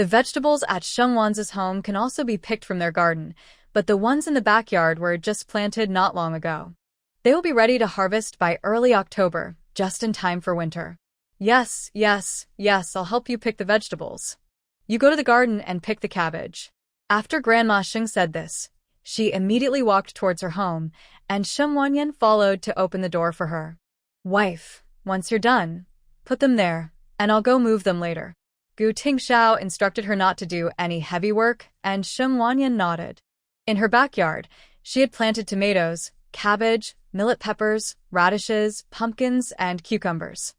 The vegetables at Shengwan's home can also be picked from their garden, but the ones in the backyard were just planted not long ago. They will be ready to harvest by early October, just in time for winter. Yes, I'll help you pick the vegetables. You go to the garden and pick the cabbage. After Grandma Sheng said this, she immediately walked towards her home, and Shen Wanyan followed to open the door for her. Wife, once you're done, put them there, and I'll go move them later. Gu Tingxiao instructed her not to do any heavy work, and Shen Wanyan nodded. In her backyard, she had planted tomatoes, cabbage, millet peppers, radishes, pumpkins, and cucumbers.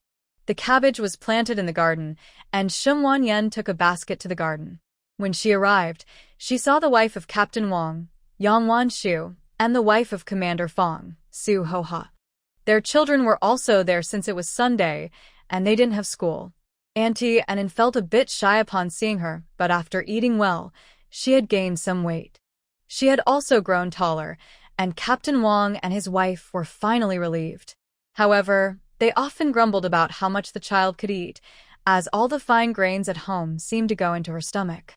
The cabbage was planted in the garden, and Shen Wanyan took a basket to the garden. When she arrived, she saw the wife of Captain Wang, Yang Wanshu, and the wife of Commander Fong, Su Hoha. Their children were also there since it was Sunday, and they didn't have school. Auntie Anin felt a bit shy upon seeing her, but after eating well, she had gained some weight. She had also grown taller, and Captain Wang and his wife were finally relieved. However, they often grumbled about how much the child could eat, as all the fine grains at home seemed to go into her stomach.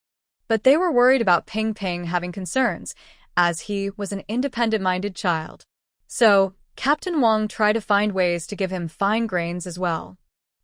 But they were worried about Ping Ping having concerns, as he was an independent-minded child. So, Captain Wang tried to find ways to give him fine grains as well.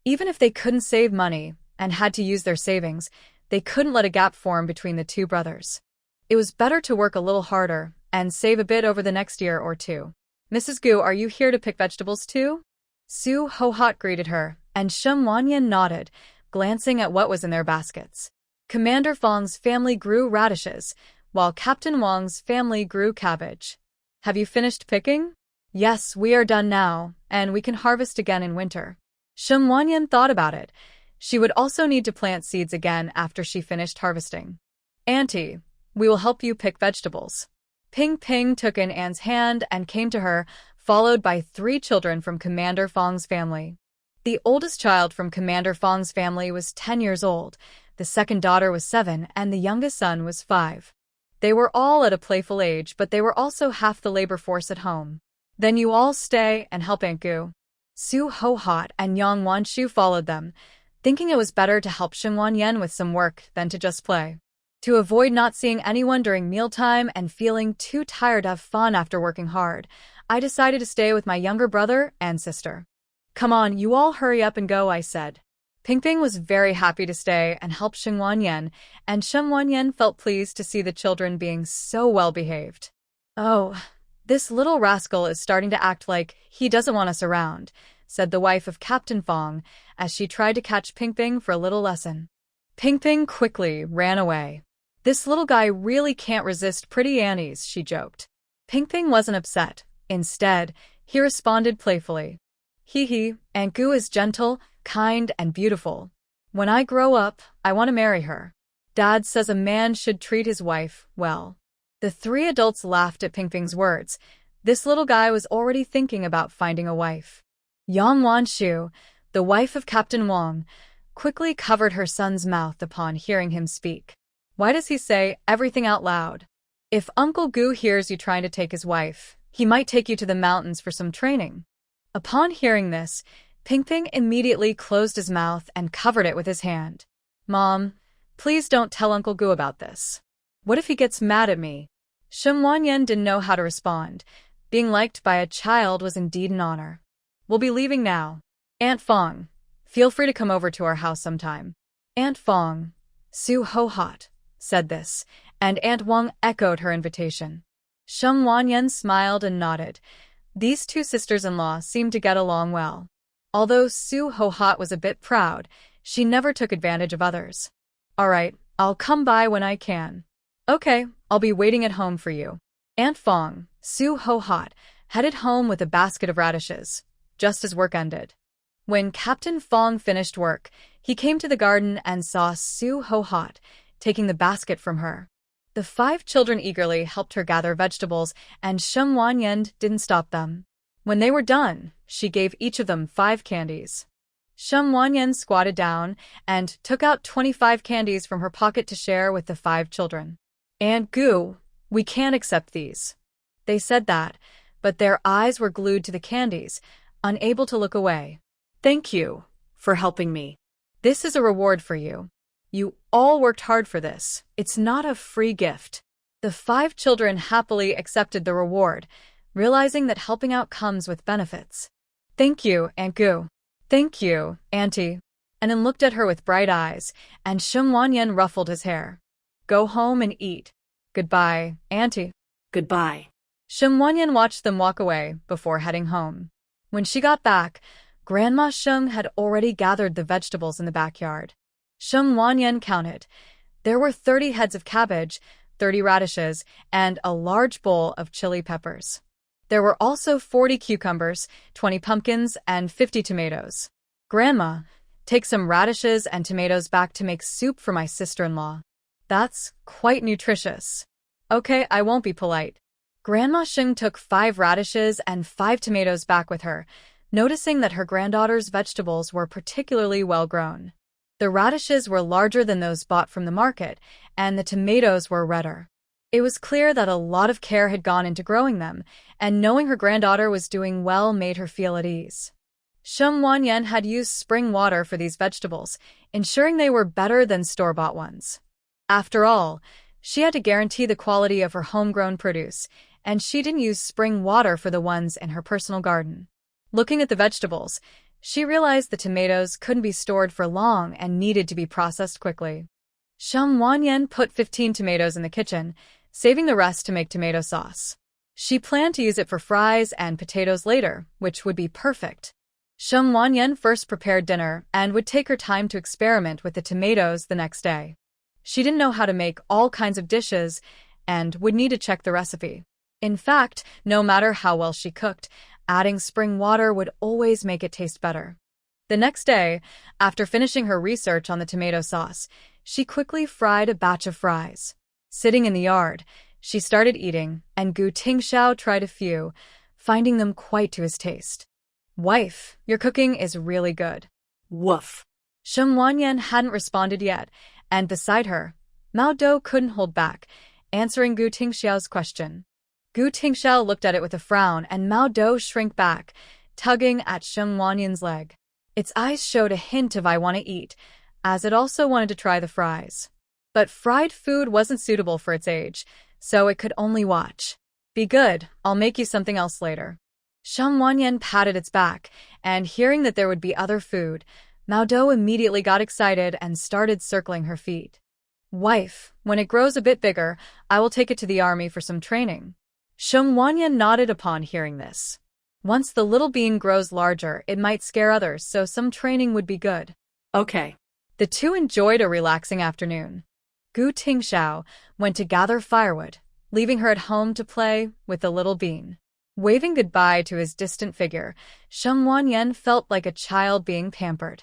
Even if they couldn't save money and had to use their savings, they couldn't let a gap form between the two brothers. It was better to work a little harder and save a bit over the next year or two. Mrs. Gu, are you here to pick vegetables too? Su Hohat greeted her, and Shen Wanyan nodded, glancing at what was in their baskets. Commander Fong's family grew radishes, while Captain Wang's family grew cabbage. Have you finished picking? Yes, we are done now, and we can harvest again in winter. Shen Wanyan thought about it. She would also need to plant seeds again after she finished harvesting. Auntie, we will help you pick vegetables. Ping Ping took in Anne's hand and came to her, followed by 3 children from Commander Fong's family. The oldest child from Commander Fong's family was 10 years old, the second daughter was 7, and the youngest son was 5. They were all at a playful age, but they were also half the labor force at home. Then you all stay and help Aunt Gu. Su Hohat and Yang Wanshu followed them, thinking it was better to help Shen Wanyan with some work than to just play. To avoid not seeing anyone during mealtime and feeling too tired to have fun after working hard, I decided to stay with my younger brother and sister. Come on, you all hurry up and go, I said. Ping Ping was very happy to stay and help Shen Wanyan, and Shen Wanyan felt pleased to see the children being so well behaved. Oh, this little rascal is starting to act like he doesn't want us around, said the wife of Captain Fong, as she tried to catch Ping Ping for a little lesson. Ping Ping quickly ran away. This little guy really can't resist pretty Annies, she joked. Ping Ping wasn't upset. Instead, he responded playfully. Hee, Aunt Gu is gentle, kind, and beautiful. When I grow up, I want to marry her. Dad says a man should treat his wife well. The 3 adults laughed at Ping Ping's words. This little guy was already thinking about finding a wife. Yang Wanshu, the wife of Captain Wang, quickly covered her son's mouth upon hearing him speak. Why does he say everything out loud? If Uncle Gu hears you trying to take his wife, he might take you to the mountains for some training. Upon hearing this, Ping Ping immediately closed his mouth and covered it with his hand. Mom, please don't tell Uncle Gu about this. What if he gets mad at me? Shen Wanyan didn't know how to respond. Being liked by a child was indeed an honor. We'll be leaving now. Aunt Fong, feel free to come over to our house sometime. Aunt Fong, Su Hohat, said this, and Aunt Wang echoed her invitation. Shen Wanyan smiled and nodded. These 2 sisters-in-law seemed to get along well. Although Su Hohat was a bit proud, she never took advantage of others. All right, I'll come by when I can. Okay, I'll be waiting at home for you. Aunt Fong, Su Hohat, headed home with a basket of radishes, just as work ended. When Captain Fong finished work, he came to the garden and saw Su Hohat taking the basket from her. The 5 children eagerly helped her gather vegetables, and Shen Wanyan didn't stop them. When they were done, she gave each of them 5 candies. Shen Wanyan squatted down and took out 25 candies from her pocket to share with the 5 children. Aunt Gu, we can't accept these. They said that, but their eyes were glued to the candies, unable to look away. Thank you for helping me. This is a reward for you. You all worked hard for this. It's not a free gift. The 5 children happily accepted the reward, realizing that helping out comes with benefits. Thank you, Aunt Gu. Thank you, Auntie. Anan looked at her with bright eyes, and Sheng Wanyan ruffled his hair. Go home and eat. Goodbye, Auntie. Goodbye. Sheng Wanyan watched them walk away before heading home. When she got back, Grandma Sheng had already gathered the vegetables in the backyard. Sheng Wanyan counted. There were 30 heads of cabbage, 30 radishes, and a large bowl of chili peppers. There were also 40 cucumbers, 20 pumpkins, and 50 tomatoes. Grandma, take some radishes and tomatoes back to make soup for my sister-in-law. That's quite nutritious. Okay, I won't be polite. Grandma Sheng took 5 radishes and 5 tomatoes back with her, noticing that her granddaughter's vegetables were particularly well grown. The radishes were larger than those bought from the market, and the tomatoes were redder. It was clear that a lot of care had gone into growing them, and knowing her granddaughter was doing well made her feel at ease. Sheng Wanyan had used spring water for these vegetables, ensuring they were better than store-bought ones. After all, she had to guarantee the quality of her homegrown produce, and she didn't use spring water for the ones in her personal garden. Looking at the vegetables, she realized the tomatoes couldn't be stored for long and needed to be processed quickly. Sheng Wanyan put 15 tomatoes in the kitchen, saving the rest to make tomato sauce. She planned to use it for fries and potatoes later, which would be perfect. Sheng Wanyan first prepared dinner and would take her time to experiment with the tomatoes the next day. She didn't know how to make all kinds of dishes and would need to check the recipe. In fact, no matter how well she cooked, adding spring water would always make it taste better. The next day, after finishing her research on the tomato sauce, she quickly fried a batch of fries. Sitting in the yard, she started eating, and Gu Tingxiao tried a few, finding them quite to his taste. Wife, your cooking is really good. Woof. Sheng Wanyan hadn't responded yet, and beside her, Mao Dou couldn't hold back, answering Gu Tingxiao's question. Gu Tingxiao looked at it with a frown, and Mao Dou shrank back, tugging at Sheng Wanyan's leg. Its eyes showed a hint of I want to eat, as it also wanted to try the fries. But fried food wasn't suitable for its age, so it could only watch. Be good, I'll make you something else later. Sheng Wanyan patted its back, and hearing that there would be other food, Mao Dou immediately got excited and started circling her feet. Wife, when it grows a bit bigger, I will take it to the army for some training. Sheng Wanyan nodded upon hearing this. Once the little bean grows larger, it might scare others, so some training would be good. Okay. The two enjoyed a relaxing afternoon. Gu Tingxiao went to gather firewood, leaving her at home to play with the little bean. Waving goodbye to his distant figure, Sheng Wanyan felt like a child being pampered.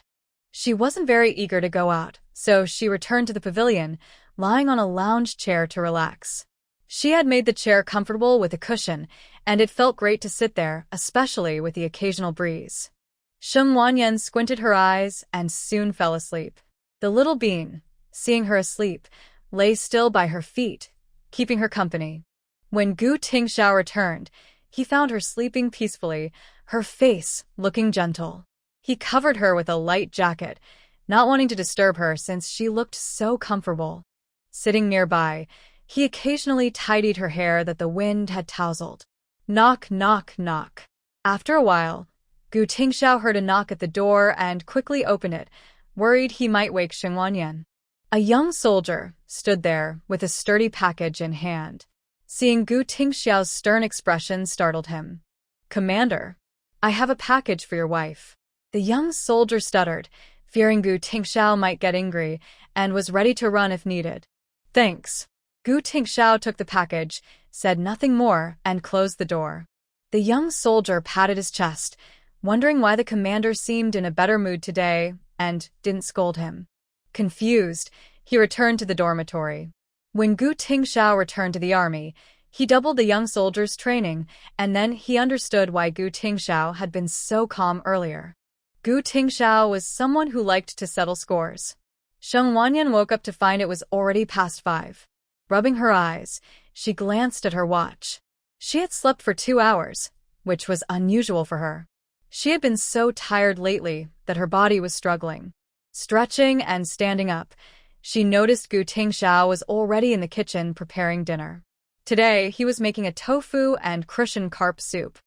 She wasn't very eager to go out, so she returned to the pavilion, lying on a lounge chair to relax. She had made the chair comfortable with a cushion, and it felt great to sit there, especially with the occasional breeze. Sheng Wanyan squinted her eyes and soon fell asleep. The little bean, seeing her asleep, lay still by her feet, keeping her company. When Gu Tingxiao returned, he found her sleeping peacefully, her face looking gentle. He covered her with a light jacket, not wanting to disturb her since she looked so comfortable. Sitting nearby, he occasionally tidied her hair that the wind had tousled. Knock, knock, knock. After a while, Gu Tingxiao heard a knock at the door and quickly opened it, worried he might wake Sheng Wanyan. A young soldier stood there with a sturdy package in hand. Seeing Gu Tingxiao's stern expression startled him. Commander, I have a package for your wife. The young soldier stuttered, fearing Gu Tingxiao might get angry, and was ready to run if needed. Thanks. Gu Tingxiao took the package, said nothing more, and closed the door. The young soldier patted his chest, wondering why the commander seemed in a better mood today, and didn't scold him. Confused, he returned to the dormitory. When Gu Tingxiao returned to the army, he doubled the young soldier's training, and then he understood why Gu Tingxiao had been so calm earlier. Gu Tingxiao was someone who liked to settle scores. Sheng Wanyan woke up to find it was already past 5. Rubbing her eyes, she glanced at her watch. She had slept for 2 hours, which was unusual for her. She had been so tired lately that her body was struggling. Stretching and standing up, she noticed Gu Tingxiao was already in the kitchen preparing dinner. Today, he was making a tofu and crucian carp soup.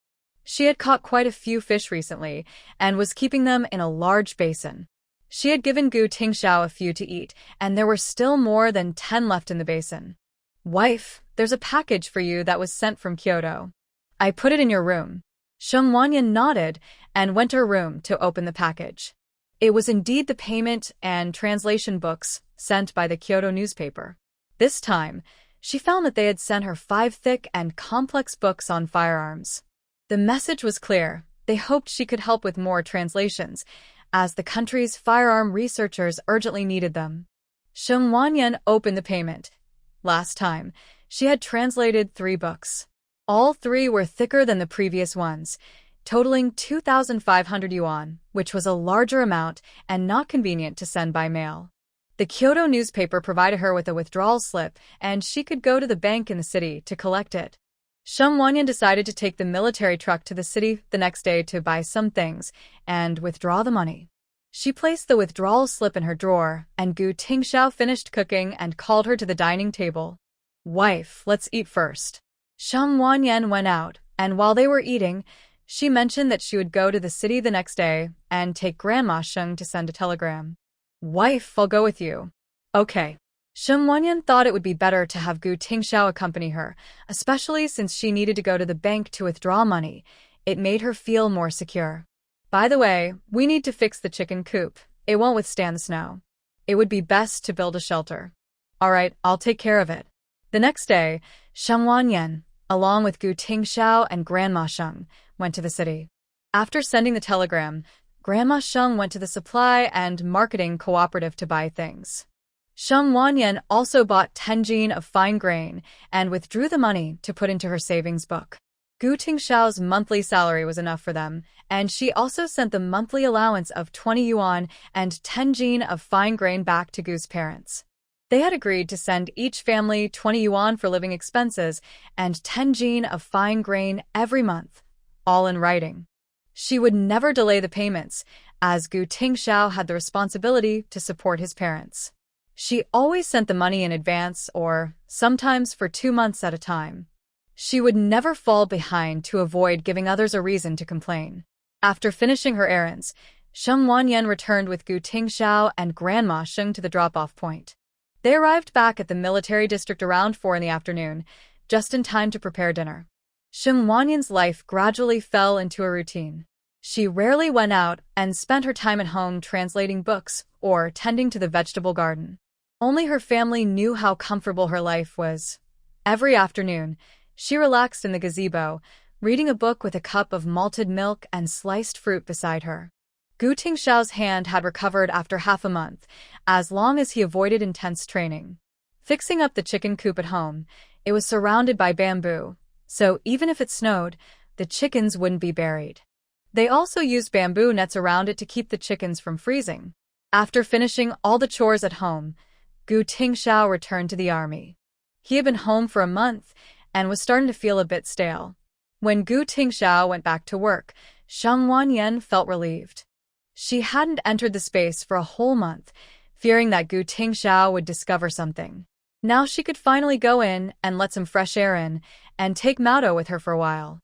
She had caught quite a few fish recently and was keeping them in a large basin. She had given Gu Tingxiao a few to eat, and there were still more than 10 left in the basin. "Wife, there's a package for you that was sent from Kyoto. I put it in your room." Sheng Wanyan nodded and went to her room to open the package. It was indeed the payment and translation books sent by the Kyoto newspaper. This time, she found that they had sent her 5 thick and complex books on firearms. The message was clear. They hoped she could help with more translations, as the country's firearm researchers urgently needed them. Sheng Wanyan opened the payment. Last time, she had translated 3 books. All 3 were thicker than the previous ones, totaling 2,500 yuan, which was a larger amount and not convenient to send by mail. The Kyoto newspaper provided her with a withdrawal slip, and she could go to the bank in the city to collect it. Sheng Wanyan decided to take the military truck to the city the next day to buy some things and withdraw the money. She placed the withdrawal slip in her drawer, and Gu Tingxiao finished cooking and called her to the dining table. "Wife, let's eat first." Sheng Wanyan went out, and while they were eating, she mentioned that she would go to the city the next day and take Grandma Sheng to send a telegram. "Wife, I'll go with you." "Okay." Sheng Wanyan thought it would be better to have Gu Tingxiao accompany her, especially since she needed to go to the bank to withdraw money. It made her feel more secure. "By the way, we need to fix the chicken coop. It won't withstand the snow. It would be best to build a shelter." "All right, I'll take care of it." The next day, Sheng Wanyan, along with Gu Tingxiao and Grandma Sheng, went to the city. After sending the telegram, Grandma Sheng went to the supply and marketing cooperative to buy things. Sheng Wanyan also bought 10 jin of fine grain and withdrew the money to put into her savings book. Gu Tingxiao's monthly salary was enough for them, and she also sent the monthly allowance of 20 yuan and 10 jin of fine grain back to Gu's parents. They had agreed to send each family 20 yuan for living expenses and 10 jin of fine grain every month, all in writing. She would never delay the payments, as Gu Tingxiao had the responsibility to support his parents. She always sent the money in advance or sometimes for 2 months at a time. She would never fall behind to avoid giving others a reason to complain. After finishing her errands, Sheng Wanyan returned with Gu Tingxiao and Grandma Sheng to the drop-off point. They arrived back at the military district around 4 in the afternoon, just in time to prepare dinner. Sheng Wanyan's life gradually fell into a routine. She rarely went out and spent her time at home translating books or tending to the vegetable garden. Only her family knew how comfortable her life was. Every afternoon, she relaxed in the gazebo, reading a book with a cup of malted milk and sliced fruit beside her. Gu Tingxiao's hand had recovered after half a month, as long as he avoided intense training. Fixing up the chicken coop at home, it was surrounded by bamboo, so even if it snowed, the chickens wouldn't be buried. They also used bamboo nets around it to keep the chickens from freezing. After finishing all the chores at home, Gu Tingxiao returned to the army. He had been home for a month and was starting to feel a bit stale. When Gu Tingxiao went back to work, Sheng Wanyan felt relieved. She hadn't entered the space for a whole month, fearing that Gu Tingxiao would discover something. Now she could finally go in and let some fresh air in and take Maodo with her for a while.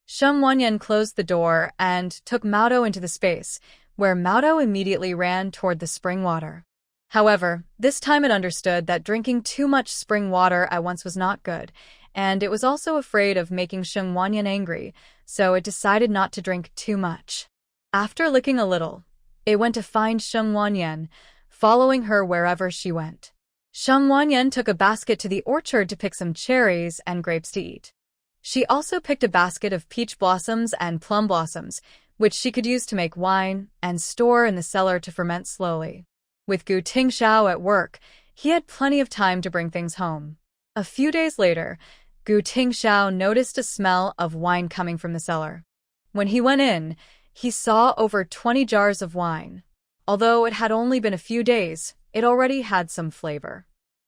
Sheng Wanyan closed the door and took Maodo into the space, where Maodo immediately ran toward the spring water. However, this time it understood that drinking too much spring water at once was not good, and it was also afraid of making Sheng Wanyan angry, so it decided not to drink too much. After licking a little, it went to find Sheng Wanyan, following her wherever she went. Sheng Wanyan took a basket to the orchard to pick some cherries and grapes to eat. She also picked a basket of peach blossoms and plum blossoms, which she could use to make wine and store in the cellar to ferment slowly. With Gu Tingxiao at work, he had plenty of time to bring things home. A few days later, Gu Tingxiao noticed a smell of wine coming from the cellar. When he went in, he saw over 20 jars of wine. Although it had only been a few days, it already had some flavor.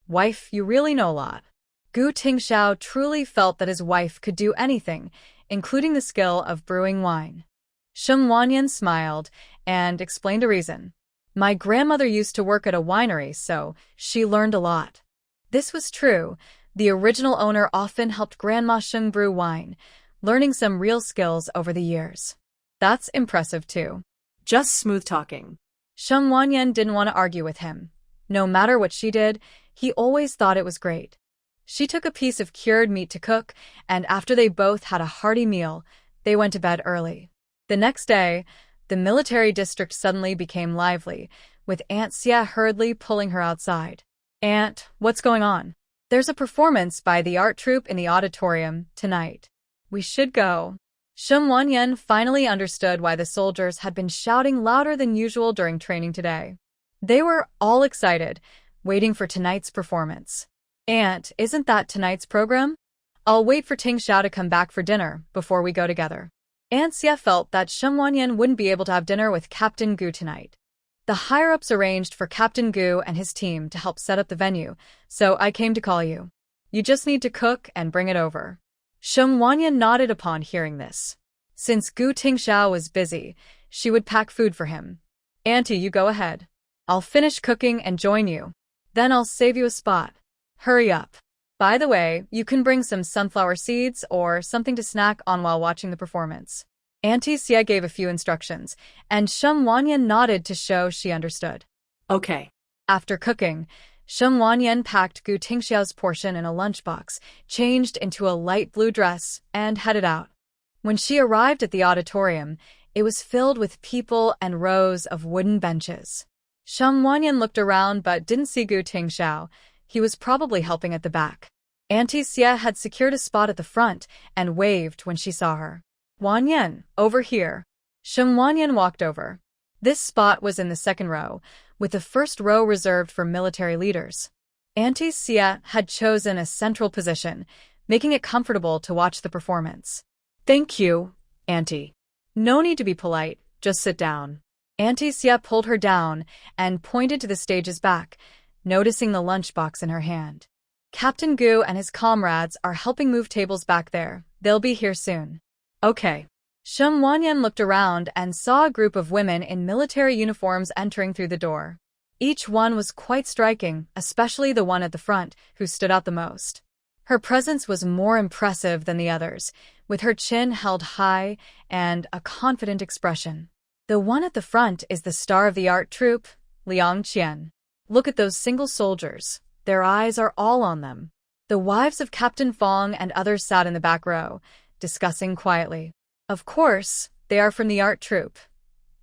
"Wife, you really know a lot." Gu Tingxiao truly felt that his wife could do anything, including the skill of brewing wine. Sheng Wanyan smiled and explained a reason. My grandmother used to work at a winery, so she learned a lot. This was true. The original owner often helped Grandma Sheng brew wine, learning some real skills over the years. That's impressive too. Just smooth talking. Sheng Wanyan didn't want to argue with him. No matter what she did, he always thought it was great. She took a piece of cured meat to cook, and after they both had a hearty meal, they went to bed early. The next day, the military district suddenly became lively, with Aunt Xia hurriedly pulling her outside. "Aunt, what's going on?" "There's a performance by the art troupe in the auditorium tonight. We should go." Sheng Wanyan finally understood why the soldiers had been shouting louder than usual during training today. They were all excited, waiting for tonight's performance. "Aunt, isn't that tonight's program? I'll wait for Ting Xiao to come back for dinner before we go together." Aunt Xia felt that Sheng Wanyan wouldn't be able to have dinner with Captain Gu tonight. The higher-ups arranged for Captain Gu and his team to help set up the venue, so I came to call you. You just need to cook and bring it over. Sheng Wanyan nodded upon hearing this. Since Gu Tingxiao was busy, she would pack food for him. "Auntie, you go ahead. I'll finish cooking and join you. Then I'll save you a spot. Hurry up. By the way, you can bring some sunflower seeds or something to snack on while watching the performance." Auntie Xia gave a few instructions, and Sheng Wanyan nodded to show she understood. Okay. After cooking, Sheng Wanyan packed Gu Tingxiao's portion in a lunchbox, changed into a light blue dress, and headed out. When she arrived at the auditorium, it was filled with people and rows of wooden benches. Sheng Wanyan looked around but didn't see Gu Tingxiao. He was probably helping at the back. Auntie Xia had secured a spot at the front and waved when she saw her. "Wanyan, over here." Sheng Wanyan walked over. This spot was in the second row, with the first row reserved for military leaders. Auntie Xia had chosen a central position, making it comfortable to watch the performance. "Thank you, Auntie." "No need to be polite, just sit down." Auntie Xia pulled her down and pointed to the stage's back, noticing the lunchbox in her hand. "Captain Gu and his comrades are helping move tables back there. They'll be here soon." "Okay." Sheng Wanyan looked around and saw a group of women in military uniforms entering through the door. Each one was quite striking, especially the one at the front, who stood out the most. Her presence was more impressive than the others, with her chin held high and a confident expression. The one at the front is the star of the art troupe, Liang Qian. Look at those single soldiers. Their eyes are all on them. The wives of Captain Fong and others sat in the back row, discussing quietly. Of course, they are from the art troupe.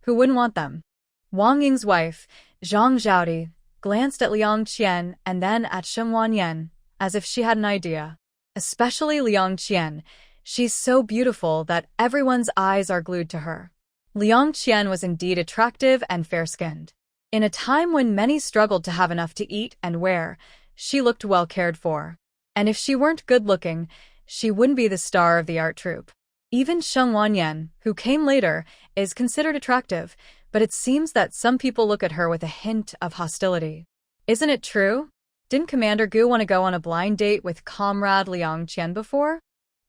Who wouldn't want them? Wang Ying's wife, Zhang Zhaodi, glanced at Liang Qian and then at Sheng Wanyan, as if she had an idea. Especially Liang Qian. She's so beautiful that everyone's eyes are glued to her. Liang Qian was indeed attractive and fair-skinned. In a time when many struggled to have enough to eat and wear, she looked well cared for. And if she weren't good-looking, she wouldn't be the star of the art troupe. Even Sheng Wanyan, who came later, is considered attractive, but it seems that some people look at her with a hint of hostility. Isn't it true? Didn't Commander Gu want to go on a blind date with Comrade Liang Qian before?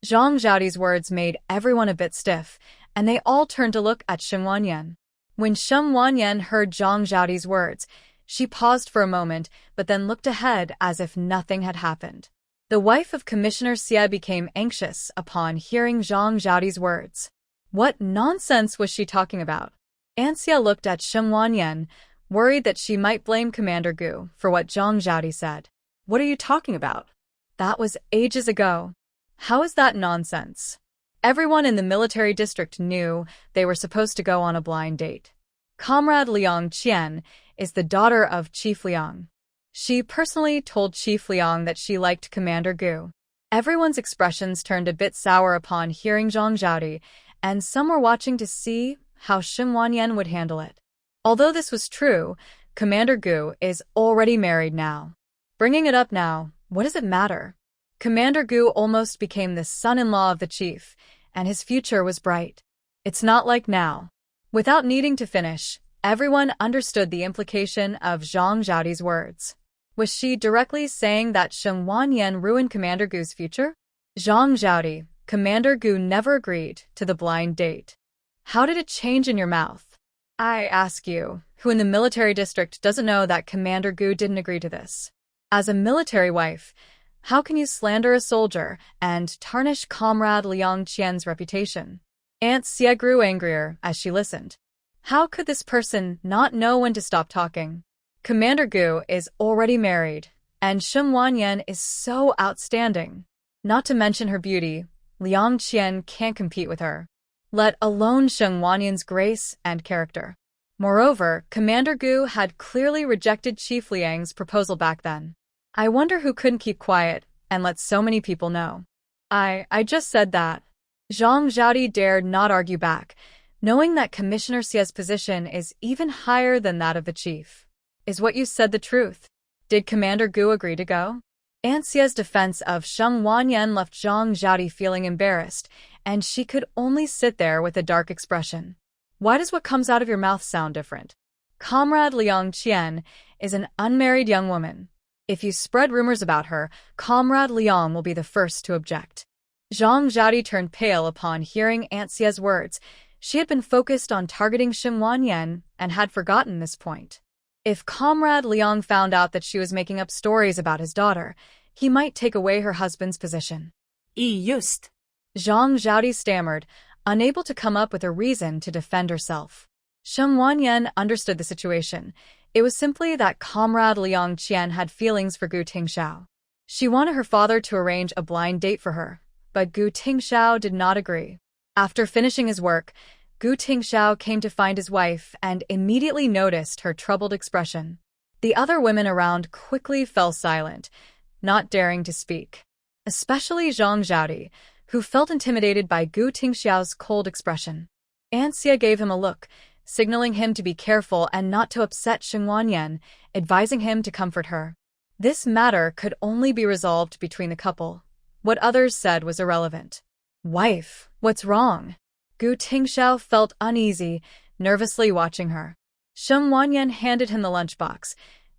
Zhang Zhaodi's words made everyone a bit stiff, and they all turned to look at Sheng Wanyan. When Sheng Wanyan heard Zhang Zhaodi's words, she paused for a moment, but then looked ahead as if nothing had happened. The wife of Commissioner Xie became anxious upon hearing Zhang Zhaodi's words. What nonsense was she talking about? Aunt Xie looked at Sheng Wanyan, worried that she might blame Commander Gu for what Zhang Zhaodi said. "What are you talking about? That was ages ago. How is that nonsense?" Everyone in the military district knew they were supposed to go on a blind date. Comrade Liang Qian is the daughter of Chief Liang. She personally told Chief Liang that she liked Commander Gu. Everyone's expressions turned a bit sour upon hearing Zhang Zhaodi, and some were watching to see how Sheng Wanyan would handle it. Although this was true, Commander Gu is already married now. Bringing it up now, what does it matter? Commander Gu almost became the son-in-law of the chief, and his future was bright. It's not like now. Without needing to finish, everyone understood the implication of Zhang Zhaodi's words. Was she directly saying that Sheng Wanyan ruined Commander Gu's future? Zhang Zhaodi, Commander Gu never agreed to the blind date. How did it change in your mouth? I ask you, Who in the military district doesn't know that Commander Gu didn't agree to this? As a military wife, how can you slander a soldier and tarnish Comrade Liang Qian's reputation? Aunt Xie grew angrier as she listened. How could this person not know when to stop talking? Commander Gu is already married, and Sheng Wanyan is so outstanding. Not to mention her beauty, Liang Qian can't compete with her, let alone Sheng Wanyan's grace and character. Moreover, Commander Gu had clearly rejected Chief Liang's proposal back then. I wonder who couldn't keep quiet and let so many people know. I just said that. Zhang Zhaodi dared not argue back, knowing that Commissioner Xie's position is even higher than that of the chief. Is what you said the truth? Did Commander Gu agree to go? Aunt Xie's defense of Sheng Wanyan left Zhang Zhaodi feeling embarrassed, and she could only sit there with a dark expression. Why does what comes out of your mouth sound different? Comrade Liang Qian is an unmarried young woman. If you spread rumors about her, Comrade Liang will be the first to object. Zhang Zhaodi turned pale upon hearing Aunt Xie's words. She had been focused on targeting Sheng Wanyan and had forgotten this point. If Comrade Liang found out that she was making up stories about his daughter, he might take away her husband's position. Just. Zhang Zhaodi stammered, unable to come up with a reason to defend herself. Sheng Wanyan understood the situation. It was simply that Comrade Liang Qian had feelings for Gu Tingxiao. She wanted her father to arrange a blind date for her, but Gu Tingxiao did not agree. After finishing his work, Gu Tingxiao came to find his wife and immediately noticed her troubled expression. The other women around quickly fell silent, not daring to speak. Especially Zhang Zhaodi, who felt intimidated by Gu Tingxiao's cold expression. Aunt Xie gave him a look, signaling him to be careful and not to upset Sheng Wanyan, advising him to comfort her. This matter could only be resolved between the couple. What others said was irrelevant. Wife, what's wrong? Gu Tingxiao felt uneasy, nervously watching her. Sheng Wanyan handed him the lunchbox,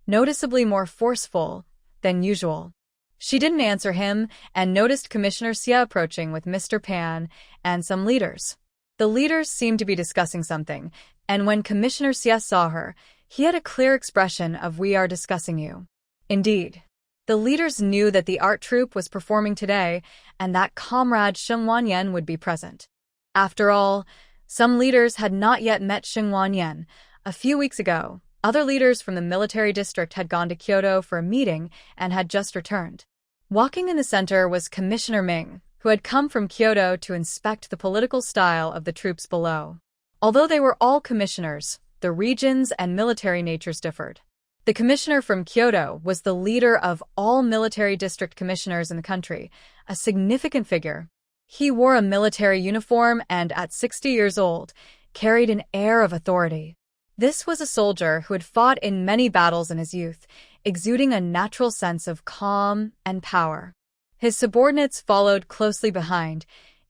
noticeably more forceful than usual. She didn't answer him and noticed Commissioner Xie approaching with Mr. Pan and some leaders. The leaders seemed to be discussing something, and when Commissioner Xie saw her, he had a clear expression of "We are discussing you." Indeed, the leaders knew that the art troupe was performing today and that Comrade Sheng Wanyan would be present. After all, some leaders had not yet met Sheng Wanyan. A few weeks ago, other leaders from the military district had gone to Kyoto for a meeting and had just returned. Walking in the center was Commissioner Ming, who had come from Kyoto to inspect the political style of the troops below. Although they were all commissioners, the regions and military natures differed. The commissioner from Kyoto was the leader of all military district commissioners in the country, a significant figure. He wore a military uniform and, at 60 years old, carried an air of authority. This was a soldier who had fought in many battles in his youth, exuding a natural sense of calm and power. His subordinates followed closely behind,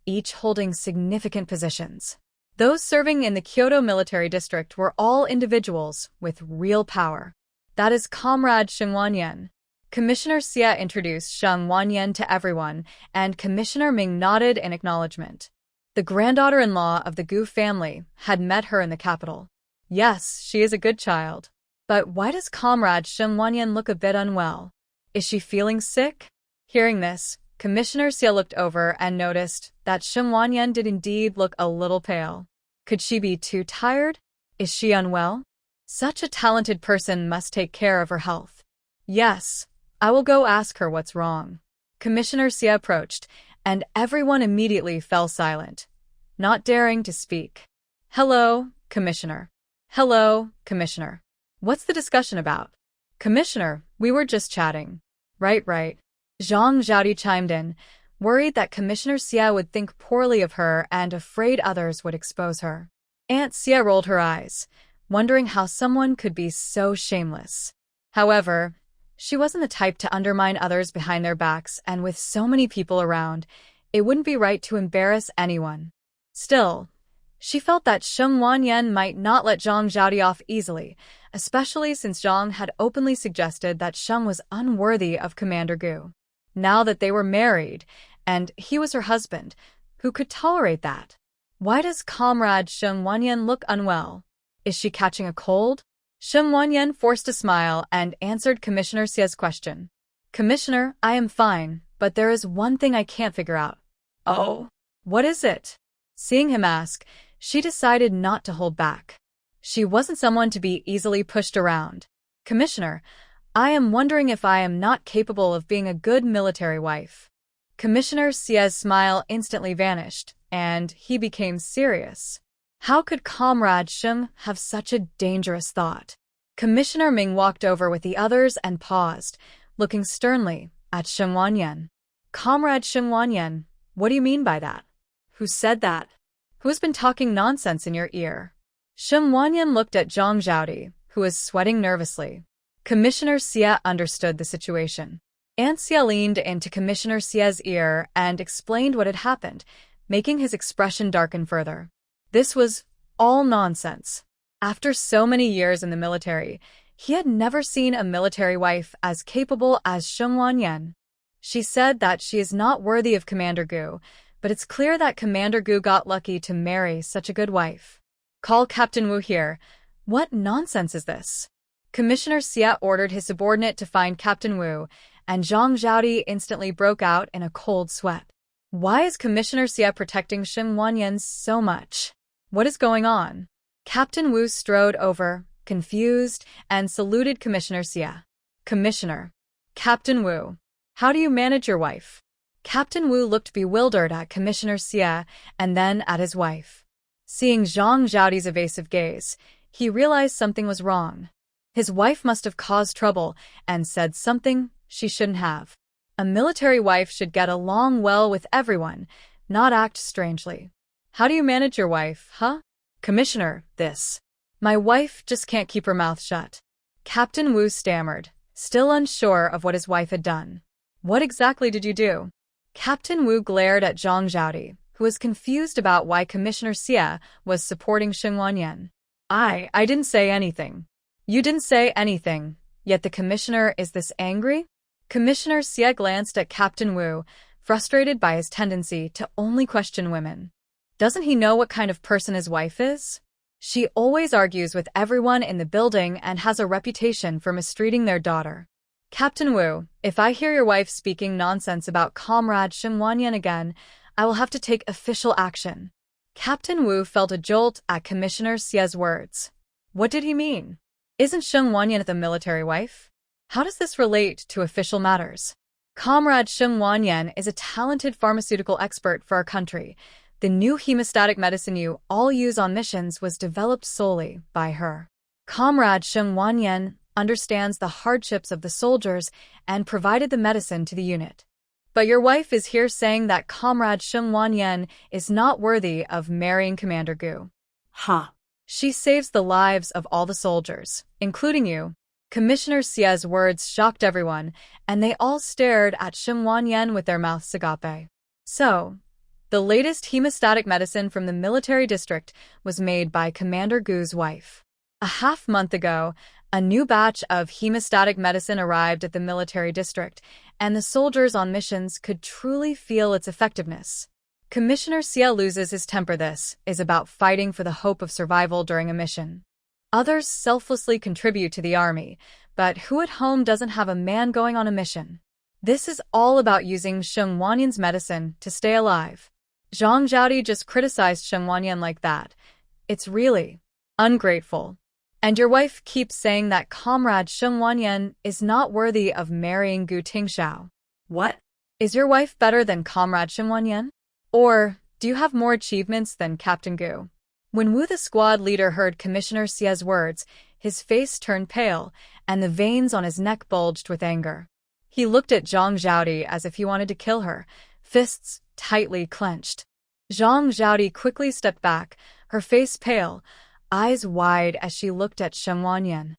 each holding significant positions. Those serving in the Kyoto military district were all individuals with real power. That is Comrade Sheng Wanyan. Commissioner Xie introduced Sheng Wanyan to everyone, and Commissioner Ming nodded in acknowledgement. The granddaughter-in-law of the Gu family had met her in the capital. Yes, she is a good child. But why does Comrade Sheng Wanyan look a bit unwell? Is she feeling sick? Hearing this, Commissioner Xie looked over and noticed that Sheng Wanyan did indeed look a little pale. Could she be too tired? Is she unwell? Such a talented person must take care of her health. Yes, I will go ask her what's wrong. Commissioner Xie approached, and everyone immediately fell silent, not daring to speak. Hello, Commissioner. Hello, Commissioner. What's the discussion about? Commissioner, we were just chatting. Right. Zhang Zhaodi chimed in, worried that Commissioner Xie would think poorly of her and afraid others would expose her. Aunt Xie rolled her eyes, wondering how someone could be so shameless. However, she wasn't the type to undermine others behind their backs, and with so many people around, it wouldn't be right to embarrass anyone. Still, she felt that Sheng Wanyan might not let Zhang Zhaodi off easily, especially since Zhang had openly suggested that Sheng was unworthy of Commander Gu. Now that they were married, and he was her husband, who could tolerate that? Why does Comrade Sheng Wanyan look unwell? Is she catching a cold? Shen Wanyan forced a smile and answered Commissioner Xie's question. Commissioner, I am fine, but there is one thing I can't figure out. Oh? What is it? Seeing him ask, she decided not to hold back. She wasn't someone to be easily pushed around. Commissioner, I am wondering if I am not capable of being a good military wife. Commissioner Xie's smile instantly vanished, and he became serious. How could Comrade Sheng have such a dangerous thought? Commissioner Ming walked over with the others and paused, looking sternly at Shen Wanyan. Comrade Shen Wanyan, what do you mean by that? Who said that? Who's been talking nonsense in your ear? Shen Wanyan looked at Zhang Zhaodi, who was sweating nervously. Commissioner Xie understood the situation. Aunt Xie leaned into Commissioner Xie's ear and explained what had happened, making his expression darken further. This was all nonsense. After so many years in the military, he had never seen a military wife as capable as Shen Wanyan. She said that she is not worthy of Commander Gu, but it's clear that Commander Gu got lucky to marry such a good wife. Call Captain Wu here. What nonsense is this? Commissioner Xie ordered his subordinate to find Captain Wu, and Zhang Zhaodi instantly broke out in a cold sweat. Why is Commissioner Xie protecting Shen Wanyan so much? What is going on? Captain Wu strode over, confused, and saluted Commissioner Xie. Commissioner. Captain Wu. How do you manage your wife? Captain Wu looked bewildered at Commissioner Xie and then at his wife. Seeing Zhang Zhaodi's evasive gaze, he realized something was wrong. His wife must have caused trouble and said something she shouldn't have. A military wife should get along well with everyone, not act strangely. How do you manage your wife, huh? Commissioner, this. My wife just can't keep her mouth shut. Captain Wu stammered, still unsure of what his wife had done. What exactly did you do? Captain Wu glared at Zhang Zhaodi, who was confused about why Commissioner Xie was supporting Shen Wanyan. I didn't say anything. You didn't say anything, yet the commissioner is this angry? Commissioner Xie glanced at Captain Wu, frustrated by his tendency to only question women. Doesn't he know what kind of person his wife is? She always argues with everyone in the building and has a reputation for mistreating their daughter. Captain Wu, if I hear your wife speaking nonsense about Comrade Shen Wanyan again, I will have to take official action. Captain Wu felt a jolt at Commissioner Xie's words. What did he mean? Isn't Shen Wanyan the military wife? How does this relate to official matters? Comrade Shen Wanyan is a talented pharmaceutical expert for our country. The new hemostatic medicine you all use on missions was developed solely by her. Comrade Shen Wanyan understands the hardships of the soldiers and provided the medicine to the unit. But your wife is here saying that Comrade Shen Wanyan is not worthy of marrying Commander Gu. Ha. She saves the lives of all the soldiers, including you. Commissioner Xie's words shocked everyone, and they all stared at Shen Wanyan with their mouths agape. So, the latest hemostatic medicine from the military district was made by Commander Gu's wife. A half-month ago, a new batch of hemostatic medicine arrived at the military district, and the soldiers on missions could truly feel its effectiveness. Commissioner Xie loses his temper. This is about fighting for the hope of survival during a mission. Others selflessly contribute to the army, but who at home doesn't have a man going on a mission? This is all about using Shen Wanyan's medicine to stay alive. Zhang Zhaodi just criticized Shen Wanyan like that. It's really ungrateful. And your wife keeps saying that Comrade Shen Wanyan is not worthy of marrying Gu Tingxiao. What? Is your wife better than Comrade Shen Wanyan? Or do you have more achievements than Captain Gu? When Wu the squad leader heard Commissioner Xie's words, his face turned pale, and the veins on his neck bulged with anger. He looked at Zhang Zhaodi as if he wanted to kill her, fists tightly clenched. Zhang Zhaodi quickly stepped back, her face pale, eyes wide as she looked at Shen Wanyan.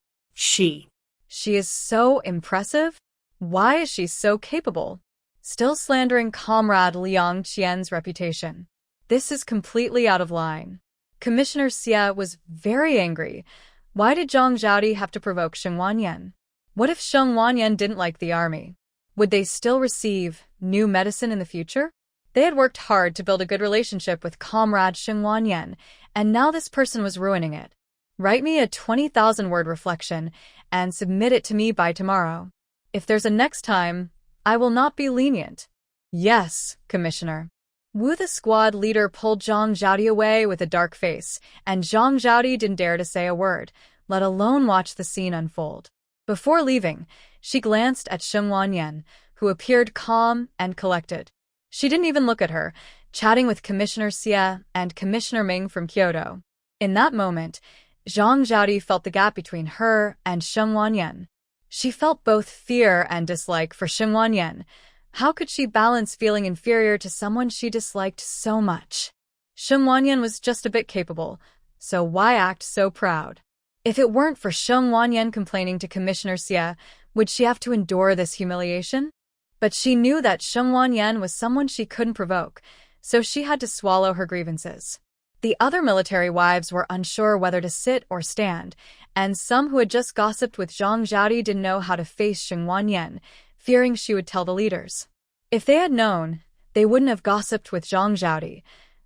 She is so impressive? Why is she so capable? Still slandering Comrade Liang Qian's reputation. This is completely out of line. Commissioner Xie was very angry. Why did Zhang Zhaodi have to provoke Shen Wanyan? What if Shen Wanyan didn't like the army? Would they still receive new medicine in the future? They had worked hard to build a good relationship with Comrade Shen Wanyan, and now this person was ruining it. Write me a 20,000-word reflection and submit it to me by tomorrow. If there's a next time, I will not be lenient. Yes, Commissioner. Wu, the squad leader, pulled Zhang Zhaodi away with a dark face, and Zhang Zhaodi didn't dare to say a word, let alone watch the scene unfold. Before leaving, she glanced at Sheng Wanyan, who appeared calm and collected. She didn't even look at her, chatting with Commissioner Xie and Commissioner Ming from Kyoto. In that moment, Zhang Zhaodi felt the gap between her and Sheng Wanyan. She felt both fear and dislike for Sheng Wanyan. How could she balance feeling inferior to someone she disliked so much? Sheng Wanyan was just a bit capable, so why act so proud? If it weren't for Sheng Wanyan complaining to Commissioner Xie, would she have to endure this humiliation? But she knew that Sheng Wanyan was someone she couldn't provoke, so she had to swallow her grievances. The other military wives were unsure whether to sit or stand, and some who had just gossiped with Zhang Zhaodi didn't know how to face Sheng Wanyan, fearing she would tell the leaders. If they had known, they wouldn't have gossiped with Zhang Zhaodi.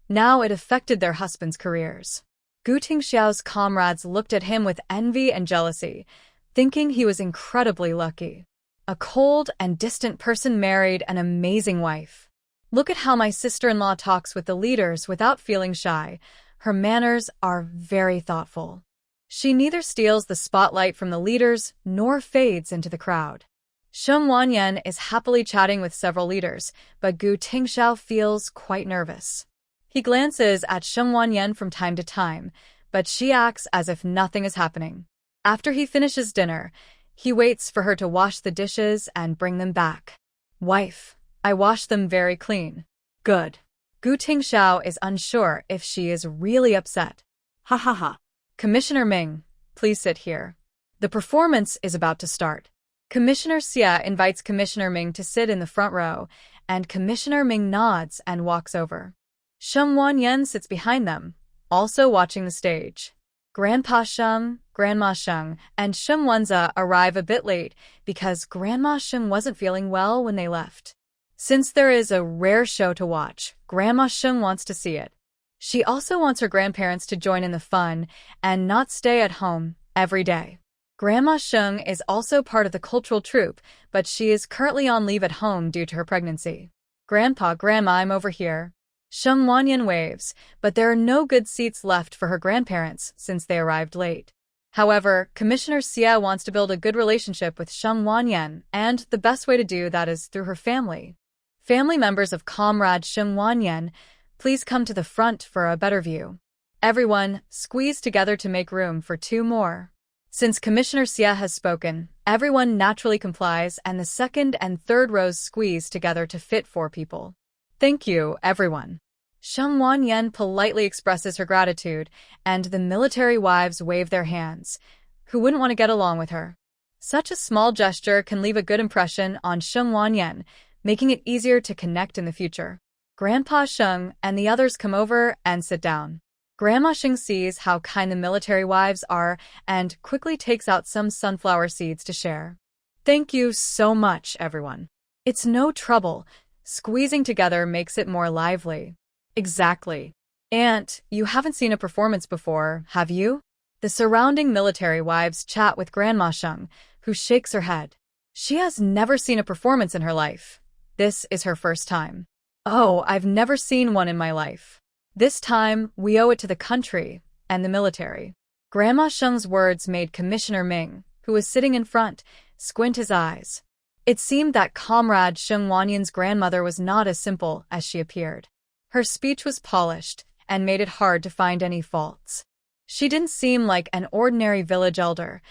Now it affected their husbands' careers. Gu Tingxiao's comrades looked at him with envy and jealousy, thinking he was incredibly lucky. A cold and distant person married an amazing wife. Look at how my sister-in-law talks with the leaders without feeling shy. Her manners are very thoughtful. She neither steals the spotlight from the leaders nor fades into the crowd. Sheng Wanyan is happily chatting with several leaders, but Gu Tingxiao feels quite nervous. He glances at Sheng Wanyan from time to time, but she acts as if nothing is happening. After he finishes dinner, he waits for her to wash the dishes and bring them back. Wife, I washed them very clean. Good. Gu Tingxiao is unsure if she is really upset. Ha ha ha. Commissioner Ming, please sit here. The performance is about to start. Commissioner Xie invites Commissioner Ming to sit in the front row, and Commissioner Ming nods and walks over. Sheng Wanyan sits behind them, also watching the stage. Grandpa Sheng, Grandma Sheng, and Sheng Wenza arrive a bit late because Grandma Sheng wasn't feeling well when they left. Since there is a rare show to watch, Grandma Sheng wants to see it. She also wants her grandparents to join in the fun and not stay at home every day. Grandma Sheng is also part of the cultural troupe, but she is currently on leave at home due to her pregnancy. Grandpa, Grandma, I'm over here. Sheng Wanyan waves, but there are no good seats left for her grandparents since they arrived late. However, Commissioner Xie wants to build a good relationship with Sheng Wanyan, and the best way to do that is through her family. Family members of Comrade Sheng Wanyan, please come to the front for a better view. Everyone, squeeze together to make room for two more. Since Commissioner Xie has spoken, everyone naturally complies and the second and third rows squeeze together to fit 4 people. Thank you, everyone. Sheng Wanyan politely expresses her gratitude, and the military wives wave their hands. Who wouldn't want to get along with her? Such a small gesture can leave a good impression on Sheng Wanyan, making it easier to connect in the future. Grandpa Sheng and the others come over and sit down. Grandma Sheng sees how kind the military wives are and quickly takes out some sunflower seeds to share. Thank you so much, everyone. It's no trouble. Squeezing together makes it more lively. Exactly. Aunt, you haven't seen a performance before, have you? The surrounding military wives chat with Grandma Sheng, who shakes her head. She has never seen a performance in her life. This is her first time. Oh, I've never seen one in my life. This time, we owe it to the country and the military. Grandma Sheng's words made Commissioner Ming, who was sitting in front, squint his eyes. It seemed that Comrade Sheng Wanyan's grandmother was not as simple as she appeared. Her speech was polished and made it hard to find any faults. She didn't seem like an ordinary village elder.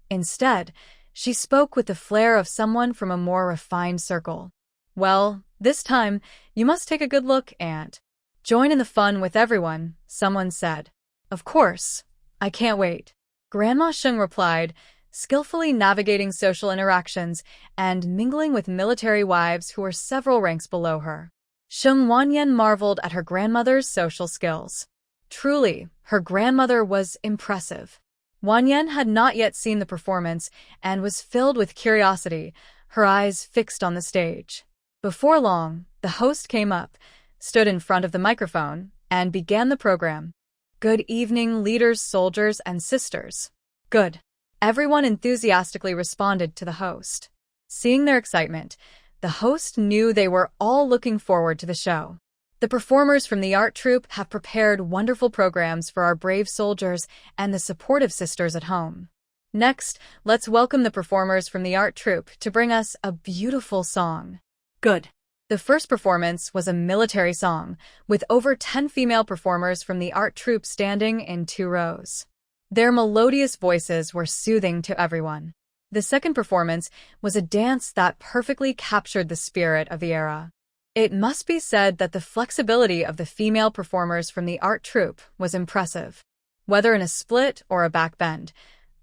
Instead, she spoke with the flair of someone from a more refined circle. Well, this time, you must take a good look, Aunt. Join in the fun with everyone, someone said. Of course. I can't wait. Grandma Sheng replied, skillfully navigating social interactions and mingling with military wives who were several ranks below her. Sheng Wanyan marveled at her grandmother's social skills. Truly, her grandmother was impressive. Wanyan had not yet seen the performance and was filled with curiosity, her eyes fixed on the stage. Before long, the host came up, stood in front of the microphone, and began the program. Good evening, leaders, soldiers, and sisters. Good. Everyone enthusiastically responded to the host. Seeing their excitement, the host knew they were all looking forward to the show. The performers from the art troupe have prepared wonderful programs for our brave soldiers and the supportive sisters at home. Next, let's welcome the performers from the art troupe to bring us a beautiful song. Good. The first performance was a military song, with over 10 female performers from the art troupe standing in 2 rows. Their melodious voices were soothing to everyone. The second performance was a dance that perfectly captured the spirit of the era. It must be said that the flexibility of the female performers from the art troupe was impressive. Whether in a split or a backbend,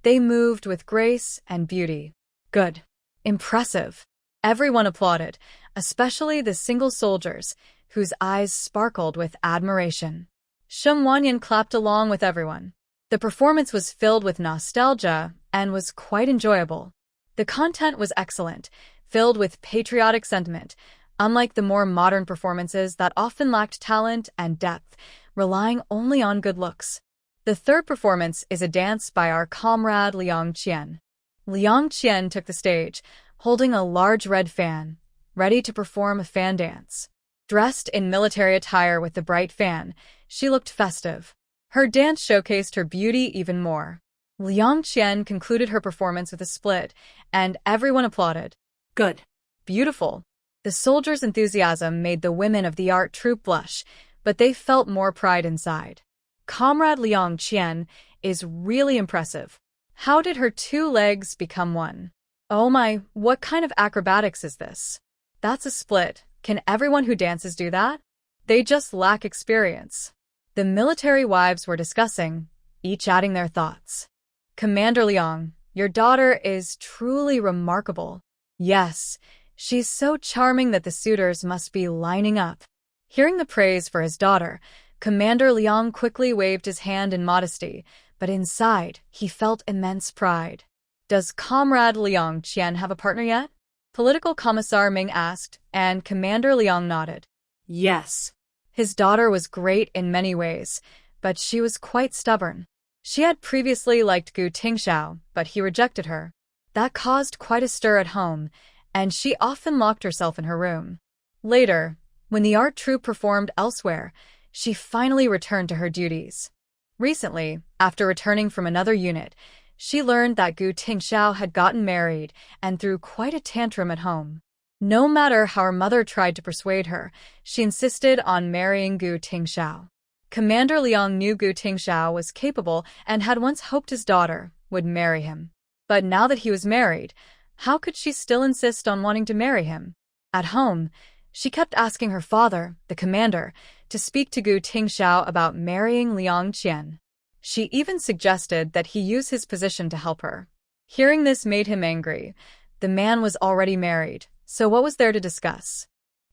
they moved with grace and beauty. Good. Impressive. Everyone applauded, especially the single soldiers, whose eyes sparkled with admiration. Shum Wanyan clapped along with everyone. The performance was filled with nostalgia and was quite enjoyable. The content was excellent, filled with patriotic sentiment, unlike the more modern performances that often lacked talent and depth, relying only on good looks. The third performance is a dance by our comrade Liang Qian. Liang Qian took the stage, holding a large red fan, ready to perform a fan dance. Dressed in military attire with the bright fan, she looked festive. Her dance showcased her beauty even more. Liang Qian concluded her performance with a split, and everyone applauded. Good. Beautiful. The soldiers' enthusiasm made the women of the art troupe blush, but they felt more pride inside. Comrade Liang Qian is really impressive. How did her 2 legs become one? Oh my, what kind of acrobatics is this? That's a split. Can everyone who dances do that? They just lack experience. The military wives were discussing, each adding their thoughts. Commander Liang, your daughter is truly remarkable. Yes, she's so charming that the suitors must be lining up. Hearing the praise for his daughter, Commander Liang quickly waved his hand in modesty, but inside, he felt immense pride. Does Comrade Liang Qian have a partner yet? Political Commissar Ming asked, and Commander Liang nodded. Yes. His daughter was great in many ways, but she was quite stubborn. She had previously liked Gu Tingxiao, but he rejected her. That caused quite a stir at home, and she often locked herself in her room. Later, when the art troupe performed elsewhere, she finally returned to her duties. Recently, after returning from another unit, she learned that Gu Tingxiao had gotten married and threw quite a tantrum at home. No matter how her mother tried to persuade her, she insisted on marrying Gu Tingxiao. Commander Liang knew Gu Tingxiao was capable and had once hoped his daughter would marry him. But now that he was married, how could she still insist on wanting to marry him? At home, she kept asking her father, the commander, to speak to Gu Tingxiao about marrying Liang Qian. She even suggested that he use his position to help her. Hearing this made him angry. The man was already married, so what was there to discuss?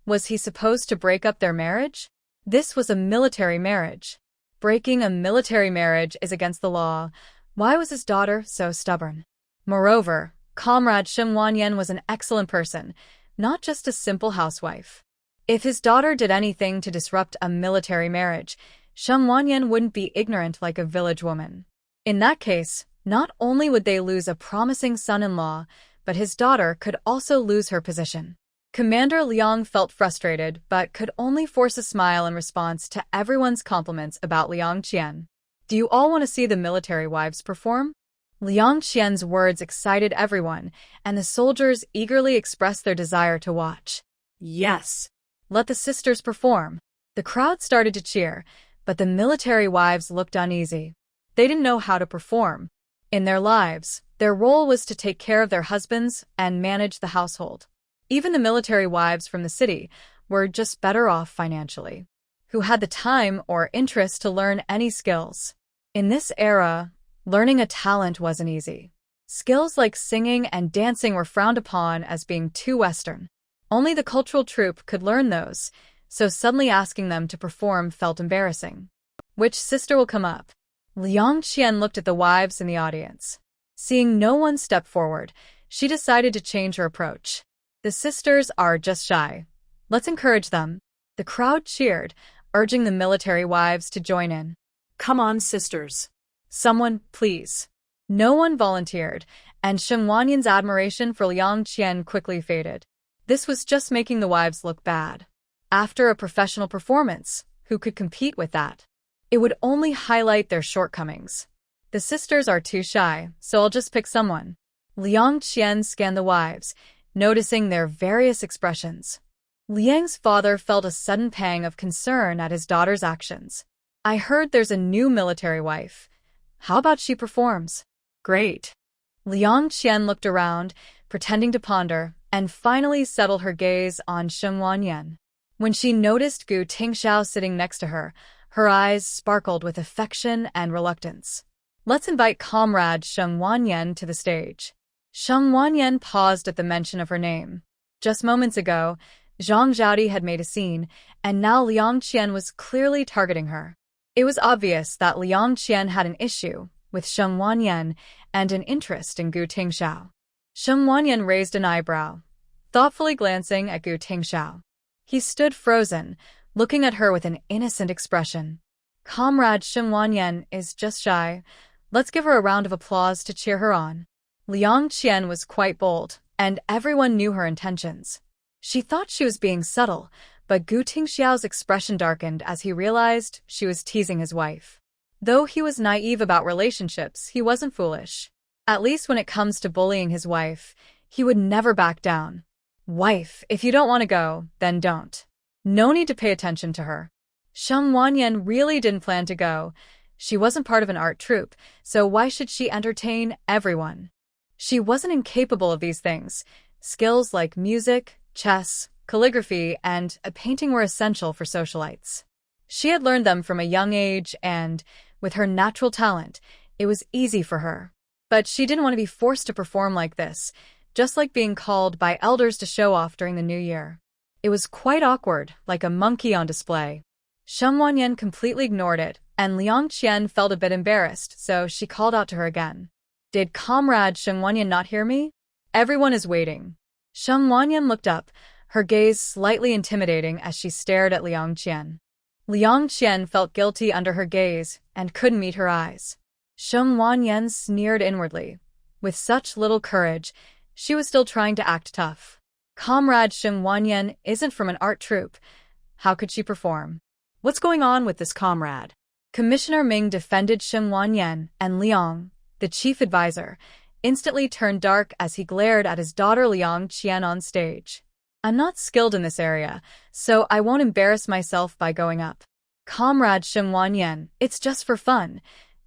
Was he supposed to break up their marriage? This was a military marriage. Breaking a military marriage is against the law. Why was his daughter so stubborn? Moreover, Comrade Shim Wanyan was an excellent person, not just a simple housewife. If his daughter did anything to disrupt a military marriage, Shum Wanyan wouldn't be ignorant like a village woman. In that case, not only would they lose a promising son-in-law, but his daughter could also lose her position. Commander Liang felt frustrated but could only force a smile in response to everyone's compliments about Liang Qian. Do you all want to see the military wives perform? Liang Qian's words excited everyone, and the soldiers eagerly expressed their desire to watch. Yes. Let the sisters perform. The crowd started to cheer, but the military wives looked uneasy. They didn't know how to perform. In their lives, their role was to take care of their husbands and manage the household. Even the military wives from the city were just better off financially. Who had the time or interest to learn any skills? In this era, learning a talent wasn't easy. Skills like singing and dancing were frowned upon as being too Western. Only the cultural troupe could learn those, so suddenly asking them to perform felt embarrassing. Which sister will come up? Liang Qian looked at the wives in the audience. Seeing no one step forward, she decided to change her approach. The sisters are just shy. Let's encourage them. The crowd cheered, urging the military wives to join in. Come on, sisters. Someone, please. No one volunteered, and Shen Wanyan's admiration for Liang Qian quickly faded. This was just making the wives look bad. After a professional performance, who could compete with that? It would only highlight their shortcomings. The sisters are too shy, so I'll just pick someone. Liang Qian scanned the wives, noticing their various expressions. Liang's father felt a sudden pang of concern at his daughter's actions. I heard there's a new military wife. How about she performs? Great. Liang Qian looked around, pretending to ponder, and finally settled her gaze on Shen Wanyan. When she noticed Gu Tingxiao sitting next to her, her eyes sparkled with affection and reluctance. Let's invite comrade Shen Wanyan to the stage. Shen Wanyan paused at the mention of her name. Just moments ago, Zhang Zhaodi had made a scene, and now Liang Qian was clearly targeting her. It was obvious that Liang Qian had an issue with Shen Wanyan and an interest in Gu Tingxiao. Shen Wanyan raised an eyebrow, thoughtfully glancing at Gu Tingxiao. He stood frozen, looking at her with an innocent expression. Comrade Shen Wanyan is just shy. Let's give her a round of applause to cheer her on. Liang Qian was quite bold, and everyone knew her intentions. She thought she was being subtle, but Gu Tingxiao's expression darkened as he realized she was teasing his wife. Though he was naive about relationships, he wasn't foolish. At least when it comes to bullying his wife, he would never back down. Wife, if you don't want to go, then don't. No need to pay attention to her. Shen Wanyan really didn't plan to go. She wasn't part of an art troupe, so why should she entertain everyone? She wasn't incapable of these things. Skills like music, chess, calligraphy, and a painting were essential for socialites. She had learned them from a young age and, with her natural talent, it was easy for her. But she didn't want to be forced to perform like this, just like being called by elders to show off during the new year. It was quite awkward, like a monkey on display. Shen Wanyan completely ignored it, and Liang Qian felt a bit embarrassed, so she called out to her again. Did comrade Shen Wanyan not hear me? Everyone is waiting. Shen Wanyan looked up, her gaze slightly intimidating as she stared at Liang Qian. Liang Qian felt guilty under her gaze and couldn't meet her eyes. Shen Wanyan sneered inwardly. With such little courage, she was still trying to act tough. Comrade Shen Wanyan isn't from an art troupe. How could she perform? What's going on with this comrade? Commissioner Ming defended Shen Wanyan, and Liang, the chief advisor, instantly turned dark as he glared at his daughter Liang Qian on stage. I'm not skilled in this area, so I won't embarrass myself by going up. Comrade Shen Wanyan, it's just for fun.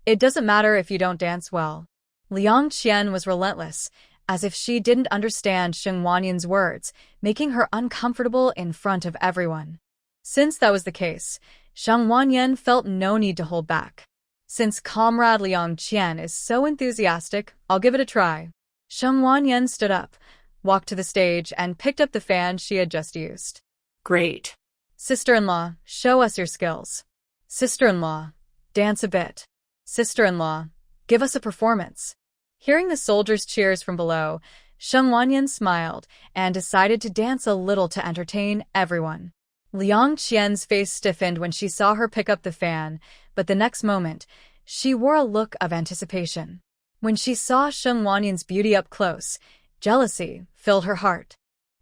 It doesn't matter if you don't dance well. Liang Qian was relentless, as if she didn't understand Shen Wanyan's words, making her uncomfortable in front of everyone. Since that was the case, Shen Wanyan felt no need to hold back. Since comrade Liang Qian is so enthusiastic, I'll give it a try. Shen Wanyan stood up, walked to the stage, and picked up the fan she had just used. Great. Sister-in-law, show us your skills. Sister-in-law, dance a bit. Sister-in-law, give us a performance. Hearing the soldiers' cheers from below, Shen Wanyan smiled and decided to dance a little to entertain everyone. Liang Qian's face stiffened when she saw her pick up the fan, but the next moment, she wore a look of anticipation. When she saw Shen Wanyan's beauty up close, jealousy filled her heart.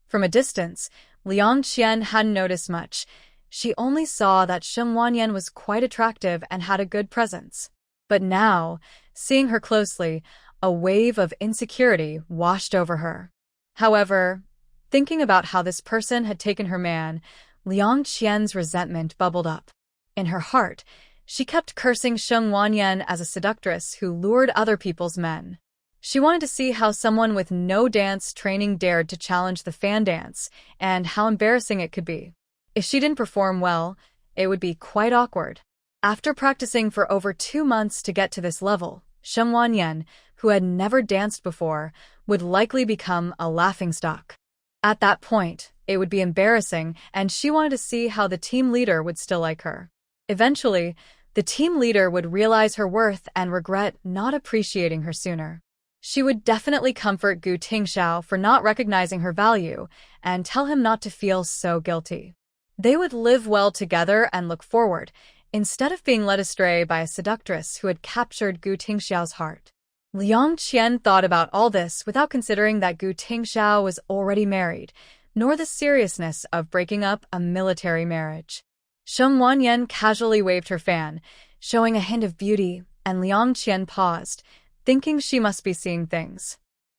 From a distance, Liang Qian hadn't noticed much. She only saw that Shen Wanyan was quite attractive and had a good presence. But now, seeing her closely, a wave of insecurity washed over her. However, thinking about how this person had taken her man, Liang Qian's resentment bubbled up. In her heart, she kept cursing Shen Wanyan as a seductress who lured other people's men. She wanted to see how someone with no dance training dared to challenge the fan dance, and how embarrassing it could be. If she didn't perform well, it would be quite awkward. After practicing for over 2 months to get to this level, Shen Wanyan, who had never danced before, would likely become a laughingstock. At that point, it would be embarrassing, and she wanted to see how the team leader would still like her. Eventually, the team leader would realize her worth and regret not appreciating her sooner. She would definitely comfort Gu Tingxiao for not recognizing her value and tell him not to feel so guilty. They would live well together and look forward, instead of being led astray by a seductress who had captured Gu Tingxiao's heart. Liang Qian thought about all this without considering that Gu Tingxiao was already married, nor the seriousness of breaking up a military marriage. Sheng Wanyan casually waved her fan, showing a hint of beauty, and Liang Qian paused, thinking she must be seeing things.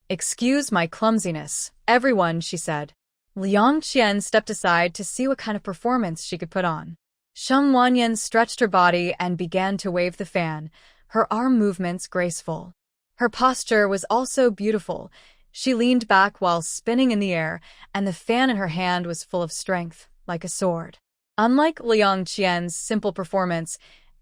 "Excuse my clumsiness, everyone," she said. Liang Qian stepped aside to see what kind of performance she could put on. Sheng Wanyan stretched her body and began to wave the fan, her arm movements graceful. Her posture was also beautiful. She leaned back while spinning in the air, and the fan in her hand was full of strength, like a sword. Unlike Liang Qian's simple performance,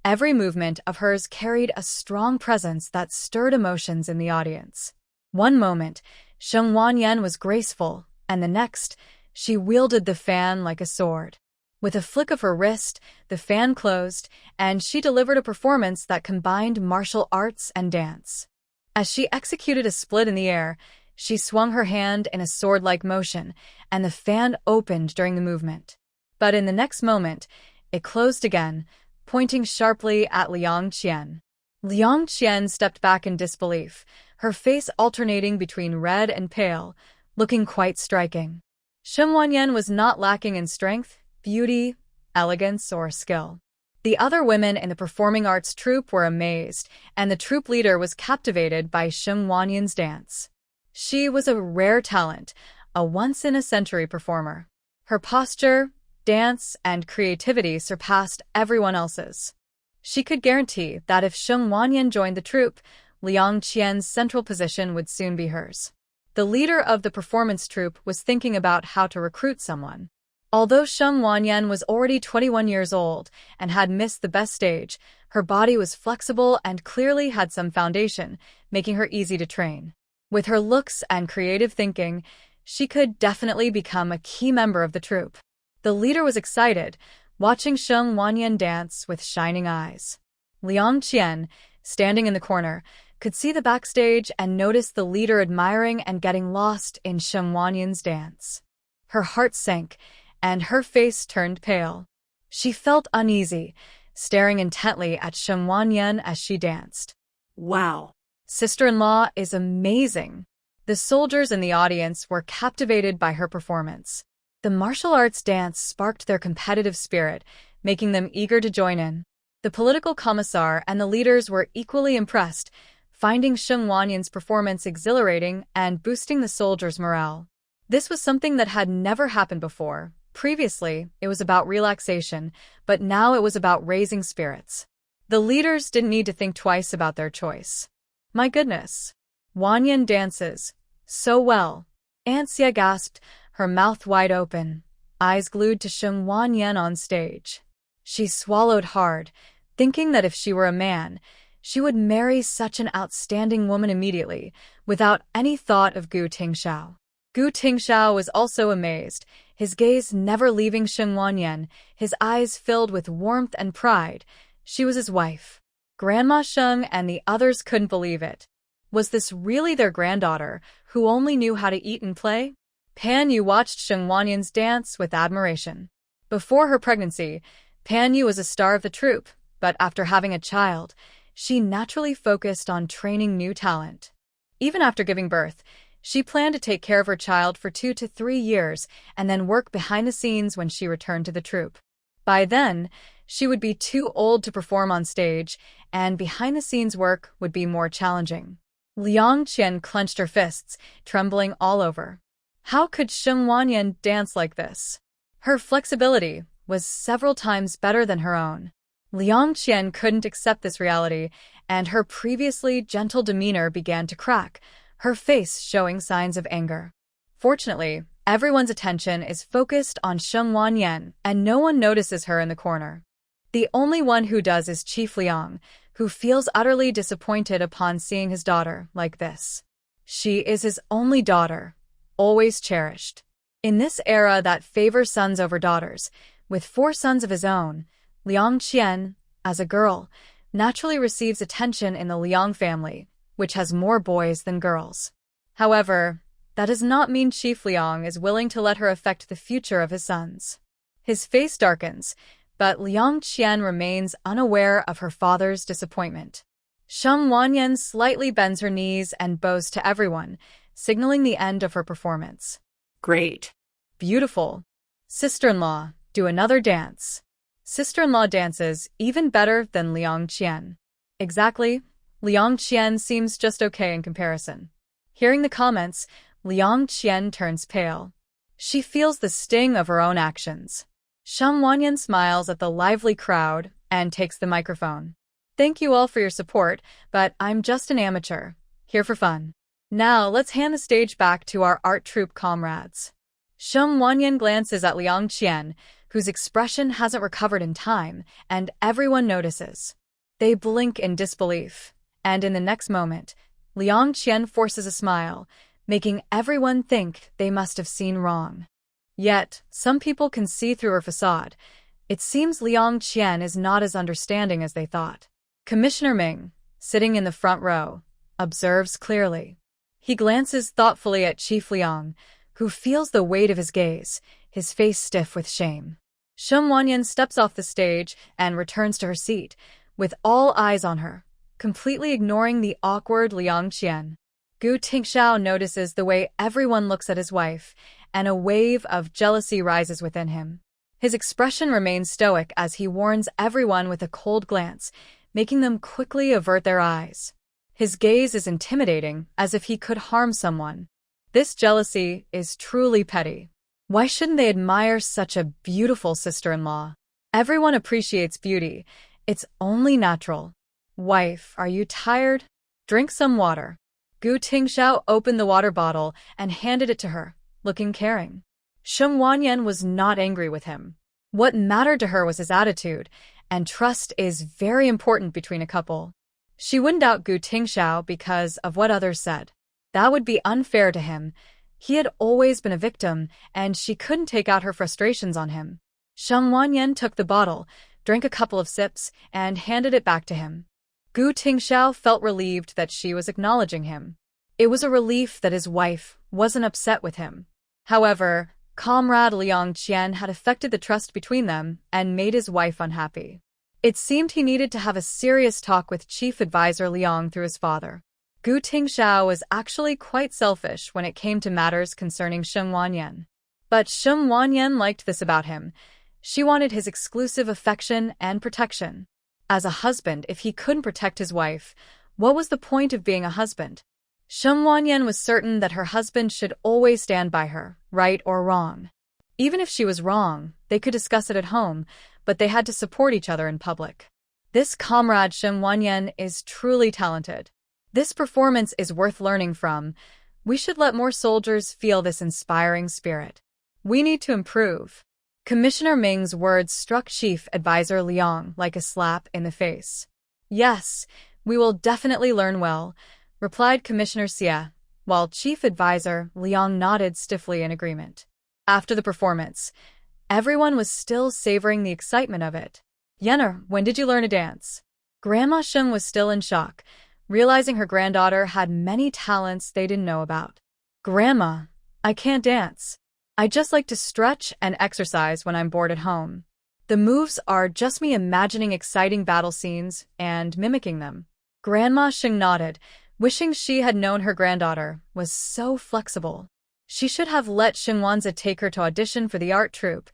every movement of hers carried a strong presence that stirred emotions in the audience. One moment, Sheng Wanyan was graceful, and the next, she wielded the fan like a sword. With a flick of her wrist, the fan closed, and she delivered a performance that combined martial arts and dance. As she executed a split in the air, she swung her hand in a sword-like motion, and the fan opened during the movement. But in the next moment, it closed again, pointing sharply at Liang Qian. Liang Qian stepped back in disbelief, her face alternating between red and pale, looking quite striking. Sheng Wanyan was not lacking in strength, beauty, elegance, or skill. The other women in the performing arts troupe were amazed, and the troupe leader was captivated by Sheng Wanyan's dance. She was a rare talent, a once-in-a-century performer. Her posture, dance, and creativity surpassed everyone else's. She could guarantee that if Sheng Wanyan joined the troupe, Liang Qian's central position would soon be hers. The leader of the performance troupe was thinking about how to recruit someone. Although Sheng Wanyan was already 21 years old and had missed the best stage, her body was flexible and clearly had some foundation, making her easy to train. With her looks and creative thinking, she could definitely become a key member of the troupe. The leader was excited, watching Sheng Wanyan dance with shining eyes. Liang Qian, standing in the corner, could see the backstage and noticed the leader admiring and getting lost in Sheng Wanyan's dance. Her heart sank, and her face turned pale. She felt uneasy, staring intently at Sheng Wanyan as she danced. Wow. Sister-in-law is amazing. The soldiers in the audience were captivated by her performance. The martial arts dance sparked their competitive spirit, making them eager to join in. The political commissar and the leaders were equally impressed, finding Sheng Wanyan's performance exhilarating and boosting the soldiers' morale. This was something that had never happened before. Previously, it was about relaxation, but now it was about raising spirits. The leaders didn't need to think twice about their choice. My goodness. Wanyan dances so well. Anxia gasped, her mouth wide open, eyes glued to Sheng Wanyan on stage. She swallowed hard, thinking that if she were a man, she would marry such an outstanding woman immediately, without any thought of Gu Tingxiao. Gu Tingxiao was also amazed, his gaze never leaving Sheng Wanyan, his eyes filled with warmth and pride. She was his wife. Grandma Sheng and the others couldn't believe it. Was this really their granddaughter, who only knew how to eat and play? Pan Yu watched Sheng Wanyan's dance with admiration. Before her pregnancy, Pan Yu was a star of the troupe, but after having a child, she naturally focused on training new talent. Even after giving birth, she planned to take care of her child for 2 to 3 years and then work behind the scenes when she returned to the troupe. By then, she would be too old to perform on stage, and behind-the-scenes work would be more challenging. Liang Qian clenched her fists, trembling all over. How could Sheng Wanyan dance like this? Her flexibility was several times better than her own. Liang Qian couldn't accept this reality, and her previously gentle demeanor began to crack, her face showing signs of anger. Fortunately, everyone's attention is focused on Sheng Wanyan, and no one notices her in the corner. The only one who does is Chief Liang, who feels utterly disappointed upon seeing his daughter like this. She is his only daughter, always cherished. In this era that favors sons over daughters, with 4 sons of his own, Liang Qian, as a girl, naturally receives attention in the Liang family, which has more boys than girls. However, that does not mean Chief Liang is willing to let her affect the future of his sons. His face darkens, But Liang Qian remains unaware of her father's disappointment. Sheng Wanyan slightly bends her knees and bows to everyone, signaling the end of her performance. Great. Beautiful. Sister-in-law, do another dance. Sister-in-law dances even better than Liang Qian. Exactly. Liang Qian seems just okay in comparison. Hearing the comments, Liang Qian turns pale. She feels the sting of her own actions. Sheng Wanyan smiles at the lively crowd and takes the microphone. Thank you all for your support, but I'm just an amateur, here for fun. Now let's hand the stage back to our art troupe comrades. Sheng Wanyan glances at Liang Qian, whose expression hasn't recovered in time, and everyone notices. They blink in disbelief, and in the next moment, Liang Qian forces a smile, making everyone think they must have seen wrong. Yet, some people can see through her facade. It seems Liang Qian is not as understanding as they thought. Commissioner Ming, sitting in the front row, observes clearly. He glances thoughtfully at Chief Liang, who feels the weight of his gaze, his face stiff with shame. Sheng Wanyan steps off the stage and returns to her seat, with all eyes on her, completely ignoring the awkward Liang Qian. Gu Tingxiao notices the way everyone looks at his wife, and a wave of jealousy rises within him. His expression remains stoic as he warns everyone with a cold glance, making them quickly avert their eyes. His gaze is intimidating, as if he could harm someone. This jealousy is truly petty. Why shouldn't they admire such a beautiful sister-in-law? Everyone appreciates beauty. It's only natural. Wife, are you tired? Drink some water. Gu Tingxiao opened the water bottle and handed it to her, looking caring. Sheng Wanyan was not angry with him. What mattered to her was his attitude, and trust is very important between a couple. She wouldn't doubt Gu Tingxiao because of what others said. That would be unfair to him. He had always been a victim, and she couldn't take out her frustrations on him. Sheng Wanyan took the bottle, drank a couple of sips, and handed it back to him. Gu Tingxiao felt relieved that she was acknowledging him. It was a relief that his wife wasn't upset with him. However, Comrade Liang Qian had affected the trust between them and made his wife unhappy. It seemed he needed to have a serious talk with Chief Advisor Liang through his father. Gu Tingxiao was actually quite selfish when it came to matters concerning Sheng Wanyan. But Sheng Wanyan liked this about him. She wanted his exclusive affection and protection. As a husband, if he couldn't protect his wife, what was the point of being a husband? Sheng Wanyan was certain that her husband should always stand by her, right or wrong. Even if she was wrong, they could discuss it at home, but they had to support each other in public. This comrade Sheng Wanyan is truly talented. This performance is worth learning from. We should let more soldiers feel this inspiring spirit. We need to improve. Commissioner Ming's words struck Chief Advisor Liang like a slap in the face. Yes, we will definitely learn well, replied Commissioner Xie, while Chief Advisor Liang nodded stiffly in agreement. After the performance, everyone was still savoring the excitement of it. Yenner, when did you learn to dance? Grandma Sheng was still in shock, realizing her granddaughter had many talents they didn't know about. Grandma, I can't dance. I just like to stretch and exercise when I'm bored at home. The moves are just me imagining exciting battle scenes and mimicking them. Grandma Sheng nodded, wishing she had known her granddaughter was so flexible. She should have let Xingwanzi take her to audition for the art troupe.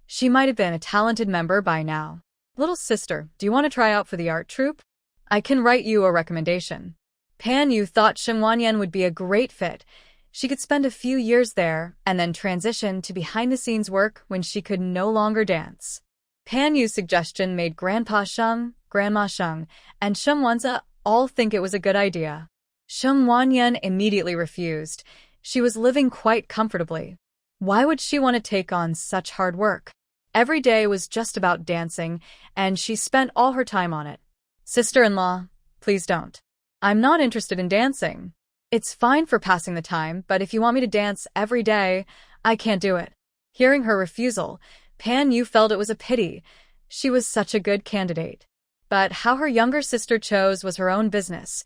She might have been a talented member by now. Little sister, do you want to try out for the art troupe? I can write you a recommendation. Pan Yu thought Sheng Wanyan would be a great fit. She could spend a few years there and then transition to behind-the-scenes work when she could no longer dance. Pan Yu's suggestion made Grandpa Sheng, Grandma Sheng, and Sheng Wanzi all think it was a good idea. Sheng Wanyan immediately refused. She was living quite comfortably. Why would she want to take on such hard work? Every day was just about dancing, and she spent all her time on it. Sister-in-law, please don't. I'm not interested in dancing. It's fine for passing the time, but if you want me to dance every day, I can't do it. Hearing her refusal, Pan Yu felt it was a pity. She was such a good candidate. But how her younger sister chose was her own business.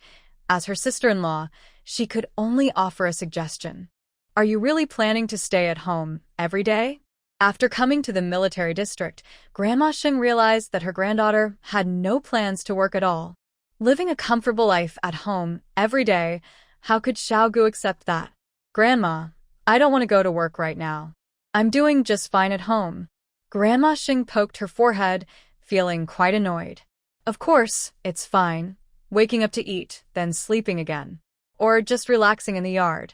As her sister-in-law, she could only offer a suggestion. Are you really planning to stay at home every day? After coming to the military district, Grandma Sheng realized that her granddaughter had no plans to work at all. Living a comfortable life at home every day, how could Xiaogu accept that? Grandma, I don't want to go to work right now. I'm doing just fine at home. Grandma Sheng poked her forehead, feeling quite annoyed. Of course, it's fine. Waking up to eat, then sleeping again. Or just relaxing in the yard.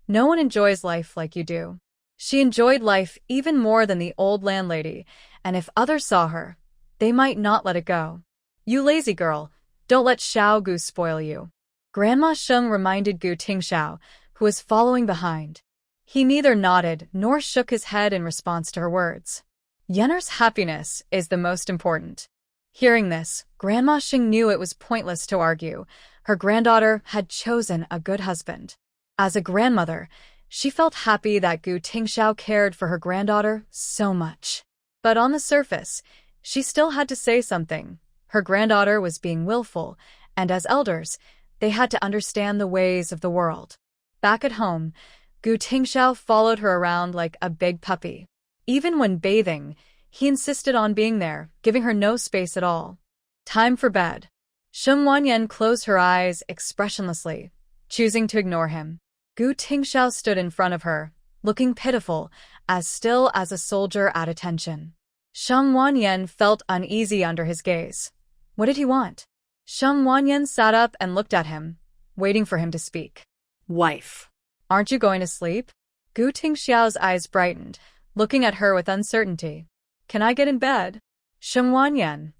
No one enjoys life like you do. She enjoyed life even more than the old landlady, and if others saw her, they might not let it go. You lazy girl, don't let Xiao Gu spoil you. Grandma Sheng reminded Gu Tingxiao, who was following behind. He neither nodded nor shook his head in response to her words. Yenner's happiness is the most important. Hearing this, Grandma Sheng knew it was pointless to argue. Her granddaughter had chosen a good husband. As a grandmother, she felt happy that Gu Tingxiao cared for her granddaughter so much. But on the surface, she still had to say something. Her granddaughter was being willful, and as elders, they had to understand the ways of the world. Back at home, Gu Tingxiao followed her around like a big puppy. Even when bathing, he insisted on being there, giving her no space at all. Time for bed. Sheng Wanyan closed her eyes expressionlessly, choosing to ignore him. Gu Tingxiao stood in front of her, looking pitiful, as still as a soldier at attention. Sheng Wanyan felt uneasy under his gaze. What did he want? Sheng Wanyan sat up and looked at him, waiting for him to speak. Wife. Aren't you going to sleep? Gu Tingxiao's eyes brightened, looking at her with uncertainty. Can I get in bed? Sheng Wanyan.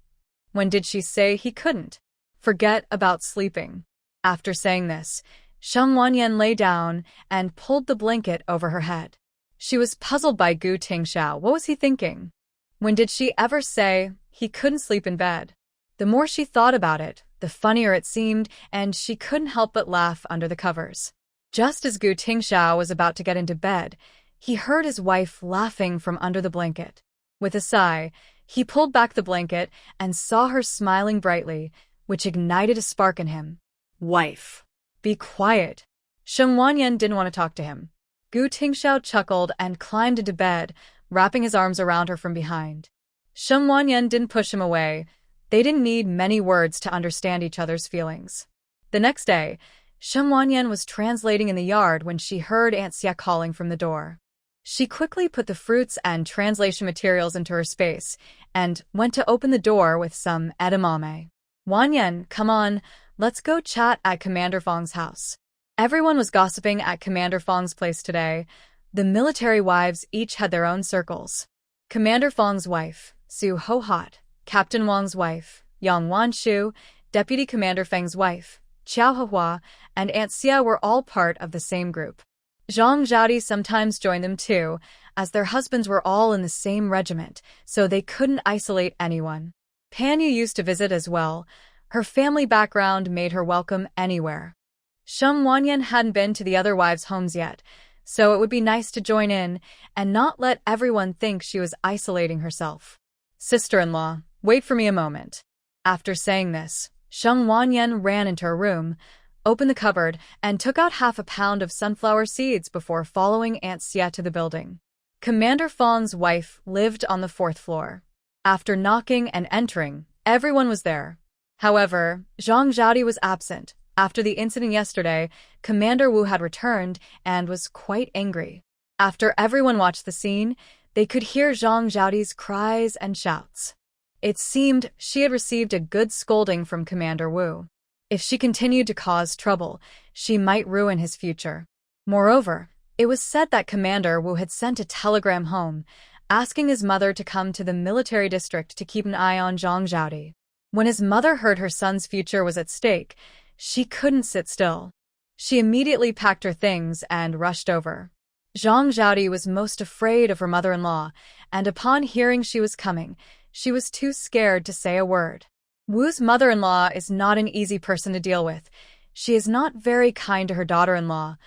When did she say he couldn't? Forget about sleeping. After saying this, Sheng Wanyan lay down and pulled the blanket over her head. She was puzzled by Gu Tingxiao. What was he thinking? When did she ever say he couldn't sleep in bed? The more she thought about it, the funnier it seemed, and she couldn't help but laugh under the covers. Just as Gu Tingxiao was about to get into bed, he heard his wife laughing from under the blanket. With a sigh, he pulled back the blanket and saw her smiling brightly, which ignited a spark in him. Wife. Be quiet. Sheng Wanyan didn't want to talk to him. Gu Tingxiao chuckled and climbed into bed, wrapping his arms around her from behind. Sheng Wanyan didn't push him away. They didn't need many words to understand each other's feelings. The next day, Sheng Wanyan was translating in the yard when she heard Aunt Xia calling from the door. She quickly put the fruits and translation materials into her space and went to open the door with some edamame. Wanyan, come on, let's go chat at Commander Fong's house. Everyone was gossiping at Commander Fong's place today. The military wives each had their own circles. Commander Fong's wife, Su Ho-Hot, Captain Wang's wife, Yang Wanshu, Deputy Commander Feng's wife, Qiao Hehua, and Aunt Xia were all part of the same group. Zhang Zhaodi sometimes joined them too, as their husbands were all in the same regiment, so they couldn't isolate anyone. Pan Yu used to visit as well. Her family background made her welcome anywhere. Sheng Wanyan hadn't been to the other wives' homes yet, so it would be nice to join in and not let everyone think she was isolating herself. Sister-in-law, wait for me a moment. After saying this, Sheng Wanyan ran into her room, opened the cupboard, and took out half a pound of sunflower seeds before following Aunt Xia to the building. Commander Fong's wife lived on the 4th floor. After knocking and entering, everyone was there. However, Zhang Zhaodi was absent. After the incident yesterday, Commander Wu had returned and was quite angry. After everyone watched the scene, they could hear Zhang Zhaodi's cries and shouts. It seemed she had received a good scolding from Commander Wu. If she continued to cause trouble, she might ruin his future. Moreover, it was said that Commander Wu had sent a telegram home, asking his mother to come to the military district to keep an eye on Zhang Zhaodi. When his mother heard her son's future was at stake, she couldn't sit still. She immediately packed her things and rushed over. Zhang Zhaodi was most afraid of her mother-in-law, and upon hearing she was coming, she was too scared to say a word. Wu's mother-in-law is not an easy person to deal with. She is not very kind to her daughter-in-law,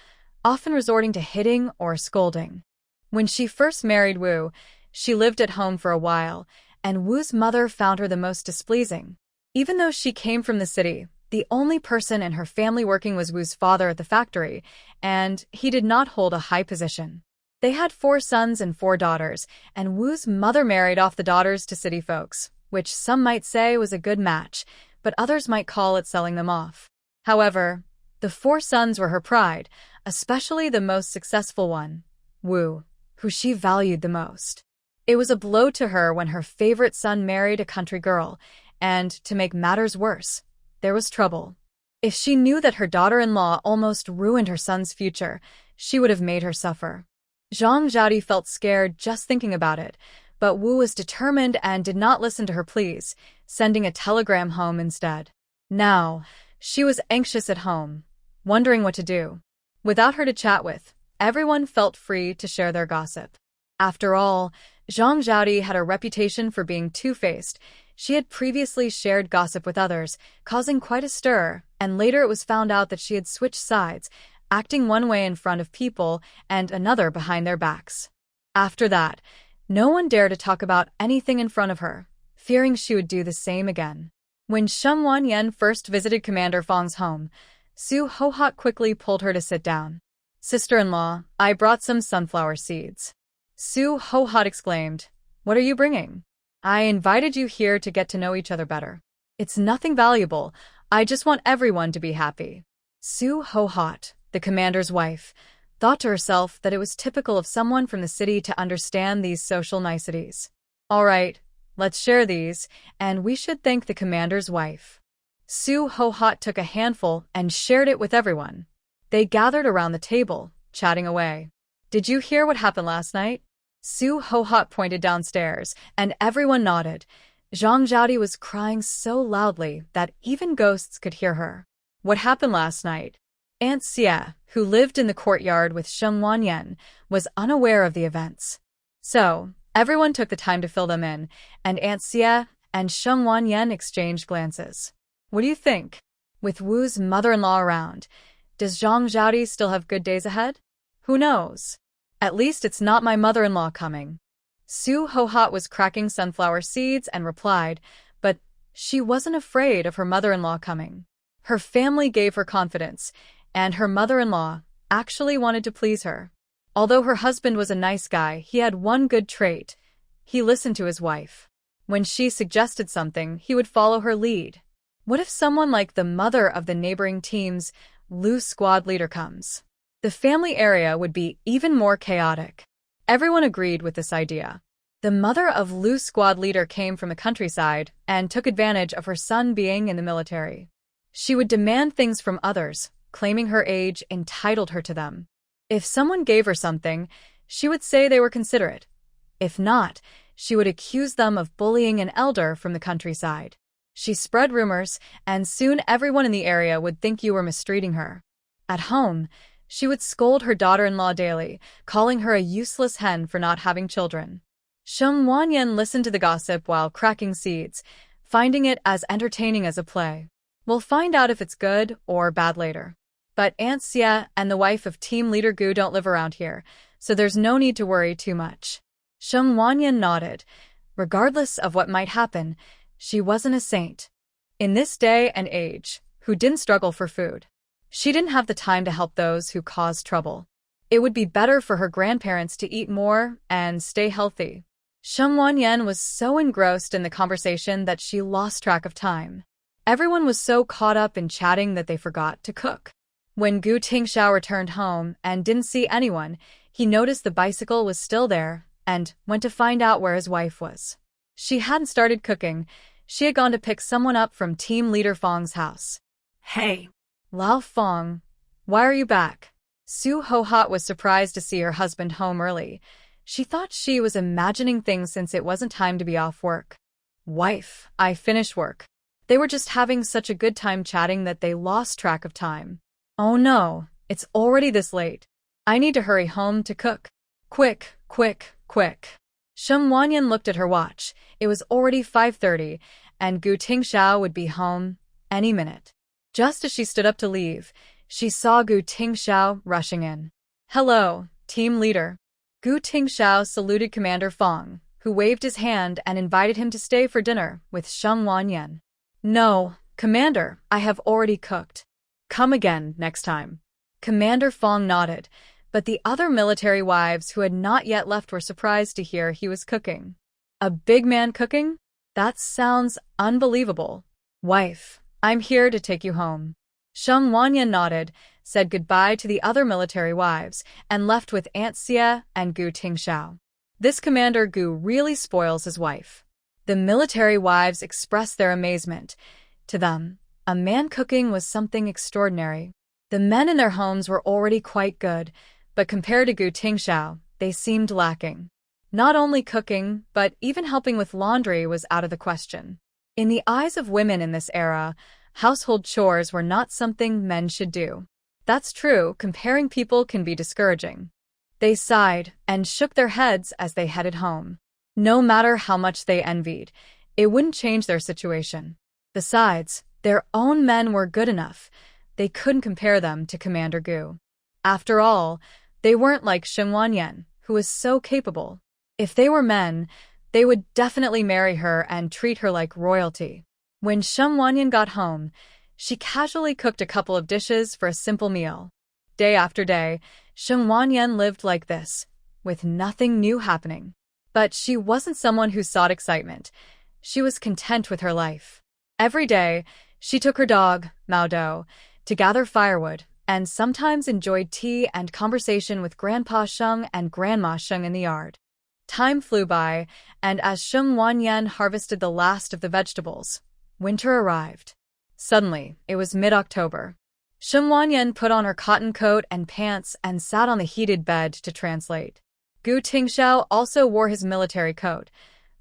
often resorting to hitting or scolding. When she first married Wu, she lived at home for a while, and Wu's mother found her the most displeasing. Even though she came from the city, the only person in her family working was Wu's father at the factory, and he did not hold a high position. They had 4 sons and 4 daughters, and Wu's mother married off the daughters to city folks, which some might say was a good match, but others might call it selling them off. However, the 4 sons were her pride, especially the most successful one, Wu, who she valued the most. It was a blow to her when her favorite son married a country girl, and, to make matters worse, there was trouble. If she knew that her daughter-in-law almost ruined her son's future, she would have made her suffer. Zhang Zhaodi felt scared just thinking about it, but Wu was determined and did not listen to her pleas, sending a telegram home instead. Now, she was anxious at home, wondering what to do. Without her to chat with, everyone felt free to share their gossip. After all, Zhang Zhaodi had a reputation for being two-faced. She had previously shared gossip with others, causing quite a stir, and later it was found out that she had switched sides, acting one way in front of people and another behind their backs. After that, no one dared to talk about anything in front of her, fearing she would do the same again. When Shen Wanyan first visited Commander Fong's home, Su Hohot quickly pulled her to sit down. "Sister-in-law, I brought some sunflower seeds." Su Hohot exclaimed, "What are you bringing?" "I invited you here to get to know each other better. It's nothing valuable, I just want everyone to be happy." Su Hohot, the commander's wife, thought to herself that it was typical of someone from the city to understand these social niceties. "All right, let's share these, and we should thank the commander's wife." Su Hohot took a handful and shared it with everyone. They gathered around the table, chatting away. "Did you hear what happened last night?" Su Hohot pointed downstairs, and everyone nodded. Zhang Zhaodi was crying so loudly that even ghosts could hear her. "What happened last night?" Aunt Xie, who lived in the courtyard with Shen Wanyan, was unaware of the events. So, everyone took the time to fill them in, and Aunt Xie and Shen Wanyan exchanged glances. "What do you think? With Wu's mother-in-law around, does Zhang Zhaodi still have good days ahead? Who knows? At least it's not my mother-in-law coming." Su Hohot was cracking sunflower seeds and replied, but she wasn't afraid of her mother-in-law coming. Her family gave her confidence, and her mother-in-law actually wanted to please her. Although her husband was a nice guy, he had one good trait: he listened to his wife. When she suggested something, he would follow her lead. What if someone like the mother of the neighboring team's Lu squad leader comes? The family area would be even more chaotic. Everyone agreed with this idea. The mother of Lu's squad leader came from the countryside and took advantage of her son being in the military. She would demand things from others, claiming her age entitled her to them. If someone gave her something, she would say they were considerate. If not, she would accuse them of bullying an elder from the countryside. She spread rumors, and soon everyone in the area would think you were mistreating her. At home, she would scold her daughter-in-law daily, calling her a useless hen for not having children. Shen Wanyan listened to the gossip while cracking seeds, finding it as entertaining as a play. We'll find out if it's good or bad later. But Aunt Xie and the wife of team leader Gu don't live around here, so there's no need to worry too much. Shen Wanyan nodded. Regardless of what might happen, she wasn't a saint. In this day and age, who didn't struggle for food? She didn't have the time to help those who caused trouble. It would be better for her grandparents to eat more and stay healthy. Shen Wanyan was so engrossed in the conversation that she lost track of time. Everyone was so caught up in chatting that they forgot to cook. When Gu Tingxiao returned home and didn't see anyone, he noticed the bicycle was still there and went to find out where his wife was. She hadn't started cooking. She had gone to pick someone up from team leader Fong's house. "Hey, Lao Fong, why are you back?" Su Hohot was surprised to see her husband home early. She thought she was imagining things since it wasn't time to be off work. "Wife, I finished work." They were just having such a good time chatting that they lost track of time. "Oh no, it's already this late. I need to hurry home to cook. Quick, quick, quick." Shen Wanyan looked at her watch. It was already 5:30, and Gu Tingxiao would be home any minute. Just as she stood up to leave, she saw Gu Tingxiao rushing in. "Hello, team leader." Gu Tingxiao saluted Commander Fong, who waved his hand and invited him to stay for dinner with Shen Wanyan. "No, Commander, I have already cooked. Come again next time." Commander Fong nodded, But the other military wives who had not yet left were surprised to hear he was cooking. A big man cooking? That sounds unbelievable. Wife, I'm here to take you home. Sheng Wanyan nodded, said goodbye to the other military wives, and left with Aunt Xia and Gu Tingxiao. This Commander Gu really spoils his wife. The military wives expressed their amazement. To them, a man cooking was something extraordinary. The men in their homes were already quite good, but compared to Gu Tingxiao, they seemed lacking. Not only cooking, but even helping with laundry was out of the question. In the eyes of women in this era, household chores were not something men should do. That's true, comparing people can be discouraging. They sighed and shook their heads as they headed home. No matter how much they envied, it wouldn't change their situation. Besides, their own men were good enough. They couldn't compare them to Commander Gu. After all, they weren't like Sheng Wanyan, who was so capable. If they were men, they would definitely marry her and treat her like royalty. When Sheng Wanyan got home, she casually cooked a couple of dishes for a simple meal. Day after day, Sheng Wanyan lived like this, with nothing new happening. But she wasn't someone who sought excitement. She was content with her life. Every day, she took her dog, Mao Do, to gather firewood, and sometimes enjoyed tea and conversation with Grandpa Sheng and Grandma Sheng in the yard. Time flew by, and as Sheng Wanyan harvested the last of the vegetables, winter arrived. Suddenly, it was mid-October. Sheng Wanyan put on her cotton coat and pants and sat on the heated bed to translate. Gu Tingxiao also wore his military coat.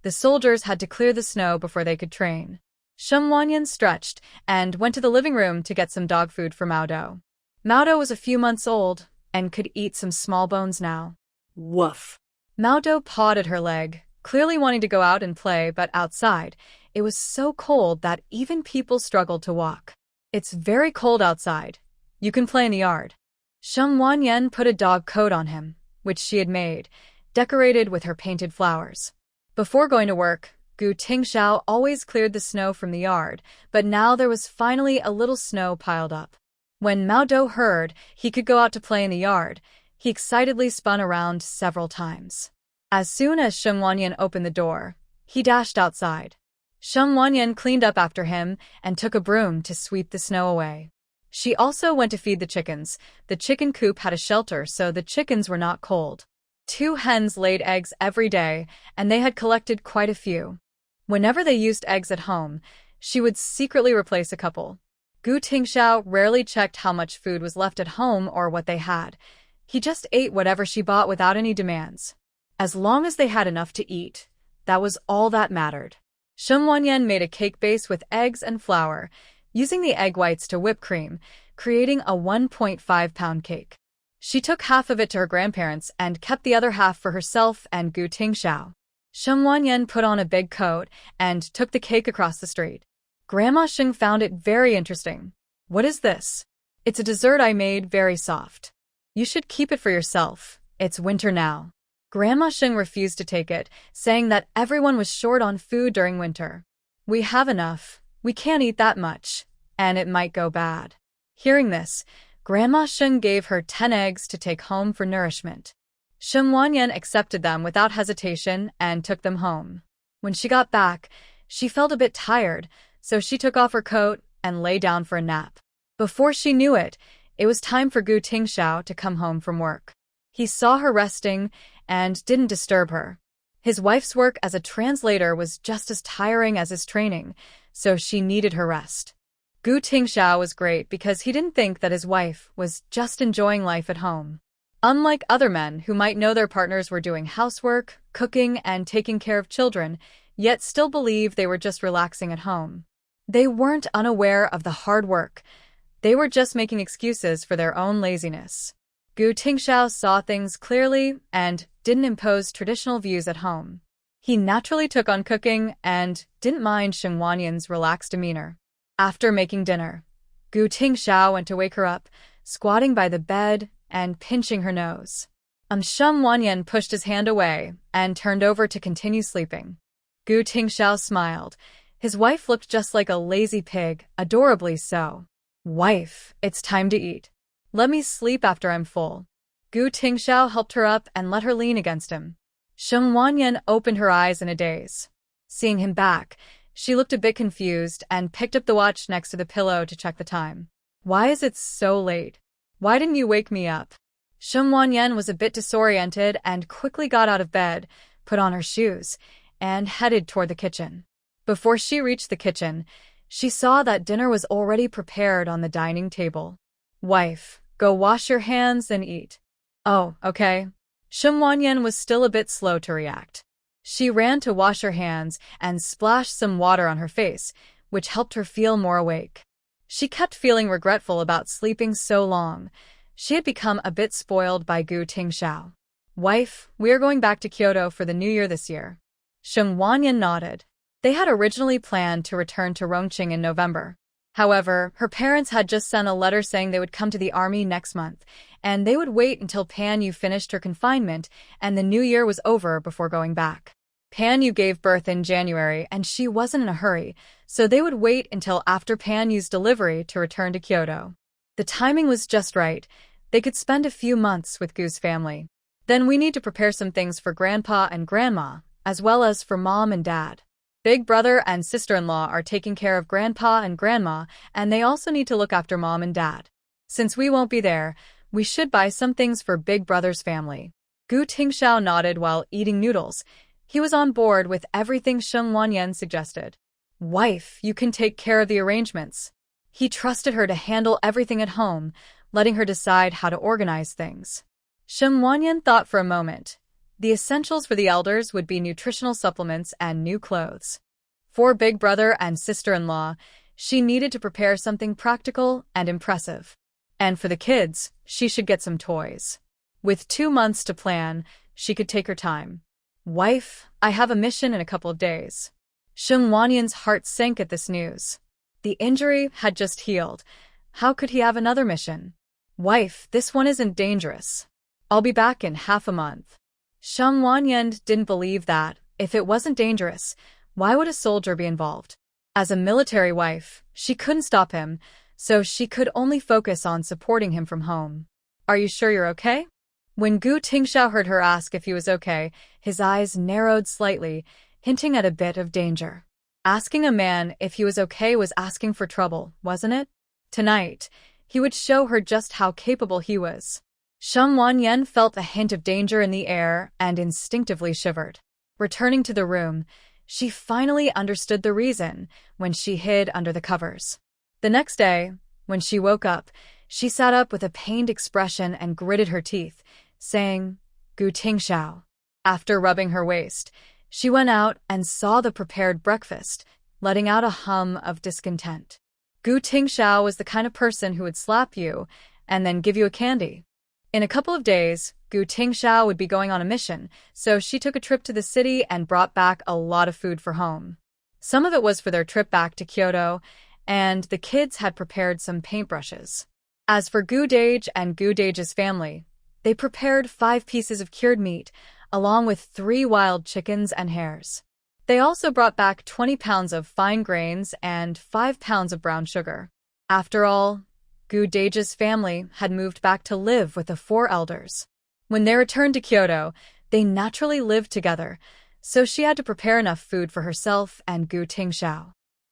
The soldiers had to clear the snow before they could train. Sheng Wanyan stretched and went to the living room to get some dog food for Mao Do. Mao Do was a few months old and could eat some small bones now. Woof. Mao Do pawed at her leg, clearly wanting to go out and play, but outside, it was so cold that even people struggled to walk. It's very cold outside. You can play in the yard. Sheng Wanyan put a dog coat on him, which she had made, decorated with her painted flowers. Before going to work, Gu Tingxiao always cleared the snow from the yard, but now there was finally a little snow piled up. When Mao Do heard he could go out to play in the yard, he excitedly spun around several times. As soon as Sheng Wanyan opened the door, he dashed outside. Sheng Wanyan cleaned up after him and took a broom to sweep the snow away. She also went to feed the chickens. The chicken coop had a shelter, so the chickens were not cold. 2 hens laid eggs every day, and they had collected quite a few. Whenever they used eggs at home, she would secretly replace a couple. Gu Tingxiao rarely checked how much food was left at home or what they had. He just ate whatever she bought without any demands. As long as they had enough to eat, that was all that mattered. Sheng Wanyan made a cake base with eggs and flour, using the egg whites to whip cream, creating a 1.5-pound cake. She took half of it to her grandparents and kept the other half for herself and Gu Tingxiao. Sheng Wanyan put on a big coat and took the cake across the street. Grandma Sheng found it very interesting. "What is this?" "It's a dessert I made, very soft. You should keep it for yourself. It's winter now." Grandma Sheng refused to take it, saying that everyone was short on food during winter. "We have enough. We can't eat that much, and it might go bad." Hearing this, Grandma Sheng gave her 10 eggs to take home for nourishment. Sheng Wanyan accepted them without hesitation and took them home. When she got back, she felt a bit tired, so she took off her coat and lay down for a nap. Before she knew it, it was time for Gu Tingxiao to come home from work. He saw her resting and didn't disturb her. His wife's work as a translator was just as tiring as his training, so she needed her rest. Gu Tingxiao was great because he didn't think that his wife was just enjoying life at home. Unlike other men who might know their partners were doing housework, cooking, and taking care of children, yet still believe they were just relaxing at home. They weren't unaware of the hard work. They were just making excuses for their own laziness. Gu Tingxiao saw things clearly and didn't impose traditional views at home. He naturally took on cooking and didn't mind Sheng Wanyan's relaxed demeanor. After making dinner, Gu Tingxiao went to wake her up, squatting by the bed and pinching her nose. Sheng Wanyan pushed his hand away and turned over to continue sleeping. Gu Tingxiao smiled. His wife looked just like a lazy pig, adorably so. "Wife, it's time to eat. Let me sleep after I'm full." Gu Tingxiao helped her up and let her lean against him. Sheng Wanyan opened her eyes in a daze. Seeing him back, she looked a bit confused and picked up the watch next to the pillow to check the time. Why is it so late? Why didn't you wake me up? Sheng Wanyan was a bit disoriented and quickly got out of bed, put on her shoes, and headed toward the kitchen. Before she reached the kitchen, she saw that dinner was already prepared on the dining table. Wife, go wash your hands and eat. Oh, okay. Sheng Wanyan was still a bit slow to react. She ran to wash her hands and splashed some water on her face, which helped her feel more awake. She kept feeling regretful about sleeping so long. She had become a bit spoiled by Gu Tingxiao. Wife, we are going back to Kyoto for the new year this year. Sheng Wanyan nodded. They had originally planned to return to Rongqing in November. However, her parents had just sent a letter saying they would come to the army next month, and they would wait until Pan Yu finished her confinement and the new year was over before going back. Pan Yu gave birth in January and she wasn't in a hurry, so they would wait until after Pan Yu's delivery to return to Kyoto. The timing was just right. They could spend a few months with Gu's family. Then we need to prepare some things for Grandpa and Grandma, as well as for Mom and Dad. Big brother and sister-in-law are taking care of Grandpa and Grandma, and they also need to look after Mom and Dad. Since we won't be there, we should buy some things for Big brother's family. Gu Tingxiao nodded while eating noodles. He was on board with everything Sheng Wanyan suggested. Wife, you can take care of the arrangements. He trusted her to handle everything at home, letting her decide how to organize things. Sheng Wanyan thought for a moment. The essentials for the elders would be nutritional supplements and new clothes. For Big brother and sister-in-law, she needed to prepare something practical and impressive. And for the kids, she should get some toys. With 2 months to plan, she could take her time. Wife, I have a mission in a couple of days. Sheng Wanyan's heart sank at this news. The injury had just healed. How could he have another mission? Wife, this one isn't dangerous. I'll be back in half a month. Sheng Wanyan didn't believe that, if it wasn't dangerous, why would a soldier be involved? As a military wife, she couldn't stop him, so she could only focus on supporting him from home. Are you sure you're okay? When Gu Tingxiao heard her ask if he was okay, his eyes narrowed slightly, hinting at a bit of danger. Asking a man if he was okay was asking for trouble, wasn't it? Tonight, he would show her just how capable he was. Sheng Wanyan felt a hint of danger in the air and instinctively shivered. Returning to the room, she finally understood the reason when she hid under the covers. The next day, when she woke up, she sat up with a pained expression and gritted her teeth, saying, Gu Tingxiao. After rubbing her waist, she went out and saw the prepared breakfast, letting out a hum of discontent. Gu Tingxiao was the kind of person who would slap you and then give you a candy. In a couple of days, Gu Tingxiao would be going on a mission, so she took a trip to the city and brought back a lot of food for home. Some of it was for their trip back to Kyoto, and the kids had prepared some paintbrushes. As for Gu Dage and Gu Dage's family, they prepared 5 pieces of cured meat, along with 3 wild chickens and hares. They also brought back 20 pounds of fine grains and 5 pounds of brown sugar. After all, Gu Dage's family had moved back to live with the 4 elders. When they returned to Kyoto, they naturally lived together, so she had to prepare enough food for herself and Gu Tingxiao.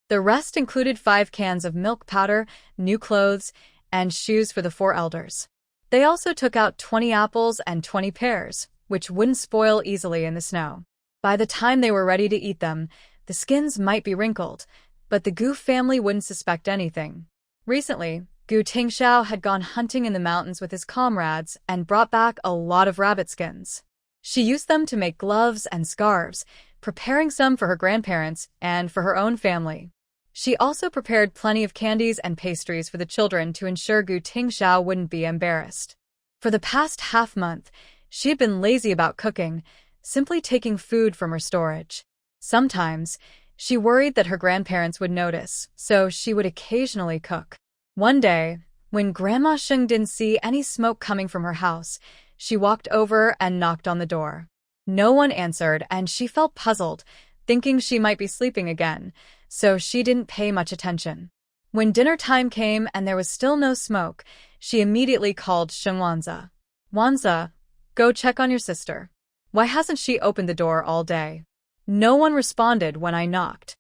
The rest included 5 cans of milk powder, new clothes, and shoes for the 4 elders. They also took out 20 apples and 20 pears, which wouldn't spoil easily in the snow. By the time they were ready to eat them, the skins might be wrinkled, but the Gu family wouldn't suspect anything. Recently, Gu Tingxiao had gone hunting in the mountains with his comrades and brought back a lot of rabbit skins. She used them to make gloves and scarves, preparing some for her grandparents and for her own family. She also prepared plenty of candies and pastries for the children to ensure Gu Tingxiao wouldn't be embarrassed. For the past half-month, she had been lazy about cooking, simply taking food from her storage. Sometimes, she worried that her grandparents would notice, so she would occasionally cook. One day, when Grandma Sheng didn't see any smoke coming from her house, she walked over and knocked on the door. No one answered, and she felt puzzled, thinking she might be sleeping again, so she didn't pay much attention. When dinner time came and there was still no smoke, she immediately called Sheng Wanza. Wanza, go check on your sister. Why hasn't she opened the door all day? No one responded when I knocked.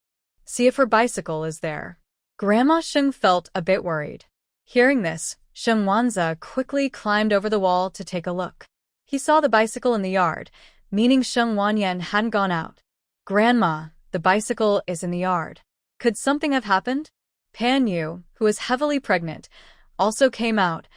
See if her bicycle is there. Grandma Sheng felt a bit worried. Hearing this, Sheng Wanza quickly climbed over the wall to take a look. He saw the bicycle in the yard, meaning Sheng Wanyan hadn't gone out. Grandma, the bicycle is in the yard. Could something have happened? Pan Yu, who was heavily pregnant, also came out,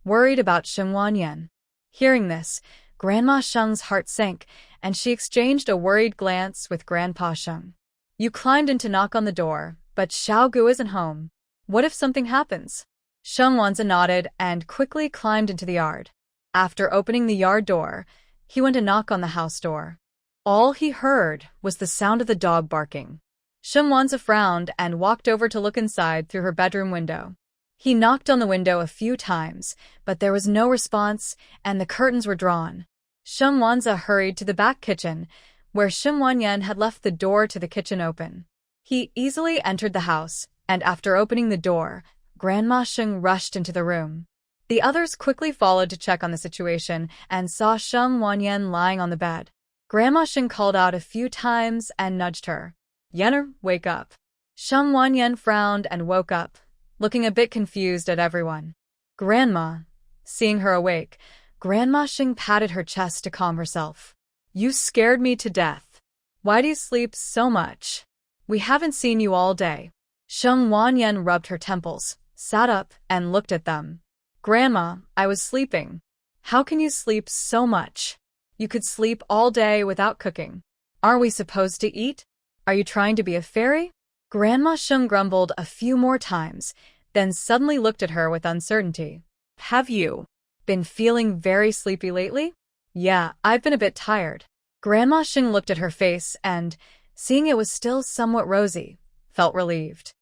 worried about Sheng Wanyan. Hearing this, Grandma Sheng's heart sank, and she exchanged a worried glance with Grandpa Sheng. You climbed in to knock on the door, but Xiao Gu isn't home. What if something happens? Sheng Wanza nodded and quickly climbed into the yard. After opening the yard door, he went to knock on the house door. All he heard was the sound of the dog barking. Sheng Wanza frowned and walked over to look inside through her bedroom window. He knocked on the window a few times, but there was no response and the curtains were drawn. Sheng Wanza hurried to the back kitchen, where Sheng Wanyan had left the door to the kitchen open. He easily entered the house, and after opening the door, Grandma Sheng rushed into the room. The others quickly followed to check on the situation and saw Sheng Wanyan lying on the bed. Grandma Sheng called out a few times and nudged her. Yener, wake up. Sheng Wanyan frowned and woke up, looking a bit confused at everyone. Grandma. Seeing her awake, Grandma Sheng patted her chest to calm herself. You scared me to death. Why do you sleep so much? We haven't seen you all day. Sheng Wanyan rubbed her temples, sat up, and looked at them. Grandma, I was sleeping. How can you sleep so much? You could sleep all day without cooking. Aren't we supposed to eat? Are you trying to be a fairy? Grandma Sheng grumbled a few more times, then suddenly looked at her with uncertainty. Have you been feeling very sleepy lately? Yeah, I've been a bit tired. Grandma Sheng looked at her face and, seeing it was still somewhat rosy, felt relieved.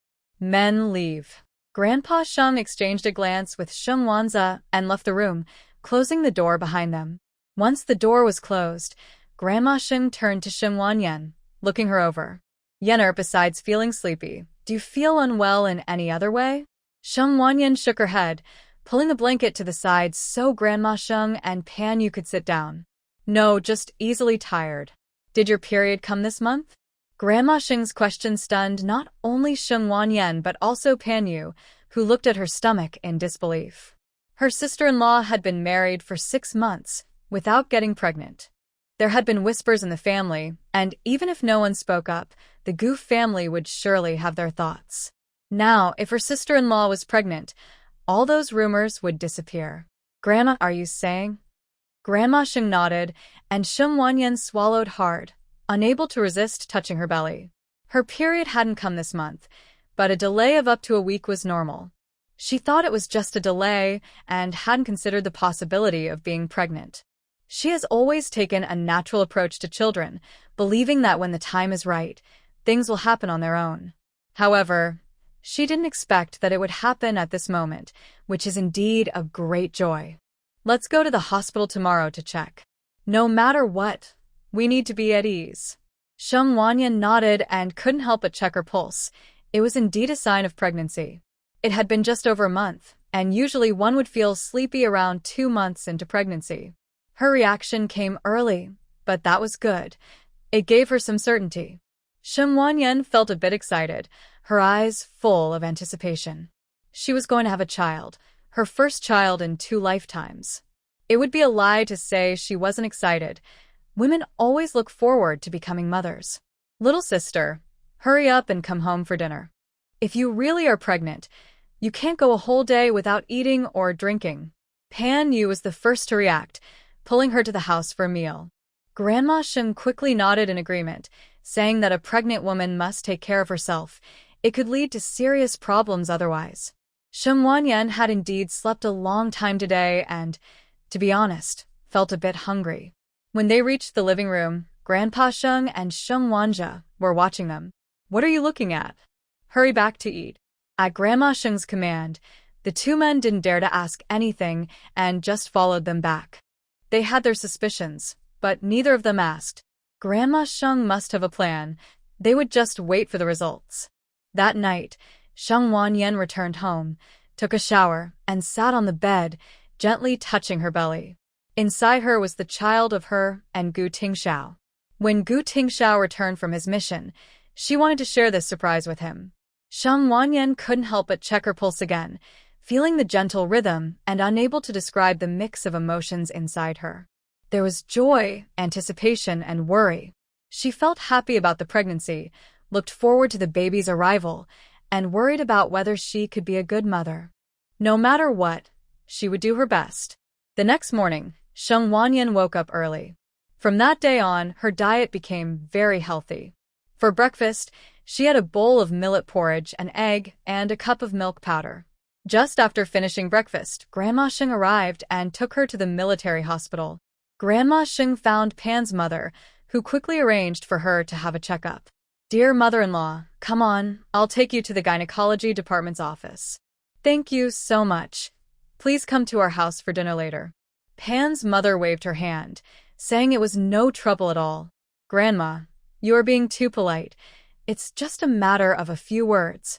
Men leave. Grandpa Sheng exchanged a glance with Sheng Wanza and left the room, closing the door behind them. Once the door was closed, Grandma Sheng turned to Sheng Wanyan, looking her over. Yener, besides feeling sleepy, do you feel unwell in any other way? Sheng Wanyan shook her head, pulling the blanket to the side so Grandma Sheng and Pan Yu could sit down. No, just easily tired. Did your period come this month? Grandma Sheng's question stunned not only Sheng Wanyan but also Pan Yu, who looked at her stomach in disbelief. Her sister-in-law had been married for 6 months, without getting pregnant. There had been whispers in the family, and even if no one spoke up, the Gu family would surely have their thoughts. Now, if her sister-in-law was pregnant, all those rumors would disappear. Grandma, are you saying? Grandma Sheng nodded, and Sheng Wanyan swallowed hard, unable to resist touching her belly. Her period hadn't come this month, but a delay of up to a week was normal. She thought it was just a delay and hadn't considered the possibility of being pregnant. She has always taken a natural approach to children, believing that when the time is right, things will happen on their own. However, she didn't expect that it would happen at this moment, which is indeed a great joy. Let's go to the hospital tomorrow to check. No matter what, we need to be at ease. Sheng Wanyan nodded and couldn't help but check her pulse. It was indeed a sign of pregnancy. It had been just over a month, and usually one would feel sleepy around 2 months into pregnancy. Her reaction came early, but that was good. It gave her some certainty. Sheng Wanyan felt a bit excited, her eyes full of anticipation. She was going to have a child, her first child in 2 lifetimes. It would be a lie to say she wasn't excited. Women always look forward to becoming mothers. Little sister, hurry up and come home for dinner. If you really are pregnant, you can't go a whole day without eating or drinking. Pan Yu was the first to react, pulling her to the house for a meal. Grandma Sheng quickly nodded in agreement, saying that a pregnant woman must take care of herself. It could lead to serious problems otherwise. Sheng Wanyan had indeed slept a long time today and, to be honest, felt a bit hungry. When they reached the living room, Grandpa Sheng and Sheng Wanja were watching them. What are you looking at? Hurry back to eat. At Grandma Sheng's command, the 2 men didn't dare to ask anything and just followed them back. They had their suspicions, but neither of them asked. Grandma Sheng must have a plan. They would just wait for the results. That night, Sheng Wanyan returned home, took a shower, and sat on the bed, gently touching her belly. Inside her was the child of her and Gu Tingxiao. When Gu Tingxiao returned from his mission, she wanted to share this surprise with him. Sheng Wanyan couldn't help but check her pulse again, feeling the gentle rhythm and unable to describe the mix of emotions inside her. There was joy, anticipation, and worry. She felt happy about the pregnancy, looked forward to the baby's arrival, and worried about whether she could be a good mother. No matter what, she would do her best. The next morning, Sheng Wanyan woke up early. From that day on, her diet became very healthy. For breakfast, she had a bowl of millet porridge, an egg, and a cup of milk powder. Just after finishing breakfast, Grandma Sheng arrived and took her to the military hospital. Grandma Sheng found Pan's mother, who quickly arranged for her to have a checkup. "Dear mother-in-law, come on, I'll take you to the gynecology department's office." "Thank you so much. Please come to our house for dinner later." Pan's mother waved her hand, saying it was no trouble at all. "Grandma, you are being too polite. It's just a matter of a few words.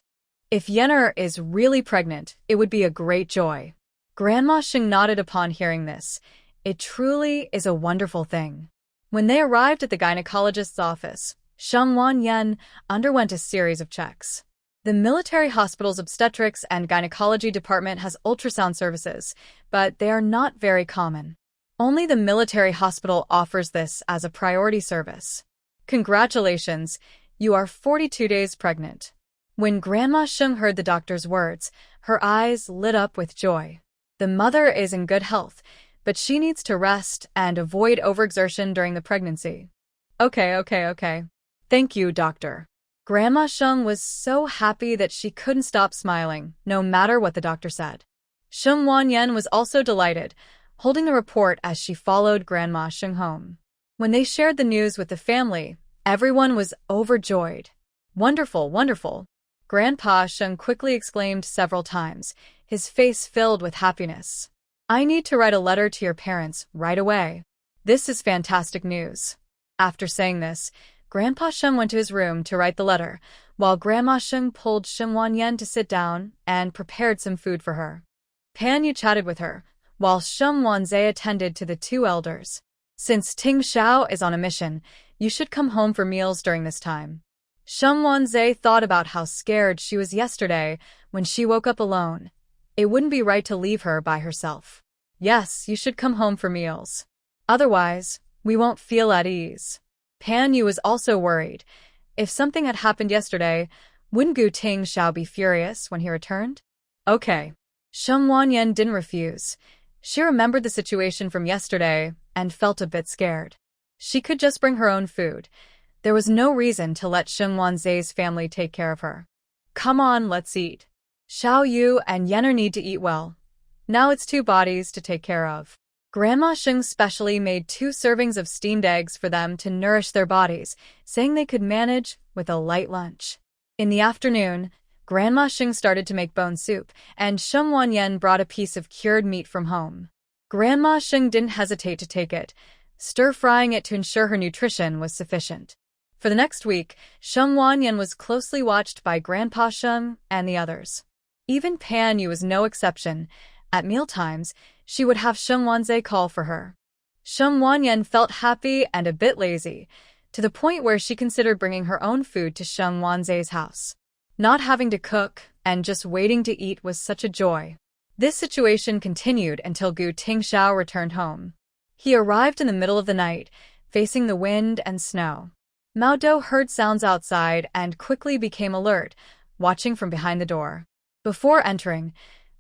If Yenner is really pregnant, it would be a great joy." Grandma Sheng nodded upon hearing this. It truly is a wonderful thing. When they arrived at the gynecologist's office, Sheng Wanyan underwent a series of checks. The military hospital's obstetrics and gynecology department has ultrasound services, but they are not very common. Only the military hospital offers this as a priority service. "Congratulations, you are 42 days pregnant." When Grandma Sheng heard the doctor's words, her eyes lit up with joy. The mother is in good health, but she needs to rest and avoid overexertion during the pregnancy. Okay. Thank you, doctor." Grandma Sheng was so happy that she couldn't stop smiling, no matter what the doctor said. Sheng Wanyan was also delighted, holding the report as she followed Grandma Sheng home. When they shared the news with the family, everyone was overjoyed. Wonderful. Grandpa Sheng quickly exclaimed several times, his face filled with happiness. "I need to write a letter to your parents right away. This is fantastic news." After saying this, Grandpa Sheng went to his room to write the letter, while Grandma Sheng pulled Sheng Wanyan to sit down and prepared some food for her. Pan Yu chatted with her, while Sheng Wanzai attended to the two elders. "Since Ting Xiao is on a mission, you should come home for meals during this time." Sheng Wanzai thought about how scared she was yesterday when she woke up alone. It wouldn't be right to leave her by herself. "Yes, you should come home for meals. Otherwise, we won't feel at ease." Pan Yu was also worried. If something had happened yesterday, wouldn't Gu Tingxiao be furious when he returned? Okay. Sheng Wanyan didn't refuse. She remembered the situation from yesterday and felt a bit scared. She could just bring her own food. There was no reason to let Sheng Wanzai's family take care of her. "Come on, let's eat. Xiao Yu and Yenner need to eat well. Now it's two bodies to take care of." Grandma Sheng specially made 2 servings of steamed eggs for them to nourish their bodies, saying they could manage with a light lunch. In the afternoon, Grandma Sheng started to make bone soup, and Sheng Wanyan brought a piece of cured meat from home. Grandma Sheng didn't hesitate to take it, stir-frying it to ensure her nutrition was sufficient. For the next week, Sheng Wanyan was closely watched by Grandpa Sheng and the others. Even Pan Yu was no exception. At mealtimes, she would have Sheng Wanzai call for her. Sheng Wanyan felt happy and a bit lazy, to the point where she considered bringing her own food to Sheng Wanzai's house. Not having to cook and just waiting to eat was such a joy. This situation continued until Gu Tingxiao returned home. He arrived in the middle of the night, facing the wind and snow. Mao Dou heard sounds outside and quickly became alert, watching from behind the door. Before entering,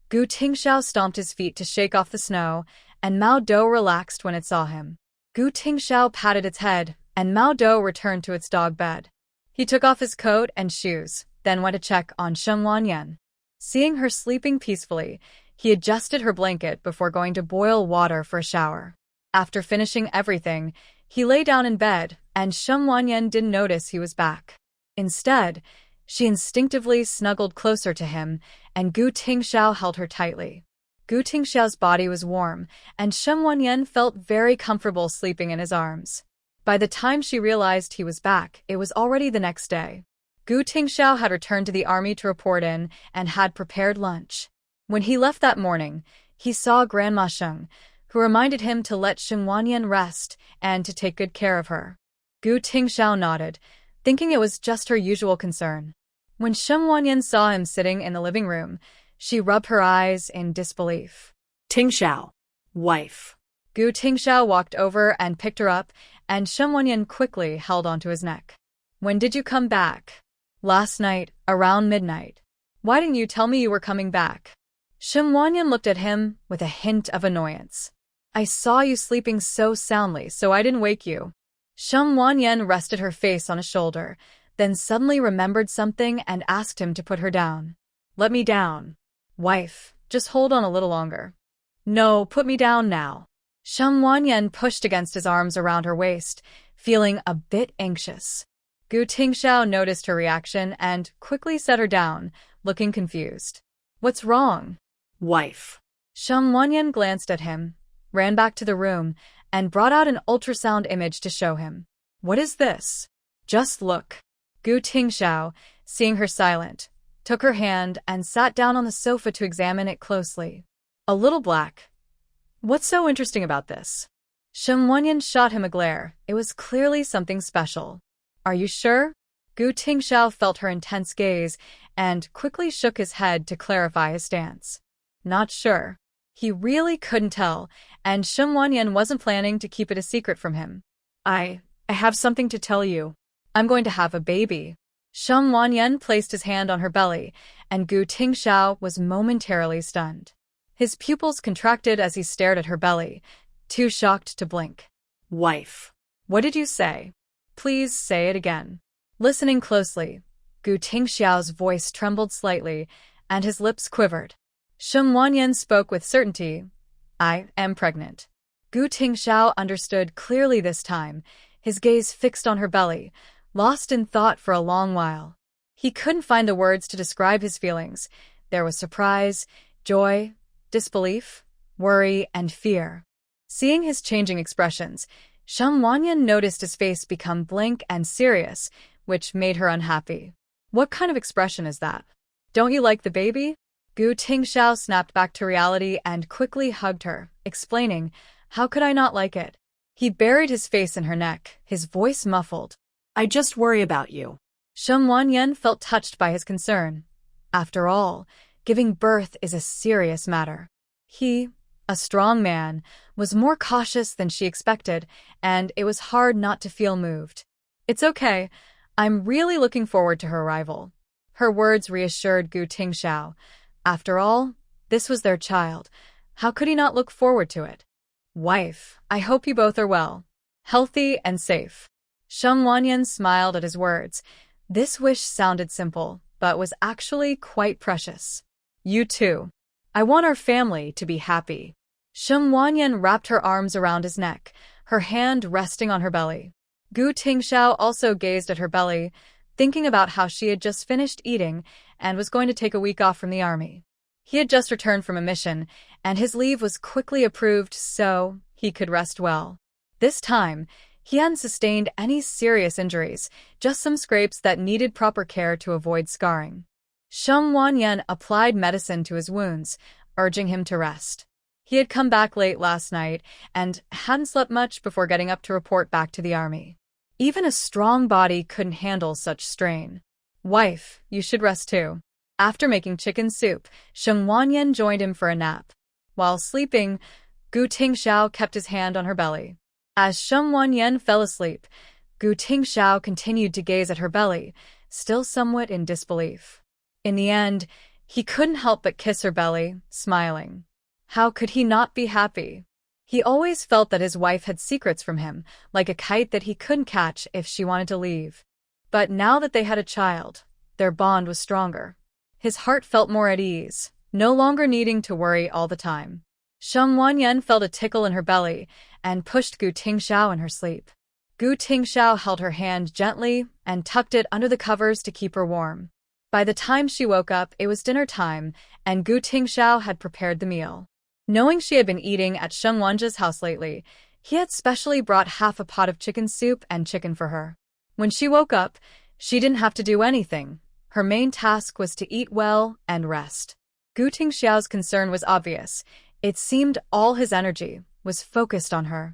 Gu Tingxiao stomped his feet to shake off the snow, and Mao Dou relaxed when it saw him. Gu Tingxiao patted its head, and Mao Dou returned to its dog bed. He took off his coat and shoes, then went to check on Sheng Wanyan. Seeing her sleeping peacefully, he adjusted her blanket before going to boil water for a shower. After finishing everything, he lay down in bed, and Sheng Wanyan didn't notice he was back. Instead, she instinctively snuggled closer to him, and Gu Tingxiao held her tightly. Gu Tingxiao's body was warm, and Sheng Wanyan felt very comfortable sleeping in his arms. By the time she realized he was back, it was already the next day. Gu Tingxiao had returned to the army to report in and had prepared lunch. When he left that morning, he saw Grandma Sheng, who reminded him to let Shen Wanyan rest and to take good care of her. Gu Tingxiao nodded, thinking it was just her usual concern. When Shen Wanyan saw him sitting in the living room, she rubbed her eyes in disbelief. Tingxiao, wife. Gu Tingxiao walked over and picked her up, and Shen Wanyan quickly held onto his neck. When did you come back? Last night, around midnight. Why didn't you tell me you were coming back? Shen Wanyan looked at him with a hint of annoyance. I saw you sleeping so soundly, so I didn't wake you. Shen Wanyan rested her face on his shoulder, then suddenly remembered something and asked him to put her down. Let me down. Wife, just hold on a little longer. No, put me down now. Shen Wanyan pushed against his arms around her waist, feeling a bit anxious. Gu Tingxiao noticed her reaction and quickly set her down, looking confused. What's wrong? Wife. Shen Wanyan glanced at him, ran back to the room, and brought out an ultrasound image to show him. What is this? Just look. Gu Tingxiao, seeing her silent, took her hand and sat down on the sofa to examine it closely. A little black. What's so interesting about this? Shen Wanyan shot him a glare. It was clearly something special. Are you sure? Gu Tingxiao felt her intense gaze and quickly shook his head to clarify his stance. Not sure. He really couldn't tell, and Shen Wanyan wasn't planning to keep it a secret from him. I have something to tell you. I'm going to have a baby. Shen Wanyan placed his hand on her belly, and Gu Tingxiao was momentarily stunned. His pupils contracted as he stared at her belly, too shocked to blink. Wife. What did you say? Please say it again. Listening closely, Gu Tingxiao's voice trembled slightly, and his lips quivered. Shen Wanyan spoke with certainty. I am pregnant. Gu Tingxiao understood clearly this time, his gaze fixed on her belly, lost in thought for a long while. He couldn't find the words to describe his feelings. There was surprise, joy, disbelief, worry, and fear. Seeing his changing expressions, Shen Wanyan noticed his face become blank and serious, which made her unhappy. What kind of expression is that? Don't you like the baby? Gu Tingxiao snapped back to reality and quickly hugged her, explaining, How could I not like it? He buried his face in her neck, his voice muffled. I just worry about you. Shen Wanyan felt touched by his concern. After all, giving birth is a serious matter. He, a strong man, was more cautious than she expected, and it was hard not to feel moved. It's okay. I'm really looking forward to her arrival. Her words reassured Gu Tingxiao. After all, this was their child. How could he not look forward to it? Wife, I hope you both are well, healthy and safe. Shen Wanyan smiled at his words. This wish sounded simple, but was actually quite precious. You too. I want our family to be happy. Shen Wanyan wrapped her arms around his neck, her hand resting on her belly. Gu Tingxiao also gazed at her belly, thinking about how she had just finished eating and was going to take a week off from the army. He had just returned from a mission, and his leave was quickly approved so he could rest well. This time, he hadn't sustained any serious injuries, just some scrapes that needed proper care to avoid scarring. Shen Wanyan applied medicine to his wounds, urging him to rest. He had come back late last night and hadn't slept much before getting up to report back to the army. Even a strong body couldn't handle such strain. Wife, you should rest too. After making chicken soup, Shen Wanyan joined him for a nap. While sleeping, Gu Tingxiao kept his hand on her belly. As Shen Wanyan fell asleep, Gu Tingxiao continued to gaze at her belly, still somewhat in disbelief. In the end, he couldn't help but kiss her belly, smiling. How could he not be happy? He always felt that his wife had secrets from him, like a kite that he couldn't catch if she wanted to leave. But now that they had a child, their bond was stronger. His heart felt more at ease, no longer needing to worry all the time. Shen Wanyan felt a tickle in her belly and pushed Gu Tingxiao in her sleep. Gu Tingxiao held her hand gently and tucked it under the covers to keep her warm. By the time she woke up, it was dinner time, and Gu Tingxiao had prepared the meal. Knowing she had been eating at Shen Wanji's house lately, he had specially brought half a pot of chicken soup and chicken for her. When she woke up, she didn't have to do anything. Her main task was to eat well and rest. Gu Tingxiao's concern was obvious. It seemed all his energy was was focused on her.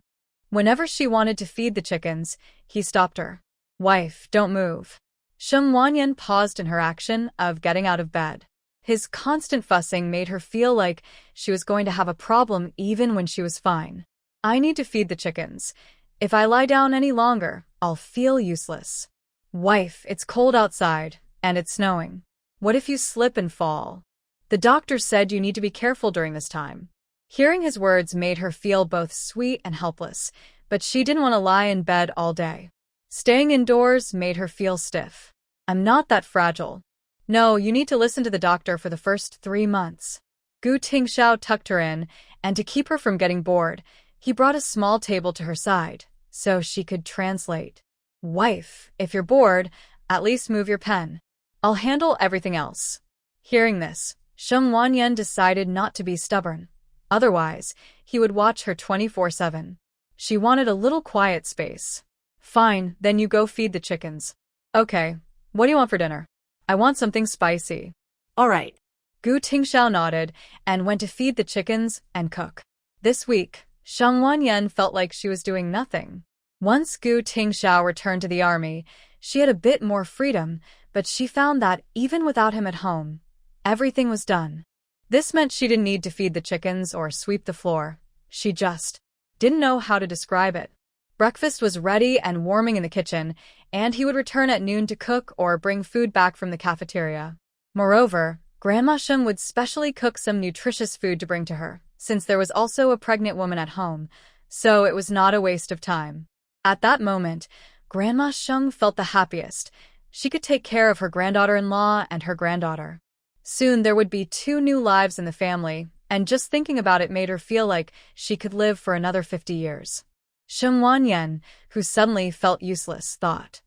Whenever she wanted to feed the chickens, he stopped her. Wife, don't move. Sheng Wanyan paused in her action of getting out of bed. His constant fussing made her feel like she was going to have a problem even when she was fine. I need to feed the chickens. If I lie down any longer, I'll feel useless. Wife, it's cold outside, and it's snowing. What if you slip and fall? The doctor said you need to be careful during this time. Hearing his words made her feel both sweet and helpless, but she didn't want to lie in bed all day. Staying indoors made her feel stiff. I'm not that fragile. No, you need to listen to the doctor for the first 3 months. Gu Tingxiao tucked her in, and to keep her from getting bored, he brought a small table to her side, so she could translate. Wife, if you're bored, at least move your pen. I'll handle everything else. Hearing this, Sheng Wanyan decided not to be stubborn. Otherwise, he would watch her 24/7. She wanted a little quiet space. Fine, then you go feed the chickens. Okay, what do you want for dinner? I want something spicy. All right. Gu Tingxiao nodded and went to feed the chickens and cook. This week, Sheng Wanyan felt like she was doing nothing. Once Gu Tingxiao returned to the army, she had a bit more freedom, but she found that even without him at home, everything was done. This meant she didn't need to feed the chickens or sweep the floor. She just didn't know how to describe it. Breakfast was ready and warming in the kitchen, and he would return at noon to cook or bring food back from the cafeteria. Moreover, Grandma Sheng would specially cook some nutritious food to bring to her, since there was also a pregnant woman at home, so it was not a waste of time. At that moment, Grandma Sheng felt the happiest. She could take care of her granddaughter-in-law and her granddaughter. Soon there would be 2 new lives in the family, and just thinking about it made her feel like she could live for another 50 years. Sheng Wanyan, who suddenly felt useless, thought.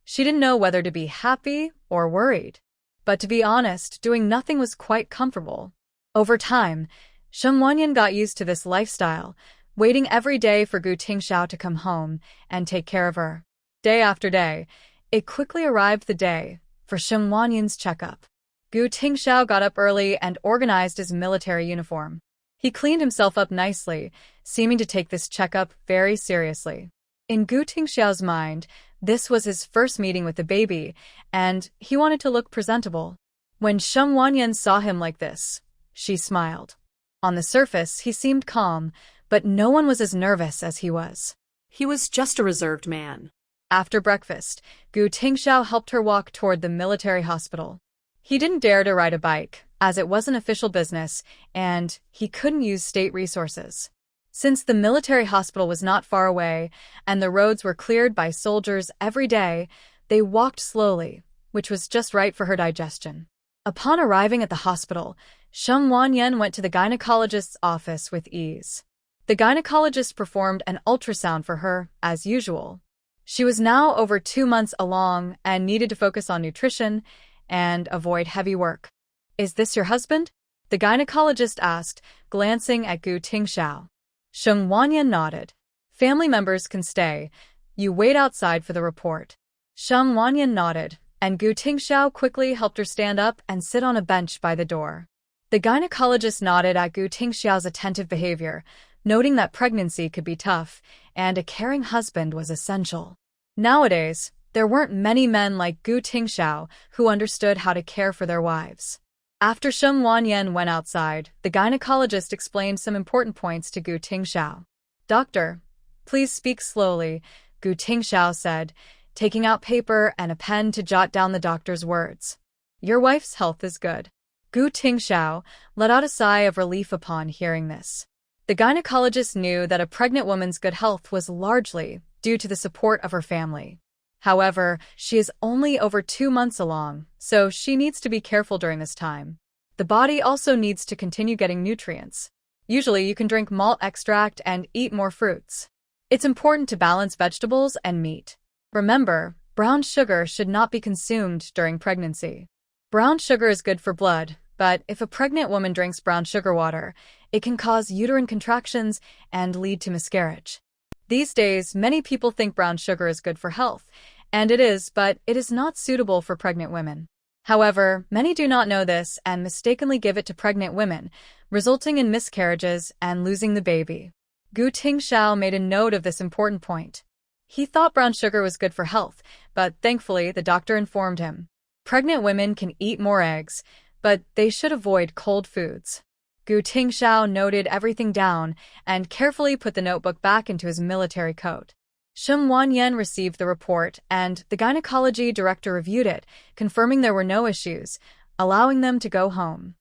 She didn't know whether to be happy or worried. But to be honest, doing nothing was quite comfortable. Over time, Sheng Wanyan got used to this lifestyle, waiting every day for Gu Tingxiao to come home and take care of her. Day after day, it quickly arrived the day for Sheng Wanyan's checkup. Gu Tingxiao got up early and organized his military uniform. He cleaned himself up nicely, seeming to take this checkup very seriously. In Gu Tingxiao's mind, this was his first meeting with the baby, and he wanted to look presentable. When Sheng Wanyan saw him like this, she smiled. On the surface, he seemed calm, but no one was as nervous as he was. He was just a reserved man. After breakfast, Gu Tingxiao helped her walk toward the military hospital. He didn't dare to ride a bike, as it was an official business, and he couldn't use state resources. Since the military hospital was not far away, and the roads were cleared by soldiers every day, they walked slowly, which was just right for her digestion. Upon arriving at the hospital, Sheng Wanyan went to the gynecologist's office with ease. The gynecologist performed an ultrasound for her, as usual. She was now over 2 months along and needed to focus on nutrition and avoid heavy work. Is this your husband? The gynecologist asked, glancing at Gu Tingxiao. Sheng Wanyan nodded. Family members can stay. You wait outside for the report. Sheng Wanyan nodded, and Gu Tingxiao quickly helped her stand up and sit on a bench by the door. The gynecologist nodded at Gu Tingxiao's attentive behavior, noting that pregnancy could be tough, and a caring husband was essential. Nowadays, there weren't many men like Gu Tingxiao who understood how to care for their wives. After Sheng Wanyan went outside, the gynecologist explained some important points to Gu Tingxiao. Doctor, please speak slowly, Gu Tingxiao said, taking out paper and a pen to jot down the doctor's words. Your wife's health is good. Gu Tingxiao let out a sigh of relief upon hearing this. The gynecologist knew that a pregnant woman's good health was largely due to the support of her family. However, she is only over 2 months along, so she needs to be careful during this time. The body also needs to continue getting nutrients. Usually you can drink malt extract and eat more fruits. It's important to balance vegetables and meat. Remember, brown sugar should not be consumed during pregnancy. Brown sugar is good for blood, but if a pregnant woman drinks brown sugar water, it can cause uterine contractions and lead to miscarriage. These days, many people think brown sugar is good for health, and it is, but it is not suitable for pregnant women. However, many do not know this and mistakenly give it to pregnant women, resulting in miscarriages and losing the baby. Gu Tingxiao made a note of this important point. He thought brown sugar was good for health, but thankfully the doctor informed him. Pregnant women can eat more eggs, but they should avoid cold foods. Gu Tingxiao noted everything down and carefully put the notebook back into his military coat. Sheng Wanyan received the report, and the gynecology director reviewed it, confirming there were no issues, allowing them to go home.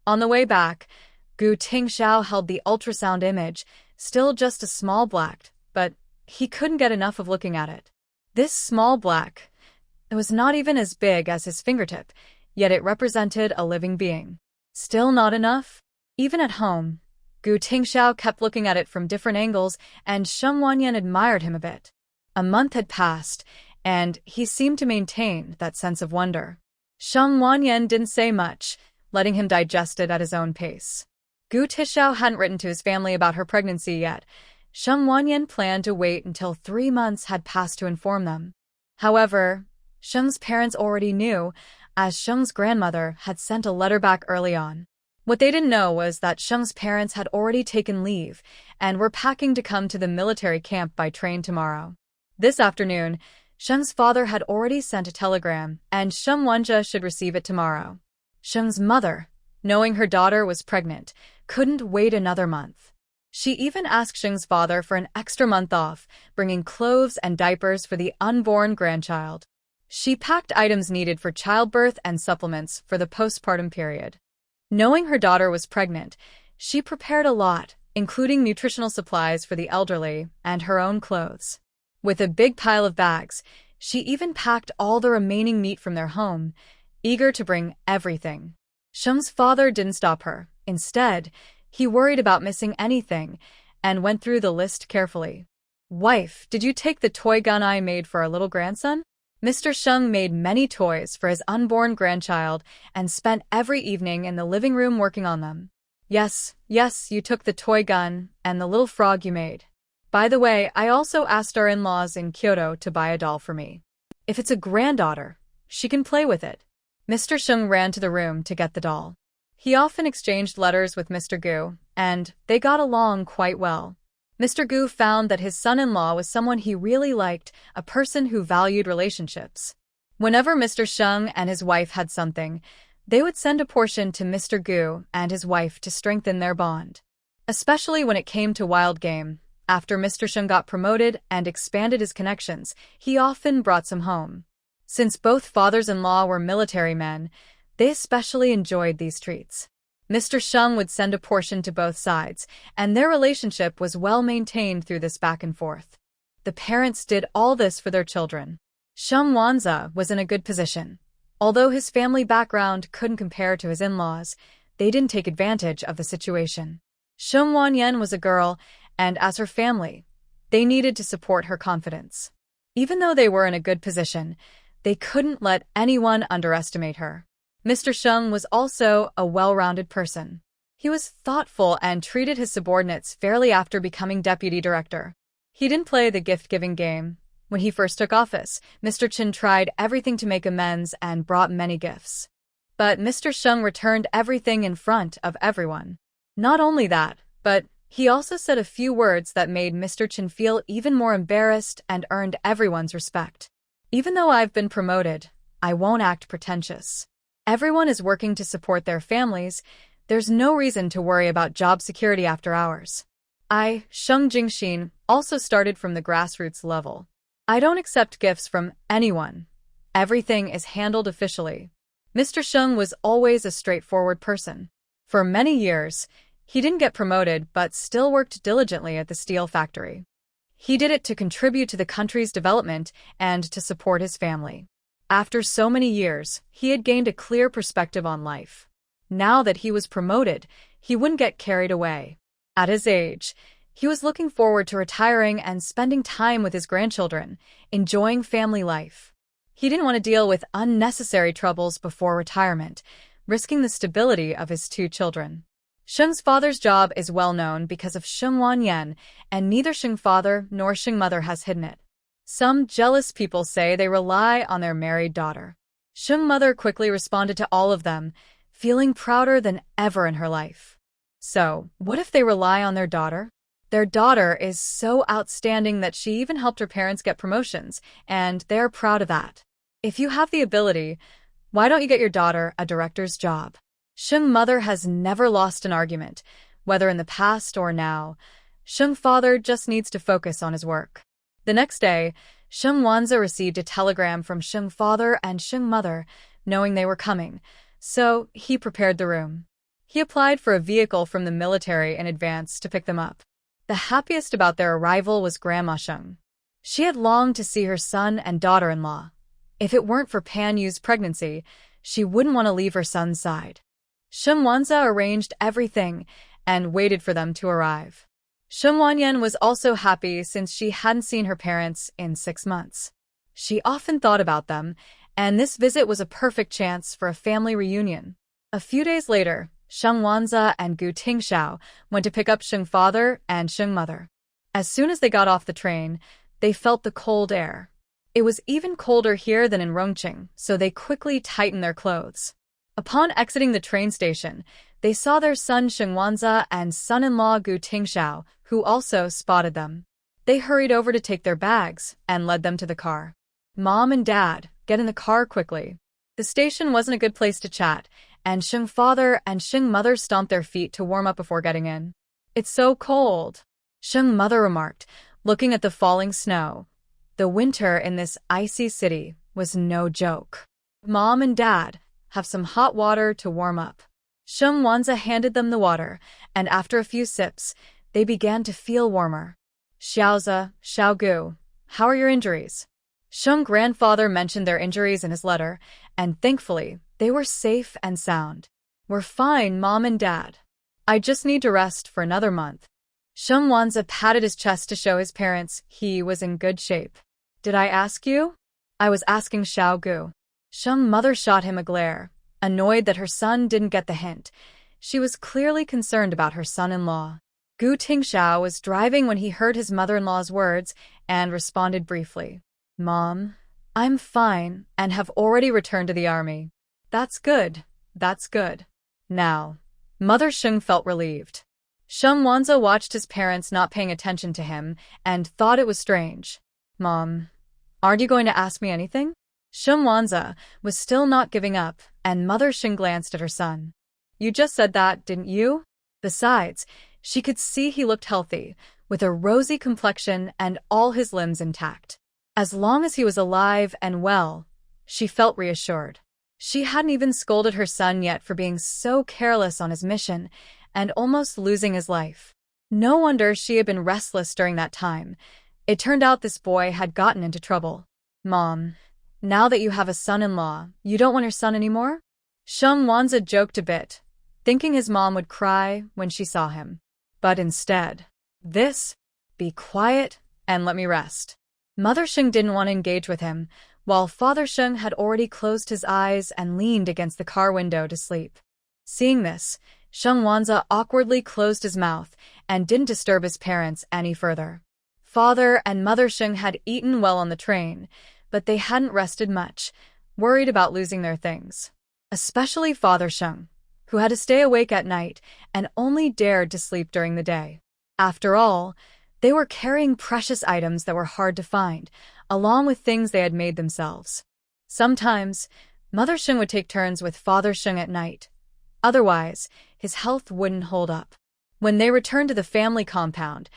On the way back, Gu Tingxiao held the ultrasound image, still just a small black, but he couldn't get enough of looking at it. This small black, it was not even as big as his fingertip, yet it represented a living being. Still not enough? Even at home, Gu Tingxiao kept looking at it from different angles, and Sheng Wanyan admired him a bit. A month had passed, and he seemed to maintain that sense of wonder. Sheng Wanyan didn't say much, letting him digest it at his own pace. Gu Tingxiao hadn't written to his family about her pregnancy yet. Sheng Wanyan planned to wait until 3 months had passed to inform them. However, Sheng's parents already knew, as Sheng's grandmother had sent a letter back early on. What they didn't know was that Sheng's parents had already taken leave and were packing to come to the military camp by train tomorrow. This afternoon, Sheng's father had already sent a telegram, and Sheng Wenzhe should receive it tomorrow. Sheng's mother, knowing her daughter was pregnant, couldn't wait another month. She even asked Sheng's father for an extra month off, bringing clothes and diapers for the unborn grandchild. She packed items needed for childbirth and supplements for the postpartum period. Knowing her daughter was pregnant, she prepared a lot, including nutritional supplies for the elderly and her own clothes. With a big pile of bags, she even packed all the remaining meat from their home, eager to bring everything. Sheng's father didn't stop her. Instead, he worried about missing anything and went through the list carefully. "Wife, did you take the toy gun I made for our little grandson?" Mr. Sheng made many toys for his unborn grandchild and spent every evening in the living room working on them. Yes, you took the toy gun and the little frog you made. By the way, I also asked our in-laws in Kyoto to buy a doll for me. If it's a granddaughter, she can play with it." Mr. Sheng ran to the room to get the doll. He often exchanged letters with Mr. Gu, and they got along quite well. Mr. Gu found that his son-in-law was someone he really liked, a person who valued relationships. Whenever Mr. Sheng and his wife had something, they would send a portion to Mr. Gu and his wife to strengthen their bond. Especially when it came to wild game, after Mr. Sheng got promoted and expanded his connections, he often brought some home. Since both fathers-in-law were military men, they especially enjoyed these treats. Mr. Sheng would send a portion to both sides, and their relationship was well maintained through this back and forth. The parents did all this for their children. Sheng Wenzhe was in a good position. Although his family background couldn't compare to his in-laws, they didn't take advantage of the situation. Sheng Wanyan was a girl, and as her family, they needed to support her confidence. Even though they were in a good position, they couldn't let anyone underestimate her. Mr. Sheng was also a well-rounded person. He was thoughtful and treated his subordinates fairly after becoming deputy director. He didn't play the gift-giving game. When he first took office, Mr. Qin tried everything to make amends and brought many gifts. But Mr. Sheng returned everything in front of everyone. Not only that, but he also said a few words that made Mr. Qin feel even more embarrassed and earned everyone's respect. "Even though I've been promoted, I won't act pretentious. Everyone is working to support their families. There's no reason to worry about job security after hours. I, Sheng Jingxin, also started from the grassroots level. I don't accept gifts from anyone. Everything is handled officially." Mr. Sheng was always a straightforward person. For many years, he didn't get promoted but still worked diligently at the steel factory. He did it to contribute to the country's development and to support his family. After so many years, he had gained a clear perspective on life. Now that he was promoted, he wouldn't get carried away. At his age, he was looking forward to retiring and spending time with his grandchildren, enjoying family life. He didn't want to deal with unnecessary troubles before retirement, risking the stability of his 2 children. Sheng's father's job is well known because of Sheng Wanyan, and neither Sheng father nor Sheng mother has hidden it. Some jealous people say they rely on their married daughter. Sheng mother quickly responded to all of them, feeling prouder than ever in her life. So, what if they rely on their daughter? Their daughter is so outstanding that she even helped her parents get promotions, and they're proud of that. If you have the ability, why don't you get your daughter a director's job? Shung's mother has never lost an argument, whether in the past or now. Shung's father just needs to focus on his work. The next day, Shung Wanza received a telegram from Shung's father and Shung's mother, knowing they were coming, so he prepared the room. He applied for a vehicle from the military in advance to pick them up. The happiest about their arrival was Grandma Shung. She had longed to see her son and daughter-in-law. If it weren't for Pan Yu's pregnancy, she wouldn't want to leave her son's side. Shung Wanza arranged everything and waited for them to arrive. Shung Wanyan was also happy since she hadn't seen her parents in 6 months. She often thought about them, and this visit was a perfect chance for a family reunion. A few days later, Shung Wanza and Gu Tingxiao went to pick up Shung's father and Shung's mother. As soon as they got off the train, they felt the cold air. It was even colder here than in Rongqing, so they quickly tightened their clothes. Upon exiting the train station, they saw their son Shung Wanza and son-in-law Gu Tingxiao, who also spotted them. They hurried over to take their bags and led them to the car. Mom and Dad, get in the car quickly. The station wasn't a good place to chat, and Shung's father and Shung's mother stomped their feet to warm up before getting in. It's so cold, Shung's mother remarked, looking at the falling snow. The winter in this icy city was no joke. Mom and Dad, have some hot water to warm up. Shung Wanza handed them the water, and after a few sips, they began to feel warmer. Xiaoza, Xiaogu, how are your injuries? Shung's grandfather mentioned their injuries in his letter, and thankfully, they were safe and sound. We're fine, Mom and Dad. I just need to rest for another month. Shung Wanza patted his chest to show his parents he was in good shape. Did I ask you? I was asking Xiaogu. Shung's mother shot him a glare, annoyed that her son didn't get the hint. She was clearly concerned about her son-in-law. Gu Tingxiao was driving when he heard his mother-in-law's words and responded briefly. Mom, I'm fine and have already returned to the army. That's good. That's good. Now, Mother Shung felt relieved. Shung Wanza watched his parents not paying attention to him and thought it was strange. Mom, aren't you going to ask me anything? Shung Wanza was still not giving up, and Mother Shung glanced at her son. You just said that, didn't you? Besides, she could see he looked healthy, with a rosy complexion and all his limbs intact. As long as he was alive and well, she felt reassured. She hadn't even scolded her son yet for being so careless on his mission and almost losing his life. No wonder she had been restless during that time. It turned out this boy had gotten into trouble. Mom, now that you have a son-in-law, you don't want your son anymore? Shung Wanza joked a bit, thinking his mom would cry when she saw him. But instead, be quiet and let me rest. Mother Shung didn't want to engage with him, while Father Shung had already closed his eyes and leaned against the car window to sleep. Seeing this, Shung Wanza awkwardly closed his mouth and didn't disturb his parents any further. Father and Mother Shung had eaten well on the train, but they hadn't rested much, worried about losing their things. Especially Father Shung, who had to stay awake at night and only dared to sleep during the day. After all, they were carrying precious items that were hard to find, along with things they had made themselves. Sometimes, Mother Shung would take turns with Father Shung at night. Otherwise, his health wouldn't hold up. When they returned to the family compound,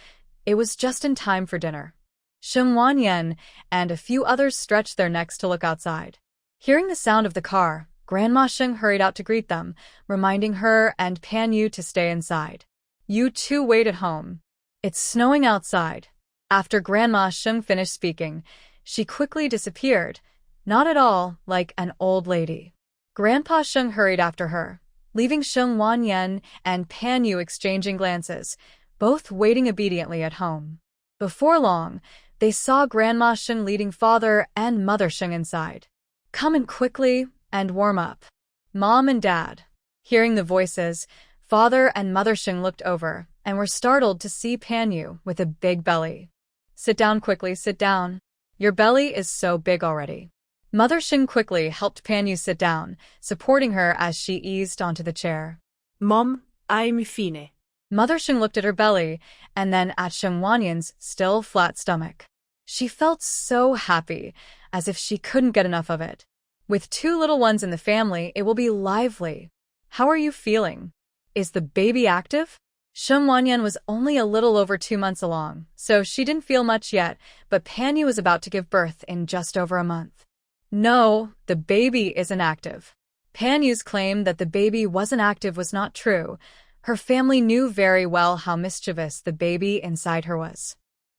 it was just in time for dinner. Shung Wanyan and a few others stretched their necks to look outside. Hearing the sound of the car, Grandma Shung hurried out to greet them, reminding her and Pan Yu to stay inside. You two wait at home. It's snowing outside. After Grandma Shung finished speaking, she quickly disappeared, not at all like an old lady. Grandpa Shung hurried after her, leaving Shung Wanyan and Pan Yu exchanging glances, both waiting obediently at home. Before long, they saw Grandma Shung leading Father and Mother Shung inside. Come in quickly and warm up. Mom and Dad. Hearing the voices, Father and Mother Shung looked over and were startled to see Pan Yu with a big belly. Sit down quickly, sit down. Your belly is so big already. Mother Shung quickly helped Pan Yu sit down, supporting her as she eased onto the chair. Mom, I'm fine. Mother Sheng looked at her belly, and then at Sheng Wanyan's still flat stomach. She felt so happy, as if she couldn't get enough of it. With 2 little ones in the family, it will be lively. How are you feeling? Is the baby active? Sheng Wanyan was only a little over 2 months along, so she didn't feel much yet, but Panyu was about to give birth in just over a month. No, the baby isn't active. Panyu's claim that the baby wasn't active was not true. Her family knew very well how mischievous the baby inside her was.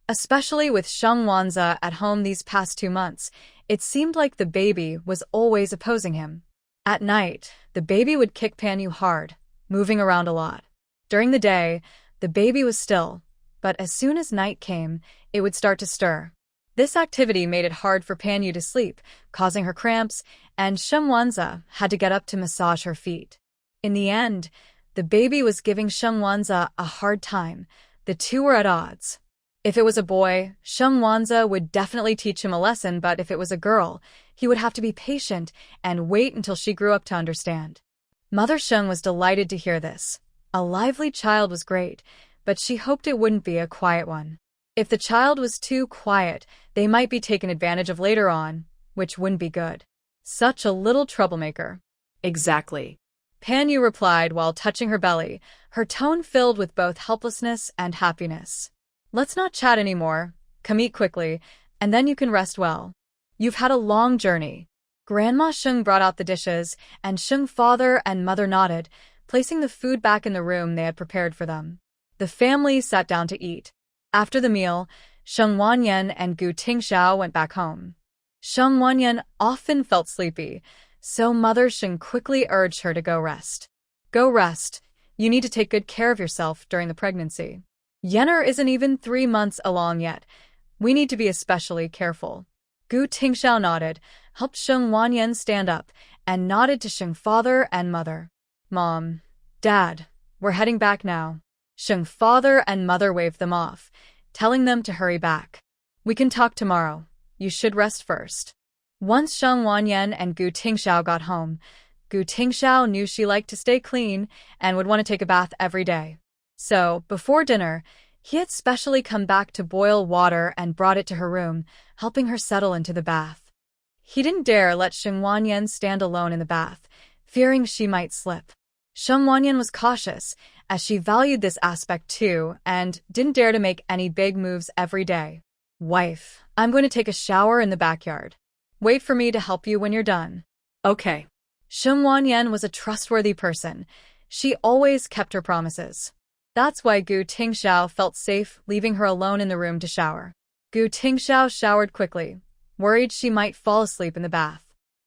Especially with Sheng Wanza at home these past 2 months, it seemed like the baby was always opposing him. At night, the baby would kick Panyu hard, moving around a lot. During the day, the baby was still, but as soon as night came, it would start to stir. This activity made it hard for Panyu to sleep, causing her cramps, and Sheng Wanza had to get up to massage her feet. In the end, the baby was giving Sheng Wanza a hard time. The two were at odds. If it was a boy, Sheng Wanza would definitely teach him a lesson, but if it was a girl, he would have to be patient and wait until she grew up to understand. Mother Sheng was delighted to hear this. A lively child was great, but she hoped it wouldn't be a quiet one. If the child was too quiet, they might be taken advantage of later on, which wouldn't be good. Such a little troublemaker. Exactly. Panyu replied while touching her belly, her tone filled with both helplessness and happiness. Let's not chat anymore. Come eat quickly, and then you can rest well. You've had a long journey. Grandma Sheng brought out the dishes, and Sheng father and mother nodded, placing the food back in the room they had prepared for them. The family sat down to eat. After the meal, Sheng Wanyan and Gu Tingxiao went back home. Sheng Wanyan often felt sleepy, so Mother Sheng quickly urged her to go rest. Go rest. You need to take good care of yourself during the pregnancy. Yenner isn't even 3 months along yet. We need to be especially careful. Gu Tingxiao nodded, helped Sheng Wanyan stand up, and nodded to Sheng father and mother. Mom, Dad, we're heading back now. Sheng father and mother waved them off, telling them to hurry back. We can talk tomorrow. You should rest first. Once Sheng Wanyan and Gu Tingxiao got home, Gu Tingxiao knew she liked to stay clean and would want to take a bath every day. So, before dinner, he had specially come back to boil water and brought it to her room, helping her settle into the bath. He didn't dare let Sheng Wanyan stand alone in the bath, fearing she might slip. Sheng Wanyan was cautious, as she valued this aspect too, and didn't dare to make any big moves every day. Wife, I'm going to take a shower in the backyard. Wait for me to help you when you're done. Okay. Sheng Wanyan was a trustworthy person. She always kept her promises. That's why Gu Tingxiao felt safe leaving her alone in the room to shower. Gu Tingxiao showered quickly, worried she might fall asleep in the bath.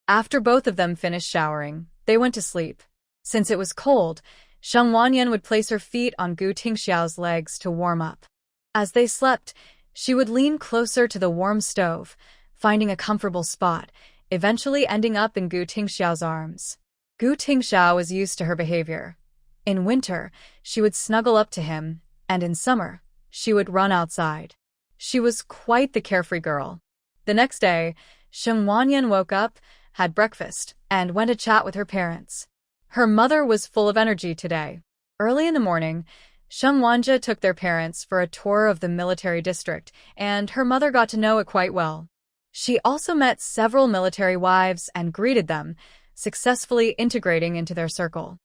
After both of them finished showering, they went to sleep. Since it was cold, Sheng Wanyan would place her feet on Gu Tingxiao's legs to warm up. As they slept, she would lean closer to the warm stove, finding a comfortable spot, eventually ending up in Gu Tingxiao's arms. Gu Tingxiao was used to her behavior. In winter, she would snuggle up to him, and in summer, she would run outside. She was quite the carefree girl. The next day, Sheng Wanyan woke up, had breakfast, and went to chat with her parents. Her mother was full of energy today. Early in the morning, Sheng Wanja took their parents for a tour of the military district, and her mother got to know it quite well. She also met several military wives and greeted them, successfully integrating into their circle.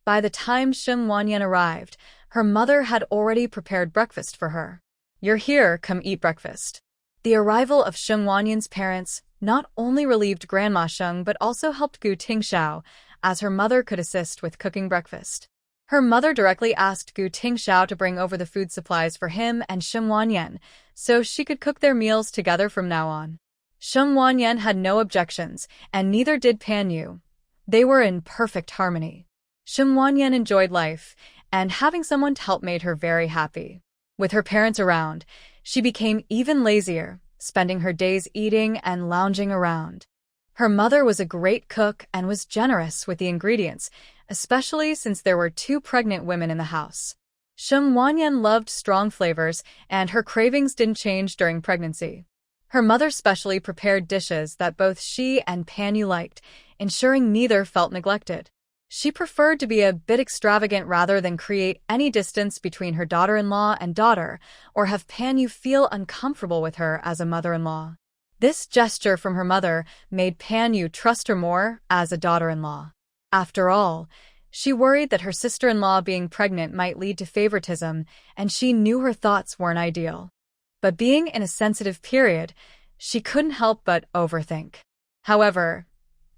By the time Sheng Wanyan arrived, her mother had already prepared breakfast for her. You're here, come eat breakfast. The arrival of Sheng Wanyan's parents not only relieved Grandma Sheng but also helped Gu Tingxiao, as her mother could assist with cooking breakfast. Her mother directly asked Gu Tingxiao to bring over the food supplies for him and Sheng Wanyan, so she could cook their meals together from now on. Sheng Wanyan had no objections, and neither did Panyu. They were in perfect harmony. Sheng Wanyan enjoyed life, and having someone to help made her very happy. With her parents around, she became even lazier, spending her days eating and lounging around. Her mother was a great cook and was generous with the ingredients, especially since there were 2 pregnant women in the house. Sheng Wanyan loved strong flavors, and her cravings didn't change during pregnancy. Her mother specially prepared dishes that both she and Panyu liked, ensuring neither felt neglected. She preferred to be a bit extravagant rather than create any distance between her daughter-in-law and daughter, or have Panyu feel uncomfortable with her as a mother-in-law. This gesture from her mother made Panyu trust her more as a daughter-in-law. After all, she worried that her sister-in-law being pregnant might lead to favoritism, and she knew her thoughts weren't ideal. But being in a sensitive period, she couldn't help but overthink. However,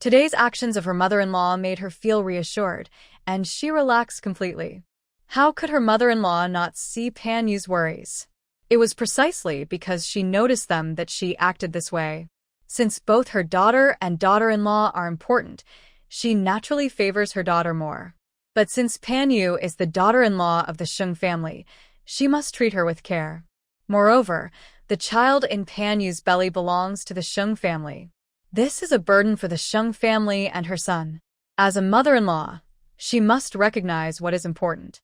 today's actions of her mother-in-law made her feel reassured, and she relaxed completely. How could her mother-in-law not see Panyu's worries? It was precisely because she noticed them that she acted this way. Since both her daughter and daughter-in-law are important, she naturally favors her daughter more. But since Panyu is the daughter-in-law of the Sheng family, she must treat her with care. Moreover, the child in Panyu's belly belongs to the Sheng family. This is a burden for the Sheng family and her son. As a mother-in-law, she must recognize what is important.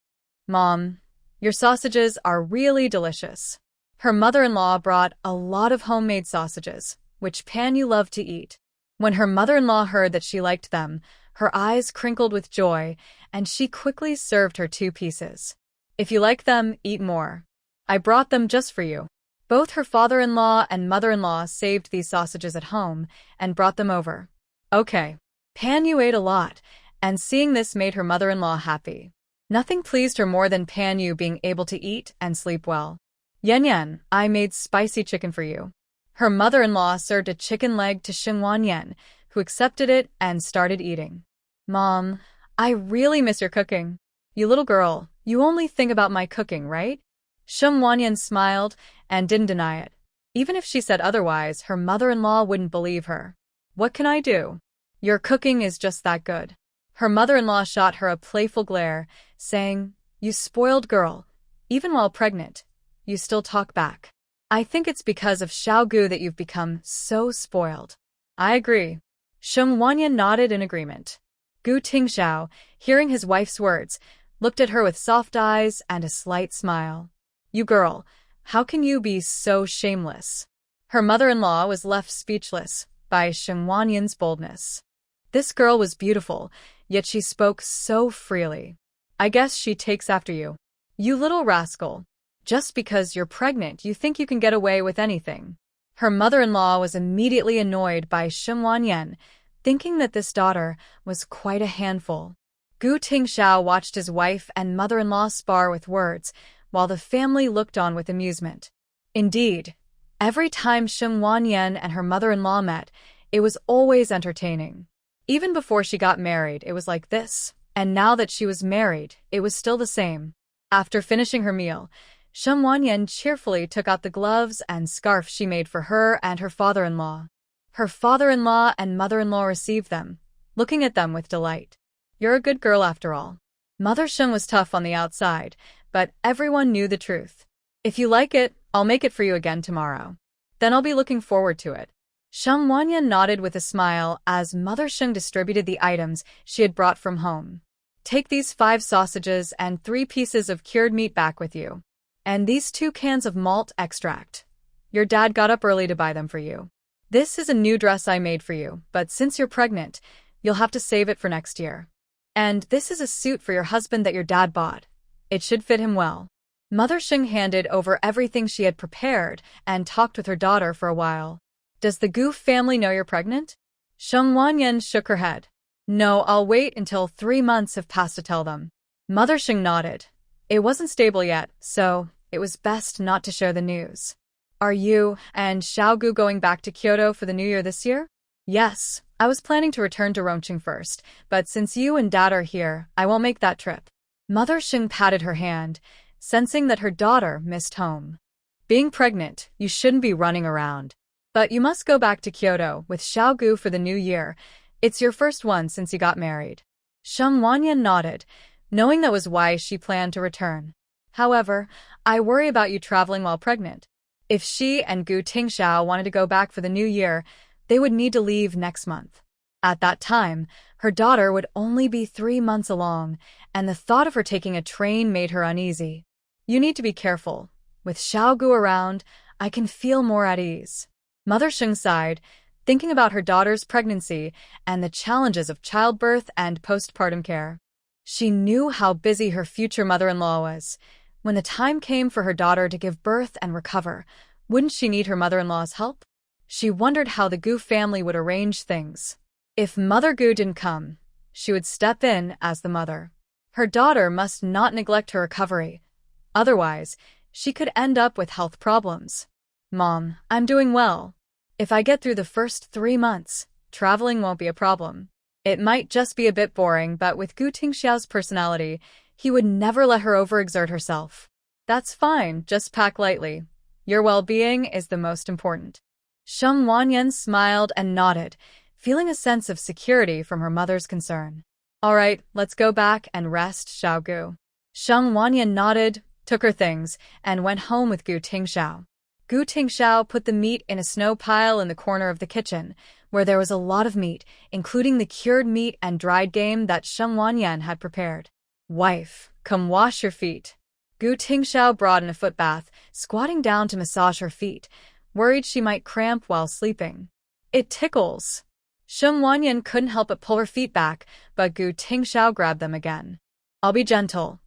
Mom, your sausages are really delicious. Her mother-in-law brought a lot of homemade sausages, which Panyu loved to eat. When her mother-in-law heard that she liked them, her eyes crinkled with joy, and she quickly served her 2 pieces. If you like them, eat more. I brought them just for you. Both her father-in-law and mother-in-law saved these sausages at home and brought them over. Okay. Panyu ate a lot, and seeing this made her mother-in-law happy. Nothing pleased her more than Panyu being able to eat and sleep well. Yan, I made spicy chicken for you. Her mother-in-law served a chicken leg to Xingwan Yan, who accepted it and started eating. Mom, I really miss your cooking. You little girl, you only think about my cooking, right? Xingwan Yan smiled and didn't deny it. Even if she said otherwise, her mother-in-law wouldn't believe her. What can I do? Your cooking is just that good. Her mother-in-law shot her a playful glare, saying, You spoiled girl. Even while pregnant, you still talk back. I think it's because of Xiaogu that you've become so spoiled. I agree. Sheng Wanyan nodded in agreement. Gu Tingxiao, hearing his wife's words, looked at her with soft eyes and a slight smile. You girl, how can you be so shameless? Her mother-in-law was left speechless by Sheng Wanyan's boldness. This girl was beautiful, yet she spoke so freely. I guess she takes after you. You little rascal. Just because you're pregnant, you think you can get away with anything. Her mother-in-law was immediately annoyed by Sheng Wanyan, thinking that this daughter was quite a handful. Gu Tingxiao watched his wife and mother-in-law spar with words, while the family looked on with amusement. Indeed, every time Sheng Wanyan and her mother-in-law met, it was always entertaining. Even before she got married, it was like this, and now that she was married, it was still the same. After finishing her meal, Sheng Wanyan cheerfully took out the gloves and scarf she made for her and her father-in-law. Her father-in-law and mother-in-law received them, looking at them with delight. You're a good girl after all. Mother Sheng was tough on the outside, but everyone knew the truth. If you like it, I'll make it for you again tomorrow. Then I'll be looking forward to it. Sheng Wanyan nodded with a smile as Mother Sheng distributed the items she had brought from home. Take these 5 sausages and 3 pieces of cured meat back with you. And these 2 cans of malt extract. Your dad got up early to buy them for you. This is a new dress I made for you, but since you're pregnant, you'll have to save it for next year. And this is a suit for your husband that your dad bought. It should fit him well. Mother Sheng handed over everything she had prepared and talked with her daughter for a while. Does the Gu family know you're pregnant? Sheng Wanyan shook her head. No, I'll wait until 3 months have passed to tell them. Mother Sheng nodded. It wasn't stable yet, so it was best not to share the news. Are you and Xiaogu going back to Kyoto for the New Year this year? Yes, I was planning to return to Rongqing first, but since you and Dad are here, I won't make that trip. Mother Sheng patted her hand, sensing that her daughter missed home. Being pregnant, you shouldn't be running around. But you must go back to Kyoto with Xiaogu for the New Year. It's your first one since you got married. Sheng Wanyan nodded, knowing that was why she planned to return. However, I worry about you traveling while pregnant. If she and Gu Tingxiao wanted to go back for the New Year, they would need to leave next month. At that time, her daughter would only be 3 months along, and the thought of her taking a train made her uneasy. You need to be careful. With Xiaogu around, I can feel more at ease. Mother Sheng sighed, thinking about her daughter's pregnancy and the challenges of childbirth and postpartum care. She knew how busy her future mother-in-law was. When the time came for her daughter to give birth and recover, wouldn't she need her mother-in-law's help? She wondered how the Gu family would arrange things. If Mother Gu didn't come, she would step in as the mother. Her daughter must not neglect her recovery. Otherwise, she could end up with health problems. Mom, I'm doing well. If I get through the first 3 months, traveling won't be a problem. It might just be a bit boring, but with Gu Tingxiao's personality, he would never let her overexert herself. That's fine, just pack lightly. Your well-being is the most important. Sheng Wanyan smiled and nodded, feeling a sense of security from her mother's concern. All right, let's go back and rest, Xiao Gu. Sheng Wanyan nodded, took her things, and went home with Gu Tingxiao. Gu Tingxiao put the meat in a snow pile in the corner of the kitchen, where there was a lot of meat, including the cured meat and dried game that Sheng Wanyan had prepared. Wife, come wash your feet. Gu Tingxiao brought in a foot bath, squatting down to massage her feet, worried she might cramp while sleeping. It tickles. Sheng Wanyan couldn't help but pull her feet back, but Gu Tingxiao grabbed them again. I'll be gentle.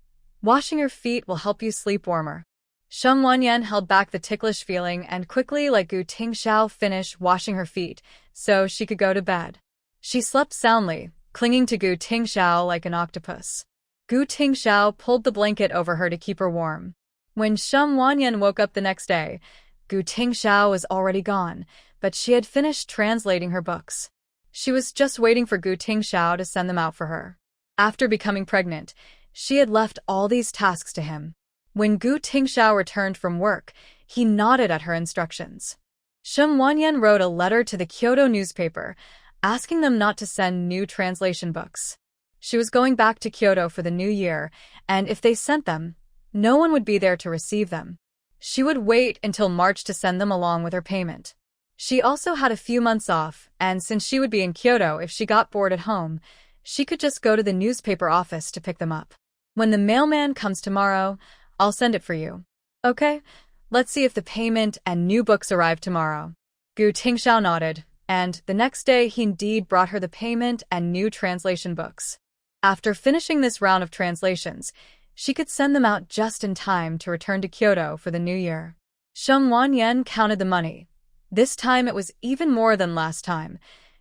Washing your feet will help you sleep warmer. Sheng Wanyan held back the ticklish feeling and quickly let Gu Tingxiao finish washing her feet so she could go to bed. She slept soundly, clinging to Gu Tingxiao like an octopus. Gu Tingxiao pulled the blanket over her to keep her warm. When Sheng Wanyan woke up the next day, Gu Tingxiao was already gone, but she had finished translating her books. She was just waiting for Gu Tingxiao to send them out for her. After becoming pregnant, she had left all these tasks to him. When Gu Tingxiao returned from work, he nodded at her instructions. Sheng Wanyan wrote a letter to the Kyoto newspaper, asking them not to send new translation books. She was going back to Kyoto for the new year, and if they sent them, no one would be there to receive them. She would wait until March to send them along with her payment. She also had a few months off, and since she would be in Kyoto if she got bored at home, she could just go to the newspaper office to pick them up. When the mailman comes tomorrow, I'll send it for you. Okay, let's see if the payment and new books arrive tomorrow. Gu Tingxiao nodded, and the next day he indeed brought her the payment and new translation books. After finishing this round of translations, she could send them out just in time to return to Kyoto for the new year. Sheng Wanyan counted the money. This time it was even more than last time,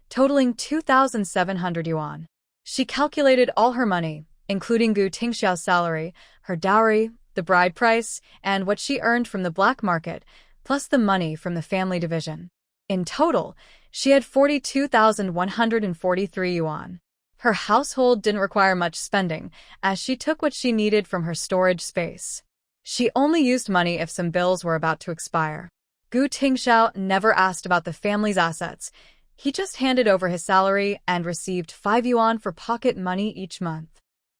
totaling 2,700 yuan. She calculated all her money, including Gu Tingxiao's salary, her dowry, the bride price, and what she earned from the black market, plus the money from the family division. In total, she had 42,143 yuan. Her household didn't require much spending, as she took what she needed from her storage space. She only used money if some bills were about to expire. Gu Tingxiao never asked about the family's assets. He just handed over his salary and received 5 yuan for pocket money each month.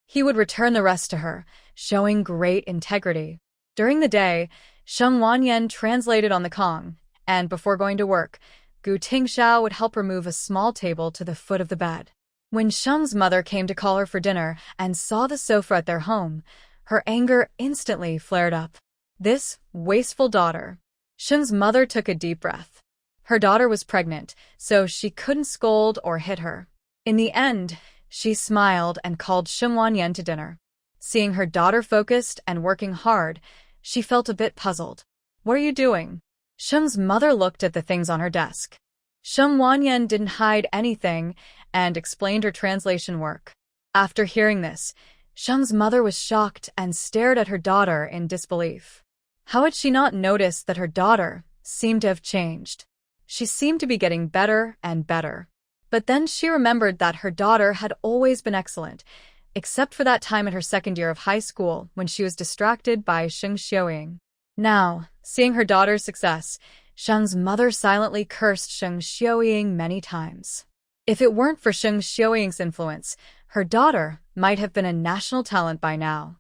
He would return the rest to her, showing great integrity. During the day, Sheng Wanyan translated on the Kong, and before going to work, Gu Tingxiao would help her move a small table to the foot of the bed. When Sheng's mother came to call her for dinner and saw the sofa at their home, her anger instantly flared up. This wasteful daughter. Sheng's mother took a deep breath. Her daughter was pregnant, so she couldn't scold or hit her. In the end, she smiled and called Sheng Wanyan to dinner. Seeing her daughter focused and working hard, she felt a bit puzzled. What are you doing? Sheng's mother looked at the things on her desk. Sheng Wanyan didn't hide anything and explained her translation work. After hearing this, Sheng's mother was shocked and stared at her daughter in disbelief. How had she not noticed that her daughter seemed to have changed? She seemed to be getting better and better. But then she remembered that her daughter had always been excellent, except for that time in her second year of high school when she was distracted by Sheng Xiuying. Now, seeing her daughter's success, Sheng's mother silently cursed Sheng Xiuying many times. If it weren't for Sheng Xiuying's influence, her daughter might have been a national talent by now.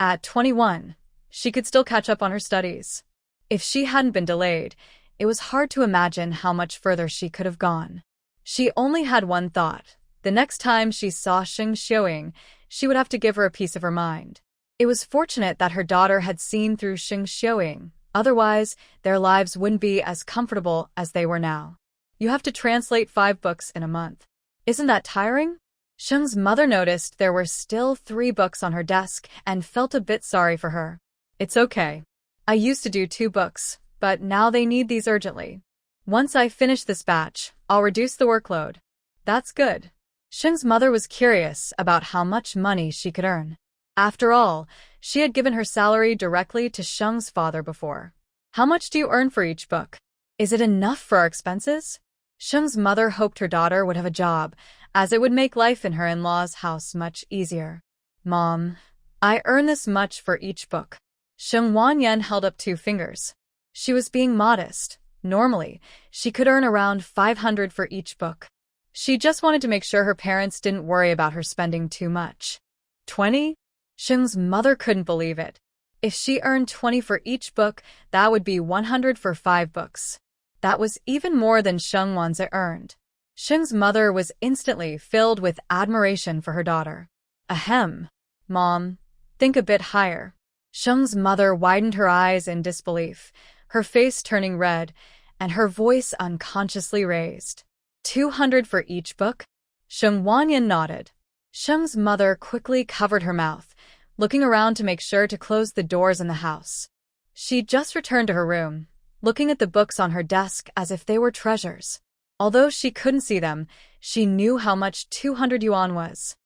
At 21, she could still catch up on her studies. If she hadn't been delayed, it was hard to imagine how much further she could have gone. She only had one thought. The next time she saw Sheng Xiuying, she would have to give her a piece of her mind. It was fortunate that her daughter had seen through Sheng Xiuying, otherwise their lives wouldn't be as comfortable as they were now. You have to translate 5 books in a month. Isn't that tiring? Sheng's mother noticed there were still 3 books on her desk and felt a bit sorry for her. It's okay. I used to do 2 books, but now they need these urgently. Once I finish this batch, I'll reduce the workload. That's good. Sheng's mother was curious about how much money she could earn. After all, she had given her salary directly to Sheng's father before. How much do you earn for each book? Is it enough for our expenses? Sheng's mother hoped her daughter would have a job, as it would make life in her in-laws' house much easier. Mom, I earn this much for each book. Sheng Wanyan held up 2 fingers. She was being modest. Normally, she could earn around 500 for each book. She just wanted to make sure her parents didn't worry about her spending too much. 20? Sheng's mother couldn't believe it. If she earned 20 for each book, that would be 100 for 5 books. That was even more than Sheng Wanzi earned. Sheng's mother was instantly filled with admiration for her daughter. Ahem. Mom, think a bit higher. Sheng's mother widened her eyes in disbelief, her face turning red, and her voice unconsciously raised. 200 for each book? Sheng Wanyan nodded. Sheng's mother quickly covered her mouth, looking around to make sure to close the doors in the house. She'd just returned to her room, looking at the books on her desk as if they were treasures. Although she couldn't see them, she knew how much 200 yuan was.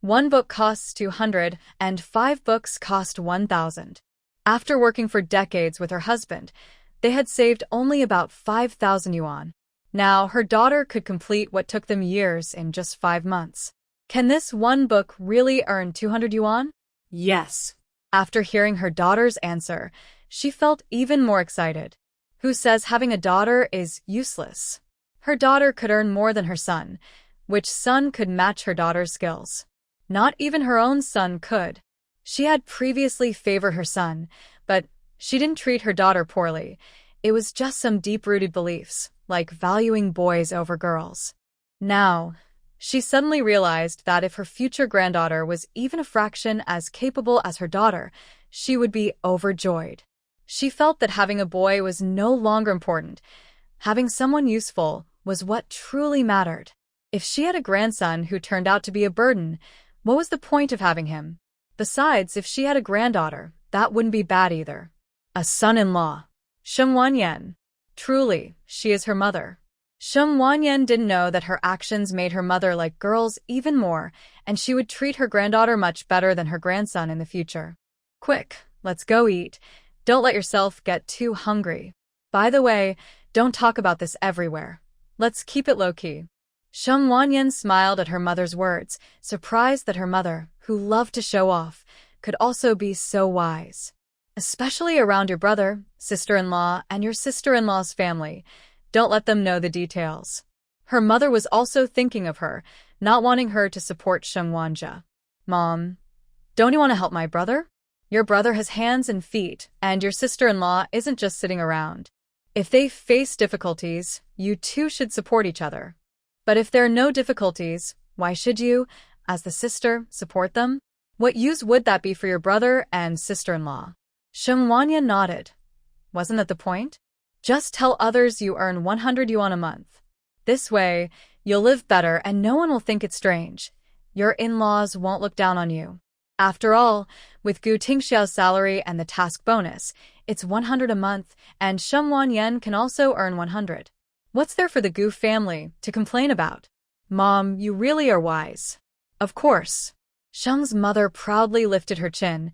1 book costs 200, and 5 books cost 1,000. After working for decades with her husband, they had saved only about 5,000 yuan. Now, her daughter could complete what took them years in just 5 months. Can this 1 book really earn 200 yuan? Yes. After hearing her daughter's answer, she felt even more excited. Who says having a daughter is useless? Her daughter could earn more than her son. Which son could match her daughter's skills? Not even her own son could. She had previously favored her son, but she didn't treat her daughter poorly. It was just some deep-rooted beliefs, like valuing boys over girls. Now, she suddenly realized that if her future granddaughter was even a fraction as capable as her daughter, she would be overjoyed. She felt that having a boy was no longer important. Having someone useful was what truly mattered. If she had a grandson who turned out to be a burden, what was the point of having him? Besides, if she had a granddaughter, that wouldn't be bad either. A son-in-law. Sheng Wanyan. Truly, she is her mother. Sheng Wanyan didn't know that her actions made her mother like girls even more, and she would treat her granddaughter much better than her grandson in the future. Quick, let's go eat. Don't let yourself get too hungry. By the way, don't talk about this everywhere. Let's keep it low-key. Sheng Wanyan smiled at her mother's words, surprised that her mother, who loved to show off, could also be so wise. Especially around your brother, sister-in-law, and your sister-in-law's family. Don't let them know the details. Her mother was also thinking of her, not wanting her to support Sheng Wanja. Mom, don't you want to help my brother? Your brother has hands and feet, and your sister-in-law isn't just sitting around. If they face difficulties, you two should support each other. But if there are no difficulties, why should you, as the sister, support them? What use would that be for your brother and sister-in-law? Sheng Wanyan nodded. Wasn't that the point? Just tell others you earn 100 yuan a month. This way, you'll live better and no one will think it's strange. Your in-laws won't look down on you. After all, with Gu Tingxiao's salary and the task bonus, it's 100 a month, and Sheng Wanyan can also earn 100. What's there for the Gu family to complain about? Mom, you really are wise. Of course. Sheng's mother proudly lifted her chin,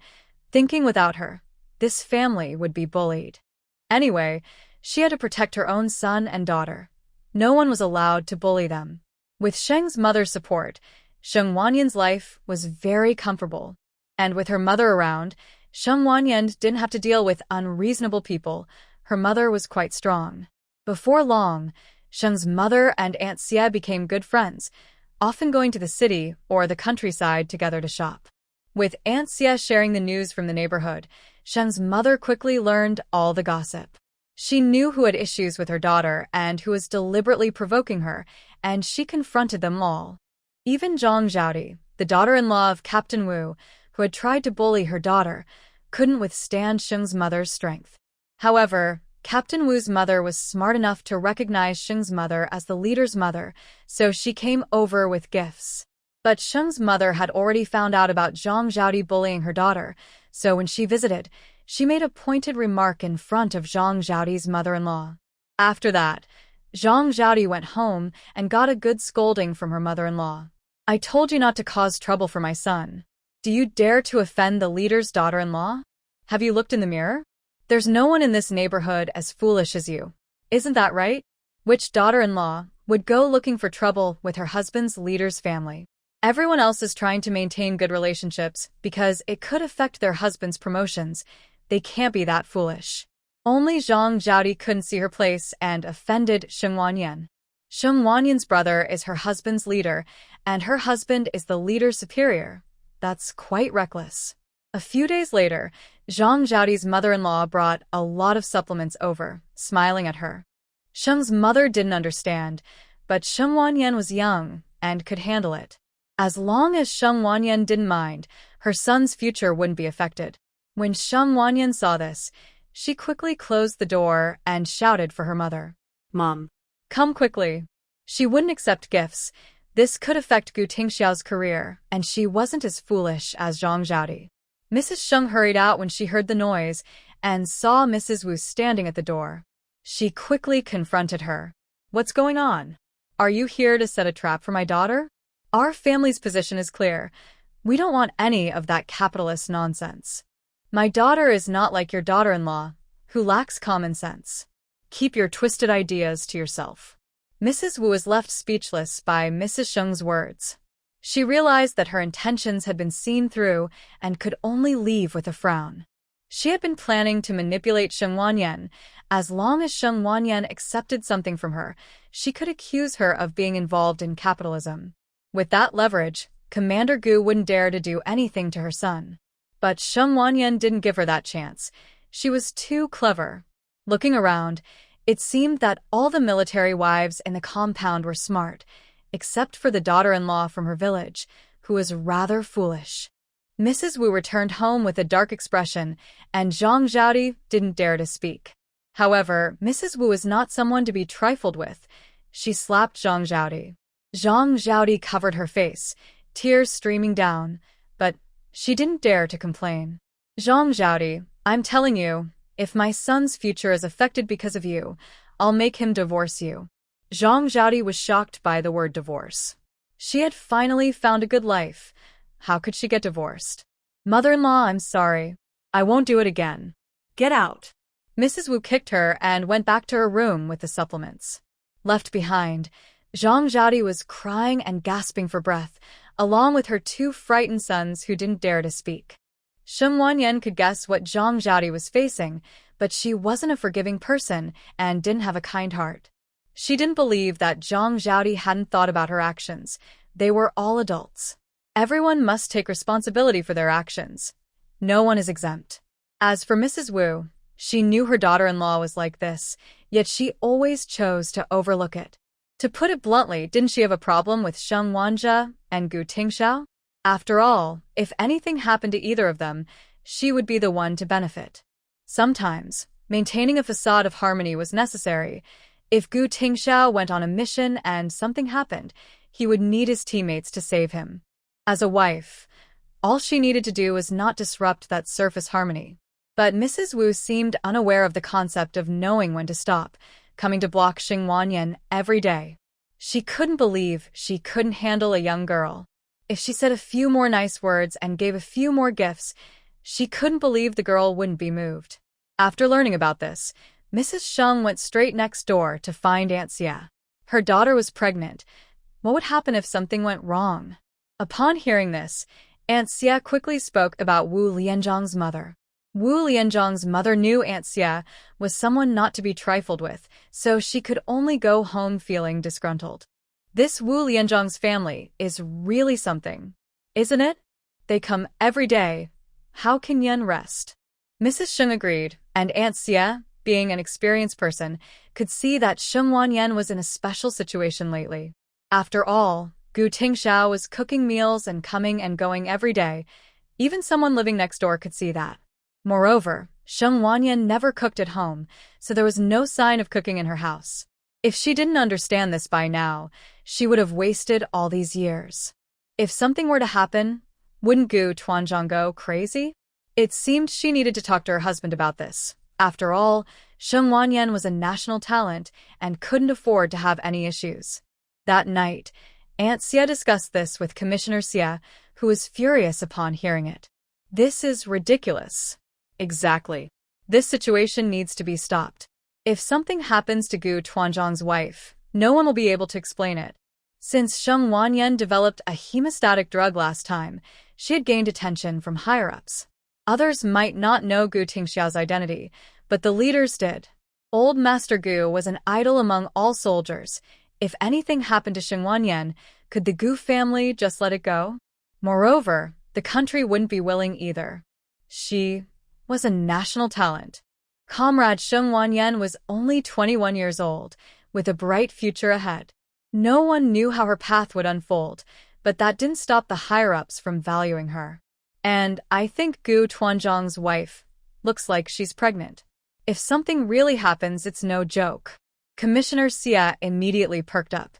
thinking without her, this family would be bullied. Anyway, she had to protect her own son and daughter. No one was allowed to bully them. With Sheng's mother's support, Sheng Wanyan's life was very comfortable. And with her mother around, Sheng Wanyan didn't have to deal with unreasonable people. Her mother was quite strong. Before long, Sheng's mother and Aunt Xie became good friends, often going to the city or the countryside together to shop. With Aunt Xie sharing the news from the neighborhood, Sheng's mother quickly learned all the gossip. She knew who had issues with her daughter and who was deliberately provoking her, and she confronted them all. Even Zhang Zhaodi, the daughter-in-law of Captain Wu, who had tried to bully her daughter, couldn't withstand Sheng's mother's strength. However, Captain Wu's mother was smart enough to recognize Sheng's mother as the leader's mother, so she came over with gifts. But Sheng's mother had already found out about Zhang Zhaodi bullying her daughter, so when she visited, she made a pointed remark in front of Zhang Zhaodi's mother-in-law. After that, Zhang Zhaodi went home and got a good scolding from her mother-in-law. "I told you not to cause trouble for my son. Do you dare to offend the leader's daughter-in-law? Have you looked in the mirror? There's no one in this neighborhood as foolish as you. Isn't that right?" Which daughter-in-law would go looking for trouble with her husband's leader's family? Everyone else is trying to maintain good relationships because it could affect their husband's promotions. They can't be that foolish. Only Zhang Zhaodi couldn't see her place and offended Sheng Wanyan. Sheng Wanyan's brother is her husband's leader, and her husband is the leader's superior. That's quite reckless. A few days later, Zhang Zhaodi's mother-in-law brought a lot of supplements over, smiling at her. Sheng's mother didn't understand, but Sheng Wanyan was young and could handle it. As long as Sheng Wanyan didn't mind, her son's future wouldn't be affected. When Sheng Wanyan saw this, she quickly closed the door and shouted for her mother. "Mom, "Come quickly." She wouldn't accept gifts. This could affect Gu Tingxiao's career, and she wasn't as foolish as Zhang Zhaodi. Mrs. Sheng hurried out when she heard the noise and saw Mrs. Wu standing at the door. She quickly confronted her. "What's going on? Are you here to set a trap for my daughter? Our family's position is clear. We don't want any of that capitalist nonsense. My daughter is not like your daughter-in-law, who lacks common sense. Keep your twisted ideas to yourself." Mrs. Wu was left speechless by Mrs. Sheng's words. She realized that her intentions had been seen through and could only leave with a frown. She had been planning to manipulate Sheng Wanyan. As long as Sheng Wanyan accepted something from her, she could accuse her of being involved in capitalism. With that leverage, Commander Gu wouldn't dare to do anything to her son. But Sheng Wanyan didn't give her that chance. She was too clever. Looking around, it seemed that all the military wives in the compound were smart, except for the daughter-in-law from her village, who was rather foolish. Mrs. Wu returned home with a dark expression, and Zhang Zhaodi didn't dare to speak. However, Mrs. Wu was not someone to be trifled with. She slapped Zhang Zhaodi. Zhang Zhaodi covered her face, tears streaming down, but she didn't dare to complain. "Zhang Zhaodi, I'm telling you, if my son's future is affected because of you, I'll make him divorce you." Zhang Zhaodi was shocked by the word divorce. She had finally found a good life. How could she get divorced? "Mother-in-law, I'm sorry. I won't do it again. get out." Mrs. Wu kicked her and went back to her room with the supplements. Left behind, Zhang Zhaodi was crying and gasping for breath, along with her two frightened sons who didn't dare to speak. Sheng Wanyan could guess what Zhang Zhaodi was facing, but she wasn't a forgiving person and didn't have a kind heart. She didn't believe that Zhang Zhaodi hadn't thought about her actions. They were all adults. Everyone must take responsibility for their actions. No one is exempt. As for Mrs. Wu, she knew her daughter-in-law was like this, yet she always chose to overlook it. To put it bluntly, didn't she have a problem with Sheng Wanzhe and Gu Tingxiao? After all, if anything happened to either of them, she would be the one to benefit. Sometimes, maintaining a facade of harmony was necessary. If Gu Tingxiao went on a mission and something happened, he would need his teammates to save him. As a wife, all she needed to do was not disrupt that surface harmony. But Mrs. Wu seemed unaware of the concept of knowing when to stop, coming to block Sheng Wanyan every day. She couldn't believe she couldn't handle a young girl. If she said a few more nice words and gave a few more gifts, she couldn't believe the girl wouldn't be moved. After learning about this, Mrs. Sheng went straight next door to find Aunt Xia. Her daughter was pregnant. What would happen if something went wrong? Upon hearing this, Aunt Xia quickly spoke about Wu Lianzhang's mother. Wu Lianzhang's mother knew Aunt Xia was someone not to be trifled with, so she could only go home feeling disgruntled. This Wu Lianzhang's family is really something, isn't it? They come every day. How can Yen rest? Mrs. Sheng agreed, and Aunt Xia, being an experienced person, could see that Sheng Wanyan was in a special situation lately. After all, Gu Tingxiao was cooking meals and coming and going every day. Even someone living next door could see that. Moreover, Sheng Wanyan never cooked at home, so there was no sign of cooking in her house. If she didn't understand this by now, she would have wasted all these years. If something were to happen, wouldn't Gu Tuanzhang go crazy? It seemed she needed to talk to her husband about this. After all, Sheng Wanyan was a national talent and couldn't afford to have any issues. That night, Aunt Xia discussed this with Commissioner Xia, who was furious upon hearing it. This is ridiculous. Exactly. This situation needs to be stopped. If something happens to Gu Tuanzhang's wife, no one will be able to explain it. Since Sheng Wanyan developed a hemostatic drug last time, she had gained attention from higher-ups. Others might not know Gu Tingxiao's identity, but the leaders did. Old Master Gu was an idol among all soldiers. If anything happened to Sheng Wanyan, could the Gu family just let it go? Moreover, the country wouldn't be willing either. She was a national talent. Comrade Sheng Wanyan was only 21 years old, with a bright future ahead. No one knew how her path would unfold, but that didn't stop the higher-ups from valuing her. And I think Gu Tuanzhang's wife looks like she's pregnant. If something really happens, it's no joke. Commissioner Xia immediately perked up.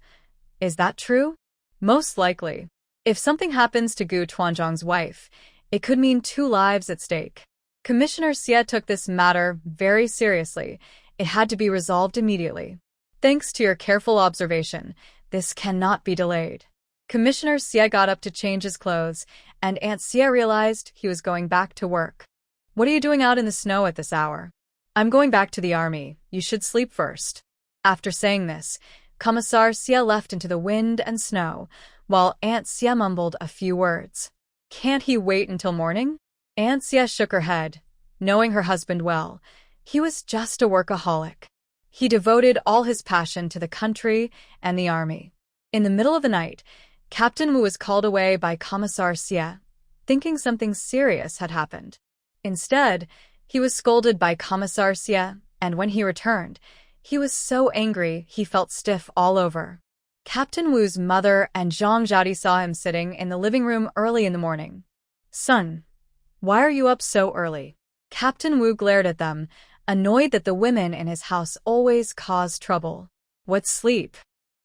Is that true? Most likely. If something happens to Gu Tuanzhang's wife, it could mean 2 lives at stake. Commissioner Xia took this matter very seriously. It had to be resolved immediately. Thanks to your careful observation, this cannot be delayed. Commissioner Xia got up to change his clothes, and Aunt Xia realized he was going back to work. What are you doing out in the snow at this hour? I'm going back to the army. You should sleep first. After saying this, Commissar Xia left into the wind and snow, while Aunt Xia mumbled a few words. Can't he wait until morning? Aunt Xia shook her head, knowing her husband well. He was just a workaholic. He devoted all his passion to the country and the army. In the middle of the night, Captain Wu was called away by Commissar Xia, thinking something serious had happened. Instead, he was scolded by Commissar Xia, and when he returned, he was so angry he felt stiff all over. Captain Wu's mother and Zhang Zhaodi saw him sitting in the living room early in the morning. Son, why are you up so early? Captain Wu glared at them, annoyed that the women in his house always caused trouble. What's sleep?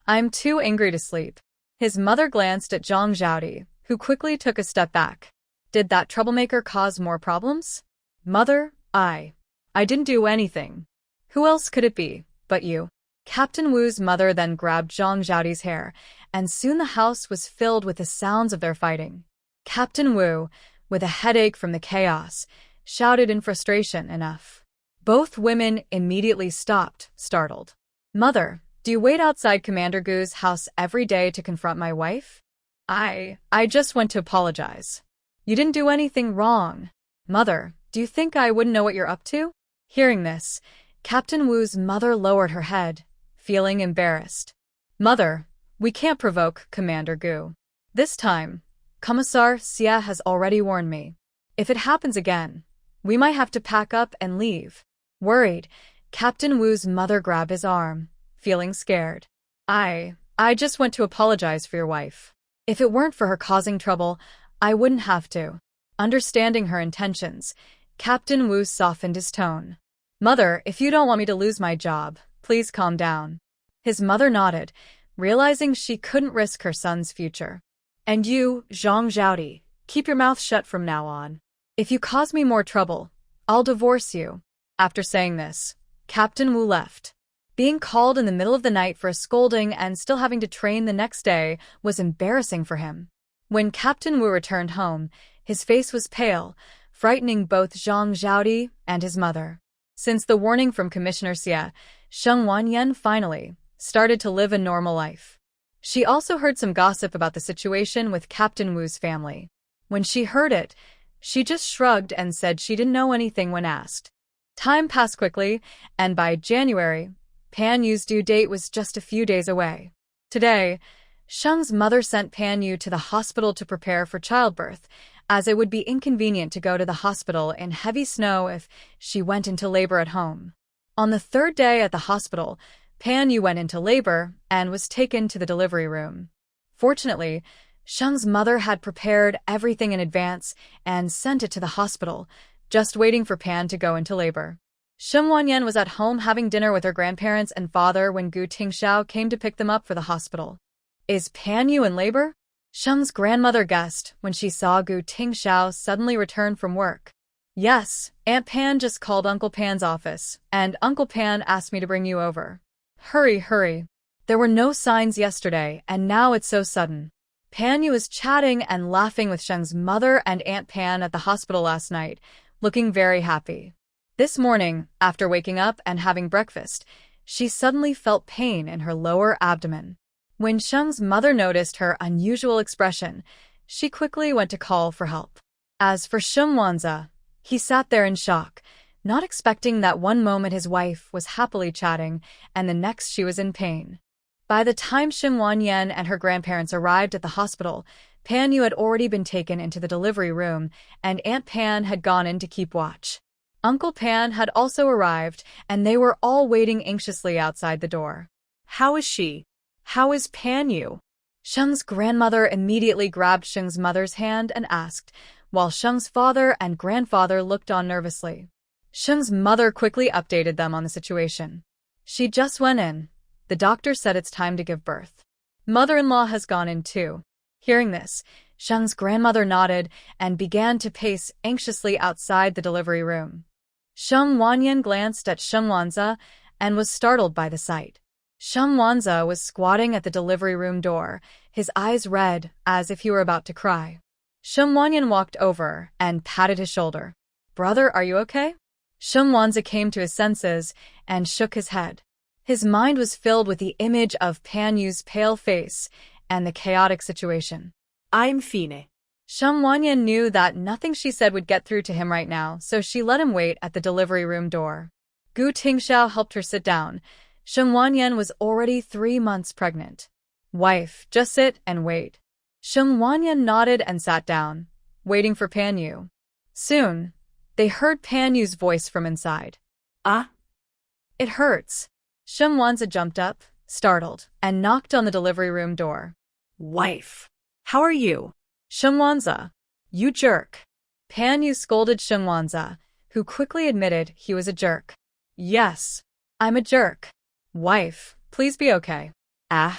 I'm too angry to sleep. His mother glanced at Zhang Zhaodi, who quickly took a step back. Did that troublemaker cause more problems? Mother, I didn't do anything. Who else could it be but you? Captain Wu's mother then grabbed Zhang Zhaodi's hair, and soon the house was filled with the sounds of their fighting. Captain Wu, with a headache from the chaos, shouted in frustration, enough. Both women immediately stopped, startled. Mother, do you wait outside Commander Gu's house every day to confront my wife? I just went to apologize. You didn't do anything wrong. Mother, do you think I wouldn't know what you're up to? Hearing this, Captain Wu's mother lowered her head, feeling embarrassed. Mother, we can't provoke Commander Gu. This time, Commissar Xia has already warned me. If it happens again, we might have to pack up and leave. Worried, Captain Wu's mother grabbed his arm, feeling scared. I just went to apologize for your wife. If it weren't for her causing trouble, I wouldn't have to. Understanding her intentions, Captain Wu softened his tone. Mother, if you don't want me to lose my job, please calm down. His mother nodded, realizing she couldn't risk her son's future. And you, Zhang Zhaodi, keep your mouth shut from now on. If you cause me more trouble, I'll divorce you. After saying this, Captain Wu left. Being called in the middle of the night for a scolding and still having to train the next day was embarrassing for him. When Captain Wu returned home, his face was pale, frightening both Zhang Zhaodi and his mother. Since the warning from Commissioner Xia, Sheng Wanyan finally started to live a normal life. She also heard some gossip about the situation with Captain Wu's family. When she heard it, she just shrugged and said she didn't know anything when asked. Time passed quickly, and by January, Pan Yu's due date was just a few days away. Today, Sheng's mother sent Pan Yu to the hospital to prepare for childbirth, as it would be inconvenient to go to the hospital in heavy snow if she went into labor at home. On the 3rd day at the hospital, Pan Yu went into labor and was taken to the delivery room. Fortunately, Sheng's mother had prepared everything in advance and sent it to the hospital, just waiting for Pan to go into labor. Sheng Wanyan was at home having dinner with her grandparents and father when Gu Tingxiao came to pick them up for the hospital. Is Pan Yu in labor? Sheng's grandmother guessed when she saw Gu Tingxiao suddenly return from work. Yes, Aunt Pan just called Uncle Pan's office, and Uncle Pan asked me to bring you over. Hurry, hurry. There were no signs yesterday, and now it's so sudden. Pan Yu was chatting and laughing with Sheng's mother and Aunt Pan at the hospital last night, looking very happy. This morning, after waking up and having breakfast, she suddenly felt pain in her lower abdomen. When Sheng's mother noticed her unusual expression, she quickly went to call for help. As for Sheng Wanzi, he sat there in shock, not expecting that one moment his wife was happily chatting and the next she was in pain. By the time Sheng Wanyan and her grandparents arrived at the hospital, Pan Yu had already been taken into the delivery room and Aunt Pan had gone in to keep watch. Uncle Pan had also arrived and they were all waiting anxiously outside the door. How is she? How is Pan Yu? Sheng's grandmother immediately grabbed Sheng's mother's hand and asked, while Sheng's father and grandfather looked on nervously. Sheng's mother quickly updated them on the situation. She just went in. The doctor said it's time to give birth. Mother-in-law has gone in too. Hearing this, Sheng's grandmother nodded and began to pace anxiously outside the delivery room. Sheng Wanyan glanced at Sheng Wanzi and was startled by the sight. Sheng Wanzi was squatting at the delivery room door, his eyes red as if he were about to cry. Sheng Wanyan walked over and patted his shoulder. Brother, are you okay? Sheng Wanzi came to his senses and shook his head. His mind was filled with the image of Pan Yu's pale face and the chaotic situation. I'm fine. Sheng Wanyan knew that nothing she said would get through to him right now, so she let him wait at the delivery room door. Gu Tingxiao helped her sit down. Sheng Wanyan was already 3 months pregnant. Wife, just sit and wait. Sheng Wanyan nodded and sat down, waiting for Pan Yu. Soon, they heard Pan Yu's voice from inside. Ah? It hurts. Sheng Wanzi jumped up, startled, and knocked on the delivery room door. Wife, how are you? Sheng Wanzi, you jerk. Pan Yu scolded Sheng Wanzi, who quickly admitted he was a jerk. Yes, I'm a jerk. Wife, please be okay. Ah.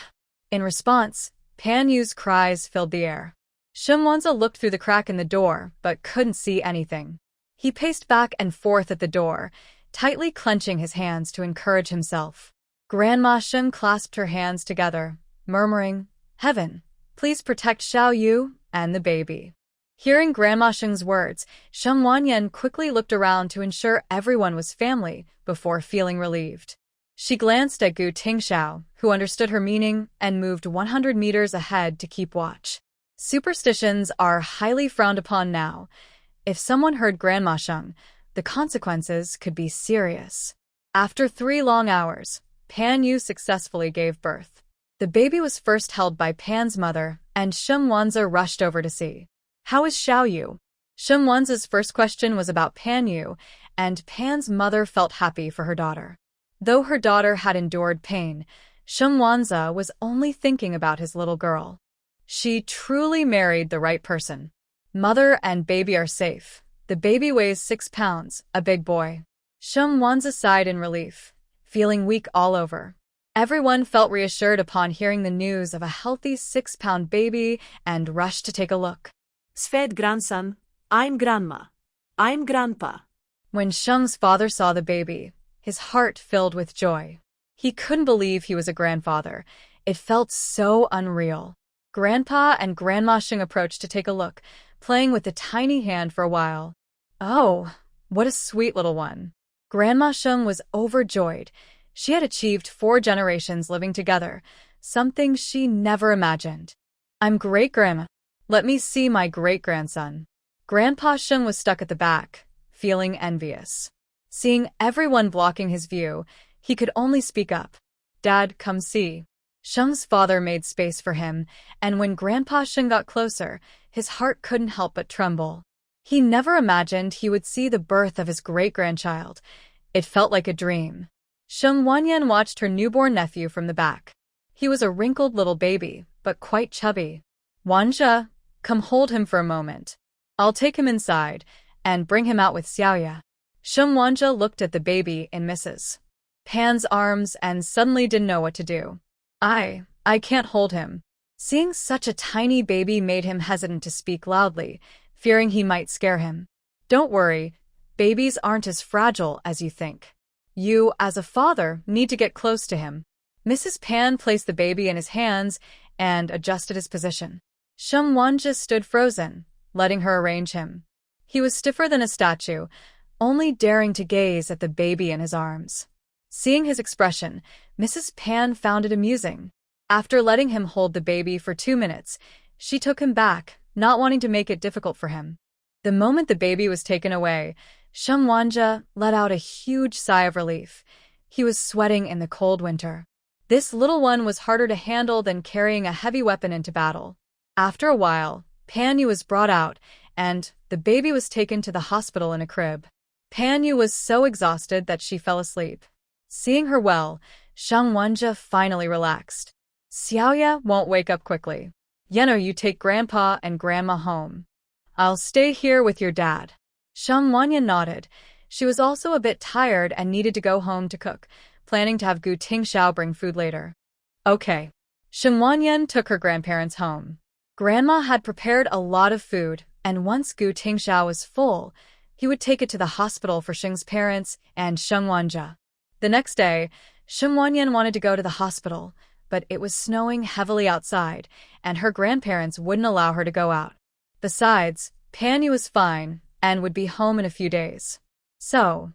In response, Pan Yu's cries filled the air. Sheng Wanzi looked through the crack in the door, but couldn't see anything. He paced back and forth at the door, tightly clenching his hands to encourage himself. Grandma Sheng clasped her hands together, murmuring, Heaven, please protect Xiao Yu and the baby. Hearing Grandma Sheng's words, Sheng Wanyan quickly looked around to ensure everyone was family before feeling relieved. She glanced at Gu Tingxiao, who understood her meaning and moved 100 meters ahead to keep watch. Superstitions are highly frowned upon now. If someone heard Grandma Sheng, the consequences could be serious. After 3 long hours, Pan Yu successfully gave birth. The baby was first held by Pan's mother, and Sheng Wanzi rushed over to see. How is Xiao Yu? Sheng Wanzi's first question was about Pan Yu, and Pan's mother felt happy for her daughter. Though her daughter had endured pain, Sheng Wanzi was only thinking about his little girl. She truly married the right person. Mother and baby are safe. The baby weighs 6 pounds, a big boy. Sheng Wanzi sighed in relief, feeling weak all over. Everyone felt reassured upon hearing the news of a healthy 6-pound baby and rushed to take a look. Sved grandson, I'm grandma. I'm grandpa. When Sheng's father saw the baby, his heart filled with joy. He couldn't believe he was a grandfather. It felt so unreal. Grandpa and Grandma Sheng approached to take a look, playing with the tiny hand for a while. Oh, what a sweet little one. Grandma Sheng was overjoyed. She had achieved 4 generations living together, something she never imagined. I'm great-grandma. Let me see my great-grandson. Grandpa Sheng was stuck at the back, feeling envious. Seeing everyone blocking his view, he could only speak up. Dad, come see. Sheng's father made space for him, and when Grandpa Sheng got closer, his heart couldn't help but tremble. He never imagined he would see the birth of his great-grandchild. It felt like a dream. Sheng Wanyan watched her newborn nephew from the back. He was a wrinkled little baby, but quite chubby. Wanzhe, come hold him for a moment. I'll take him inside, and bring him out with Xiaoya. Sheng Wanja looked at the baby in Mrs. Pan's arms and suddenly didn't know what to do. I can't hold him. Seeing such a tiny baby made him hesitant to speak loudly, fearing he might scare him. Don't worry, babies aren't as fragile as you think. You, as a father, need to get close to him. Mrs. Pan placed the baby in his hands and adjusted his position. Sheng Wanja stood frozen, letting her arrange him. He was stiffer than a statue, only daring to gaze at the baby in his arms. Seeing his expression, Mrs. Pan found it amusing. After letting him hold the baby for 2 minutes, she took him back, not wanting to make it difficult for him. The moment the baby was taken away, Sheng Wanja let out a huge sigh of relief. He was sweating in the cold winter. This little one was harder to handle than carrying a heavy weapon into battle. After a while, Pan Yu was brought out, and the baby was taken to the hospital in a crib. Pan Yu was so exhausted that she fell asleep. Seeing her well, Sheng Wanja finally relaxed. Xiaoya won't wake up quickly. Yeno, you take Grandpa and Grandma home. I'll stay here with your dad. Sheng Wanja nodded. She was also a bit tired and needed to go home to cook, planning to have Gu Tingxiao bring food later. Okay. Sheng Wanja took her grandparents home. Grandma had prepared a lot of food, and once Gu Tingxiao was full, he would take it to the hospital for Sheng's parents and Sheng Wanja. The next day, Sheng Wanja wanted to go to the hospital, but it was snowing heavily outside, and her grandparents wouldn't allow her to go out. Besides, Pan Yu was fine and would be home in a few days. So,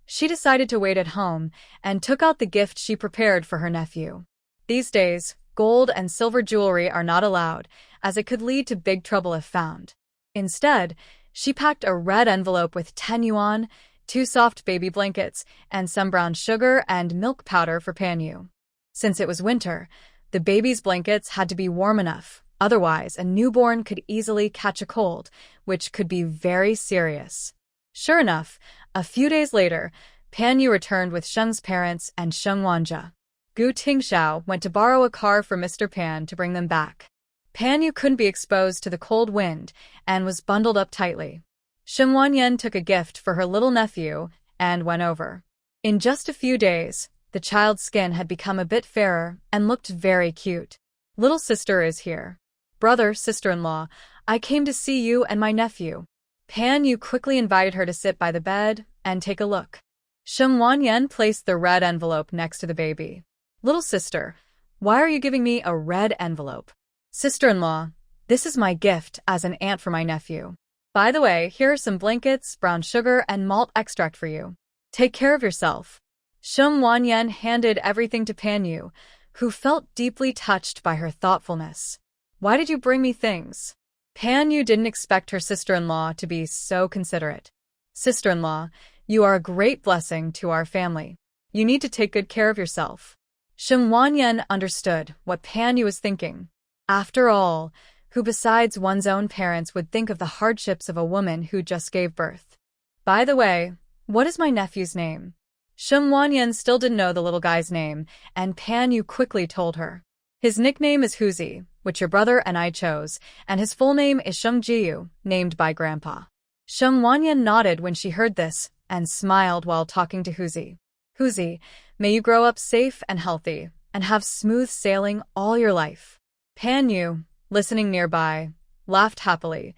she decided to wait at home and took out the gift she prepared for her nephew. These days, gold and silver jewelry are not allowed, as it could lead to big trouble if found. Instead, she packed a red envelope with 10 yuan, 2 soft baby blankets, and some brown sugar and milk powder for Pan Yu. Since it was winter, the baby's blankets had to be warm enough, otherwise a newborn could easily catch a cold, which could be very serious. Sure enough, a few days later, Pan Yu returned with Sheng's parents and Sheng Wanja. Gu Tingxiao went to borrow a car for Mr. Pan to bring them back. Pan Yu couldn't be exposed to the cold wind and was bundled up tightly. Sheng Wanja took a gift for her little nephew and went over. In just a few days, the child's skin had become a bit fairer and looked very cute. Little sister is here. Brother, sister-in-law, I came to see you and my nephew. Pan Yu quickly invited her to sit by the bed and take a look. Sheng Wanja placed the red envelope next to the baby. Little sister, why are you giving me a red envelope? Sister-in-law, this is my gift as an aunt for my nephew. By the way, here are some blankets, brown sugar, and malt extract for you. Take care of yourself. Sheng Wanja handed everything to Pan Yu, who felt deeply touched by her thoughtfulness. Why did you bring me things? Pan Yu didn't expect her sister-in-law to be so considerate. Sister-in-law, you are a great blessing to our family. You need to take good care of yourself. Sheng Wanja understood what Pan Yu was thinking. After all, who besides one's own parents would think of the hardships of a woman who just gave birth? By the way, what is my nephew's name? Sheng Wanja still didn't know the little guy's name, and Pan Yu quickly told her. His nickname is Huzi, which your brother and I chose, and his full name is Sheng Jiyu, named by Grandpa. Sheng Wanja nodded when she heard this, and smiled while talking to Huzi. Huzi, may you grow up safe and healthy, and have smooth sailing all your life. Pan Yu, listening nearby, laughed happily.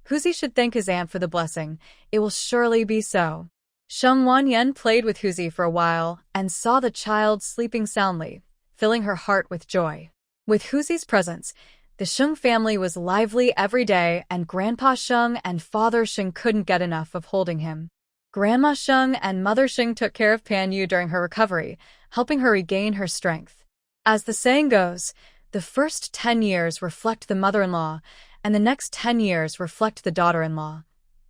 Huzi should thank his aunt for the blessing. It will surely be so. Sheng Wanja played with Huzi for a while and saw the child sleeping soundly, filling her heart with joy. With Huzi's presence, the Sheng family was lively every day, and Grandpa Sheng and Father Sheng couldn't get enough of holding him. Grandma Sheng and Mother Sheng took care of Pan Yu during her recovery, helping her regain her strength. As the saying goes, the first 10 years reflect the mother-in-law, and the next 10 years reflect the daughter-in-law.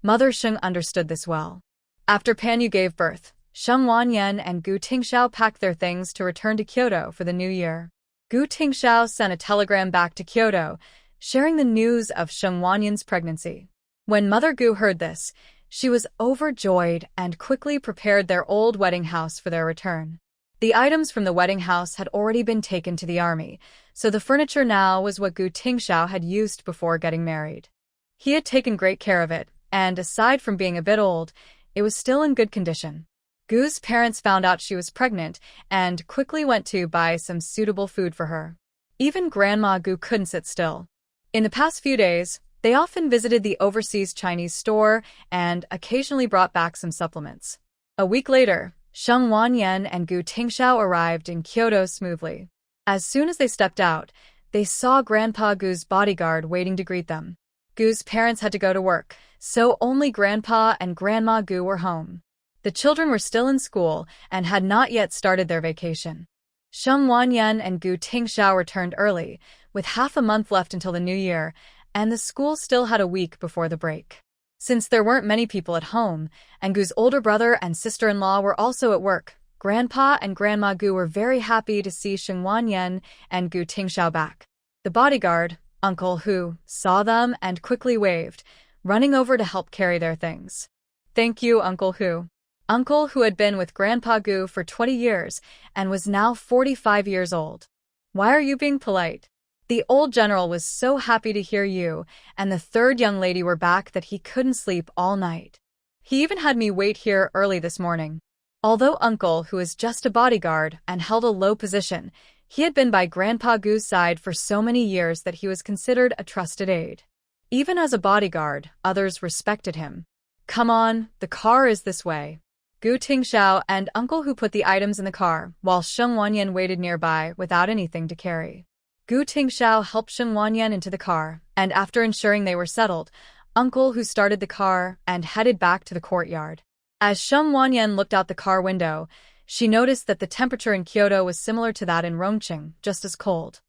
Mother Sheng understood this well. After Pan Yu gave birth, Sheng Wanja and Gu Tingxiao packed their things to return to Kyoto for the new year. Gu Tingxiao sent a telegram back to Kyoto, sharing the news of Sheng Wanja's pregnancy. When Mother Gu heard this, she was overjoyed and quickly prepared their old wedding house for their return. The items from the wedding house had already been taken to the army, so the furniture now was what Gu Tingxiao had used before getting married. He had taken great care of it, and aside from being a bit old, it was still in good condition. Gu's parents found out she was pregnant and quickly went to buy some suitable food for her. Even Grandma Gu couldn't sit still. In the past few days, they often visited the overseas Chinese store and occasionally brought back some supplements. A week later, Sheng Wanyan and Gu Tingxiao arrived in Kyoto smoothly. As soon as they stepped out, they saw Grandpa Gu's bodyguard waiting to greet them. Gu's parents had to go to work, so only Grandpa and Grandma Gu were home. The children were still in school and had not yet started their vacation. Sheng Wanyan and Gu Tingxiao returned early, with half a month left until the new year, and the school still had a week before the break. Since there weren't many people at home, and Gu's older brother and sister-in-law were also at work, Grandpa and Grandma Gu were very happy to see Sheng Wanyan and Gu Tingxiao back. The bodyguard, Uncle Hu, saw them and quickly waved, running over to help carry their things. "Thank you, Uncle Hu." Uncle Hu had been with Grandpa Gu for 20 years and was now 45 years old. "Why are you being polite? The old general was so happy to hear you and the third young lady were back that he couldn't sleep all night. He even had me wait here early this morning." Although Uncle Hu was just a bodyguard and held a low position, he had been by Grandpa Gu's side for so many years that he was considered a trusted aide. Even as a bodyguard, others respected him. "Come on, the car is this way." Gu Tingxiao and Uncle Hu put the items in the car, while Sheng Wanyan waited nearby without anything to carry. Gu Tingxiao helped Sheng Wanyan into the car, and after ensuring they were settled, Uncle Hu started the car and headed back to the courtyard. As Sheng Wanyan looked out the car window, she noticed that the temperature in Kyoto was similar to that in Rongqing, just as cold.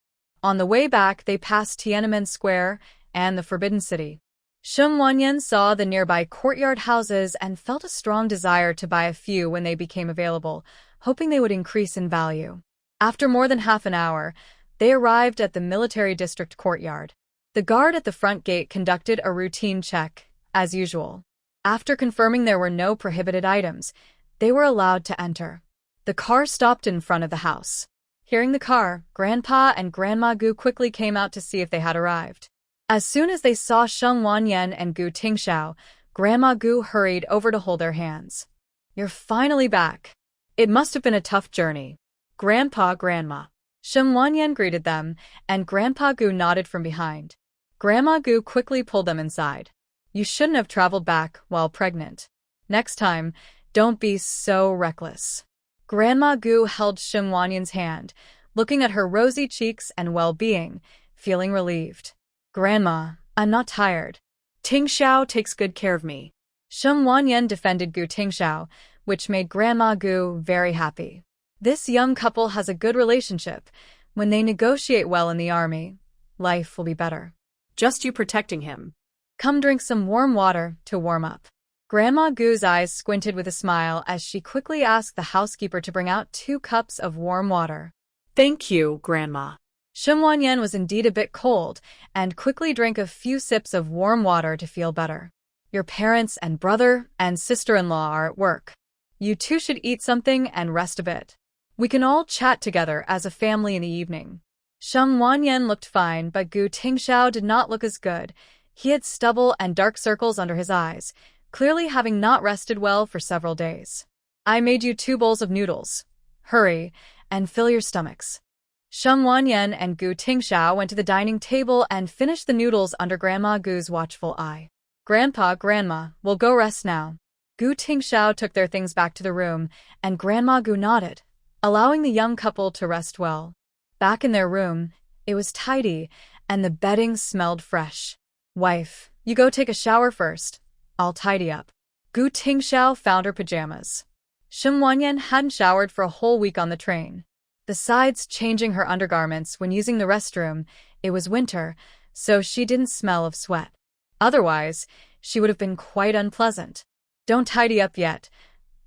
On the way back, they passed Tiananmen Square and the Forbidden City. Sheng Wanyan saw the nearby courtyard houses and felt a strong desire to buy a few when they became available, hoping they would increase in value. After more than half an hour, they arrived at the military district courtyard. The guard at the front gate conducted a routine check, as usual. After confirming there were no prohibited items, they were allowed to enter. The car stopped in front of the house. Hearing the car, Grandpa and Grandma Gu quickly came out to see if they had arrived. As soon as they saw Sheng Wanyan and Gu Tingxiao, Grandma Gu hurried over to hold their hands. "You're finally back. It must have been a tough journey." "Grandpa, Grandma." Sheng Wanyan greeted them, and Grandpa Gu nodded from behind. Grandma Gu quickly pulled them inside. "You shouldn't have traveled back while pregnant. Next time, don't be so reckless." Grandma Gu held Sheng Wanyan's hand, looking at her rosy cheeks and well-being, feeling relieved. "Grandma, I'm not tired. Tingxiao takes good care of me." Sheng Wanyan defended Gu Tingxiao, which made Grandma Gu very happy. This young couple has a good relationship. When they negotiate well in the army, life will be better. Just you protecting him. Come drink some warm water to warm up. Grandma Gu's eyes squinted with a smile as she quickly asked the housekeeper to bring out 2 cups of warm water. Thank you, Grandma. Sheng Wanyan was indeed a bit cold and quickly drank a few sips of warm water to feel better. "Your parents and brother and sister-in-law are at work. You two should eat something and rest a bit. We can all chat together as a family in the evening." Sheng Wanyan looked fine, but Gu Tingxiao did not look as good. He had stubble and dark circles under his eyes, clearly having not rested well for several days. "I made you 2 bowls of noodles. Hurry and fill your stomachs." Sheng Wanyan and Gu Tingxiao went to the dining table and finished the noodles under Grandma Gu's watchful eye. "Grandpa, Grandma, we'll go rest now." Gu Tingxiao took their things back to the room, and Grandma Gu nodded, allowing the young couple to rest well. Back in their room, it was tidy, and the bedding smelled fresh. "Wife, you go take a shower first. I'll tidy up." Gu Tingxiao found her pajamas. Sheng Wanyan hadn't showered for a whole week on the train. Besides changing her undergarments when using the restroom, it was winter, so she didn't smell of sweat. Otherwise, she would have been quite unpleasant. "Don't tidy up yet.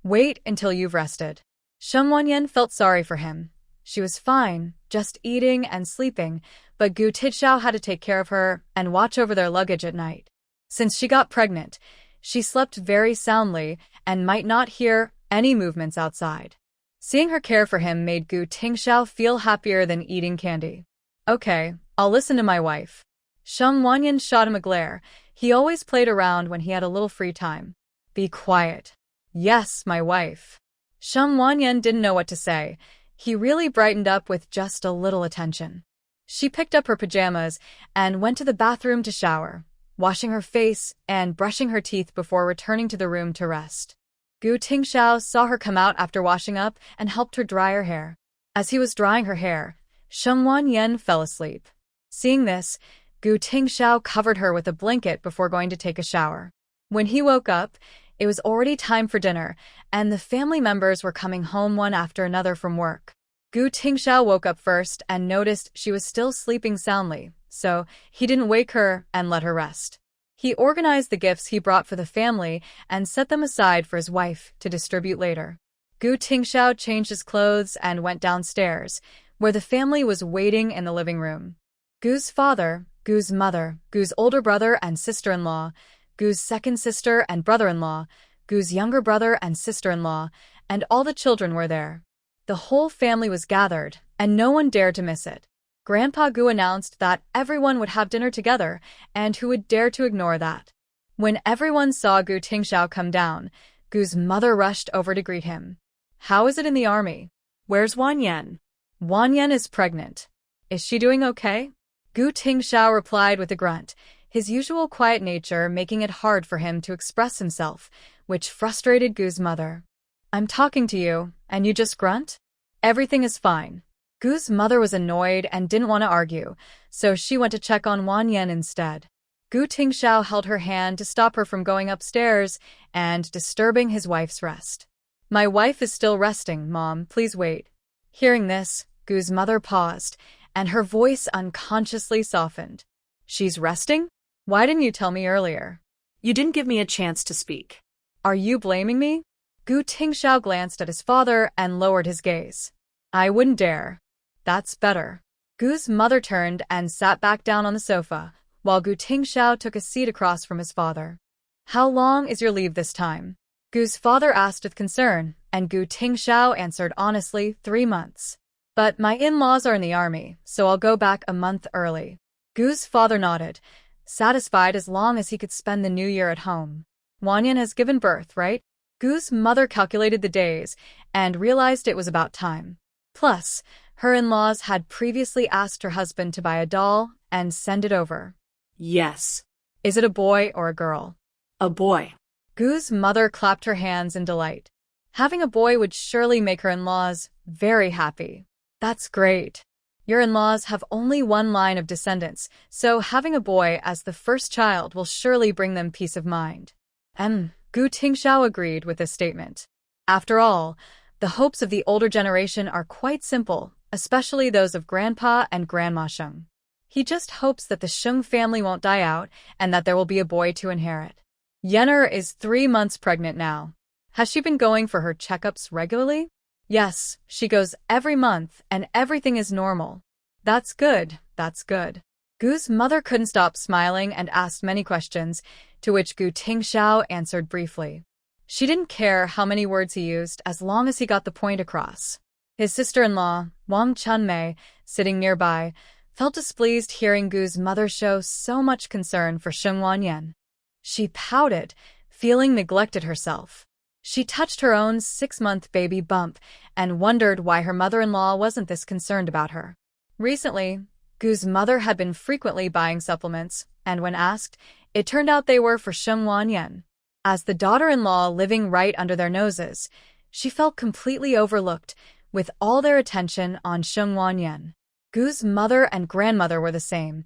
Wait until you've rested." Sheng Wanyan felt sorry for him. She was fine, just eating and sleeping, but Gu Tingxiao had to take care of her and watch over their luggage at night. Since she got pregnant, she slept very soundly and might not hear any movements outside. Seeing her care for him made Gu Tingxiao feel happier than eating candy. "Okay, I'll listen to my wife." Sheng Wanyan shot him a glare. He always played around when he had a little free time. Be quiet. Yes, my wife. Sheng Wanyan didn't know what to say. He really brightened up with just a little attention. She picked up her pajamas and went to the bathroom to shower, washing her face and brushing her teeth before returning to the room to rest. Gu Tingxiao saw her come out after washing up and helped her dry her hair. As he was drying her hair, Sheng Wanyan fell asleep. Seeing this, Gu Tingxiao covered her with a blanket before going to take a shower. When he woke up, it was already time for dinner, and the family members were coming home one after another from work. Gu Tingxiao woke up first and noticed she was still sleeping soundly, so he didn't wake her and let her rest. He organized the gifts he brought for the family and set them aside for his wife to distribute later. Gu Tingxiao changed his clothes and went downstairs, where the family was waiting in the living room. Gu's father, Gu's mother, Gu's older brother and sister-in-law, Gu's second sister and brother-in-law, Gu's younger brother and sister-in-law, and all the children were there. The whole family was gathered, and no one dared to miss it. Grandpa Gu announced that everyone would have dinner together, and who would dare to ignore that? When everyone saw Gu Tingxiao come down, Gu's mother rushed over to greet him. How is it in the army? Where's Wanyan? Wanyan is pregnant. Is she doing okay? Gu Tingxiao replied with a grunt, his usual quiet nature making it hard for him to express himself, which frustrated Gu's mother. I'm talking to you, and you just grunt? Everything is fine. Gu's mother was annoyed and didn't want to argue, so she went to check on Wanyan instead. Gu Tingxiao held her hand to stop her from going upstairs and disturbing his wife's rest. My wife is still resting, Mom, please wait. Hearing this, Gu's mother paused, and her voice unconsciously softened. She's resting? Why didn't you tell me earlier? You didn't give me a chance to speak. Are you blaming me? Gu Tingxiao glanced at his father and lowered his gaze. I wouldn't dare. That's better. Gu's mother turned and sat back down on the sofa, while Gu Tingxiao took a seat across from his father. How long is your leave this time? Gu's father asked with concern, and Gu Tingxiao answered honestly, 3 months. But my in-laws are in the army, so I'll go back a month early. Gu's father nodded, satisfied as long as he could spend the new year at home. Wanyan has given birth, right? Gu's mother calculated the days and realized it was about time. Plus, her in-laws had previously asked her husband to buy a doll and send it over. Yes. Is it a boy or a girl? A boy. Gu's mother clapped her hands in delight. Having a boy would surely make her in-laws very happy. That's great. Your in-laws have only one line of descendants, so having a boy as the first child will surely bring them peace of mind. Gu Tingxiao agreed with this statement. After all, the hopes of the older generation are quite simple, especially those of Grandpa and Grandma Sheng. He just hopes that the Sheng family won't die out and that there will be a boy to inherit. Yenner is 3 months pregnant now. Has she been going for her checkups regularly? Yes, she goes every month and everything is normal. That's good, that's good. Gu's mother couldn't stop smiling and asked many questions, to which Gu Tingxiao answered briefly. She didn't care how many words he used as long as he got the point across. His sister-in-law, Wang Chunmei, sitting nearby, felt displeased hearing Gu's mother show so much concern for Sheng Wanyan. She pouted, feeling neglected herself. She touched her own 6-month baby bump and wondered why her mother-in-law wasn't this concerned about her. Recently, Gu's mother had been frequently buying supplements, and when asked, it turned out they were for Sheng Wanyan. As the daughter-in-law living right under their noses, she felt completely overlooked, with all their attention on Sheng Wanyan. Gu's mother and grandmother were the same.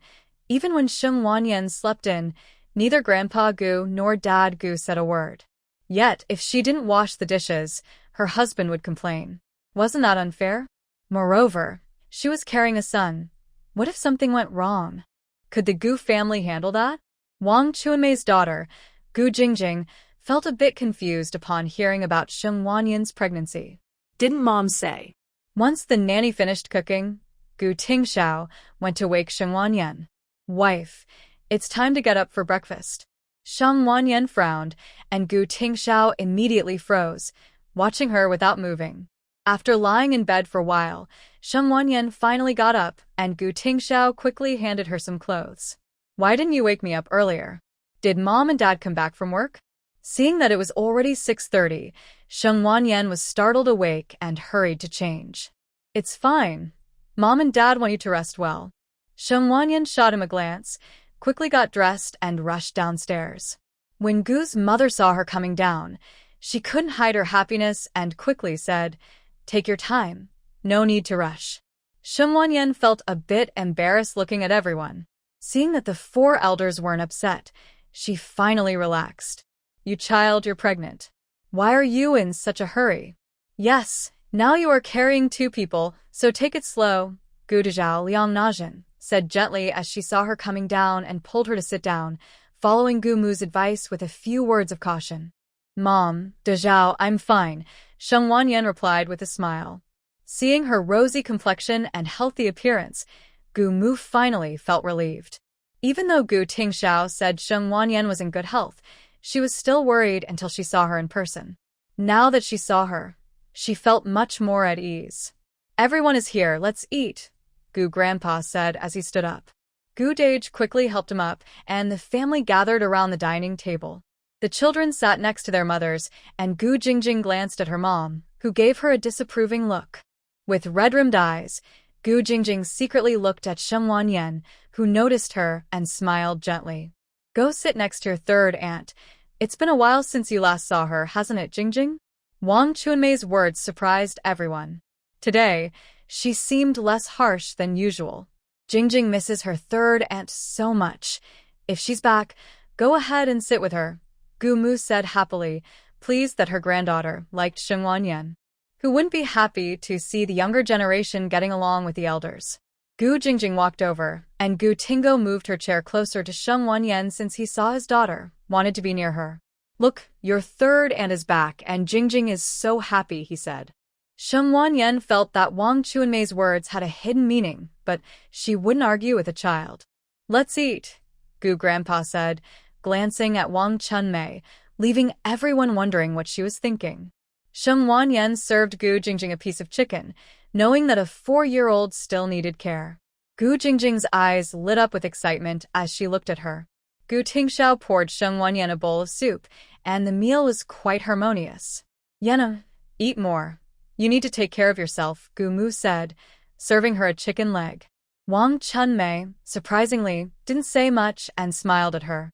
Even when Sheng Wanyan slept in, neither Grandpa Gu nor Dad Gu said a word. Yet, if she didn't wash the dishes, her husband would complain. Wasn't that unfair? Moreover, she was carrying a son. What if something went wrong? Could the Gu family handle that? Wang Chunmei's daughter, Gu Jingjing, felt a bit confused upon hearing about Sheng Wanyan's pregnancy. Didn't Mom say? Once the nanny finished cooking, Gu Tingxiao went to wake Sheng Wanyan. Wife, it's time to get up for breakfast. Sheng Wanyan frowned, and Gu Tingxiao immediately froze, watching her without moving. After lying in bed for a while, Sheng Wanyan finally got up, and Gu Tingxiao quickly handed her some clothes. Why didn't you wake me up earlier? Did Mom and Dad come back from work? Seeing that it was already 6:30, Sheng Wanyan was startled awake and hurried to change. It's fine. Mom and Dad want you to rest well. Sheng Wanyan shot him a glance, quickly got dressed and rushed downstairs. When Gu's mother saw her coming down, she couldn't hide her happiness and quickly said, "Take your time. No need to rush." Sheng Wanyan felt a bit embarrassed looking at everyone. Seeing that the 4 elders weren't upset, she finally relaxed. "You child, you're pregnant. Why are you in such a hurry?" "Yes, now you are carrying 2 people, so take it slow," Gu Dezhao Liang Najin said gently as she saw her coming down and pulled her to sit down, following Gu Mu's advice with a few words of caution. "Mom, Dezhao, I'm fine," Sheng Wanyan replied with a smile. Seeing her rosy complexion and healthy appearance, Gu Mu finally felt relieved. Even though Gu Tingxiao said Sheng Wanyan was in good health, she was still worried until she saw her in person. Now that she saw her, she felt much more at ease. "Everyone is here, let's eat," Gu Grandpa said as he stood up. Gu Dage quickly helped him up, and the family gathered around the dining table. The children sat next to their mothers, and Gu Jingjing glanced at her mom, who gave her a disapproving look. With red-rimmed eyes, Gu Jingjing secretly looked at Sheng Wanyan, who noticed her and smiled gently. "Go sit next to your third aunt. It's been a while since you last saw her, hasn't it, Jingjing?" Wang Chunmei's words surprised everyone. Today, she seemed less harsh than usual. Jingjing misses her third aunt so much. If she's back, go ahead and sit with her, Gu Mu said happily, pleased that her granddaughter liked Sheng Wanyan. Who wouldn't be happy to see the younger generation getting along with the elders? Gu Jingjing walked over, and Gu Tingo moved her chair closer to Sheng Wanyan since he saw his daughter, wanted to be near her. "Look, your third aunt is back, and Jingjing is so happy," he said. Sheng Wanyan felt that Wang Chunmei's words had a hidden meaning, but she wouldn't argue with a child. "Let's eat," Gu Grandpa said, glancing at Wang Chunmei, leaving everyone wondering what she was thinking. Sheng Wanyan served Gu Jingjing a piece of chicken, knowing that a 4-year-old still needed care. Gu Jingjing's eyes lit up with excitement as she looked at her. Gu Tingxiao poured Sheng Wanyan a bowl of soup, and the meal was quite harmonious. "Yenna, eat more. You need to take care of yourself," Gu Mu said, serving her a chicken leg. Wang Chunmei, surprisingly, didn't say much and smiled at her.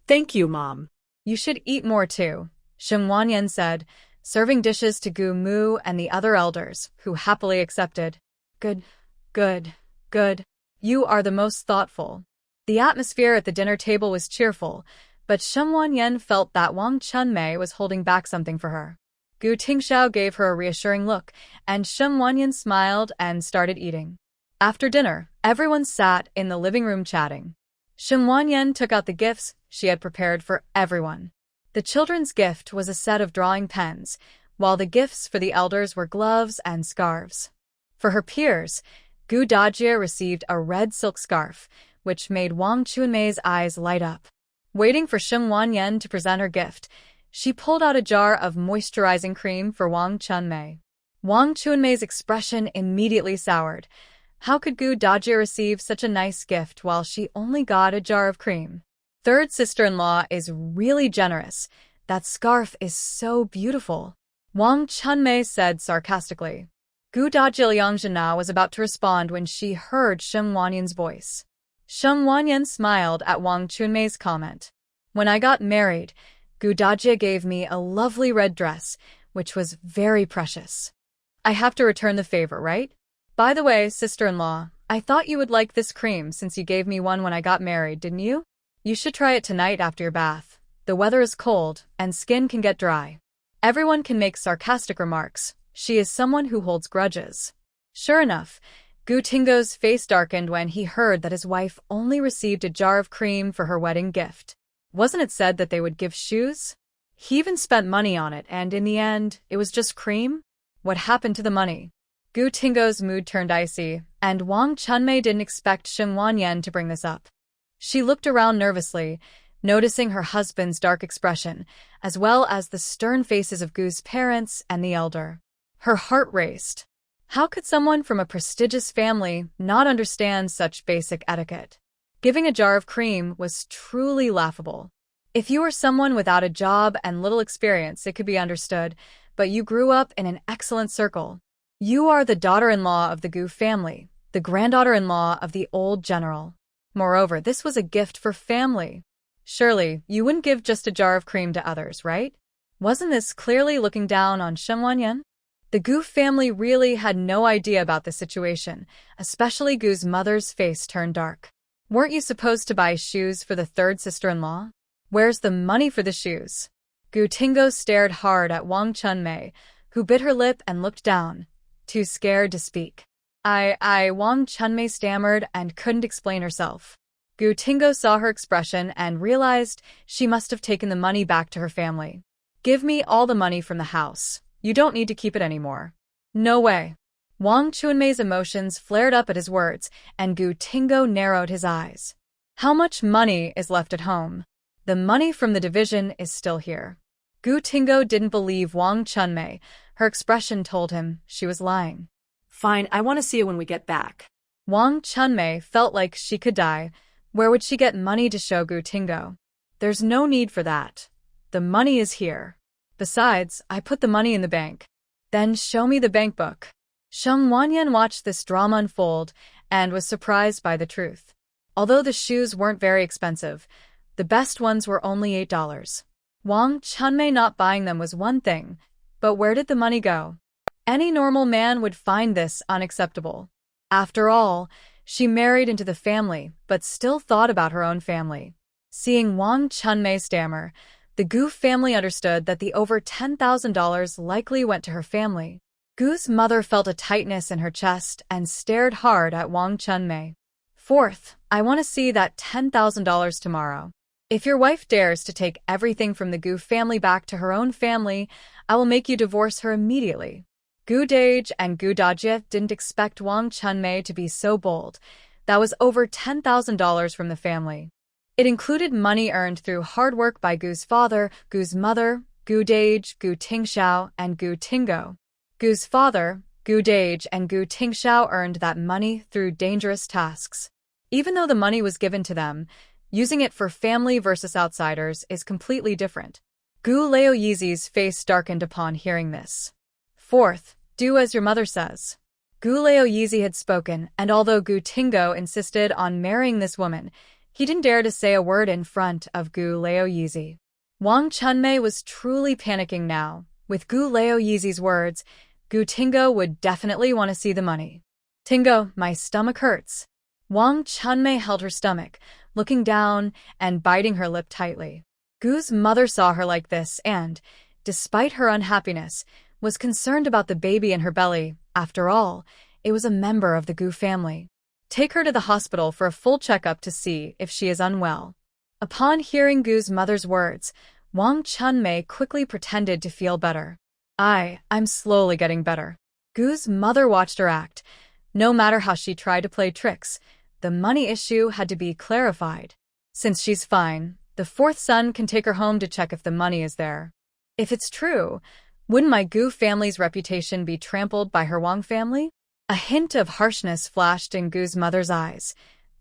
"Thank you, Mom." "You should eat more too," Sheng Wanyan said, serving dishes to Gu Mu and the other elders, who happily accepted. Good. You are the most thoughtful." The atmosphere at the dinner table was cheerful, but Sheng Wanyan felt that Wang Chunmei was holding back something for her. Gu Tingxiao gave her a reassuring look, and Sheng Wanyan smiled and started eating. After dinner, everyone sat in the living room chatting. Sheng Wanyan took out the gifts she had prepared for everyone. The children's gift was a set of drawing pens, while the gifts for the elders were gloves and scarves. For her peers, Gu Dajie received a red silk scarf, which made Wang Chunmei's eyes light up. Waiting for Sheng Wanyan to present her gift, she pulled out a jar of moisturizing cream for Wang Chunmei. Wang Chunmei's expression immediately soured. How could Gu Dajie receive such a nice gift while she only got a jar of cream? Third sister-in-law is really generous. That scarf is so beautiful, Wang Chunmei said sarcastically. Gu Dajie Liangjana was about to respond when she heard Sheng Wanyan's voice. Sheng Wanyan smiled at Wang Chunmei's comment. "When I got married, Gu Dajie gave me a lovely red dress, which was very precious. I have to return the favor, right? By the way, sister-in-law, I thought you would like this cream since you gave me one when I got married, didn't you? You should try it tonight after your bath. The weather is cold, and skin can get dry." Everyone can make sarcastic remarks. She is someone who holds grudges. Sure enough, Gu Tingo's face darkened when he heard that his wife only received a jar of cream for her wedding gift. Wasn't it said that they would give shoes? He even spent money on it, and in the end, it was just cream? What happened to the money? Gu Tingo's mood turned icy, and Wang Chunmei didn't expect Sheng Wanyan to bring this up. She looked around nervously, noticing her husband's dark expression, as well as the stern faces of Gu's parents and the elder. Her heart raced. How could someone from a prestigious family not understand such basic etiquette? Giving a jar of cream was truly laughable. If you were someone without a job and little experience, it could be understood, but you grew up in an excellent circle. You are the daughter-in-law of the Gu family, the granddaughter-in-law of the old general. Moreover, this was a gift for family. Surely, you wouldn't give just a jar of cream to others, right? Wasn't this clearly looking down on Sheng Wanyan? The Gu family really had no idea about the situation, especially Gu's mother's face turned dark. Weren't you supposed to buy shoes for the third sister-in-law? Where's the money for the shoes? Gu Tingo stared hard at Wang Chunmei, who bit her lip and looked down, too scared to speak. Wang Chunmei stammered and couldn't explain herself. Gu Tingo saw her expression and realized she must have taken the money back to her family. Give me all the money from the house. You don't need to keep it anymore. No way. Wang Chunmei's emotions flared up at his words, and Gu Tingo narrowed his eyes. How much money is left at home? The money from the division is still here. Gu Tingo didn't believe Wang Chunmei. Her expression told him she was lying. Fine, I want to see you when we get back. Wang Chunmei felt like she could die. Where would she get money to show Gu Tingo? There's no need for that. The money is here. Besides, I put the money in the bank. Then show me the bank book. Sheng Wanyan watched this drama unfold and was surprised by the truth. Although the shoes weren't very expensive, the best ones were only $8. Wang Chunmei not buying them was one thing, but where did the money go? Any normal man would find this unacceptable. After all, she married into the family, but still thought about her own family. Seeing Wang Chunmei stammer, the Gu family understood that the over $10,000 likely went to her family. Gu's mother felt a tightness in her chest and stared hard at Wang Chunmei. Fourth, I want to see that $10,000 tomorrow. If your wife dares to take everything from the Gu family back to her own family, I will make you divorce her immediately. Gu Dage and Gu Dajie didn't expect Wang Chunmei to be so bold. That was over $10,000 from the family. It included money earned through hard work by Gu's father, Gu's mother, Gu Dage, Gu Tingxiao, and Gu Tingo. Gu's father, Gu Dage, and Gu Tingxiao earned that money through dangerous tasks. Even though the money was given to them, using it for family versus outsiders is completely different. Gu Laoyizi's face darkened upon hearing this. Fourth, do as your mother says. Gu Laoyizi had spoken, and although Gu Tingo insisted on marrying this woman, he didn't dare to say a word in front of Gu Laoyizi. Wang Chunmei was truly panicking now. With Gu Laoyizi's words, Gu Tingo would definitely want to see the money. Tingo, my stomach hurts. Wang Chunmei held her stomach, looking down and biting her lip tightly. Gu's mother saw her like this and, despite her unhappiness, was concerned about the baby in her belly. After all, it was a member of the Gu family. Take her to the hospital for a full checkup to see if she is unwell. Upon hearing Gu's mother's words, Wang Chunmei quickly pretended to feel better. I'm slowly getting better. Gu's mother watched her act. No matter how she tried to play tricks, the money issue had to be clarified. Since she's fine, the fourth son can take her home to check if the money is there. If it's true, wouldn't my Gu family's reputation be trampled by her Wang family? A hint of harshness flashed in Gu's mother's eyes.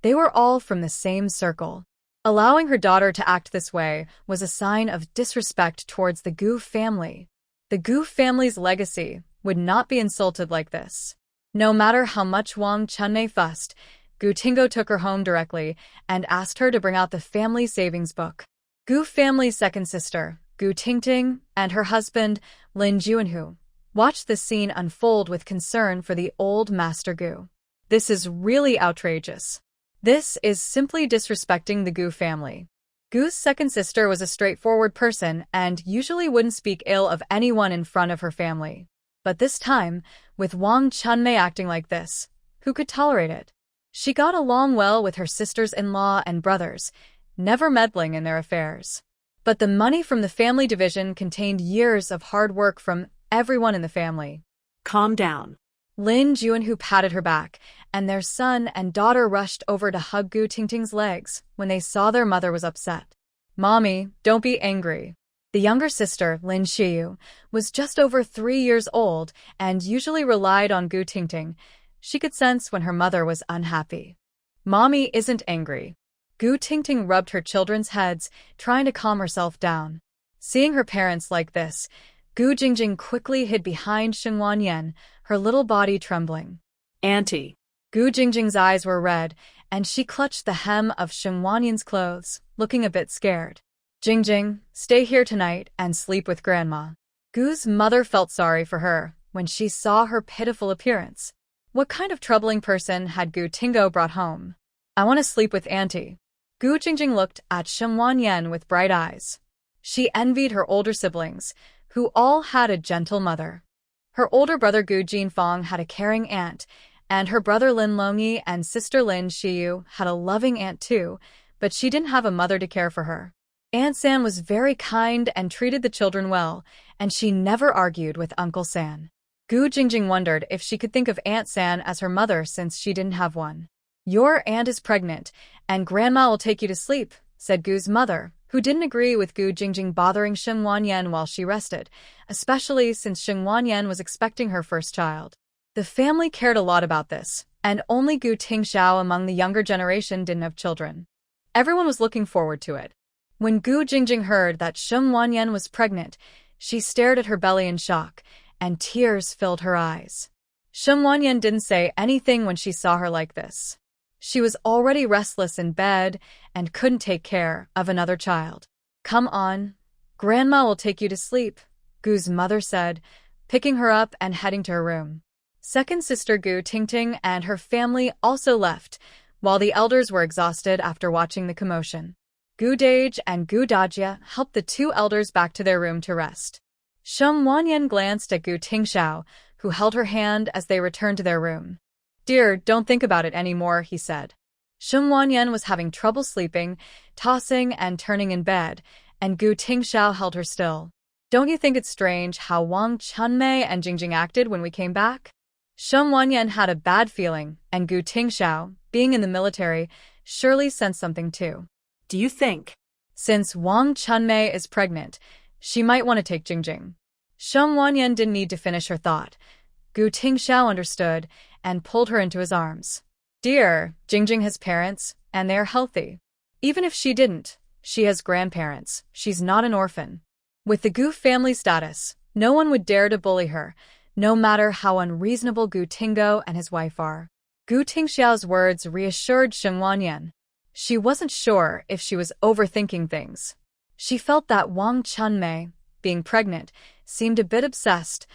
They were all from the same circle. Allowing her daughter to act this way was a sign of disrespect towards the Gu family. The Gu family's legacy would not be insulted like this. No matter how much Wang Chunmei fussed, Gu Tingo took her home directly and asked her to bring out the family savings book. Gu family's second sister, Gu Tingting, and her husband, Lin Juanhu, watched this scene unfold with concern for the old Master Gu. This is really outrageous. This is simply disrespecting the Gu family. Gu's second sister was a straightforward person and usually wouldn't speak ill of anyone in front of her family. But this time, with Wang Chunmei acting like this, who could tolerate it? She got along well with her sisters-in-law and brothers, never meddling in their affairs. But the money from the family division contained years of hard work from everyone in the family. Calm down. Lin Juanhu patted her back, and their son and daughter rushed over to hug Gu Tingting's legs when they saw their mother was upset. Mommy, don't be angry. The younger sister, Lin Xiyu, was just over 3 years old and usually relied on Gu Tingting. She could sense when her mother was unhappy. Mommy isn't angry. Gu Tingting rubbed her children's heads, trying to calm herself down. Seeing her parents like this, Gu Jingjing quickly hid behind Xing Wanyan, her little body trembling. Auntie. Gu Jingjing's eyes were red, and she clutched the hem of Xing Wanyan's clothes, looking a bit scared. Jingjing, stay here tonight and sleep with Grandma. Gu's mother felt sorry for her when she saw her pitiful appearance. What kind of troubling person had Gu Tingo brought home? I want to sleep with Auntie. Gu Jingjing looked at Xing Wanyan with bright eyes. She envied her older siblings, who all had a gentle mother. Her older brother Gu Jinfang had a caring aunt, and her brother Lin Longyi and sister Lin Shiyu had a loving aunt too, but she didn't have a mother to care for her. Aunt San was very kind and treated the children well, and she never argued with Uncle San. Gu Jingjing wondered if she could think of Aunt San as her mother since she didn't have one. Your aunt is pregnant, and Grandma will take you to sleep, said Gu's mother, who didn't agree with Gu Jingjing bothering Xing Wanyan while she rested, especially since Xing Wanyan was expecting her first child. The family cared a lot about this, and only Gu Tingxiao among the younger generation didn't have children. Everyone was looking forward to it. When Gu Jingjing heard that Xing Wanyan was pregnant, she stared at her belly in shock, and tears filled her eyes. Xing Wanyan didn't say anything when she saw her like this. She was already restless in bed and couldn't take care of another child. Come on, Grandma will take you to sleep, Gu's mother said, picking her up and heading to her room. Second sister Gu Tingting and her family also left, while the elders were exhausted after watching the commotion. Gu Dage and Gu Dajia helped the two elders back to their room to rest. Xing Wanyan glanced at Gu Tingxiao, who held her hand as they returned to their room. Dear, don't think about it anymore, he said. Xing Wanyan was having trouble sleeping, tossing and turning in bed, and Gu Tingxiao held her still. Don't you think it's strange how Wang Chunmei and Jingjing acted when we came back? Xing Wanyan had a bad feeling, and Gu Tingxiao, being in the military, surely sensed something too. Do you think? Since Wang Chunmei is pregnant, she might want to take Jingjing. Xing Wanyan didn't need to finish her thought. Gu Tingxiao understood and pulled her into his arms. Dear, Jingjing has parents, and they are healthy. Even if she didn't, she has grandparents. She's not an orphan. With the Gu family status, no one would dare to bully her, no matter how unreasonable Gu Tingo and his wife are. Gu Tingxiao's words reassured Xing Wanyan. She wasn't sure if she was overthinking things. She felt that Wang Chunmei, being pregnant, seemed a bit obsessed,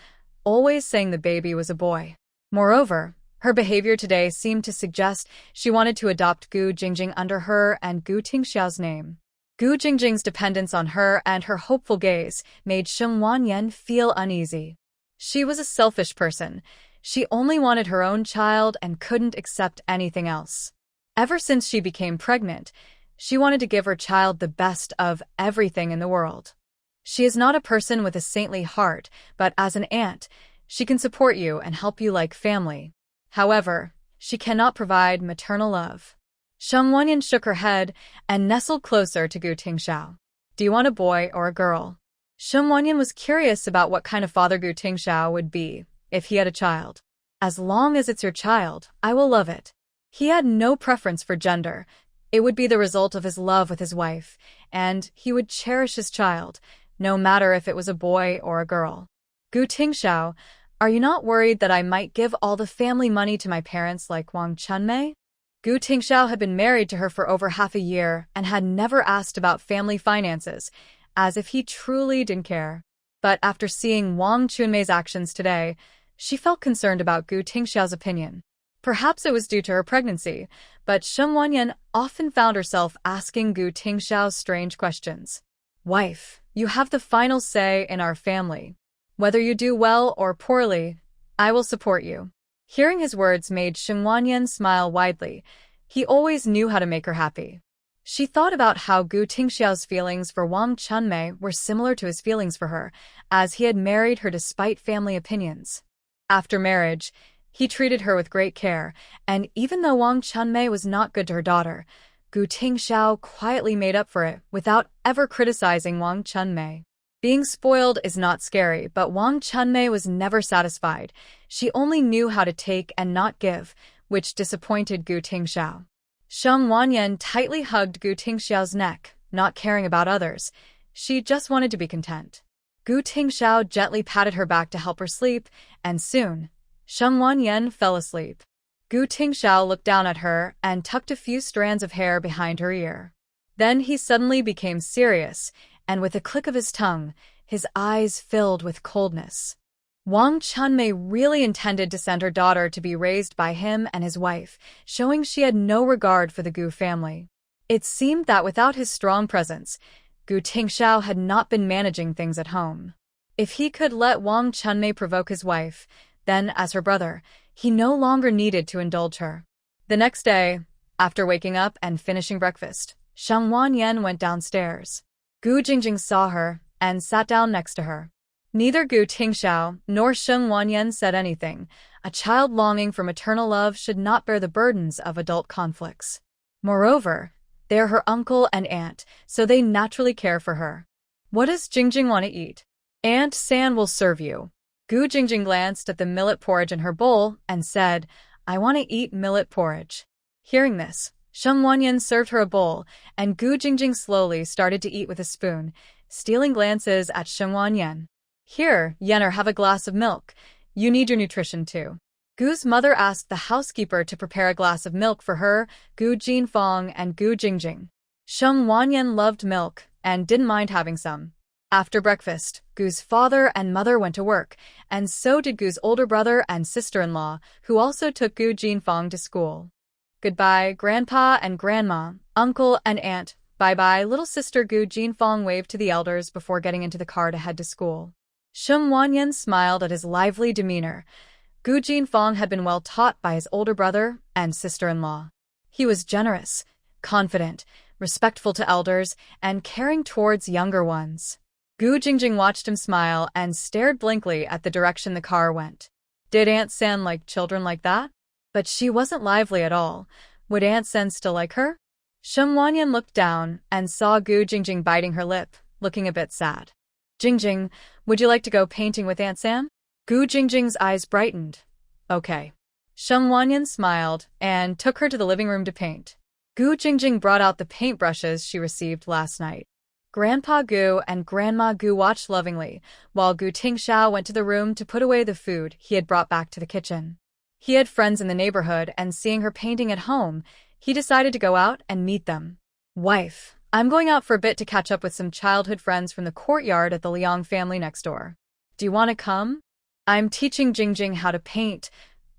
always saying the baby was a boy. Moreover, her behavior today seemed to suggest she wanted to adopt Gu Jingjing under her and Gu Tingxiao's name. Gu Jingjing's dependence on her and her hopeful gaze made Xing Wanyan feel uneasy. She was a selfish person. She only wanted her own child and couldn't accept anything else. Ever since she became pregnant, she wanted to give her child the best of everything in the world. She is not a person with a saintly heart, but as an aunt, she can support you and help you like family. However, she cannot provide maternal love. Xing Wanyan shook her head and nestled closer to Gu Tingxiao. Do you want a boy or a girl? Xing Wanyan was curious about what kind of father Gu Tingxiao would be if he had a child. As long as it's your child, I will love it. He had no preference for gender. It would be the result of his love with his wife, and he would cherish his child, no matter if it was a boy or a girl. Gu Tingxiao, are you not worried that I might give all the family money to my parents like Wang Chunmei? Gu Tingxiao had been married to her for over half a year and had never asked about family finances, as if he truly didn't care. But after seeing Wang Chunmei's actions today, she felt concerned about Gu Tingxiao's opinion. Perhaps it was due to her pregnancy, but Xing Wanyan often found herself asking Gu Tingxiao strange questions. Wife, you have the final say in our family. Whether you do well or poorly, I will support you. Hearing his words made Xing Wanyan smile widely. He always knew how to make her happy. She thought about how Gu Tingxiao's feelings for Wang Chunmei were similar to his feelings for her, as he had married her despite family opinions. After marriage, he treated her with great care, and even though Wang Chunmei was not good to her daughter, Gu Tingxiao quietly made up for it without ever criticizing Wang Chunmei. Being spoiled is not scary, but Wang Chunmei was never satisfied. She only knew how to take and not give, which disappointed Gu Tingxiao. Sheng Wanyan tightly hugged Gu Tingxiao's neck, not caring about others. She just wanted to be content. Gu Tingxiao gently patted her back to help her sleep, and soon, Sheng Wanyan fell asleep. Gu Tingxiao looked down at her and tucked a few strands of hair behind her ear. Then he suddenly became serious, and with a click of his tongue, his eyes filled with coldness. Wang Chunmei really intended to send her daughter to be raised by him and his wife, showing she had no regard for the Gu family. It seemed that without his strong presence, Gu Tingxiao had not been managing things at home. If he could let Wang Chunmei provoke his wife, then, as her brother, he no longer needed to indulge her. The next day, after waking up and finishing breakfast, Sheng Wanyan went downstairs. Gu Jingjing saw her and sat down next to her. Neither Gu Tingxiao nor Sheng Wanyan said anything. A child longing for maternal love should not bear the burdens of adult conflicts. Moreover, they are her uncle and aunt, so they naturally care for her. What does Jingjing want to eat? Aunt San will serve you. Gu Jingjing glanced at the millet porridge in her bowl and said, I want to eat millet porridge. Hearing this, Sheng Wanyan served her a bowl, and Gu Jingjing slowly started to eat with a spoon, stealing glances at Sheng Wanyan. Here, Yenner, have a glass of milk. You need your nutrition too. Gu's mother asked the housekeeper to prepare a glass of milk for her, Gu Jinfang, and Gu Jingjing. Sheng Wanyan loved milk and didn't mind having some. After breakfast, Gu's father and mother went to work, and so did Gu's older brother and sister-in-law, who also took Gu Jinfang to school. Goodbye, Grandpa and Grandma, Uncle and Aunt. Bye-bye, little sister. Gu Jinfang waved to the elders before getting into the car to head to school. Sheng Wanyan smiled at his lively demeanor. Gu Jinfang had been well taught by his older brother and sister-in-law. He was generous, confident, respectful to elders, and caring towards younger ones. Gu Jingjing watched him smile and stared blankly at the direction the car went. Did Aunt San like children like that? But she wasn't lively at all. Would Aunt San still like her? Sheng Wanyan looked down and saw Gu Jingjing biting her lip, looking a bit sad. Jingjing, would you like to go painting with Aunt San? Gu Jingjing's eyes brightened. Okay. Sheng Wanyan smiled and took her to the living room to paint. Gu Jingjing brought out the paintbrushes she received last night. Grandpa Gu and Grandma Gu watched lovingly, while Gu Tingxiao went to the room to put away the food he had brought back to the kitchen. He had friends in the neighborhood, and seeing her painting at home, he decided to go out and meet them. Wife, I'm going out for a bit to catch up with some childhood friends from the courtyard at the Liang family next door. Do you want to come? I'm teaching Jingjing how to paint.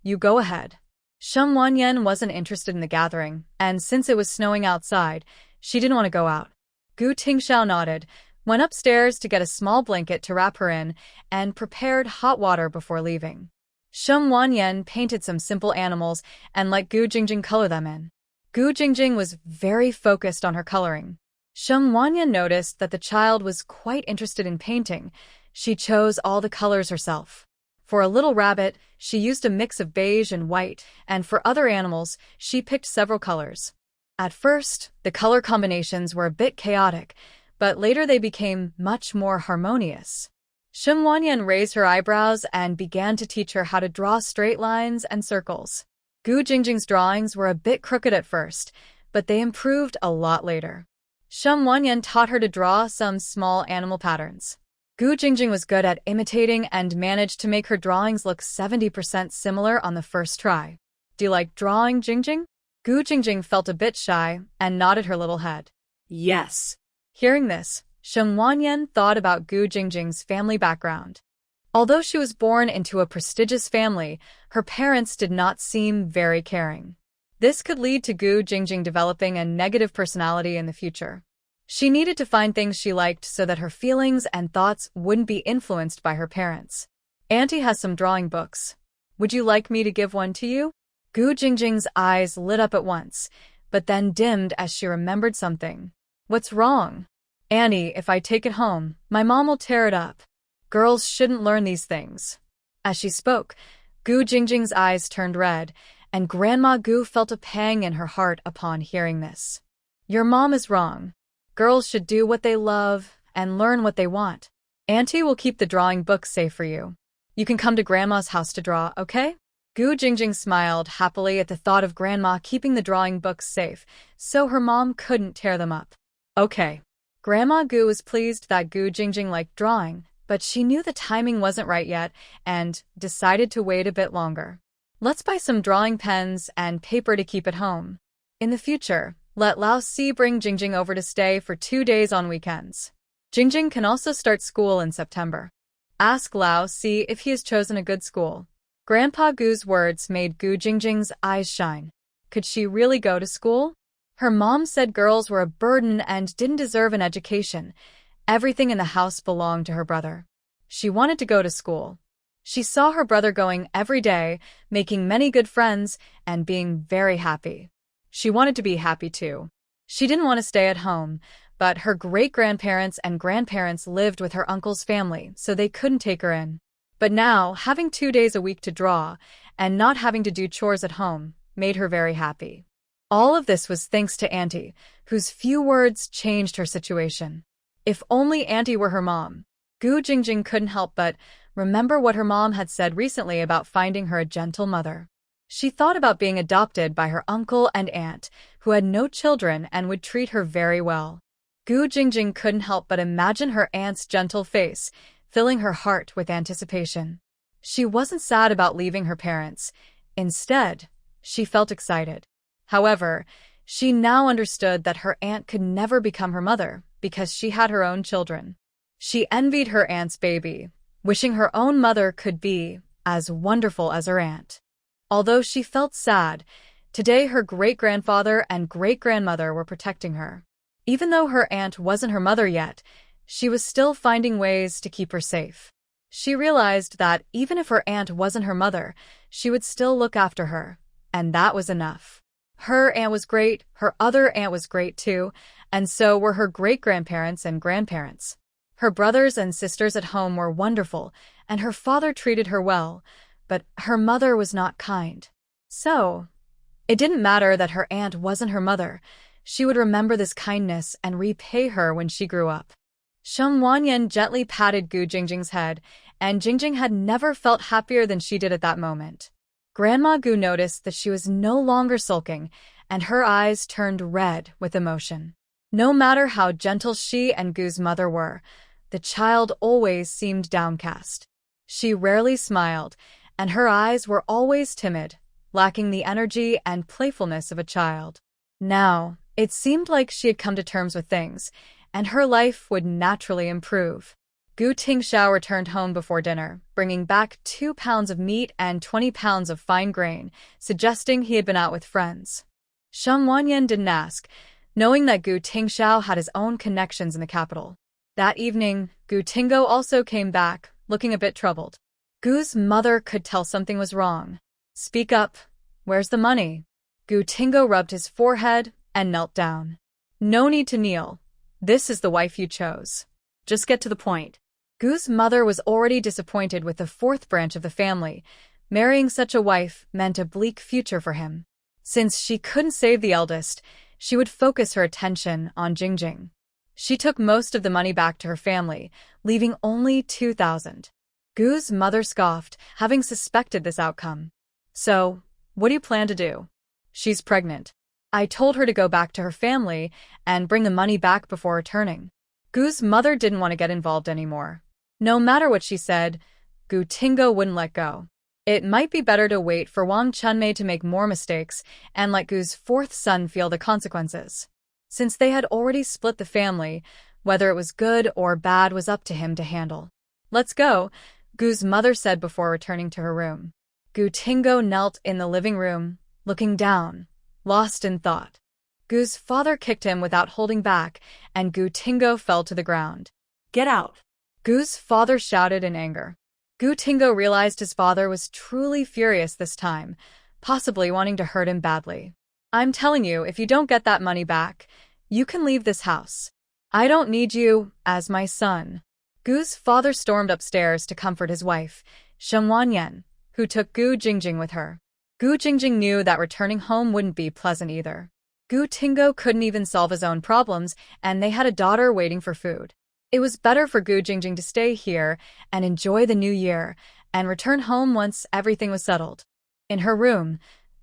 You go ahead. Sheng Wanyan wasn't interested in the gathering, and since it was snowing outside, she didn't want to go out. Gu Tingxiao nodded, went upstairs to get a small blanket to wrap her in, and prepared hot water before leaving. Sheng Wanyan painted some simple animals and let Gu Jingjing color them in. Gu Jingjing was very focused on her coloring. Sheng Wanyan noticed that the child was quite interested in painting. She chose all the colors herself. For a little rabbit, she used a mix of beige and white, and for other animals, she picked several colors. At first, the color combinations were a bit chaotic, but later they became much more harmonious. Sheng Wanyan raised her eyebrows and began to teach her how to draw straight lines and circles. Gu Jingjing's drawings were a bit crooked at first, but they improved a lot later. Sheng Wanyan taught her to draw some small animal patterns. Gu Jingjing was good at imitating and managed to make her drawings look 70% similar on the first try. Do you like drawing, Jingjing? Gu Jingjing felt a bit shy and nodded her little head. Yes. Hearing this, Sheng Wanyan thought about Gu Jingjing's family background. Although she was born into a prestigious family, her parents did not seem very caring. This could lead to Gu Jingjing developing a negative personality in the future. She needed to find things she liked so that her feelings and thoughts wouldn't be influenced by her parents. Auntie has some drawing books. Would you like me to give one to you? Gu Jingjing's eyes lit up at once, but then dimmed as she remembered something. What's wrong? Annie, if I take it home, my mom will tear it up. Girls shouldn't learn these things. As she spoke, Gu Jingjing's eyes turned red, and Grandma Gu felt a pang in her heart upon hearing this. Your mom is wrong. Girls should do what they love and learn what they want. Auntie will keep the drawing book safe for you. You can come to Grandma's house to draw, okay? Gu Jingjing smiled happily at the thought of Grandma keeping the drawing books safe, so her mom couldn't tear them up. Okay. Grandma Gu was pleased that Gu Jingjing liked drawing, but she knew the timing wasn't right yet and decided to wait a bit longer. Let's buy some drawing pens and paper to keep at home. In the future, let Lao Si bring Jingjing over to stay for 2 days on weekends. Jingjing can also start school in September. Ask Lao Si if he has chosen a good school. Grandpa Gu's words made Gu Jingjing's eyes shine. Could she really go to school? Her mom said girls were a burden and didn't deserve an education. Everything in the house belonged to her brother. She wanted to go to school. She saw her brother going every day, making many good friends, and being very happy. She wanted to be happy too. She didn't want to stay at home, but her great-grandparents and grandparents lived with her uncle's family, so they couldn't take her in. But now, having 2 days a week to draw, and not having to do chores at home, made her very happy. All of this was thanks to Auntie, whose few words changed her situation. If only Auntie were her mom. Gu Jingjing couldn't help but remember what her mom had said recently about finding her a gentle mother. She thought about being adopted by her uncle and aunt, who had no children and would treat her very well. Gu Jingjing couldn't help but imagine her aunt's gentle face, filling her heart with anticipation. She wasn't sad about leaving her parents. Instead, she felt excited. However, she now understood that her aunt could never become her mother because she had her own children. She envied her aunt's baby, wishing her own mother could be as wonderful as her aunt. Although she felt sad, today her great-grandfather and great-grandmother were protecting her. Even though her aunt wasn't her mother yet, she was still finding ways to keep her safe. She realized that even if her aunt wasn't her mother, she would still look after her, and that was enough. Her aunt was great, her other aunt was great too, and so were her great-grandparents and grandparents. Her brothers and sisters at home were wonderful, and her father treated her well, but her mother was not kind. So, it didn't matter that her aunt wasn't her mother. She would remember this kindness and repay her when she grew up. Sheng Wanyan gently patted Gu Jingjing's head, and Jingjing had never felt happier than she did at that moment. Grandma Gu noticed that she was no longer sulking, and her eyes turned red with emotion. No matter how gentle she and Gu's mother were, the child always seemed downcast. She rarely smiled, and her eyes were always timid, lacking the energy and playfulness of a child. Now, it seemed like she had come to terms with things, and her life would naturally improve. Gu Tingxiao returned home before dinner, bringing back 2 pounds of meat and 20 pounds of fine grain, suggesting he had been out with friends. Sheng Wanyan didn't ask, knowing that Gu Tingxiao had his own connections in the capital. That evening, Gu Tingo also came back, looking a bit troubled. Gu's mother could tell something was wrong. Speak up. Where's the money? Gu Tingo rubbed his forehead and knelt down. No need to kneel. This is the wife you chose. Just get to the point. Gu's mother was already disappointed with the 4th branch of the family. Marrying such a wife meant a bleak future for him. Since she couldn't save the eldest, she would focus her attention on Jingjing. She took most of the money back to her family, leaving only 2,000. Gu's mother scoffed, having suspected this outcome. So, what do you plan to do? She's pregnant. I told her to go back to her family and bring the money back before returning. Gu's mother didn't want to get involved anymore. No matter what she said, Gu Tingo wouldn't let go. It might be better to wait for Wang Chunmei to make more mistakes and let Gu's 4th son feel the consequences. Since they had already split the family, whether it was good or bad was up to him to handle. Let's go, Gu's mother said before returning to her room. Gu Tingo knelt in the living room, looking down, lost in thought. Gu's father kicked him without holding back, and Gu Tingo fell to the ground. Get out! Gu's father shouted in anger. Gu Tingo realized his father was truly furious this time, possibly wanting to hurt him badly. I'm telling you, if you don't get that money back, you can leave this house. I don't need you as my son. Gu's father stormed upstairs to comfort his wife, Sheng Wanyan, who took Gu Jingjing with her. Gu Jingjing knew that returning home wouldn't be pleasant either. Gu Tingo couldn't even solve his own problems, and they had a daughter waiting for food. It was better for Gu Jingjing to stay here and enjoy the new year, and return home once everything was settled. In her room,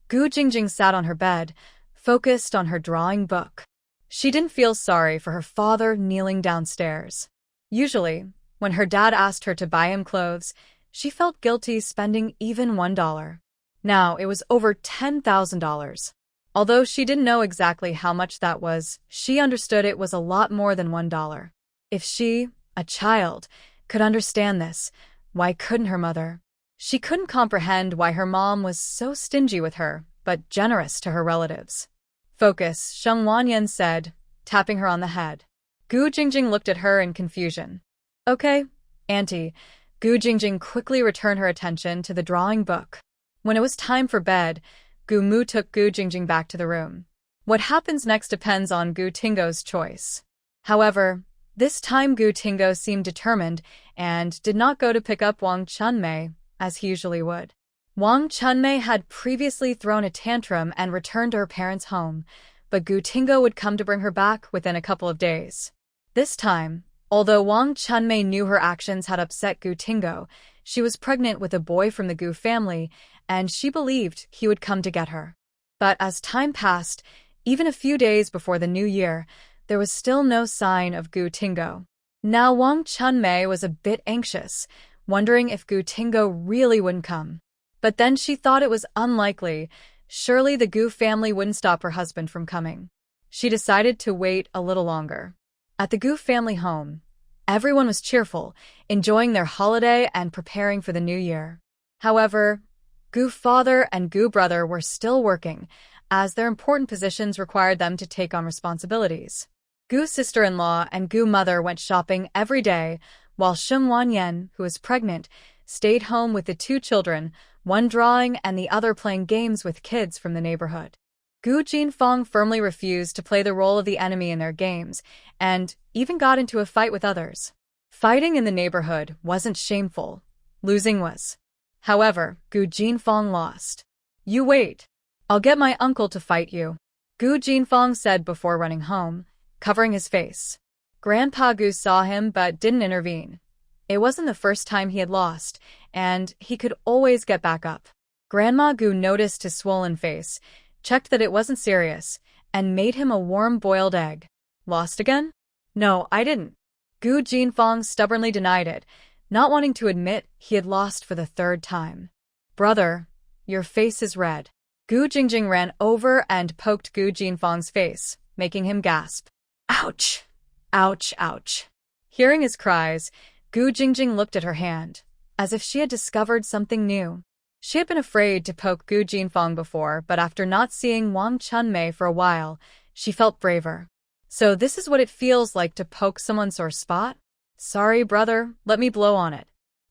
Gu Jingjing sat on her bed, focused on her drawing book. She didn't feel sorry for her father kneeling downstairs. Usually, when her dad asked her to buy him clothes, she felt guilty spending even $1. Now it was over $10,000. Although she didn't know exactly how much that was, she understood it was a lot more than $1. If she, a child, could understand this, why couldn't her mother? She couldn't comprehend why her mom was so stingy with her, but generous to her relatives. Focus, Sheng Wanyan said, tapping her on the head. Gu Jingjing looked at her in confusion. Okay, Auntie. Gu Jingjing quickly returned her attention to the drawing book. When it was time for bed, Gu Mu took Gu Jingjing back to the room. What happens next depends on Gu Tingo's choice. However, this time Gu Tingo seemed determined and did not go to pick up Wang Chunmei, as he usually would. Wang Chunmei had previously thrown a tantrum and returned to her parents' home, but Gu Tingo would come to bring her back within a couple of days. This time, although Wang Chunmei knew her actions had upset Gu Tingo, she was pregnant with a boy from the Gu family, and she believed he would come to get her. But as time passed, even a few days before the new year, there was still no sign of Gu Tingo. Now Wang Chunmei was a bit anxious, wondering if Gu Tingo really wouldn't come. But then she thought it was unlikely. Surely the Gu family wouldn't stop her husband from coming. She decided to wait a little longer. At the Gu family home, everyone was cheerful, enjoying their holiday and preparing for the new year. However, Gu father and Gu brother were still working, as their important positions required them to take on responsibilities. Gu sister-in-law and Gu mother went shopping every day, while Sheng Wanyan, who was pregnant, stayed home with the two children, one drawing and the other playing games with kids from the neighborhood. Gu Jinfang firmly refused to play the role of the enemy in their games, and even got into a fight with others. Fighting in the neighborhood wasn't shameful. Losing was. However, Gu Jinfang lost. You wait. I'll get my uncle to fight you, Gu Jinfang said before running home, covering his face. Grandpa Gu saw him but didn't intervene. It wasn't the first time he had lost, and he could always get back up. Grandma Gu noticed his swollen face, checked that it wasn't serious, and made him a warm boiled egg. Lost again? No, I didn't. Gu Jinfang stubbornly denied it, not wanting to admit he had lost for the third time. Brother, your face is red. Gu Jingjing ran over and poked Gu Jinfang's face, making him gasp. Ouch! Ouch, ouch. Hearing his cries, Gu Jingjing looked at her hand, as if she had discovered something new. She had been afraid to poke Gu Jinfang before, but after not seeing Wang Chunmei for a while, she felt braver. So this is what it feels like to poke someone's sore spot? Sorry, brother, let me blow on it.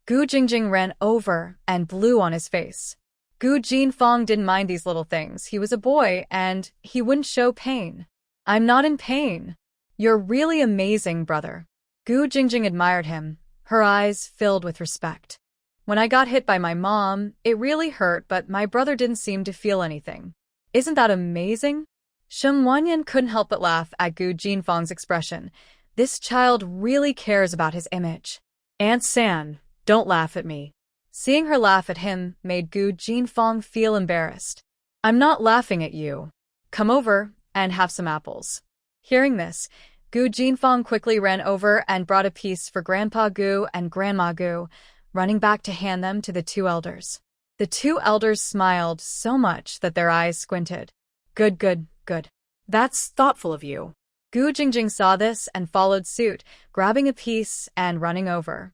Gu Jingjing ran over and blew on his face. Gu Jinfang didn't mind these little things. He was a boy, and he wouldn't show pain. I'm not in pain. You're really amazing, brother. Gu Jingjing admired him, her eyes filled with respect. When I got hit by my mom, it really hurt, but my brother didn't seem to feel anything. Isn't that amazing? Sheng Wanyan couldn't help but laugh at Gu Jinfang's expression. This child really cares about his image. Aunt San, don't laugh at me. Seeing her laugh at him made Gu Jinfang feel embarrassed. I'm not laughing at you. Come over and have some apples. Hearing this, Gu Jinfang quickly ran over and brought a piece for Grandpa Gu and Grandma Gu, running back to hand them to the two elders. The two elders smiled so much that their eyes squinted. Good, good, good. That's thoughtful of you. Gu Jingjing saw this and followed suit, grabbing a piece and running over.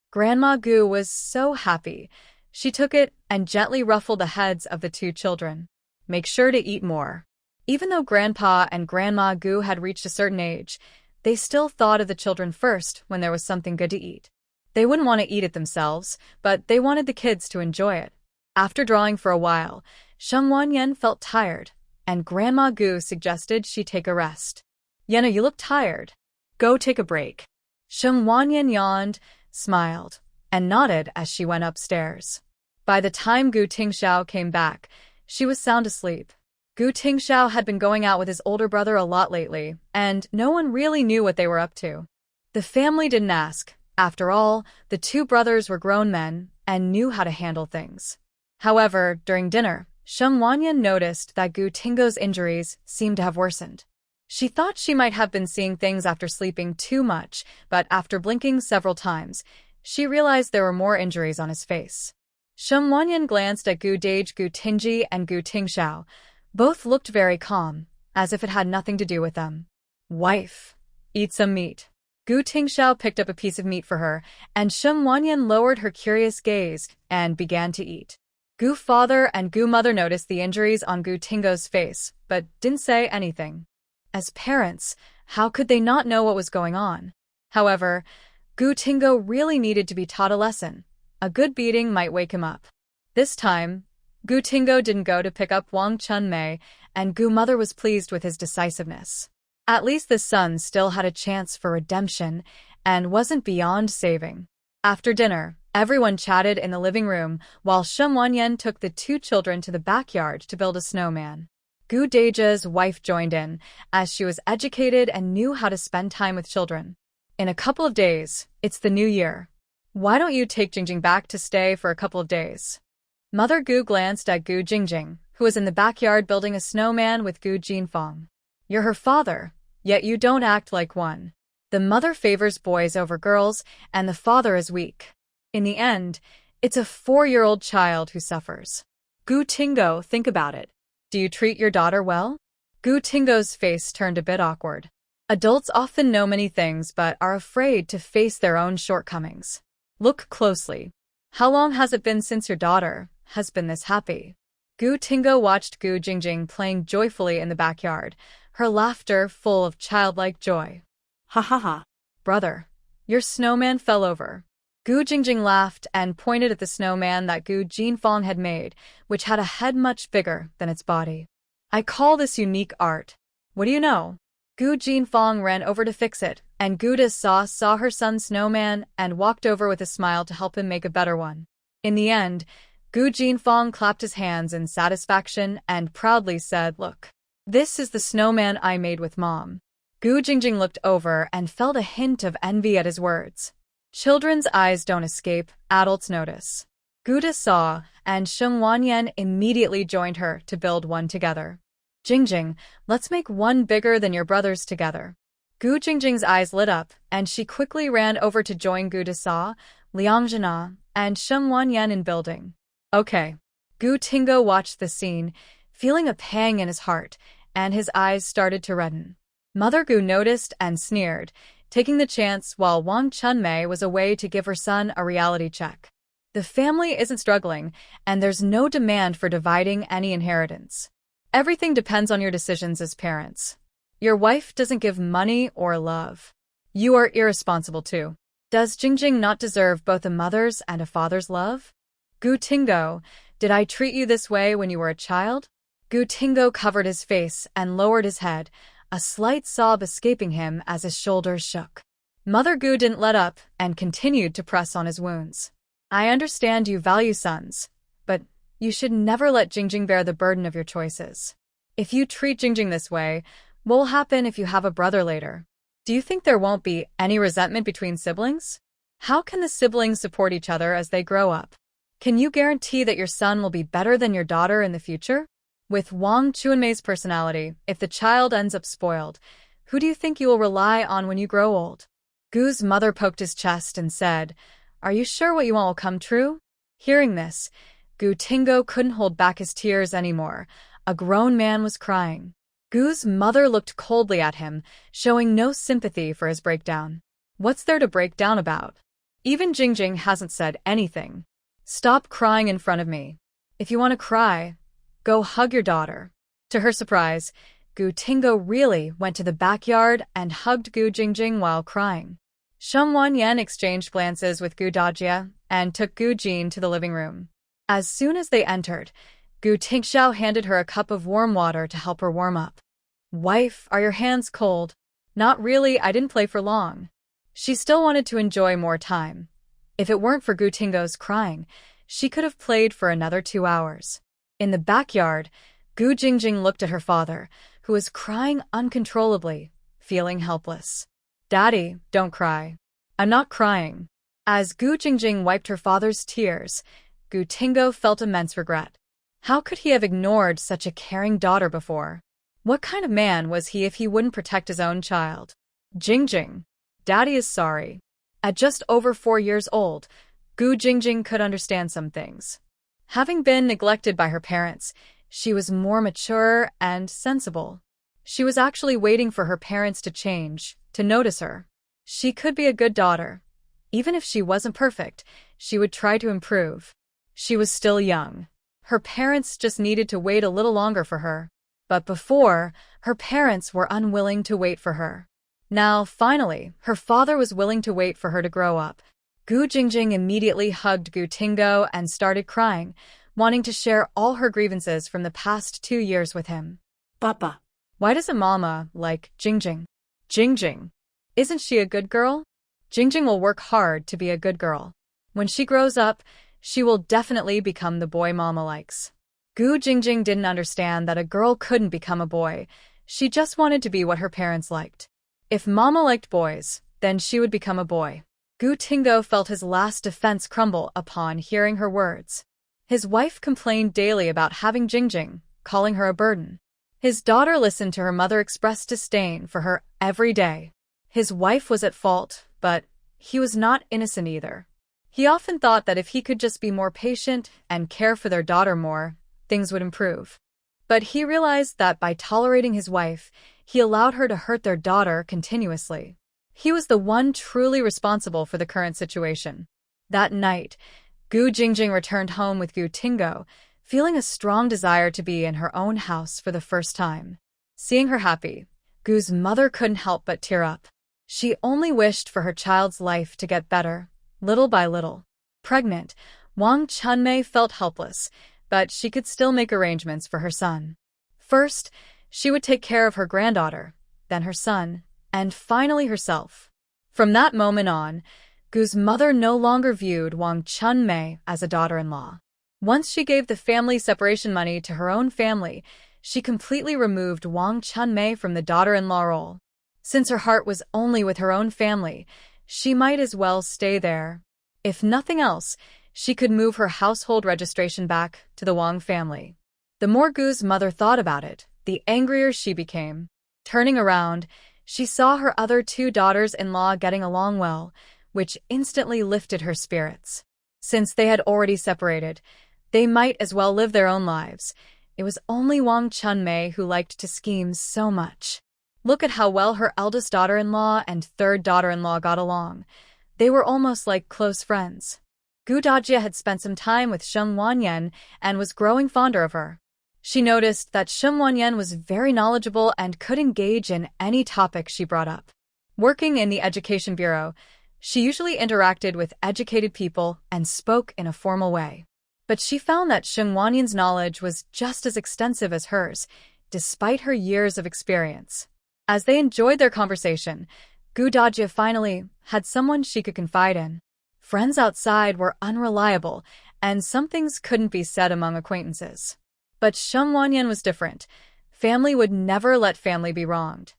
Grandma Gu was so happy. She took it and gently ruffled the heads of the two children. Make sure to eat more. Even though Grandpa and Grandma Gu had reached a certain age, they still thought of the children first when there was something good to eat. They wouldn't want to eat it themselves, but they wanted the kids to enjoy it. After drawing for a while, Sheng Wanyan felt tired, and Grandma Gu suggested she take a rest. Yena, you look tired. Go take a break. Sheng Wanyan yawned, smiled, and nodded as she went upstairs. By the time Gu Tingxiao came back, she was sound asleep. Gu Tingxiao had been going out with his older brother a lot lately, and no one really knew what they were up to. The family didn't ask. After all, the two brothers were grown men and knew how to handle things. However, during dinner, Sheng Wanyan noticed that Gu Tingo's injuries seemed to have worsened. She thought she might have been seeing things after sleeping too much, but after blinking several times, she realized there were more injuries on his face. Sheng Wanyan glanced at Gu Dage, Gu Tingji, and Gu Tingxiao. Both looked very calm, as if it had nothing to do with them. Wife, eat some meat. Gu Tingxiao picked up a piece of meat for her, and Sheng Wanyan lowered her curious gaze and began to eat. Gu father and Gu mother noticed the injuries on Gu Tingo's face, but didn't say anything. As parents, how could they not know what was going on? However, Gu Tingo really needed to be taught a lesson. A good beating might wake him up. This time, Gu Tingo didn't go to pick up Wang Chunmei, and Gu mother was pleased with his decisiveness. At least the son still had a chance for redemption and wasn't beyond saving. After dinner, everyone chatted in the living room while Sheng Wanyan took the two children to the backyard to build a snowman. Gu Deja's wife joined in, as she was educated and knew how to spend time with children. In a couple of days, it's the new year. Why don't you take Jingjing back to stay for a couple of days? Mother Gu glanced at Gu Jingjing, who was in the backyard building a snowman with Gu Jinfang. You're her father, yet you don't act like one. The mother favors boys over girls, and the father is weak. In the end, it's a 4-year-old child who suffers. Gu Tingo, think about it. Do you treat your daughter well? Gu Tingo's face turned a bit awkward. Adults often know many things but are afraid to face their own shortcomings. Look closely. How long has it been since your daughter has been this happy? Gu Tingo watched Gu Jingjing playing joyfully in the backyard, her laughter full of childlike joy. Ha ha ha. Brother, your snowman fell over. Gu Jingjing laughed and pointed at the snowman that Gu Jinfang had made, which had a head much bigger than its body. I call this unique art. What do you know? Gu Jinfang ran over to fix it, and Gu De saw her son's snowman and walked over with a smile to help him make a better one. In the end, Gu Jinfang clapped his hands in satisfaction and proudly said, "Look, this is the snowman I made with Mom." Gu Jingjing looked over and felt a hint of envy at his words. Children's eyes don't escape, adults notice. Gu De saw, and Sheng Wanyan immediately joined her to build one together. Jingjing, let's make one bigger than your brothers together. Gu Jingjing's eyes lit up, and she quickly ran over to join Gu De Sa, Liang Zhina, and Sheng Wanyan in building. Okay. Gu Tingo watched the scene, feeling a pang in his heart, and his eyes started to redden. Mother Gu noticed and sneered, taking the chance while Wang Chunmei was away to give her son a reality check. The family isn't struggling, and there's no demand for dividing any inheritance. Everything depends on your decisions as parents. Your wife doesn't give money or love. You are irresponsible too. Does Jingjing not deserve both a mother's and a father's love? Gu Tingo, did I treat you this way when you were a child? Gu Tingo covered his face and lowered his head, a slight sob escaping him as his shoulders shook. Mother Gu didn't let up and continued to press on his wounds. I understand you value sons, but you should never let Jingjing bear the burden of your choices. If you treat Jingjing this way, what will happen if you have a brother later? Do you think there won't be any resentment between siblings? How can the siblings support each other as they grow up? Can you guarantee that your son will be better than your daughter in the future? With Wang Chunmei's personality, if the child ends up spoiled, who do you think you will rely on when you grow old? Gu's mother poked his chest and said, Are you sure what you want will come true? Hearing this, Gu Tingo couldn't hold back his tears anymore. A grown man was crying. Gu's mother looked coldly at him, showing no sympathy for his breakdown. What's there to break down about? Even Jingjing hasn't said anything. Stop crying in front of me. If you want to cry, go hug your daughter. To her surprise, Gu Tingo really went to the backyard and hugged Gu Jingjing while crying. Sheng Wanyan exchanged glances with Gu Dajia and took Gu Jin to the living room. As soon as they entered, Gu Tingxiao handed her a cup of warm water to help her warm up. Wife, are your hands cold? Not really, I didn't play for long. She still wanted to enjoy more time. If it weren't for Gu Tingo's crying, she could have played for another 2 hours. In the backyard, Gu Jingjing looked at her father, who was crying uncontrollably, feeling helpless. Daddy, don't cry. I'm not crying. As Gu Jingjing wiped her father's tears, Gu Tingo felt immense regret. How could he have ignored such a caring daughter before? What kind of man was he if he wouldn't protect his own child? Jingjing. Daddy is sorry. At just over 4 years old, Gu Jingjing could understand some things. Having been neglected by her parents, she was more mature and sensible. She was actually waiting for her parents to change, to notice her. She could be a good daughter. Even if she wasn't perfect, she would try to improve. She was still young. Her parents just needed to wait a little longer for her. But before, her parents were unwilling to wait for her. Now, finally, her father was willing to wait for her to grow up. Gu Jingjing immediately hugged Gu Tingo and started crying, wanting to share all her grievances from the past 2 years with him. Papa. Why doesn't Mama like Jingjing? Jingjing. Isn't she a good girl? Jingjing will work hard to be a good girl. When she grows up, she will definitely become the boy Mama likes. Gu Jingjing didn't understand that a girl couldn't become a boy. She just wanted to be what her parents liked. If Mama liked boys, then she would become a boy. Gu Tingo felt his last defense crumble upon hearing her words. His wife complained daily about having Jingjing, calling her a burden. His daughter listened to her mother express disdain for her every day. His wife was at fault, but he was not innocent either. He often thought that if he could just be more patient and care for their daughter more, things would improve. But he realized that by tolerating his wife, he allowed her to hurt their daughter continuously. He was the one truly responsible for the current situation. That night, Gu Jingjing returned home with Gu Tingo, feeling a strong desire to be in her own house for the first time. Seeing her happy, Gu's mother couldn't help but tear up. She only wished for her child's life to get better, little by little. Pregnant, Wang Chunmei felt helpless, but she could still make arrangements for her son. First, she would take care of her granddaughter, then her son, and finally herself. From that moment on, Gu's mother no longer viewed Wang Chunmei as a daughter-in-law. Once she gave the family separation money to her own family, she completely removed Wang Chunmei from the daughter-in-law role. Since her heart was only with her own family, she might as well stay there. If nothing else, she could move her household registration back to the Wang family. The more Gu's mother thought about it, the angrier she became. Turning around, she saw her other 2 daughters-in-law getting along well, which instantly lifted her spirits. Since they had already separated, they might as well live their own lives. It was only Wang Chunmei who liked to scheme so much. Look at how well her eldest daughter-in-law and 3rd daughter-in-law got along. They were almost like close friends. Gu Dajia had spent some time with Sheng Wanyan and was growing fonder of her. She noticed that Sheng Wanyan was very knowledgeable and could engage in any topic she brought up. Working in the Education Bureau, she usually interacted with educated people and spoke in a formal way. But she found that Sheng Wanyan's knowledge was just as extensive as hers, despite her years of experience. As they enjoyed their conversation, Gu Dajia finally had someone she could confide in. Friends outside were unreliable, and some things couldn't be said among acquaintances. But Sheng Wanyan was different. Family would never let family be wronged.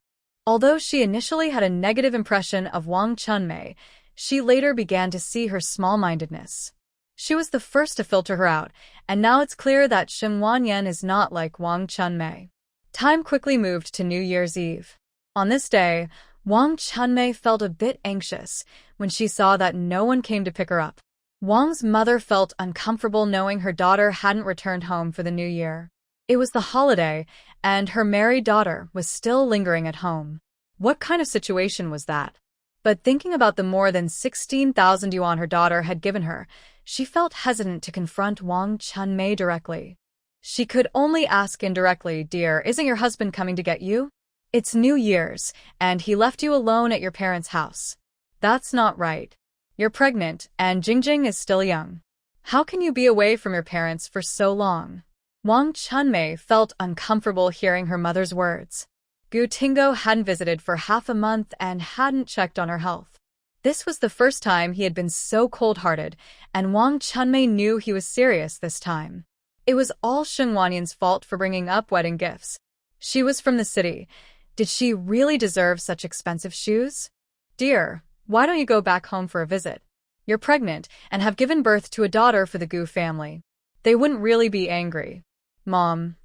Although she initially had a negative impression of Wang Chunmei, she later began to see her small-mindedness. She was the first to filter her out, and now it's clear that Sheng Wanyan is not like Wang Chunmei. Time quickly moved to New Year's Eve. On this day, Wang Chunmei felt a bit anxious when she saw that no one came to pick her up. Wang's mother felt uncomfortable knowing her daughter hadn't returned home for the new year. It was the holiday, and her married daughter was still lingering at home. What kind of situation was that? But thinking about the more than 16,000 yuan her daughter had given her, she felt hesitant to confront Wang Chunmei directly. She could only ask indirectly, "Dear, isn't your husband coming to get you? It's New Year's, and he left you alone at your parents' house. That's not right. You're pregnant, and Jingjing is still young. How can you be away from your parents for so long?" Wang Chunmei felt uncomfortable hearing her mother's words. Gu Tingo hadn't visited for half a month and hadn't checked on her health. This was the first time he had been so cold-hearted, and Wang Chunmei knew he was serious this time. It was all Sheng Wanyan's fault for bringing up wedding gifts. She was from the city. Did she really deserve such expensive shoes? "Dear, why don't you go back home for a visit? You're pregnant and have given birth to a daughter for the Gu family. They wouldn't really be angry. Mom,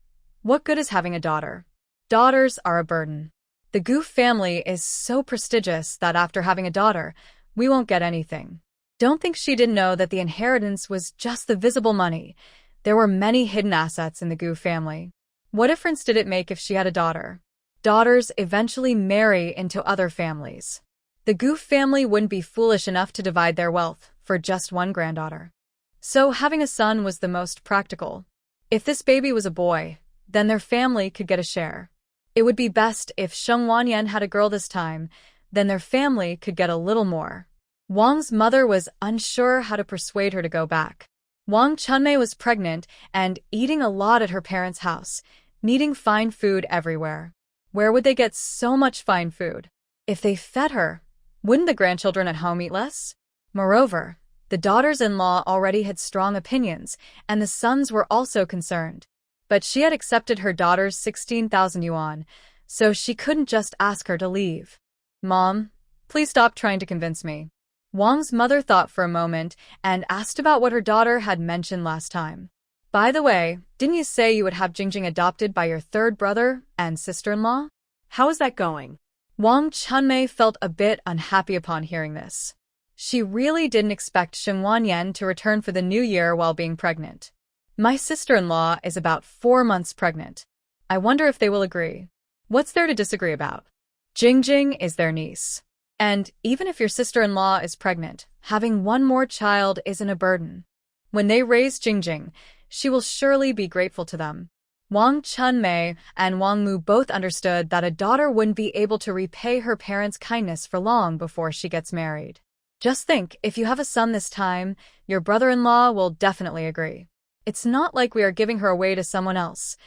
what good is having a daughter? Daughters are a burden. The Gu family is so prestigious that after having a daughter, we won't get anything. Don't think she didn't know that the inheritance was just the visible money. There were many hidden assets in the Gu family. What difference did it make if she had a daughter? Daughters eventually marry into other families. The Gu family wouldn't be foolish enough to divide their wealth for just one granddaughter. So having a son was the most practical. If this baby was a boy, then their family could get a share. It would be best if Sheng Wanyan had a girl this time, then their family could get a little more. Wang's mother was unsure how to persuade her to go back. Wang Chunmei was pregnant and eating a lot at her parents' house, needing fine food everywhere. Where would they get so much fine food? If they fed her, wouldn't the grandchildren at home eat less? Moreover, the daughters-in-law already had strong opinions, and the sons were also concerned. But she had accepted her daughter's 16,000 yuan, so she couldn't just ask her to leave. Mom, please stop trying to convince me. Wang's mother thought for a moment and asked about what her daughter had mentioned last time. By the way, didn't you say you would have Jingjing adopted by your third brother and sister-in-law? How is that going? Wang Chunmei felt a bit unhappy upon hearing this. She really didn't expect Sheng Wanyan to return for the new year while being pregnant. My sister-in-law is about 4 months pregnant. I wonder if they will agree. What's there to disagree about? Jingjing is their niece. And even if your sister-in-law is pregnant, having one more child isn't a burden. When they raise Jingjing, she will surely be grateful to them. Wang Chunmei and Wang Mu both understood that a daughter wouldn't be able to repay her parents' kindness for long before she gets married. Just think, if you have a son this time, your brother-in-law will definitely agree. It's not like we are giving her away to someone else.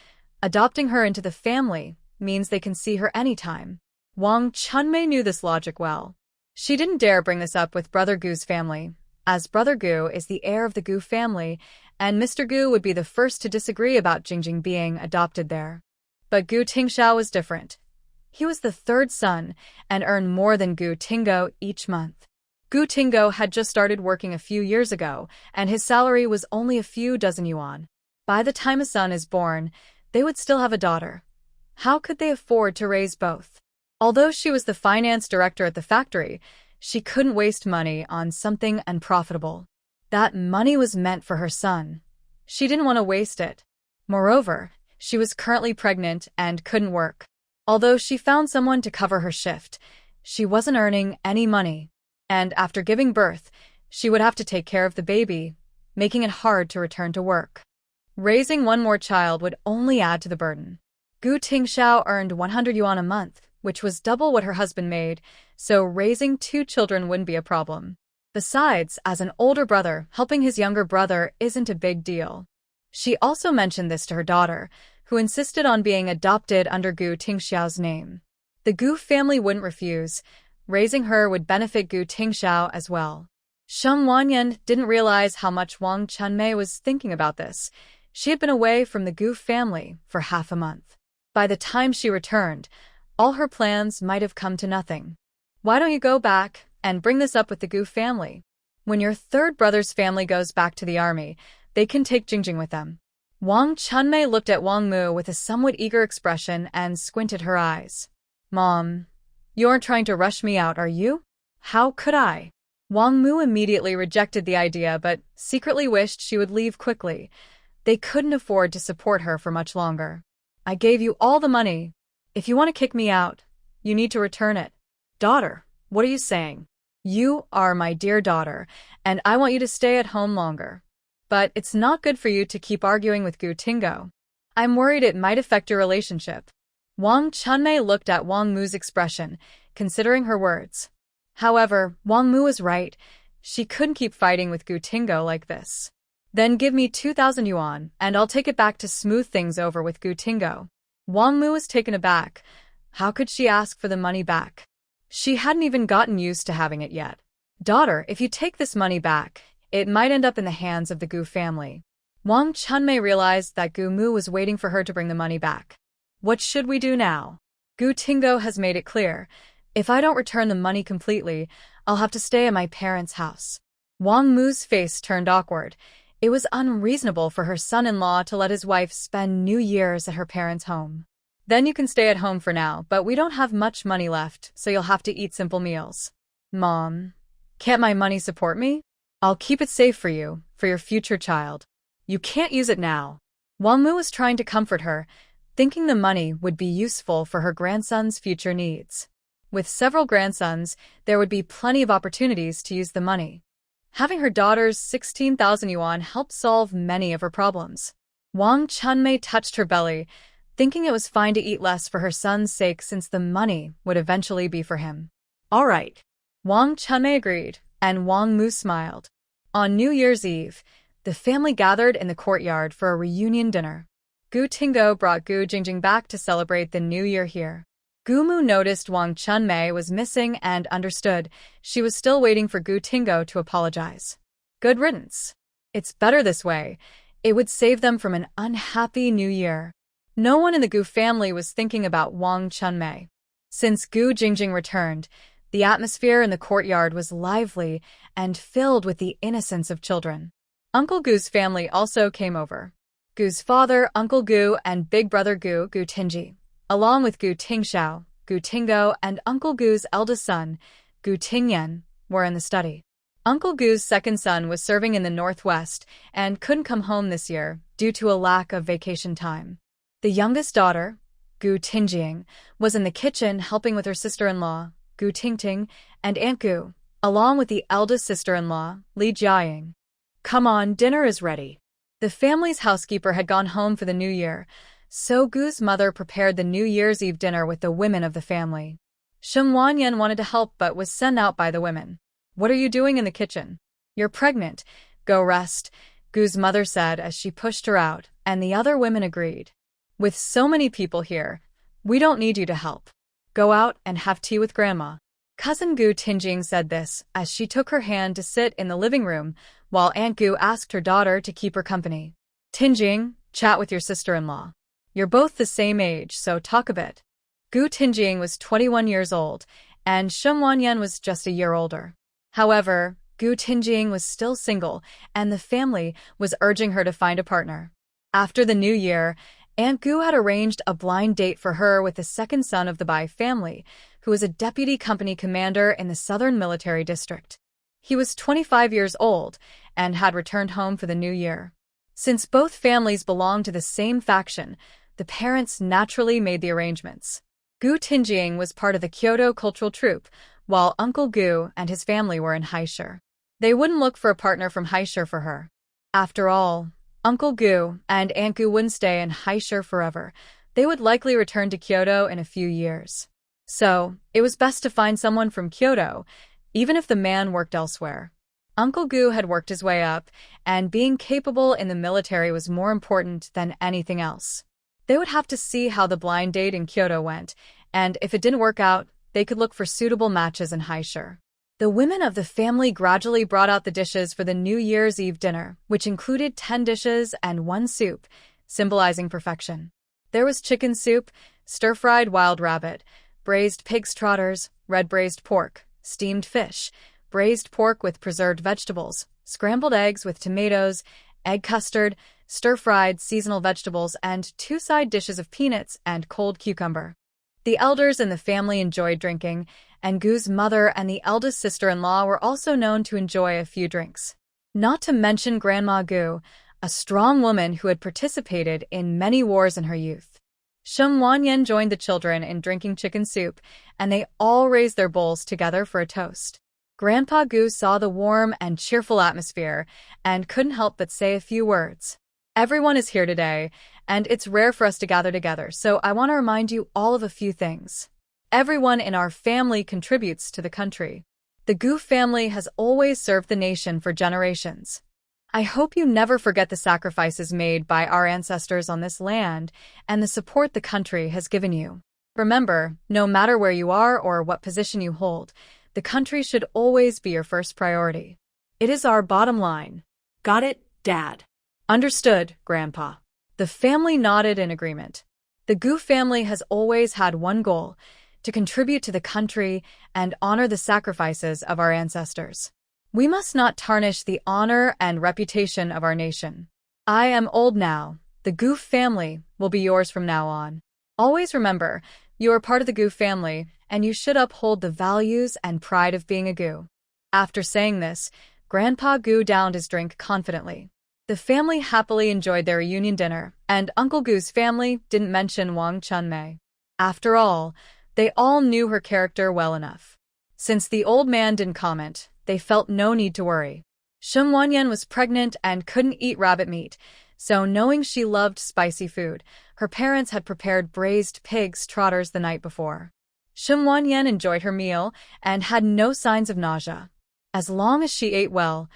Adopting her into the family means they can see her anytime. Wang Chunmei knew this logic well. She didn't dare bring this up with Brother Gu's family, as Brother Gu is the heir of the Gu family, and Mr. Gu would be the first to disagree about Jingjing being adopted there. But Gu Tingxiao was different. He was the third son and earned more than Gu Tingo each month. Gu Tingo had just started working a few years ago, and his salary was only a few dozen yuan. By the time a son is born, they would still have a daughter. How could they afford to raise both? Although she was the finance director at the factory, she couldn't waste money on something unprofitable. That money was meant for her son. She didn't want to waste it. Moreover, she was currently pregnant and couldn't work. Although she found someone to cover her shift, she wasn't earning any money. And after giving birth, she would have to take care of the baby, making it hard to return to work. Raising one more child would only add to the burden. Gu Tingxiao earned 100 yuan a month, which was double what her husband made, so raising 2 children wouldn't be a problem. Besides, as an older brother, helping his younger brother isn't a big deal. She also mentioned this to her daughter, who insisted on being adopted under Gu Tingxiao's name. The Gu family wouldn't refuse. Raising her would benefit Gu Tingxiao as well. Sheng Wanyan didn't realize how much Wang Chunmei was thinking about this. She had been away from the Gu family for half a month. By the time she returned, all her plans might have come to nothing. Why don't you go back and bring this up with the Gu family? When your third brother's family goes back to the army, they can take Jingjing with them. Wang Chunmei looked at Wang Mu with a somewhat eager expression and squinted her eyes. Mom, you aren't trying to rush me out, are you? How could I? Wang Mu immediately rejected the idea but secretly wished she would leave quickly. They couldn't afford to support her for much longer. I gave you all the money. If you want to kick me out, you need to return it. Daughter, what are you saying? You are my dear daughter, and I want you to stay at home longer. But it's not good for you to keep arguing with Gu Tingo. I'm worried it might affect your relationship. Wang Chunmei looked at Wang Mu's expression, considering her words. However, Wang Mu was right. She couldn't keep fighting with Gu Tingo like this. Then give me 2,000 yuan, and I'll take it back to smooth things over with Gu Tingo. Wang Mu was taken aback. How could she ask for the money back? She hadn't even gotten used to having it yet. Daughter, if you take this money back, it might end up in the hands of the Gu family. Wang Chunmei realized that Gu Mu was waiting for her to bring the money back. What should we do now? Gu Tingo has made it clear. If I don't return the money completely, I'll have to stay at my parents' house. Wang Mu's face turned awkward. It was unreasonable for her son-in-law to let his wife spend New Year's at her parents' home. Then you can stay at home for now, but we don't have much money left, so you'll have to eat simple meals. Mom, can't my money support me? I'll keep it safe for you, for your future child. You can't use it now. Wang Mu was trying to comfort her, thinking the money would be useful for her grandson's future needs. With several grandsons, there would be plenty of opportunities to use the money. Having her daughter's 16,000 yuan helped solve many of her problems. Wang Chunmei touched her belly, thinking it was fine to eat less for her son's sake since the money would eventually be for him. All right. Wang Chunmei agreed, and Wang Mu smiled. On New Year's Eve, the family gathered in the courtyard for a reunion dinner. Gu Tingo brought Gu Jingjing back to celebrate the new year here. Gu Mu noticed Wang Chunmei was missing and understood she was still waiting for Gu Tingo to apologize. Good riddance. It's better this way. It would save them from an unhappy new year. No one in the Gu family was thinking about Wang Chunmei. Since Gu Jingjing returned, the atmosphere in the courtyard was lively and filled with the innocence of children. Uncle Gu's family also came over. Gu's father, Uncle Gu, and big brother Gu, Gu Tinji, along with Gu Tingxiao, Gu Tingo, and Uncle Gu's eldest son, Gu Tingyan, were in the study. Uncle Gu's second son was serving in the Northwest and couldn't come home this year due to a lack of vacation time. The youngest daughter, Gu Tingjing, was in the kitchen helping with her sister-in-law, Gu Tingting, and Aunt Gu, along with the eldest sister-in-law, Li Jiaying. Come on, dinner is ready. The family's housekeeper had gone home for the new year, so Gu's mother prepared the New Year's Eve dinner with the women of the family. Sheng Wanyan wanted to help but was sent out by the women. What are you doing in the kitchen? You're pregnant. Go rest, Gu's mother said as she pushed her out, and the other women agreed. With so many people here, we don't need you to help. Go out and have tea with Grandma. Cousin Gu Tingjing said this as she took her hand to sit in the living room while Aunt Gu asked her daughter to keep her company. Tingjing, chat with your sister-in-law. You're both the same age, so talk a bit. Gu Tingjing was 21 years old, and Sheng Wanyan was just a year older. However, Gu Tingjing was still single, and the family was urging her to find a partner. After the new year, Aunt Gu had arranged a blind date for her with the second son of the Bai family, who was a deputy company commander in the Southern Military District. He was 25 years old and had returned home for the new year. Since both families belonged to the same faction, the parents naturally made the arrangements. Gu Tingjing was part of the Kyoto Cultural Troupe, while Uncle Gu and his family were in Haishur. They wouldn't look for a partner from Haishur for her. After all, Uncle Gu and Aunt Gu wouldn't stay in Haishur forever. They would likely return to Kyoto in a few years. So, it was best to find someone from Kyoto, even if the man worked elsewhere. Uncle Gu had worked his way up, and being capable in the military was more important than anything else. They would have to see how the blind date in Kyoto went, and if it didn't work out, they could look for suitable matches in Haishur. The women of the family gradually brought out the dishes for the New Year's Eve dinner, which included 10 dishes and 1 soup, symbolizing perfection. There was chicken soup, stir-fried wild rabbit, braised pig's trotters, red braised pork, steamed fish, braised pork with preserved vegetables, scrambled eggs with tomatoes, egg custard, stir-fried seasonal vegetables, and 2 side dishes of peanuts and cold cucumber. The elders in the family enjoyed drinking, and Gu's mother and the eldest sister-in-law were also known to enjoy a few drinks. Not to mention Grandma Gu, a strong woman who had participated in many wars in her youth. Sheng Wanyan joined the children in drinking chicken soup, and they all raised their bowls together for a toast. Grandpa Gu saw the warm and cheerful atmosphere and couldn't help but say a few words. Everyone is here today, and it's rare for us to gather together, so I want to remind you all of a few things. Everyone in our family contributes to the country. The Gu family has always served the nation for generations. I hope you never forget the sacrifices made by our ancestors on this land and the support the country has given you. Remember, no matter where you are or what position you hold, the country should always be your first priority. It is our bottom line. Got it, Dad? Understood, Grandpa. The family nodded in agreement. The Gu family has always had one goal: to contribute to the country and honor the sacrifices of our ancestors. We must not tarnish the honor and reputation of our nation. I am old now. The Goof family will be yours from now on. Always remember, you are part of the Goof family, and you should uphold the values and pride of being a Goo. After saying this, Grandpa Goo downed his drink confidently. The family happily enjoyed their reunion dinner, and Uncle Goo's family didn't mention Wang Chunmei. After all, they all knew her character well enough. Since the old man didn't comment, they felt no need to worry. Sheng Wanyan was pregnant and couldn't eat rabbit meat, so knowing she loved spicy food, her parents had prepared braised pig's trotters the night before. Sheng Wanyan enjoyed her meal and had no signs of nausea. As long as she ate well,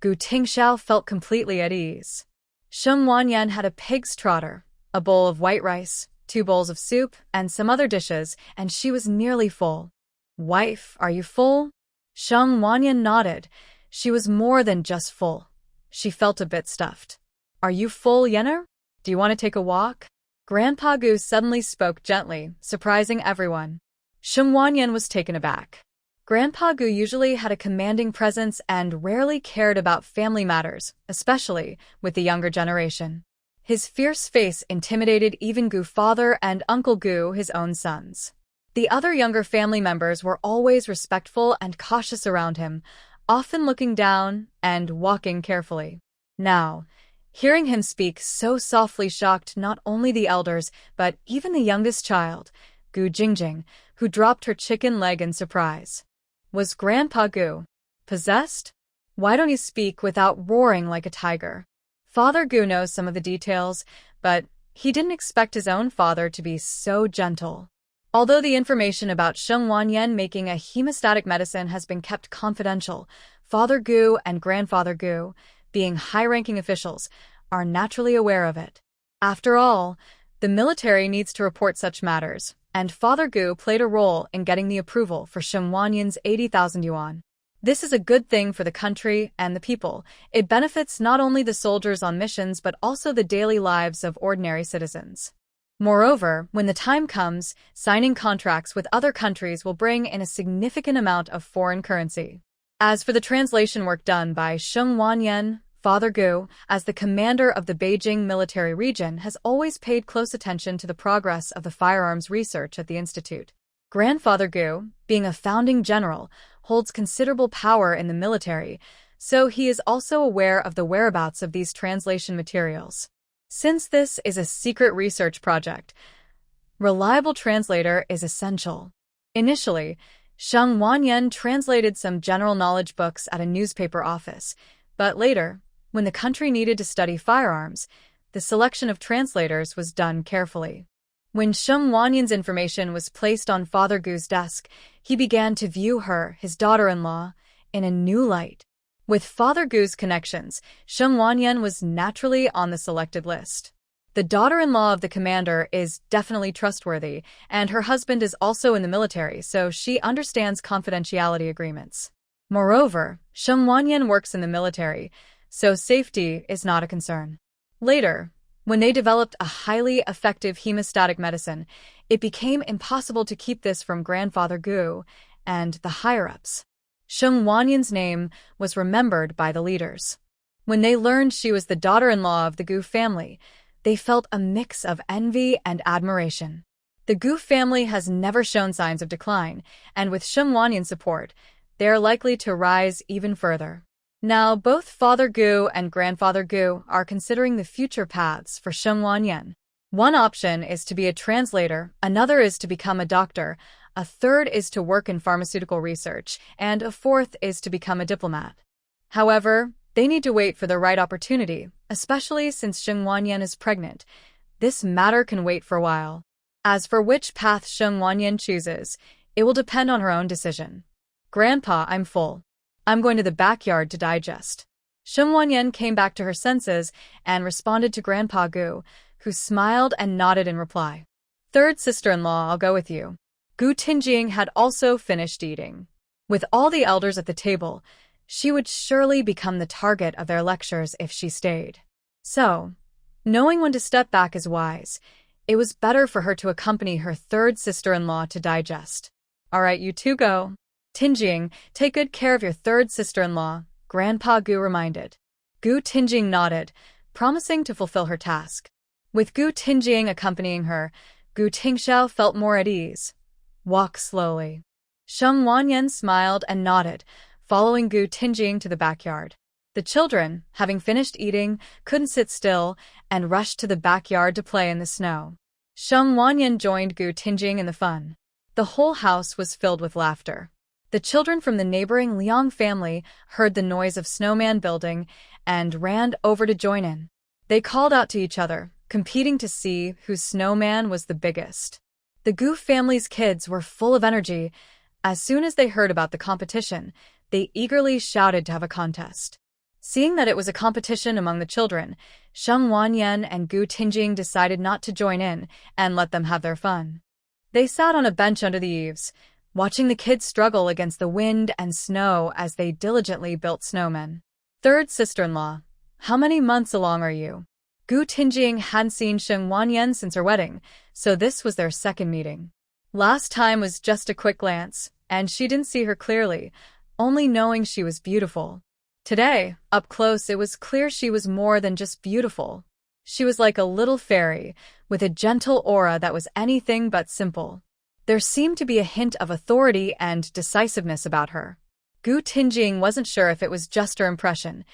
Gu Tingxiao felt completely at ease. Sheng Wanyan had a pig's trotter, a bowl of white rice, 2 bowls of soup, and some other dishes, and she was nearly full. "Wife, are you full?" Sheng Wanyan nodded. She was more than just full. She felt a bit stuffed. "Are you full, Yenner? Do you want to take a walk?" Grandpa Gu suddenly spoke gently, surprising everyone. Sheng Wanyan was taken aback. Grandpa Gu usually had a commanding presence and rarely cared about family matters, especially with the younger generation. His fierce face intimidated even Gu father and Uncle Gu, his own sons. The other younger family members were always respectful and cautious around him, often looking down and walking carefully. Now, hearing him speak so softly shocked not only the elders, but even the youngest child, Gu Jingjing, who dropped her chicken leg in surprise. Was Grandpa Gu possessed? Why don't you speak without roaring like a tiger? Father Gu knows some of the details, but he didn't expect his own father to be so gentle. Although the information about Sheng Wanyan making a hemostatic medicine has been kept confidential, Father Gu and Grandfather Gu, being high-ranking officials, are naturally aware of it. After all, the military needs to report such matters, and Father Gu played a role in getting the approval for Sheng Wanyan's 80,000 yuan. This is a good thing for the country and the people. It benefits not only the soldiers on missions but also the daily lives of ordinary citizens. Moreover, when the time comes, signing contracts with other countries will bring in a significant amount of foreign currency. As for the translation work done by Sheng Wanyan, Father Gu, as the commander of the Beijing military region, has always paid close attention to the progress of the firearms research at the institute. Grandfather Gu, being a founding general, holds considerable power in the military, so he is also aware of the whereabouts of these translation materials. Since this is a secret research project, reliable translator is essential. Initially, Sheng Wanyan translated some general knowledge books at a newspaper office, but later, when the country needed to study firearms, the selection of translators was done carefully. When Sheng Wanyan's information was placed on Father Gu's desk, he began to view her, his daughter-in-law, in a new light. With Father Gu's connections, Sheng Wanyan was naturally on the selected list. The daughter-in-law of the commander is definitely trustworthy, and her husband is also in the military, so she understands confidentiality agreements. Moreover, Sheng Wanyan works in the military, so safety is not a concern. Later, when they developed a highly effective hemostatic medicine, it became impossible to keep this from Grandfather Gu and the higher-ups. Sheng Wanyan's name was remembered by the leaders. When they learned she was the daughter-in-law of the Gu family, they felt a mix of envy and admiration. The Gu family has never shown signs of decline, and with Sheng Wanyan's support, they are likely to rise even further. Now, both Father Gu and Grandfather Gu are considering the future paths for Sheng Wanyan. One option is to be a translator, another is to become a doctor, a third is to work in pharmaceutical research, and a fourth is to become a diplomat. However, they need to wait for the right opportunity, especially since Sheng Wanyan is pregnant. This matter can wait for a while. As for which path Sheng Wanyan chooses, it will depend on her own decision. "Grandpa, I'm full. I'm going to the backyard to digest." Sheng Wanyan came back to her senses and responded to Grandpa Gu, who smiled and nodded in reply. "Third sister-in-law, I'll go with you." Gu Tingjing had also finished eating. With all the elders at the table, she would surely become the target of their lectures if she stayed. So, knowing when to step back is wise, it was better for her to accompany her third sister-in-law to digest. "All right, you two go." Tinjing, take good care of your third sister-in-law, Grandpa Gu reminded. Gu Tinjing nodded, promising to fulfill her task. With Gu Tinjing accompanying her, Gu Tingxiao felt more at ease. Walk slowly. Sheng Wanyan smiled and nodded, following Gu Tinjing to the backyard. The children, having finished eating, couldn't sit still and rushed to the backyard to play in the snow. Sheng Wanyan joined Gu Tinjing in the fun. The whole house was filled with laughter. The children from the neighboring Liang family heard the noise of snowman building and ran over to join in. They called out to each other, competing to see whose snowman was the biggest. The Gu family's kids were full of energy. As soon as they heard about the competition, they eagerly shouted to have a contest. Seeing that it was a competition among the children, Sheng Wanyan and Gu Tinjing decided not to join in and let them have their fun. They sat on a bench under the eaves, watching the kids struggle against the wind and snow as they diligently built snowmen. Third sister-in-law, how many months along are you? Gu Tinjing hadn't seen Sheng Wanyan since her wedding, so this was their second meeting. Last time was just a quick glance, and she didn't see her clearly, only knowing she was beautiful. Today, up close, it was clear she was more than just beautiful. She was like a little fairy, with a gentle aura that was anything but simple. There seemed to be a hint of authority and decisiveness about her. Gu Tinjing wasn't sure if it was just her impression.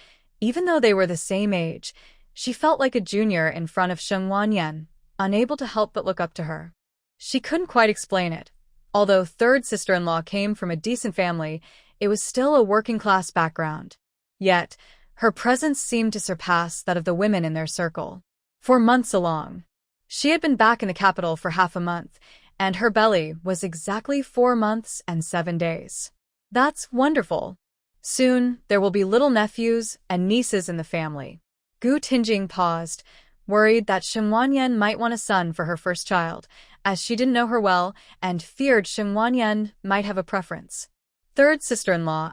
Even though they were the same age, she felt like a junior in front of Sheng Wanyan, unable to help but look up to her. She couldn't quite explain it. Although third sister-in-law came from a decent family, it was still a working-class background. Yet, her presence seemed to surpass that of the women in their circle. For months along, she had been back in the capital for half a month, and her belly was exactly 4 months and 7 days. That's wonderful. Soon, there will be little nephews and nieces in the family. Gu Tinjing paused, worried that Sheng Wanyan might want a son for her first child, as she didn't know her well and feared Sheng Wanyan might have a preference. Third sister-in-law,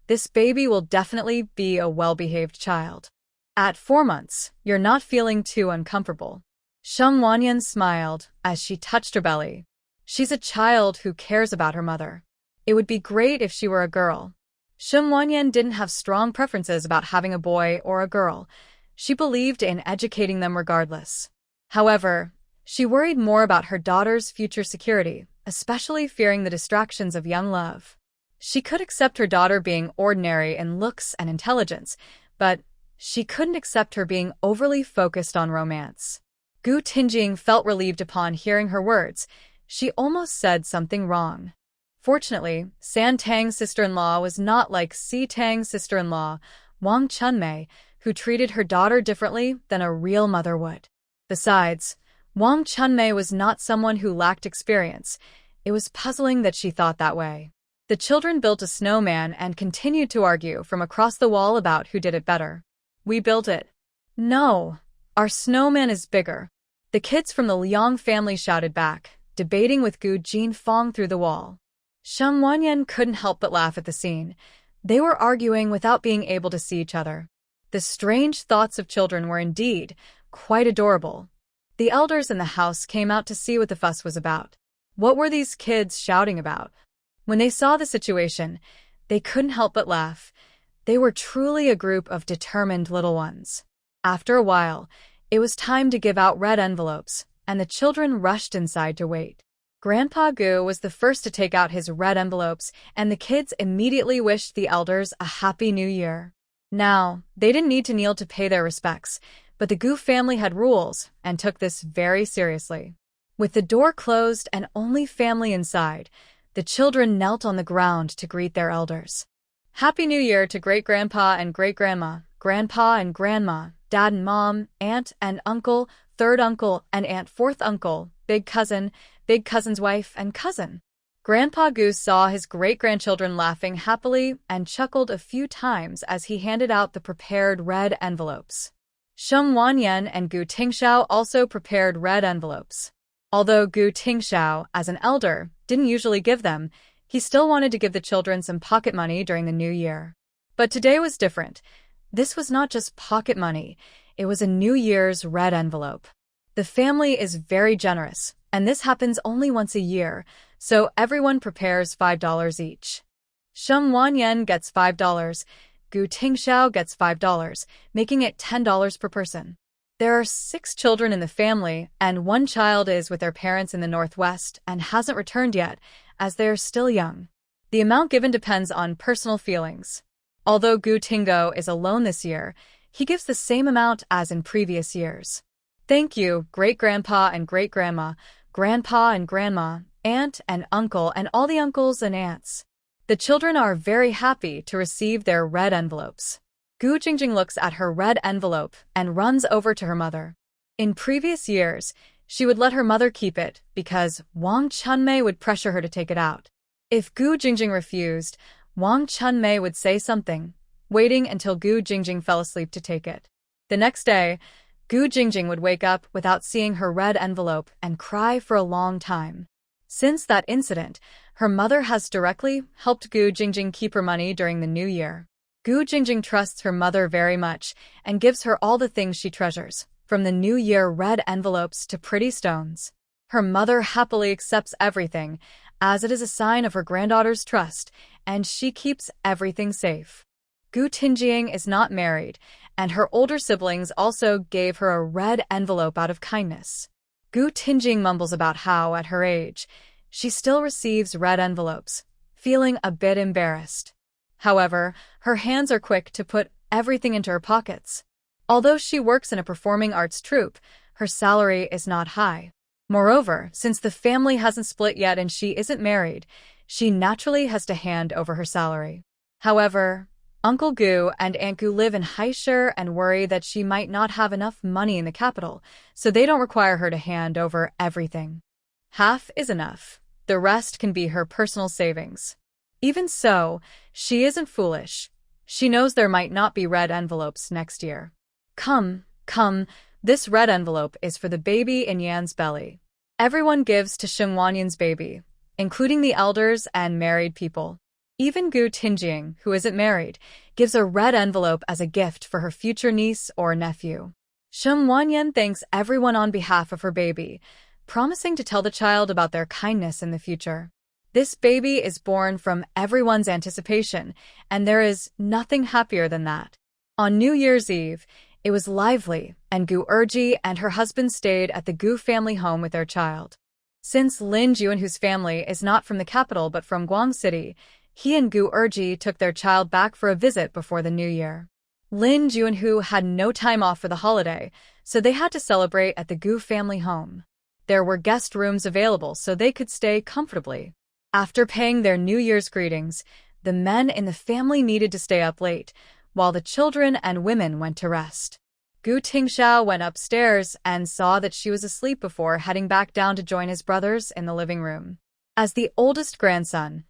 this baby will definitely be a well-behaved child. At 4 months, you're not feeling too uncomfortable. Sheng Wanyan smiled as she touched her belly. She's a child who cares about her mother. It would be great if she were a girl. Sheng Wanyan didn't have strong preferences about having a boy or a girl. She believed in educating them regardless. However, she worried more about her daughter's future security, especially fearing the distractions of young love. She could accept her daughter being ordinary in looks and intelligence, but she couldn't accept her being overly focused on romance. Gu Tinjing felt relieved upon hearing her words. She almost said something wrong. Fortunately, San Tang's sister-in-law was not like Si Tang's sister-in-law, Wang Chunmei, who treated her daughter differently than a real mother would. Besides, Wang Chunmei was not someone who lacked experience. It was puzzling that she thought that way. The children built a snowman and continued to argue from across the wall about who did it better. We built it. No, our snowman is bigger. The kids from the Liang family shouted back, debating with Gu Jinfeng through the wall. Sheng Wanyan couldn't help but laugh at the scene. They were arguing without being able to see each other. The strange thoughts of children were indeed quite adorable. The elders in the house came out to see what the fuss was about. What were these kids shouting about? When they saw the situation, they couldn't help but laugh. They were truly a group of determined little ones. After a while, it was time to give out red envelopes, and the children rushed inside to wait. Grandpa Gu was the first to take out his red envelopes, and the kids immediately wished the elders a happy new year. Now, they didn't need to kneel to pay their respects, but the Gu family had rules and took this very seriously. With the door closed and only family inside, the children knelt on the ground to greet their elders. Happy New Year to great-grandpa and great-grandma, grandpa and grandma, dad and mom, aunt and uncle, third uncle and aunt, fourth uncle, big cousin's wife and cousin. Grandpa Goose saw his great-grandchildren laughing happily and chuckled a few times as he handed out the prepared red envelopes. Sheng Wanyan and Gu Tingxiao also prepared red envelopes. Although Gu Tingxiao, as an elder, didn't usually give them, he still wanted to give the children some pocket money during the new year. But today was different. This was not just pocket money, it was a New Year's red envelope. The family is very generous, and this happens only once a year, so everyone prepares $5 each. Sheng Wanyan gets $5, Gu Tingxiao gets $5, making it $10 per person. There are 6 children in the family, and 1 child is with their parents in the northwest and hasn't returned yet, as they are still young. The amount given depends on personal feelings. Although Gu Tingo is alone this year, he gives the same amount as in previous years. Thank you, great-grandpa and great-grandma, grandpa and grandma, aunt and uncle, and all the uncles and aunts. The children are very happy to receive their red envelopes. Gu Jingjing looks at her red envelope and runs over to her mother. In previous years, she would let her mother keep it because Wang Chunmei would pressure her to take it out. If Gu Jingjing refused, Wang Chunmei would say something, waiting until Gu Jingjing fell asleep to take it. The next day, Gu Jingjing would wake up without seeing her red envelope and cry for a long time. Since that incident, her mother has directly helped Gu Jingjing keep her money during the new year. Gu Jingjing trusts her mother very much and gives her all the things she treasures, from the New Year red envelopes to pretty stones. Her mother happily accepts everything, as it is a sign of her granddaughter's trust, and she keeps everything safe. Gu Tingjing is not married, and her older siblings also gave her a red envelope out of kindness. Gu Tingjing mumbles about how, at her age, she still receives red envelopes, feeling a bit embarrassed. However, her hands are quick to put everything into her pockets. Although she works in a performing arts troupe, her salary is not high. Moreover, since the family hasn't split yet and she isn't married, she naturally has to hand over her salary. However, Uncle Gu and Aunt Gu live in Haishur and worry that she might not have enough money in the capital, so they don't require her to hand over everything. Half is enough. The rest can be her personal savings. Even so, she isn't foolish. She knows there might not be red envelopes next year. Come, this red envelope is for the baby in Yan's belly. Everyone gives to Sheng Wanyan's baby, including the elders and married people. Even Gu Tingjing, who isn't married, gives a red envelope as a gift for her future niece or nephew. Sheng Wanyan thanks everyone on behalf of her baby, promising to tell the child about their kindness in the future. This baby is born from everyone's anticipation, and there is nothing happier than that. On New Year's Eve, it was lively, and Gu Erji and her husband stayed at the Gu family home with their child. Since Lin Juanhu's family is not from the capital but from Guang City, he and Gu Erji took their child back for a visit before the New Year. Lin Juanhu had no time off for the holiday, so they had to celebrate at the Gu family home. There were guest rooms available so they could stay comfortably. After paying their New Year's greetings, the men in the family needed to stay up late, while the children and women went to rest. Gu Tingxiao went upstairs and saw that she was asleep before heading back down to join his brothers in the living room. As the oldest grandson,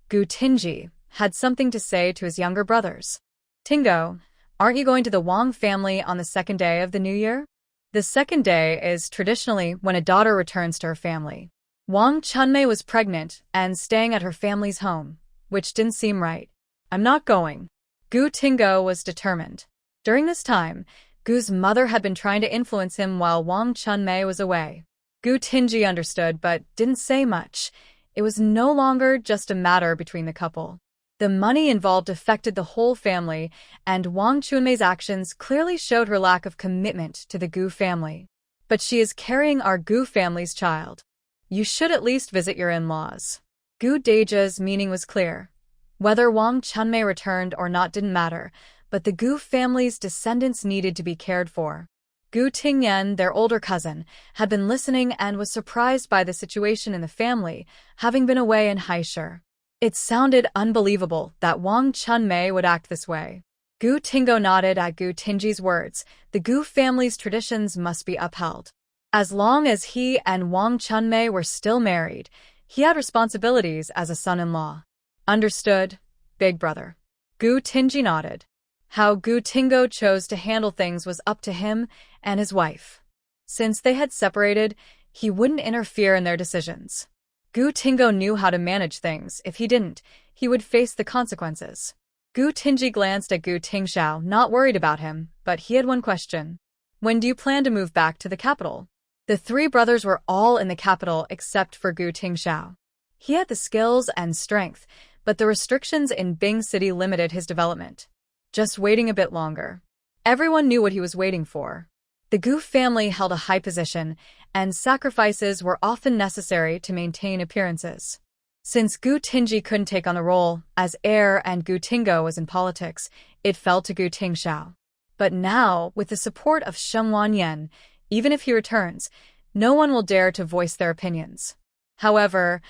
Gu Tinji had something to say to his younger brothers. Tingo, aren't you going to the Wang family on the second day of the New Year? The second day is traditionally when a daughter returns to her family. Wang Chunmei was pregnant and staying at her family's home, which didn't seem right. I'm not going. Gu Tingo was determined. During this time, Gu's mother had been trying to influence him while Wang Chunmei was away. Gu Tinji understood but didn't say much. It was no longer just a matter between the couple. The money involved affected the whole family, and Wang Chunmei's actions clearly showed her lack of commitment to the Gu family. But she is carrying our Gu family's child. You should at least visit your in-laws. Gu Deja's meaning was clear. Whether Wang Chunmei returned or not didn't matter, but the Gu family's descendants needed to be cared for. Gu Tingyan, their older cousin, had been listening and was surprised by the situation in the family, having been away in Haishur. It sounded unbelievable that Wang Chunmei would act this way. Gu Tingo nodded at Gu Tinji's words. The Gu family's traditions must be upheld. As long as he and Wang Chunmei were still married, he had responsibilities as a son-in-law. Understood, big brother. Gu Tinji nodded. How Gu Tingo chose to handle things was up to him and his wife. Since they had separated, he wouldn't interfere in their decisions. Gu Tingo knew how to manage things. If he didn't, he would face the consequences. Gu Tinji glanced at Gu Tingxiao, not worried about him, but he had one question. When do you plan to move back to the capital? The three brothers were all in the capital except for Gu Tingxiao. He had the skills and strength, but the restrictions in Bing City limited his development. Just waiting a bit longer. Everyone knew what he was waiting for. The Gu family held a high position, and sacrifices were often necessary to maintain appearances. Since Gu Tinji couldn't take on the role as heir and Gu Tingo was in politics, it fell to Gu Tingxiao. But now, with the support of Sheng Wanyan, even if he returns, no one will dare to voice their opinions. However,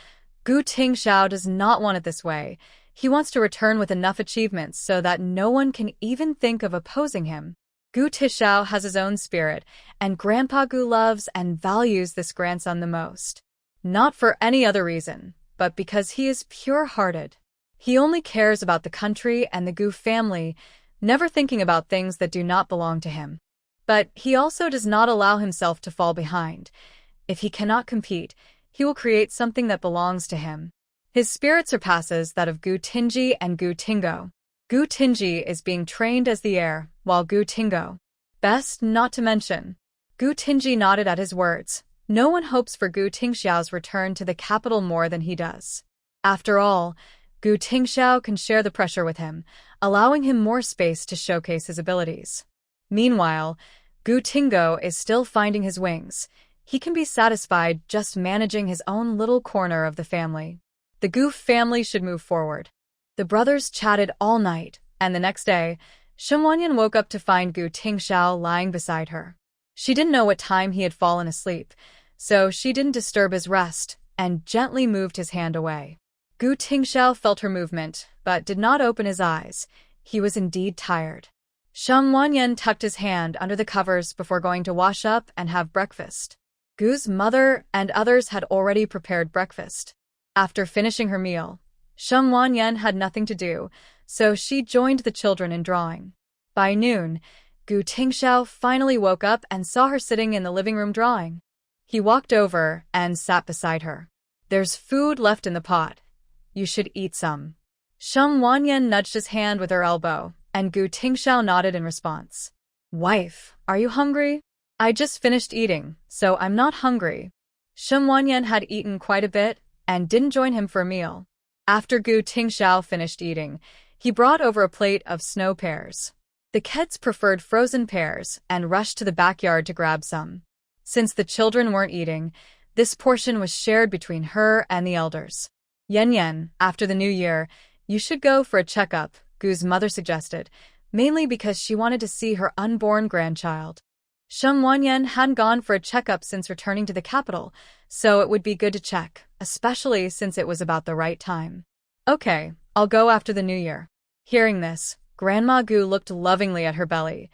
Gu Tingxiao does not want it this way. He wants to return with enough achievements so that no one can even think of opposing him. Gu Tishao has his own spirit, and Grandpa Gu loves and values this grandson the most. Not for any other reason, but because he is pure-hearted. He only cares about the country and the Gu family, never thinking about things that do not belong to him. But he also does not allow himself to fall behind. If he cannot compete, he will create something that belongs to him. His spirit surpasses that of Gu Tinji and Gu Tingo. Gu Tinji is being trained as the heir, while Gu Tingo. Best not to mention. Gu Tinji nodded at his words. No one hopes for Gu Tingxiao's return to the capital more than he does. After all, Gu Tingxiao can share the pressure with him, allowing him more space to showcase his abilities. Meanwhile, Gu Tingo is still finding his wings. He can be satisfied just managing his own little corner of the family. The Gu family should move forward. The brothers chatted all night, and the next day, Sheng Wanyan woke up to find Gu Tingxiao lying beside her. She didn't know what time he had fallen asleep, so she didn't disturb his rest and gently moved his hand away. Gu Tingxiao felt her movement, but did not open his eyes. He was indeed tired. Sheng Wanyan tucked his hand under the covers before going to wash up and have breakfast. Gu's mother and others had already prepared breakfast. After finishing her meal, Sheng Wanyan had nothing to do, so she joined the children in drawing. By noon, Gu Tingxiao finally woke up and saw her sitting in the living room drawing. He walked over and sat beside her. "There's food left in the pot. You should eat some." Sheng Wanyan nudged his hand with her elbow, and Gu Tingxiao nodded in response. "Wife, are you hungry?" "I just finished eating, so I'm not hungry." Sheng Wanyan had eaten quite a bit and didn't join him for a meal. After Gu Tingxiao finished eating, he brought over a plate of snow pears. The kids preferred frozen pears and rushed to the backyard to grab some. Since the children weren't eating, this portion was shared between her and the elders. "Yen, after the new year, you should go for a checkup," Gu's mother suggested, mainly because she wanted to see her unborn grandchild. Sheng Wanyan hadn't gone for a checkup since returning to the capital, so it would be good to check, especially since it was about the right time. "Okay, I'll go after the new year." Hearing this, Grandma Gu looked lovingly at her belly.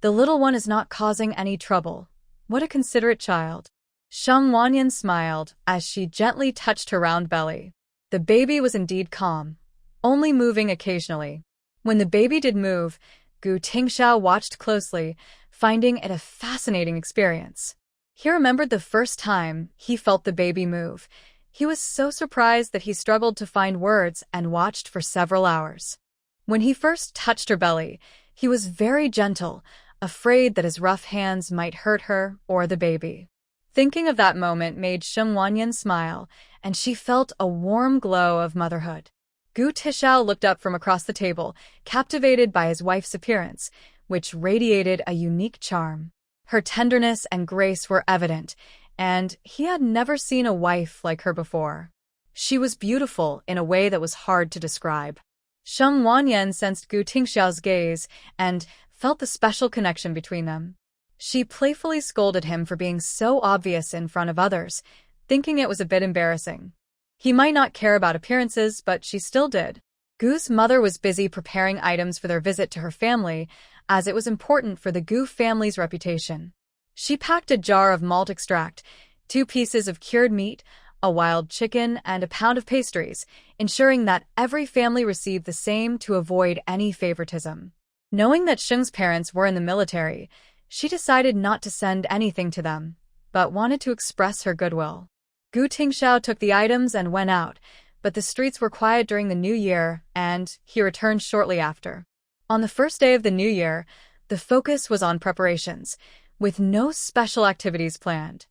The little one is not causing any trouble. What a considerate child. Sheng Wanyan smiled as she gently touched her round belly. The baby was indeed calm, only moving occasionally. When the baby did move, Gu Tingxiao watched closely, finding it a fascinating experience. He remembered the first time he felt the baby move. He was so surprised that he struggled to find words and watched for several hours. When he first touched her belly, he was very gentle, afraid that his rough hands might hurt her or the baby. Thinking of that moment made Sheng Wanyan smile, and she felt a warm glow of motherhood. Gu Tishao looked up from across the table, captivated by his wife's appearance, which radiated a unique charm. Her tenderness and grace were evident, and he had never seen a wife like her before. She was beautiful in a way that was hard to describe. Sheng Wanyan sensed Gu Tingxiao's gaze and felt the special connection between them. She playfully scolded him for being so obvious in front of others, thinking it was a bit embarrassing. He might not care about appearances, but she still did. Gu's mother was busy preparing items for their visit to her family, as it was important for the Gu family's reputation. She packed a jar of malt extract, 2 pieces of cured meat, a wild chicken, and a pound of pastries, ensuring that every family received the same to avoid any favoritism. Knowing that Sheng's parents were in the military, she decided not to send anything to them, but wanted to express her goodwill. Gu Tingxiao took the items and went out, but the streets were quiet during the new year, and he returned shortly after. On the first day of the new year, the focus was on preparations, with no special activities planned.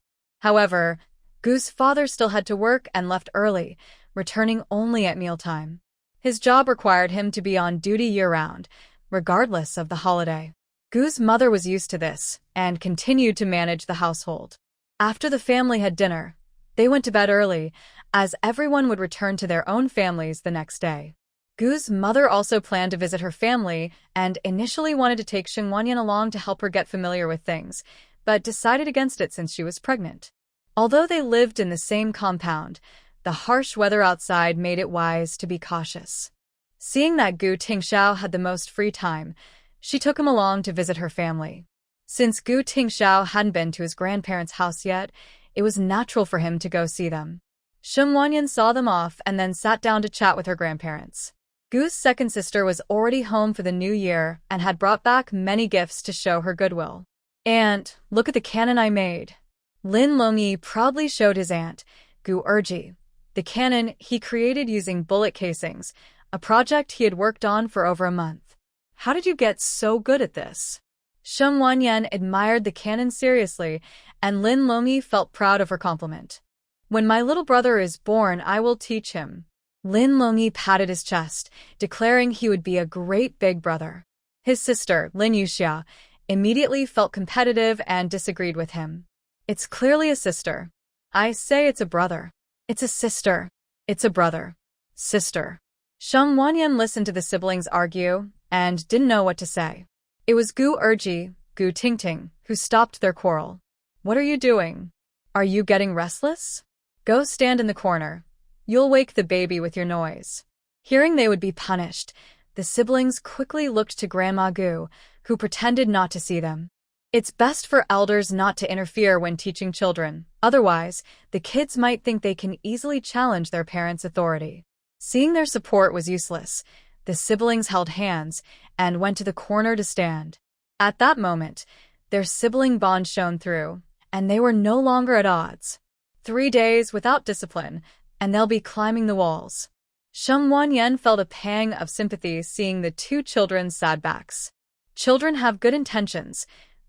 However, Gu's father still had to work and left early, returning only at mealtime. His job required him to be on duty year-round, regardless of the holiday. Gu's mother was used to this and continued to manage the household. After the family had dinner, they went to bed early, as everyone would return to their own families the next day. Gu's mother also planned to visit her family and initially wanted to take Xingwanyan along to help her get familiar with things, but decided against it since she was pregnant. Although they lived in the same compound, the harsh weather outside made it wise to be cautious. Seeing that Gu Tingxiao had the most free time, she took him along to visit her family. Since Gu Tingxiao hadn't been to his grandparents' house yet, it was natural for him to go see them. Xingwanyan saw them off and then sat down to chat with her grandparents. Gu's second sister was already home for the new year and had brought back many gifts to show her goodwill. "Aunt, look at the cannon I made." Lin Longyi proudly showed his aunt, Gu Erji, the cannon he created using bullet casings, a project he had worked on for over a month. "How did you get so good at this?" Xingwanyan admired the cannon seriously, and Lin Longyi felt proud of her compliment. "When my little brother is born, I will teach him." Lin Longyi patted his chest, declaring he would be a great big brother. His sister, Lin Yuxia, immediately felt competitive and disagreed with him. "It's clearly a sister." "I say it's a brother." "It's a sister." "It's a brother." "Sister." Xingwanyan listened to the siblings argue and didn't know what to say. It was Gu Erji, Gu Tingting, who stopped their quarrel. "What are you doing? Are you getting restless? Go stand in the corner. You'll wake the baby with your noise." Hearing they would be punished, the siblings quickly looked to Grandma Gu, who pretended not to see them. It's best for elders not to interfere when teaching children, otherwise, the kids might think they can easily challenge their parents' authority. Seeing their support was useless, the siblings held hands and went to the corner to stand. At that moment, their sibling bond shone through, and they were no longer at odds. 3 days without discipline, and they'll be climbing the walls. Xingwanyan felt a pang of sympathy seeing the two children's sad backs. Children have good intentions.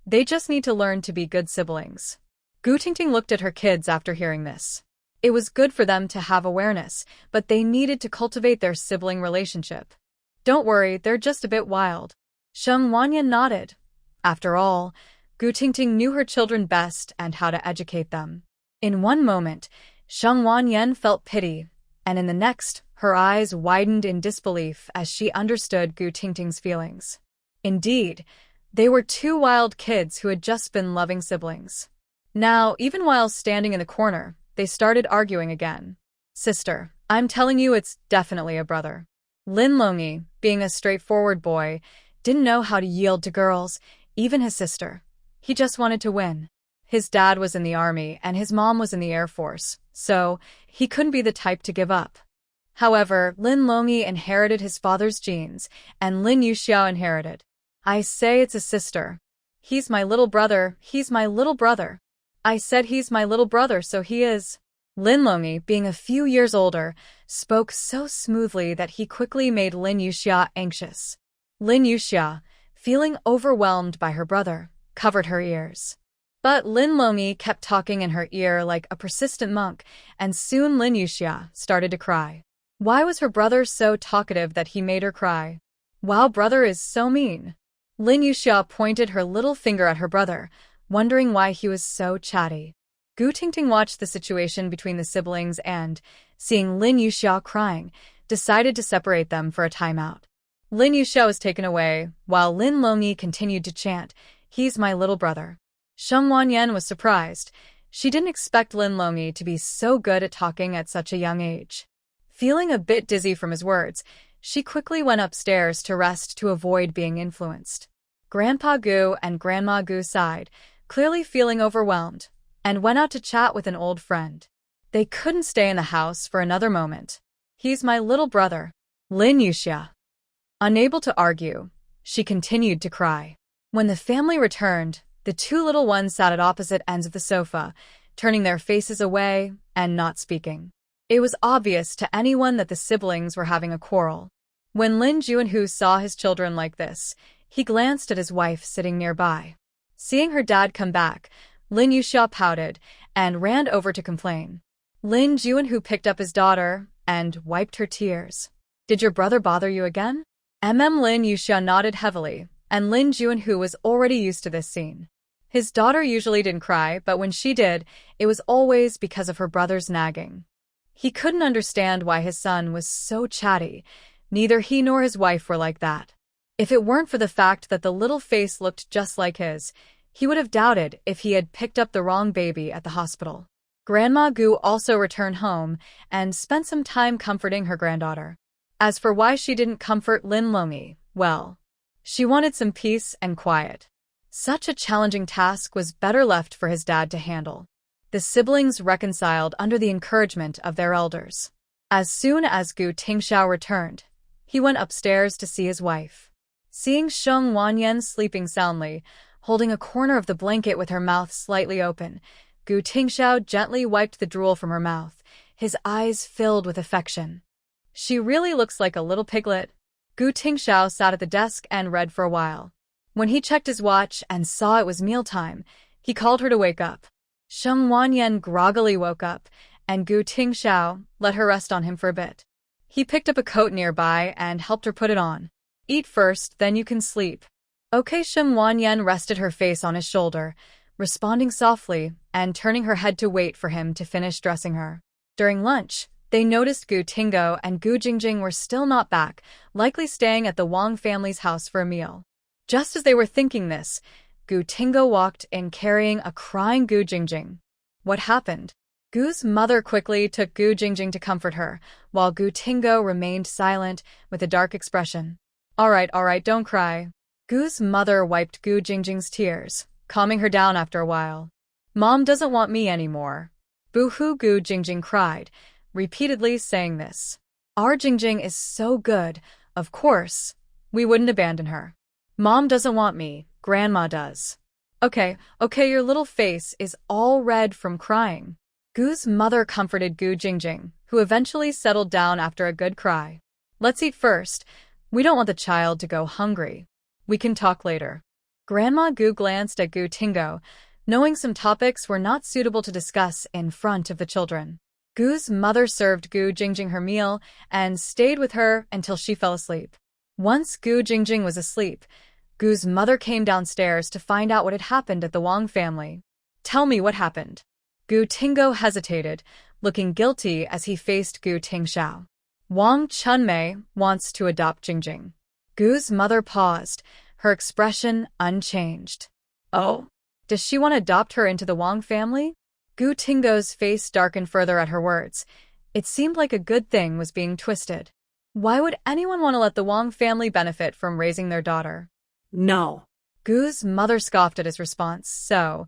They just need to learn to be good siblings. Gu Tingting looked at her kids after hearing this. It was good for them to have awareness, but they needed to cultivate their sibling relationship. "Don't worry, they're just a bit wild." Xingwanyan nodded. After all, Gu Tingting knew her children best and how to educate them. In one moment, Xingwanyan felt pity, and in the next, her eyes widened in disbelief as she understood Gu Tingting's feelings. Indeed, they were two wild kids who had just been loving siblings. Now, even while standing in the corner, they started arguing again. "Sister, I'm telling you it's definitely a brother." Lin Longyi, being a straightforward boy, didn't know how to yield to girls, even his sister. He just wanted to win. His dad was in the army and his mom was in the Air Force, so he couldn't be the type to give up. However, Lin Longyi inherited his father's genes, and Lin Yuxiao inherited. "I say it's a sister." "He's my little brother, he's my little brother." "I said he's my little brother, so he is." Lin Longyi, being a few years older, spoke so smoothly that he quickly made Lin Yuxia anxious. Lin Yuxia, feeling overwhelmed by her brother, covered her ears. But Lin Longyi kept talking in her ear like a persistent monk, and soon Lin Yuxia started to cry. Why was her brother so talkative that he made her cry? "Wow, brother is so mean." Lin Yuxia pointed her little finger at her brother, wondering why he was so chatty. Gu Tingting watched the situation between the siblings and, seeing Lin Yuxia crying, decided to separate them for a timeout. Lin Yuxia was taken away, while Lin Longyi continued to chant, "He's my little brother." Xingwanyan was surprised. She didn't expect Lin Longyi to be so good at talking at such a young age. Feeling a bit dizzy from his words, she quickly went upstairs to rest to avoid being influenced. Grandpa Gu and Grandma Gu sighed, clearly feeling overwhelmed, and went out to chat with an old friend. They couldn't stay in the house for another moment. "He's my little brother." Lin Yuxia. Unable to argue, she continued to cry. When the family returned, the two little ones sat at opposite ends of the sofa, turning their faces away and not speaking. It was obvious to anyone that the siblings were having a quarrel. When Lin Juanhu saw his children like this, he glanced at his wife sitting nearby. Seeing her dad come back, Lin Yuxia pouted and ran over to complain. Lin Juanhu picked up his daughter and wiped her tears. "Did your brother bother you again?" Lin Yuxia nodded heavily, and Lin Juanhu was already used to this scene. His daughter usually didn't cry, but when she did, it was always because of her brother's nagging. He couldn't understand why his son was so chatty. Neither he nor his wife were like that. If it weren't for the fact that the little face looked just like his, he would have doubted if he had picked up the wrong baby at the hospital. Grandma Gu also returned home and spent some time comforting her granddaughter. As for why she didn't comfort Lin Longi, well, she wanted some peace and quiet. Such a challenging task was better left for his dad to handle. The siblings reconciled under the encouragement of their elders. As soon as Gu Tingxiao returned, he went upstairs to see his wife. Seeing Sheng Wanyan sleeping soundly, holding a corner of the blanket with her mouth slightly open, Gu Tingxiao gently wiped the drool from her mouth, his eyes filled with affection. "She really looks like a little piglet." Gu Tingxiao sat at the desk and read for a while. When he checked his watch and saw it was mealtime, he called her to wake up. Sheng Wanyan groggily woke up, and Gu Tingxiao let her rest on him for a bit. He picked up a coat nearby and helped her put it on. "Eat first, then you can sleep." Okay. Sheng Wanyan rested her face on his shoulder, responding softly and turning her head to wait for him to finish dressing her. During lunch, they noticed Gu Tingo and Gu Jingjing were still not back, likely staying at the Wang family's house for a meal. Just as they were thinking this, Gu Tingo walked in carrying a crying Gu Jingjing. What happened? Gu's mother quickly took Gu Jingjing to comfort her, while Gu Tingo remained silent with a dark expression. All right, don't cry." Gu's mother wiped Gu Jingjing's tears, calming her down after a while. "Mom doesn't want me anymore." Boo-hoo, Gu Jingjing cried, repeatedly saying this. "Our Jingjing is so good, of course. We wouldn't abandon her." "Mom doesn't want me, Grandma does." Okay, your little face is all red from crying." Gu's mother comforted Gu Jingjing, who eventually settled down after a good cry. "Let's eat first. We don't want the child to go hungry. We can talk later." Grandma Gu glanced at Gu Tingo, knowing some topics were not suitable to discuss in front of the children. Gu's mother served Gu Jingjing her meal and stayed with her until she fell asleep. Once Gu Jingjing was asleep, Gu's mother came downstairs to find out what had happened at the Wang family. "Tell me what happened." Gu Tingo hesitated, looking guilty as he faced Gu Tingxiao. "Wang Chunmei wants to adopt Jingjing." Gu's mother paused, her expression unchanged. "Oh? Does she want to adopt her into the Wang family?" Gu Tingo's face darkened further at her words. It seemed like a good thing was being twisted. Why would anyone want to let the Wang family benefit from raising their daughter? No. Gu's mother scoffed at his response. So,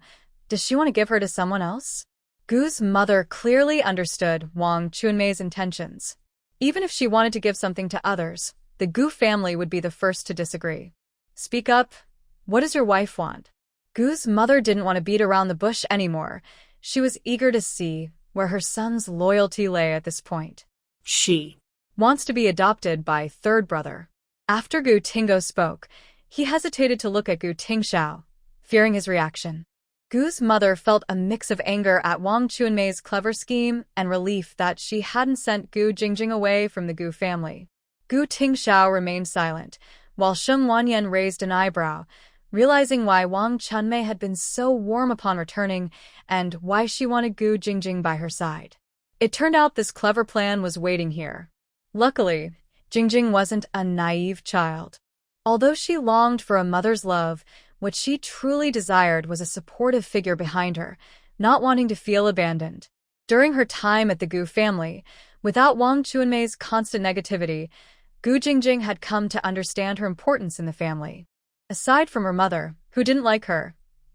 does she want to give her to someone else? Gu's mother clearly understood Wang Chunmei's intentions. Even if she wanted to give something to others, the Gu family would be the first to disagree. "Speak up. What does your wife want?" Gu's mother didn't want to beat around the bush anymore. She was eager to see where her son's loyalty lay at this point. She wants to be adopted by third brother. After Gu Tingo spoke, he hesitated to look at Gu Tingxiao, fearing his reaction. Gu's mother felt a mix of anger at Wang Chunmei's clever scheme and relief that she hadn't sent Gu Jingjing away from the Gu family. Gu Tingxiao remained silent, while Sheng Wanyan raised an eyebrow, realizing why Wang Chunmei had been so warm upon returning and why she wanted Gu Jingjing by her side. It turned out this clever plan was waiting here. Luckily, Jingjing wasn't a naive child. Although she longed for a mother's love, what she truly desired was a supportive figure behind her, not wanting to feel abandoned. During her time at the Gu family, without Wang Chunmei's constant negativity, Gu Jingjing had come to understand her importance in the family. Aside from her mother, who didn't like her,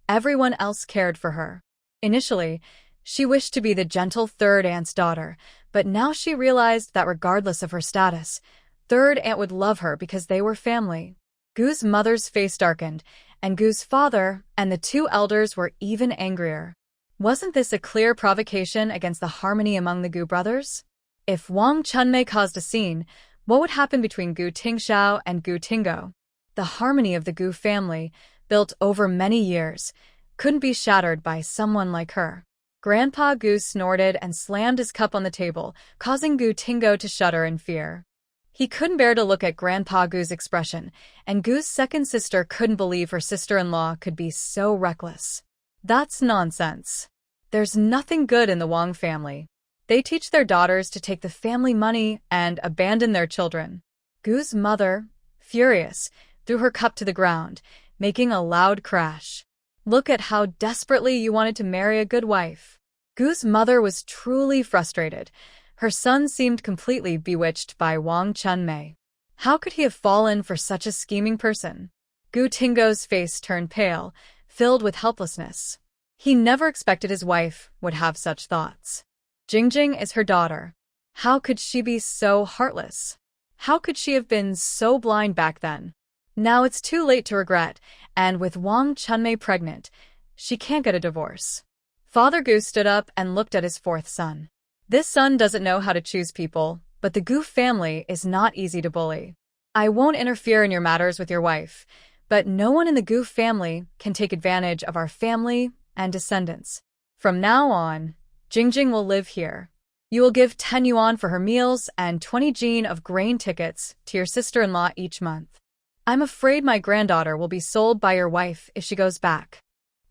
everyone else cared for her. Initially, she wished to be the gentle third aunt's daughter, but now she realized that regardless of her status, third aunt would love her because they were family. Gu's mother's face darkened, and Gu's father and the two elders were even angrier. Wasn't this a clear provocation against the harmony among the Gu brothers? If Wang Chunmei caused a scene, what would happen between Gu Tingxiao and Gu Tingo? The harmony of the Gu family, built over many years, couldn't be shattered by someone like her. Grandpa Gu snorted and slammed his cup on the table, causing Gu Tingo to shudder in fear. He couldn't bear to look at Grandpa Gu's expression, and Gu's second sister couldn't believe her sister-in-law could be so reckless. That's nonsense. There's nothing good in the Wang family. They teach their daughters to take the family money and abandon their children. Gu's mother, furious, threw her cup to the ground, making a loud crash. Look at how desperately you wanted to marry a good wife. Gu's mother was truly frustrated. Her son seemed completely bewitched by Wang Chunmei. How could he have fallen for such a scheming person? Gu Tingo's face turned pale, filled with helplessness. He never expected his wife would have such thoughts. Jingjing is her daughter. How could she be so heartless? How could she have been so blind back then? Now it's too late to regret, and with Wang Chunmei pregnant, she can't get a divorce. Father Gu stood up and looked at his fourth son. This son doesn't know how to choose people, but the Gu family is not easy to bully. I won't interfere in your matters with your wife, but no one in the Gu family can take advantage of our family and descendants. From now on, Jingjing will live here. You will give 10 yuan for her meals and 20 jin of grain tickets to your sister-in-law each month. I'm afraid my granddaughter will be sold by your wife if she goes back.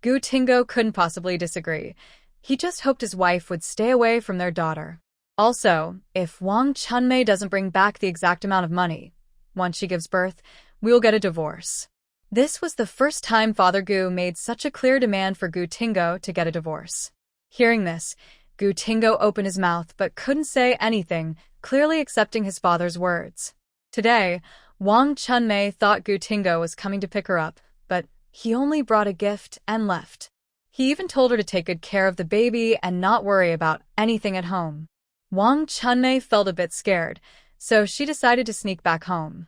Gu Tingo couldn't possibly disagree. He just hoped his wife would stay away from their daughter. Also, if Wang Chunmei doesn't bring back the exact amount of money, once she gives birth, we will get a divorce. This was the first time Father Gu made such a clear demand for Gu Tingo to get a divorce. Hearing this, Gu Tingo opened his mouth but couldn't say anything, clearly accepting his father's words. Today, Wang Chunmei thought Gu Tingo was coming to pick her up, but he only brought a gift and left. He even told her to take good care of the baby and not worry about anything at home. Wang Chunmei felt a bit scared, so she decided to sneak back home.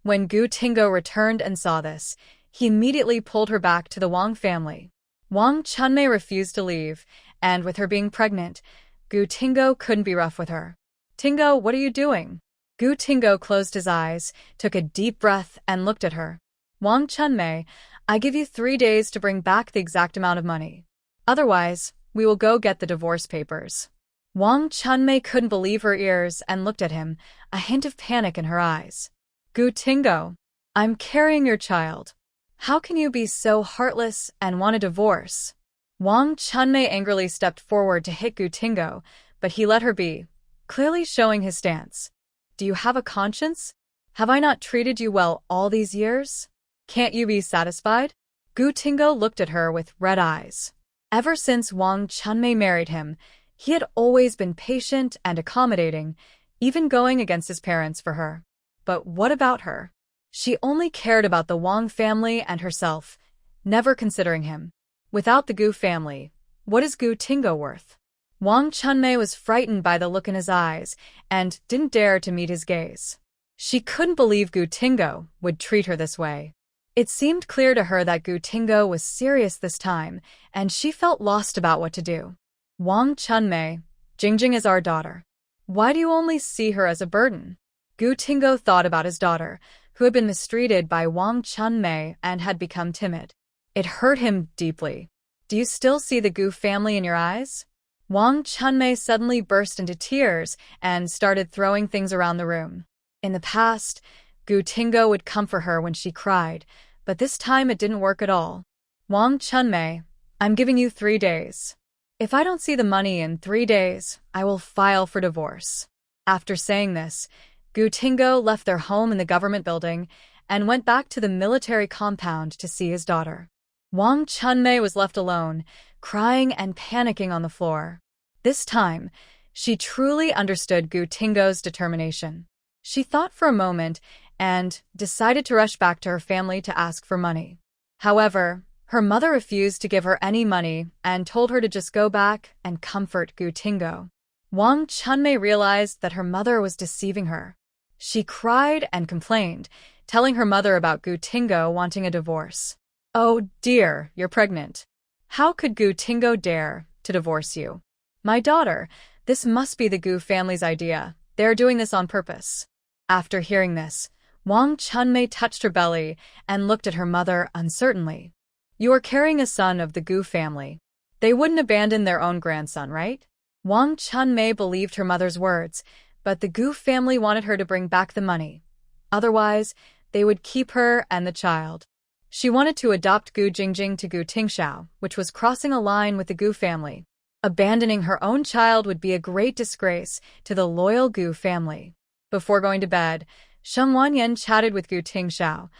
When Gu Tingo returned and saw this, he immediately pulled her back to the Wang family. Wang Chunmei refused to leave, and with her being pregnant, Gu Tingo couldn't be rough with her. Tingo, what are you doing? Gu Tingo closed his eyes, took a deep breath, and looked at her. Wang Chunmei, I give you 3 days to bring back the exact amount of money. Otherwise, we will go get the divorce papers. Wang Chunmei couldn't believe her ears and looked at him, a hint of panic in her eyes. Gu Tingo, I'm carrying your child. How can you be so heartless and want a divorce? Wang Chunmei angrily stepped forward to hit Gu Tingo, but he let her be, clearly showing his stance. Do you have a conscience? Have I not treated you well all these years? Can't you be satisfied? Gu Tingo looked at her with red eyes. Ever since Wang Chunmei married him, he had always been patient and accommodating, even going against his parents for her. But what about her? She only cared about the Wang family and herself, never considering him. Without the Gu family, what is Gu Tingo worth? Wang Chunmei was frightened by the look in his eyes and didn't dare to meet his gaze. She couldn't believe Gu Tingo would treat her this way. It seemed clear to her that Gu Tingo was serious this time, and she felt lost about what to do. Wang Chunmei, Jingjing is our daughter. Why do you only see her as a burden? Gu Tingo thought about his daughter, who had been mistreated by Wang Chunmei and had become timid. It hurt him deeply. Do you still see the Gu family in your eyes? Wang Chunmei suddenly burst into tears and started throwing things around the room. In the past, Gu Tingo would comfort her when she cried, but this time it didn't work at all. Wang Chunmei, I'm giving you 3 days. If I don't see the money in 3 days, I will file for divorce. After saying this, Gu Tingo left their home in the government building and went back to the military compound to see his daughter. Wang Chunmei was left alone, crying and panicking on the floor. This time, she truly understood Gu Tingo's determination. She thought for a moment and decided to rush back to her family to ask for money. However, her mother refused to give her any money and told her to just go back and comfort Gu Tingo. Wang Chunmei realized that her mother was deceiving her. She cried and complained, telling her mother about Gu Tingo wanting a divorce. Oh dear, you're pregnant. How could Gu Tingo dare to divorce you? My daughter, this must be the Gu family's idea. They are doing this on purpose. After hearing this, Wang Chunmei touched her belly and looked at her mother uncertainly. You are carrying a son of the Gu family. They wouldn't abandon their own grandson, right? Wang Chunmei believed her mother's words, but the Gu family wanted her to bring back the money. Otherwise, they would keep her and the child. She wanted to adopt Gu Jingjing to Gu Tingxiao, which was crossing a line with the Gu family. Abandoning her own child would be a great disgrace to the loyal Gu family. Before going to bed, Sheng Wanyan chatted with Gu Tingxiao.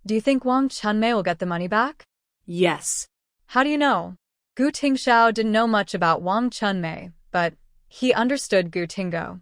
Do you think Wang Chunmei will get the money back? Yes. How do you know? Gu Tingxiao didn't know much about Wang Chunmei, but he understood Gu Tingo.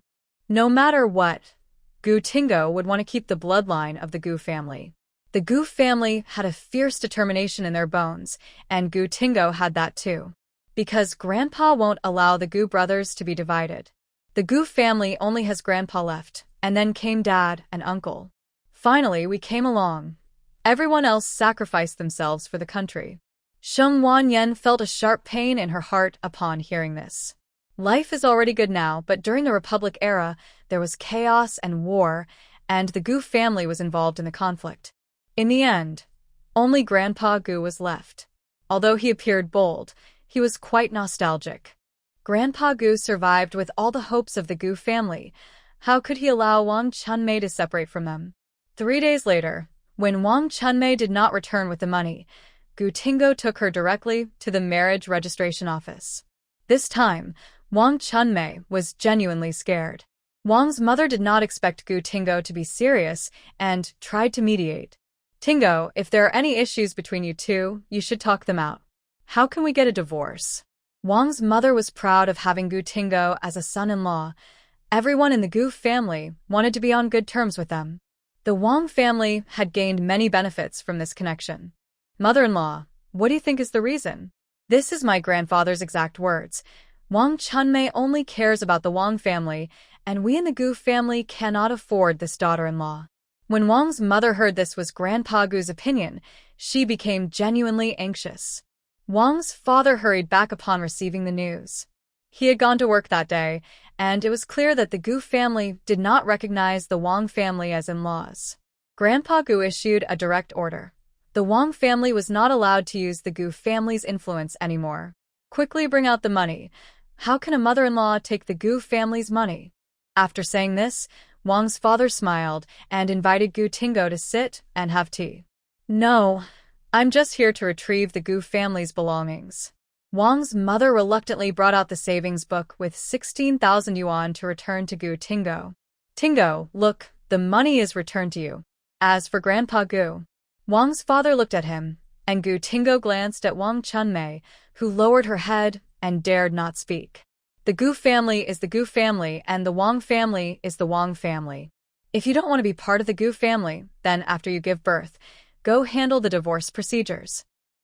No matter what, Gu Tingo would want to keep the bloodline of the Gu family. The Gu family had a fierce determination in their bones, and Gu Tingo had that too. Because Grandpa won't allow the Gu brothers to be divided. The Gu family only has Grandpa left, and then came Dad and Uncle. Finally, we came along. Everyone else sacrificed themselves for the country. Sheng Wanyan felt a sharp pain in her heart upon hearing this. Life is already good now, but during the Republic era, there was chaos and war, and the Gu family was involved in the conflict. In the end, only Grandpa Gu was left. Although he appeared bold, he was quite nostalgic. Grandpa Gu survived with all the hopes of the Gu family. How could he allow Wang Chunmei to separate from them? 3 days later, when Wang Chunmei did not return with the money, Gu Tingo took her directly to the marriage registration office. This time, Wang Chunmei was genuinely scared. Wang's mother did not expect Gu Tingo to be serious and tried to mediate. Tingo, if there are any issues between you two, you should talk them out. How can we get a divorce? Wang's mother was proud of having Gu Tingo as a son-in-law. Everyone in the Gu family wanted to be on good terms with them. The Wang family had gained many benefits from this connection. Mother-in-law, what do you think is the reason? This is my grandfather's exact words. Wang Chunmei only cares about the Wang family, and we in the Gu family cannot afford this daughter-in-law. When Wang's mother heard this was Grandpa Gu's opinion, she became genuinely anxious. Wang's father hurried back upon receiving the news. He had gone to work that day, and it was clear that the Gu family did not recognize the Wang family as in-laws. Grandpa Gu issued a direct order. The Wang family was not allowed to use the Gu family's influence anymore. Quickly bring out the money. How can a mother-in-law take the Gu family's money? After saying this, Wang's father smiled and invited Gu Tingo to sit and have tea. No, I'm just here to retrieve the Gu family's belongings. Wang's mother reluctantly brought out the savings book with 16,000 yuan to return to Gu Tingo. Tingo, look, the money is returned to you. As for Grandpa Gu, Wang's father looked at him, and Gu Tingo glanced at Wang Chunmei, who lowered her head and dared not speak. The Gu family is the Gu family, and the Wang family is the Wang family. If you don't want to be part of the Gu family, then after you give birth, go handle the divorce procedures.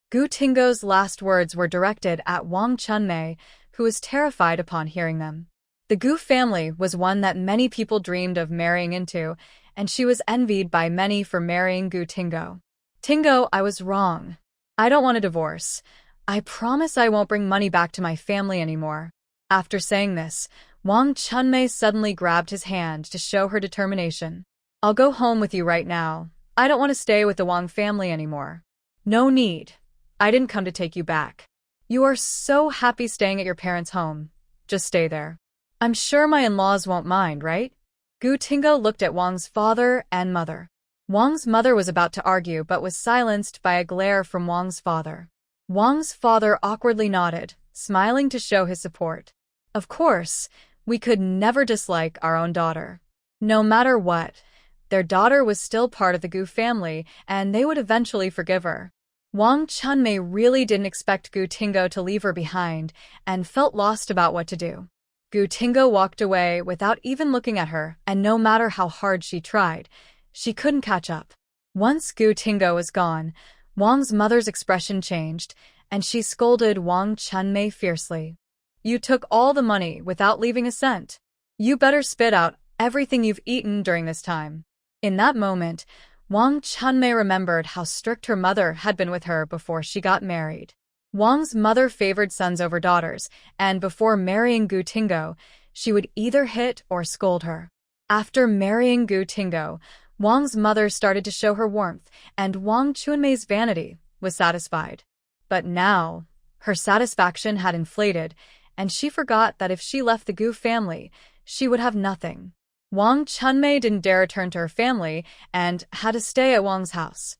Gu Tingo's last words were directed at Wang Chunmei, who was terrified upon hearing them. The Gu family was one that many people dreamed of marrying into, and she was envied by many for marrying Gu Tingo. Tingo, I was wrong. I don't want a divorce. I promise I won't bring money back to my family anymore. After saying this, Wang Chunmei suddenly grabbed his hand to show her determination. I'll go home with you right now. I don't want to stay with the Wang family anymore. No need. I didn't come to take you back. You are so happy staying at your parents' home. Just stay there. I'm sure my in-laws won't mind, right? Gu Tingo looked at Wang's father and mother. Wang's mother was about to argue but was silenced by a glare from Wang's father. Wang's father awkwardly nodded, smiling to show his support. Of course, we could never dislike our own daughter. No matter what, their daughter was still part of the Gu family, and they would eventually forgive her. Wang Chunmei really didn't expect Gu Tingo to leave her behind, and felt lost about what to do. Gu Tingo walked away without even looking at her, and no matter how hard she tried, she couldn't catch up. Once Gu Tingo was gone, Wang's mother's expression changed, and she scolded Wang Chunmei fiercely. You took all the money without leaving a cent. You better spit out everything you've eaten during this time. In that moment, Wang Chunmei remembered how strict her mother had been with her before she got married. Wang's mother favored sons over daughters, and before marrying Gu Tingo, she would either hit or scold her. After marrying Gu Tingo, Wang's mother started to show her warmth, and Wang Chunmei's vanity was satisfied. But now, Her satisfaction had inflated, and she forgot that if she left the Gu family, she would have nothing. Wang Chunmei didn't dare return to her family and had to stay at Wang's house.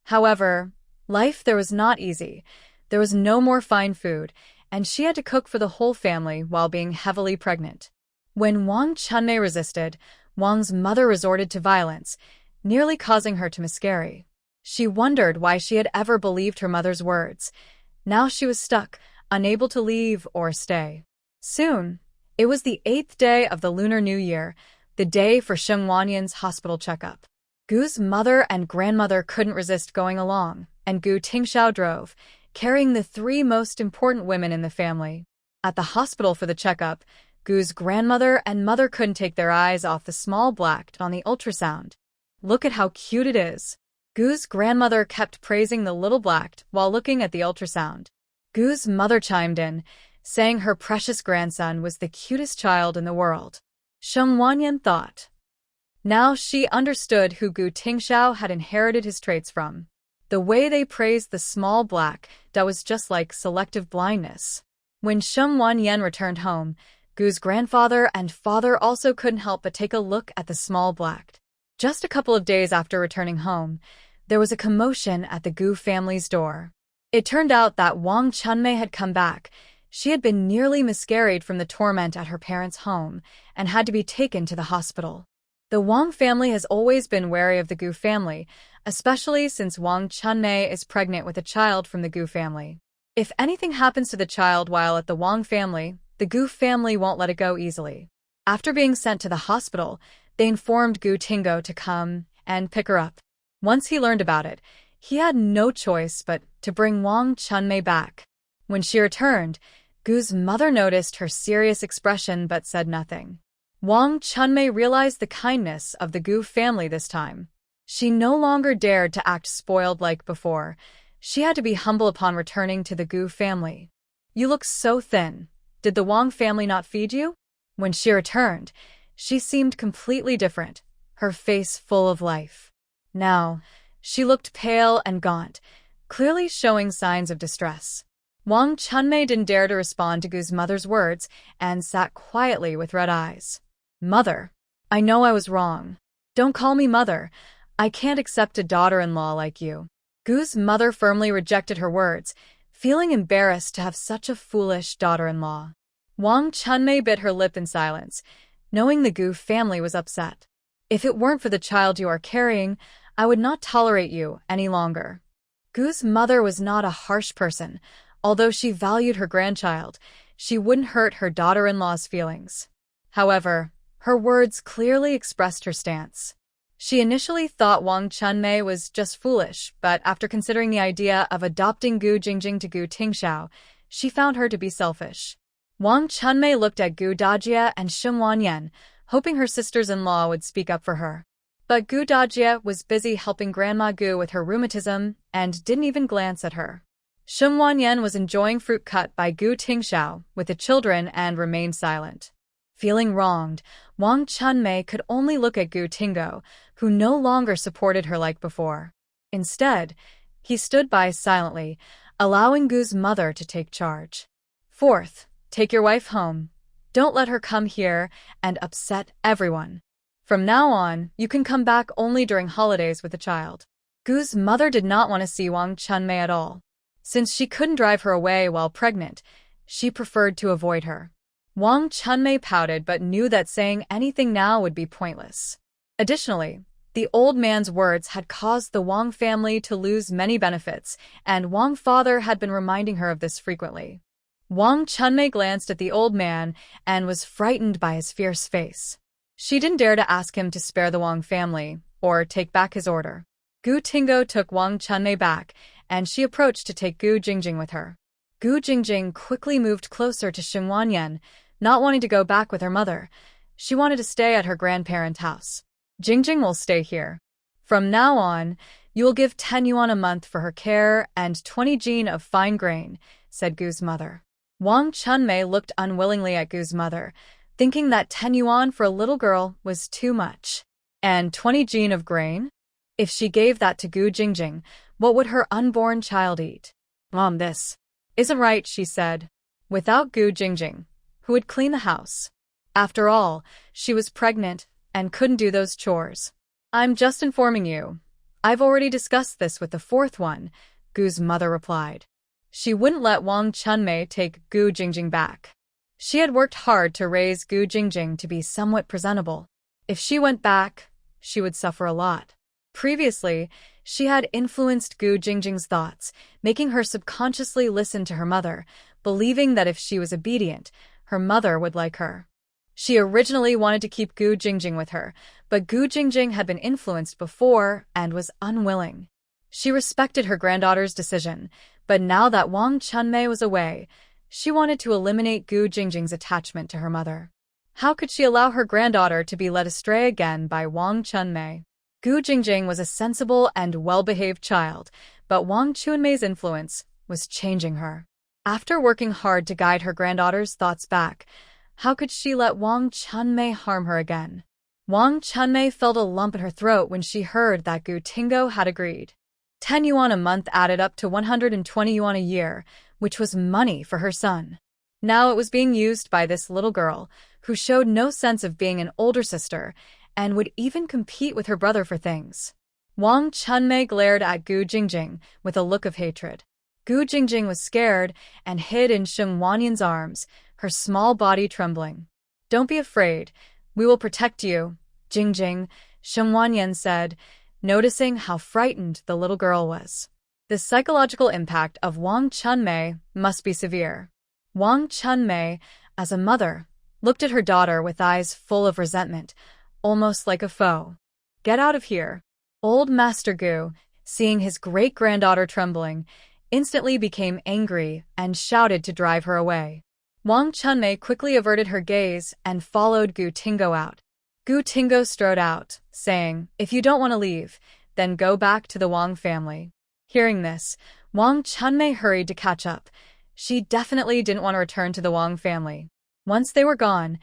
However, life there was not easy. There was no more fine food, and she had to cook for the whole family while being heavily pregnant. When Wang Chunmei resisted, Wang's mother resorted to violence, nearly causing her to miscarry. She wondered why she had ever believed her mother's words. Now she was stuck, unable to leave or stay. Soon, it was the 8th day of the Lunar New Year, the day for Sheng Wanyan's hospital checkup. Gu's mother and grandmother couldn't resist going along, and Gu Tingxiao drove, carrying the 3 most important women in the family. At the hospital for the checkup, Gu's grandmother and mother couldn't take their eyes off the small black on the ultrasound. "Look at how cute it is." Gu's grandmother kept praising the little black while looking at the ultrasound. Gu's mother chimed in, saying her precious grandson was the cutest child in the world. Sheng Wanyan thought. Now she understood who Gu Tingxiao had inherited his traits from. The way they praised the small black, that was just like selective blindness. When Sheng Wanyan returned home, Gu's grandfather and father also couldn't help but take a look at the small black. Just a couple of days after returning home, there was a commotion at the Gu family's door. It turned out that Wang Chunmei had come back. She had been nearly miscarried from the torment at her parents' home and had to be taken to the hospital. The Wang family has always been wary of the Gu family, especially since Wang Chunmei is pregnant with a child from the Gu family. If anything happens to the child while at the Wang family, the Gu family won't let it go easily. After being sent to the hospital, they informed Gu Tingo to come and pick her up. Once he learned about it, he had no choice but to bring Wang Chunmei back. When she returned, Gu's mother noticed her serious expression but said nothing. Wang Chunmei realized the kindness of the Gu family this time. She no longer dared to act spoiled like before. She had to be humble upon returning to the Gu family. "You look so thin. Did the Wang family not feed you?" When she returned, she seemed completely different, her face full of life. Now, she looked pale and gaunt, clearly showing signs of distress. Wang Chunmei didn't dare to respond to Gu's mother's words and sat quietly with red eyes. "Mother, I know I was wrong. Don't call me mother. I can't accept a daughter-in-law like you." Gu's mother firmly rejected her words, feeling embarrassed to have such a foolish daughter-in-law. Wang Chunmei bit her lip in silence, knowing the Gu family was upset. "If it weren't for the child you are carrying, I would not tolerate you any longer." Gu's mother was not a harsh person. Although she valued her grandchild, she wouldn't hurt her daughter-in-law's feelings. However, her words clearly expressed her stance. She initially thought Wang Chunmei was just foolish, but after considering the idea of adopting Gu Jingjing to Gu Tingxiao, she found her to be selfish. Wang Chunmei looked at Gu Dajie and Sheng Wanyan, hoping her sisters-in-law would speak up for her. But Gu Dajie was busy helping Grandma Gu with her rheumatism and didn't even glance at her. Sheng Wanyan was enjoying fruit cut by Gu Tingxiao with the children and remained silent. Feeling wronged, Wang Chunmei could only look at Gu Tingo, who no longer supported her like before. Instead, he stood by silently, allowing Gu's mother to take charge. "Fourth, take your wife home. Don't let her come here and upset everyone. From now on, you can come back only during holidays with the child." Gu's mother did not want to see Wang Chunmei at all. Since she couldn't drive her away while pregnant, she preferred to avoid her. Wang Chunmei pouted but knew that saying anything now would be pointless. Additionally, the old man's words had caused the Wang family to lose many benefits, and Wang father had been reminding her of this frequently. Wang Chunmei glanced at the old man and was frightened by his fierce face. She didn't dare to ask him to spare the Wang family or take back his order. Gu Tingo took Wang Chunmei back, and she approached to take Gu Jingjing with her. Gu Jingjing quickly moved closer to Sheng Wanyan, not wanting to go back with her mother. She wanted to stay at her grandparents' house. "Jingjing will stay here. From now on, you will give 10 yuan a month for her care and 20 jin of fine grain," said Gu's mother. Wang Chunmei looked unwillingly at Gu's mother, thinking that 10 yuan for a little girl was too much. And 20 jin of grain? If she gave that to Gu Jingjing, what would her unborn child eat? This. Isn't right, she said, without Gu Jingjing, who would clean the house. After all, she was pregnant and couldn't do those chores. I'm just informing you. I've already discussed this with the fourth one, Gu's mother replied. She wouldn't let Wang Chunmei take Gu Jingjing back. She had worked hard to raise Gu Jingjing to be somewhat presentable. If she went back, she would suffer a lot. Previously, she had influenced Gu Jingjing's thoughts, making her subconsciously listen to her mother, believing that if she was obedient, her mother would like her. She originally wanted to keep Gu Jingjing with her, but Gu Jingjing had been influenced before and was unwilling. She respected her granddaughter's decision, but now that Wang Chunmei was away, she wanted to eliminate Gu Jingjing's attachment to her mother. How could she allow her granddaughter to be led astray again by Wang Chunmei? Gu Jingjing was a sensible and well-behaved child, but Wang Chunmei's influence was changing her. After working hard to guide her granddaughter's thoughts back, how could she let Wang Chunmei harm her again? Wang Chunmei felt a lump in her throat when she heard that Gu Tingo had agreed. 10 yuan a month added up to 120 yuan a year, which was money for her son. Now it was being used by this little girl, who showed no sense of being an older sister, and would even compete with her brother for things. Wang Chunmei glared at Gu Jingjing with a look of hatred. Gu Jingjing was scared and hid in Sheng Wanyan's arms, her small body trembling. Don't be afraid. We will protect you, Jingjing, Sheng Wanyan said, noticing how frightened the little girl was. The psychological impact of Wang Chunmei must be severe. Wang Chunmei, as a mother, looked at her daughter with eyes full of resentment, almost like a foe. Get out of here. Old Master Gu, seeing his great-granddaughter trembling, instantly became angry and shouted to drive her away. Wang Chunmei quickly averted her gaze and followed Gu Tingo out. Gu Tingo strode out, saying, "If you don't want to leave, then go back to the Wang family." Hearing this, Wang Chunmei hurried to catch up. She definitely didn't want to return to the Wang family. Once they were gone,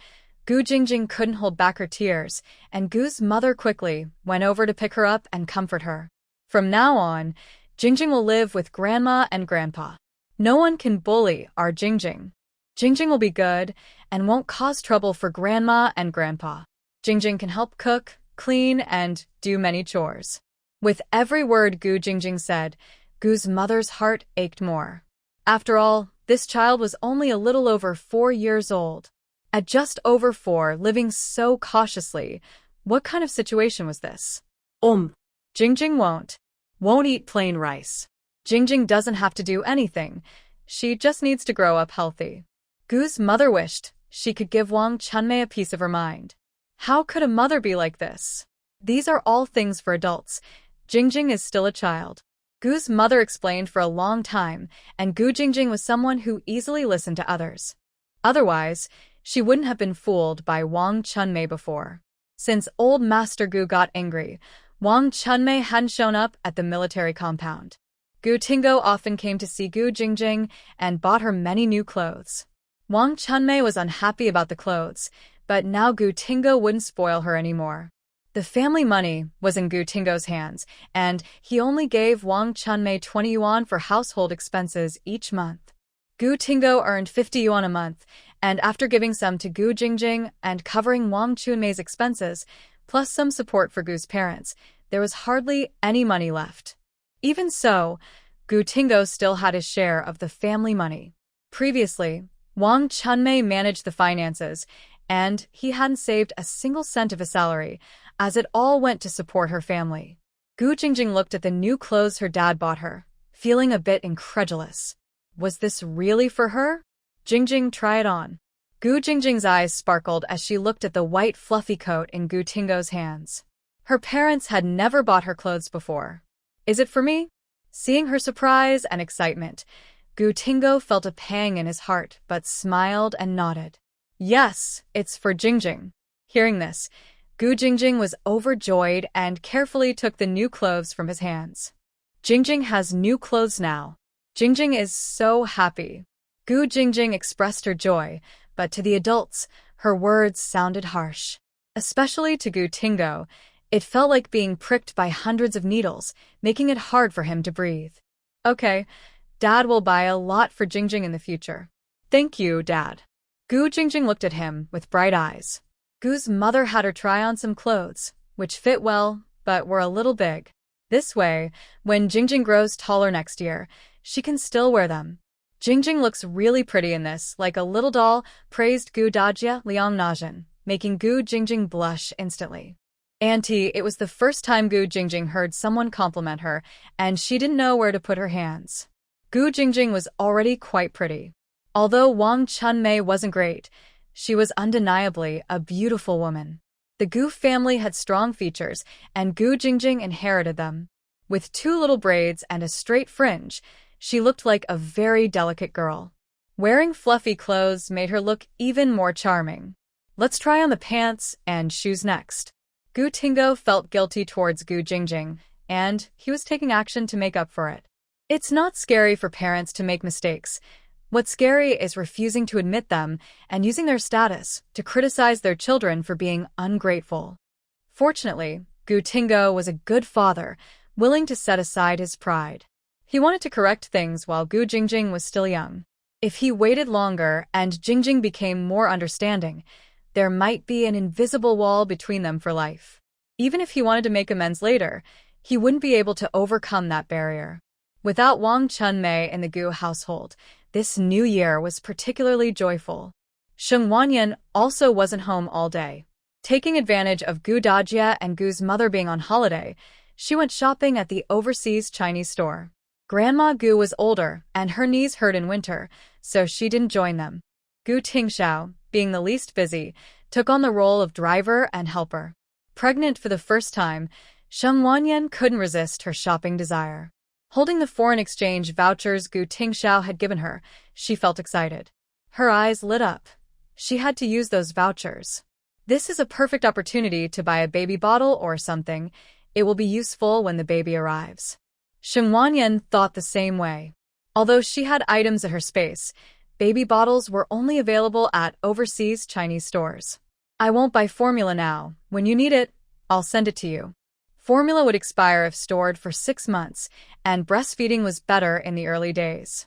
Gu Jingjing couldn't hold back her tears, and Gu's mother quickly went over to pick her up and comfort her. From now on, Jingjing will live with Grandma and Grandpa. No one can bully our Jingjing. Jingjing will be good and won't cause trouble for Grandma and Grandpa. Jingjing can help cook, clean, and do many chores. With every word Gu Jingjing said, Gu's mother's heart ached more. After all, this child was only a little over 4 years old. At just over 4, living so cautiously, what kind of situation was this? Jingjing won't eat plain rice. Jingjing doesn't have to do anything. She just needs to grow up healthy. Gu's mother wished she could give Wang Chunmei a piece of her mind. How could a mother be like this? These are all things for adults. Jingjing is still a child. Gu's mother explained for a long time, and Gu Jingjing was someone who easily listened to others. Otherwise, she wouldn't have been fooled by Wang Chunmei before. Since old Master Gu got angry, Wang Chunmei hadn't shown up at the military compound. Gu Tingo often came to see Gu Jingjing and bought her many new clothes. Wang Chunmei was unhappy about the clothes, but now Gu Tingo wouldn't spoil her anymore. The family money was in Gu Tingo's hands, and he only gave Wang Chunmei 20 yuan for household expenses each month. Gu Tingo earned 50 yuan a month, and after giving some to Gu Jingjing and covering Wang Chunmei's expenses, plus some support for Gu's parents, there was hardly any money left. Even so, Gu Tingo still had his share of the family money. Previously, Wang Chunmei managed the finances, and he hadn't saved a single cent of his salary, as it all went to support her family. Gu Jingjing looked at the new clothes her dad bought her, feeling a bit incredulous. Was this really for her? Jingjing, try it on. Gu Jingjing's eyes sparkled as she looked at the white fluffy coat in Gu Tingo's hands. Her parents had never bought her clothes before. Is it for me? Seeing her surprise and excitement, Gu Tingo felt a pang in his heart but smiled and nodded. Yes, it's for Jingjing. Hearing this, Gu Jingjing was overjoyed and carefully took the new clothes from his hands. Jingjing has new clothes now. Jingjing is so happy. Gu Jingjing expressed her joy, but to the adults, her words sounded harsh. Especially to Gu Tingo, it felt like being pricked by hundreds of needles, making it hard for him to breathe. Okay, Dad will buy a lot for Jingjing in the future. Thank you, Dad. Gu Jingjing looked at him with bright eyes. Gu's mother had her try on some clothes, which fit well, but were a little big. This way, when Jingjing grows taller next year, she can still wear them. Jingjing looks really pretty in this, like a little doll, praised Gu Dajia Liang Najin, making Gu Jingjing blush instantly. Auntie, it was the first time Gu Jingjing heard someone compliment her, and she didn't know where to put her hands. Gu Jingjing was already quite pretty. Although Wang Chunmei wasn't great, she was undeniably a beautiful woman. The Gu family had strong features, and Gu Jingjing inherited them. With 2 little braids and a straight fringe, she looked like a very delicate girl. Wearing fluffy clothes made her look even more charming. Let's try on the pants and shoes next. Gu Tingo felt guilty towards Gu Jingjing, and he was taking action to make up for it. It's not scary for parents to make mistakes. What's scary is refusing to admit them and using their status to criticize their children for being ungrateful. Fortunately, Gu Tingo was a good father, willing to set aside his pride. He wanted to correct things while Gu Jingjing was still young. If he waited longer and Jingjing became more understanding, there might be an invisible wall between them for life. Even if he wanted to make amends later, he wouldn't be able to overcome that barrier. Without Wang Chunmei in the Gu household, this new year was particularly joyful. Sheng Wanyan also wasn't home all day. Taking advantage of Gu Dajia and Gu's mother being on holiday, she went shopping at the overseas Chinese store. Grandma Gu was older, and her knees hurt in winter, so she didn't join them. Gu Tingxiao, being the least busy, took on the role of driver and helper. Pregnant for the first time, Sheng Wanyan couldn't resist her shopping desire. Holding the foreign exchange vouchers Gu Tingxiao had given her, she felt excited. Her eyes lit up. She had to use those vouchers. This is a perfect opportunity to buy a baby bottle or something. It will be useful when the baby arrives. Sheng Wanyan thought the same way. Although she had items at her space, baby bottles were only available at overseas Chinese stores. I won't buy formula now. When you need it, I'll send it to you. Formula would expire if stored for 6 months, and breastfeeding was better in the early days.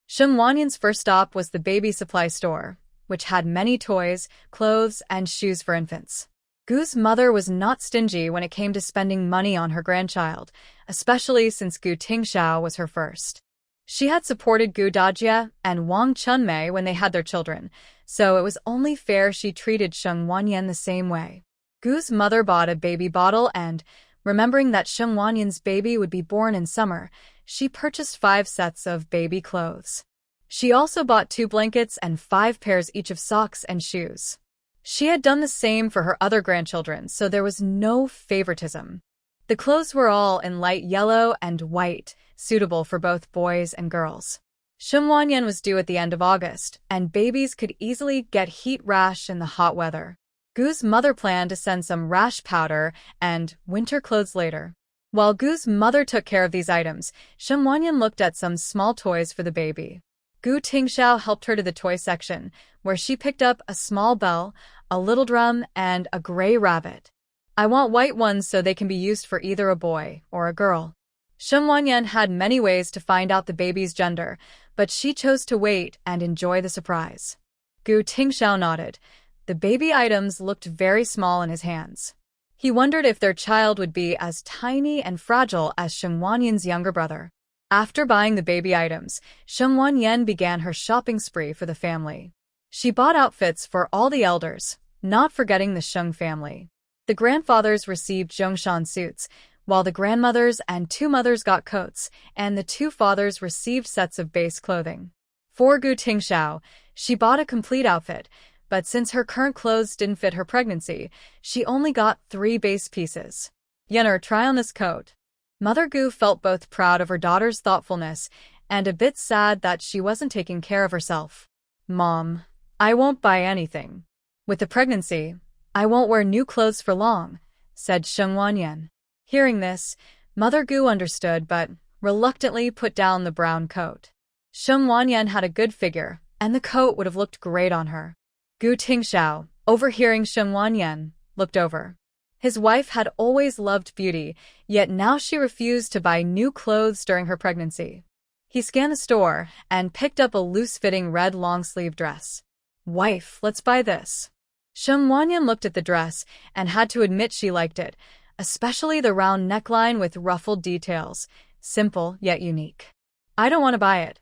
Sheng Wanyan's first stop was the baby supply store, which had many toys, clothes, and shoes for infants. Gu's mother was not stingy when it came to spending money on her grandchild, especially since Gu Tingxiao was her first. She had supported Gu Dajia and Wang Chunmei when they had their children, so it was only fair she treated Sheng Wanyan the same way. Gu's mother bought a baby bottle and, remembering that Sheng Wanyan's baby would be born in summer, she purchased 5 sets of baby clothes. She also bought 2 blankets and 5 pairs each of socks and shoes. She had done the same for her other grandchildren, so there was no favoritism. The clothes were all in light yellow and white, suitable for both boys and girls. Sheng Wanyan was due at the end of August, and babies could easily get heat rash in the hot weather. Gu's mother planned to send some rash powder and winter clothes later. While Gu's mother took care of these items, Sheng Wanyan looked at some small toys for the baby. Gu Tingxiao helped her to the toy section, where she picked up a small bell, a little drum, and a gray rabbit. I want white ones so they can be used for either a boy or a girl. Sheng Wanyan had many ways to find out the baby's gender, but she chose to wait and enjoy the surprise. Gu Tingxiao nodded. The baby items looked very small in his hands. He wondered if their child would be as tiny and fragile as Sheng Wanyan's younger brother. After buying the baby items, Sheng Wanyan began her shopping spree for the family. She bought outfits for all the elders, not forgetting the Sheng family. The grandfathers received Zhongshan suits, while the grandmothers and 2 mothers got coats, and the 2 fathers received sets of base clothing. For Gu Tingxiao, she bought a complete outfit, but since her current clothes didn't fit her pregnancy, she only got 3 base pieces. Yenner, try on this coat. Mother Gu felt both proud of her daughter's thoughtfulness and a bit sad that she wasn't taking care of herself. Mom, I won't buy anything. With the pregnancy, I won't wear new clothes for long, said Sheng Wanyan. Hearing this, Mother Gu understood but reluctantly put down the brown coat. Sheng Wanyan had a good figure, and the coat would have looked great on her. Gu Tingxiao, overhearing Sheng Wanyan, looked over. His wife had always loved beauty, yet now she refused to buy new clothes during her pregnancy. He scanned the store and picked up a loose-fitting red long-sleeve dress. Wife, let's buy this. Sheng Wanyan looked at the dress and had to admit she liked it, especially the round neckline with ruffled details, simple yet unique. I don't want to buy it.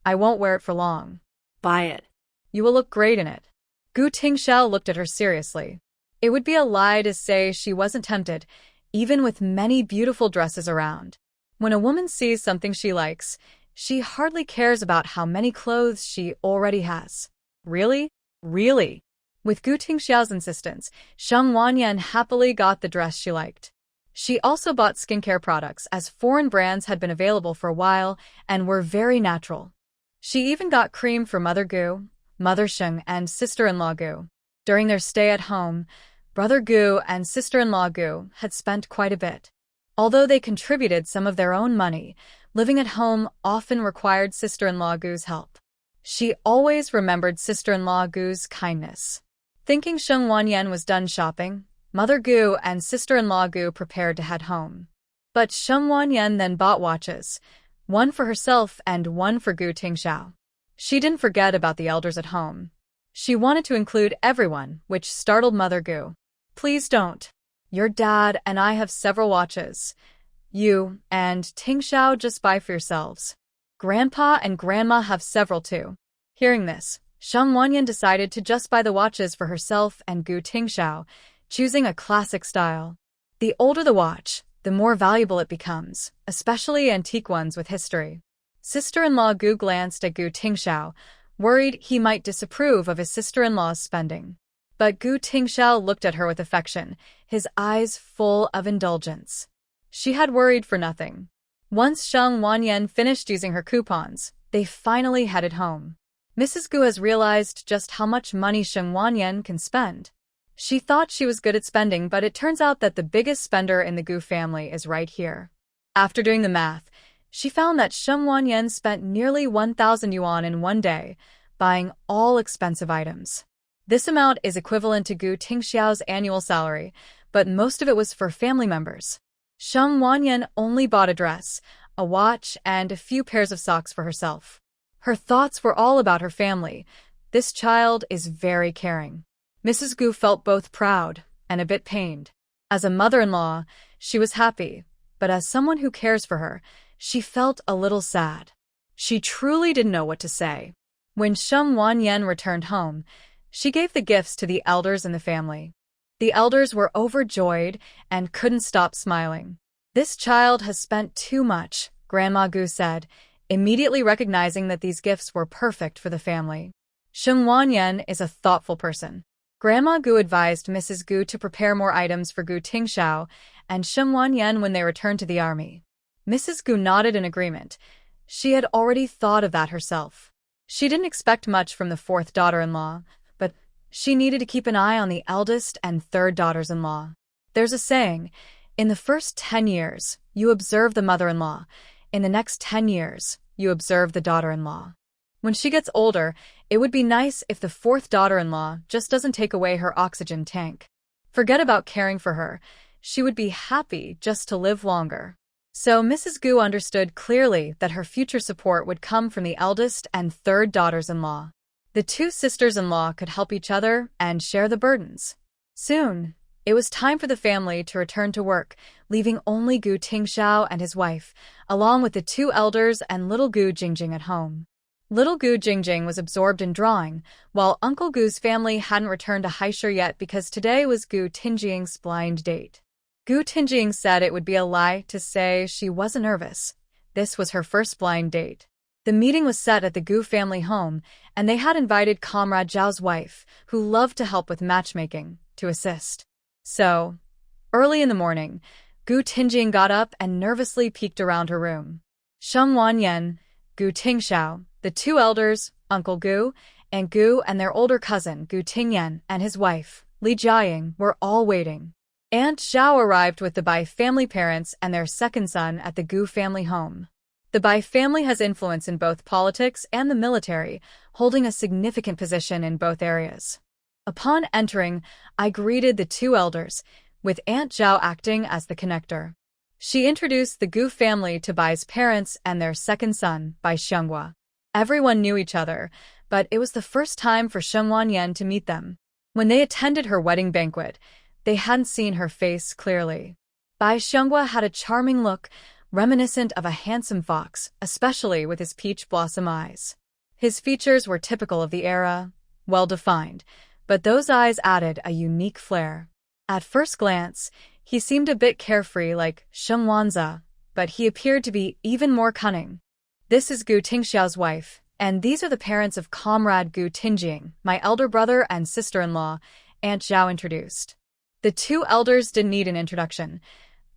I won't wear it for long. Buy it. You will look great in it. Gu Tingxiao looked at her seriously. It would be a lie to say she wasn't tempted, even with many beautiful dresses around. When a woman sees something she likes, she hardly cares about how many clothes she already has. Really? Really? With Gu Tingxiao's insistence, Sheng Wanyan happily got the dress she liked. She also bought skincare products as foreign brands had been available for a while and were very natural. She even got cream for Mother Gu, Mother Sheng, and sister-in-law Gu. During their stay at home, Brother Gu and sister-in-law Gu had spent quite a bit. Although they contributed some of their own money, living at home often required sister-in-law Gu's help. She always remembered sister-in-law Gu's kindness. Thinking Sheng Wanyan was done shopping, Mother Gu and sister-in-law Gu prepared to head home. But Sheng Wanyan then bought watches, one for herself and one for Gu Tingxiao. She didn't forget about the elders at home. She wanted to include everyone, which startled Mother Gu. Please don't. Your dad and I have several watches. You and Tingxiao just buy for yourselves. Grandpa and Grandma have several too. Hearing this, Sheng Wanyan decided to just buy the watches for herself and Gu Tingxiao, choosing a classic style. The older the watch, the more valuable it becomes, especially antique ones with history. Sister-in-law Gu glanced at Gu Tingxiao, worried he might disapprove of his sister-in-law's spending. But Gu Tingxiao looked at her with affection, his eyes full of indulgence. She had worried for nothing. Once Sheng Wanyan finished using her coupons, they finally headed home. Mrs. Gu has realized just how much money Sheng Wanyan can spend. She thought she was good at spending, but it turns out that the biggest spender in the Gu family is right here. After doing the math, she found that Sheng Wanyan spent nearly 1,000 yuan in one day, buying all expensive items. This amount is equivalent to Gu Tingxiao's annual salary, but most of it was for family members. Sheng Wanyan only bought a dress, a watch, and a few pairs of socks for herself. Her thoughts were all about her family. This child is very caring. Mrs. Gu felt both proud and a bit pained. As a mother-in-law, she was happy, but as someone who cares for her, she felt a little sad. She truly didn't know what to say. When Sheng Wanyan returned home, she gave the gifts to the elders in the family. The elders were overjoyed and couldn't stop smiling. This child has spent too much, Grandma Gu said, immediately recognizing that these gifts were perfect for the family. Sheng Wanyan is a thoughtful person. Grandma Gu advised Mrs. Gu to prepare more items for Gu Tingxiao and Sheng Wanyan when they returned to the army. Mrs. Gu nodded in agreement. She had already thought of that herself. She didn't expect much from the fourth daughter-in-law, but she needed to keep an eye on the eldest and third daughters-in-law. There's a saying, in the first 10 years, you observe the mother-in-law. In the next 10 years, you observe the daughter-in-law. When she gets older, it would be nice if the fourth daughter-in-law just doesn't take away her oxygen tank. Forget about caring for her. She would be happy just to live longer. So Mrs. Gu understood clearly that her future support would come from the eldest and third daughters-in-law. The two sisters-in-law could help each other and share the burdens. Soon, it was time for the family to return to work, leaving only Gu Tingxiao and his wife, along with the two elders and little Gu Jingjing at home. Little Gu Jingjing was absorbed in drawing, while Uncle Gu's family hadn't returned to Haisher yet because today was Gu Tingjing's blind date. Gu Tingjing said it would be a lie to say she wasn't nervous. This was her first blind date. The meeting was set at the Gu family home, and they had invited Comrade Zhao's wife, who loved to help with matchmaking, to assist. So, early in the morning, Gu Tingjing got up and nervously peeked around her room. Sheng Wanyan, Gu Tingxiao, the two elders, Uncle Gu, and their older cousin, Gu Tingyan, and his wife, Li Jiaying, were all waiting. Aunt Zhao arrived with the Bai family parents and their second son at the Gu family home. The Bai family has influence in both politics and the military, holding a significant position in both areas. Upon entering, I greeted the two elders, with Aunt Zhao acting as the connector. She introduced the Gu family to Bai's parents and their second son, Bai Xianghua. Everyone knew each other, but it was the first time for Sheng Wanyan to meet them. When they attended her wedding banquet, they hadn't seen her face clearly. Bai Xianghua had a charming look, reminiscent of a handsome fox, especially with his peach blossom eyes. His features were typical of the era, well-defined, but those eyes added a unique flair. At first glance, he seemed a bit carefree like Sheng Wanzi, but he appeared to be even more cunning. This is Gu Tingxiao's wife, and these are the parents of Comrade Gu Tingjing, my elder brother and sister-in-law, Aunt Zhao introduced. The two elders didn't need an introduction.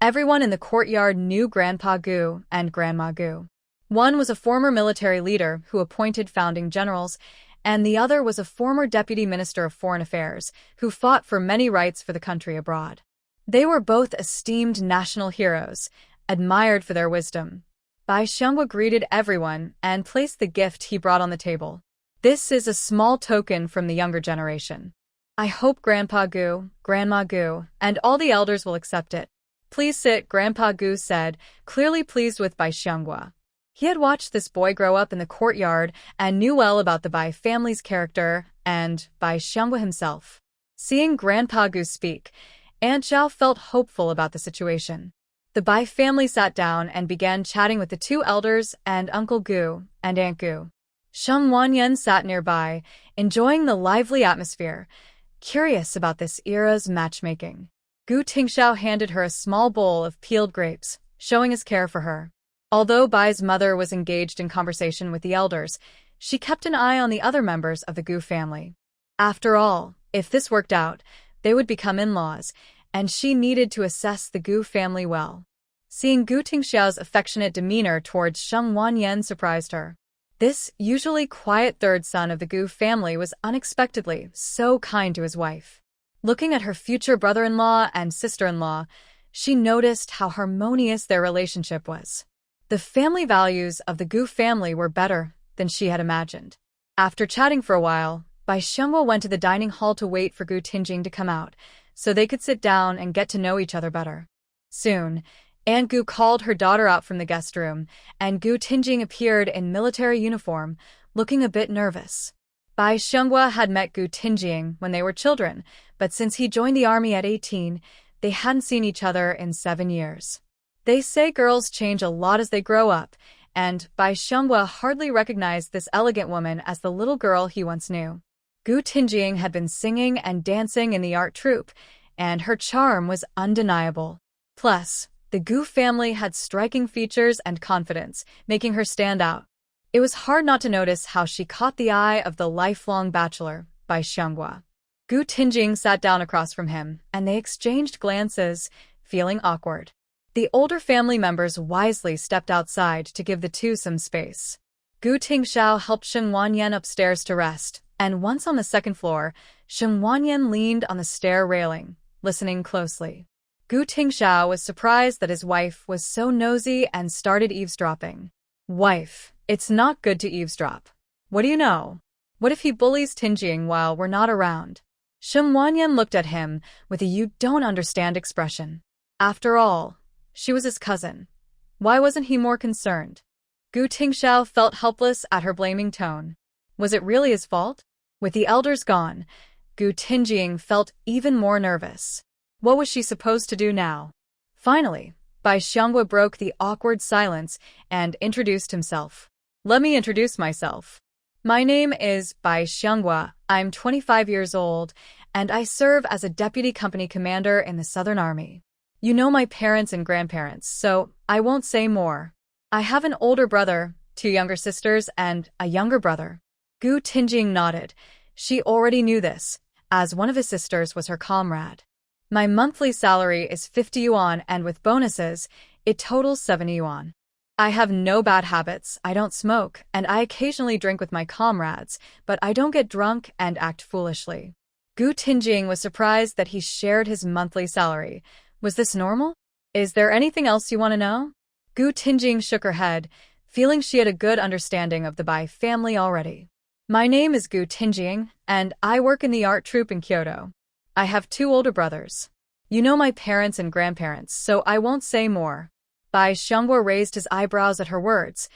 Everyone in the courtyard knew Grandpa Gu and Grandma Gu. One was a former military leader who appointed founding generals, and the other was a former deputy minister of foreign affairs who fought for many rights for the country abroad. They were both esteemed national heroes, admired for their wisdom. Bai Xianghua greeted everyone and placed the gift he brought on the table. This is a small token from the younger generation. I hope Grandpa Gu, Grandma Gu, and all the elders will accept it. Please sit, Grandpa Gu said, clearly pleased with Bai Xianghua. He had watched this boy grow up in the courtyard and knew well about the Bai family's character and Bai Xianghua himself. Seeing Grandpa Gu speak, Aunt Zhao felt hopeful about the situation. The Bai family sat down and began chatting with the two elders and Uncle Gu and Aunt Gu. Sheng Wanyan sat nearby, enjoying the lively atmosphere, curious about this era's matchmaking. Gu Tingxiao handed her a small bowl of peeled grapes, showing his care for her. Although Bai's mother was engaged in conversation with the elders, she kept an eye on the other members of the Gu family. After all, if this worked out, they would become in-laws, and she needed to assess the Gu family well. Seeing Gu Tingxiao's affectionate demeanor towards Sheng Wanyan surprised her. This usually quiet third son of the Gu family was unexpectedly so kind to his wife. Looking at her future brother-in-law and sister-in-law, she noticed how harmonious their relationship was. The family values of the Gu family were better than she had imagined. After chatting for a while, Bai Xianghua went to the dining hall to wait for Gu Tingjing to come out, so they could sit down and get to know each other better. Soon, Aunt Gu called her daughter out from the guest room, and Gu Tingjing appeared in military uniform, looking a bit nervous. Bai Xianghua had met Gu Tingjing when they were children, but since he joined the army at 18, they hadn't seen each other in 7 years. They say girls change a lot as they grow up, and Bai Xianghua hardly recognized this elegant woman as the little girl he once knew. Gu Tingjing had been singing and dancing in the art troupe, and her charm was undeniable. Plus, the Gu family had striking features and confidence, making her stand out. It was hard not to notice how she caught the eye of the lifelong bachelor, Bai Xianghua. Gu Tingjing sat down across from him, and they exchanged glances, feeling awkward. The older family members wisely stepped outside to give the two some space. Gu Tingxiao helped Sheng Wanyan upstairs to rest, and once on the second floor, Sheng Wanyan leaned on the stair railing, listening closely. Gu Tingxiao was surprised that his wife was so nosy and started eavesdropping. Wife, it's not good to eavesdrop. What do you know? What if he bullies Tingjing while we're not around? Sheng Wanyan looked at him with a you don't understand expression. After all, she was his cousin. Why wasn't he more concerned? Gu Tingxiao felt helpless at her blaming tone. Was it really his fault? With the elders gone, Gu Tingjing felt even more nervous. What was she supposed to do now? Finally, Bai Xianghua broke the awkward silence and introduced himself. Let me introduce myself. My name is Bai Xianghua. I'm 25 years old, and I serve as a deputy company commander in the Southern Army. You know my parents and grandparents, so I won't say more. I have an older brother, 2 younger sisters, and a younger brother. Gu Tingjing nodded. She already knew this, as one of his sisters was her comrade. My monthly salary is 50 yuan, and with bonuses, it totals 70 yuan. I have no bad habits, I don't smoke, and I occasionally drink with my comrades, but I don't get drunk and act foolishly. Gu Tingjing was surprised that he shared his monthly salary. Was this normal? Is there anything else you want to know? Gu Tingjing shook her head, feeling she had a good understanding of the Bai family already. My name is Gu Tingjing, and I work in the art troupe in Kyoto. I have 2 older brothers. You know my parents and grandparents, so I won't say more. Bai Xianghua raised his eyebrows at her words.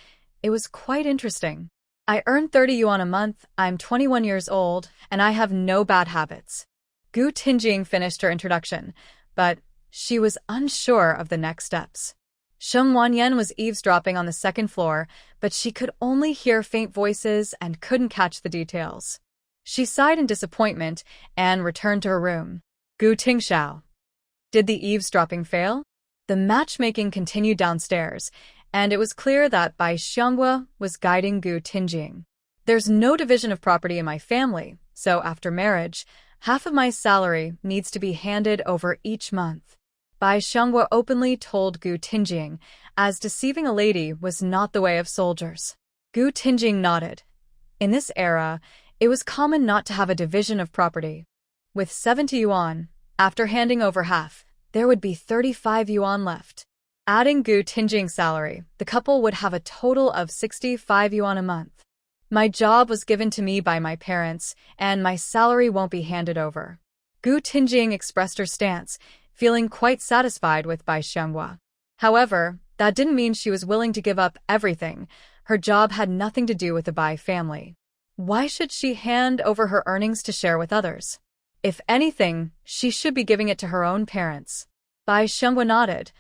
It was quite interesting. I earn 30 yuan a month, I'm 21 years old, and I have no bad habits. Gu Tinjing finished her introduction, but she was unsure of the next steps. Sheng Wanyan was eavesdropping on the second floor, but she could only hear faint voices and couldn't catch the details. She sighed in disappointment and returned to her room. Gu Tingxiao. Did the eavesdropping fail? The matchmaking continued downstairs, and it was clear that Bai Xianghua was guiding Gu Tinjing. There's no division of property in my family, so after marriage, half of my salary needs to be handed over each month. Bai Xianghua openly told Gu Tinjing, as deceiving a lady was not the way of soldiers. Gu Tinjing nodded. In this era, it was common not to have a division of property. With 70 yuan, after handing over half, there would be 35 yuan left. Adding Gu Tinjing's salary, the couple would have a total of 65 yuan a month. My job was given to me by my parents, and my salary won't be handed over. Gu Tinjing expressed her stance, feeling quite satisfied with Bai Xianghua. However, that didn't mean she was willing to give up everything. Her job had nothing to do with the Bai family. Why should she hand over her earnings to share with others? If anything, she should be giving it to her own parents. Bai Xianghua nodded.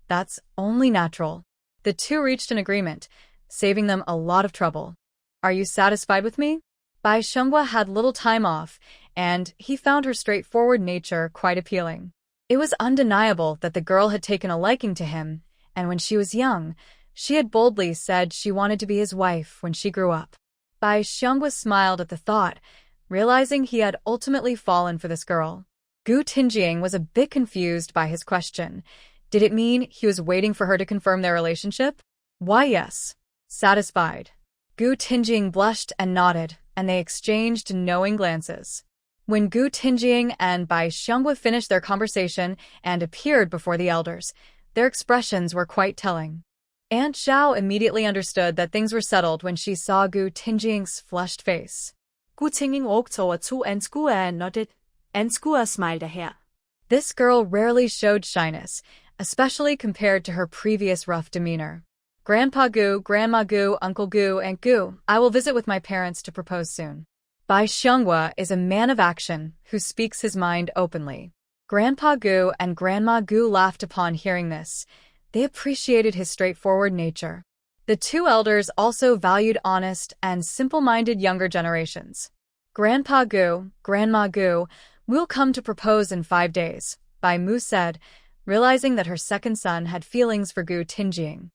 That's only natural. The two reached an agreement, saving them a lot of trouble. Are you satisfied with me? Bai Xianghua had little time off, and he found her straightforward nature quite appealing. It was undeniable that the girl had taken a liking to him, and when she was young, she had boldly said she wanted to be his wife when she grew up. Bai Xianghua smiled at the thought, realizing he had ultimately fallen for this girl. Gu Tinjing was a bit confused by his question. Did it mean he was waiting for her to confirm their relationship? Why, yes. Satisfied. Gu Tinjing blushed and nodded, and they exchanged knowing glances. When Gu Tinjing and Bai Xianghua finished their conversation and appeared before the elders, their expressions were quite telling. Aunt Zhao immediately understood that things were settled when she saw Gu Tinjing's flushed face. Gu Tinjing walked over to Aunt Gua and nodded. Aunt Gua smiled at her. This girl rarely showed shyness, especially compared to her previous rough demeanor. Grandpa Gu, Grandma Gu, Uncle Gu, Aunt Gu, I will visit with my parents to propose soon. Bai Xianghua is a man of action who speaks his mind openly. Grandpa Gu and Grandma Gu laughed upon hearing this. They appreciated his straightforward nature. The two elders also valued honest and simple-minded younger generations. Grandpa Gu, Grandma Gu, will come to propose in 5 days, Bai Mu said, realizing that her second son had feelings for Gu Tinjing.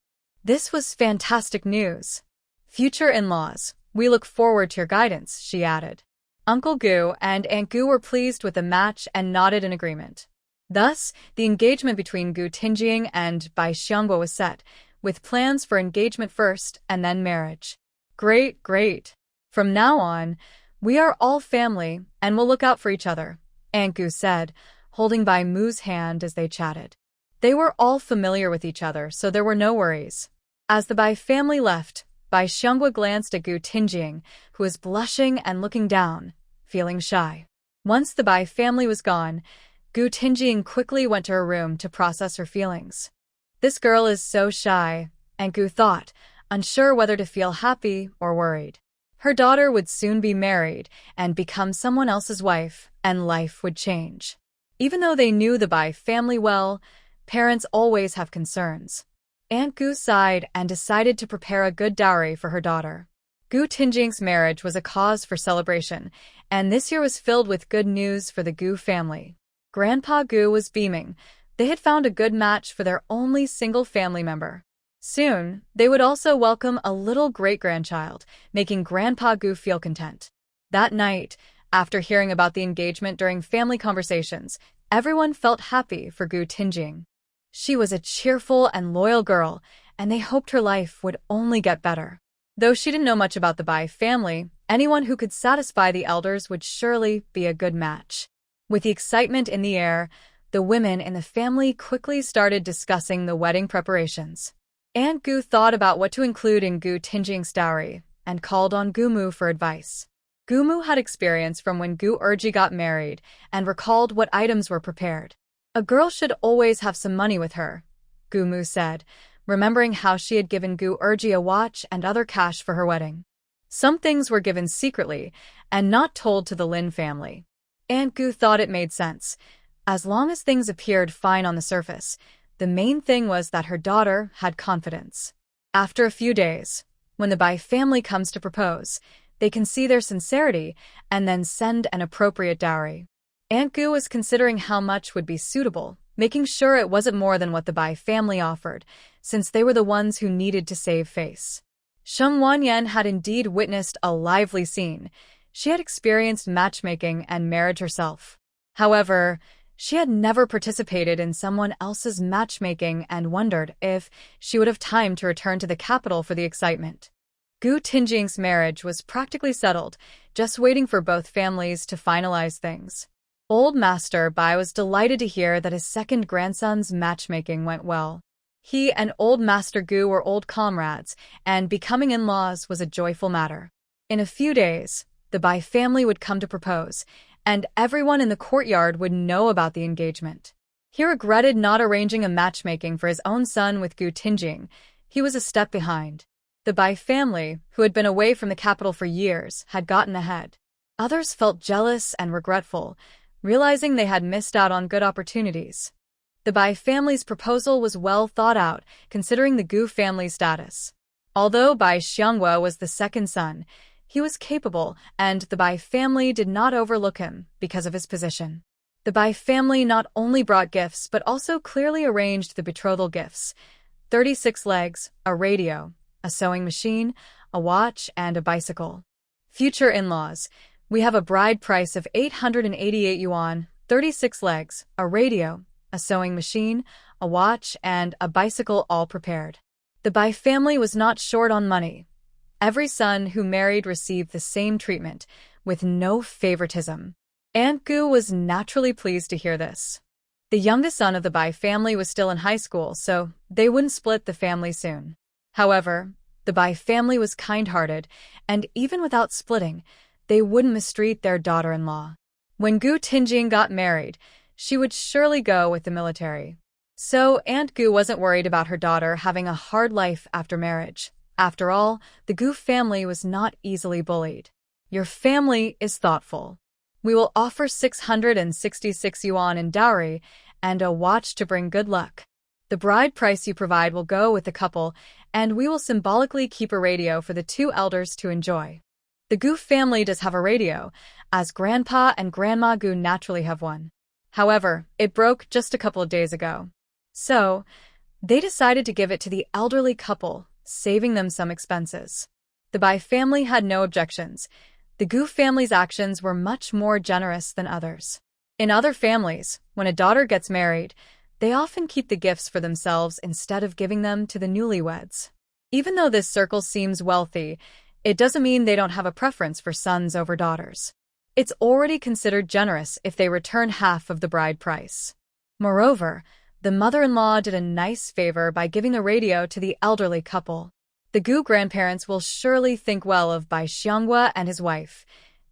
This was fantastic news. Future in-laws, we look forward to your guidance, she added. Uncle Gu and Aunt Gu were pleased with the match and nodded in agreement. Thus, the engagement between Gu Tinjing and Bai Xianghua was set, with plans for engagement first and then marriage. Great, great. From now on, we are all family and will look out for each other, Aunt Gu said, holding Bai Mu's hand as they chatted. They were all familiar with each other, so there were no worries. As the Bai family left, Bai Xianghua glanced at Gu Tinjing, who was blushing and looking down, feeling shy. Once the Bai family was gone, Gu Tinjing quickly went to her room to process her feelings. This girl is so shy, Aunt Gu thought, unsure whether to feel happy or worried. Her daughter would soon be married and become someone else's wife, and life would change. Even though they knew the Bai family well, parents always have concerns. Aunt Gu sighed and decided to prepare a good dowry for her daughter. Gu Tinjing's marriage was a cause for celebration, and this year was filled with good news for the Gu family. Grandpa Gu was beaming. They had found a good match for their only single family member. Soon, they would also welcome a little great-grandchild, making Grandpa Gu feel content. That night, after hearing about the engagement during family conversations, everyone felt happy for Gu Tinjing. She was a cheerful and loyal girl, and they hoped her life would only get better. Though she didn't know much about the Bai family, anyone who could satisfy the elders would surely be a good match. With the excitement in the air, the women in the family quickly started discussing the wedding preparations. Aunt Gu thought about what to include in Gu Tinjing's dowry and called on Gu Mu for advice. Gu Mu had experience from when Gu Erji got married and recalled what items were prepared. A girl should always have some money with her, Gu Mu said, remembering how she had given Gu Urji a watch and other cash for her wedding. Some things were given secretly and not told to the Lin family. Aunt Gu thought it made sense. As long as things appeared fine on the surface, the main thing was that her daughter had confidence. After a few days, when the Bai family comes to propose, they can see their sincerity and then send an appropriate dowry. Aunt Gu was considering how much would be suitable, making sure it wasn't more than what the Bai family offered, since they were the ones who needed to save face. Sheng Wanyan had indeed witnessed a lively scene. She had experienced matchmaking and marriage herself. However, she had never participated in someone else's matchmaking and wondered if she would have time to return to the capital for the excitement. Gu Tinjing's marriage was practically settled, just waiting for both families to finalize things. Old Master Bai was delighted to hear that his second grandson's matchmaking went well. He and Old Master Gu were old comrades, and becoming in-laws was a joyful matter. In a few days, the Bai family would come to propose, and everyone in the courtyard would know about the engagement. He regretted not arranging a matchmaking for his own son with Gu Tinjing. He was a step behind. The Bai family, who had been away from the capital for years, had gotten ahead. Others felt jealous and regretful, realizing they had missed out on good opportunities. The Bai family's proposal was well thought out, considering the Gu family's status. Although Bai Xianghua was the second son, he was capable, and the Bai family did not overlook him because of his position. The Bai family not only brought gifts but also clearly arranged the betrothal gifts: 36 legs, a radio, a sewing machine, a watch, and a bicycle. Future in-laws, we have a bride price of 888 yuan, 36 legs, a radio, a sewing machine, a watch, and a bicycle all prepared. The Bai family was not short on money. Every son who married received the same treatment, with no favoritism. Aunt Gu was naturally pleased to hear this. The youngest son of the Bai family was still in high school, so they wouldn't split the family soon. However, the Bai family was kind-hearted, and even without splitting, they wouldn't mistreat their daughter-in-law. When Gu Tinjing got married, she would surely go with the military. So Aunt Gu wasn't worried about her daughter having a hard life after marriage. After all, the Gu family was not easily bullied. Your family is thoughtful. We will offer 666 yuan in dowry and a watch to bring good luck. The bride price you provide will go with the couple, and we will symbolically keep a radio for the two elders to enjoy. The Gu family does have a radio, as Grandpa and Grandma Gu naturally have one. However, it broke just a couple of days ago. So, they decided to give it to the elderly couple, saving them some expenses. The Bai family had no objections. The Gu family's actions were much more generous than others. In other families, when a daughter gets married, they often keep the gifts for themselves instead of giving them to the newlyweds. Even though this circle seems wealthy, it doesn't mean they don't have a preference for sons over daughters. It's already considered generous if they return half of the bride price. Moreover, the mother-in-law did a nice favor by giving the radio to the elderly couple. The Gu grandparents will surely think well of Bai Xianghua and his wife.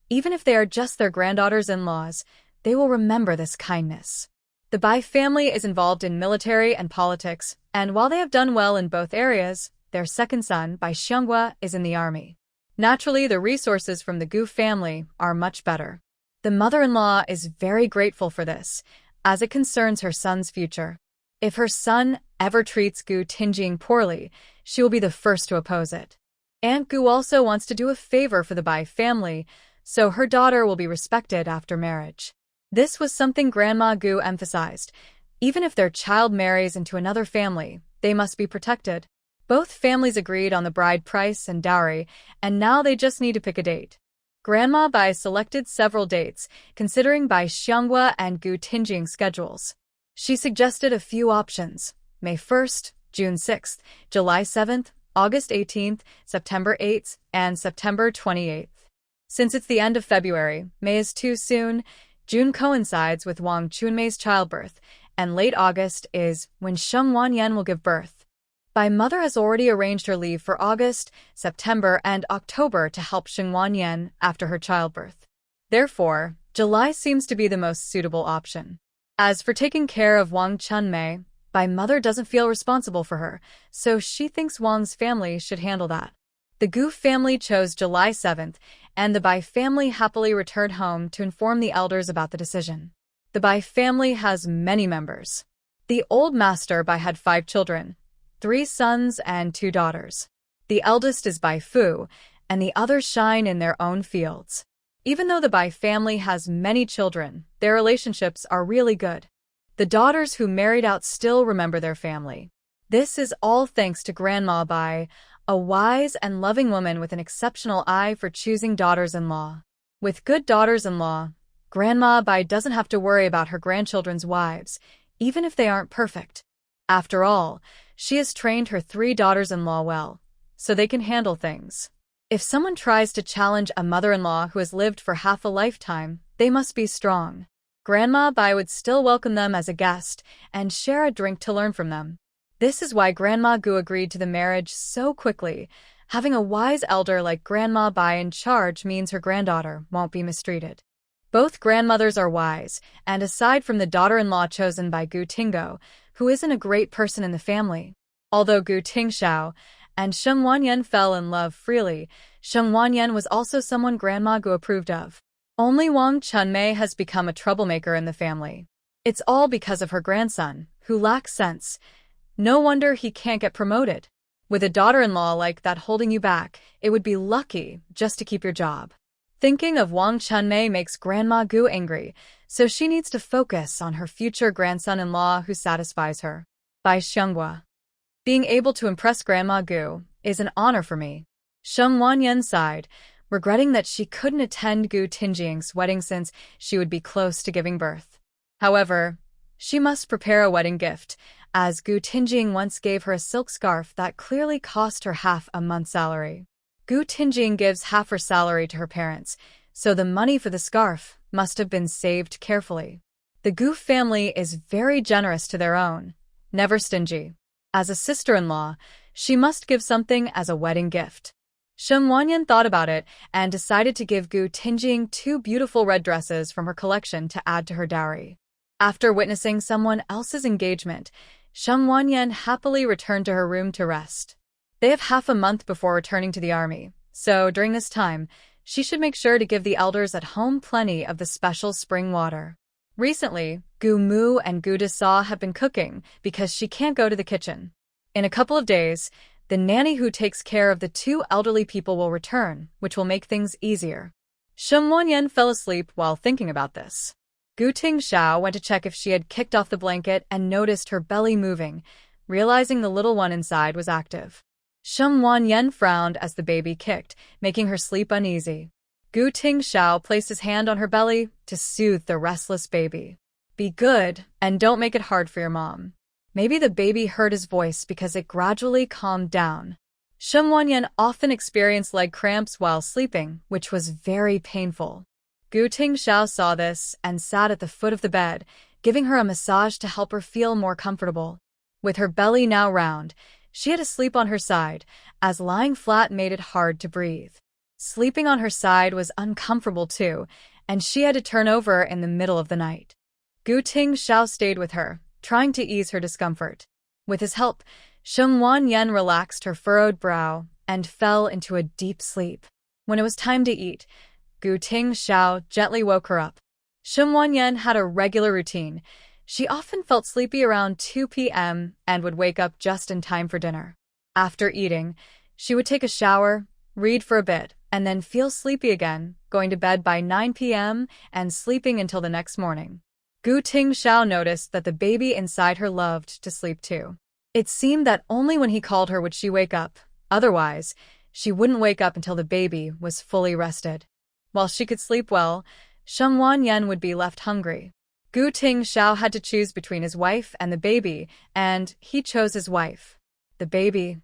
Even if they are just their granddaughters-in-laws, they will remember this kindness. The Bai family is involved in military and politics, and while they have done well in both areas, their second son, Bai Xianghua, is in the army. Naturally, the resources from the Gu family are much better. The mother-in-law is very grateful for this, as it concerns her son's future. If her son ever treats Gu Tinjing poorly, she will be the first to oppose it. Aunt Gu also wants to do a favor for the Bai family, so her daughter will be respected after marriage. This was something Grandma Gu emphasized. Even if their child marries into another family, they must be protected. Both families agreed on the bride price and dowry, and now they just need to pick a date. Grandma Bai selected several dates, considering Bai Xianghua and Gu Tinjing's schedules. She suggested a few options: May 1st, June 6th, July 7th, August 18th, September 8th, and September 28th. Since it's the end of February, May is too soon. June coincides with Wang Chunmei's childbirth, and late August is when Sheng Wanyan will give birth. Bai mother has already arranged her leave for August, September, and October to help Sheng Wanyan after her childbirth. Therefore, July seems to be the most suitable option. As for taking care of Wang Chunmei, Bai mother doesn't feel responsible for her, so she thinks Wang's family should handle that. The Gu family chose July 7th, and the Bai family happily returned home to inform the elders about the decision. The Bai family has many members. The old master Bai had 5 children, 3 sons and 2 daughters. The eldest is Bai Fu, and the others shine in their own fields. Even though the Bai family has many children, their relationships are really good. The daughters who married out still remember their family. This is all thanks to Grandma Bai, a wise and loving woman with an exceptional eye for choosing daughters-in-law. With good daughters-in-law, Grandma Bai doesn't have to worry about her grandchildren's wives, even if they aren't perfect. After all, she has trained her 3 daughters-in-law well, so they can handle things. If someone tries to challenge a mother-in-law who has lived for half a lifetime, they must be strong. Grandma Bai would still welcome them as a guest and share a drink to learn from them. This is why Grandma Gu agreed to the marriage so quickly. Having a wise elder like Grandma Bai in charge means her granddaughter won't be mistreated. Both grandmothers are wise, and aside from the daughter-in-law chosen by Gu Tingo, who isn't a great person in the family. Although Gu Tingxiao and Sheng Wanyan fell in love freely, Sheng Wanyan was also someone Grandma Gu approved of. Only Wang Chunmei has become a troublemaker in the family. It's all because of her grandson, who lacks sense. No wonder he can't get promoted. With a daughter-in-law like that holding you back, it would be lucky just to keep your job. Thinking of Wang Chunmei makes Grandma Gu angry, so she needs to focus on her future grandson-in-law who satisfies her. By Xianghua. Being able to impress Grandma Gu is an honor for me. Sheng Wanyan sighed, regretting that she couldn't attend Gu Tingjing's wedding since she would be close to giving birth. However, she must prepare a wedding gift, as Gu Tingjing once gave her a silk scarf that clearly cost her half a month's salary. Gu Tingjing gives half her salary to her parents, so the money for the scarf must have been saved carefully. The Gu family is very generous to their own, never stingy. As a sister-in-law, she must give something as a wedding gift. Sheng Wanyan thought about it and decided to give Gu Tingjing 2 beautiful red dresses from her collection to add to her dowry. After witnessing someone else's engagement, Sheng Wanyan happily returned to her room to rest. They have half a month before returning to the army, so during this time, she should make sure to give the elders at home plenty of the special spring water. Recently, Gu Mu and Gu Desa have been cooking because she can't go to the kitchen. In a couple of days, the nanny who takes care of the 2 elderly people will return, which will make things easier. Sheng Wanyan fell asleep while thinking about this. Gu Tingxiao went to check if she had kicked off the blanket and noticed her belly moving, realizing the little one inside was active. Sheng Wanyan frowned as the baby kicked, making her sleep uneasy. Gu Tingxiao placed his hand on her belly to soothe the restless baby. Be good, and don't make it hard for your mom. Maybe the baby heard his voice because it gradually calmed down. Sheng Wanyan often experienced leg cramps while sleeping, which was very painful. Gu Tingxiao saw this and sat at the foot of the bed, giving her a massage to help her feel more comfortable. With her belly now round, she had to sleep on her side, as lying flat made it hard to breathe. Sleeping on her side was uncomfortable too, and she had to turn over in the middle of the night. Gu Tingxiao stayed with her, trying to ease her discomfort. With his help, Sheng Wanyan relaxed her furrowed brow and fell into a deep sleep. When it was time to eat, Gu Tingxiao gently woke her up. Sheng Wanyan had a regular routine. She often felt sleepy around 2 p.m. and would wake up just in time for dinner. After eating, she would take a shower, read for a bit, and then feel sleepy again, going to bed by 9 p.m. and sleeping until the next morning. Gu Tingxiao noticed that the baby inside her loved to sleep too. It seemed that only when he called her would she wake up. Otherwise, she wouldn't wake up until the baby was fully rested. While she could sleep well, Sheng Wanyan would be left hungry. Gu Tingxiao had to choose between his wife and the baby, and he chose his wife. The baby.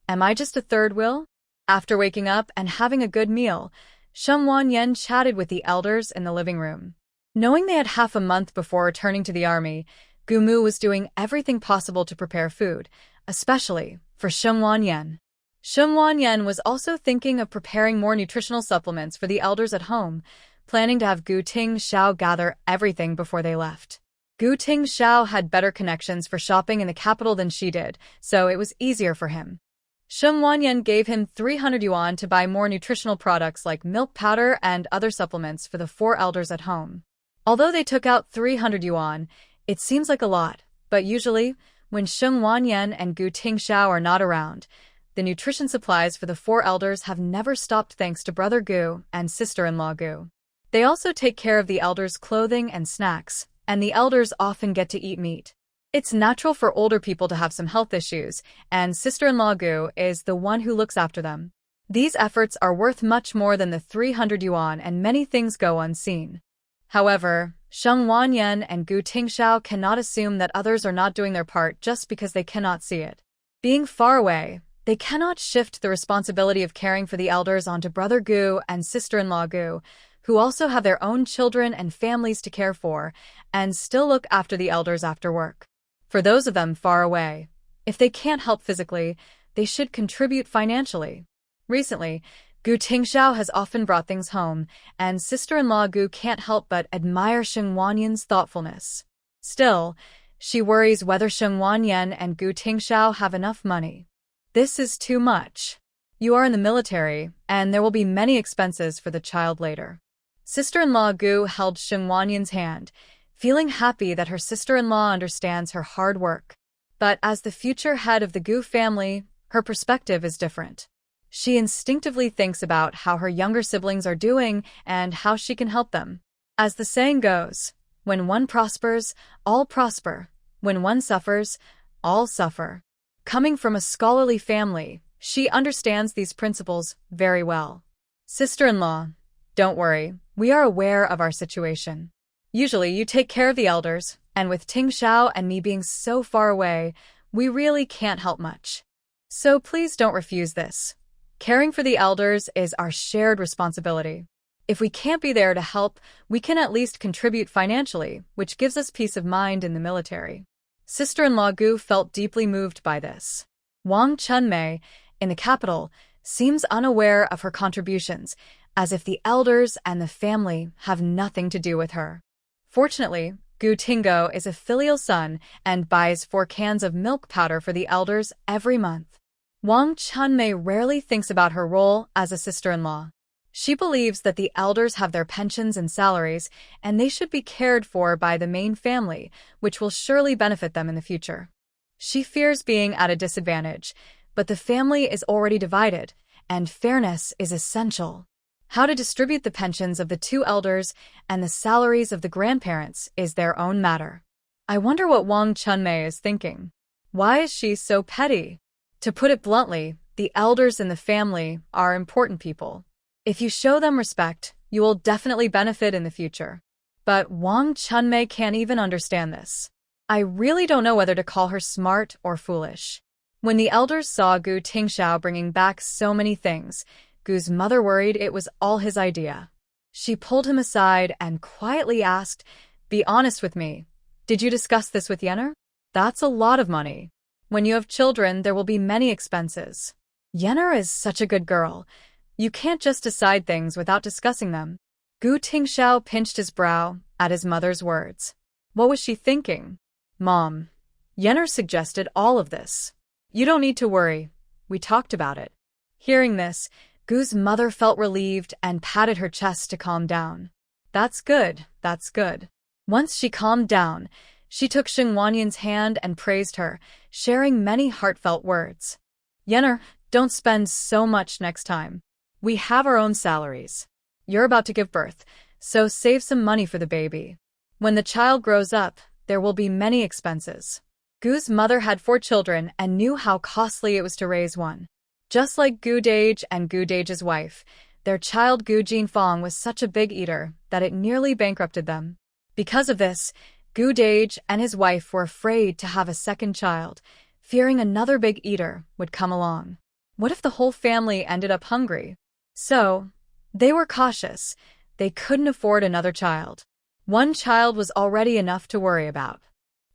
Am I just a third wheel? After waking up and having a good meal, Sheng Wanyan chatted with the elders in the living room. Knowing they had half a month before returning to the army, Gu Mu was doing everything possible to prepare food, especially for Sheng Wanyan. Sheng Wanyan was also thinking of preparing more nutritional supplements for the elders at home, planning to have Gu Tingxiao gather everything before they left. Gu Tingxiao had better connections for shopping in the capital than she did, so it was easier for him. Sheng Wanyan gave him 300 yuan to buy more nutritional products like milk powder and other supplements for the 4 elders at home. Although they took out 300 yuan, it seems like a lot, but usually, when Sheng Wanyan and Gu Tingxiao are not around, the nutrition supplies for the 4 elders have never stopped thanks to brother Gu and sister-in-law Gu. They also take care of the elders' clothing and snacks, and the elders often get to eat meat. It's natural for older people to have some health issues, and sister-in-law Gu is the one who looks after them. These efforts are worth much more than the 300 yuan, and many things go unseen. However, Sheng Wanyan and Gu Tingxiao cannot assume that others are not doing their part just because they cannot see it. Being far away, they cannot shift the responsibility of caring for the elders onto brother Gu and sister-in-law Gu, who also have their own children and families to care for, and still look after the elders after work. For those of them far away, if they can't help physically, they should contribute financially. Recently, Gu Tingxiao has often brought things home, and sister-in-law Gu can't help but admire Sheng Wanyan's thoughtfulness. Still, she worries whether Sheng Wanyan and Gu Tingxiao have enough money. This is too much. You are in the military, and there will be many expenses for the child later. Sister-in-law Gu held Sheng Wanyan's hand, feeling happy that her sister-in-law understands her hard work. But as the future head of the Gu family, her perspective is different. She instinctively thinks about how her younger siblings are doing and how she can help them. As the saying goes, when one prospers, all prosper. When one suffers, all suffer. Coming from a scholarly family, she understands these principles very well. Sister-in-law, don't worry, we are aware of our situation. Usually you take care of the elders, and with Tingxiao and me being so far away, we really can't help much. So please don't refuse this. Caring for the elders is our shared responsibility. If we can't be there to help, we can at least contribute financially, which gives us peace of mind in the military. Sister-in-law Gu felt deeply moved by this. Wang Chunmei, in the capital, seems unaware of her contributions, as if the elders and the family have nothing to do with her. Fortunately, Gu Tingo is a filial son and buys 4 cans of milk powder for the elders every month. Wang Chunmei rarely thinks about her role as a sister-in-law. She believes that the elders have their pensions and salaries, and they should be cared for by the main family, which will surely benefit them in the future. She fears being at a disadvantage, but the family is already divided, and fairness is essential. How to distribute the pensions of the 2 elders and the salaries of the grandparents is their own matter. I wonder what Wang Chunmei is thinking. Why is she so petty? To put it bluntly, the elders in the family are important people. If you show them respect, you will definitely benefit in the future. But Wang Chunmei can't even understand this. I really don't know whether to call her smart or foolish. When the elders saw Gu Tingxiao bringing back so many things, Gu's mother worried it was all his idea. She pulled him aside and quietly asked, "Be honest with me. Did you discuss this with Yenner? That's a lot of money. When you have children, there will be many expenses. Yenner is such a good girl. You can't just decide things without discussing them." Gu Tingxiao pinched his brow at his mother's words. What was she thinking? Mom, Yenner suggested all of this. You don't need to worry. We talked about it. Hearing this, Gu's mother felt relieved and patted her chest to calm down. That's good, that's good. Once she calmed down, she took Sheng Wanyan's hand and praised her, sharing many heartfelt words. Yenner, don't spend so much next time. We have our own salaries. You're about to give birth, so save some money for the baby. When the child grows up, there will be many expenses. Gu's mother had 4 children and knew how costly it was to raise one. Just like Gu Dage and Gu Dage's wife, their child Gu Jinfang was such a big eater that it nearly bankrupted them. Because of this, Gu Dage and his wife were afraid to have a second child, fearing another big eater would come along. What if the whole family ended up hungry? So, they were cautious. They couldn't afford another child. One child was already enough to worry about.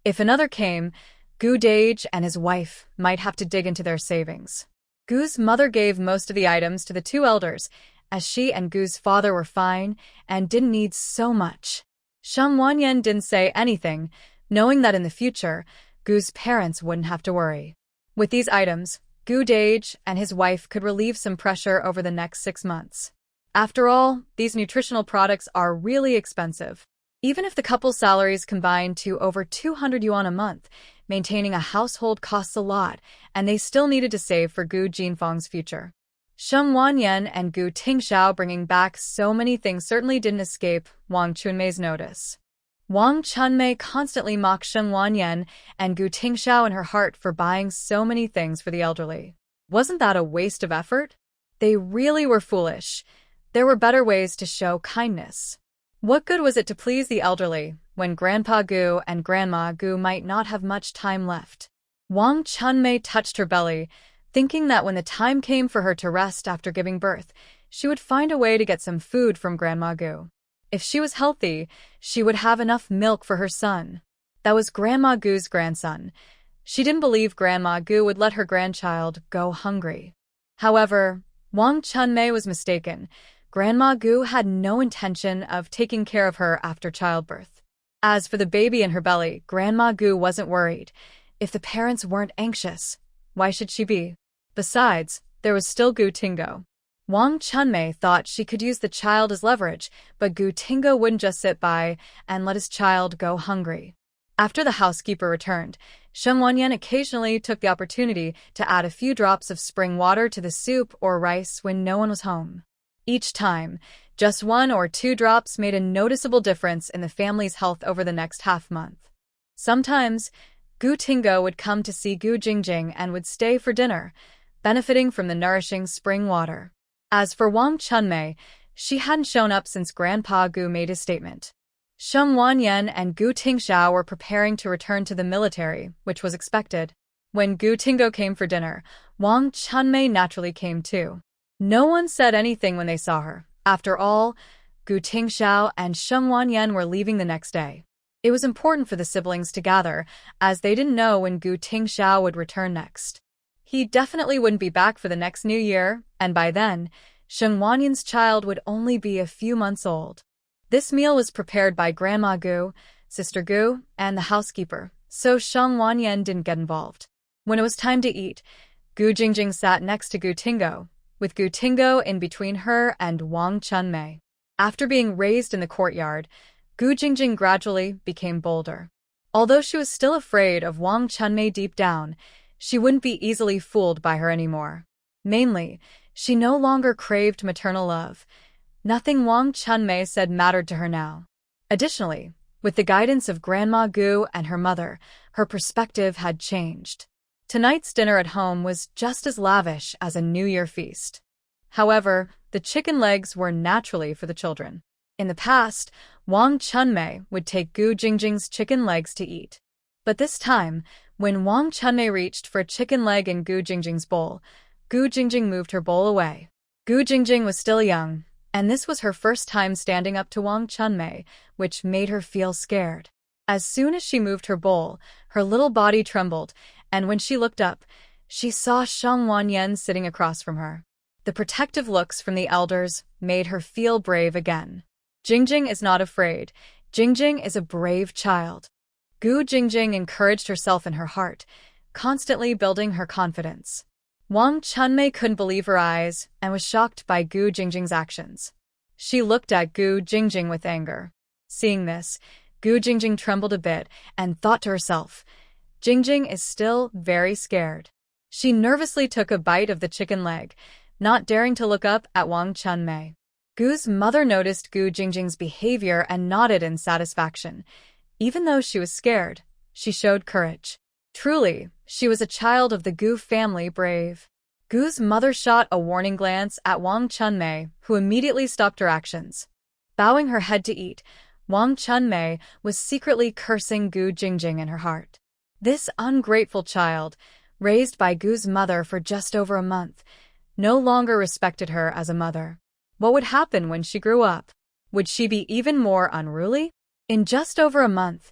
If another came, Gu Dage and his wife might have to dig into their savings. Gu's mother gave most of the items to the 2 elders, as she and Gu's father were fine and didn't need so much. Sheng Wanyan didn't say anything, knowing that in the future, Gu's parents wouldn't have to worry. With these items, Gu Dage and his wife could relieve some pressure over the next 6 months. After all, these nutritional products are really expensive. Even if the couple's salaries combine to over 200 yuan a month, maintaining a household costs a lot, and they still needed to save for Gu Jinfeng's future. Sheng Wanyan and Gu Tingxiao bringing back so many things certainly didn't escape Wang Chunmei's notice. Wang Chunmei constantly mocked Sheng Wanyan and Gu Tingxiao in her heart for buying so many things for the elderly. Wasn't that a waste of effort? They really were foolish. There were better ways to show kindness. What good was it to please the elderly when Grandpa Gu and Grandma Gu might not have much time left? Wang Chunmei touched her belly, thinking that when the time came for her to rest after giving birth, she would find a way to get some food from Grandma Gu. If she was healthy, she would have enough milk for her son. That was Grandma Gu's grandson. She didn't believe Grandma Gu would let her grandchild go hungry. However, Wang Chunmei was mistaken. Grandma Gu had no intention of taking care of her after childbirth. As for the baby in her belly, Grandma Gu wasn't worried. If the parents weren't anxious, why should she be? Besides, there was still Gu Tingo. Wang Chunmei thought she could use the child as leverage, but Gu Tingo wouldn't just sit by and let his child go hungry. After the housekeeper returned, Sheng Wanyan occasionally took the opportunity to add a few drops of spring water to the soup or rice when no one was home. Each time, just 1 or 2 drops made a noticeable difference in the family's health over the next half-month. Sometimes, Gu Tingo would come to see Gu Jingjing and would stay for dinner, benefiting from the nourishing spring water. As for Wang Chunmei, she hadn't shown up since Grandpa Gu made his statement. Sheng Wanyan and Gu Tingxiao were preparing to return to the military, which was expected. When Gu Tingo came for dinner, Wang Chunmei naturally came too. No one said anything when they saw her. After all, Gu Tingxiao and Sheng Wanyan were leaving the next day. It was important for the siblings to gather, as they didn't know when Gu Tingxiao would return next. He definitely wouldn't be back for the next New Year, and by then, Sheng Wanyan's child would only be a few months old. This meal was prepared by Grandma Gu, Sister Gu, and the housekeeper, so Sheng Wanyan didn't get involved. When it was time to eat, Gu Jingjing sat next to Gu Tingo, with Gu Tingo in between her and Wang Chunmei. After being raised in the courtyard, Gu Jingjing gradually became bolder. Although she was still afraid of Wang Chunmei deep down, she wouldn't be easily fooled by her anymore. Mainly, she no longer craved maternal love. Nothing Wang Chunmei said mattered to her now. Additionally, with the guidance of Grandma Gu and her mother, her perspective had changed. Tonight's dinner at home was just as lavish as a New Year feast. However, the chicken legs were naturally for the children. In the past, Wang Chunmei would take Gu Jingjing's chicken legs to eat. But this time, when Wang Chunmei reached for a chicken leg in Gu Jingjing's bowl, Gu Jingjing moved her bowl away. Gu Jingjing was still young, and this was her first time standing up to Wang Chunmei, which made her feel scared. As soon as she moved her bowl, her little body trembled, and when she looked up, she saw Sheng Wanyan sitting across from her. The protective looks from the elders made her feel brave again. Jingjing is not afraid. Jingjing is a brave child. Gu Jingjing encouraged herself in her heart, constantly building her confidence. Wang Chunmei couldn't believe her eyes and was shocked by Gu Jingjing's actions. She looked at Gu Jingjing with anger. Seeing this, Gu Jingjing trembled a bit and thought to herself, Jingjing is still very scared. She nervously took a bite of the chicken leg, not daring to look up at Wang Chunmei. Gu's mother noticed Gu Jingjing's behavior and nodded in satisfaction. Even though she was scared, she showed courage. Truly, she was a child of the Gu family, brave. Gu's mother shot a warning glance at Wang Chunmei, who immediately stopped her actions. Bowing her head to eat, Wang Chunmei was secretly cursing Gu Jingjing in her heart. This ungrateful child, raised by Gu's mother for just over a month, no longer respected her as a mother. What would happen when she grew up? Would she be even more unruly? In just over a month,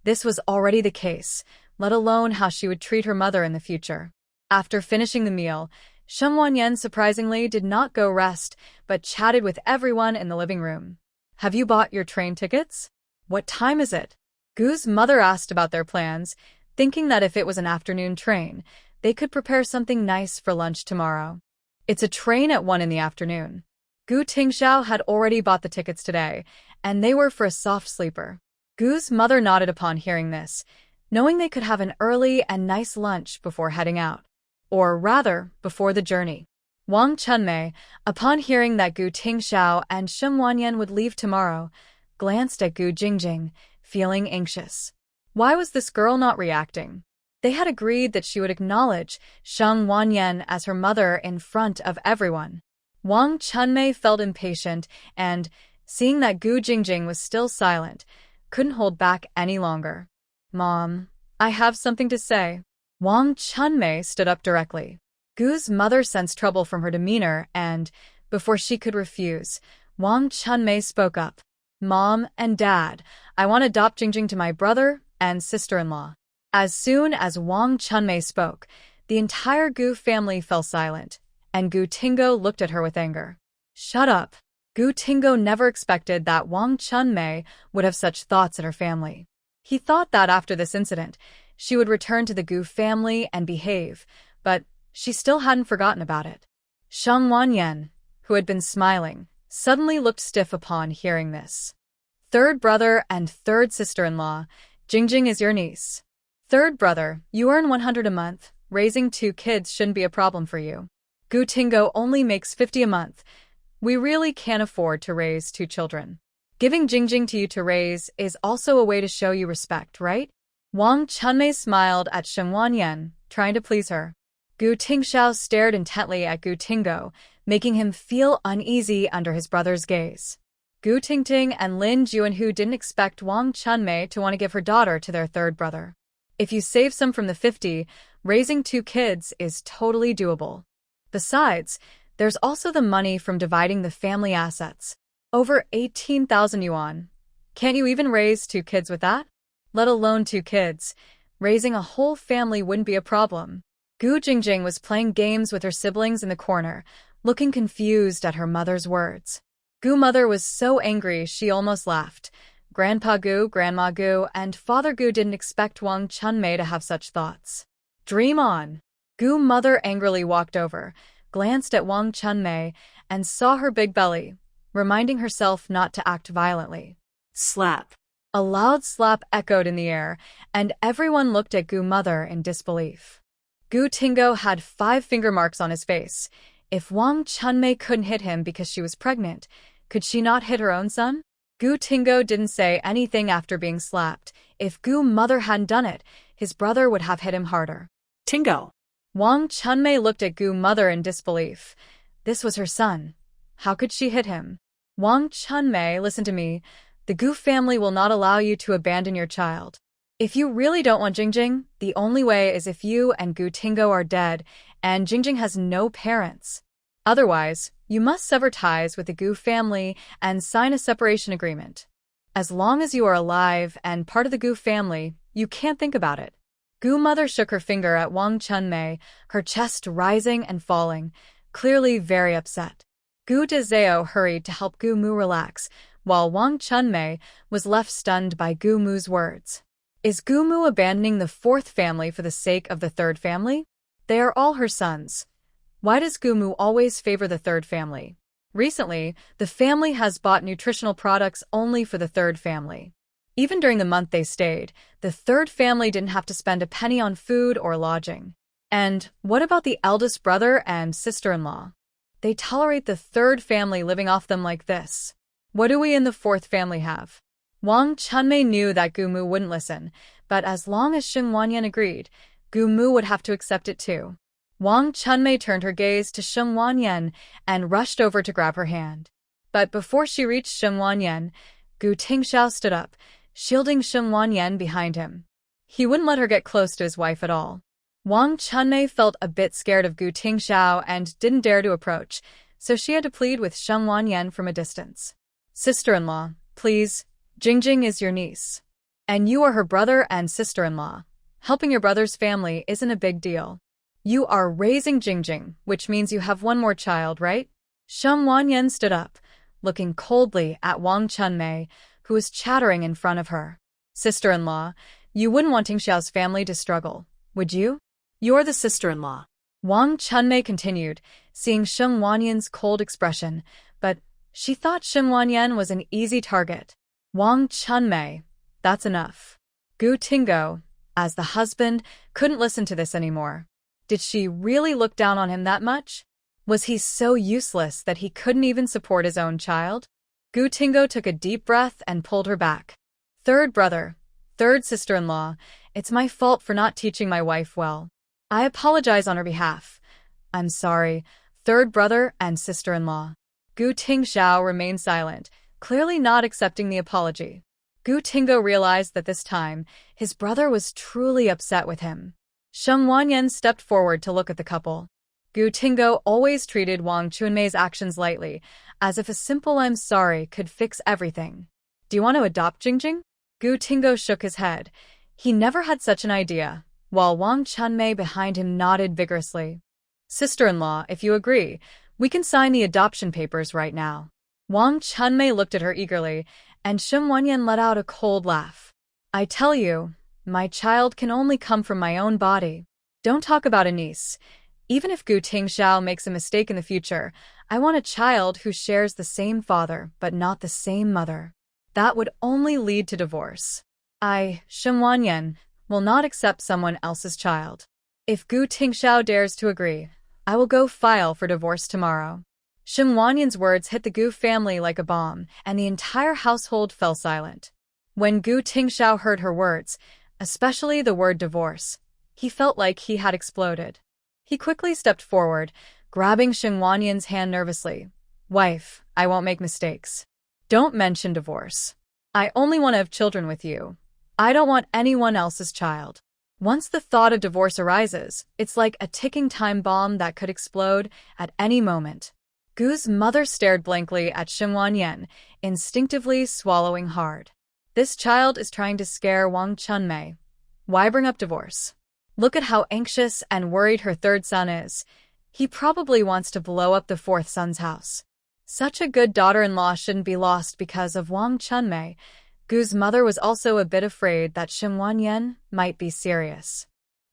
this was already the case, let alone how she would treat her mother in the future. After finishing the meal, Sheng Wanyan surprisingly did not go rest, but chatted with everyone in the living room. Have you bought your train tickets? What time is it? Gu's mother asked about their plans, thinking that if it was an afternoon train, they could prepare something nice for lunch tomorrow. It's a train at 1 in the afternoon. Gu Tingxiao had already bought the tickets today, and they were for a soft sleeper. Gu's mother nodded upon hearing this, knowing they could have an early and nice lunch before heading out. Or rather, before the journey. Wang Chunmei, upon hearing that Gu Tingxiao and Shen Wanyan would leave tomorrow, glanced at Gu Jingjing, feeling anxious. Why was this girl not reacting? They had agreed that she would acknowledge Sheng Wanyan as her mother in front of everyone. Wang Chunmei felt impatient and, seeing that Gu Jingjing was still silent, couldn't hold back any longer. Mom, I have something to say. Wang Chunmei stood up directly. Gu's mother sensed trouble from her demeanor and, before she could refuse, Wang Chunmei spoke up. Mom and Dad, I want to adopt Jingjing to my brother and sister-in-law. As soon as Wang Chunmei spoke, the entire Gu family fell silent, and Gu Tingo looked at her with anger. Shut up. Gu Tingo never expected that Wang Chunmei would have such thoughts in her family. He thought that after this incident, she would return to the Gu family and behave, but she still hadn't forgotten about it. Sheng Wanyan, who had been smiling, suddenly looked stiff upon hearing this. Third brother and third sister-in-law, Jingjing is your niece. Third brother, you earn 100 a month. Raising 2 kids shouldn't be a problem for you. Gu Tingo only makes 50 a month. We really can't afford to raise 2 children. Giving Jingjing to you to raise is also a way to show you respect, right? Wang Chunmei smiled at Shen Wanyan, trying to please her. Gu Tingxiao stared intently at Gu Tingo, making him feel uneasy under his brother's gaze. Gu Tingting and Lin Juanhu didn't expect Wang Chunmei to want to give her daughter to their third brother. If you save some from the 50, raising 2 kids is totally doable. Besides, there's also the money from dividing the family assets. Over 18,000 yuan. Can't you even raise 2 kids with that? Let alone 2 kids. Raising a whole family wouldn't be a problem. Gu Jingjing was playing games with her siblings in the corner, looking confused at her mother's words. Gu mother was so angry she almost laughed. Grandpa Gu, Grandma Gu, and Father Gu didn't expect Wang Chunmei to have such thoughts. Dream on. Gu mother angrily walked over, glanced at Wang Chunmei, and saw her big belly, reminding herself not to act violently. Slap. A loud slap echoed in the air, and everyone looked at Gu mother in disbelief. Gu Tingo had 5 finger marks on his face. If Wang Chunmei couldn't hit him because she was pregnant, could she not hit her own son? Gu Tingo didn't say anything after being slapped. If Gu mother hadn't done it, his brother would have hit him harder. Tingo. Wang Chunmei looked at Gu mother in disbelief. This was her son. How could she hit him? Wang Chunmei, listen to me. The Gu family will not allow you to abandon your child. If you really don't want Jingjing, the only way is if you and Gu Tingo are dead and Jingjing has no parents. Otherwise, you must sever ties with the Gu family and sign a separation agreement. As long as you are alive and part of the Gu family, you can't think about it. Gu mother shook her finger at Wang Chunmei, her chest rising and falling, clearly very upset. Gu Dezeo hurried to help Gu Mu relax, while Wang Chunmei was left stunned by Gu Mu's words. Is Gu Mu abandoning the 4th family for the sake of the 3rd family? They are all her sons. Why does Gu Mu always favor the 3rd family? Recently, the family has bought nutritional products only for the 3rd family. Even during the month they stayed, the 3rd family didn't have to spend a penny on food or lodging. And what about the eldest brother and sister-in-law? They tolerate the 3rd family living off them like this. What do we in the 4th family have? Wang Chunmei knew that Gu Mu wouldn't listen, but as long as Sheng Wanyan agreed, Gu Mu would have to accept it too. Wang Chunmei turned her gaze to Sheng Wanyan and rushed over to grab her hand. But before she reached Sheng Wanyan, Gu Tingxiao stood up, shielding Sheng Wanyan behind him. He wouldn't let her get close to his wife at all. Wang Chunmei felt a bit scared of Gu Tingxiao and didn't dare to approach, so she had to plead with Sheng Wanyan from a distance. Sister-in-law, please, Jingjing is your niece. And you are her brother and sister-in-law. Helping your brother's family isn't a big deal. You are raising Jingjing, which means you have one more child, right? Sheng Wanyan stood up, looking coldly at Wang Chunmei, who was chattering in front of her. Sister-in-law, you wouldn't want Ting Xiao's family to struggle, would you? You're the sister-in-law. Wang Chunmei continued, seeing Sheng Wanyan's cold expression, but she thought Sheng Wanyan was an easy target. Wang Chunmei, that's enough. Gu Tingo, as the husband, couldn't listen to this anymore. Did she really look down on him that much? Was he so useless that he couldn't even support his own child? Gu Tingo took a deep breath and pulled her back. Third brother, third sister-in-law, it's my fault for not teaching my wife well. I apologize on her behalf. I'm sorry, third brother and sister-in-law. Gu Tingxiao remained silent, clearly not accepting the apology. Gu Tingo realized that this time, his brother was truly upset with him. Sheng Wanyan stepped forward to look at the couple. Gu Tingo always treated Wang Chunmei's actions lightly, as if a simple "I'm sorry" could fix everything. Do you want to adopt Jingjing? Gu Tingo shook his head. He never had such an idea, while Wang Chunmei behind him nodded vigorously. Sister-in-law, if you agree, we can sign the adoption papers right now. Wang Chunmei looked at her eagerly, and Sheng Wanyan let out a cold laugh. I tell you, my child can only come from my own body. Don't talk about a niece. Even if Gu Tingxiao makes a mistake in the future, I want a child who shares the same father but not the same mother. That would only lead to divorce. I, Sheng Wanyan, will not accept someone else's child. If Gu Tingxiao dares to agree, I will go file for divorce tomorrow. Sheng Wanyan's words hit the Gu family like a bomb, and the entire household fell silent. When Gu Tingxiao heard her words, especially the word divorce, he felt like he had exploded. He quickly stepped forward, grabbing Sheng Wanyan's hand nervously. Wife, I won't make mistakes. Don't mention divorce. I only want to have children with you. I don't want anyone else's child. Once the thought of divorce arises, it's like a ticking time bomb that could explode at any moment. Gu's mother stared blankly at Sheng Wanyan, instinctively swallowing hard. This child is trying to scare Wang Chunmei. Why bring up divorce? Look at how anxious and worried her third son is. He probably wants to blow up the fourth son's house. Such a good daughter-in-law shouldn't be lost because of Wang Chunmei. Gu's mother was also a bit afraid that Sheng Wanyan might be serious.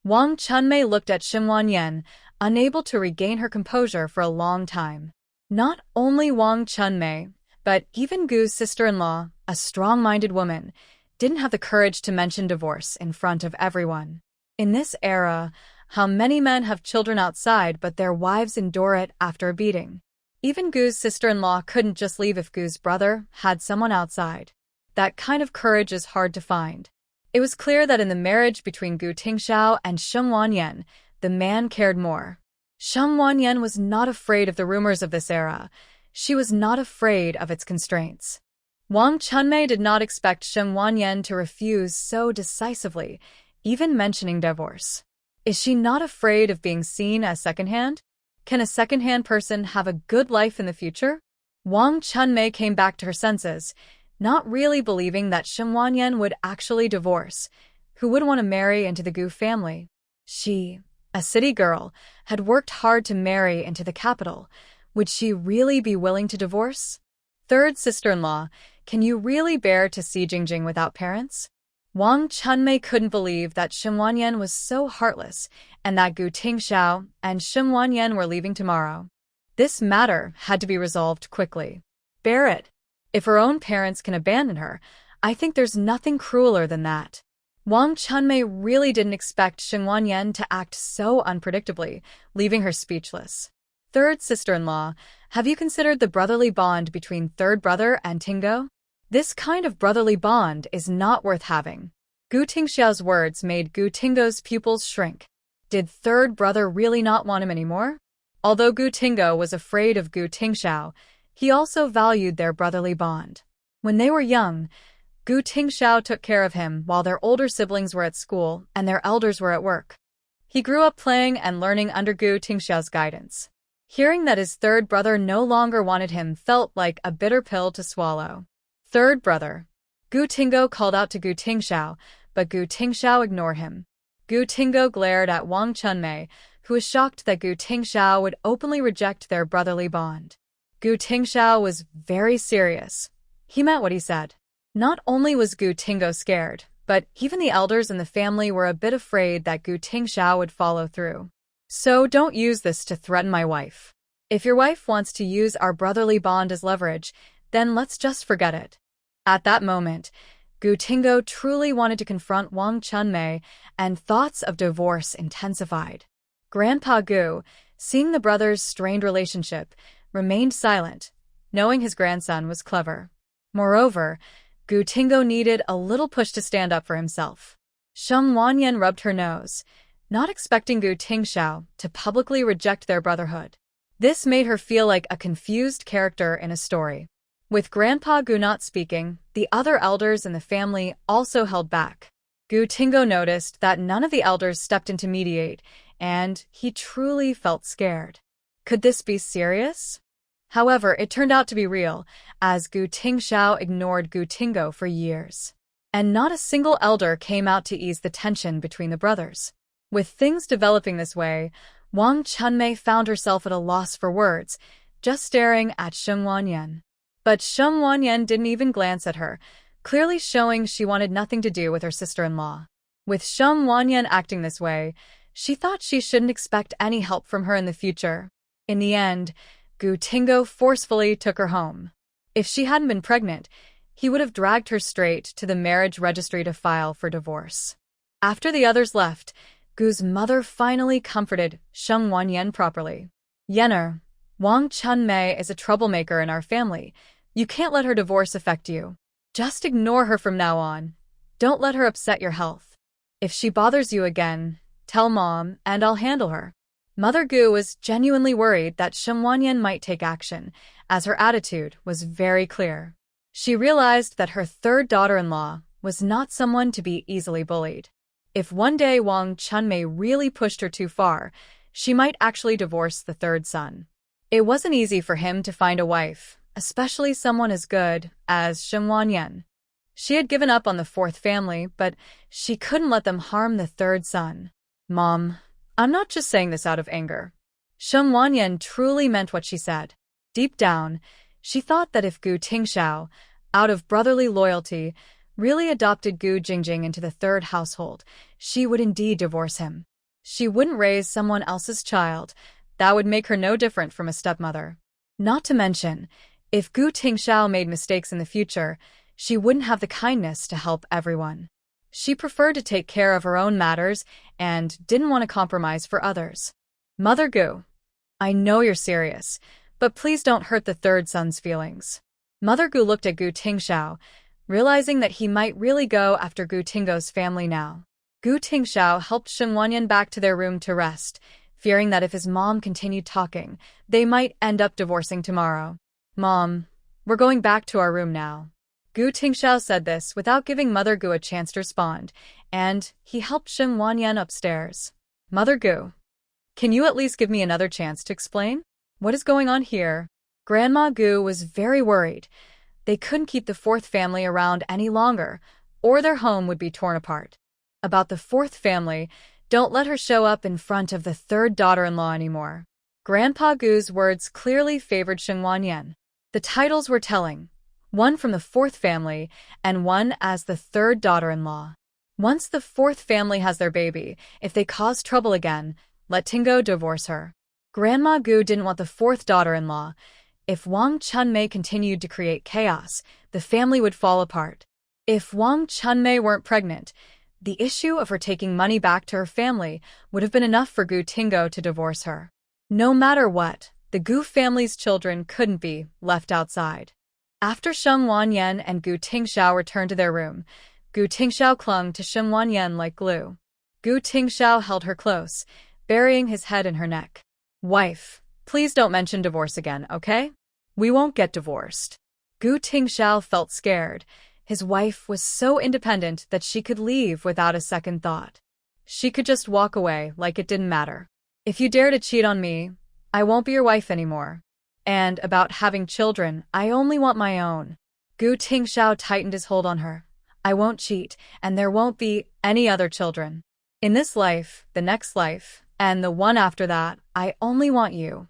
Wang Chunmei looked at Sheng Wanyan, unable to regain her composure for a long time. Not only Wang Chunmei, but even Gu's sister-in-law, a strong-minded woman, didn't have the courage to mention divorce in front of everyone. In this era, how many men have children outside but their wives endure it after a beating? Even Gu's sister-in-law couldn't just leave if Gu's brother had someone outside. That kind of courage is hard to find. It was clear that in the marriage between Gu Tingxiao and Sheng Wanyan, the man cared more. Sheng Wanyan was not afraid of the rumors of this era. She was not afraid of its constraints. Wang Chunmei did not expect Sheng Wanyan to refuse so decisively, even mentioning divorce. Is she not afraid of being seen as secondhand? Can a secondhand person have a good life in the future? Wang Chunmei came back to her senses, not really believing that Sheng Wanyan would actually divorce. Who would want to marry into the Gu family? She, a city girl, had worked hard to marry into the capital. Would she really be willing to divorce? Third sister-in-law, can you really bear to see Jingjing without parents? Wang Chunmei couldn't believe that Sheng Wanyan was so heartless and that Gu Tingxiao and Sheng Wanyan were leaving tomorrow. This matter had to be resolved quickly. Bear it. If her own parents can abandon her, I think there's nothing crueler than that. Wang Chunmei really didn't expect Sheng Wanyan to act so unpredictably, leaving her speechless. Third sister-in-law, have you considered the brotherly bond between third brother and Tingo? This kind of brotherly bond is not worth having. Gu Tingxiao's words made Gu Tingo's pupils shrink. Did third brother really not want him anymore? Although Gu Tingo was afraid of Gu Tingxiao, he also valued their brotherly bond. When they were young, Gu Tingxiao took care of him while their older siblings were at school and their elders were at work. He grew up playing and learning under Gu Tingxiao's guidance. Hearing that his third brother no longer wanted him felt like a bitter pill to swallow. Third brother. Gu Tingo called out to Gu Tingxiao, but Gu Tingxiao ignored him. Gu Tingo glared at Wang Chunmei, who was shocked that Gu Tingxiao would openly reject their brotherly bond. Gu Tingxiao was very serious. He meant what he said. Not only was Gu Tingo scared, But even the elders in the family were a bit afraid that Gu Tingxiao would follow through. So don't use this to threaten my wife. If your wife wants to use our brotherly bond as leverage, then let's just forget it. At that moment, Gu Tingo truly wanted to confront Wang Chunmei, and thoughts of divorce intensified. Grandpa Gu, seeing the brothers' strained relationship, remained silent, knowing his grandson was clever. Moreover, Gu Tingo needed a little push to stand up for himself. Sheng Wanyan rubbed her nose, not expecting Gu Tingxiao to publicly reject their brotherhood. This made her feel like a confused character in a story. With Grandpa Gu not speaking, the other elders in the family also held back. Gu Tingo noticed that none of the elders stepped in to mediate, and he truly felt scared. Could this be serious? However, it turned out to be real, as Gu Tingxiao ignored Gu Tingo for years. And not a single elder came out to ease the tension between the brothers. With things developing this way, Wang Chunmei found herself at a loss for words, just staring at Sheng Wanyan. But Sheng Wanyan didn't even glance at her, clearly showing she wanted nothing to do with her sister-in-law. With Sheng Wanyan acting this way, she thought she shouldn't expect any help from her in the future. In the end, Gu Tingo forcefully took her home. If she hadn't been pregnant, he would have dragged her straight to the marriage registry to file for divorce. After the others left, Gu's mother finally comforted Sheng Wanyan properly. Yener, Wang Chunmei is a troublemaker in our family. You can't let her divorce affect you. Just ignore her from now on. Don't let her upset your health. If she bothers you again, tell Mom and I'll handle her. Mother Gu was genuinely worried that Sheng Wanyan might take action, as her attitude was very clear. She realized that her third daughter-in-law was not someone to be easily bullied. If one day Wang Chunmei really pushed her too far, she might actually divorce the third son. It wasn't easy for him to find a wife, especially someone as good as Sheng Wanyan. She had given up on the fourth family, but she couldn't let them harm the third son. Mom, I'm not just saying this out of anger. Sheng Wanyan truly meant what she said. Deep down, she thought that if Gu Tingxiao, out of brotherly loyalty, really adopted Gu Jingjing into the third household, she would indeed divorce him. She wouldn't raise someone else's child. That would make her no different from a stepmother. Not to mention, if Gu Tingxiao made mistakes in the future, she wouldn't have the kindness to help everyone. She preferred to take care of her own matters and didn't want to compromise for others. Mother Gu, I know you're serious, but please don't hurt the third son's feelings. Mother Gu looked at Gu Tingxiao, realizing that he might really go after Gu Tingo's family now. Gu Tingxiao helped Sheng Wanyan back to their room to rest, fearing that if his mom continued talking, they might end up divorcing tomorrow. Mom, we're going back to our room now. Gu Tingxiao said this without giving Mother Gu a chance to respond, and he helped Sheng Wanyan upstairs. Mother Gu, can you at least give me another chance to explain? What is going on here? Grandma Gu was very worried. They couldn't keep the fourth family around any longer, or their home would be torn apart. About the fourth family, don't let her show up in front of the third daughter-in-law anymore. Grandpa Gu's words clearly favored Sheng Wanyan. The titles were telling, one from the fourth family and one as the third daughter-in-law. Once the fourth family has their baby, if they cause trouble again, let Tingo divorce her. Grandma Gu didn't want the fourth daughter-in-law. If Wang Chunmei continued to create chaos, the family would fall apart. If Wang Chunmei weren't pregnant, the issue of her taking money back to her family would have been enough for Gu Tingo to divorce her. No matter what, the Gu family's children couldn't be left outside. After Sheng Wanyan and Gu Tingxiao returned to their room, Gu Tingxiao clung to Sheng Wanyan like glue. Gu Tingxiao held her close, burying his head in her neck. Wife, please don't mention divorce again, okay? We won't get divorced. Gu Tingxiao felt scared. His wife was so independent that she could leave without a second thought. She could just walk away like it didn't matter. If you dare to cheat on me, I won't be your wife anymore. And about having children, I only want my own. Gu Tingxiao tightened his hold on her. I won't cheat, and there won't be any other children. In this life, the next life, and the one after that, I only want you.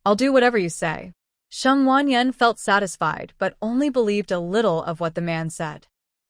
I'll do whatever you say. Sheng Wanyan felt satisfied but only believed a little of what the man said.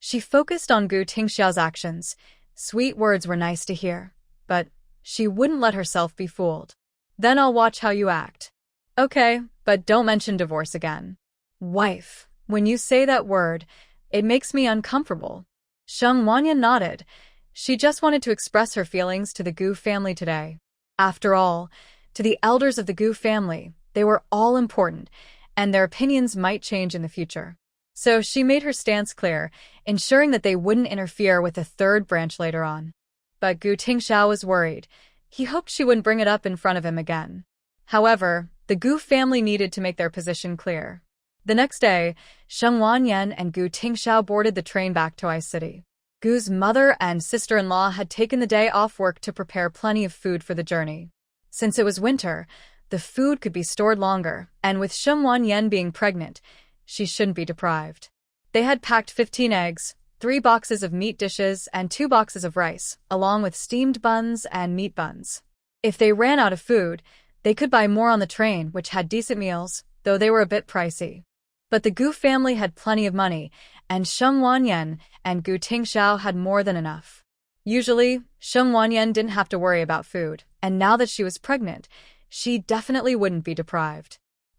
She focused on Gu Tingxiao's actions. Sweet words were nice to hear, but she wouldn't let herself be fooled. Then I'll watch how you act. Okay, but don't mention divorce again. Wife, when you say that word, it makes me uncomfortable. Sheng Wanyan nodded. She just wanted to express her feelings to the Gu family today. After all, to the elders of the Gu family, they were all important, and their opinions might change in the future. So she made her stance clear, ensuring that they wouldn't interfere with the third branch later on. But Gu Tingxiao was worried. He hoped she wouldn't bring it up in front of him again. However, the Gu family needed to make their position clear. The next day, Sheng Wanyan and Gu Tingxiao boarded the train back to Ice City. Gu's mother and sister-in-law had taken the day off work to prepare plenty of food for the journey. Since it was winter, the food could be stored longer, and with Sheng Wanyan being pregnant, she shouldn't be deprived. They had packed 15 eggs, 3 boxes of meat dishes, and 2 boxes of rice, along with steamed buns and meat buns. If they ran out of food, they could buy more on the train, which had decent meals, though they were a bit pricey. But the Gu family had plenty of money, and Sheng Wanyan and Gu Tingxiao had more than enough. Usually, Sheng Wanyan didn't have to worry about food, and now that she was pregnant, she definitely wouldn't be deprived.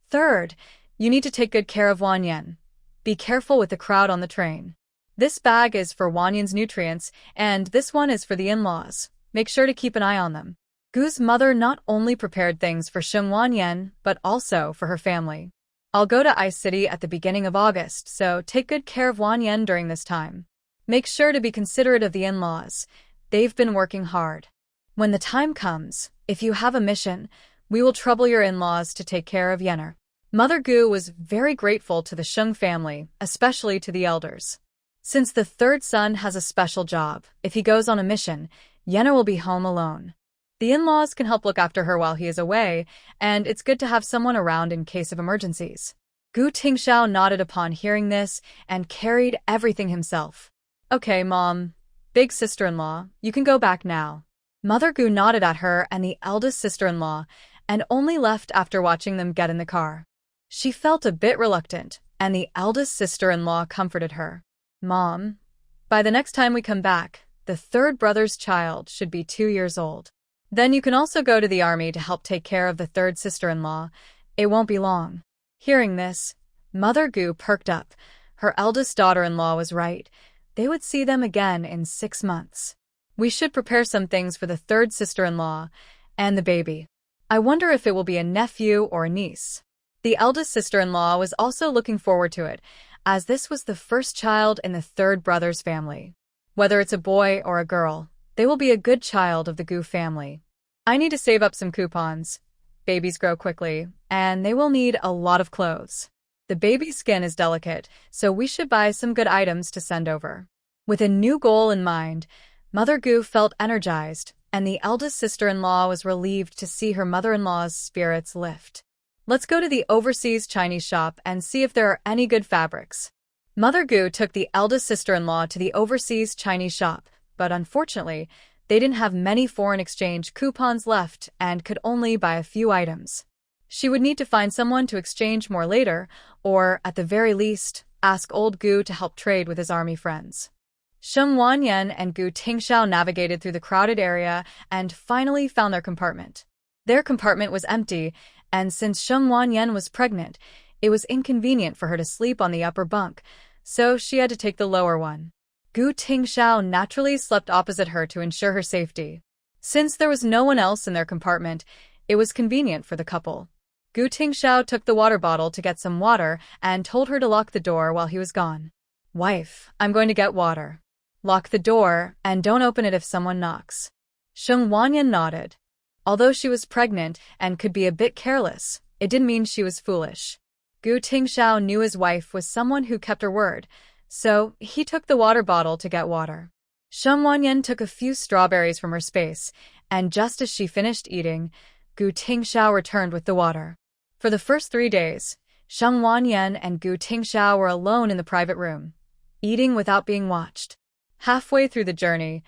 Third, you need to take good care of Wanyan. Be careful with the crowd on the train. This bag is for Wanyan's nutrients, and this one is for the in-laws. Make sure to keep an eye on them. Gu's mother not only prepared things for Sheng Wanyan, but also for her family. I'll go to Ice City at the beginning of August, so take good care of Wanyan during this time. Make sure to be considerate of the in-laws. They've been working hard. When the time comes, if you have a mission, we will trouble your in-laws to take care of Yenner. Mother Gu was very grateful to the Sheng family, especially to the elders. Since the third son has a special job, if he goes on a mission, Yenner will be home alone. The in-laws can help look after her while he is away, and it's good to have someone around in case of emergencies. Gu Tingxiao nodded upon hearing this and carried everything himself. Okay, Mom. Big sister-in-law, you can go back now. Mother Gu nodded at her and the eldest sister-in-law, and only left after watching them get in the car. She felt a bit reluctant, and the eldest sister-in-law comforted her. Mom, by the next time we come back, the third brother's child should be 2 years old. Then you can also go to the army to help take care of the third sister-in-law. It won't be long. Hearing this, Mother Gu perked up. Her eldest daughter-in-law was right. They would see them again in 6 months. We should prepare some things for the third sister-in-law and the baby. I wonder if it will be a nephew or a niece. The eldest sister-in-law was also looking forward to it, as this was the first child in the third brother's family. Whether it's a boy or a girl, they will be a good child of the Gu family. I need to save up some coupons. Babies grow quickly, and they will need a lot of clothes. The baby's skin is delicate, so we should buy some good items to send over. With a new goal in mind, Mother Gu felt energized, and the eldest sister-in-law was relieved to see her mother-in-law's spirits lift. Let's go to the overseas Chinese shop and see if there are any good fabrics. Mother Gu took the eldest sister-in-law to the overseas Chinese shop, but unfortunately, they didn't have many foreign exchange coupons left and could only buy a few items. She would need to find someone to exchange more later, or, at the very least, ask old Gu to help trade with his army friends. Sheng Wanyan and Gu Tingxiao navigated through the crowded area and finally found their compartment. Their compartment was empty, and since Sheng Wanyan was pregnant, it was inconvenient for her to sleep on the upper bunk, so she had to take the lower one. Gu Tingxiao naturally slept opposite her to ensure her safety. Since there was no one else in their compartment, it was convenient for the couple. Gu Tingxiao took the water bottle to get some water and told her to lock the door while he was gone. Wife, I'm going to get water. Lock the door and don't open it if someone knocks. Sheng Wanyan nodded. Although she was pregnant and could be a bit careless, it didn't mean she was foolish. Gu Tingxiao knew his wife was someone who kept her word, so he took the water bottle to get water. Sheng Wanyan took a few strawberries from her space, and just as she finished eating, Gu Tingxiao returned with the water. For the first 3 days, Sheng Wanyan and Gu Tingxiao were alone in the private room, eating without being watched. Halfway through the journey,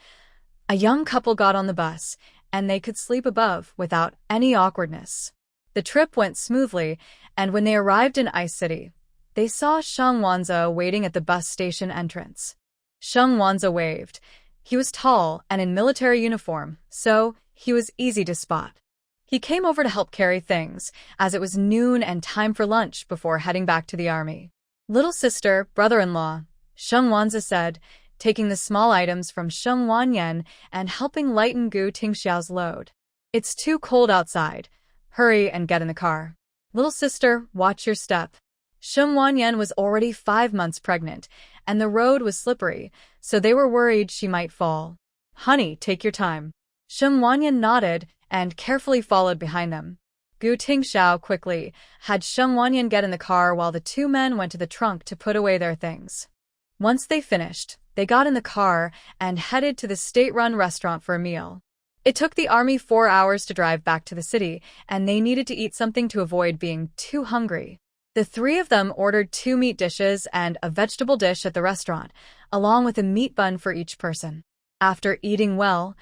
a young couple got on the bus, and they could sleep above without any awkwardness. The trip went smoothly, and when they arrived in Ice City, they saw Shang Wanze waiting at the bus station entrance. Sheng Wanze waved. He was tall and in military uniform, so he was easy to spot. He came over to help carry things, as it was noon and time for lunch before heading back to the army. Little sister, brother-in-law, Sheng Wanze said, taking the small items from Sheng Wanyan and helping lighten Gu Tingxiao's load. It's too cold outside. Hurry and get in the car. Little sister, watch your step. Sheng Wanyan was already 5 months pregnant, and the road was slippery, so they were worried she might fall. Honey, take your time. Sheng Wanyan nodded and carefully followed behind them. Gu Tingxiao quickly had Sheng Wanyan get in the car while the two men went to the trunk to put away their things. Once they finished, they got in the car and headed to the state-run restaurant for a meal. It took the army 4 hours to drive back to the city, and they needed to eat something to avoid being too hungry. The three of them ordered 2 meat dishes and a vegetable dish at the restaurant, along with a meat bun for each person. After eating well,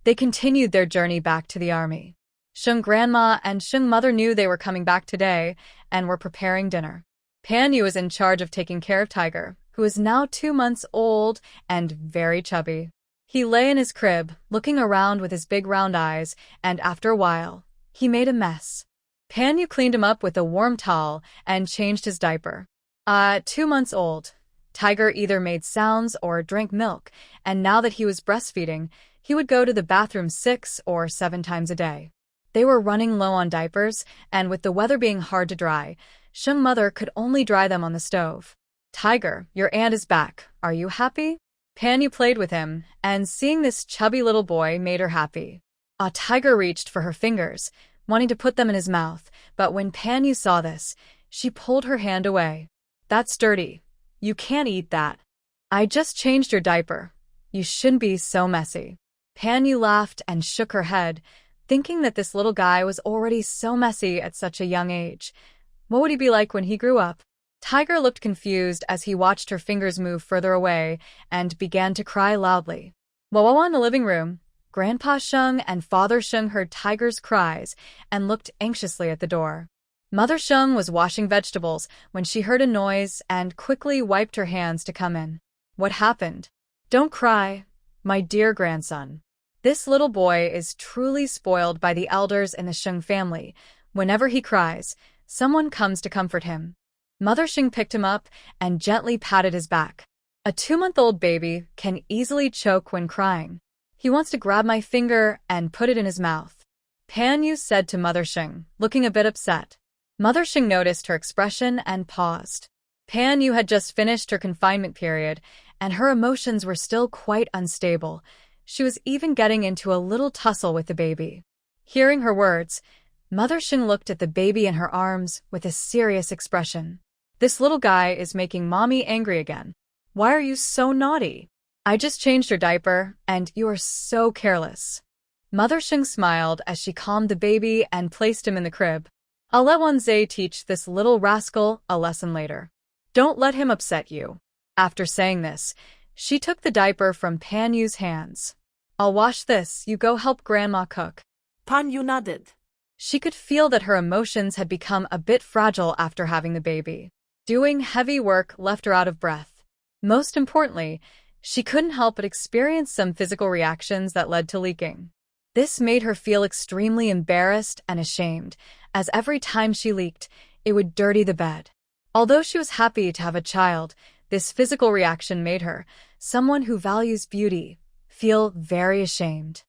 they continued their journey back to the army. Sheng Grandma and Sheng Mother knew they were coming back today and were preparing dinner. Pan Yu was in charge of taking care of Tiger, who is now 2 months old and very chubby. He lay in his crib, looking around with his big round eyes, and after a while, he made a mess. Pan Yu cleaned him up with a warm towel and changed his diaper. 2 months old. Tiger either made sounds or drank milk, and now that he was breastfeeding, he would go to the bathroom 6 or 7 times a day. They were running low on diapers, and with the weather being hard to dry, Sheng Mother could only dry them on the stove. Tiger, your aunt is back. Are you happy? Pan Yu played with him, and seeing this chubby little boy made her happy. Tiger reached for her fingers, wanting to put them in his mouth, but when Pan Yu saw this, she pulled her hand away. That's dirty. You can't eat that. I just changed your diaper. You shouldn't be so messy. Pan Yu laughed and shook her head, thinking that this little guy was already so messy at such a young age. What would he be like when he grew up? Tiger looked confused as he watched her fingers move further away and began to cry loudly. While in the living room, Grandpa Sheng and Father Sheng heard Tiger's cries and looked anxiously at the door. Mother Sheng was washing vegetables when she heard a noise and quickly wiped her hands to come in. What happened? Don't cry, my dear grandson. This little boy is truly spoiled by the elders in the Sheng family. Whenever he cries, someone comes to comfort him. Mother Sheng picked him up and gently patted his back. A 2-month-old baby can easily choke when crying. He wants to grab my finger and put it in his mouth. Pan Yu said to Mother Sheng, looking a bit upset. Mother Sheng noticed her expression and paused. Pan Yu had just finished her confinement period, and her emotions were still quite unstable. She was even getting into a little tussle with the baby. Hearing her words, Mother Sheng looked at the baby in her arms with a serious expression. This little guy is making Mommy angry again. Why are you so naughty? I just changed your diaper, and you are so careless. Mother Sheng smiled as she calmed the baby and placed him in the crib. I'll let Wanze teach this little rascal a lesson later. Don't let him upset you. After saying this, she took the diaper from Pan Yu's hands. I'll wash this, you go help Grandma cook. Pan Yu nodded. She could feel that her emotions had become a bit fragile after having the baby. Doing heavy work left her out of breath. Most importantly, she couldn't help but experience some physical reactions that led to leaking. This made her feel extremely embarrassed and ashamed, as every time she leaked, it would dirty the bed. Although she was happy to have a child, this physical reaction made her, someone who values beauty, feel very ashamed.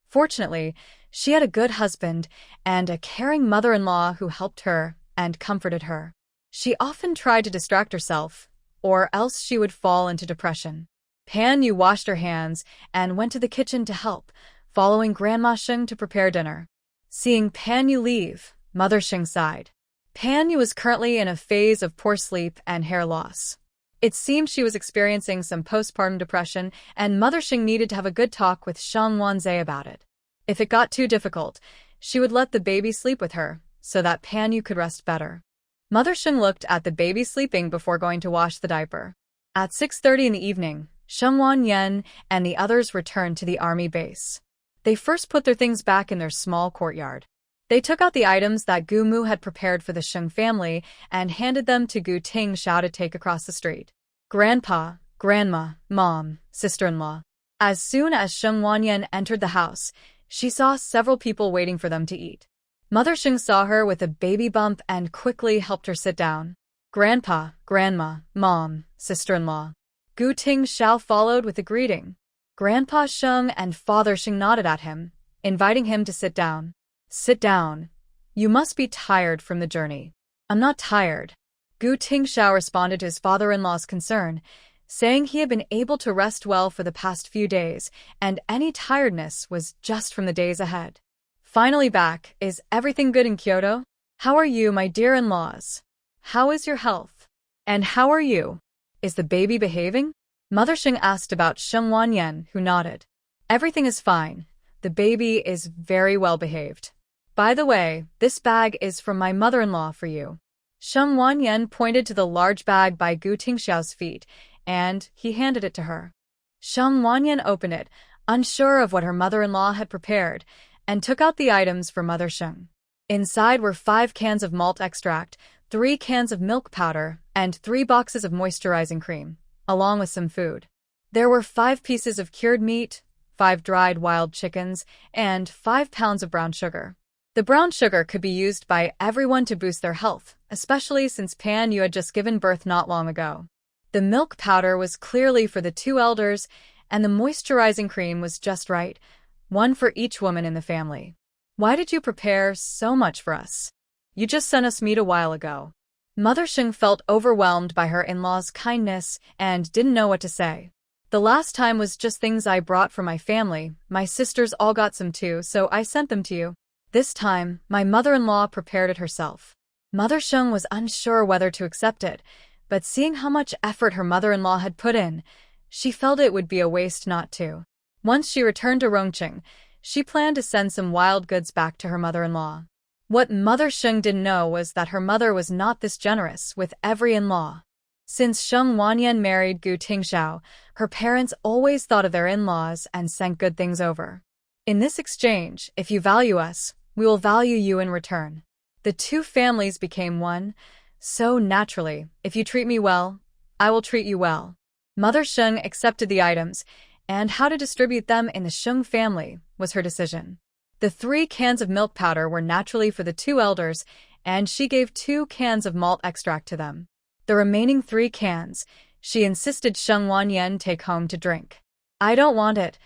Fortunately, she had a good husband and a caring mother-in-law who helped her and comforted her. She often tried to distract herself, or else she would fall into depression. Pan Yu washed her hands and went to the kitchen to help, following Grandma Sheng to prepare dinner. Seeing Pan Yu leave, Mother Sheng sighed. Pan Yu was currently in a phase of poor sleep and hair loss. It seemed she was experiencing some postpartum depression, and Mother Sheng needed to have a good talk with Sheng Wanze about it. If it got too difficult, she would let the baby sleep with her, so that Pan Yu could rest better. Mother Sheng looked at the baby sleeping before going to wash the diaper. At 6:30 in the evening, Sheng Wanyan and the others returned to the army base. They first put their things back in their small courtyard. They took out the items that Gu Mu had prepared for the Sheng family and handed them to Gu Tingxiao to take across the street. Grandpa, grandma, mom, sister-in-law. As soon as Sheng Wanyan entered the house, she saw several people waiting for them to eat. Mother Sheng saw her with a baby bump and quickly helped her sit down. Grandpa, grandma, mom, sister-in-law. Gu Tingxiao followed with a greeting. Grandpa Sheng and Father Sheng nodded at him, inviting him to sit down. Sit down. You must be tired from the journey. I'm not tired. Gu Tingxiao responded to his father-in-law's concern, saying he had been able to rest well for the past few days, and any tiredness was just from the days ahead. Finally back, is everything good in Kyoto? How are you, my dear in-laws? How is your health? And how are you? Is the baby behaving? Mother Sheng asked about Sheng Wanyan, who nodded. Everything is fine. The baby is very well behaved. By the way, this bag is from my mother-in-law for you. Sheng Wanyan pointed to the large bag by Gu Tingxiao's feet, and he handed it to her. Sheng Wanyan opened it, unsure of what her mother-in-law had prepared, and took out the items for Mother Sheng. Inside were 5 cans of malt extract, 3 cans of milk powder, and 3 boxes of moisturizing cream, along with some food. There were 5 pieces of cured meat, 5 dried wild chickens, and 5 pounds of brown sugar. The brown sugar could be used by everyone to boost their health, especially since Pan Yu had just given birth not long ago. The milk powder was clearly for the 2 elders, and the moisturizing cream was just right, one for each woman in the family. Why did you prepare so much for us? You just sent us meat a while ago. Mother Sheng felt overwhelmed by her in-laws' kindness and didn't know what to say. The last time was just things I brought for my family. My sisters all got some too, so I sent them to you. This time, my mother-in-law prepared it herself. Mother Sheng was unsure whether to accept it, but seeing how much effort her mother-in-law had put in, she felt it would be a waste not to. Once she returned to Rongqing, she planned to send some wild goods back to her mother-in-law. What Mother Sheng didn't know was that her mother was not this generous with every in-law. Since Sheng Wanyan married Gu Tingxiao, her parents always thought of their in-laws and sent good things over. In this exchange, if you value us, we will value you in return. The 2 families became one, so naturally, if you treat me well, I will treat you well. Mother Sheng accepted the items, and how to distribute them in the Sheng family was her decision. The 3 cans of milk powder were naturally for the 2 elders, and she gave 2 cans of malt extract to them. The remaining 3 cans, she insisted Sheng Wanyan take home to drink. I don't want it.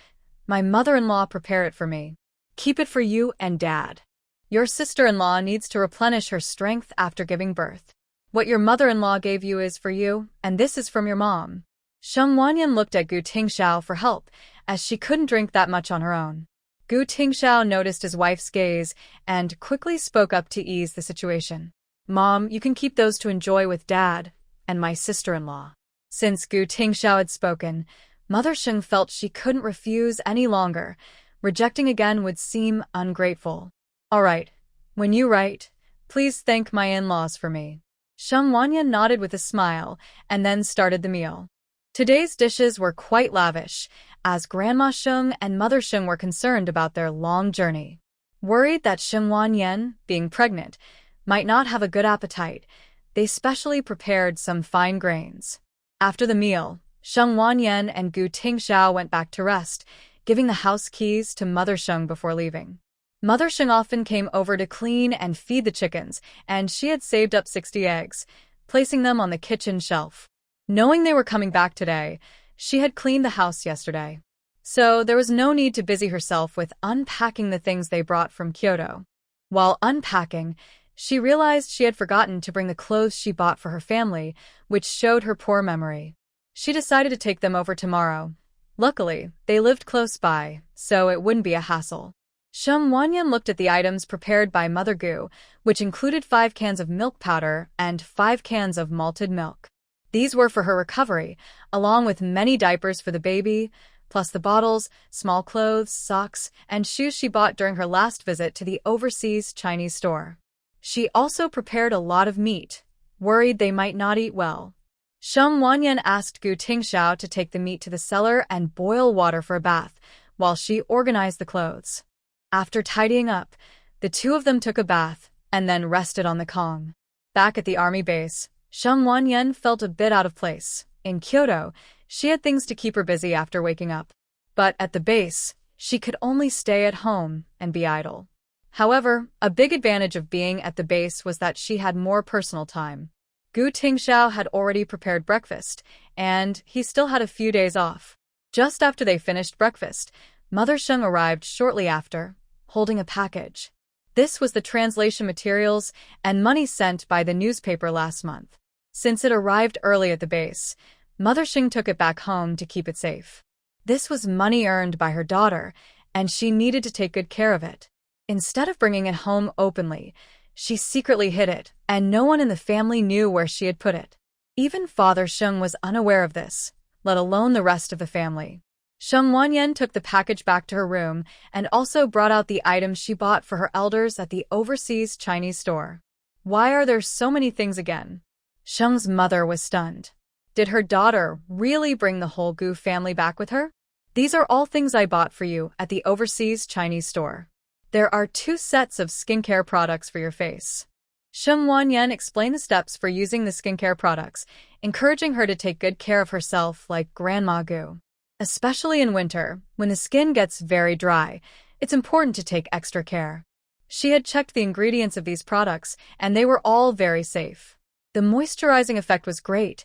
My mother-in-law prepared it for me. Keep it for you and Dad. Your sister-in-law needs to replenish her strength after giving birth. What your mother-in-law gave you is for you, and this is from your mom. Sheng Wanyan looked at Gu Tingxiao for help, as she couldn't drink that much on her own. Gu Tingxiao noticed his wife's gaze and quickly spoke up to ease the situation. Mom, you can keep those to enjoy with Dad and my sister-in-law. Since Gu Tingxiao had spoken, Mother Sheng felt she couldn't refuse any longer. Rejecting again would seem ungrateful. All right, when you write, please thank my in-laws for me. Sheng Wanyan nodded with a smile and then started the meal. Today's dishes were quite lavish, as Grandma Sheng and Mother Sheng were concerned about their long journey. Worried that Sheng Wanyan, being pregnant, might not have a good appetite, they specially prepared some fine grains. After the meal, Sheng Wanyan and Gu Tingxiao went back to rest, giving the house keys to Mother Sheng before leaving. Mother Sheng often came over to clean and feed the chickens, and she had saved up 60 eggs, placing them on the kitchen shelf. Knowing they were coming back today, she had cleaned the house yesterday. So there was no need to busy herself with unpacking the things they brought from Kyoto. While unpacking, she realized she had forgotten to bring the clothes she bought for her family, which showed her poor memory. She decided to take them over tomorrow. Luckily, they lived close by, so it wouldn't be a hassle. Sheng Wanyan looked at the items prepared by Mother Gu, which included 5 cans of milk powder and 5 cans of malted milk. These were for her recovery, along with many diapers for the baby, plus the bottles, small clothes, socks, and shoes she bought during her last visit to the overseas Chinese store. She also prepared a lot of meat, worried they might not eat well. Sheng Wanyan asked Gu Tingxiao to take the meat to the cellar and boil water for a bath, while she organized the clothes. After tidying up, the 2 of them took a bath, and then rested on the Kong. Back at the army base, Sheng Wanyan felt a bit out of place. In Kyoto, She had things to keep her busy after waking up. But at the base, she could only stay at home and be idle. However, a big advantage of being at the base was that she had more personal time. Gu Tingxiao had already prepared breakfast, and he still had a few days off. Just after they finished breakfast, Mother Sheng arrived shortly after, holding a package. This was the translation materials and money sent by the newspaper last month. Since it arrived early at the base, Mother Sheng took it back home to keep it safe. This was money earned by her daughter, and she needed to take good care of it. Instead of bringing it home openly, she secretly hid it, and no one in the family knew where she had put it. Even Father Sheng was unaware of this, let alone the rest of the family. Sheng Wanyan took the package back to her room and also brought out the items she bought for her elders at the overseas Chinese store. Why are there so many things again? Sheng's mother was stunned. Did her daughter really bring the whole Gu family back with her? These are all things I bought for you at the overseas Chinese store. There are 2 sets of skincare products for your face. Sheng Wanyan explained the steps for using the skincare products, encouraging her to take good care of herself like Grandma Gu. Especially in winter, when the skin gets very dry, it's important to take extra care. She had checked the ingredients of these products, and they were all very safe. The moisturizing effect was great,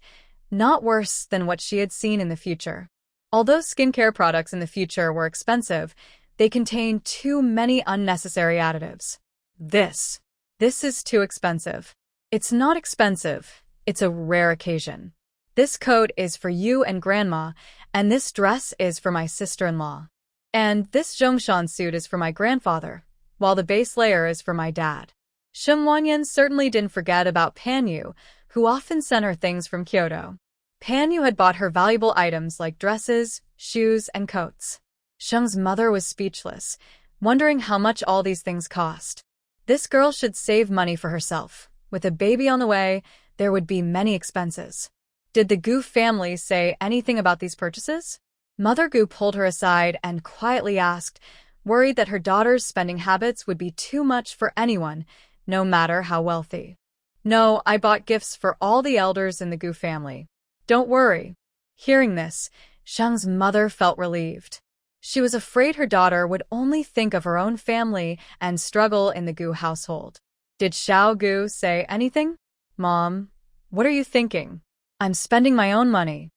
not worse than what she had seen in the future. Although skincare products in the future were expensive, they contained too many unnecessary additives. This is too expensive. It's not expensive, it's a rare occasion. This coat is for you and Grandma, and this dress is for my sister-in-law. And this Zhongshan suit is for my grandfather, while the base layer is for my dad. Sheng Wanyan certainly didn't forget about Panyu, who often sent her things from Kyoto. Panyu had bought her valuable items like dresses, shoes, and coats. Sheng's mother was speechless, wondering how much all these things cost. This girl should save money for herself. With a baby on the way, there would be many expenses. Did the Gu family say anything about these purchases? Mother Gu pulled her aside and quietly asked, worried that her daughter's spending habits would be too much for anyone, no matter how wealthy. No, I bought gifts for all the elders in the Gu family. Don't worry. Hearing this, Sheng's mother felt relieved. She was afraid her daughter would only think of her own family and struggle in the Gu household. Did Xiao Gu say anything? Mom, what are you thinking? I'm spending my own money.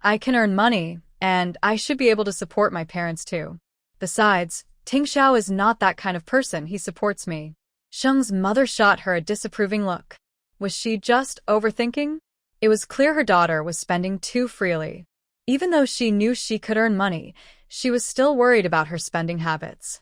I can earn money, and I should be able to support my parents too. Besides, Ting Xiao is not that kind of person. He supports me. Sheng's mother shot her a disapproving look. Was she just overthinking? It was clear her daughter was spending too freely. Even though she knew she could earn money, she was still worried about her spending habits.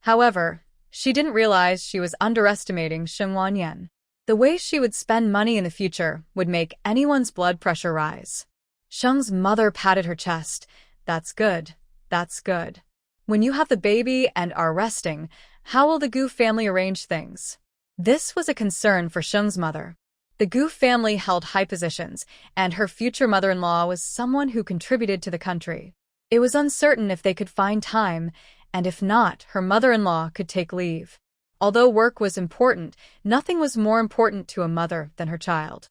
However, she didn't realize she was underestimating Sheng Wanyan. The way she would spend money in the future would make anyone's blood pressure rise. Sheng's mother patted her chest. That's good. That's good. When you have the baby and are resting, how will the Gu family arrange things? This was a concern for Sheng's mother. The Gu family held high positions, and her future mother-in-law was someone who contributed to the country. It was uncertain if they could find time, and if not, her mother-in-law could take leave. Although work was important, nothing was more important to a mother than her child.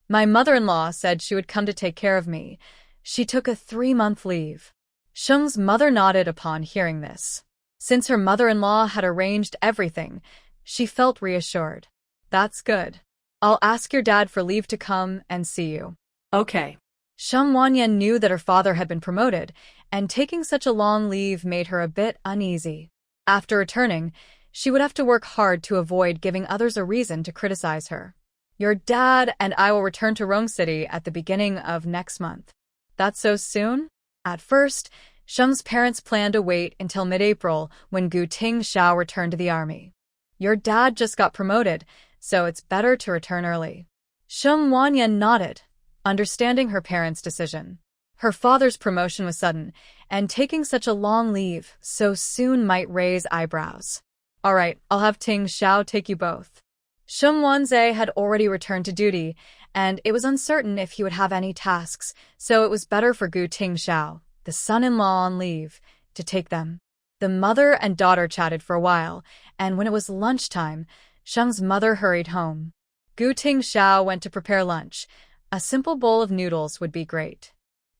My mother-in-law said she would come to take care of me. She took a 3-month leave. Sheng's mother nodded upon hearing this. Since her mother-in-law had arranged everything, she felt reassured. That's good. I'll ask your dad for leave to come and see you. Okay. Sheng Wanyan knew that her father had been promoted, and taking such a long leave made her a bit uneasy. After returning, she would have to work hard to avoid giving others a reason to criticize her. Your dad and I will return to Rome City at the beginning of next month. That's so soon? At first, Sheng's parents planned to wait until mid-April when Gu Tingxiao returned to the army. Your dad just got promoted, so it's better to return early. Sheng Wanyan nodded, understanding her parents' decision. Her father's promotion was sudden, and taking such a long leave so soon might raise eyebrows. All right, I'll have Ting Xiao take you both. Sheng Wanzhe had already returned to duty, and it was uncertain if he would have any tasks, so it was better for Gu Tingxiao, the son-in-law on leave, to take them. The mother and daughter chatted for a while, and when it was lunchtime, Sheng's mother hurried home. Gu Tingxiao went to prepare lunch. A simple bowl of noodles would be great.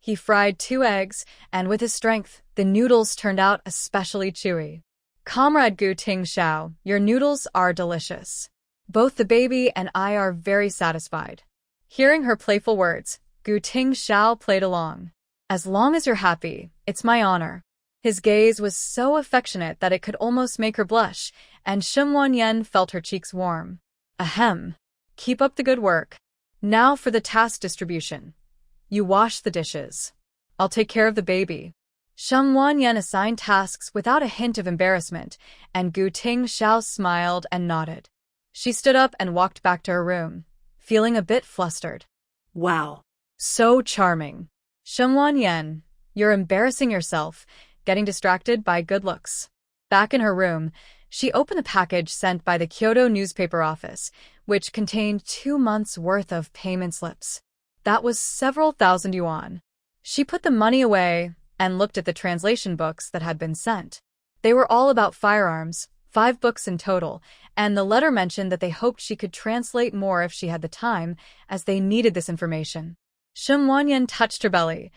He fried 2 eggs, and with his strength, the noodles turned out especially chewy. Comrade Gu Tingxiao, your noodles are delicious. Both the baby and I are very satisfied. Hearing her playful words, Gu Tingxiao played along. As long as you're happy, it's my honor. His gaze was so affectionate that it could almost make her blush, and Shen Wanyan felt her cheeks warm. Ahem. Keep up the good work. Now for the task distribution. You wash the dishes. I'll take care of the baby. Shen Wanyan assigned tasks without a hint of embarrassment, and Gu Tingxiao smiled and nodded. She stood up and walked back to her room, feeling a bit flustered. Wow. So charming. Shen Wanyan, you're embarrassing yourself, getting distracted by good looks. Back in her room, she opened the package sent by the Kyoto newspaper office, which contained 2 months' worth of payment slips. That was several thousand yuan. She put the money away and looked at the translation books that had been sent. They were all about firearms, 5 books in total, and the letter mentioned that they hoped she could translate more if she had the time, as they needed this information. Shen Wanyan touched her belly.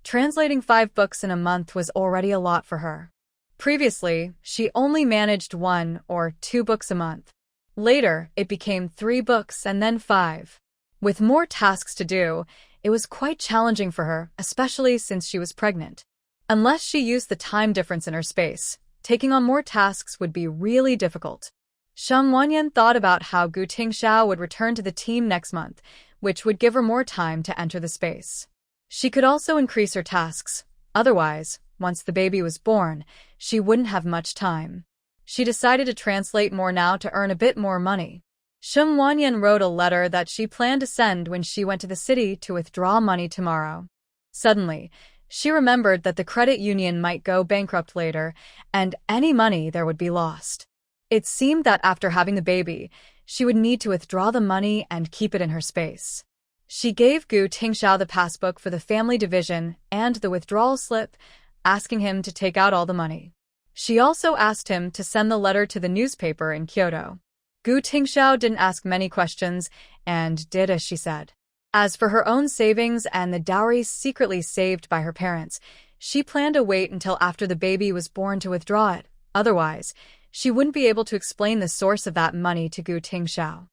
Translating 5 books in a month was already a lot for her. Previously, she only managed 1 or 2 books a month. Later, it became 3 books and then 5. With more tasks to do, it was quite challenging for her, especially since she was pregnant. Unless she used the time difference in her space, taking on more tasks would be really difficult. Shen Wanyan thought about how Gu Tingxiao would return to the team next month, which would give her more time to enter the space. She could also increase her tasks. Otherwise, once the baby was born, she wouldn't have much time. She decided to translate more now to earn a bit more money. Shen Wanyan wrote a letter that she planned to send when she went to the city to withdraw money tomorrow. Suddenly, she remembered that the credit union might go bankrupt later, and any money there would be lost. It seemed that after having the baby, she would need to withdraw the money and keep it in her space. She gave Gu Tingxiao the passbook for the family division and the withdrawal slip, asking him to take out all the money. She also asked him to send the letter to the newspaper in Kyoto. Gu Tingxiao didn't ask many questions and did as she said. As for her own savings and the dowry secretly saved by her parents, she planned to wait until after the baby was born to withdraw it. Otherwise, she wouldn't be able to explain the source of that money to Gu Tingxiao.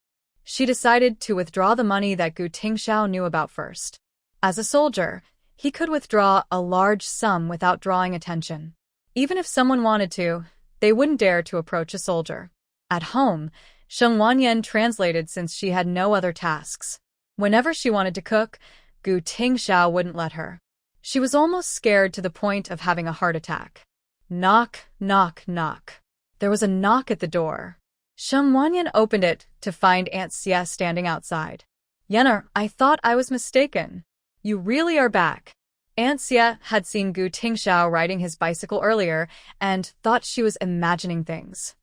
She decided to withdraw the money that Gu Tingxiao knew about first. As a soldier, he could withdraw a large sum without drawing attention. Even if someone wanted to, they wouldn't dare to approach a soldier. At home, Shen Wanyan translated since she had no other tasks. Whenever she wanted to cook, Gu Tingxiao wouldn't let her. She was almost scared to the point of having a heart attack. Knock, knock, knock. There was a knock at the door. Shen Wanyan opened it to find Aunt Xie standing outside. Yenner, I thought I was mistaken. You really are back. Aunt Xie had seen Gu Tingxiao riding his bicycle earlier and thought she was imagining things.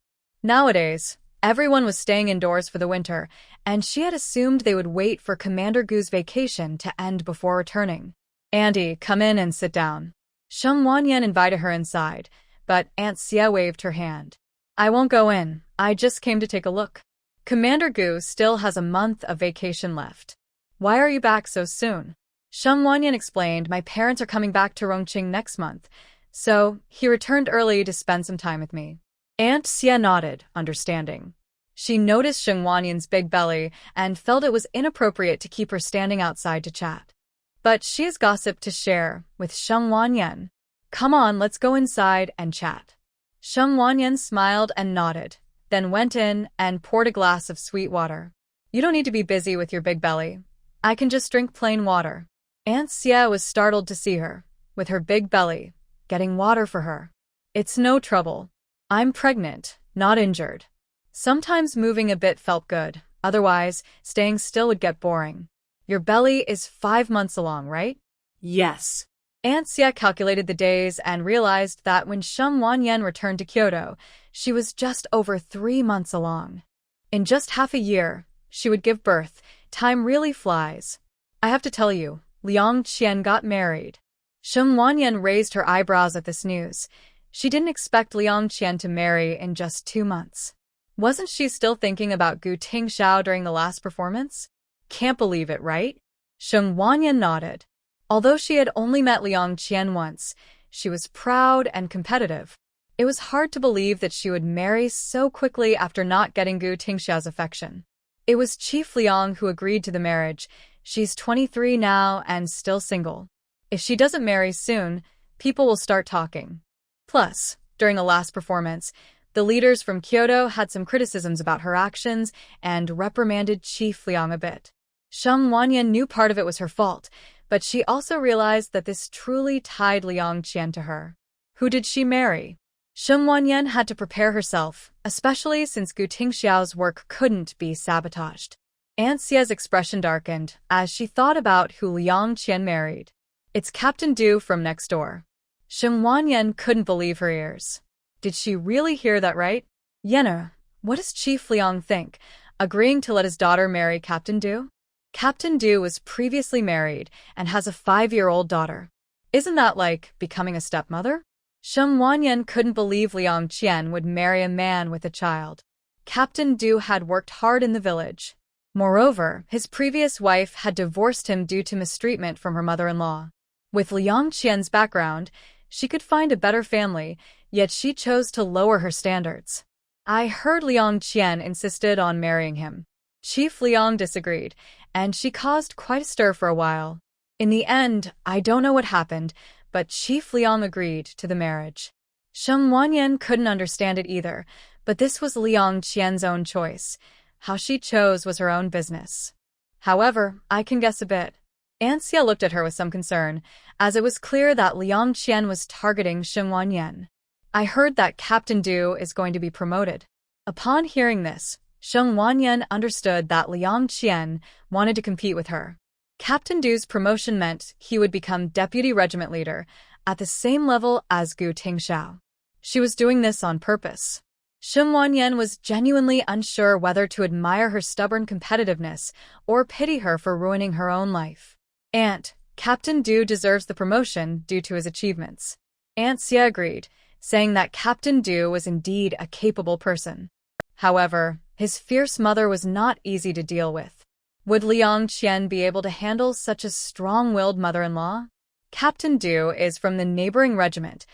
Nowadays, everyone was staying indoors for the winter, and she had assumed they would wait for Commander Gu's vacation to end before returning. Andy, come in and sit down. Shen Wanyan invited her inside, but Aunt Xie waved her hand. I won't go in. I just came to take a look. Commander Gu still has a month of vacation left. Why are you back so soon? Shen Wanyan explained my parents are coming back to Rongqing next month, so he returned early to spend some time with me. Aunt Xie nodded, understanding. She noticed Shen Wanyan's big belly and felt it was inappropriate to keep her standing outside to chat. But she has gossip to share with Shen Wanyan. Come on, let's go inside and chat. Shen Wanyan smiled and nodded, then went in and poured a glass of sweet water. You don't need to be busy with your big belly. I can just drink plain water. Aunt Xie was startled to see her, with her big belly, getting water for her. It's no trouble. I'm pregnant, not injured. Sometimes moving a bit felt good, otherwise, staying still would get boring. Your belly is 5 months along, right? Yes. Aunt Xie calculated the days and realized that when Shen Wanyan returned to Kyoto, she was just over 3 months along. In just half a year, she would give birth. Time really flies. I have to tell you, Liang Qian got married. Shen Wanyan raised her eyebrows at this news. She didn't expect Liang Qian to marry in just 2 months. Wasn't she still thinking about Gu Tingxiao during the last performance? Can't believe it, right? Shen Wanyan nodded. Although she had only met Liang Qian once, she was proud and competitive. It was hard to believe that she would marry so quickly after not getting Gu Tingxiao's affection. It was Chief Liang who agreed to the marriage. She's 23 now and still single. If she doesn't marry soon, people will start talking. Plus, during the last performance, the leaders from Kyoto had some criticisms about her actions and reprimanded Chief Liang a bit. Sheng Wanyan knew part of it was her fault, but she also realized that this truly tied Liang Qian to her. Who did she marry? Sheng Wanyan had to prepare herself, especially since Gu Tingxiao's work couldn't be sabotaged. Aunt Xia's expression darkened as she thought about who Liang Qian married. It's Captain Du from next door. Sheng Wanyan couldn't believe her ears. Did she really hear that right? Yenna, what does Chief Liang think, agreeing to let his daughter marry Captain Du? Captain Du was previously married and has a 5-year-old daughter. Isn't that like becoming a stepmother? Sheng Wanyan couldn't believe Liang Qian would marry a man with a child. Captain Du had worked hard in the village. Moreover, his previous wife had divorced him due to mistreatment from her mother-in-law. With Liang Qian's background, she could find a better family, yet she chose to lower her standards. I heard Liang Qian insisted on marrying him. Chief Liang disagreed, and she caused quite a stir for a while. In the end, I don't know what happened, but Chief Liang agreed to the marriage. Sheng Wanyan couldn't understand it either, but this was Liang Qian's own choice. How she chose was her own business. However, I can guess a bit. Aunt Xia looked at her with some concern, as it was clear that Liang Qian was targeting Sheng Wanyan. I heard that Captain Du is going to be promoted. Upon hearing this, Sheng Wanyan understood that Liang Qian wanted to compete with her. Captain Du's promotion meant he would become deputy regiment leader at the same level as Gu Tingxiao. She was doing this on purpose. Sheng Wanyan was genuinely unsure whether to admire her stubborn competitiveness or pity her for ruining her own life. Aunt, Captain Du deserves the promotion due to his achievements. Aunt Xia agreed, saying that Captain Du was indeed a capable person. However, his fierce mother was not easy to deal with. Would Liang Qian be able to handle such a strong-willed mother-in-law? Captain Du is from the neighboring regiment.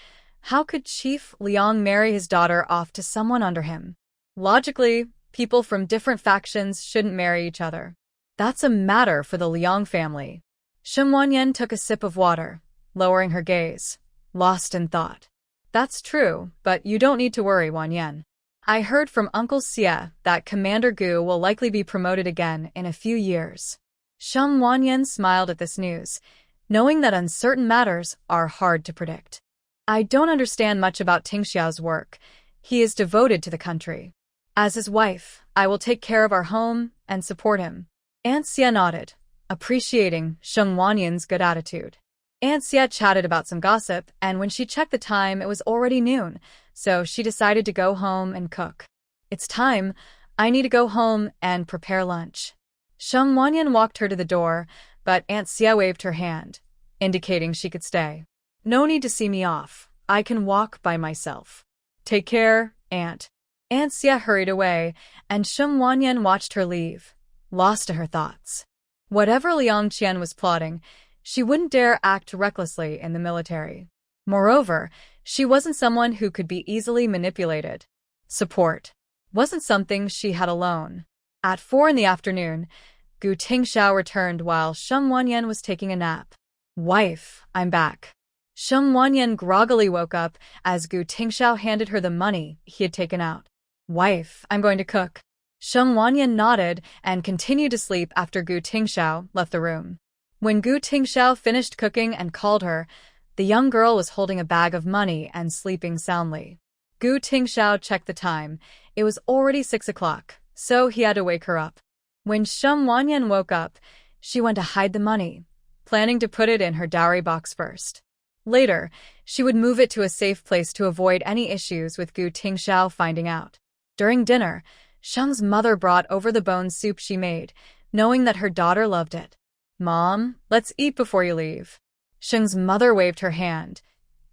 How could Chief Liang marry his daughter off to someone under him? Logically, people from different factions shouldn't marry each other. That's a matter for the Liang family. Sheng Wanyan took a sip of water, lowering her gaze, lost in thought. That's true, but you don't need to worry, Wanyan. I heard from Uncle Xia that Commander Gu will likely be promoted again in a few years. Sheng Wanyan smiled at this news, knowing that uncertain matters are hard to predict. I don't understand much about Tingxiao's work. He is devoted to the country. As his wife, I will take care of our home and support him. Aunt Xia nodded, appreciating Sheng Wanyan's good attitude. Aunt Xia chatted about some gossip, and when she checked the time, it was already noon, so she decided to go home and cook. It's time. I need to go home and prepare lunch. Sheng Wanyan walked her to the door, but Aunt Xia waved her hand, indicating she could stay. No need to see me off. I can walk by myself. Take care, Aunt. Aunt Xia hurried away, and Sheng Wanyan watched her leave, lost to her thoughts. Whatever Liang Qian was plotting, she wouldn't dare act recklessly in the military. Moreover, she wasn't someone who could be easily manipulated. Support wasn't something she had alone. At 4 in the afternoon, Gu Tingxiao returned while Sheng Wanyan was taking a nap. Wife, I'm back. Sheng Wanyan groggily woke up as Gu Tingxiao handed her the money he had taken out. Wife, I'm going to cook. Sheng Wanyan nodded and continued to sleep after Gu Tingxiao left the room. When Gu Tingxiao finished cooking and called her, the young girl was holding a bag of money and sleeping soundly. Gu Tingxiao checked the time. It was already 6 o'clock, so he had to wake her up. When Sheng Wanyan woke up, she went to hide the money, planning to put it in her dowry box first. Later, she would move it to a safe place to avoid any issues with Gu Tingxiao finding out. During dinner, Sheng's mother brought over the bone soup she made, knowing that her daughter loved it. Mom, let's eat before you leave. Sheng's mother waved her hand,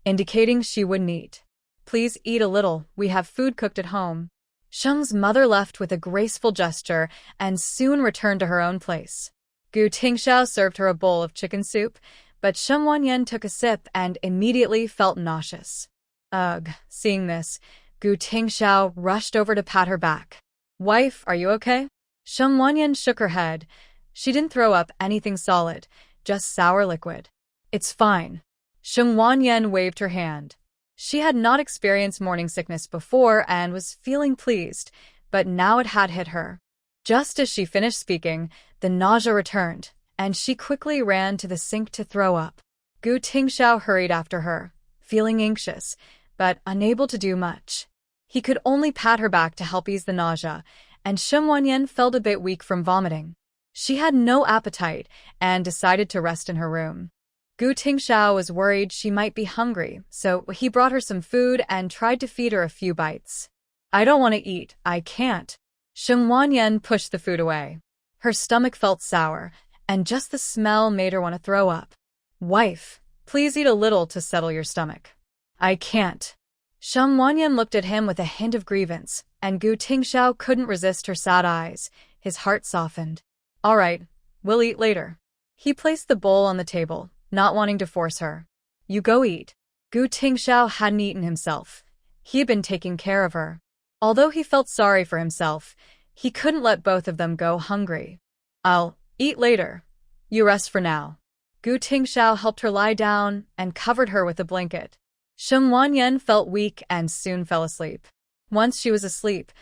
indicating she wouldn't eat. Please eat a little, we have food cooked at home. Sheng's mother left with a graceful gesture and soon returned to her own place. Gu Tingxiao served her a bowl of chicken soup, but Sheng Wanyan took a sip and immediately felt nauseous. Ugh, seeing this, Gu Tingxiao rushed over to pat her back. Wife, are you okay? Sheng Wanyan shook her head. She didn't throw up anything solid, just sour liquid. It's fine. Sheng Wanyan waved her hand. She had not experienced morning sickness before and was feeling pleased, but now it had hit her. Just as she finished speaking, the nausea returned, and she quickly ran to the sink to throw up. Gu Tingxiao hurried after her, feeling anxious, but unable to do much. He could only pat her back to help ease the nausea, and Sheng Wanyan felt a bit weak from vomiting. She had no appetite and decided to rest in her room. Gu Tingxiao was worried she might be hungry, so he brought her some food and tried to feed her a few bites. I don't want to eat, I can't. Sheng Wanyan pushed the food away. Her stomach felt sour, and just the smell made her want to throw up. Wife, please eat a little to settle your stomach. I can't. Sheng Wanyan looked at him with a hint of grievance, and Gu Tingxiao couldn't resist her sad eyes. His heart softened. All right, we'll eat later. He placed the bowl on the table, not wanting to force her. You go eat. Gu Tingxiao hadn't eaten himself. He had been taking care of her. Although he felt sorry for himself, he couldn't let both of them go hungry. I'll eat later. You rest for now. Gu Tingxiao helped her lie down and covered her with a blanket. Sheng Wanyan felt weak and soon fell asleep. Once she was asleep,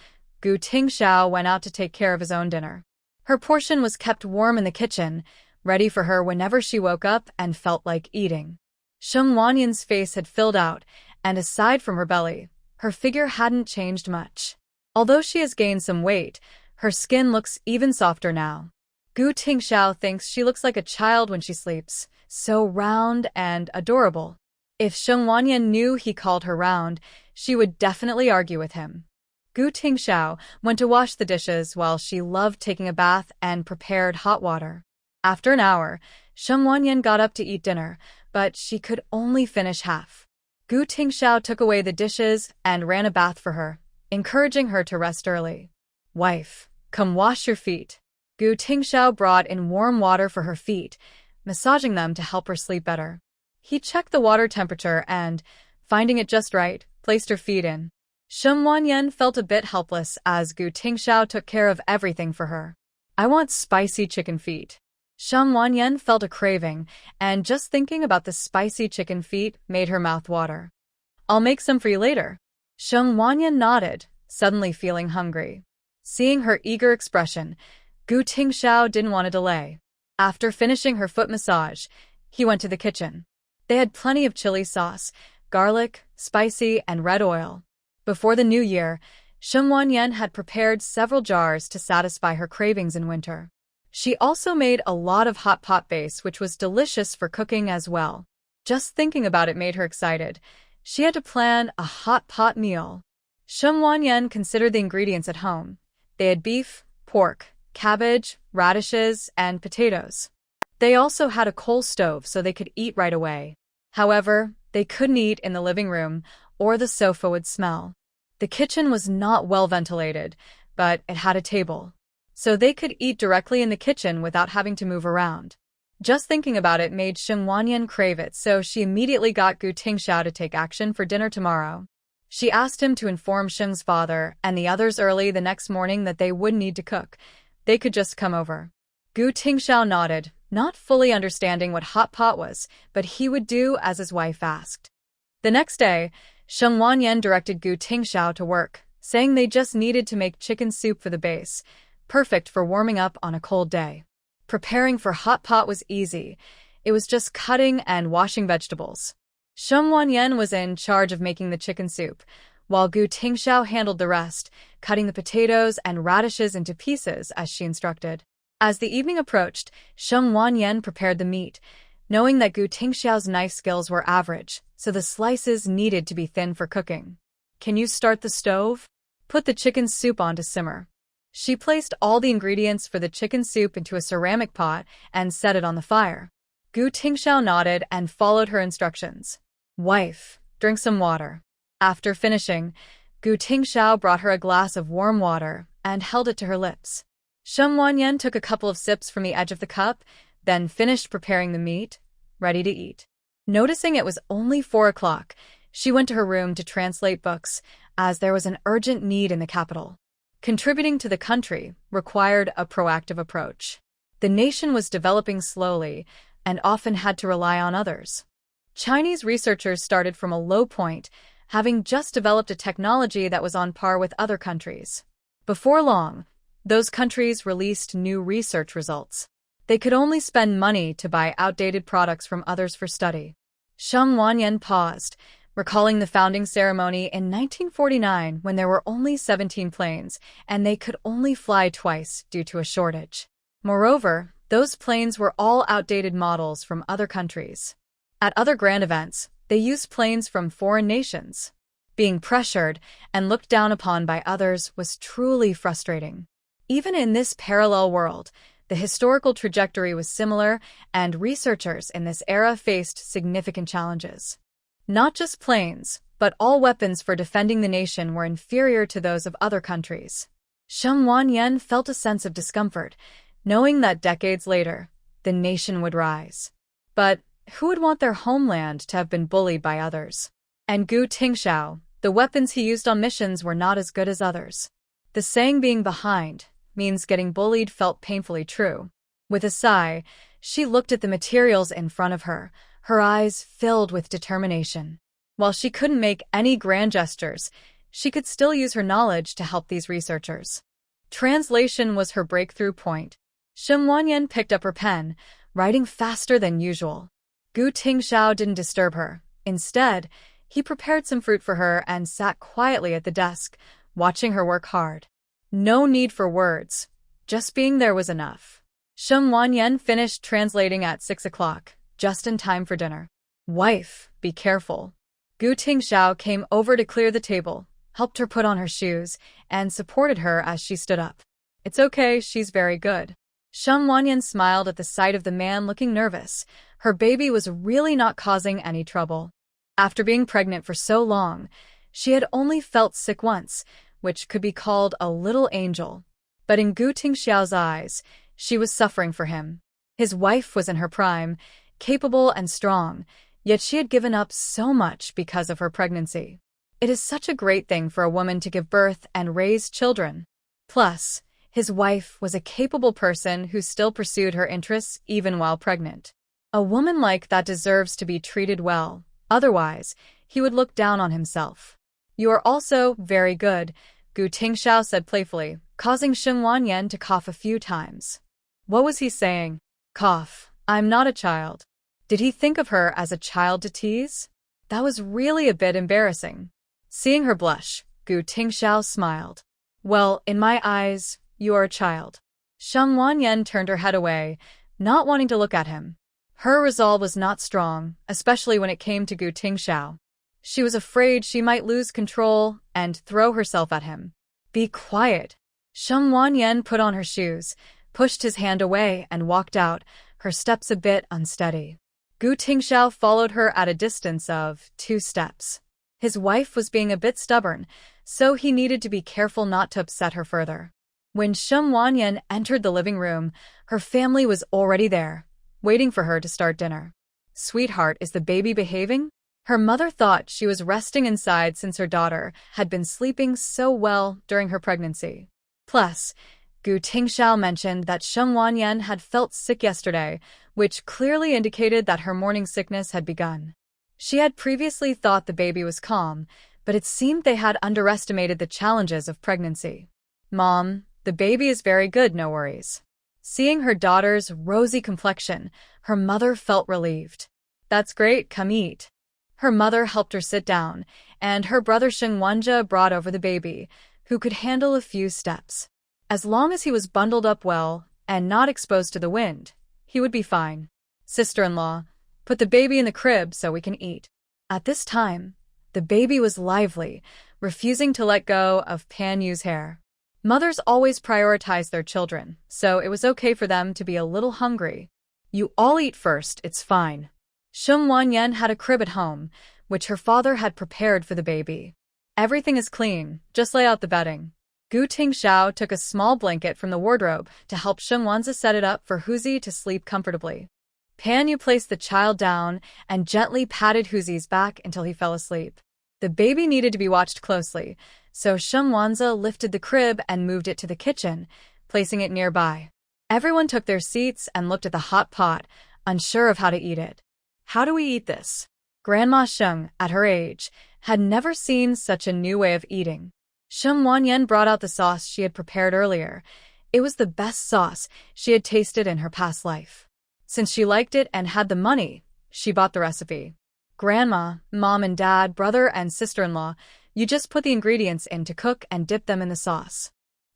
Gu Tingxiao went out to take care of his own dinner. Her portion was kept warm in the kitchen, ready for her whenever she woke up and felt like eating. Sheng Wanyan's face had filled out, and aside from her belly, her figure hadn't changed much. Although she has gained some weight, her skin looks even softer now. Gu Tingxiao thinks she looks like a child when she sleeps, so round and adorable. If Sheng Wanyan knew he called her round, she would definitely argue with him. Gu Tingxiao went to wash the dishes while she loved taking a bath and prepared hot water. After an hour, Sheng Wanyan got up to eat dinner, but she could only finish half. Gu Tingxiao took away the dishes and ran a bath for her, encouraging her to rest early. Wife, come wash your feet. Gu Tingxiao brought in warm water for her feet, massaging them to help her sleep better. He checked the water temperature and, finding it just right, placed her feet in. Sheng Wanyan felt a bit helpless as Gu Tingxiao took care of everything for her. I want spicy chicken feet. Sheng Wanyan felt a craving, and just thinking about the spicy chicken feet made her mouth water. I'll make some for you later. Sheng Wanyan nodded, suddenly feeling hungry. Seeing her eager expression, Gu Tingxiao didn't want to delay. After finishing her foot massage, he went to the kitchen. They had plenty of chili sauce, garlic, spicy, and red oil. Before the new year, Sheng Wanyan had prepared several jars to satisfy her cravings in winter. She also made a lot of hot pot base, which was delicious for cooking as well. Just thinking about it made her excited. She had to plan a hot pot meal. Sheng Wanyan considered the ingredients at home. They had beef, pork, cabbage, radishes, and potatoes. They also had a coal stove so they could eat right away. However, they couldn't eat in the living room, or the sofa would smell. The kitchen was not well ventilated, but it had a table, so they could eat directly in the kitchen without having to move around. Just thinking about it made Sheng Wanyan crave it, so she immediately got Gu Tingxiao to take action for dinner tomorrow. She asked him to inform Sheng's father and the others early the next morning that they wouldn't need to cook. They could just come over. Gu Tingxiao nodded, not fully understanding what hot pot was, but he would do as his wife asked. The next day, Sheng Wanyan directed Gu Tingxiao to work, saying they just needed to make chicken soup for the base, perfect for warming up on a cold day. Preparing for hot pot was easy. It was just cutting and washing vegetables. Sheng Wanyan was in charge of making the chicken soup, while Gu Tingxiao handled the rest, cutting the potatoes and radishes into pieces as she instructed. As the evening approached, Sheng Wanyan prepared the meat, knowing that Gu Tingxiao's knife skills were average, so the slices needed to be thin for cooking. Can you start the stove? Put the chicken soup on to simmer. She placed all the ingredients for the chicken soup into a ceramic pot and set it on the fire. Gu Tingxiao nodded and followed her instructions. Wife, drink some water. After finishing, Gu Tingxiao brought her a glass of warm water and held it to her lips. Sheng Wanyan took a couple of sips from the edge of the cup, then finished preparing the meat. ready to eat. Noticing it was only 4 o'clock, she went to her room to translate books, as there was an urgent need in the capital. Contributing to the country required a proactive approach. The nation was developing slowly and often had to rely on others. Chinese researchers started from a low point, having just developed a technology that was on par with other countries. Before long, those countries released new research results. They could only spend money to buy outdated products from others for study. Sheng Wanyan paused, recalling the founding ceremony in 1949 when there were only 17 planes, and they could only fly twice due to a shortage. Moreover, those planes were all outdated models from other countries. At other grand events, they used planes from foreign nations. Being pressured and looked down upon by others was truly frustrating. Even in this parallel world, the historical trajectory was similar, and researchers in this era faced significant challenges. Not just planes, but all weapons for defending the nation were inferior to those of other countries. Sheng Wanyan felt a sense of discomfort, knowing that decades later, the nation would rise. But who would want their homeland to have been bullied by others? And Gu Tingxiao, the weapons he used on missions were not as good as others. The saying being behind means getting bullied felt painfully true. With a sigh, she looked at the materials in front of her, her eyes filled with determination. While she couldn't make any grand gestures, she could still use her knowledge to help these researchers. Translation was her breakthrough point. Sheng Wanyan picked up her pen, writing faster than usual. Gu Tingxiao didn't disturb her. Instead, he prepared some fruit for her and sat quietly at the desk, watching her work hard. No need for words. Just being there was enough. Sheng Wanyan finished translating at 6 o'clock, just in time for dinner. Wife, be careful. Gu Tingxiao came over to clear the table, helped her put on her shoes, and supported her as she stood up. It's okay, she's very good. Sheng Wanyan smiled at the sight of the man looking nervous. Her baby was really not causing any trouble. After being pregnant for so long, she had only felt sick once, which could be called a little angel. But in Gu Tingxiao's eyes, she was suffering for him. His wife was in her prime, capable and strong, yet she had given up so much because of her pregnancy. It is such a great thing for a woman to give birth and raise children. Plus, his wife was a capable person who still pursued her interests even while pregnant. A woman like that deserves to be treated well, otherwise, he would look down on himself. You are also very good, Gu Tingxiao said playfully, causing Sheng Wanyan to cough a few times. What was he saying? Cough. I'm not a child. Did he think of her as a child to tease? That was really a bit embarrassing. Seeing her blush, Gu Tingxiao smiled. Well, in my eyes, you are a child. Sheng Wanyan turned her head away, not wanting to look at him. Her resolve was not strong, especially when it came to Gu Tingxiao. She was afraid she might lose control and throw herself at him. Be quiet. Sheng Wanyan put on her shoes, pushed his hand away and walked out, her steps a bit unsteady. Gu Tingxiao followed her at a distance of 2 steps. His wife was being a bit stubborn, so he needed to be careful not to upset her further. When Sheng Wanyan entered the living room, her family was already there, waiting for her to start dinner. Sweetheart, is the baby behaving? Her mother thought she was resting inside since her daughter had been sleeping so well during her pregnancy. Plus, Gu Tingxiao mentioned that Sheng Wanyan had felt sick yesterday, which clearly indicated that her morning sickness had begun. She had previously thought the baby was calm, but it seemed they had underestimated the challenges of pregnancy. Mom, the baby is very good, no worries. Seeing her daughter's rosy complexion, her mother felt relieved. That's great, come eat. Her mother helped her sit down, and her brother Sheng Wanja brought over the baby, who could handle a few steps. As long as he was bundled up well and not exposed to the wind, he would be fine. Sister-in-law, put the baby in the crib so we can eat. At this time, the baby was lively, refusing to let go of Pan Yu's hair. Mothers always prioritize their children, so it was okay for them to be a little hungry. You all eat first, it's fine. Sheng Wanyan had a crib at home, which her father had prepared for the baby. Everything is clean, just lay out the bedding. Gu Tingxiao took a small blanket from the wardrobe to help Sheng Wanzi set it up for Huzi to sleep comfortably. Pan Yu placed the child down and gently patted Huzi's back until he fell asleep. The baby needed to be watched closely, so Sheng Wanzi lifted the crib and moved it to the kitchen, placing it nearby. Everyone took their seats and looked at the hot pot, unsure of how to eat it. How do we eat this? Grandma Sheng, at her age, had never seen such a new way of eating. Sheng Wanyan brought out the sauce she had prepared earlier. It was the best sauce she had tasted in her past life. Since she liked it and had the money, she bought the recipe. Grandma, mom and dad, brother and sister-in-law, you just put the ingredients in to cook and dip them in the sauce.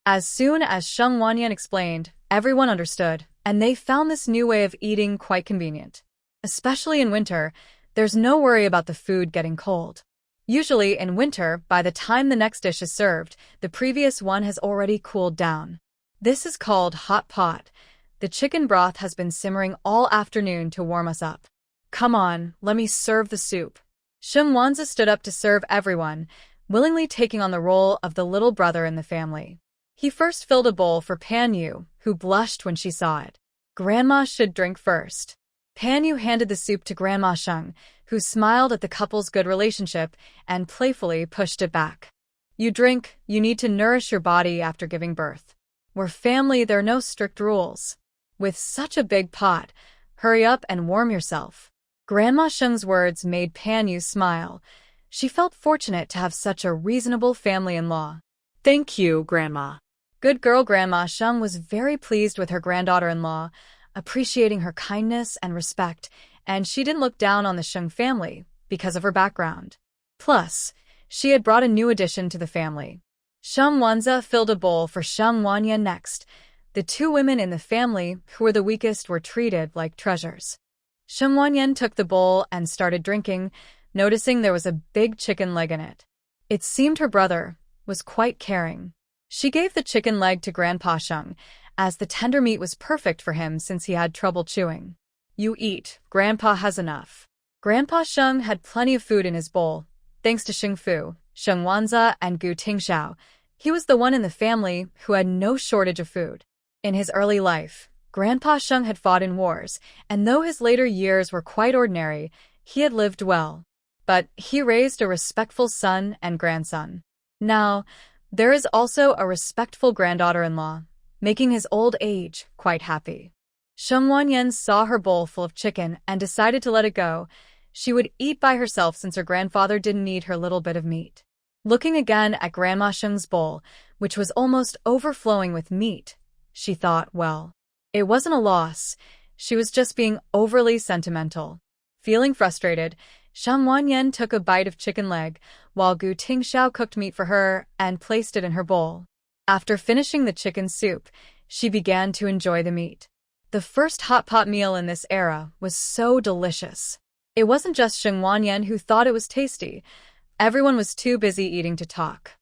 As soon as Sheng Wanyan explained, everyone understood, and they found this new way of eating quite convenient. Especially in winter, there's no worry about the food getting cold. Usually in winter, by the time the next dish is served, the previous one has already cooled down. This is called hot pot. The chicken broth has been simmering all afternoon to warm us up. Come on, let me serve the soup. Sheng Wanzi stood up to serve everyone, willingly taking on the role of the little brother in the family. He first filled a bowl for Pan Yu, who blushed when she saw it. Grandma should drink first. Pan Yu handed the soup to Grandma Sheng, who smiled at the couple's good relationship and playfully pushed it back. You drink, you need to nourish your body after giving birth. We're family, there are no strict rules. With such a big pot, hurry up and warm yourself. Grandma Sheng's words made Pan Yu smile. She felt fortunate to have such a reasonable family-in-law. Thank you, Grandma. Good girl. Grandma Sheng was very pleased with her granddaughter-in-law, appreciating her kindness and respect, and she didn't look down on the Sheng family because of her background. Plus, she had brought a new addition to the family. Sheng Wanzi filled a bowl for Sheng Wanyan next. The two women in the family who were the weakest were treated like treasures. Sheng Wanyan took the bowl and started drinking, noticing there was a big chicken leg in it. It seemed her brother was quite caring. She gave the chicken leg to Grandpa Sheng, as the tender meat was perfect for him since he had trouble chewing. You eat, Grandpa has enough. Grandpa Sheng had plenty of food in his bowl, thanks to Sheng Fu, Sheng Wanzi, and Gu Tingxiao. He was the one in the family who had no shortage of food. In his early life, Grandpa Sheng had fought in wars, and though his later years were quite ordinary, he had lived well. But he raised a respectful son and grandson. Now, there is also a respectful granddaughter-in-law, making his old age quite happy. Sheng Wanyan saw her bowl full of chicken and decided to let it go. She would eat by herself since her grandfather didn't need her little bit of meat. Looking again at Grandma Sheng's bowl, which was almost overflowing with meat, she thought, well, it wasn't a loss. She was just being overly sentimental. Feeling frustrated, Sheng Wanyan took a bite of chicken leg, while Gu Tingxiao cooked meat for her and placed it in her bowl. After finishing the chicken soup, she began to enjoy the meat. The first hot pot meal in this era was so delicious. It wasn't just Sheng Wanyan who thought it was tasty. Everyone was too busy eating to talk.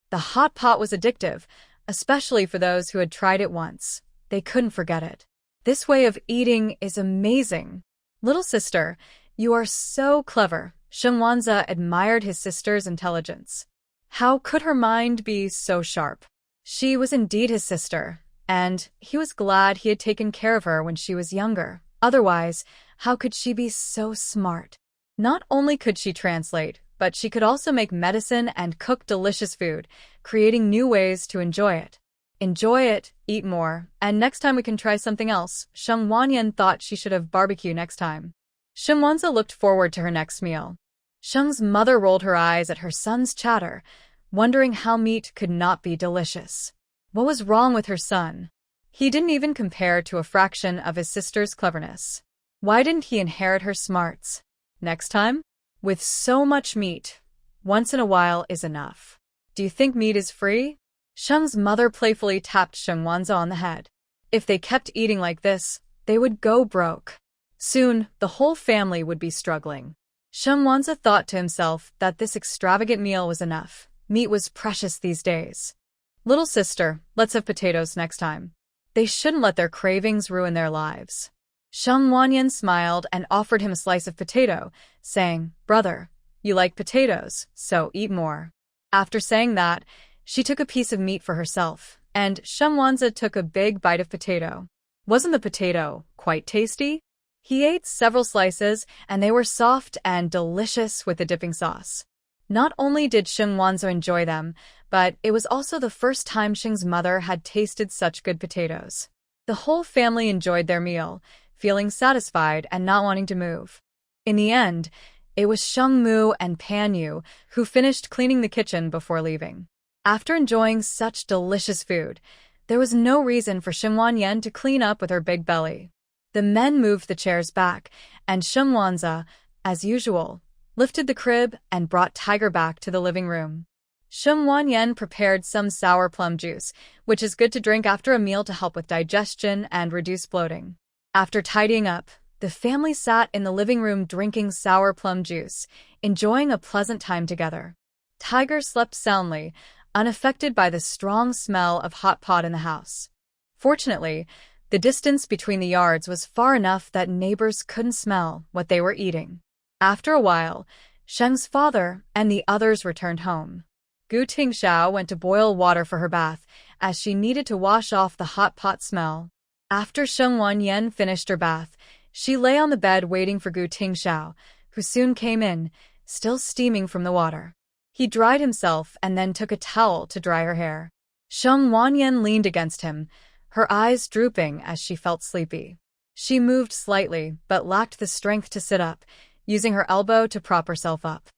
The hot pot was addictive, especially for those who had tried it once. They couldn't forget it. This way of eating is amazing. Little sister, you are so clever. Sheng Wanzi admired his sister's intelligence. How could her mind be so sharp? She was indeed his sister, and he was glad he had taken care of her when she was younger. Otherwise, how could she be so smart? Not only could she translate, but she could also make medicine and cook delicious food, creating new ways to enjoy it. Enjoy it, eat more, and next time we can try something else. Sheng Wanyan thought she should have barbecue next time. Sheng Wanzi looked forward to her next meal. Sheng's mother rolled her eyes at her son's chatter, wondering how meat could not be delicious. What was wrong with her son? He didn't even compare to a fraction of his sister's cleverness. Why didn't he inherit her smarts? Next time? With so much meat, once in a while is enough. Do you think meat is free? Sheng's mother playfully tapped Sheng Wanzi on the head. If they kept eating like this, they would go broke. Soon, the whole family would be struggling. Sheng Wanzi thought to himself that this extravagant meal was enough. Meat was precious these days. Little sister, let's have potatoes next time. They shouldn't let their cravings ruin their lives. Sheng Wanyan smiled and offered him a slice of potato, saying, Brother, you like potatoes, so eat more. After saying that, she took a piece of meat for herself, and Sheng Wanzi took a big bite of potato. Wasn't the potato quite tasty? He ate several slices, and they were soft and delicious with the dipping sauce. Not only did Sheng Wanzi enjoy them, but it was also the first time Sheng's mother had tasted such good potatoes. The whole family enjoyed their meal, feeling satisfied and not wanting to move. In the end, it was Sheng Mu and Pan Yu who finished cleaning the kitchen before leaving. After enjoying such delicious food, there was no reason for Sheng Wanyan to clean up with her big belly. The men moved the chairs back, and Sheng Wanzi, as usual, lifted the crib and brought Tiger back to the living room. Sheng Wanyan prepared some sour plum juice, which is good to drink after a meal to help with digestion and reduce bloating. After tidying up, the family sat in the living room drinking sour plum juice, enjoying a pleasant time together. Tiger slept soundly, unaffected by the strong smell of hot pot in the house. Fortunately, the distance between the yards was far enough that neighbors couldn't smell what they were eating. After a while, Sheng's father and the others returned home. Gu Tingxiao went to boil water for her bath, as she needed to wash off the hot pot smell. After Sheng Wanyan finished her bath, she lay on the bed waiting for Gu Tingxiao, who soon came in, still steaming from the water. He dried himself and then took a towel to dry her hair. Sheng Wanyan leaned against him, her eyes drooping as she felt sleepy. She moved slightly but lacked the strength to sit up, using her elbow to prop herself up.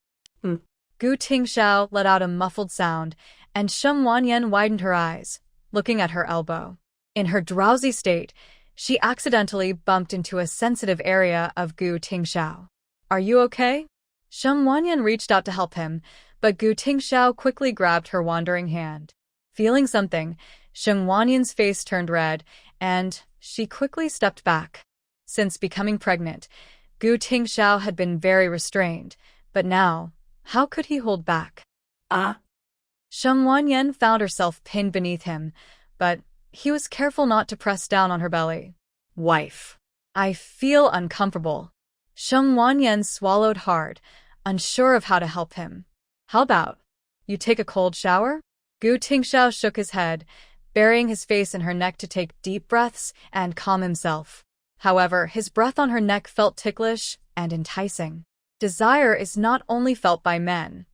Gu Tingxiao let out a muffled sound, and Sheng Wanyan widened her eyes, looking at her elbow. In her drowsy state, she accidentally bumped into a sensitive area of Gu Tingxiao. "Are you okay?" Sheng Wanyan reached out to help him, but Gu Tingxiao quickly grabbed her wandering hand. Feeling something, Sheng Wanyan's face turned red, and she quickly stepped back. Since becoming pregnant, Gu Tingxiao had been very restrained, but now, how could he hold back? Sheng Wanyan found herself pinned beneath him, but he was careful not to press down on her belly. "Wife, I feel uncomfortable." Sheng Wanyan swallowed hard, unsure of how to help him. "How about you take a cold shower?" Gu Tingxiao shook his head, burying his face in her neck to take deep breaths and calm himself. However, his breath on her neck felt ticklish and enticing. Desire is not only felt by men.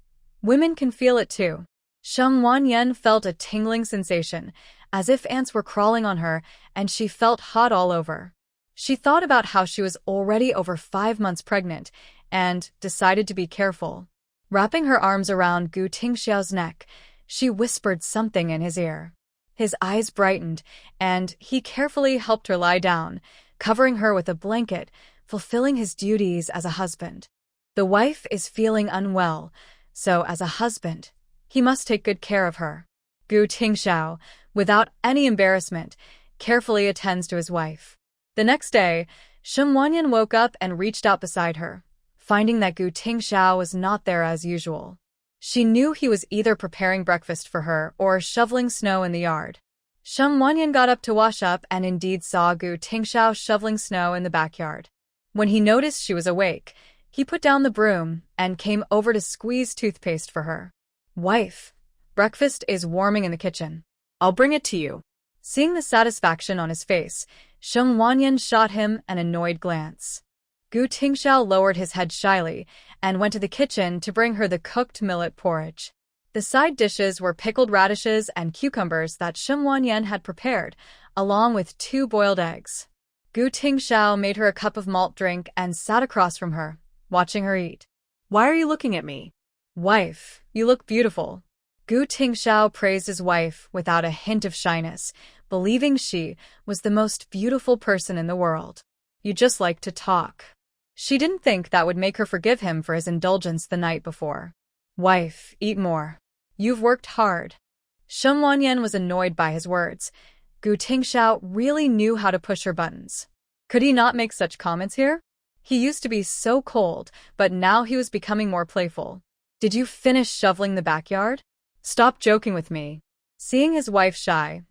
Women can feel it too. Sheng Wanyan felt a tingling sensation, as if ants were crawling on her, and she felt hot all over. She thought about how she was already over 5 months pregnant, and decided to be careful. Wrapping her arms around Gu Tingxiao's neck, she whispered something in his ear. His eyes brightened, and he carefully helped her lie down, covering her with a blanket, fulfilling his duties as a husband. The wife is feeling unwell, so as a husband, he must take good care of her. Gu Tingxiao, without any embarrassment, carefully attends to his wife. The next day, Sheng Wanyan woke up and reached out beside her, finding that Gu Tingxiao was not there as usual. She knew he was either preparing breakfast for her or shoveling snow in the yard. Sheng Wanyan got up to wash up and indeed saw Gu Tingxiao shoveling snow in the backyard. When he noticed she was awake, he put down the broom and came over to squeeze toothpaste for her. "Wife, breakfast is warming in the kitchen. I'll bring it to you." Seeing the satisfaction on his face, Sheng Wanyan shot him an annoyed glance. Gu Tingxiao lowered his head shyly and went to the kitchen to bring her the cooked millet porridge. The side dishes were pickled radishes and cucumbers that Sheng Wanyan had prepared, along with 2 boiled eggs. Gu Tingxiao made her a cup of malt drink and sat across from her, watching her eat. "Why are you looking at me?" "Wife, you look beautiful." Gu Tingxiao praised his wife without a hint of shyness, believing she was the most beautiful person in the world. "You just like to talk." She didn't think that would make her forgive him for his indulgence the night before. "Wife, eat more. You've worked hard." Sheng Wanyan was annoyed by his words. Gu Tingxiao really knew how to push her buttons. Could he not make such comments here? He used to be so cold, but now he was becoming more playful. "Did you finish shoveling the backyard? Stop joking with me." Seeing his wife shy,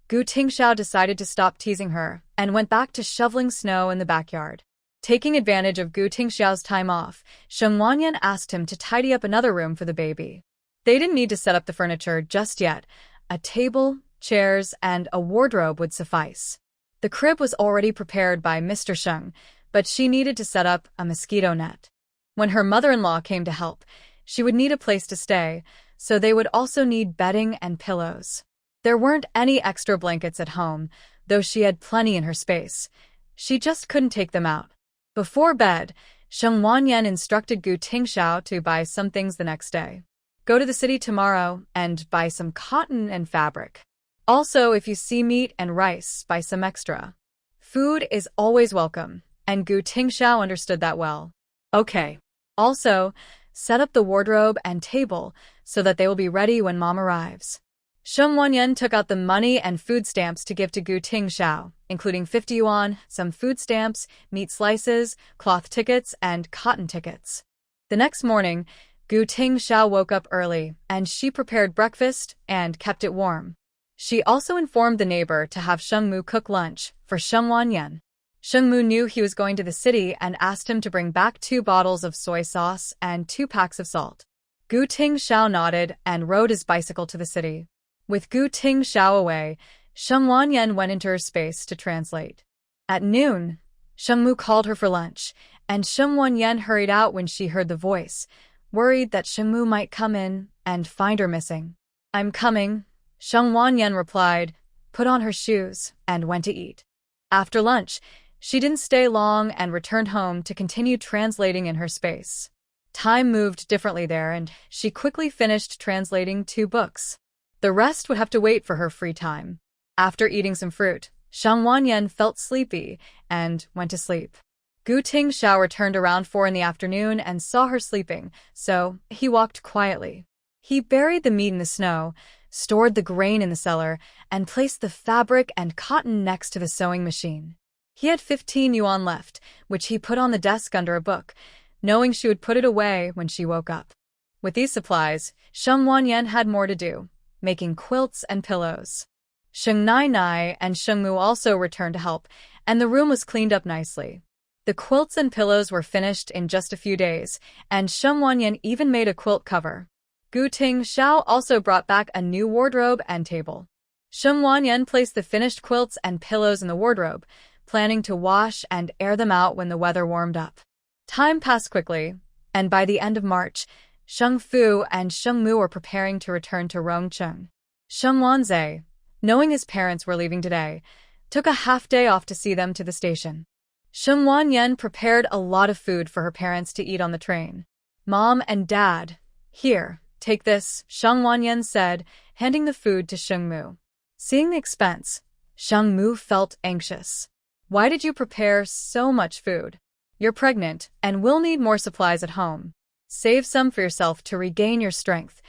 Gu Tingxiao decided to stop teasing her and went back to shoveling snow in the backyard. Taking advantage of Gu Tingxiao's time off, Sheng Wanyan asked him to tidy up another room for the baby. They didn't need to set up the furniture just yet. A table, chairs, and a wardrobe would suffice. The crib was already prepared by Mr. Sheng, but she needed to set up a mosquito net. When her mother-in-law came to help, she would need a place to stay, so they would also need bedding and pillows. There weren't any extra blankets at home, though she had plenty in her space. She just couldn't take them out. Before bed, Sheng Wanyan instructed Gu Tingxiao to buy some things the next day. Go to the city tomorrow and buy some cotton and fabric. Also, if you see meat and rice, buy some extra. Food is always welcome, and Gu Tingxiao understood that well. Okay. Also, set up the wardrobe and table so that they will be ready when Mom arrives. Sheng Wanyan took out the money and food stamps to give to Gu Tingxiao, including 50 yuan, some food stamps, meat slices, cloth tickets, and cotton tickets. The next morning, Gu Tingxiao woke up early, and she prepared breakfast and kept it warm. She also informed the neighbor to have Sheng Mu cook lunch for Sheng Wanyan. Sheng Mu knew he was going to the city and asked him to bring back 2 bottles of soy sauce and 2 packs of salt. Gu Tingxiao nodded and rode his bicycle to the city. With Gu Tingxiao away, Sheng Wanyan went into her space to translate. At noon, Sheng Mu called her for lunch, and Sheng Wanyan hurried out when she heard the voice, worried that Sheng Mu might come in and find her missing. I'm coming, Sheng Wanyan replied, put on her shoes, and went to eat. After lunch, she didn't stay long and returned home to continue translating in her space. Time moved differently there, and she quickly finished translating 2 books. The rest would have to wait for her free time. After eating some fruit, Sheng Wanyan felt sleepy and went to sleep. Gu Tingxiao returned around 4 in the afternoon and saw her sleeping, so he walked quietly. He buried the meat in the snow, stored the grain in the cellar, and placed the fabric and cotton next to the sewing machine. He had 15 yuan left, which he put on the desk under a book, knowing she would put it away when she woke up. With these supplies, Sheng Wanyan had more to do, making quilts and pillows. Sheng Nai and Sheng Mu also returned to help, and the room was cleaned up nicely. The quilts and pillows were finished in just a few days, and Sheng Wanyan even made a quilt cover. Gu Tingxiao also brought back a new wardrobe and table. Sheng Wanyan placed the finished quilts and pillows in the wardrobe, planning to wash and air them out when the weather warmed up. Time passed quickly, and by the end of March, Sheng Fu and Sheng Mu were preparing to return to Rongcheng. Sheng Wanzai, knowing his parents were leaving today, took a half-day off to see them to the station. Sheng Wanyan prepared a lot of food for her parents to eat on the train. Mom and Dad, here, take this, Sheng Wanyan said, handing the food to Sheng Mu. Seeing the expense, Sheng Mu felt anxious. Why did you prepare so much food? You're pregnant and will need more supplies at home. Save some for yourself to regain your strength.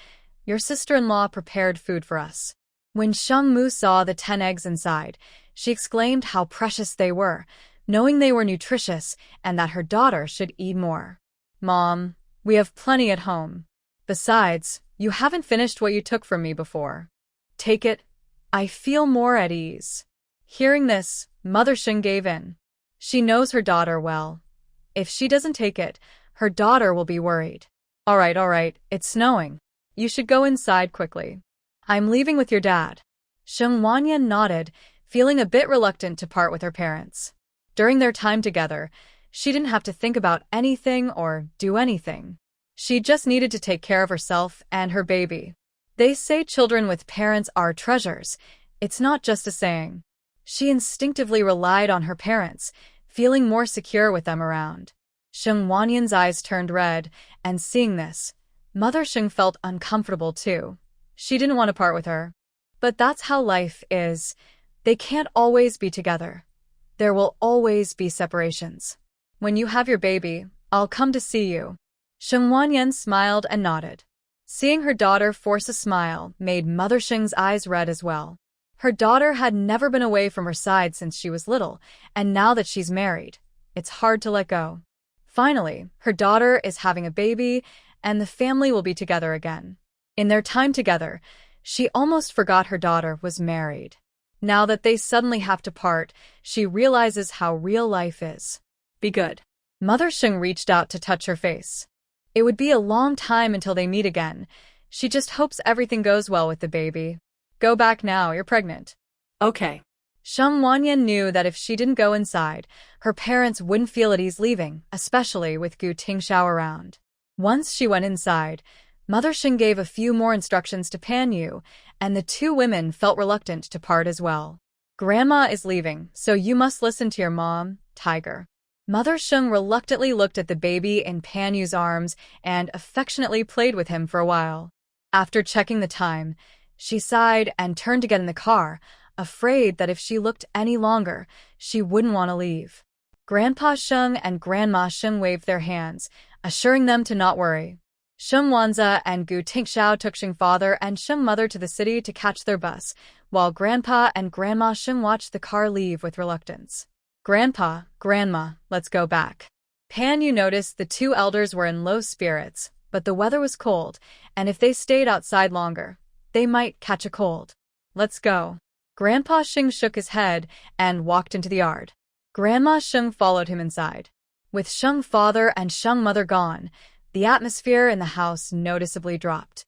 Your sister-in-law prepared food for us. When Sheng Mu saw the 10 eggs inside, she exclaimed how precious they were, knowing they were nutritious and that her daughter should eat more. Mom, we have plenty at home. Besides, you haven't finished what you took from me before. Take it. I feel more at ease. Hearing this, Mother Sheng gave in. She knows her daughter well. If she doesn't take it, her daughter will be worried. All right, it's snowing. You should go inside quickly. I'm leaving with your dad. Sheng Wanyan nodded, feeling a bit reluctant to part with her parents. During their time together, she didn't have to think about anything or do anything. She just needed to take care of herself and her baby. They say children with parents are treasures. It's not just a saying. She instinctively relied on her parents, feeling more secure with them around. Sheng Wanyan's eyes turned red, and seeing this, Mother Sheng felt uncomfortable too. She didn't want to part with her. But that's how life is. They can't always be together. There will always be separations. When you have your baby, I'll come to see you. Sheng Wanyan smiled and nodded. Seeing her daughter force a smile made Mother Sheng's eyes red as well. Her daughter had never been away from her side since she was little, and now that she's married, it's hard to let go. Finally, her daughter is having a baby, and the family will be together again. In their time together, she almost forgot her daughter was married. Now that they suddenly have to part, she realizes how real life is. Be good. Mother Sheng reached out to touch her face. It would be a long time until they meet again. She just hopes everything goes well with the baby. Go back now, you're pregnant. Okay. Sheng Wanyan knew that if she didn't go inside, her parents wouldn't feel at ease leaving, especially with Gu Tingxiao around. Once she went inside, Mother Sheng gave a few more instructions to Pan Yu, and the two women felt reluctant to part as well. Grandma is leaving, so you must listen to your mom, Tiger. Mother Sheng reluctantly looked at the baby in Pan Yu's arms and affectionately played with him for a while. After checking the time, she sighed and turned to get in the car, afraid that if she looked any longer, she wouldn't want to leave. Grandpa Sheng and Grandma Sheng waved their hands, assuring them to not worry. Sheng Wanza and Gu Tingxiao took Sheng father and Sheng mother to the city to catch their bus, while Grandpa and Grandma Sheng watched the car leave with reluctance. Grandpa, Grandma, let's go back. Pan Yu noticed the two elders were in low spirits, but the weather was cold, and if they stayed outside longer, they might catch a cold. Let's go. Grandpa Sheng shook his head and walked into the yard. Grandma Sheng followed him inside. With Sheng father and Sheng mother gone, the atmosphere in the house noticeably dropped.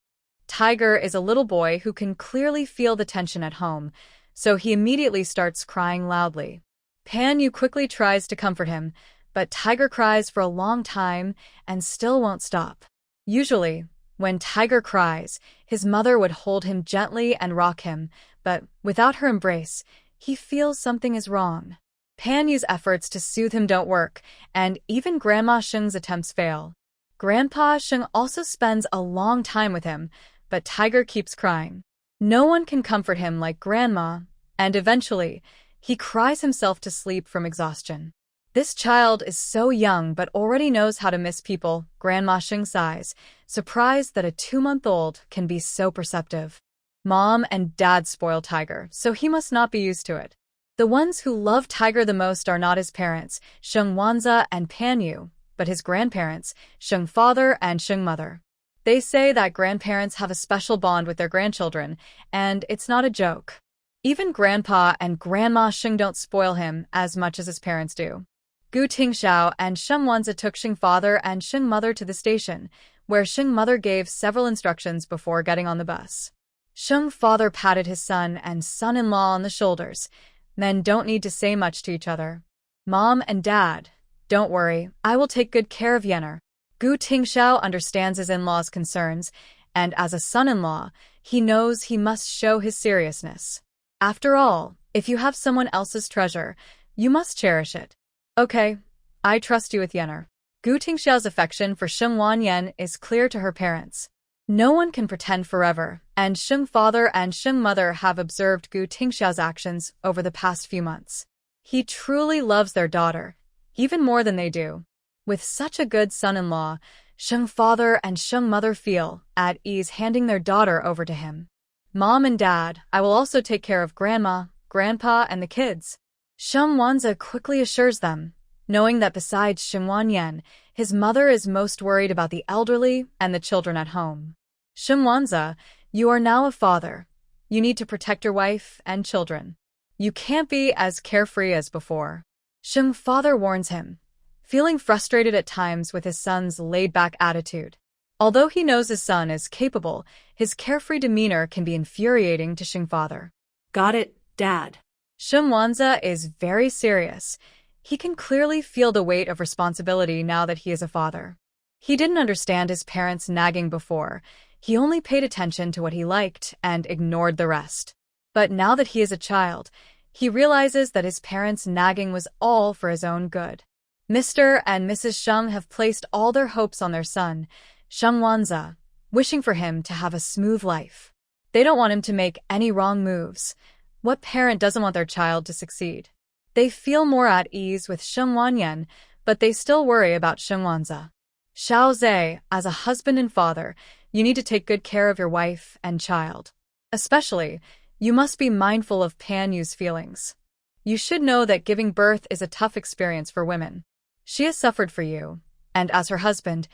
Tiger is a little boy who can clearly feel the tension at home, so he immediately starts crying loudly. Pan Yu quickly tries to comfort him, but Tiger cries for a long time and still won't stop. Usually, when Tiger cries, his mother would hold him gently and rock him, but without her embrace, he feels something is wrong. Pan Yu's efforts to soothe him don't work, and even Grandma Sheng's attempts fail. Grandpa Sheng also spends a long time with him, but Tiger keeps crying. No one can comfort him like Grandma, and eventually, he cries himself to sleep from exhaustion. This child is so young but already knows how to miss people, Grandma Sheng sighs, surprised that a 2-month-old can be so perceptive. Mom and Dad spoil Tiger, so he must not be used to it. The ones who love Tiger the most are not his parents, Sheng Wanza and Pan Yu, but his grandparents, Sheng father and Sheng mother. They say that grandparents have a special bond with their grandchildren, and it's not a joke. Even Grandpa and Grandma Sheng don't spoil him as much as his parents do. Gu Tingxiao and Sheng Wanza took Sheng father and Sheng mother to the station, where Sheng mother gave several instructions before getting on the bus. Sheng father patted his son and son-in-law on the shoulders. Men don't need to say much to each other. Mom and Dad, don't worry, I will take good care of Yenner. Gu Tingxiao understands his in-law's concerns, and as a son-in-law, he knows he must show his seriousness. After all, if you have someone else's treasure, you must cherish it. Okay, I trust you with Yenner. Gu Tingxiao's affection for Sheng Wanyan is clear to her parents. No one can pretend forever, and Sheng father and Sheng mother have observed Gu Tingxiao's actions over the past few months. He truly loves their daughter, even more than they do. With such a good son-in-law, Sheng father and Sheng mother feel at ease handing their daughter over to him. Mom and Dad, I will also take care of Grandma, Grandpa, and the kids. Sheng Wanza quickly assures them, knowing that besides Sheng Wanyan, his mother is most worried about the elderly and the children at home. Sheng Wanza, you are now a father. You need to protect your wife and children. You can't be as carefree as before. Sheng father warns him, feeling frustrated at times with his son's laid-back attitude. Although he knows his son is capable, his carefree demeanor can be infuriating to Sheng father. Got it, Dad. Sheng Wanza is very serious. He can clearly feel the weight of responsibility now that he is a father. He didn't understand his parents' nagging before. He only paid attention to what he liked and ignored the rest. But now that he is a child, he realizes that his parents' nagging was all for his own good. Mr. and Mrs. Sheng have placed all their hopes on their son, Sheng Wanza, wishing for him to have a smooth life. They don't want him to make any wrong moves. What parent doesn't want their child to succeed? They feel more at ease with Sheng Wanyan, but they still worry about Sheng Wanza. Xiao Zhe, as a husband and father, you need to take good care of your wife and child. Especially, you must be mindful of Pan Yu's feelings. You should know that giving birth is a tough experience for women. She has suffered for you, and as her husband,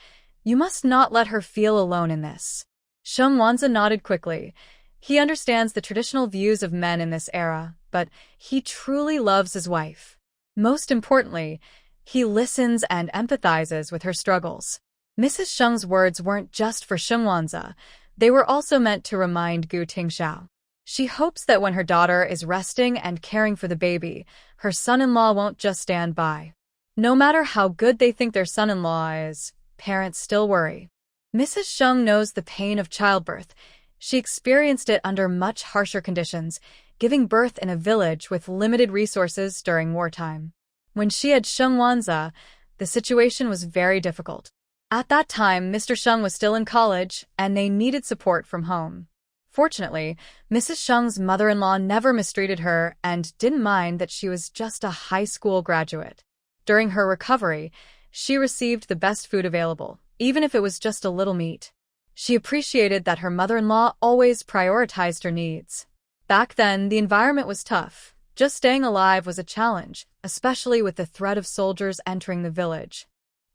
you must not let her feel alone in this. Sheng Wanza nodded quickly. He understands the traditional views of men in this era, but he truly loves his wife. Most importantly, he listens and empathizes with her struggles. Mrs. Sheng's words weren't just for Sheng Wanza, they were also meant to remind Gu Tingxiao. She hopes that when her daughter is resting and caring for the baby, her son-in-law won't just stand by. No matter how good they think their son-in-law is, parents still worry. Mrs. Sheng knows the pain of childbirth. She experienced it under much harsher conditions, giving birth in a village with limited resources during wartime. When she had Sheng Wanza, the situation was very difficult. At that time, Mr. Sheng was still in college, and they needed support from home. Fortunately, Mrs. Sheng's mother-in-law never mistreated her and didn't mind that she was just a high school graduate. During her recovery, she received the best food available, even if it was just a little meat. She appreciated that her mother-in-law always prioritized her needs. Back then, the environment was tough. Just staying alive was a challenge, especially with the threat of soldiers entering the village.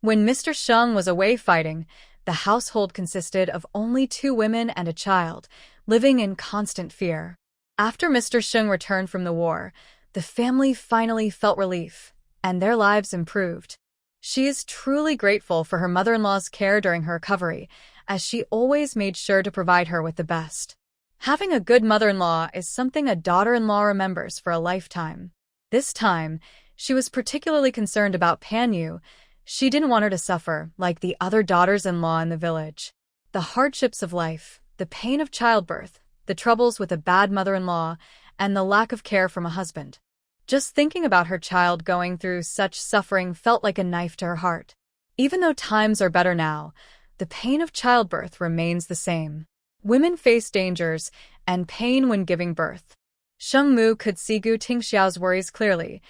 When Mr. Sheng was away fighting, the household consisted of only 2 women and a child, living in constant fear. After Mr. Sheng returned from the war, the family finally felt relief, and their lives improved. She is truly grateful for her mother-in-law's care during her recovery, as she always made sure to provide her with the best. Having a good mother-in-law is something a daughter-in-law remembers for a lifetime. This time, she was particularly concerned about Pan Yu. She didn't want her to suffer like the other daughters-in-law in the village. The hardships of life, the pain of childbirth, the troubles with a bad mother-in-law, and the lack of care from a husband. Just thinking about her child going through such suffering felt like a knife to her heart. Even though times are better now, the pain of childbirth remains the same. Women face dangers and pain when giving birth. Sheng Mu could see Gu Tingxiao's worries clearly.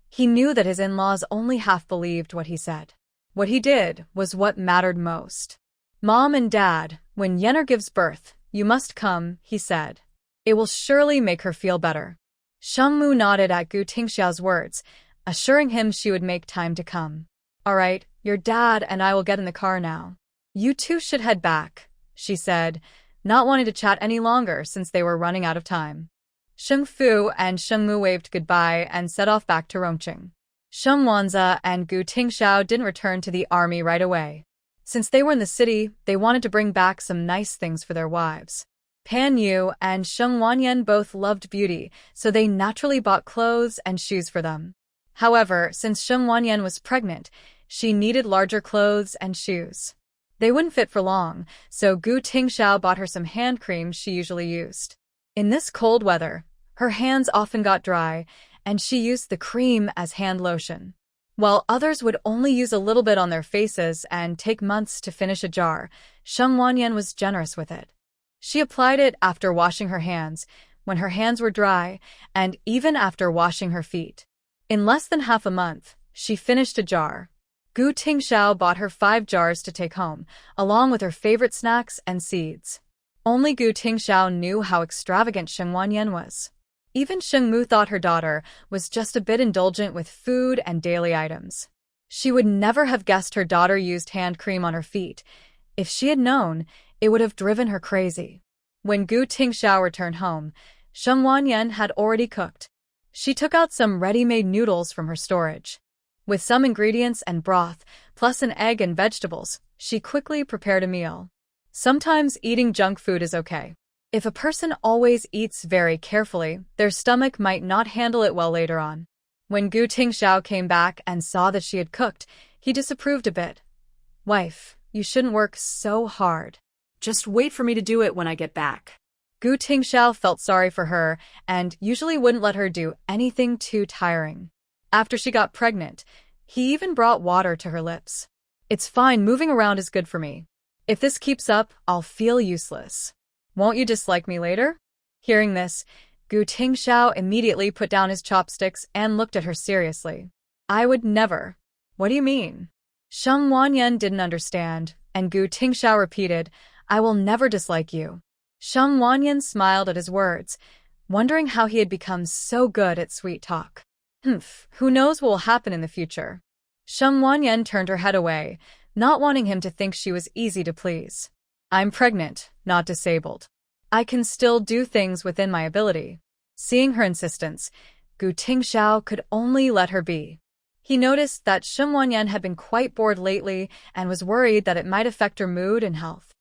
He knew that his in-laws only half believed what he said. What he did was what mattered most. "Mom and Dad, when Yenner gives birth, you must come," he said. "It will surely make her feel better." Sheng Mu nodded at Gu Tingxiao's words, assuring him she would make time to come. "All right, your dad and I will get in the car now. You two should head back," she said, not wanting to chat any longer since they were running out of time. Sheng Fu and Sheng Mu waved goodbye and set off back to Rongqing. Sheng Wanza and Gu Tingxiao didn't return to the army right away. Since they were in the city, they wanted to bring back some nice things for their wives. Pan Yu and Sheng Wanyan both loved beauty, so they naturally bought clothes and shoes for them. However, since Sheng Wanyan was pregnant, she needed larger clothes and shoes. They wouldn't fit for long, so Gu Tingxiao bought her some hand cream she usually used. In this cold weather, her hands often got dry, and she used the cream as hand lotion. While others would only use a little bit on their faces and take months to finish a jar, Sheng Wanyan was generous with it. She applied it after washing her hands, when her hands were dry, and even after washing her feet. In less than half a month, she finished a jar. Gu Tingxiao bought her 5 jars to take home, along with her favorite snacks and seeds. Only Gu Tingxiao knew how extravagant Sheng Wanyan was. Even Sheng Mu thought her daughter was just a bit indulgent with food and daily items. She would never have guessed her daughter used hand cream on her feet. If she had known, it would have driven her crazy. When Gu Tingxiao returned home, Sheng Wanyan had already cooked. She took out some ready-made noodles from her storage. With some ingredients and broth, plus an egg and vegetables, she quickly prepared a meal. Sometimes eating junk food is okay. If a person always eats very carefully, their stomach might not handle it well later on. When Gu Tingxiao came back and saw that she had cooked, he disapproved a bit. "Wife, you shouldn't work so hard. Just wait for me to do it when I get back." Gu Tingxiao felt sorry for her and usually wouldn't let her do anything too tiring. After she got pregnant, he even brought water to her lips. "It's fine, moving around is good for me. If this keeps up, I'll feel useless. Won't you dislike me later?" Hearing this, Gu Tingxiao immediately put down his chopsticks and looked at her seriously. "I would never." "What do you mean?" Sheng Wanyan didn't understand, and Gu Tingxiao repeated, "I will never dislike you." Sheng Wanyan smiled at his words, wondering how he had become so good at sweet talk. Who knows what will happen in the future? Sheng Wanyan turned her head away, not wanting him to think she was easy to please. "I'm pregnant, not disabled. I can still do things within my ability." Seeing her insistence, Gu Tingxiao could only let her be. He noticed that Sheng Wanyan had been quite bored lately and was worried that it might affect her mood and health.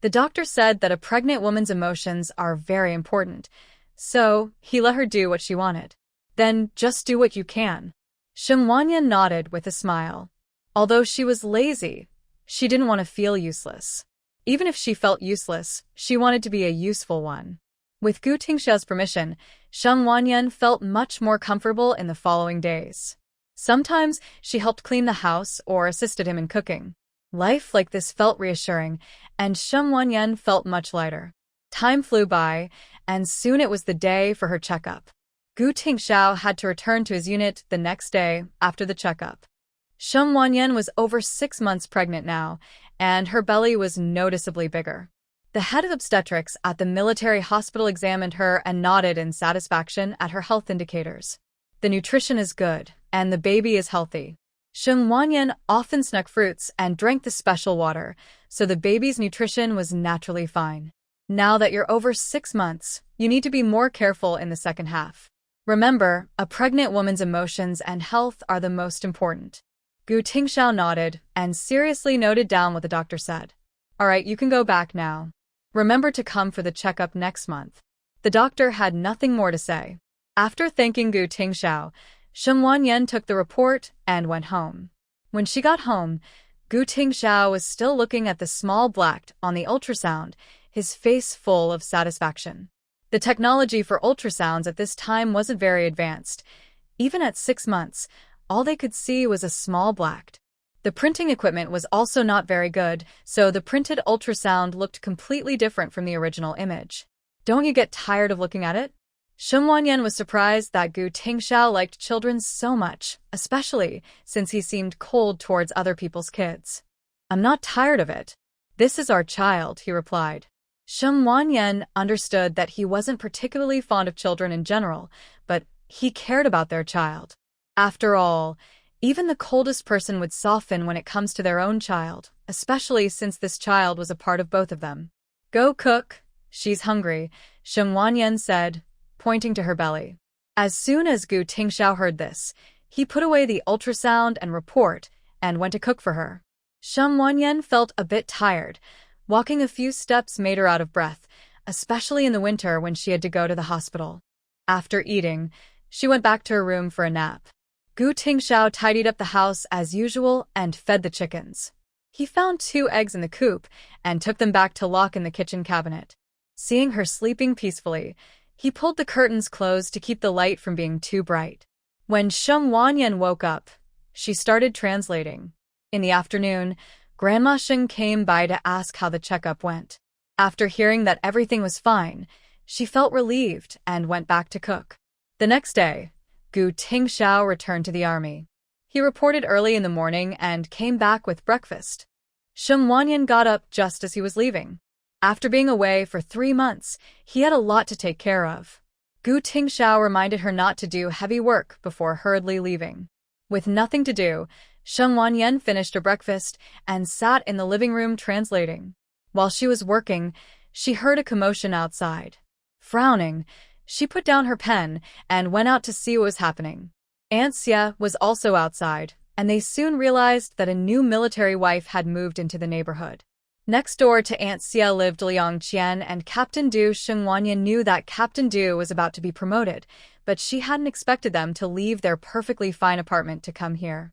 The doctor said that a pregnant woman's emotions are very important, so he let her do what she wanted. Then just do what you can. Shim Wanyan nodded with a smile. Although she was lazy, she didn't want to feel useless. Even if she felt useless, she wanted to be a useful one. With Gu Tingxiao's permission, Sheng Wanyan felt much more comfortable in the following days. Sometimes she helped clean the house or assisted him in cooking. Life like this felt reassuring, and Sheng Wanyan felt much lighter. Time flew by, and soon it was the day for her checkup. Gu Tingxiao had to return to his unit the next day after the checkup. Sheng Wanyan was over 6 months pregnant now, and her belly was noticeably bigger. The head of obstetrics at the military hospital examined her and nodded in satisfaction at her health indicators. The nutrition is good, and the baby is healthy. Sheng Wanyan often snuck fruits and drank the special water, so the baby's nutrition was naturally fine. Now that you're over 6 months, you need to be more careful in the second half. Remember, a pregnant woman's emotions and health are the most important. Gu Tingxiao nodded and seriously noted down what the doctor said. All right, you can go back now. Remember to come for the checkup next month. The doctor had nothing more to say. After thanking Gu Tingxiao, Sheng Wanyan took the report and went home. When she got home, Gu Tingxiao was still looking at the small black on the ultrasound, his face full of satisfaction. The technology for ultrasounds at this time wasn't very advanced. Even at 6 months, all they could see was a small black. The printing equipment was also not very good, so the printed ultrasound looked completely different from the original image. Don't you get tired of looking at it? Sheng Wanyan was surprised that Gu Tingxiao liked children so much, especially since he seemed cold towards other people's kids. I'm not tired of it. This is our child, he replied. Sheng Wanyan understood that he wasn't particularly fond of children in general, but he cared about their child. After all, even the coldest person would soften when it comes to their own child, especially since this child was a part of both of them. Go cook, she's hungry, Sheng Wanyan said, pointing to her belly. As soon as Gu Tingxiao heard this, he put away the ultrasound and report and went to cook for her. Sheng Wanyan felt a bit tired. Walking a few steps made her out of breath, especially in the winter when she had to go to the hospital. After eating, she went back to her room for a nap. Gu Tingxiao tidied up the house as usual and fed the chickens. He found 2 eggs in the coop and took them back to lock in the kitchen cabinet. Seeing her sleeping peacefully, he pulled the curtains closed to keep the light from being too bright. When Sheng Wanyan woke up, she started translating. In the afternoon, Grandma Sheng came by to ask how the checkup went. After hearing that everything was fine, she felt relieved and went back to cook. The next day, Gu Tingxiao returned to the army. He reported early in the morning and came back with breakfast. Sheng Wanyan got up just as he was leaving. After being away for 3 months, he had a lot to take care of. Gu Tingxiao reminded her not to do heavy work before hurriedly leaving. With nothing to do, Sheng Wanyan finished her breakfast and sat in the living room translating. While she was working, she heard a commotion outside. Frowning, she put down her pen and went out to see what was happening. Aunt Xia was also outside, and they soon realized that a new military wife had moved into the neighborhood. Next door to Aunt Xia lived Liang Qian and Captain Du. Sheng Wanyan knew that Captain Du was about to be promoted, but she hadn't expected them to leave their perfectly fine apartment to come here.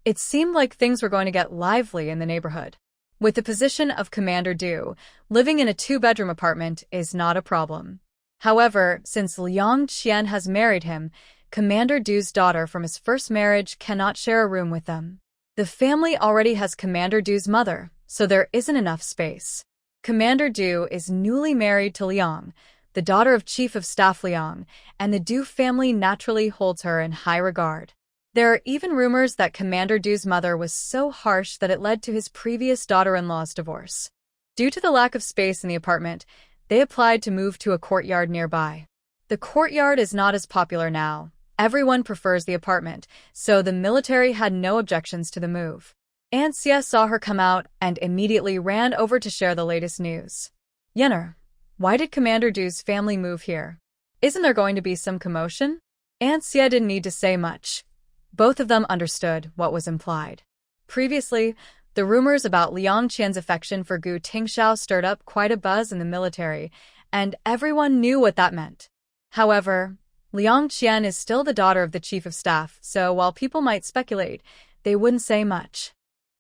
It seemed like things were going to get lively in the neighborhood. With the position of Commander Du, living in a 2-bedroom apartment is not a problem. However, since Liang Qian has married him, Commander Du's daughter from his first marriage cannot share a room with them. The family already has Commander Du's mother, so there isn't enough space. Commander Du is newly married to Liang, the daughter of Chief of Staff Liang, and the Du family naturally holds her in high regard. There are even rumors that Commander Du's mother was so harsh that it led to his previous daughter-in-law's divorce. Due to the lack of space in the apartment, they applied to move to a courtyard nearby. The courtyard is not as popular now. Everyone prefers the apartment, so the military had no objections to the move. Aunt Xia saw her come out and immediately ran over to share the latest news. Yenner, why did Commander Du's family move here? Isn't there going to be some commotion? Aunt Xia didn't need to say much. Both of them understood what was implied. Previously, the rumors about Liang Qian's affection for Gu Tingxiao stirred up quite a buzz in the military, and everyone knew what that meant. However, Liang Qian is still the daughter of the chief of staff, so while people might speculate, they wouldn't say much.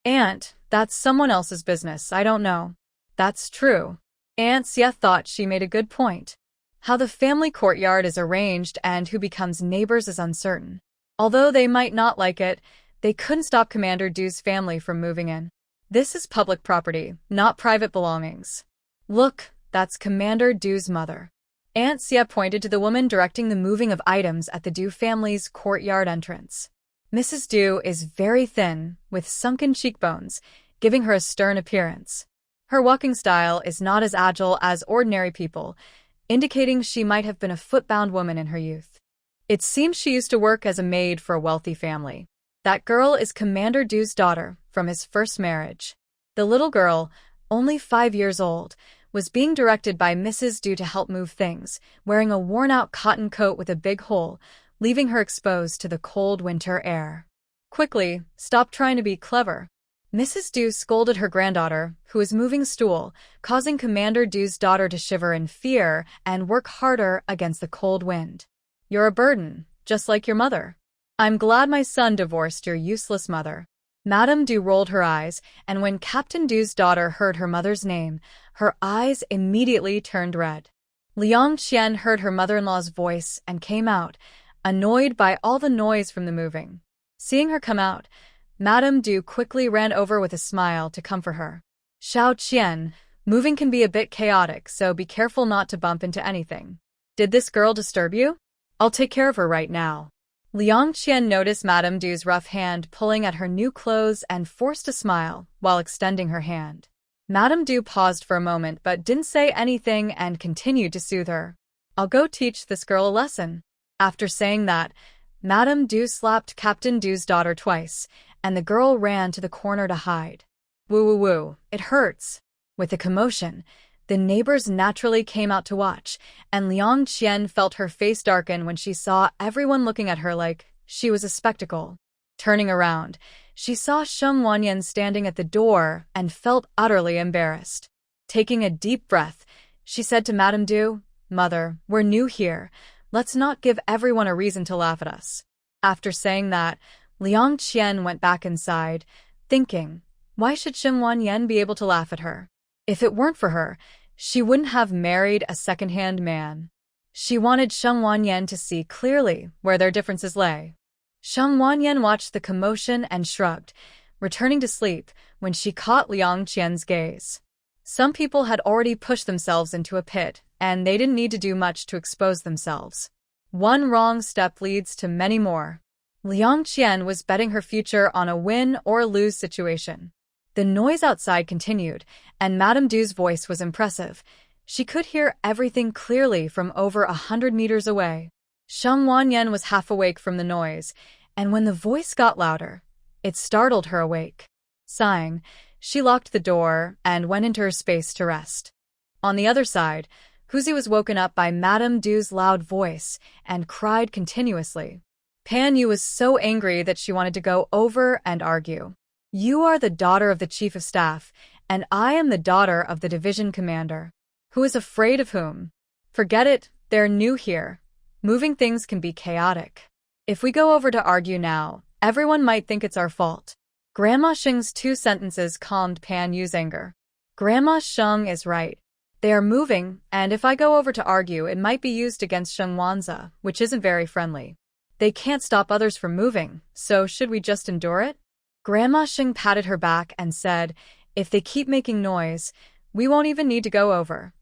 Aunt, that's someone else's business, I don't know. That's true. Aunt Xie thought she made a good point. How the family courtyard is arranged and who becomes neighbors is uncertain. Although they might not like it, they couldn't stop Commander Du's family from moving in. This is public property, not private belongings. Look, that's Commander Du's mother. Aunt Xie pointed to the woman directing the moving of items at the Du family's courtyard entrance. Mrs. Du is very thin, with sunken cheekbones, giving her a stern appearance. Her walking style is not as agile as ordinary people, indicating she might have been a foot-bound woman in her youth. It seems she used to work as a maid for a wealthy family. That girl is Commander Du's daughter from his first marriage. The little girl, only 5 years old, was being directed by Mrs. Du to help move things, wearing a worn-out cotton coat with a big hole, leaving her exposed to the cold winter air. Quickly, stop trying to be clever. Mrs. Du scolded her granddaughter, who was moving a stool, causing Commander Du's daughter to shiver in fear and work harder against the cold wind. You're a burden, just like your mother. I'm glad my son divorced your useless mother. Madame Du rolled her eyes, and when Captain Du's daughter heard her mother's name, her eyes immediately turned red. Liang Qian heard her mother-in-law's voice and came out, annoyed by all the noise from the moving. Seeing her come out, Madame Du quickly ran over with a smile to comfort her. Xiao Qian, moving can be a bit chaotic, so be careful not to bump into anything. Did this girl disturb you? I'll take care of her right now. Liang Qian noticed Madame Du's rough hand pulling at her new clothes and forced a smile while extending her hand. Madame Du paused for a moment but didn't say anything and continued to soothe her. I'll go teach this girl a lesson. After saying that, Madame Du slapped Captain Du's daughter twice, and the girl ran to the corner to hide. Woo, it hurts. With a commotion, the neighbors naturally came out to watch, and Liang Qian felt her face darken when she saw everyone looking at her like she was a spectacle. Turning around, she saw Sheng Wanyan standing at the door and felt utterly embarrassed. Taking a deep breath, she said to Madame Du, "Mother, we're new here. Let's not give everyone a reason to laugh at us." After saying that, Liang Qian went back inside, thinking, why should Sheng Wanyan be able to laugh at her? If it weren't for her, she wouldn't have married a second-hand man. She wanted Sheng Wanyan to see clearly where their differences lay. Sheng Wanyan watched the commotion and shrugged, returning to sleep when she caught Liang Qian's gaze. Some people had already pushed themselves into a pit, and they didn't need to do much to expose themselves. One wrong step leads to many more. Liang Qian was betting her future on a win-or-lose situation. The noise outside continued, and Madame Du's voice was impressive. She could hear everything clearly from over 100 meters away. Sheng Wanyan was half awake from the noise, and when the voice got louder, it startled her awake. Sighing, she locked the door and went into her space to rest. On the other side, Huzi was woken up by Madame Du's loud voice and cried continuously. Pan Yu was so angry that she wanted to go over and argue. You are the daughter of the chief of staff, and I am the daughter of the division commander. Who is afraid of whom? Forget it, they're new here. Moving things can be chaotic. If we go over to argue now, everyone might think it's our fault. Grandma Sheng's 2 sentences calmed Pan Yu's anger. Grandma Sheng is right. They are moving, and if I go over to argue, it might be used against Sheng Wanza, which isn't very friendly. They can't stop others from moving, so should we just endure it? Grandma Sheng patted her back and said, if they keep making noise, we won't even need to go over.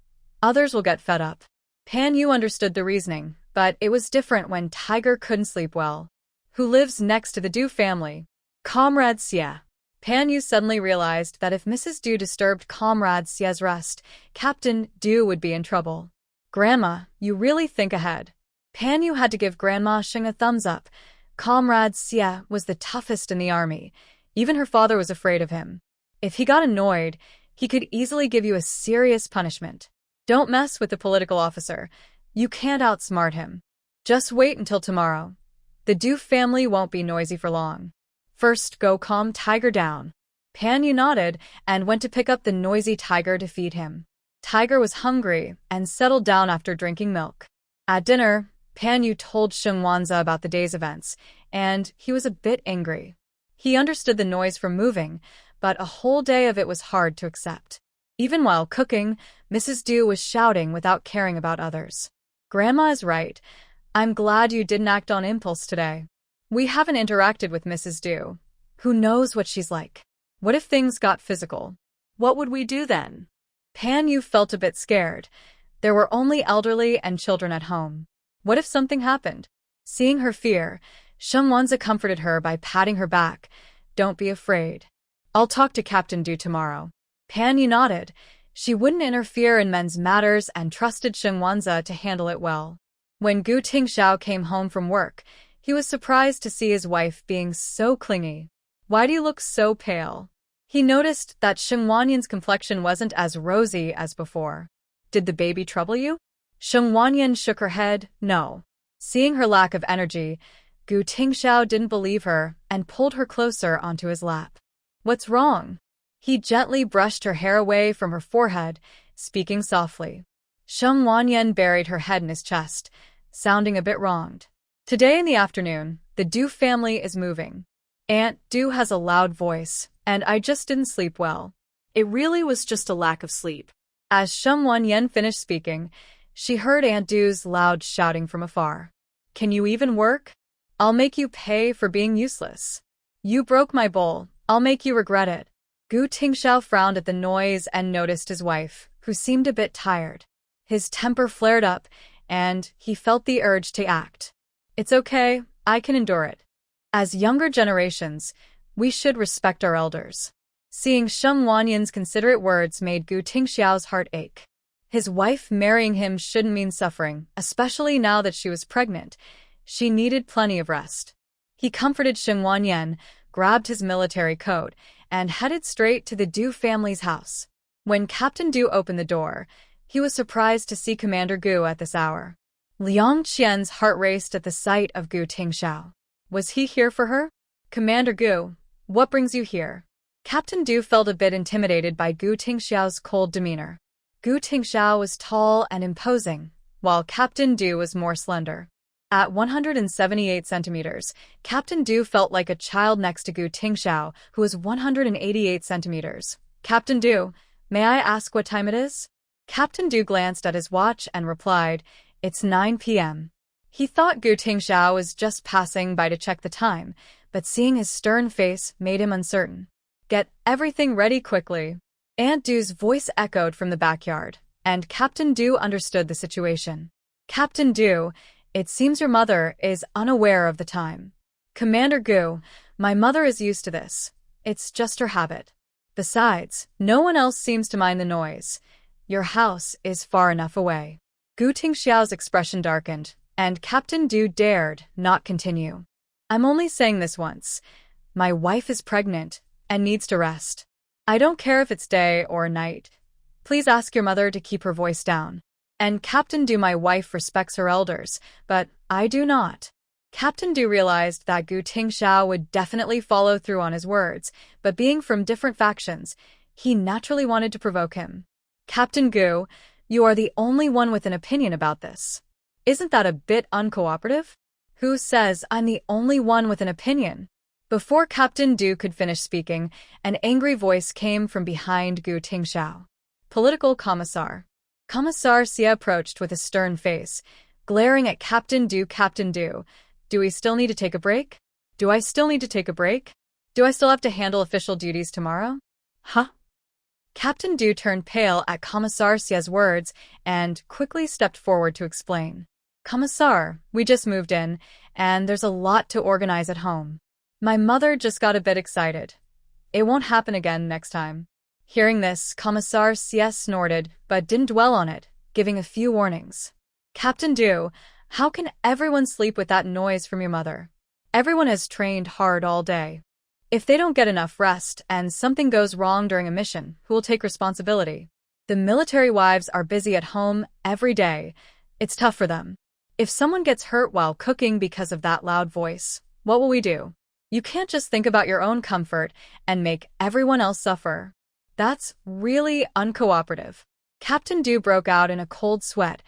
Others will get fed up. Pan Yu understood the reasoning, but it was different when Tiger couldn't sleep well. Who lives next to the Du family? Comrade Xie. Pan Yu suddenly realized that if Mrs. Du disturbed Comrade Xie's rest, Captain Du would be in trouble. Grandma, you really think ahead. Pan Yu had to give Grandma Sheng a thumbs up. Comrade Xie was the toughest in the army. Even her father was afraid of him. If he got annoyed, he could easily give you a serious punishment. Don't mess with the political officer. You can't outsmart him. Just wait until tomorrow. The Du family won't be noisy for long. First, go calm Tiger down. Pan Yu nodded and went to pick up the noisy Tiger to feed him. Tiger was hungry and settled down after drinking milk. At dinner, Pan Yu told Shengwanza about the day's events, and he was a bit angry. He understood the noise from moving, but a whole day of it was hard to accept. Even while cooking, Mrs. Du was shouting without caring about others. Grandma is right. I'm glad you didn't act on impulse today. We haven't interacted with Mrs. Du. Who knows what she's like? What if things got physical? What would we do then? Pan Yu felt a bit scared. There were only elderly and children at home. What if something happened? Seeing her fear, Shengwanza comforted her by patting her back. Don't be afraid. I'll talk to Captain Du tomorrow. Pan Yu nodded. She wouldn't interfere in men's matters and trusted Shengwanza to handle it well. When Gu Tingxiao came home from work, he was surprised to see his wife being so clingy. Why do you look so pale? He noticed that Sheng Wanyan's complexion wasn't as rosy as before. Did the baby trouble you? Sheng Wanyan shook her head, no. Seeing her lack of energy, Gu Tingxiao didn't believe her and pulled her closer onto his lap. What's wrong? He gently brushed her hair away from her forehead, speaking softly. Sheng Wanyan buried her head in his chest, sounding a bit wronged. Today in the afternoon, the Du family is moving. Aunt Du has a loud voice, and I just didn't sleep well. It really was just a lack of sleep. As Sheng Wanyan finished speaking, she heard Aunt Du's loud shouting from afar. Can you even work? I'll make you pay for being useless. You broke my bowl. I'll make you regret it. Gu Tingxiao frowned at the noise and noticed his wife, who seemed a bit tired. His temper flared up, and he felt the urge to act. It's okay, I can endure it. As younger generations, we should respect our elders. Seeing Sheng Wanyan's considerate words made Gu Tingxiao's heart ache. His wife marrying him shouldn't mean suffering, especially now that she was pregnant. She needed plenty of rest. He comforted Sheng Wanyan, grabbed his military coat, and headed straight to the Du family's house. When Captain Du opened the door, he was surprised to see Commander Gu at this hour. Liang Qian's heart raced at the sight of Gu Tingxiao. Was he here for her? Commander Gu, what brings you here? Captain Du felt a bit intimidated by Gu Tingxiao's cold demeanor. Gu Tingxiao was tall and imposing, while Captain Du was more slender. At 178 centimeters, Captain Du felt like a child next to Gu Tingxiao, who was 188 centimeters. Captain Du, may I ask what time it is? Captain Du glanced at his watch and replied, It's 9 p.m. He thought Gu Tingxiao was just passing by to check the time, but seeing his stern face made him uncertain. Get everything ready quickly. Aunt Du's voice echoed from the backyard, and Captain Du understood the situation. Captain Du, it seems your mother is unaware of the time. Commander Gu, my mother is used to this. It's just her habit. Besides, no one else seems to mind the noise. Your house is far enough away. Gu Tingxiao's expression darkened, and Captain Du dared not continue. I'm only saying this once. My wife is pregnant and needs to rest. I don't care if it's day or night. Please ask your mother to keep her voice down. And Captain Du, my wife respects her elders, but I do not. Captain Du realized that Gu Tingxiao would definitely follow through on his words, but being from different factions, he naturally wanted to provoke him. Captain Gu, you are the only one with an opinion about this. Isn't that a bit uncooperative? Who says I'm the only one with an opinion? Before Captain Du could finish speaking, an angry voice came from behind Gu Tingxiao. Political Commissar. Commissar Xie approached with a stern face, glaring at Captain Du. Captain Du, do we still need to take a break? Do I still need to take a break? Do I still have to handle official duties tomorrow? Huh? Captain Du turned pale at Commissar Xie's words and quickly stepped forward to explain. Commissar, we just moved in, and there's a lot to organize at home. My mother just got a bit excited. It won't happen again next time. Hearing this, Commissar Xie snorted, but didn't dwell on it, giving a few warnings. Captain Du, how can everyone sleep with that noise from your mother? Everyone has trained hard all day. If they don't get enough rest and something goes wrong during a mission, who will take responsibility? The military wives are busy at home every day. It's tough for them. If someone gets hurt while cooking because of that loud voice, what will we do? You can't just think about your own comfort and make everyone else suffer. That's really uncooperative. Captain Du broke out in a cold sweat,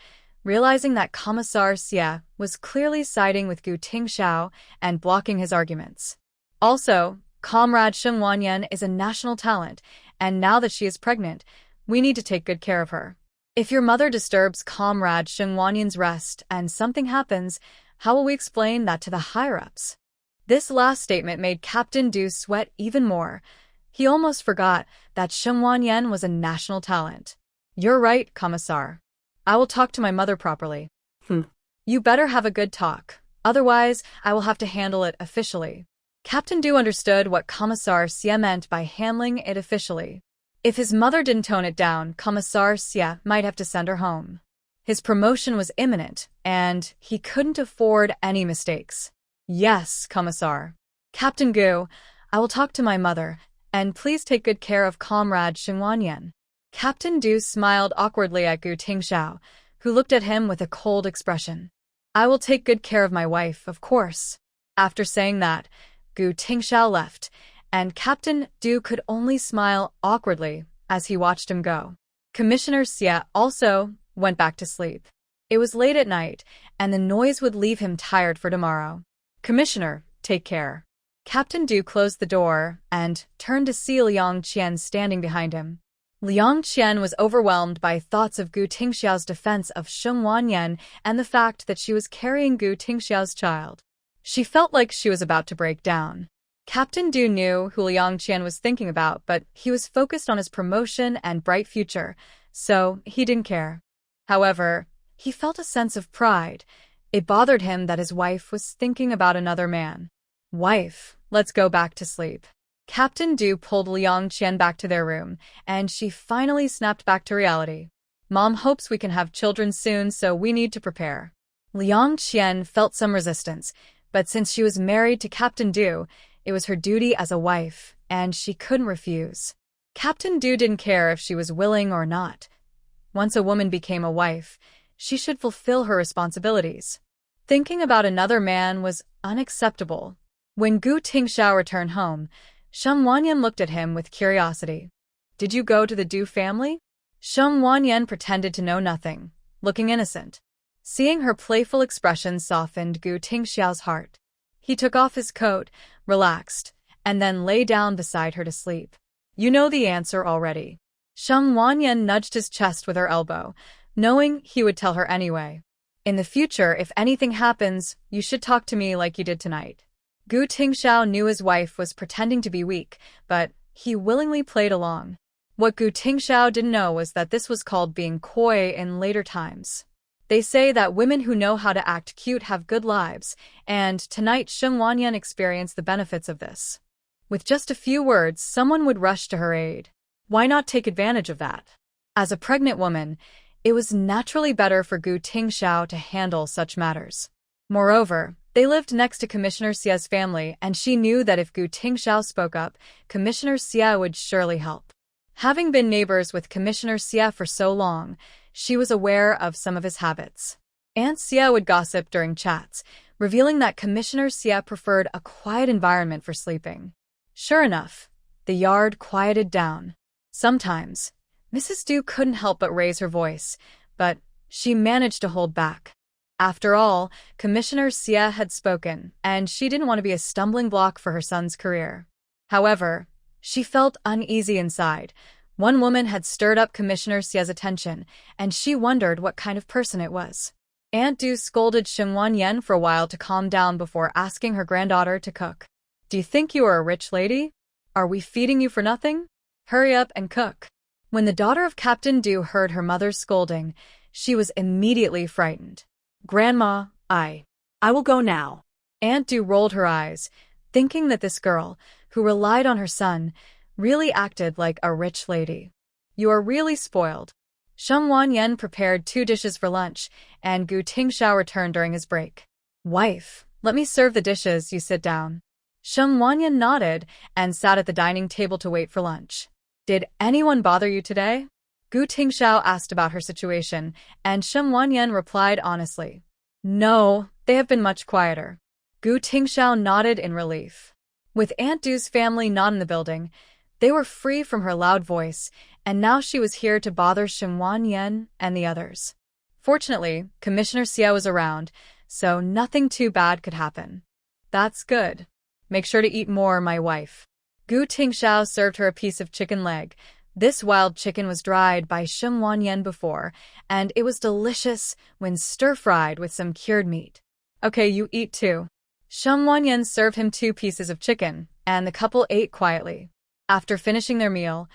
realizing that Commissar Xie was clearly siding with Gu Tingxiao and blocking his arguments. Also, Comrade Sheng Wanyan is a national talent, and now that she is pregnant, we need to take good care of her. If your mother disturbs Comrade Sheng Wanyan's rest and something happens, how will we explain that to the higher-ups? This last statement made Captain Du sweat even more. He almost forgot that Sheng Wanyan was a national talent. You're right, Commissar. I will talk to my mother properly. You better have a good talk. Otherwise, I will have to handle it officially. Captain Du understood what Commissar Xie meant by handling it officially. If his mother didn't tone it down, Commissar Xie might have to send her home. His promotion was imminent, and he couldn't afford any mistakes. Yes, Commissar. Captain Gu, I will talk to my mother, and please take good care of Comrade Sheng Wanyan. Captain Du smiled awkwardly at Gu Tingxiao, who looked at him with a cold expression. I will take good care of my wife, of course. After saying that, Gu Tingxiao left, and Captain Du could only smile awkwardly as he watched him go. Commissioner Xie also went back to sleep. It was late at night, and the noise would leave him tired for tomorrow. Commissioner, take care. Captain Du closed the door and turned to see Liang Qian standing behind him. Liang Qian was overwhelmed by thoughts of Gu Tingxiao's defense of Sheng Wanyan and the fact that she was carrying Gu Tingxiao's child. She felt like she was about to break down. Captain Du knew who Liang Qian was thinking about, but he was focused on his promotion and bright future, so he didn't care. However, he felt a sense of pride. It bothered him that his wife was thinking about another man. Wife, let's go back to sleep. Captain Du pulled Liang Qian back to their room, and she finally snapped back to reality. Mom hopes we can have children soon, so we need to prepare. Liang Qian felt some resistance, but since she was married to Captain Du, it was her duty as a wife, and she couldn't refuse. Captain Du didn't care if she was willing or not. Once a woman became a wife, she should fulfill her responsibilities. Thinking about another man was unacceptable. When Gu Tingxiao returned home, Sheng Wanyan looked at him with curiosity. Did you go to the Du family? Sheng Wanyan pretended to know nothing, looking innocent. Seeing her playful expression softened Gu Tingxiao's heart. He took off his coat, relaxed, and then lay down beside her to sleep. You know the answer already. Sheng Wanyan nudged his chest with her elbow, knowing he would tell her anyway. In the future, if anything happens, you should talk to me like you did tonight. Gu Tingxiao knew his wife was pretending to be weak, but he willingly played along. What Gu Tingxiao didn't know was that this was called being coy in later times. They say that women who know how to act cute have good lives, and tonight Sheng Wanyan experienced the benefits of this. With just a few words, someone would rush to her aid. Why not take advantage of that? As a pregnant woman, it was naturally better for Gu Tingxiao to handle such matters. Moreover, they lived next to Commissioner Xie's family, and she knew that if Gu Tingxiao spoke up, Commissioner Xie would surely help. Having been neighbors with Commissioner Xie for so long, she was aware of some of his habits. Aunt Xie would gossip during chats, revealing that Commissioner Xie preferred a quiet environment for sleeping. Sure enough, the yard quieted down. Sometimes, Mrs. Du couldn't help but raise her voice, but she managed to hold back. After all, Commissioner Xie had spoken, and she didn't want to be a stumbling block for her son's career. However, she felt uneasy inside. One woman had stirred up Commissioner Xie's attention, and she wondered what kind of person it was. Aunt Du scolded Sheng Wanyan for a while to calm down before asking her granddaughter to cook. Do you think you are a rich lady? Are we feeding you for nothing? Hurry up and cook. When the daughter of Captain Du heard her mother's scolding, she was immediately frightened. Grandma, I will go now. Aunt Du rolled her eyes, thinking that this girl, who relied on her son, really acted like a rich lady. You are really spoiled. Sheng Wanyan prepared 2 dishes for lunch, and Gu Tingxiao returned during his break. Wife, let me serve the dishes, you sit down. Sheng Wanyan nodded and sat at the dining table to wait for lunch. Did anyone bother you today? Gu Tingxiao asked about her situation, and Sheng Wanyan replied honestly. No, they have been much quieter. Gu Tingxiao nodded in relief. With Aunt Du's family not in the building, they were free from her loud voice, and now she was here to bother Sheng Wanyan and the others. Fortunately, Commissioner Xiao was around, so nothing too bad could happen. That's good. Make sure to eat more, my wife. Gu Tingxiao served her a piece of chicken leg. This wild chicken was dried by Sheng Wanyan before, and it was delicious when stir-fried with some cured meat. Okay, you eat too. Sheng Wanyan served him 2 pieces of chicken, and the couple ate quietly. After finishing their meal,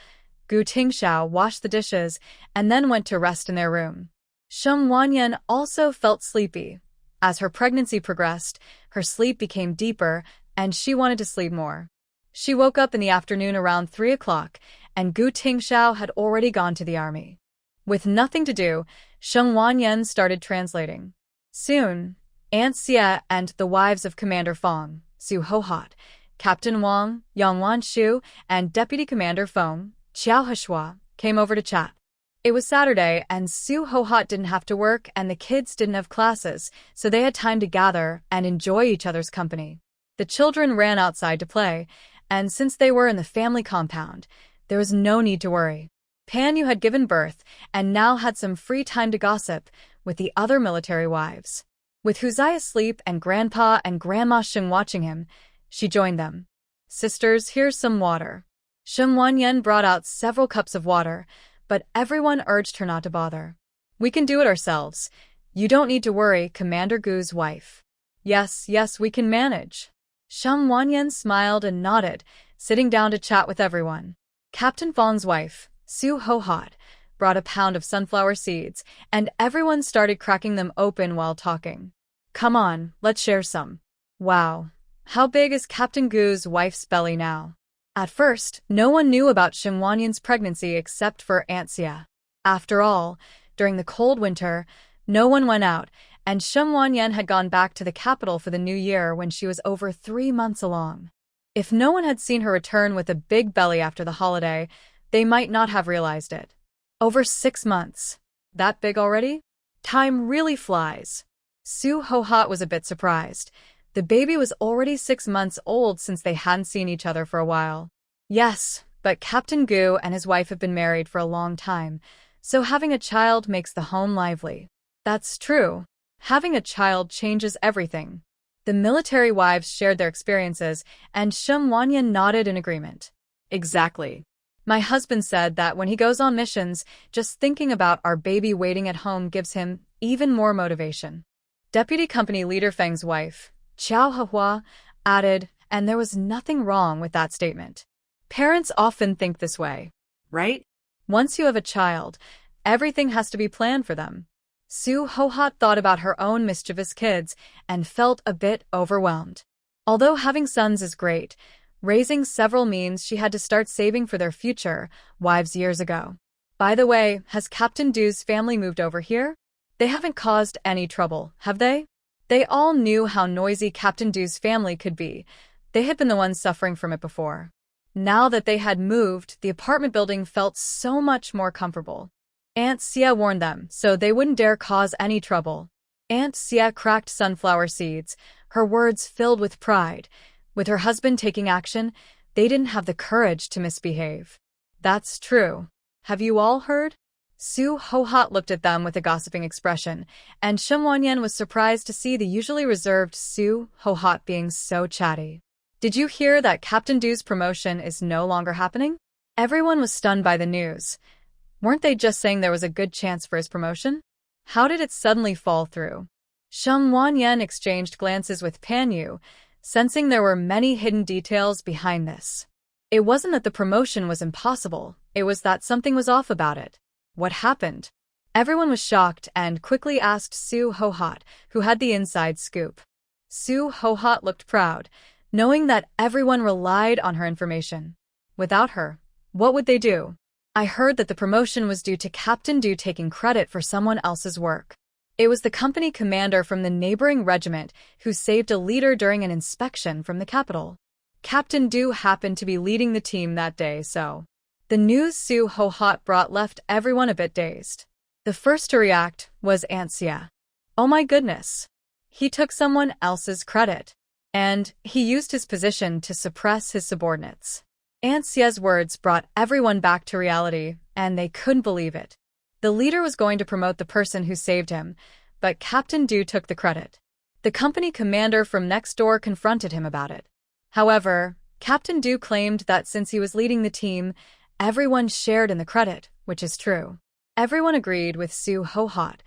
Gu Tingxiao washed the dishes and then went to rest in their room. Sheng Wanyan also felt sleepy. As her pregnancy progressed, her sleep became deeper, and she wanted to sleep more. She woke up in the afternoon around 3 o'clock, and Gu Tingxiao had already gone to the army. With nothing to do, Sheng Wanyan started translating. Soon, Aunt Xia and the wives of Commander Fong, Su Hohot, Captain Wang, Yang Wanshu, and Deputy Commander Feng, Qiao Heshua, came over to chat. It was Saturday, and Su Hohot didn't have to work and the kids didn't have classes, so they had time to gather and enjoy each other's company. The children ran outside to play, and since they were in the family compound, there was no need to worry. Pan Yu had given birth and now had some free time to gossip with the other military wives. With Huzai asleep and Grandpa and Grandma Sheng watching him, she joined them. Sisters, here's some water. Sheng Wanyan brought out several cups of water, but everyone urged her not to bother. We can do it ourselves. You don't need to worry, Commander Gu's wife. Yes, we can manage. Sheng Wanyan smiled and nodded, sitting down to chat with everyone. Captain Fong's wife, Su Hohot, brought a pound of sunflower seeds, and everyone started cracking them open while talking. Come on, let's share some. Wow, how big is Captain Gu's wife's belly now? At first, no one knew about Sheng Wanyan's pregnancy except for Aunt Xia. After all, during the cold winter, no one went out, and Sheng Wanyan had gone back to the capital for the new year when she was over 3 months along. If no one had seen her return with a big belly after the holiday, they might not have realized it. Over 6 months. That big already? Time really flies. Su Hohot was a bit surprised. The baby was already 6 months old since they hadn't seen each other for a while. Yes, but Captain Gu and his wife have been married for a long time, so having a child makes the home lively. That's true. Having a child changes everything. The military wives shared their experiences, and Sheng Wanyan nodded in agreement. Exactly. My husband said that when he goes on missions, just thinking about our baby waiting at home gives him even more motivation. Deputy Company Leader Feng's wife, Qiao Hehua, added, and there was nothing wrong with that statement. Parents often think this way, right? Once you have a child, everything has to be planned for them. Su Hohot thought about her own mischievous kids and felt a bit overwhelmed. Although having sons is great, raising several means she had to start saving for their future wives years ago. By the way, has Captain Du's family moved over here? They haven't caused any trouble, have they? They all knew how noisy Captain Du's family could be. They had been the ones suffering from it before. Now that they had moved, the apartment building felt so much more comfortable. Aunt Xia warned them, so they wouldn't dare cause any trouble. Aunt Xia cracked sunflower seeds, her words filled with pride. With her husband taking action, they didn't have the courage to misbehave. That's true. Have you all heard? Su Hohot looked at them with a gossiping expression, and Sheng Wanyan was surprised to see the usually reserved Su Hohot being so chatty. Did you hear that Captain Du's promotion is no longer happening? Everyone was stunned by the news. Weren't they just saying there was a good chance for his promotion? How did it suddenly fall through? Sheng Wanyan exchanged glances with Pan Yu, sensing there were many hidden details behind this. It wasn't that the promotion was impossible, it was that something was off about it. What happened? Everyone was shocked and quickly asked Su Hohot, who had the inside scoop. Su Hohot looked proud, knowing that everyone relied on her information. Without her, what would they do? I heard that the promotion was due to Captain Du taking credit for someone else's work. It was the company commander from the neighboring regiment who saved a leader during an inspection from the capital. Captain Du happened to be leading the team that day, so... The news Su Hohot brought left everyone a bit dazed. The first to react was Aunt Xia. Oh my goodness. He took someone else's credit. And he used his position to suppress his subordinates. Aunt Xia's words brought everyone back to reality, and they couldn't believe it. The leader was going to promote the person who saved him, but Captain Du took the credit. The company commander from next door confronted him about it. However, Captain Du claimed that since he was leading the team, everyone shared in the credit, which is true. Everyone agreed with Su Ho-hot.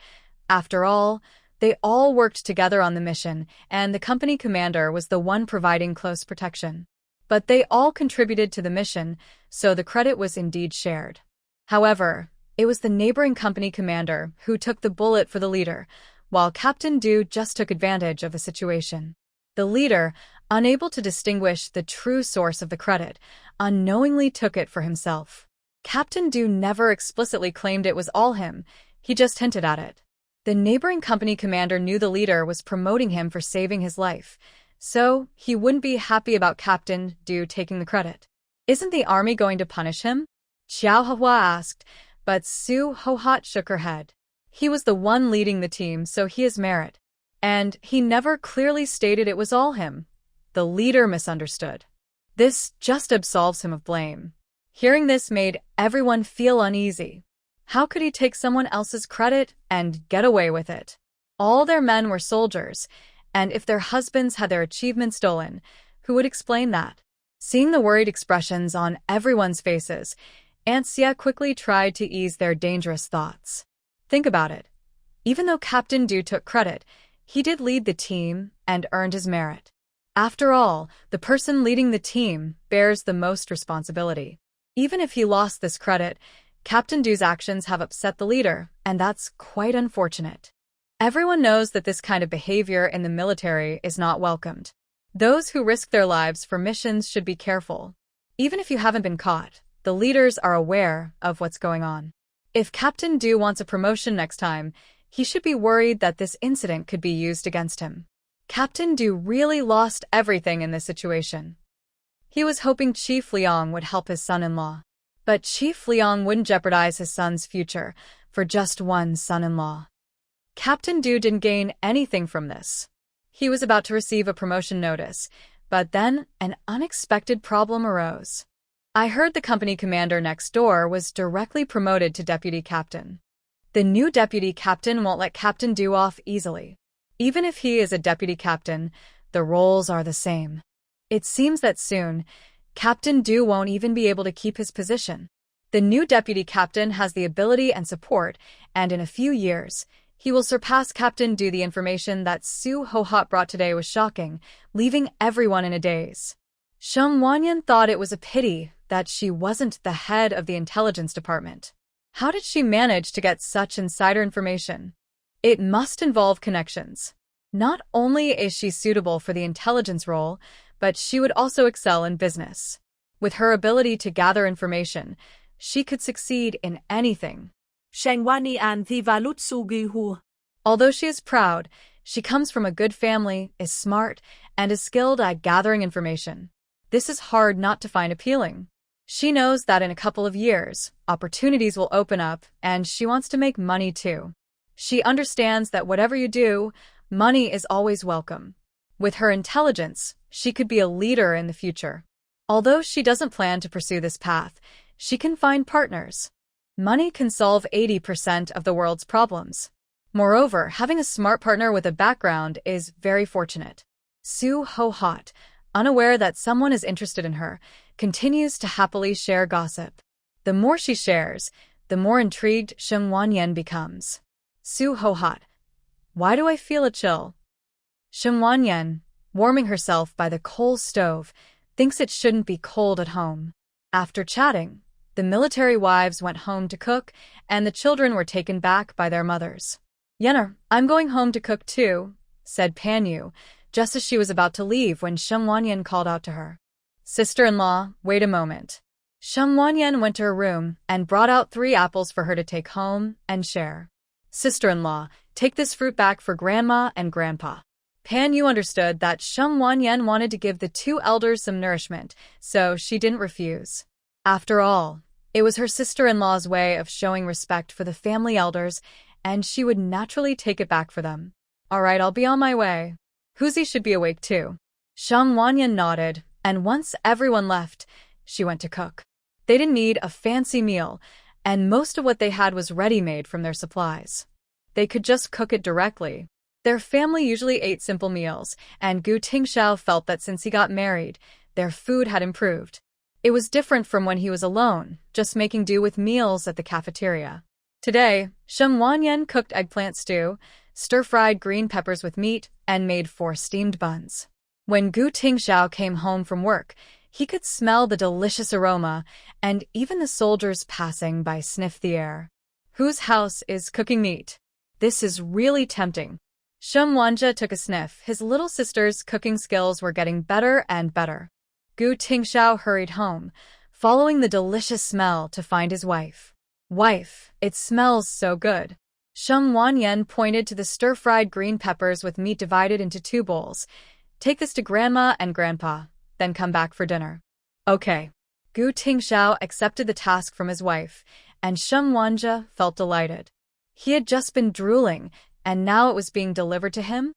After all, they all worked together on the mission, and the company commander was the one providing close protection. But they all contributed to the mission, so the credit was indeed shared. However, it was the neighboring company commander who took the bullet for the leader, while Captain Du just took advantage of the situation. The leader, unable to distinguish the true source of the credit, unknowingly took it for himself. Captain Du never explicitly claimed it was all him, he just hinted at it. The neighboring company commander knew the leader was promoting him for saving his life, so he wouldn't be happy about Captain Du taking the credit. Isn't the army going to punish him? Xiao Hua asked, but Su Ho-hot shook her head. He was the one leading the team, so he has merit. And he never clearly stated it was all him. The leader misunderstood. This just absolves him of blame. Hearing this made everyone feel uneasy. How could he take someone else's credit and get away with it? All their men were soldiers, and if their husbands had their achievements stolen, who would explain that? Seeing the worried expressions on everyone's faces, Aunt Xia quickly tried to ease their dangerous thoughts. Think about it. Even though Captain Du took credit, he did lead the team and earned his merit. After all, the person leading the team bears the most responsibility. Even if he lost this credit, Captain Du's actions have upset the leader, and that's quite unfortunate. Everyone knows that this kind of behavior in the military is not welcomed. Those who risk their lives for missions should be careful. Even if you haven't been caught, the leaders are aware of what's going on. If Captain Du wants a promotion next time, he should be worried that this incident could be used against him. Captain Du really lost everything in this situation. He was hoping Chief Liang would help his son-in-law. But Chief Liang wouldn't jeopardize his son's future for just one son-in-law. Captain Du didn't gain anything from this. He was about to receive a promotion notice, but then an unexpected problem arose. I heard the company commander next door was directly promoted to deputy captain. The new deputy captain won't let Captain Du off easily. Even if he is a deputy captain, the roles are the same. It seems that soon, Captain Du won't even be able to keep his position. The new deputy captain has the ability and support, and in a few years, he will surpass Captain Du. The information that Su Ho-hot brought today was shocking, leaving everyone in a daze. Sheng Wanyan thought it was a pity that she wasn't the head of the intelligence department. How did she manage to get such insider information? It must involve connections. Not only is she suitable for the intelligence role, but she would also excel in business. With her ability to gather information, she could succeed in anything. Although she is proud, she comes from a good family, is smart, and is skilled at gathering information. This is hard not to find appealing. She knows that in a couple of years, opportunities will open up, and she wants to make money too. She understands that whatever you do, money is always welcome. With her intelligence, she could be a leader in the future. Although she doesn't plan to pursue this path, she can find partners. Money can solve 80% of the world's problems. Moreover, having a smart partner with a background is very fortunate. Su Ho-hot, unaware that someone is interested in her, continues to happily share gossip. The more she shares, the more intrigued Sheng Wanyan becomes. Su Ho-hot, why do I feel a chill? Sheng Wanyan, warming herself by the coal stove, thinks it shouldn't be cold at home. After chatting, the military wives went home to cook, and the children were taken back by their mothers. Yenner, I'm going home to cook too, said Pan Yu, just as she was about to leave when Sheng Wanyan called out to her. Sister-in-law, wait a moment. Sheng Wanyan went to her room and brought out 3 apples for her to take home and share. Sister-in-law, take this fruit back for Grandma and Grandpa. Pan Yu understood that Sheng Wanyan wanted to give the 2 elders some nourishment, so she didn't refuse. After all, it was her sister-in-law's way of showing respect for the family elders, and she would naturally take it back for them. All right, I'll be on my way. Huzi should be awake too. Sheng Wanyan nodded, and once everyone left, she went to cook. They didn't need a fancy meal, and most of what they had was ready-made from their supplies. They could just cook it directly. Their family usually ate simple meals, and Gu Tingxiao felt that since he got married, their food had improved. It was different from when he was alone, just making do with meals at the cafeteria. Today, Shen Wanyan cooked eggplant stew, stir-fried green peppers with meat, and made 4 steamed buns. When Gu Tingxiao came home from work, he could smell the delicious aroma, and even the soldiers passing by sniffed the air. Whose house is cooking meat? This is really tempting. Shen Wanja took a sniff. His little sister's cooking skills were getting better and better. Gu Tingxiao hurried home, following the delicious smell to find his wife. Wife, it smells so good. Shen Wanyan pointed to the stir-fried green peppers with meat divided into 2 bowls. Take this to Grandma and Grandpa, then come back for dinner. Okay. Gu Tingxiao accepted the task from his wife, and Shen Wanja felt delighted. He had just been drooling, and now it was being delivered to him?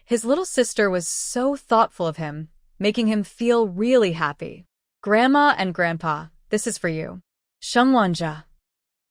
His little sister was so thoughtful of him, making him feel really happy. Grandma and Grandpa, this is for you. Shen Wanja.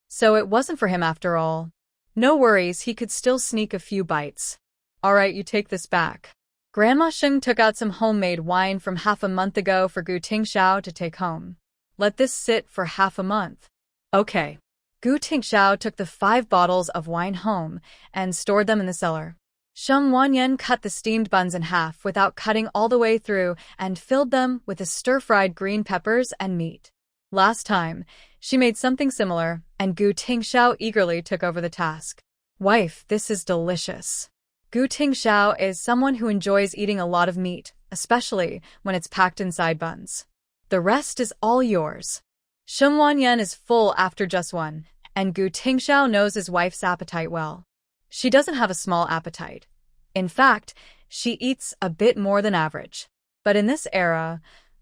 So it wasn't for him after all. No worries, he could still sneak a few bites. All right, you take this back. Grandma Sheng took out some homemade wine from half a month ago for Gu Tingxiao to take home. Let this sit for half a month. Okay. Gu Tingxiao took the 5 bottles of wine home and stored them in the cellar. Shen Wanyan cut the steamed buns in half without cutting all the way through and filled them with the stir-fried green peppers and meat. Last time, she made something similar, and Gu Tingxiao eagerly took over the task. Wife, this is delicious. Gu Tingxiao is someone who enjoys eating a lot of meat, especially when it's packed inside buns. The rest is all yours. Shen Wanyan is full after just one, and Gu Tingxiao knows his wife's appetite well. She doesn't have a small appetite. In fact, she eats a bit more than average. But in this era,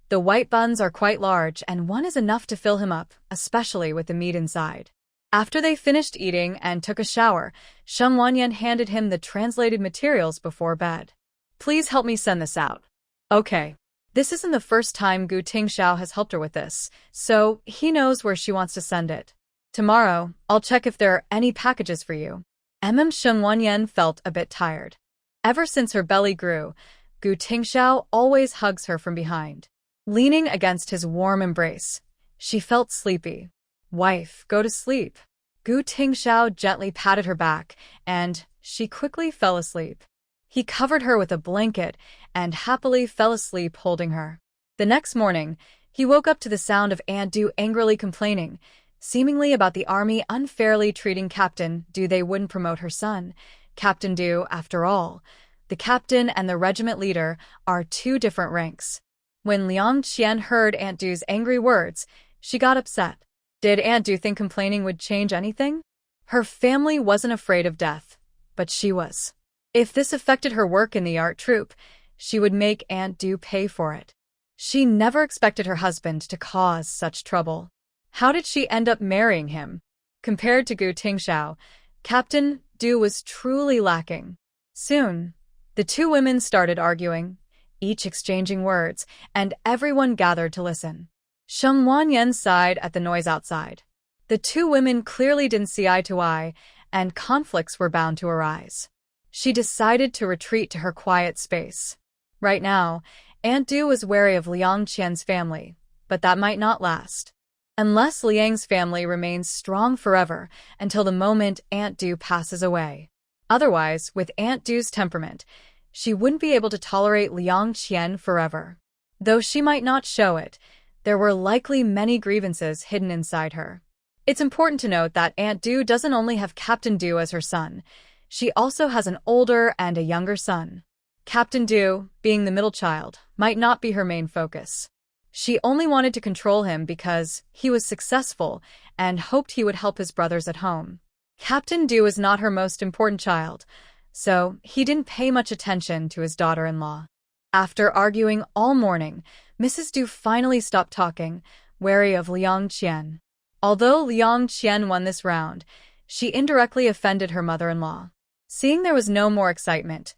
the white buns are quite large, and one is enough to fill him up, especially with the meat inside. After they finished eating and took a shower, Shen Wanyan handed him the translated materials before bed. Please help me send this out. Okay. This isn't the first time Gu Tingxiao has helped her with this, so he knows where she wants to send it. Tomorrow, I'll check if there are any packages for you. Shen Wanyan felt a bit tired. Ever since her belly grew, Gu Tingxiao always hugs her from behind. Leaning against his warm embrace, she felt sleepy. Wife, go to sleep. Gu Tingxiao gently patted her back, and she quickly fell asleep. He covered her with a blanket and happily fell asleep holding her. The next morning, he woke up to the sound of Aunt Du angrily complaining, seemingly about the army unfairly treating Captain Du. They wouldn't promote her son. Captain Du, after all, the captain and the regiment leader are 2 different ranks. When Liang Qian heard Aunt Du's angry words, she got upset. Did Aunt Du think complaining would change anything? Her family wasn't afraid of death, but she was. If this affected her work in the art troupe, she would make Aunt Du pay for it. She never expected her husband to cause such trouble. How did she end up marrying him? Compared to Gu Tingxiao, Captain Du was truly lacking. Soon, the 2 women started arguing, each exchanging words, and everyone gathered to listen. Shen Wanyan sighed at the noise outside. The 2 women clearly didn't see eye to eye, and conflicts were bound to arise. She decided to retreat to her quiet space. Right now, Aunt Du was wary of Liang Qian's family, but that might not last. Unless Liang's family remains strong forever until the moment Aunt Du passes away. Otherwise, with Aunt Du's temperament, she wouldn't be able to tolerate Liang Qian forever. Though she might not show it, there were likely many grievances hidden inside her. It's important to note that Aunt Du doesn't only have Captain Du as her son, she also has an older and a younger son. Captain Du, being the middle child, might not be her main focus. She only wanted to control him because he was successful and hoped he would help his brothers at home. Captain Du is not her most important child, so he didn't pay much attention to his daughter-in-law. After arguing all morning, Mrs. Du finally stopped talking, wary of Liang Qian. Although Liang Qian won this round, she indirectly offended her mother-in-law. Seeing there was no more excitement,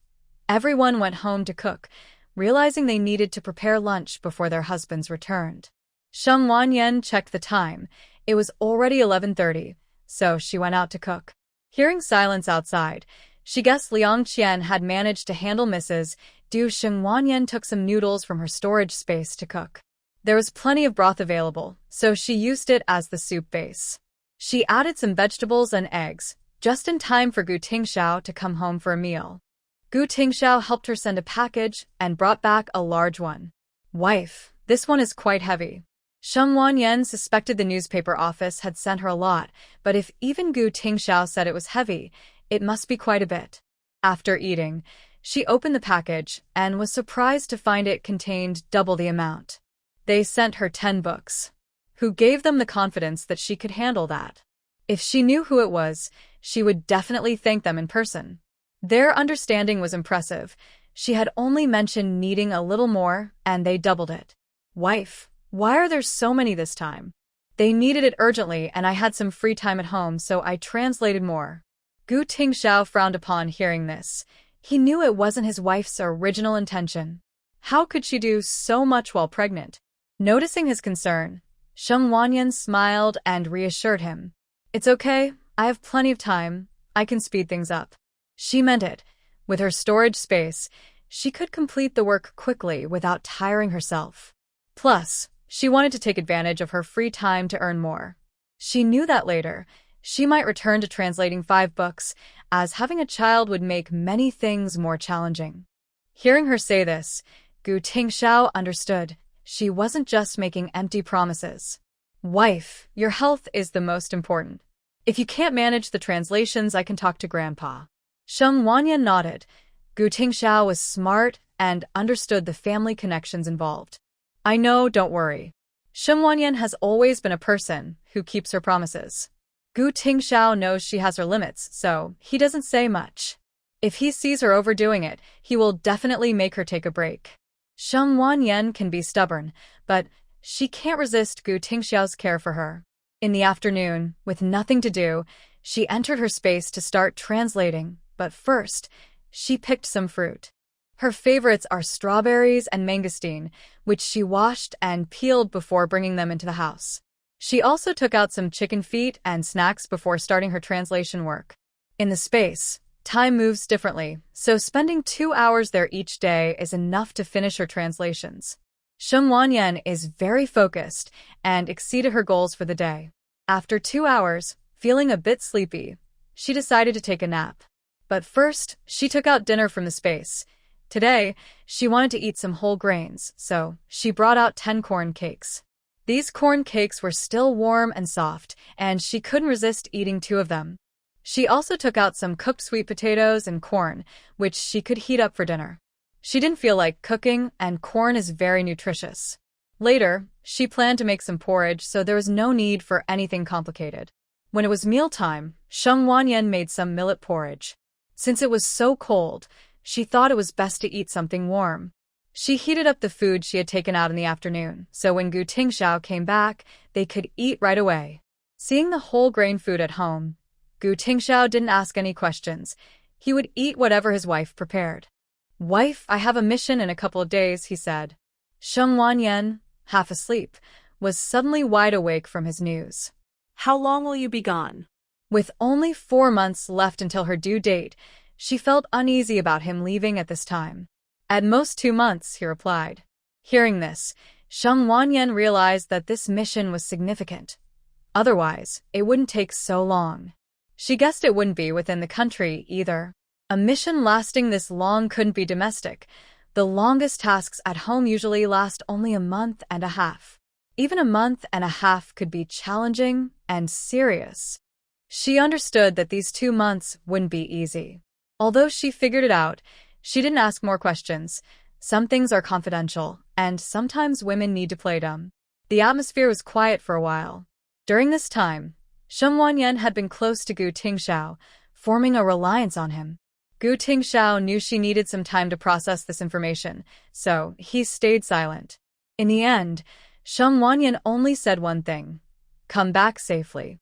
everyone went home to cook, realizing they needed to prepare lunch before their husbands returned. Shen Wanyan checked the time. It was already 11:30, so she went out to cook. Hearing silence outside, she guessed Liang Qian had managed to handle Mrs. Du Shengwanyan took some noodles from her storage space to cook. There was plenty of broth available, so she used it as the soup base. She added some vegetables and eggs, just in time for Gu Tingxiao to come home for a meal. Gu Tingxiao helped her send a package and brought back a large one. "Wife, this one is quite heavy." Sheng Wanyan suspected the newspaper office had sent her a lot, but if even Gu Tingxiao said it was heavy, it must be quite a bit. After eating, she opened the package and was surprised to find it contained double the amount. They sent her 10 books. Who gave them the confidence that she could handle that? If she knew who it was, she would definitely thank them in person. Their understanding was impressive. She had only mentioned needing a little more, and they doubled it. "Wife, why are there so many this time?" "They needed it urgently, and I had some free time at home, so I translated more." Gu Tingxiao frowned upon hearing this. He knew it wasn't his wife's original intention. How could she do so much while pregnant? Noticing his concern, Sheng Wanyan smiled and reassured him. "It's okay, I have plenty of time, I can speed things up." She meant it. With her storage space, she could complete the work quickly without tiring herself. Plus, she wanted to take advantage of her free time to earn more. She knew that later, she might return to translating 5 books, as having a child would make many things more challenging. Hearing her say this, Gu Tingxiao understood. She wasn't just making empty promises. "Wife, your health is the most important. If you can't manage the translations, I can talk to Grandpa." Sheng Wanyan nodded. Gu Tingxiao was smart and understood the family connections involved. "I know, don't worry." Sheng Wanyan has always been a person who keeps her promises. Gu Tingxiao knows she has her limits, so he doesn't say much. If he sees her overdoing it, he will definitely make her take a break. Sheng Wanyan can be stubborn, but she can't resist Gu Tingxiao's care for her. In the afternoon, with nothing to do, she entered her space to start translating, but first, she picked some fruit. Her favorites are strawberries and mangosteen, which she washed and peeled before bringing them into the house. She also took out some chicken feet and snacks before starting her translation work. In the space, time moves differently, so spending 2 hours there each day is enough to finish her translations. Sheng Wanyan is very focused and exceeded her goals for the day. After 2 hours, feeling a bit sleepy, she decided to take a nap. But first, she took out dinner from the space. Today, she wanted to eat some whole grains, so she brought out 10 corn cakes. These corn cakes were still warm and soft, and she couldn't resist eating 2 of them. She also took out some cooked sweet potatoes and corn, which she could heat up for dinner. She didn't feel like cooking, and corn is very nutritious. Later, she planned to make some porridge, so there was no need for anything complicated. When it was mealtime, Sheng Wanyan made some millet porridge. Since it was so cold, she thought it was best to eat something warm. She heated up the food she had taken out in the afternoon, so when Gu Tingxiao came back, they could eat right away. Seeing the whole grain food at home, Gu Tingxiao didn't ask any questions. He would eat whatever his wife prepared. "Wife, I have a mission in a couple of days," he said. Sheng Wanyan, half asleep, was suddenly wide awake from his news. "How long will you be gone?" With only 4 months left until her due date, she felt uneasy about him leaving at this time. "At most 2 months," he replied. Hearing this, Sheng Wanyan realized that this mission was significant. Otherwise, it wouldn't take so long. She guessed it wouldn't be within the country either. A mission lasting this long couldn't be domestic. The longest tasks at home usually last only a month and a half. Even a month and a half could be challenging and serious. She understood that these 2 months wouldn't be easy. Although she figured it out, she didn't ask more questions. Some things are confidential, and sometimes women need to play dumb. The atmosphere was quiet for a while. During this time, Sheng Wanyan had been close to Gu Tingxiao, forming a reliance on him. Gu Tingxiao knew she needed some time to process this information, so he stayed silent. In the end, Sheng Wanyan only said one thing: "Come back safely."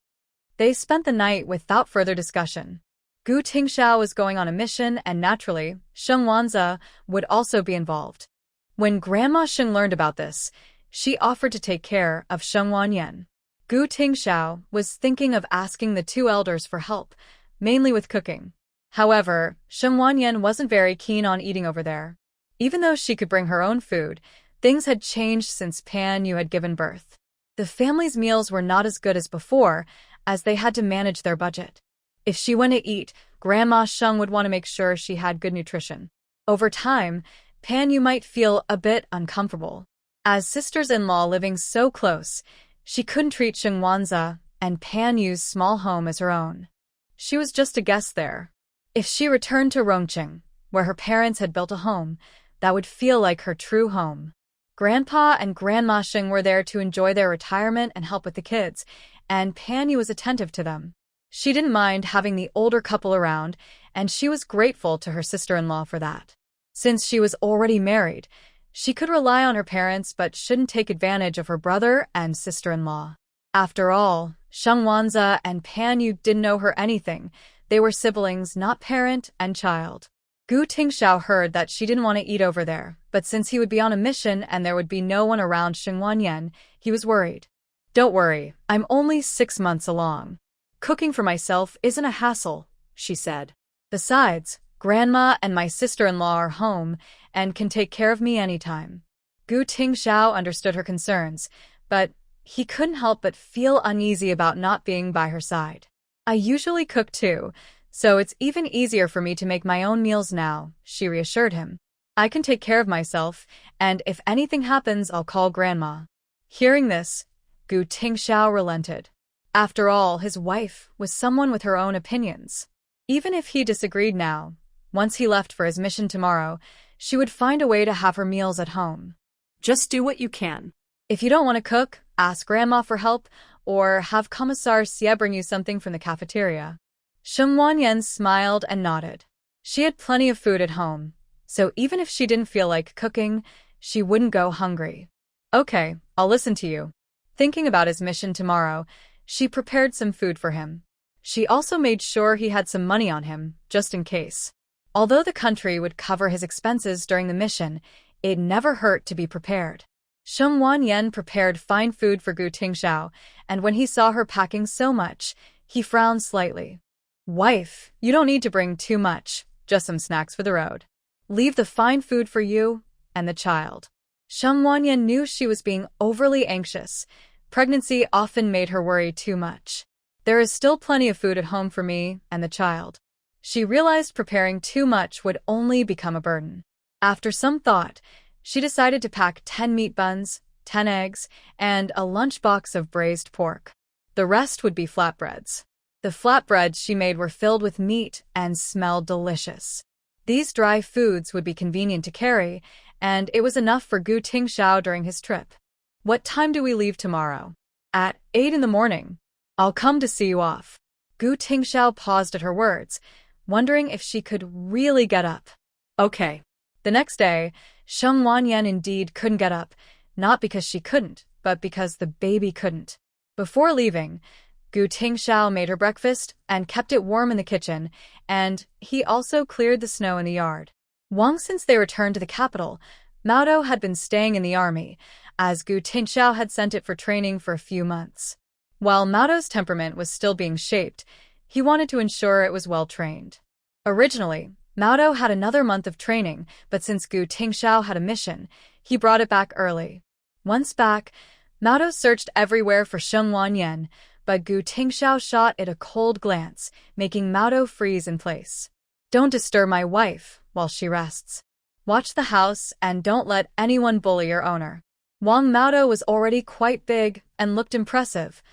They spent the night without further discussion. Gu Tingxiao was going on a mission, and naturally, Sheng Wanzi would also be involved. When Grandma Sheng learned about this, she offered to take care of Sheng Wanyan. Gu Tingxiao was thinking of asking the two elders for help, mainly with cooking. However, Sheng Wanyan wasn't very keen on eating over there. Even though she could bring her own food, things had changed since Pan Yu had given birth. The family's meals were not as good as before, as they had to manage their budget. If she went to eat, Grandma Sheng would want to make sure she had good nutrition. Over time, Pan Yu might feel a bit uncomfortable. As sisters-in-law living so close, she couldn't treat Sheng Wanza and Pan Yu's small home as her own. She was just a guest there. If she returned to Rongqing, where her parents had built a home, that would feel like her true home. Grandpa and Grandma Sheng were there to enjoy their retirement and help with the kids, and Pan Yu was attentive to them. She didn't mind having the older couple around, and she was grateful to her sister-in-law for that. Since she was already married, she could rely on her parents but shouldn't take advantage of her brother and sister-in-law. After all, Sheng Wanza and Pan Yu didn't know her anything. They were siblings, not parent and child. Gu Tingxiao heard that she didn't want to eat over there, but since he would be on a mission and there would be no one around Sheng Wanyan, he was worried. "Don't worry, I'm only 6 months along. Cooking for myself isn't a hassle," she said. "Besides, Grandma and my sister-in-law are home and can take care of me anytime." Gu Tingxiao understood her concerns, but he couldn't help but feel uneasy about not being by her side. "I usually cook too, so it's even easier for me to make my own meals now," she reassured him. "I can take care of myself, and if anything happens, I'll call Grandma." Hearing this, Gu Tingxiao relented. After all, his wife was someone with her own opinions. Even if he disagreed now, once he left for his mission tomorrow, she would find a way to have her meals at home. Just do what you can. If you don't want to cook, ask Grandma for help, or have Commissar Xie bring you something from the cafeteria. Sheng Wanyan smiled and nodded. She had plenty of food at home, so even if she didn't feel like cooking, she wouldn't go hungry. "Okay, I'll listen to you." Thinking about his mission tomorrow, she prepared some food for him. She also made sure he had some money on him, just in case. Although the country would cover his expenses during the mission, it never hurt to be prepared. Sheng Wanyan prepared fine food for Gu Tingxiao, and when he saw her packing so much, he frowned slightly. "Wife, you don't need to bring too much, just some snacks for the road. Leave the fine food for you and the child." Sheng Wanyan knew she was being overly anxious. Pregnancy often made her worry too much. "There is still plenty of food at home for me and the child." She realized preparing too much would only become a burden. After some thought, she decided to pack 10 meat buns, 10 eggs, and a lunchbox of braised pork. The rest would be flatbreads. The flatbreads she made were filled with meat and smelled delicious. These dry foods would be convenient to carry, and it was enough for Gu Tingxiao during his trip. "What time do we leave tomorrow?" "At 8 in the morning. I'll come to see you off." Gu Tingxiao paused at her words, wondering if she could really get up. "Okay." The next day, Sheng Wanyan indeed couldn't get up, not because she couldn't, but because the baby couldn't. Before leaving, Gu Tingxiao made her breakfast and kept it warm in the kitchen, and he also cleared the snow in the yard. Since they returned to the capital, Mao had been staying in the army, as Gu Tingxiao had sent it for training for a few months. While Mao's temperament was still being shaped, he wanted to ensure it was well-trained. Originally, Mao had another month of training, but since Gu Tingxiao had a mission, he brought it back early. Once back, Mao searched everywhere for Sheng Wanyan, but Gu Tingxiao shot it a cold glance, making Mao freeze in place. "Don't disturb my wife while she rests. Watch the house and don't let anyone bully your owner." Mao was already quite big and looked impressive.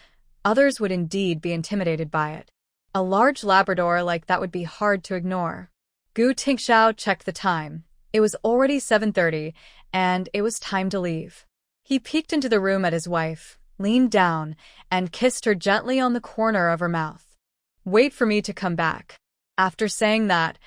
Others would indeed be intimidated by it. A large Labrador like that would be hard to ignore. Gu Tingxiao checked the time. It was already 7:30, and it was time to leave. He peeked into the room at his wife, leaned down, and kissed her gently on the corner of her mouth. "Wait for me to come back." After saying that,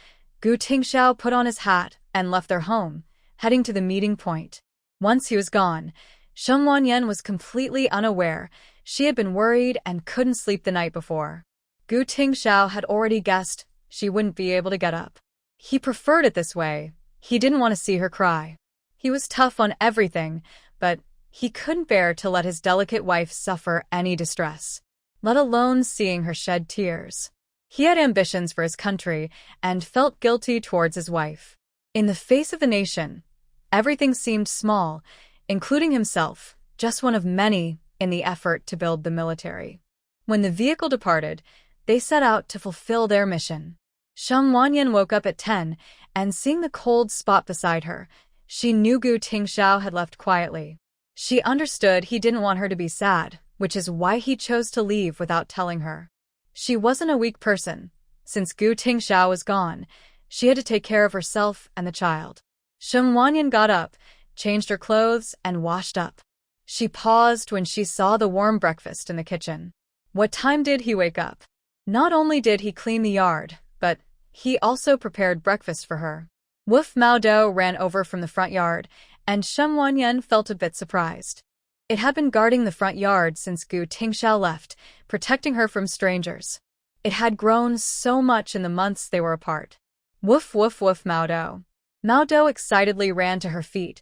Gu Tingxiao put on his hat and left their home, heading to the meeting point. Once he was gone, Sheng Wanyan was completely unaware. She had been worried and couldn't sleep the night before. Gu Tingxiao had already guessed she wouldn't be able to get up. He preferred it this way. He didn't want to see her cry. He was tough on everything, but He couldn't bear to let his delicate wife suffer any distress, let alone seeing her shed tears. He had ambitions for his country and felt guilty towards his wife. In the face of the nation, everything seemed small, including himself, just one of many in the effort to build the military. When the vehicle departed, they set out to fulfill their mission. Sheng Wanyan woke up at 10, and seeing the cold spot beside her, she knew Gu Tingxiao had left quietly. She understood he didn't want her to be sad, which is why he chose to leave without telling her. She wasn't a weak person. Since Gu Tingxiao was gone, she had to take care of herself and the child. Sheng Wanyan got up, changed her clothes, and washed up. She paused when she saw the warm breakfast in the kitchen. What time did he wake up? Not only did he clean the yard, but he also prepared breakfast for her. Woof Mao Dou ran over from the front yard, and Sheng Wanyan felt a bit surprised. It had been guarding the front yard since Gu Tingxiao left, protecting her from strangers. It had grown so much in the months they were apart. Woof woof woof Mao Dou. Mao Dou excitedly ran to her feet,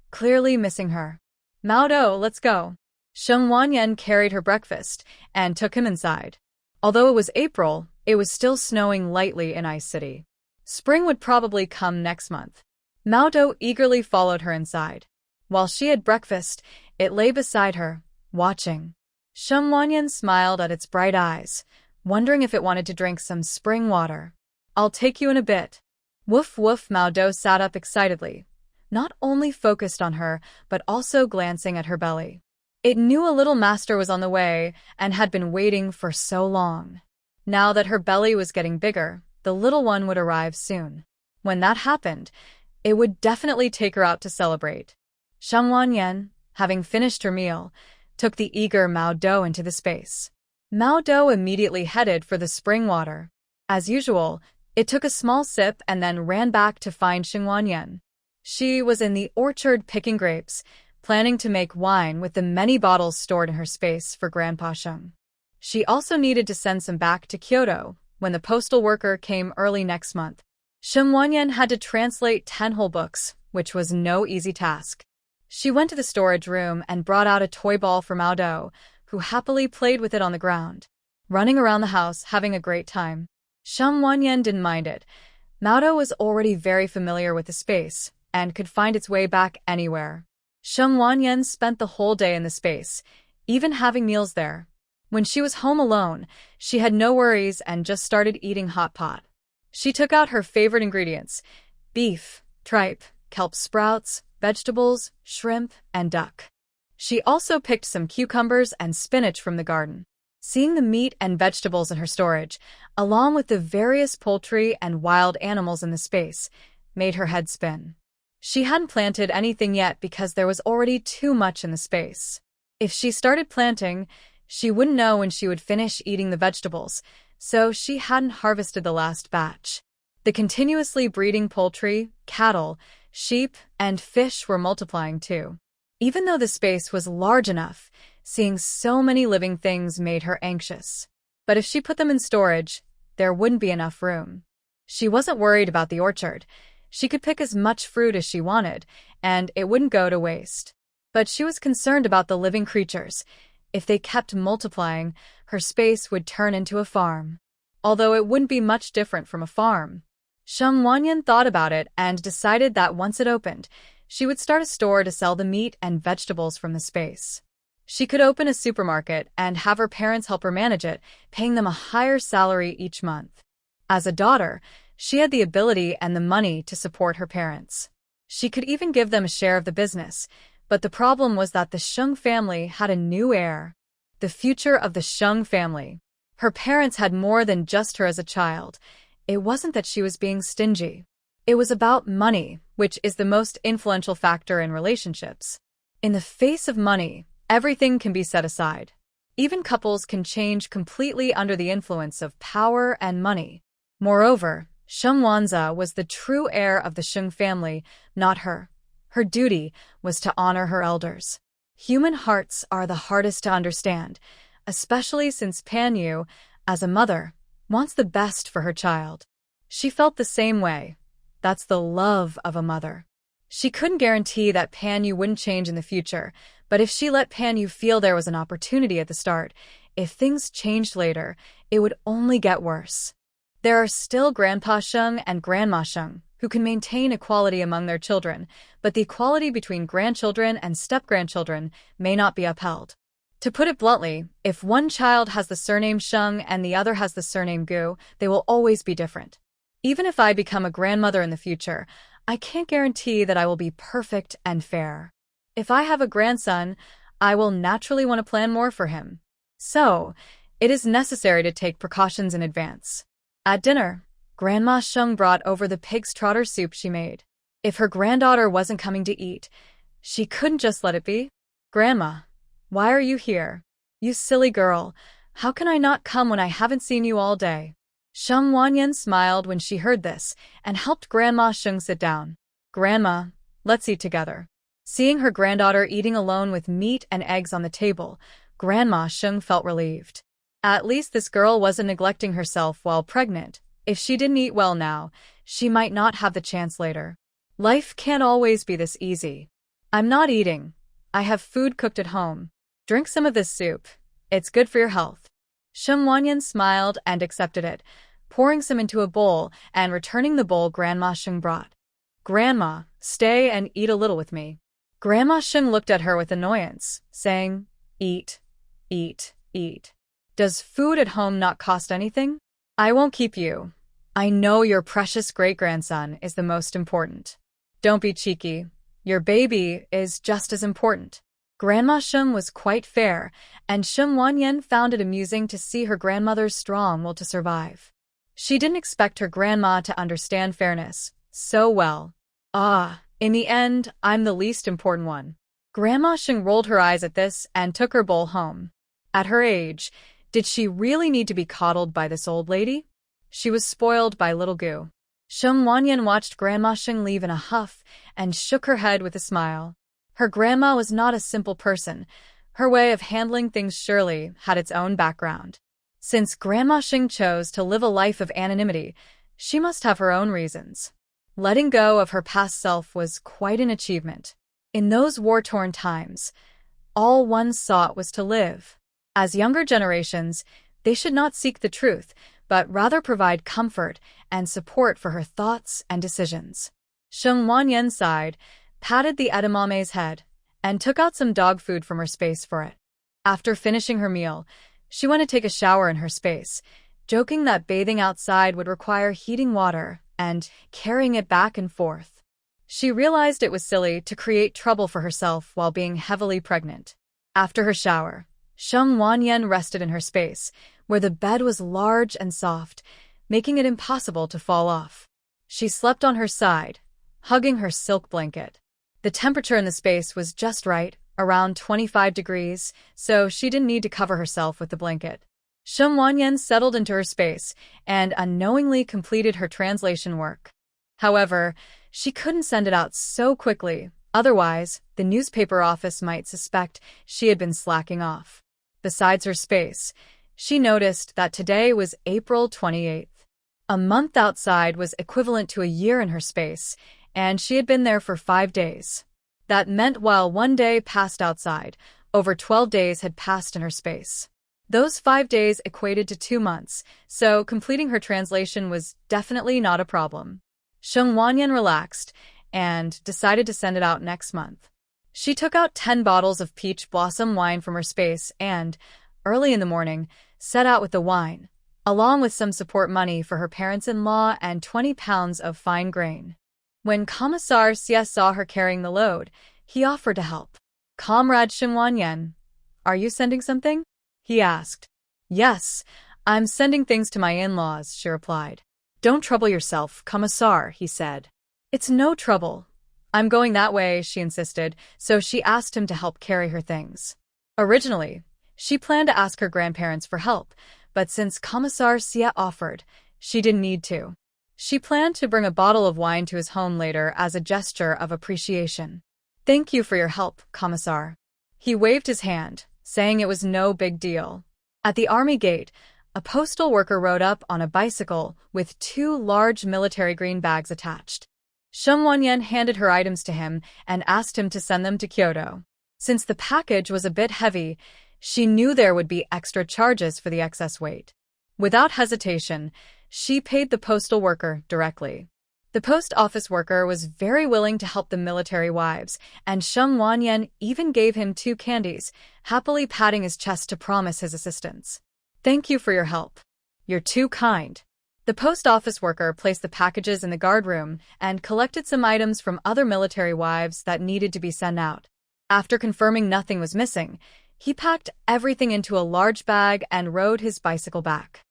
clearly missing her. Mao Dou, let's go. Sheng Wanyan carried her breakfast and took him inside. Although it was April, it was still snowing lightly in Ice City. Spring would probably come next month. Mao Dou eagerly followed her inside. While she had breakfast, it lay beside her, watching. Sheng Wanyan smiled at its bright eyes, wondering if it wanted to drink some spring water. I'll take you in a bit. Woof woof Mao Dou sat up excitedly, not only focused on her, but also glancing at her belly. It knew a little master was on the way and had been waiting for so long. Now that her belly was getting bigger, the little one would arrive soon. When that happened, it would definitely take her out to celebrate. Sheng Wanyan, having finished her meal, took the eager Mao Dou into the space. Mao Dou immediately headed for the spring water. As usual, it took a small sip and then ran back to find Sheng Wanyan. She was in the orchard picking grapes, planning to make wine with the many bottles stored in her space for Grandpa Sheng. She also needed to send some back to Kyoto when the postal worker came early next month. Sheng Wanyan had to translate 10 whole books, which was no easy task. She went to the storage room and brought out a toy ball for Mao Dou, who happily played with it on the ground, running around the house having a great time. Sheng Wanyan didn't mind it. Mao Dou was already very familiar with the space and could find its way back anywhere. Sheng Wanyan spent the whole day in the space, even having meals there. When she was home alone, she had no worries and just started eating hot pot. She took out her favorite ingredients: beef, tripe, kelp sprouts, vegetables, shrimp, and duck. She also picked some cucumbers and spinach from the garden. Seeing the meat and vegetables in her storage, along with the various poultry and wild animals in the space, made her head spin. She hadn't planted anything yet because there was already too much in the space. If she started planting, she wouldn't know when she would finish eating the vegetables, so she hadn't harvested the last batch. The continuously breeding poultry, cattle, sheep, and fish were multiplying too. Even though the space was large enough, seeing so many living things made her anxious. But if she put them in storage, there wouldn't be enough room. She wasn't worried about the orchard. She could pick as much fruit as she wanted, and it wouldn't go to waste. But she was concerned about the living creatures. If they kept multiplying, her space would turn into a farm. Although it wouldn't be much different from a farm. Sheng Wanyan thought about it and decided that once it opened, she would start a store to sell the meat and vegetables from the space. She could open a supermarket and have her parents help her manage it, paying them a higher salary each month. As a daughter, she had the ability and the money to support her parents. She could even give them a share of the business, but the problem was that the Sheng family had a new heir. The future of the Sheng family. Her parents had more than just her as a child. It wasn't that she was being stingy. It was about money, which is the most influential factor in relationships. In the face of money, everything can be set aside. Even couples can change completely under the influence of power and money. Moreover, Sheng Wanza was the true heir of the Sheng family, not her. Her duty was to honor her elders. Human hearts are the hardest to understand, especially since Pan Yu, as a mother, wants the best for her child. She felt the same way. That's the love of a mother. She couldn't guarantee that Pan Yu wouldn't change in the future, but if she let Pan Yu feel there was an opportunity at the start, if things changed later, it would only get worse. There are still Grandpa Sheng and Grandma Sheng who can maintain equality among their children, but the equality between grandchildren and step-grandchildren may not be upheld. To put it bluntly, if one child has the surname Sheng and the other has the surname Gu, they will always be different. Even if I become a grandmother in the future, I can't guarantee that I will be perfect and fair. If I have a grandson, I will naturally want to plan more for him. So, it is necessary to take precautions in advance. At dinner, Grandma Sheng brought over the pig's trotter soup she made. If her granddaughter wasn't coming to eat, she couldn't just let it be. Grandma, why are you here? You silly girl, how can I not come when I haven't seen you all day? Sheng Wanyan smiled when she heard this and helped Grandma Sheng sit down. Grandma, let's eat together. Seeing her granddaughter eating alone with meat and eggs on the table, Grandma Sheng felt relieved. At least this girl wasn't neglecting herself while pregnant. If she didn't eat well now, she might not have the chance later. Life can't always be this easy. I'm not eating. I have food cooked at home. Drink some of this soup. It's good for your health. Sheng Wanyan smiled and accepted it, pouring some into a bowl and returning the bowl Grandma Sheng brought. Grandma, stay and eat a little with me. Grandma Sheng looked at her with annoyance, saying, Eat, eat, eat. Does food at home not cost anything? I won't keep you. I know your precious great-grandson is the most important. Don't be cheeky. Your baby is just as important. Grandma Sheng was quite fair, and Sheng Wanyan found it amusing to see her grandmother's strong will to survive. She didn't expect her grandma to understand fairness so well. In the end, I'm the least important one. Grandma Sheng rolled her eyes at this and took her bowl home. At her age, did she really need to be coddled by this old lady? She was spoiled by little Gu. Sheng Wanyan watched Grandma Sheng leave in a huff and shook her head with a smile. Her grandma was not a simple person. Her way of handling things surely had its own background. Since Grandma Sheng chose to live a life of anonymity, she must have her own reasons. Letting go of her past self was quite an achievement. In those war-torn times, all one sought was to live. As younger generations, they should not seek the truth, but rather provide comfort and support for her thoughts and decisions. Sheng Wanyan sighed, patted the edamame's head, and took out some dog food from her space for it. After finishing her meal, she went to take a shower in her space, joking that bathing outside would require heating water and carrying it back and forth. She realized it was silly to create trouble for herself while being heavily pregnant. After her shower, Sheng Wanyan rested in her space, where the bed was large and soft, making it impossible to fall off. She slept on her side, hugging her silk blanket. The temperature in the space was just right, around 25 degrees, so she didn't need to cover herself with the blanket. Sheng Wanyan settled into her space and unknowingly completed her translation work. However, she couldn't send it out so quickly, otherwise, the newspaper office might suspect she had been slacking off. Besides her space, she noticed that today was April 28th. A month outside was equivalent to a year in her space, and she had been there for 5 days. That meant while one day passed outside, over 12 days had passed in her space. Those 5 days equated to 2 months, so completing her translation was definitely not a problem. Sheng Wanyan relaxed and decided to send it out next month. She took out 10 bottles of peach blossom wine from her space and, early in the morning, set out with the wine, along with some support money for her parents-in-law and 20 pounds of fine grain. When Commissar Xie saw her carrying the load, he offered to help. Comrade Sheng Wanyan, are you sending something? He asked. Yes, I'm sending things to my in-laws, she replied. Don't trouble yourself, Commissar, he said. It's no trouble. I'm going that way, she insisted, so she asked him to help carry her things. Originally, she planned to ask her grandparents for help, but since Commissar Xie offered, she didn't need to. She planned to bring a bottle of wine to his home later as a gesture of appreciation. Thank you for your help, Commissar. He waved his hand, saying it was no big deal. At the army gate, a postal worker rode up on a bicycle with 2 large military green bags attached. Sheng Wanyan handed her items to him and asked him to send them to Kyoto. Since the package was a bit heavy, she knew there would be extra charges for the excess weight. Without hesitation, she paid the postal worker directly. The post office worker was very willing to help the military wives, and Sheng Wanyan even gave him 2 candies, happily patting his chest to promise his assistance. "Thank you for your help. You're too kind." The post office worker placed the packages in the guard room and collected some items from other military wives that needed to be sent out. After confirming nothing was missing, he packed everything into a large bag and rode his bicycle back.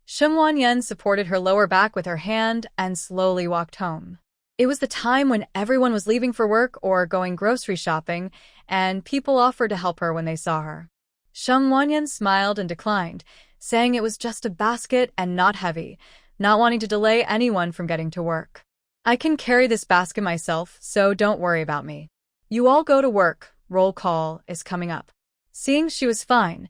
Sheng Wanyan supported her lower back with her hand and slowly walked home. It was the time when everyone was leaving for work or going grocery shopping, and people offered to help her when they saw her. Sheng Wanyan smiled and declined, saying it was just a basket and not heavy, not wanting to delay anyone from getting to work. "I can carry this basket myself, so don't worry about me. You all go to work, roll call is coming up." Seeing she was fine,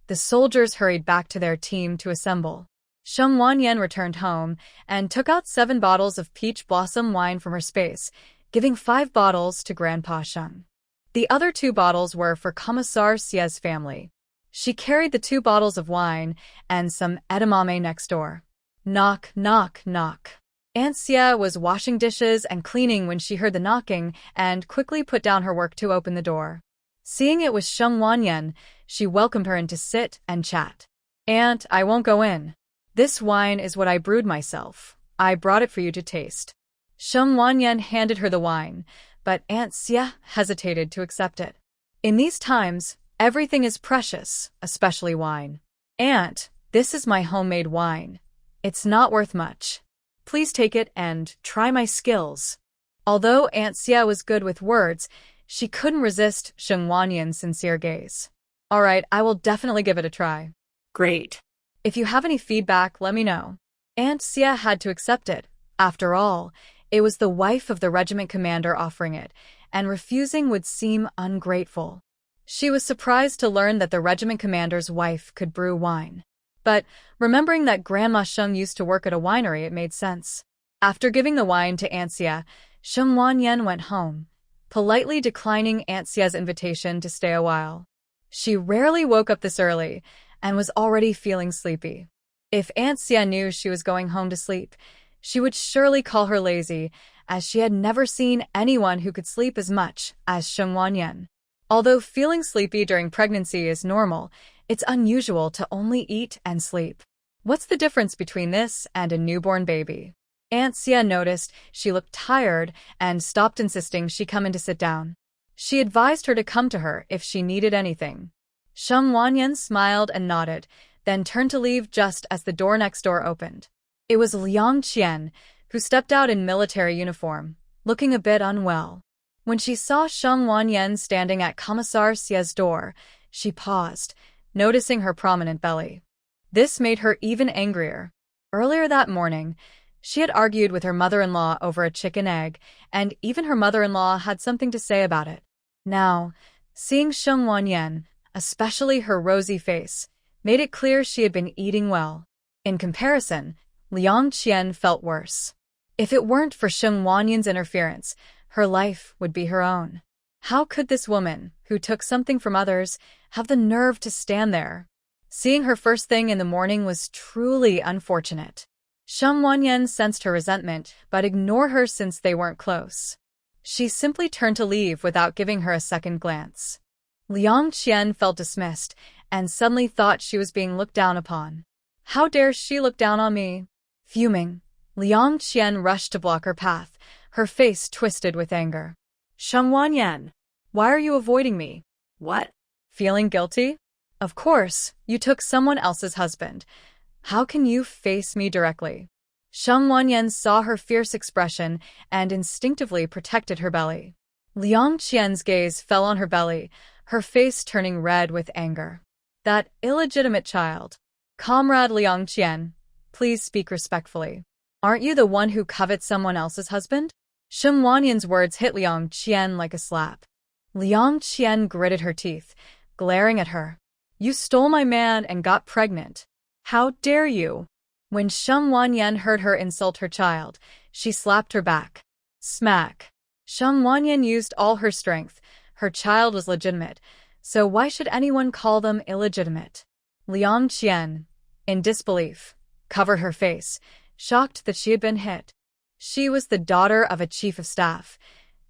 the soldiers hurried back to their team to assemble. Sheng Wanyan returned home and took out 7 bottles of peach blossom wine from her space, giving 5 bottles to Grandpa Sheng. The other 2 bottles were for Commissar Xie's family. She carried the 2 bottles of wine and some edamame next door. Knock, knock, knock. Aunt Xie was washing dishes and cleaning when she heard the knocking and quickly put down her work to open the door. Seeing it was Sheng Wanyan, she welcomed her in to sit and chat. "Aunt, I won't go in. This wine is what I brewed myself. I brought it for you to taste." Sheng Wanyan handed her the wine, but Aunt Xie hesitated to accept it. In these times, everything is precious, especially wine. "Aunt, this is my homemade wine. It's not worth much. Please take it and try my skills." Although Aunt Xie was good with words, she couldn't resist Sheng Wanyan's sincere gaze. "All right, I will definitely give it a try." Great. "If you have any feedback, let me know." Aunt Xie had to accept it. After all, it was the wife of the regiment commander offering it, and refusing would seem ungrateful. She was surprised to learn that the regiment commander's wife could brew wine. But remembering that Grandma Sheng used to work at a winery, it made sense. After giving the wine to Aunt Xie, Sheng Wanyan went home, politely declining Aunt Xie's invitation to stay a while. She rarely woke up this early and was already feeling sleepy. If Aunt Xie knew she was going home to sleep, she would surely call her lazy, as she had never seen anyone who could sleep as much as Sheng Wanyan. Although feeling sleepy during pregnancy is normal, it's unusual to only eat and sleep. What's the difference between this and a newborn baby? Aunt Xie noticed she looked tired and stopped insisting she come in to sit down. She advised her to come to her if she needed anything. Sheng Wanyan smiled and nodded, then turned to leave just as the door next door opened. It was Liang Qian, who stepped out in military uniform, looking a bit unwell. When she saw Sheng Wanyan standing at Commissar Xie's door, she paused, noticing her prominent belly. This made her even angrier. Earlier that morning, she had argued with her mother-in-law over a chicken egg, and even her mother-in-law had something to say about it. Now, seeing Sheng Wanyan, especially her rosy face, made it clear she had been eating well. In comparison, Liang Qian felt worse. If it weren't for Sheng Wanyan's interference, her life would be her own. How could this woman, who took something from others, have the nerve to stand there? Seeing her first thing in the morning was truly unfortunate. Sheng Wanyan sensed her resentment, but ignored her since they weren't close. She simply turned to leave without giving her a second glance. Liang Qian felt dismissed, and suddenly thought she was being looked down upon. How dare she look down on me? Fuming, Liang Qian rushed to block her path, her face twisted with anger. Sheng Wanyan, Why are you avoiding me? what? Feeling guilty? Of course, you took someone else's husband. How can you face me directly? Sheng Wanyan saw her fierce expression and instinctively protected her belly. Liang Qian's gaze fell on her belly, her face turning red with anger. That illegitimate child. Comrade Liang Qian, please speak respectfully. Aren't you the one who covets someone else's husband? Sheng Wanyan's words hit Liang Qian like a slap. Liang Qian gritted her teeth, glaring at her. You stole my man and got pregnant. How dare you? When Sheng Wanyan heard her insult her child, she slapped her back. Smack. Sheng Wanyan used all her strength. Her child was legitimate, so why should anyone call them illegitimate? Liang Qian, in disbelief, covered her face, shocked that she had been hit. She was the daughter of a chief of staff.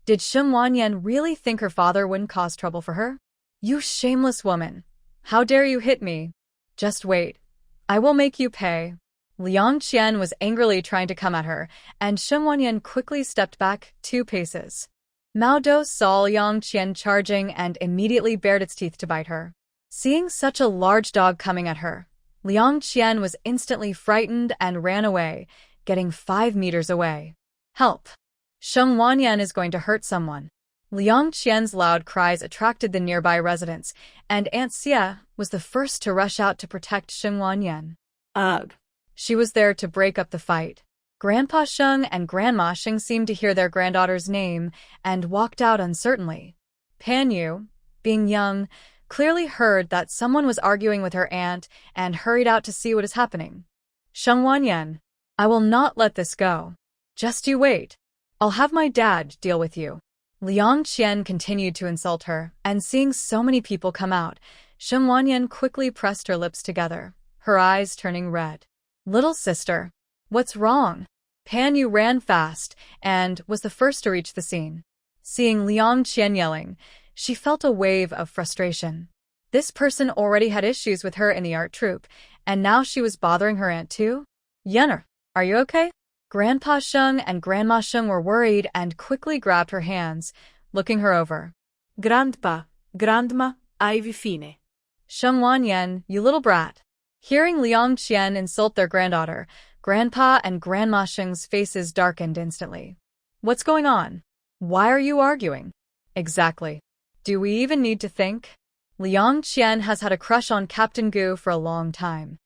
Did Sheng Wanyan really think her father wouldn't cause trouble for her? You shameless woman! How dare you hit me? Just wait. I will make you pay. Liang Qian was angrily trying to come at her, and Sheng Wanyan quickly stepped back 2 paces. Mao Do saw Liang Qian charging and immediately bared its teeth to bite her. Seeing such a large dog coming at her, Liang Qian was instantly frightened and ran away, getting 5 meters away. Help! Sheng Wanyan is going to hurt someone. Liang Qian's loud cries attracted the nearby residents, and Aunt Xia was the first to rush out to protect Sheng Wanyan. Ugh. She was there to break up the fight. Grandpa Sheng and Grandma Sheng seemed to hear their granddaughter's name and walked out uncertainly. Pan Yu, being young, clearly heard that someone was arguing with her aunt and hurried out to see what is happening. Sheng Wanyan, I will not let this go. Just you wait. I'll have my dad deal with you. Liang Qian continued to insult her, and seeing so many people come out, Sheng Wanyan quickly pressed her lips together, her eyes turning red. Little sister, what's wrong? Pan Yu ran fast and was the first to reach the scene. Seeing Liang Qian yelling, she felt a wave of frustration. This person already had issues with her in the art troupe, and now she was bothering her aunt too? Yenner, are you okay? Grandpa Sheng and Grandma Sheng were worried and quickly grabbed her hands, looking her over. Grandpa, Grandma, Ivy fine. Sheng Wanyan, you little brat. Hearing Liang Qian insult their granddaughter, Grandpa and Grandma Sheng's faces darkened instantly. What's going on? Why are you arguing? Exactly. Do we even need to think? Liang Qian has had a crush on Captain Gu for a long time.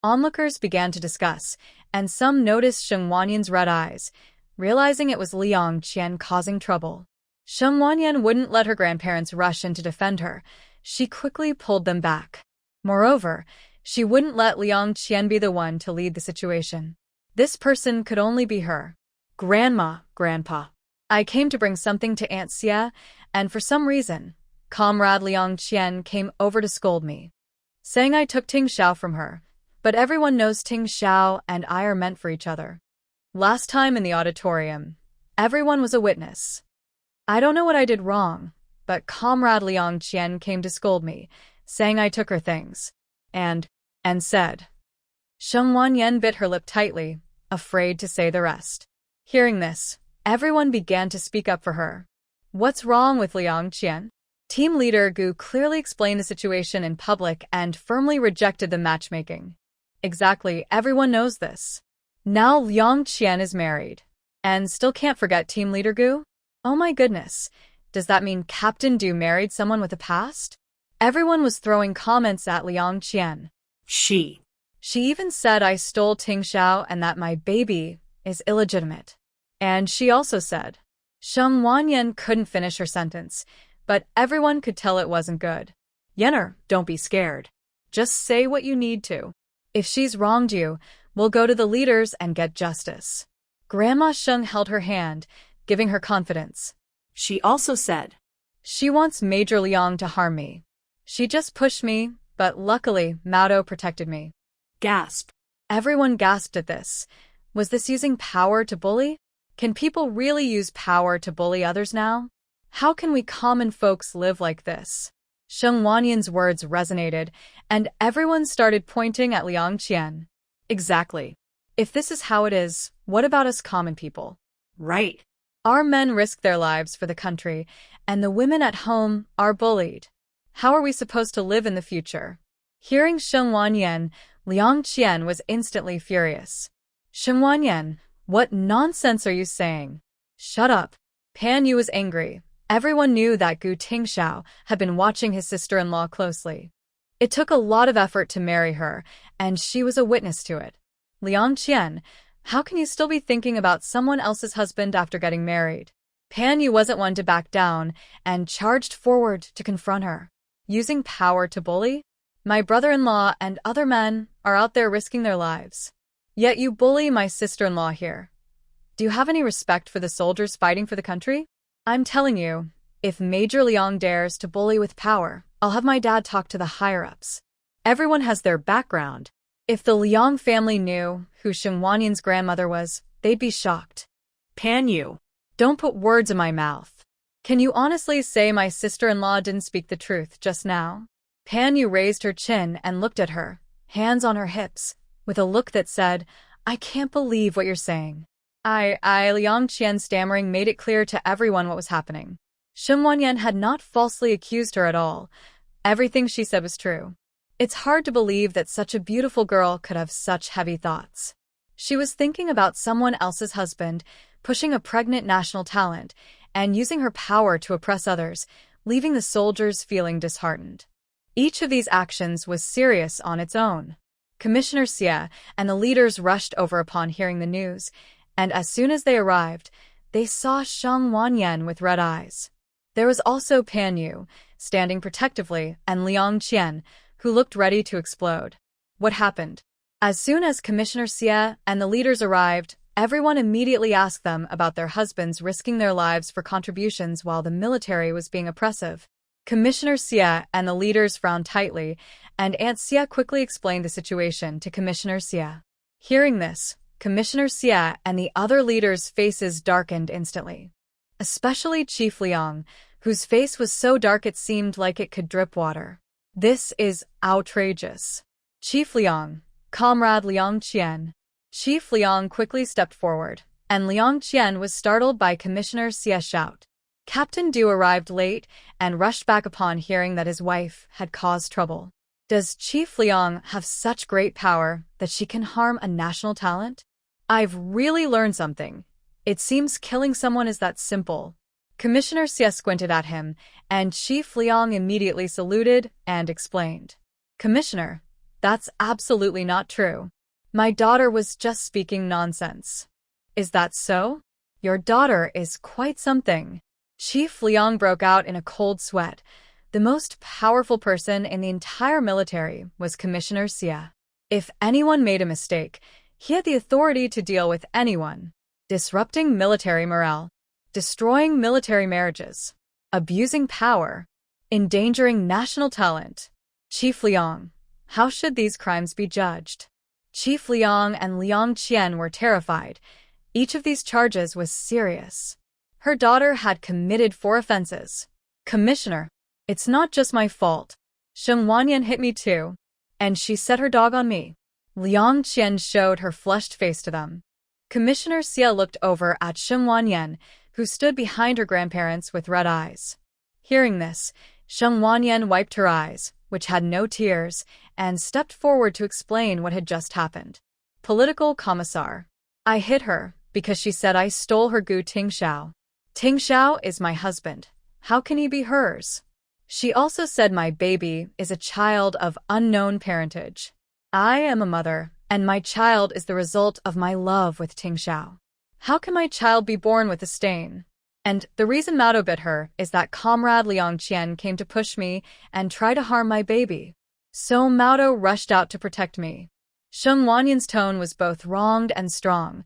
Onlookers began to discuss, and some noticed Sheng Wanyan's red eyes, realizing it was Liang Qian causing trouble. Sheng Wanyan wouldn't let her grandparents rush in to defend her. She quickly pulled them back. Moreover, she wouldn't let Liang Qian be the one to lead the situation. This person could only be her. Grandma, Grandpa. I came to bring something to Aunt Xia, and for some reason, Comrade Liang Qian came over to scold me, saying I took Ting Xiao from her. But everyone knows Ting Xiao and I are meant for each other. Last time in the auditorium, everyone was a witness. I don't know what I did wrong, but Comrade Liang Qian came to scold me, saying I took her things. And said. Sheng Wanyan bit her lip tightly, afraid to say the rest. Hearing this, everyone began to speak up for her. What's wrong with Liang Qian? Team leader Gu clearly explained the situation in public and firmly rejected the matchmaking. Exactly, everyone knows this. Now Liang Qian is married. And still can't forget team leader Gu? Oh my goodness, does that mean Captain Du married someone with a past? Everyone was throwing comments at Liang Qian. She even said I stole Ting Xiao and that my baby is illegitimate. And she also said. Sheng Wanyan couldn't finish her sentence, but everyone could tell it wasn't good. Yenner, don't be scared. Just say what you need to. If she's wronged you, we'll go to the leaders and get justice. Grandma Sheng held her hand, giving her confidence. She also said. She wants Major Liang to harm me. She just pushed me, but luckily Mao Do protected me. Gasp. Everyone gasped at this. Was this using power to bully? Can people really use power to bully others now? How can we common folks live like this? Sheng Wanyan's words resonated, and everyone started pointing at Liang Qian. Exactly. If this is how it is, what about us common people? Right. Our men risk their lives for the country, and the women at home are bullied. How are we supposed to live in the future? Hearing Sheng Wanyan, Liang Qian was instantly furious. Sheng Wanyan, what nonsense are you saying? Shut up. Pan Yu was angry. Everyone knew that Gu Tingxiao had been watching his sister-in-law closely. It took a lot of effort to marry her, and she was a witness to it. Liang Qian, how can you still be thinking about someone else's husband after getting married? Pan Yu wasn't one to back down and charged forward to confront her. Using power to bully? My brother-in-law and other men are out there risking their lives. Yet you bully my sister-in-law here. Do you have any respect for the soldiers fighting for the country? I'm telling you, if Major Liang dares to bully with power, I'll have my dad talk to the higher-ups. Everyone has their background. If the Liang family knew who Shen Wanyan's grandmother was, they'd be shocked. Pan Yu. Don't put words in my mouth. Can you honestly say my sister-in-law didn't speak the truth just now? Pan Yu raised her chin and looked at her, hands on her hips, with a look that said, I can't believe what you're saying. Liang Qian stammering made it clear to everyone what was happening. Shen Wanyan had not falsely accused her at all. Everything she said was true. It's hard to believe that such a beautiful girl could have such heavy thoughts. She was thinking about someone else's husband, pushing a pregnant national talent, and using her power to oppress others, leaving the soldiers feeling disheartened. Each of these actions was serious on its own. Commissioner Xie and the leaders rushed over upon hearing the news, and as soon as they arrived, they saw Shen Wanyan with red eyes. There was also Pan Yu, standing protectively, and Liang Qian, who looked ready to explode. What happened? As soon as Commissioner Xie and the leaders arrived, everyone immediately asked them about their husbands risking their lives for contributions while the military was being oppressive. Commissioner Xie and the leaders frowned tightly, and Aunt Xie quickly explained the situation to Commissioner Xie. Hearing this, Commissioner Xie and the other leaders' faces darkened instantly. Especially Chief Liang, whose face was so dark it seemed like it could drip water. This is outrageous. Chief Liang, Comrade Liang Qian. Chief Liang quickly stepped forward, and Liang Qian was startled by Commissioner Xie's shout. Captain Du arrived late and rushed back upon hearing that his wife had caused trouble. Does Chief Liang have such great power that she can harm a national talent? I've really learned something. It seems killing someone is that simple. Commissioner Xie squinted at him, and Chief Liang immediately saluted and explained. Commissioner, that's absolutely not true. My daughter was just speaking nonsense. Is that so? Your daughter is quite something. Chief Liang broke out in a cold sweat. The most powerful person in the entire military was Commissioner Xie. If anyone made a mistake, he had the authority to deal with anyone. Disrupting military morale, destroying military marriages, abusing power, endangering national talent. Chief Liang, how should these crimes be judged? Chief Liang and Liang Qian were terrified. Each of these charges was serious. Her daughter had committed 4 offenses. Commissioner, it's not just my fault. Shen Wanyan hit me too, and she set her dog on me. Liang Qian showed her flushed face to them. Commissioner Xie looked over at Shen Wanyan, who stood behind her grandparents with red eyes. Hearing this, Shen Wanyan wiped her eyes, which had no tears, and stepped forward to explain what had just happened. Political Commissar. I hit her because she said I stole her Gu Tingxiao. Tingxiao is my husband. How can he be hers? She also said my baby is a child of unknown parentage. I am a mother, and my child is the result of my love with Tingxiao. How can my child be born with a stain? And the reason Mado bit her is that Comrade Liang Qian came to push me and try to harm my baby. So Mado rushed out to protect me. Shen Wanyan's tone was both wronged and strong.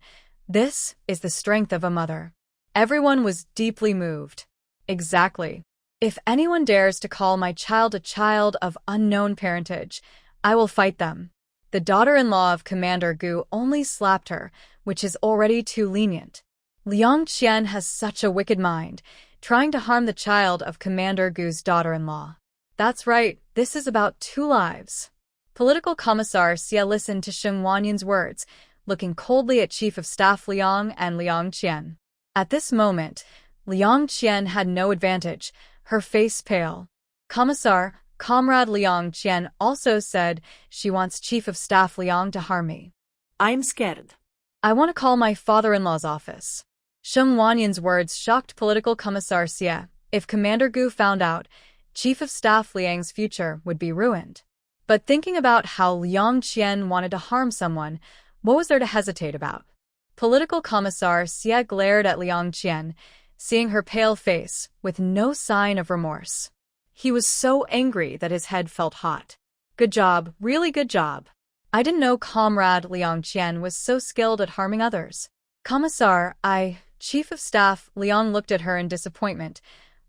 This is the strength of a mother. Everyone was deeply moved. Exactly. If anyone dares to call my child a child of unknown parentage, I will fight them. The daughter-in-law of Commander Gu only slapped her, which is already too lenient. Liang Qian has such a wicked mind, trying to harm the child of Commander Gu's daughter-in-law. That's right, this is about 2 lives. Political Commissar Xie listened to Shen Wanyan's words, looking coldly at Chief of Staff Liang and Liang Qian. At this moment, Liang Qian had no advantage, her face pale. Commissar, Comrade Liang Qian also said she wants Chief of Staff Liang to harm me. I'm scared. I want to call my father-in-law's office. Shen Wanyan's words shocked Political Commissar Xie. If Commander Gu found out, Chief of Staff Liang's future would be ruined. But thinking about how Liang Qian wanted to harm someone, what was there to hesitate about? Political Commissar Xie glared at Liang Qian, seeing her pale face, with no sign of remorse. He was so angry that his head felt hot. Good job, really good job. I didn't know Comrade Liang Qian was so skilled at harming others. Commissar, Chief of Staff Liang looked at her in disappointment,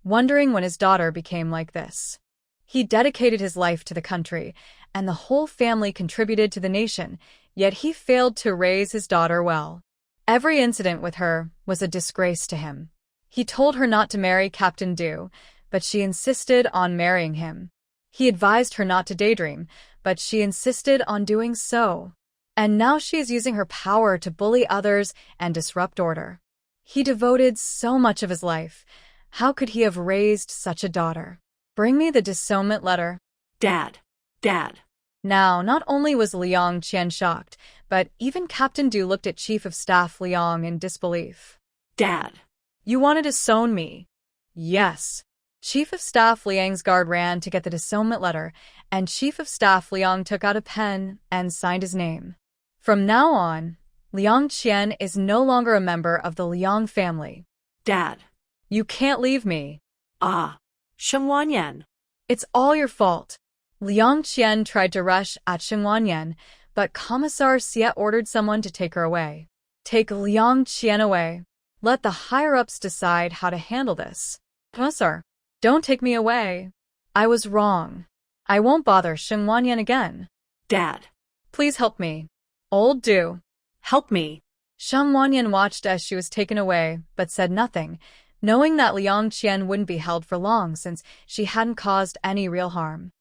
wondering when his daughter became like this. He dedicated his life to the country, and the whole family contributed to the nation, yet he failed to raise his daughter well. Every incident with her was a disgrace to him. He told her not to marry Captain Du, but she insisted on marrying him. He advised her not to daydream, but she insisted on doing so. And now she is using her power to bully others and disrupt order. He devoted so much of his life. How could he have raised such a daughter? Bring me the disownment letter. Dad. Dad. Now, not only was Liang Qian shocked, but even Captain Du looked at Chief of Staff Liang in disbelief. Dad. You wanted to disown me? Yes. Chief of Staff Liang's guard ran to get the disownment letter, and Chief of Staff Liang took out a pen and signed his name. From now on, Liang Qian is no longer a member of the Liang family. Dad. You can't leave me. Sheng Wanyan. It's all your fault. Liang Qian tried to rush at Sheng Wanyan, but Commissar Xie ordered someone to take her away. Take Liang Qian away. Let the higher-ups decide how to handle this. Commissar, don't take me away. I was wrong. I won't bother Sheng Wanyan again. Dad. Please help me. Old Du. Help me. Sheng Wanyan watched as she was taken away, but said nothing, knowing that Liang Qian wouldn't be held for long since she hadn't caused any real harm.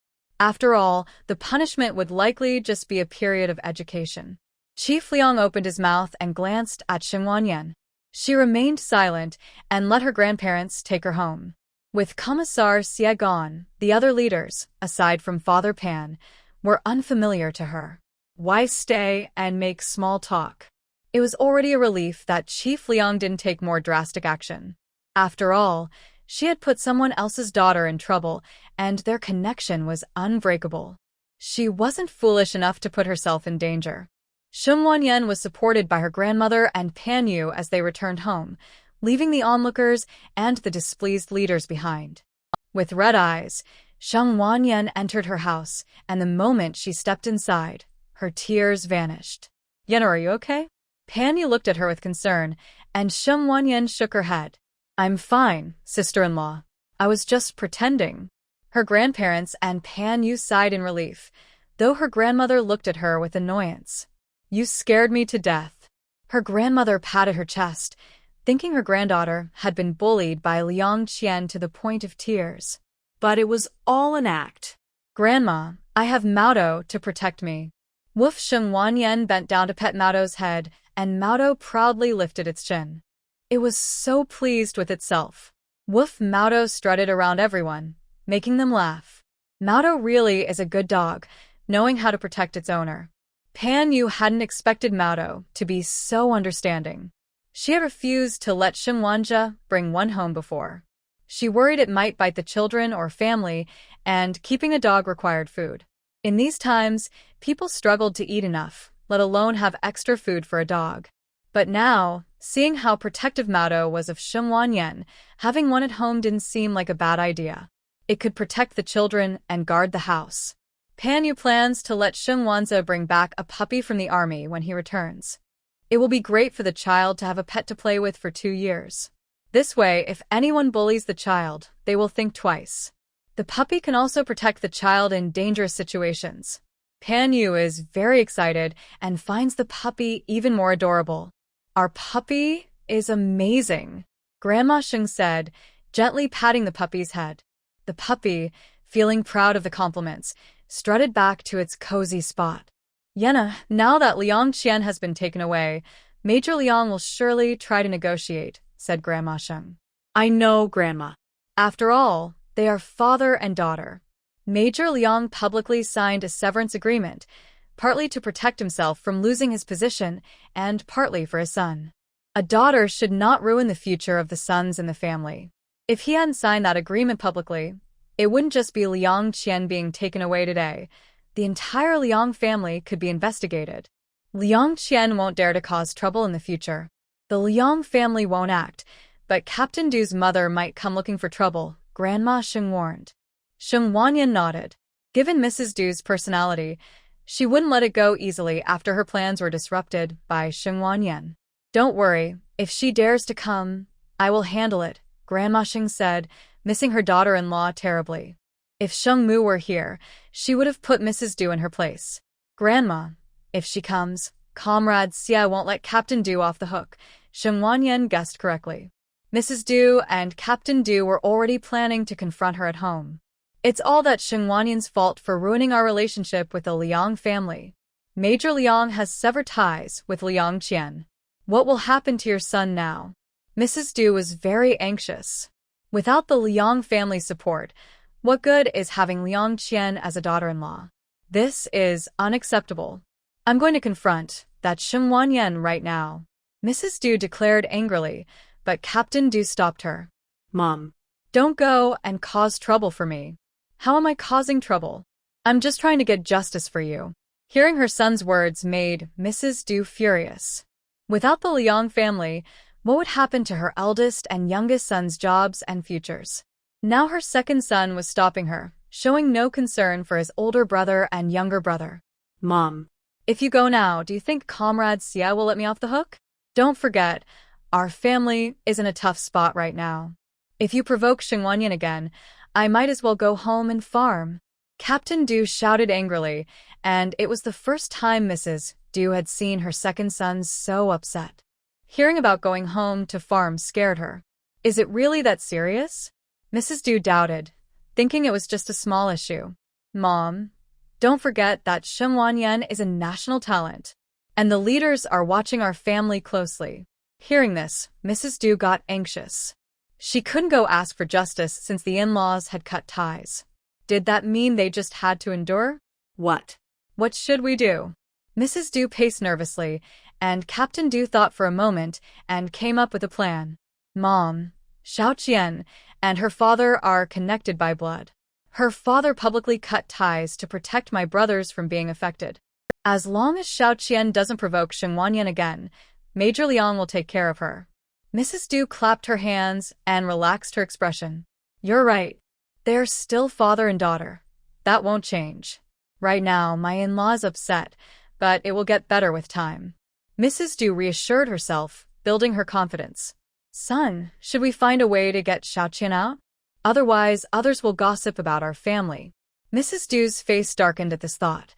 After all, the punishment would likely just be a period of education. Chief Liang opened his mouth and glanced at Sheng Wanyan. She remained silent and let her grandparents take her home. With Commissar Xie gone, the other leaders, aside from Father Pan, were unfamiliar to her. Why stay and make small talk? It was already a relief that Chief Liang didn't take more drastic action. After all, she had put someone else's daughter in trouble, and their connection was unbreakable. She wasn't foolish enough to put herself in danger. Sheng Wanyan was supported by her grandmother and Pan Yu as they returned home, leaving the onlookers and the displeased leaders behind. With red eyes, Sheng Wanyan entered her house, and the moment she stepped inside, her tears vanished. Yana, are you okay? Pan Yu looked at her with concern, and Sheng Wanyan shook her head. I'm fine, sister-in-law. I was just pretending. Her grandparents and Pan Yu sighed in relief, though her grandmother looked at her with annoyance. You scared me to death. Her grandmother patted her chest, thinking her granddaughter had been bullied by Liang Qian to the point of tears. But it was all an act. Grandma, I have Maodo to protect me. Woof. Sheng Wanyan bent down to pet Maodo's head, and Maodo proudly lifted its chin. It was so pleased with itself. Woof. Maodo strutted around everyone, making them laugh. Maodo really is a good dog, knowing how to protect its owner. Pan Yu hadn't expected Maodo to be so understanding. She had refused to let Sheng Wanja bring one home before. She worried it might bite the children or family, and keeping a dog required food. In these times, people struggled to eat enough, let alone have extra food for a dog. But now, seeing how protective Maodo was of Sheng Wanyan, having one at home didn't seem like a bad idea. It could protect the children and guard the house. Pan Yu plans to let Sheng Wanza bring back a puppy from the army when he returns. It will be great for the child to have a pet to play with for 2 years. This way, if anyone bullies the child, they will think twice. The puppy can also protect the child in dangerous situations. Pan Yu is very excited and finds the puppy even more adorable. Our puppy is amazing, Grandma Sheng said, gently patting the puppy's head. The puppy, feeling proud of the compliments, strutted back to its cozy spot. Yena, now that Liang Qian has been taken away, Major Liang will surely try to negotiate, said Grandma Sheng. I know, Grandma. After all, they are father and daughter. Major Liang publicly signed a severance agreement, partly to protect himself from losing his position and partly for his son. A daughter should not ruin the future of the sons in the family. If he hadn't signed that agreement publicly, it wouldn't just be Liang Qian being taken away today. The entire Liang family could be investigated. Liang Qian won't dare to cause trouble in the future. The Liang family won't act, but Captain Du's mother might come looking for trouble, Grandma Sheng warned. Sheng Wanyan nodded. Given Mrs. Du's personality, she wouldn't let it go easily after her plans were disrupted by Sheng Wanyan. Don't worry, if she dares to come, I will handle it, Grandma Sheng said, missing her daughter-in-law terribly. If Sheng Mu were here, she would have put Mrs. Du in her place. Grandma, if she comes, Comrade Xia won't let Captain Du off the hook, Sheng Wanyan guessed correctly. Mrs. Du and Captain Du were already planning to confront her at home. It's all that Sheng Wanyan's fault for ruining our relationship with the Liang family. Major Liang has severed ties with Liang Qian. What will happen to your son now? Mrs. Du was very anxious. Without the Liang family's support, what good is having Liang Qian as a daughter-in-law? This is unacceptable. I'm going to confront that Sheng Wanyan right now, Mrs. Du declared angrily, but Captain Du stopped her. Mom. Don't go and cause trouble for me. How am I causing trouble? I'm just trying to get justice for you. Hearing her son's words made Mrs. Du furious. Without the Liang family, what would happen to her eldest and youngest son's jobs and futures? Now her second son was stopping her, showing no concern for his older brother and younger brother. Mom. If you go now, do you think Comrade Xia will let me off the hook? Don't forget, our family is in a tough spot right now. If you provoke Sheng Wanyan again, I might as well go home and farm. Captain Du shouted angrily, and it was the first time Mrs. Du had seen her second son so upset. Hearing about going home to farm scared her. Is it really that serious? Mrs. Du doubted, thinking it was just a small issue. Mom, don't forget that Sheng Wanyan is a national talent, and the leaders are watching our family closely. Hearing this, Mrs. Du got anxious. She couldn't go ask for justice since the in-laws had cut ties. Did that mean they just had to endure? What? What should we do? Mrs. Du paced nervously, and Captain Du thought for a moment and came up with a plan. Mom, Xiao Qian and her father are connected by blood. Her father publicly cut ties to protect my brothers from being affected. As long as Xiao Qian doesn't provoke Sheng Wanyan again, Major Liang will take care of her. Mrs. Du clapped her hands and relaxed her expression. You're right. They're still father and daughter. That won't change. Right now, my in-law is upset, but it will get better with time. Mrs. Du reassured herself, building her confidence. Son, should we find a way to get Xiao Qian out? Otherwise, others will gossip about our family. Mrs. Du's face darkened at this thought.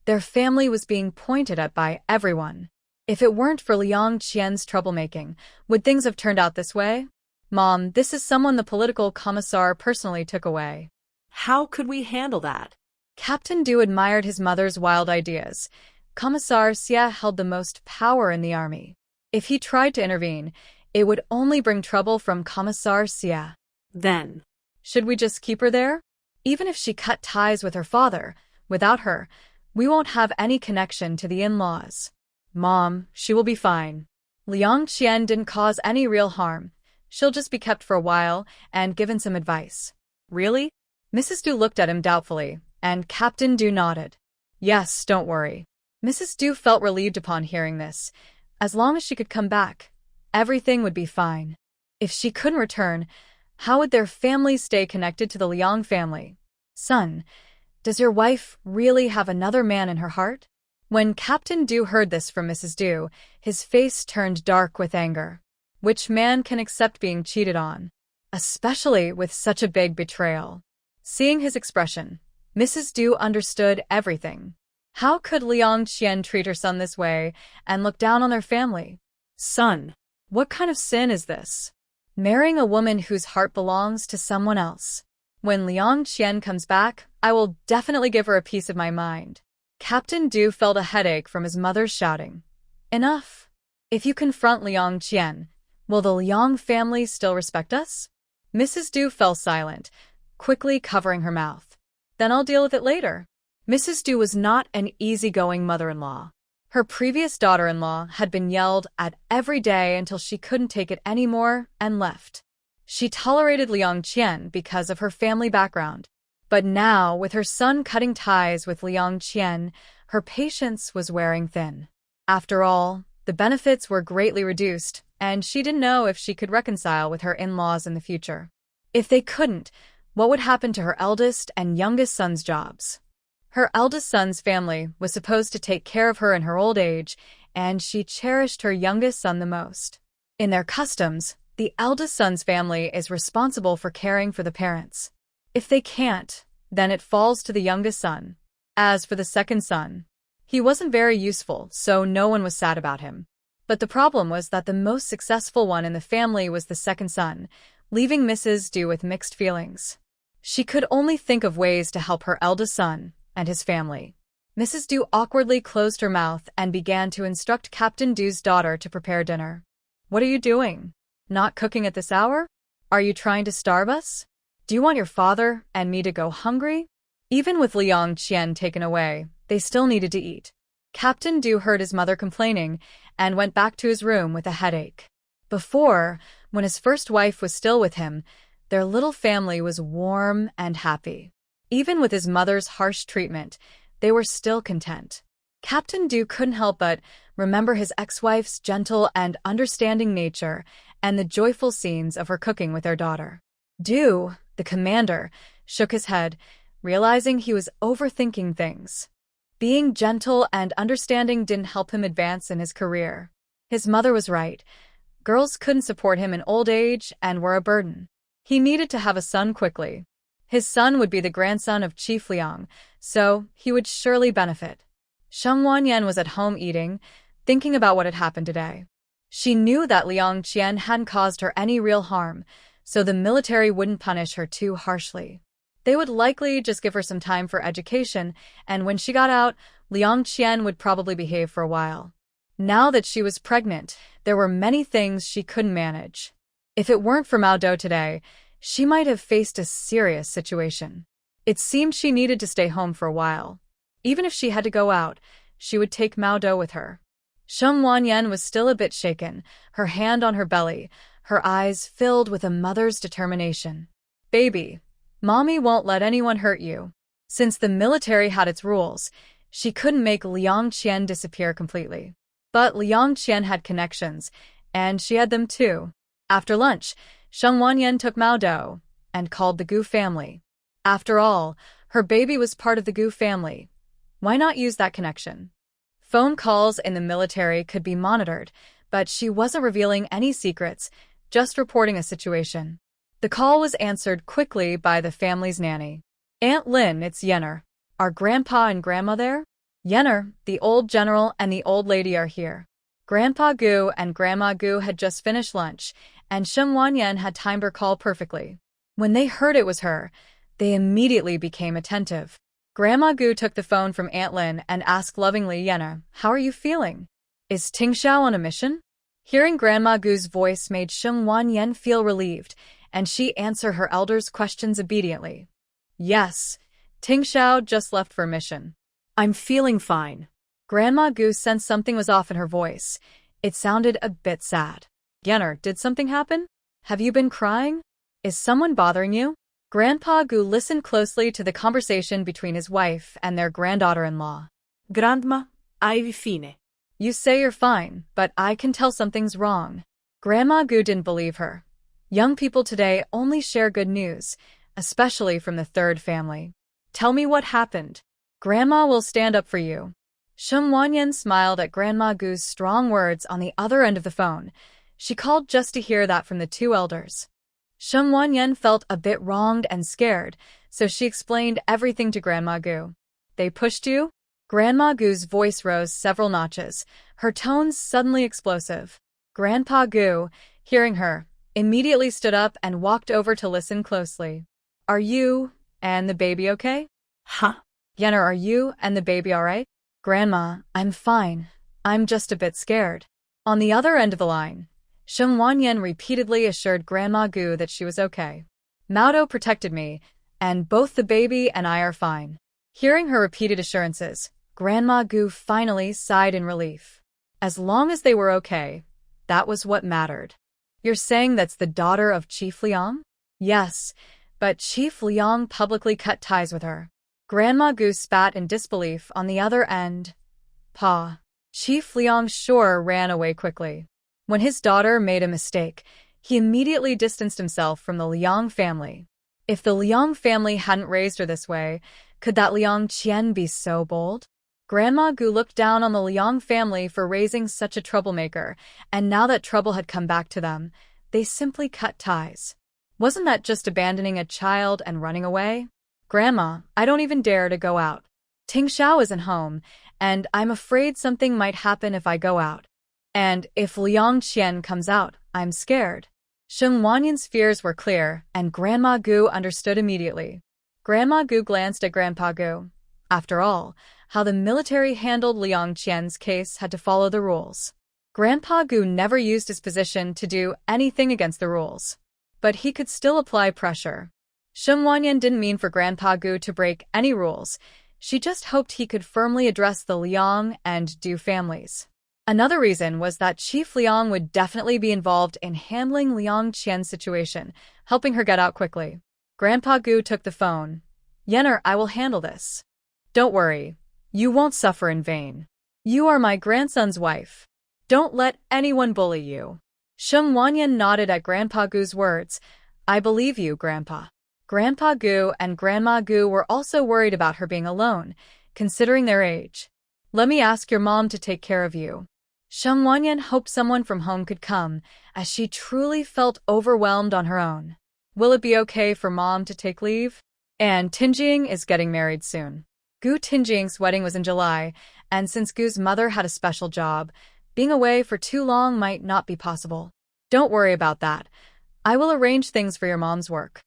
Their family was being pointed at by everyone. If it weren't for Liang Qian's troublemaking, would things have turned out this way? Mom, this is someone the political commissar personally took away. How could we handle that? Captain Du admired his mother's wild ideas. Commissar Xia held the most power in the army. If he tried to intervene, it would only bring trouble from Commissar Xia. Then, should we just keep her there? Even if she cut ties with her father, without her, we won't have any connection to the in-laws. Mom, she will be fine. Liang Qian didn't cause any real harm. She'll just be kept for a while and given some advice. Really? Mrs. Du looked at him doubtfully, and Captain Du nodded. Yes, don't worry. Mrs. Du felt relieved upon hearing this. As long as she could come back, everything would be fine. If she couldn't return, how would their family stay connected to the Liang family? Son, does your wife really have another man in her heart? When Captain Du heard this from Mrs. Du, his face turned dark with anger. Which man can accept being cheated on? Especially with such a big betrayal. Seeing his expression, Mrs. Du understood everything. How could Liang Qian treat her son this way and look down on their family? Son, what kind of sin is this? Marrying a woman whose heart belongs to someone else. When Liang Qian comes back, I will definitely give her a piece of my mind. Captain Du felt a headache from his mother's shouting. Enough. If you confront Liang Qian, will the Liang family still respect us? Mrs. Du fell silent, quickly covering her mouth. Then I'll deal with it later. Mrs. Du was not an easygoing mother-in-law. Her previous daughter-in-law had been yelled at every day until she couldn't take it anymore and left. She tolerated Liang Qian because of her family background. But now, with her son cutting ties with Liang Qian, her patience was wearing thin. After all, the benefits were greatly reduced, and she didn't know if she could reconcile with her in-laws in the future. If they couldn't, what would happen to her eldest and youngest son's jobs? Her eldest son's family was supposed to take care of her in her old age, and she cherished her youngest son the most. In their customs, the eldest son's family is responsible for caring for the parents. If they can't, then it falls to the youngest son. As for the second son, he wasn't very useful, so no one was sad about him. But the problem was that the most successful one in the family was the second son, leaving Mrs. Du with mixed feelings. She could only think of ways to help her eldest son and his family. Mrs. Du awkwardly closed her mouth and began to instruct Captain Du's daughter to prepare dinner. "What are you doing? Not cooking at this hour? Are you trying to starve us? Do you want your father and me to go hungry?" Even with Liang Qian taken away, they still needed to eat. Captain Du heard his mother complaining and went back to his room with a headache. Before, when his first wife was still with him, their little family was warm and happy. Even with his mother's harsh treatment, they were still content. Captain Du couldn't help but remember his ex-wife's gentle and understanding nature and the joyful scenes of her cooking with their daughter. Du, the commander, shook his head, realizing he was overthinking things. Being gentle and understanding didn't help him advance in his career. His mother was right. Girls couldn't support him in old age and were a burden. He needed to have a son quickly. His son would be the grandson of Chief Liang, so he would surely benefit. Sheng Wanyan was at home eating, thinking about what had happened today. She knew that Liang Qian hadn't caused her any real harm, so the military wouldn't punish her too harshly. They would likely just give her some time for education, and when she got out, Liang Qian would probably behave for a while. Now that she was pregnant, there were many things she couldn't manage. If it weren't for Mao Dou today, she might have faced a serious situation. It seemed she needed to stay home for a while. Even if she had to go out, she would take Mao Dou with her. Sheng Wanyan was still a bit shaken, her hand on her belly, her eyes filled with a mother's determination. "Baby, Mommy won't let anyone hurt you." Since the military had its rules, she couldn't make Liang Qian disappear completely. But Liang Qian had connections, and she had them too. After lunch, Sheng Wanyan took Mao Dou and called the Gu family. After all, her baby was part of the Gu family. Why not use that connection? Phone calls in the military could be monitored, but she wasn't revealing any secrets, just reporting a situation. The call was answered quickly by the family's nanny. "Aunt Lin, it's Yenner. Are Grandpa and Grandma there?" "Yenner, the old general and the old lady are here." Grandpa Gu and Grandma Gu had just finished lunch, and Sheng Wanyan had timed her call perfectly. When they heard it was her, they immediately became attentive. Grandma Gu took the phone from Aunt Lin and asked lovingly, "Yenner, how are you feeling? Is Tingxiao on a mission?" Hearing Grandma Gu's voice made Sheng Wanyan feel relieved, and she answered her elder's questions obediently. "Yes, Tingxiao just left for a mission. I'm feeling fine." Grandma Gu sensed something was off in her voice. It sounded a bit sad. "Yenner, did something happen? Have you been crying? Is someone bothering you?" Grandpa Gu listened closely to the conversation between his wife and their granddaughter-in-law. "Grandma, I fine." "You say you're fine, but I can tell something's wrong." Grandma Gu didn't believe her. Young people today only share good news, especially from the third family. "Tell me what happened. Grandma will stand up for you." Sheng Wanyan smiled at Grandma Gu's strong words on the other end of the phone. She called just to hear that from the two elders. Sheng Wanyan felt a bit wronged and scared, so she explained everything to Grandma Gu. "They pushed you?" Grandma Gu's voice rose several notches, her tones suddenly explosive. Grandpa Gu, hearing her, immediately stood up and walked over to listen closely. "Are you and the baby okay?" "Huh?" "Yenner, are you and the baby all right?" "Grandma, I'm fine. I'm just a bit scared." On the other end of the line, Sheng Wanyan repeatedly assured Grandma Gu that she was okay. "Mao Dou protected me, and both the baby and I are fine." Hearing her repeated assurances, Grandma Gu finally sighed in relief. As long as they were okay, that was what mattered. "You're saying that's the daughter of Chief Liang?" "Yes, but Chief Liang publicly cut ties with her." Grandma Gu spat in disbelief on the other end. "Pa, Chief Liang sure ran away quickly. When his daughter made a mistake, he immediately distanced himself from the Liang family. If the Liang family hadn't raised her this way, Could that Liang Qian be so bold? Grandma Gu looked down on the Liang family for raising such a troublemaker, and now that trouble had come back to them, they simply cut ties. Wasn't that just abandoning a child and running away? Grandma, I don't even dare to go out. Ting Xiao isn't home, and I'm afraid something might happen if I go out. And if Liang Qian comes out, I'm scared. Sheng Wanyan's fears were clear, and Grandma Gu understood immediately. Grandma Gu glanced at Grandpa Gu. After all, how the military handled Liang Qian's case had to follow the rules. Grandpa Gu never used his position to do anything against the rules. But he could still apply pressure. Sheng Wanyan didn't mean for Grandpa Gu to break any rules. She just hoped he could firmly address the Liang and Du families. Another reason was that Chief Liang would definitely be involved in handling Liang Qian's situation, helping her get out quickly. Grandpa Gu took the phone. Yenner, I will handle this. Don't worry. You won't suffer in vain. You are my grandson's wife. Don't let anyone bully you. Sheng Wanyan nodded at Grandpa Gu's words. I believe you, Grandpa. Grandpa Gu and Grandma Gu were also worried about her being alone, considering their age. Let me ask your mom to take care of you. Sheng Wanyan hoped someone from home could come, as she truly felt overwhelmed on her own. Will it be okay for mom to take leave? And Tinjing is getting married soon. Gu Tinjing's wedding was in July, and since Gu's mother had a special job, being away for too long might not be possible. Don't worry about that. I will arrange things for your mom's work.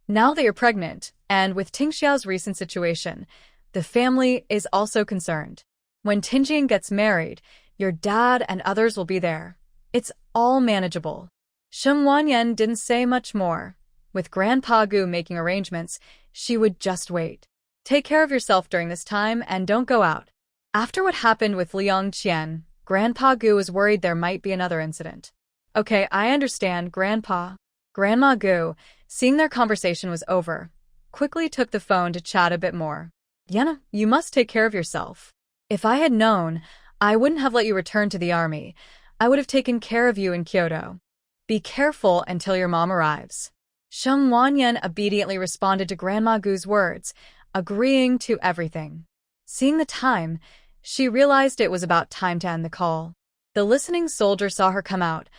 Now that you're pregnant, and with Ting Xiao's recent situation, the family is also concerned. When Tinjing gets married, your dad and others will be there. It's all manageable. Sheng Wanyan didn't say much more. With Grandpa Gu making arrangements, she would just wait. Take care of yourself during this time and don't go out. After what happened with Liang Qian, Grandpa Gu was worried there might be another incident. Okay, I understand, Grandpa. Grandma Gu, seeing their conversation was over, quickly took the phone to chat a bit more. Yenna, you must take care of yourself. If I had known, I wouldn't have let you return to the army. I would have taken care of you in Kyoto. Be careful until your mom arrives. Sheng Wanyan obediently responded to Grandma Gu's words, agreeing to everything. Seeing the time, she realized it was about time to end the call. The listening soldier saw her come out,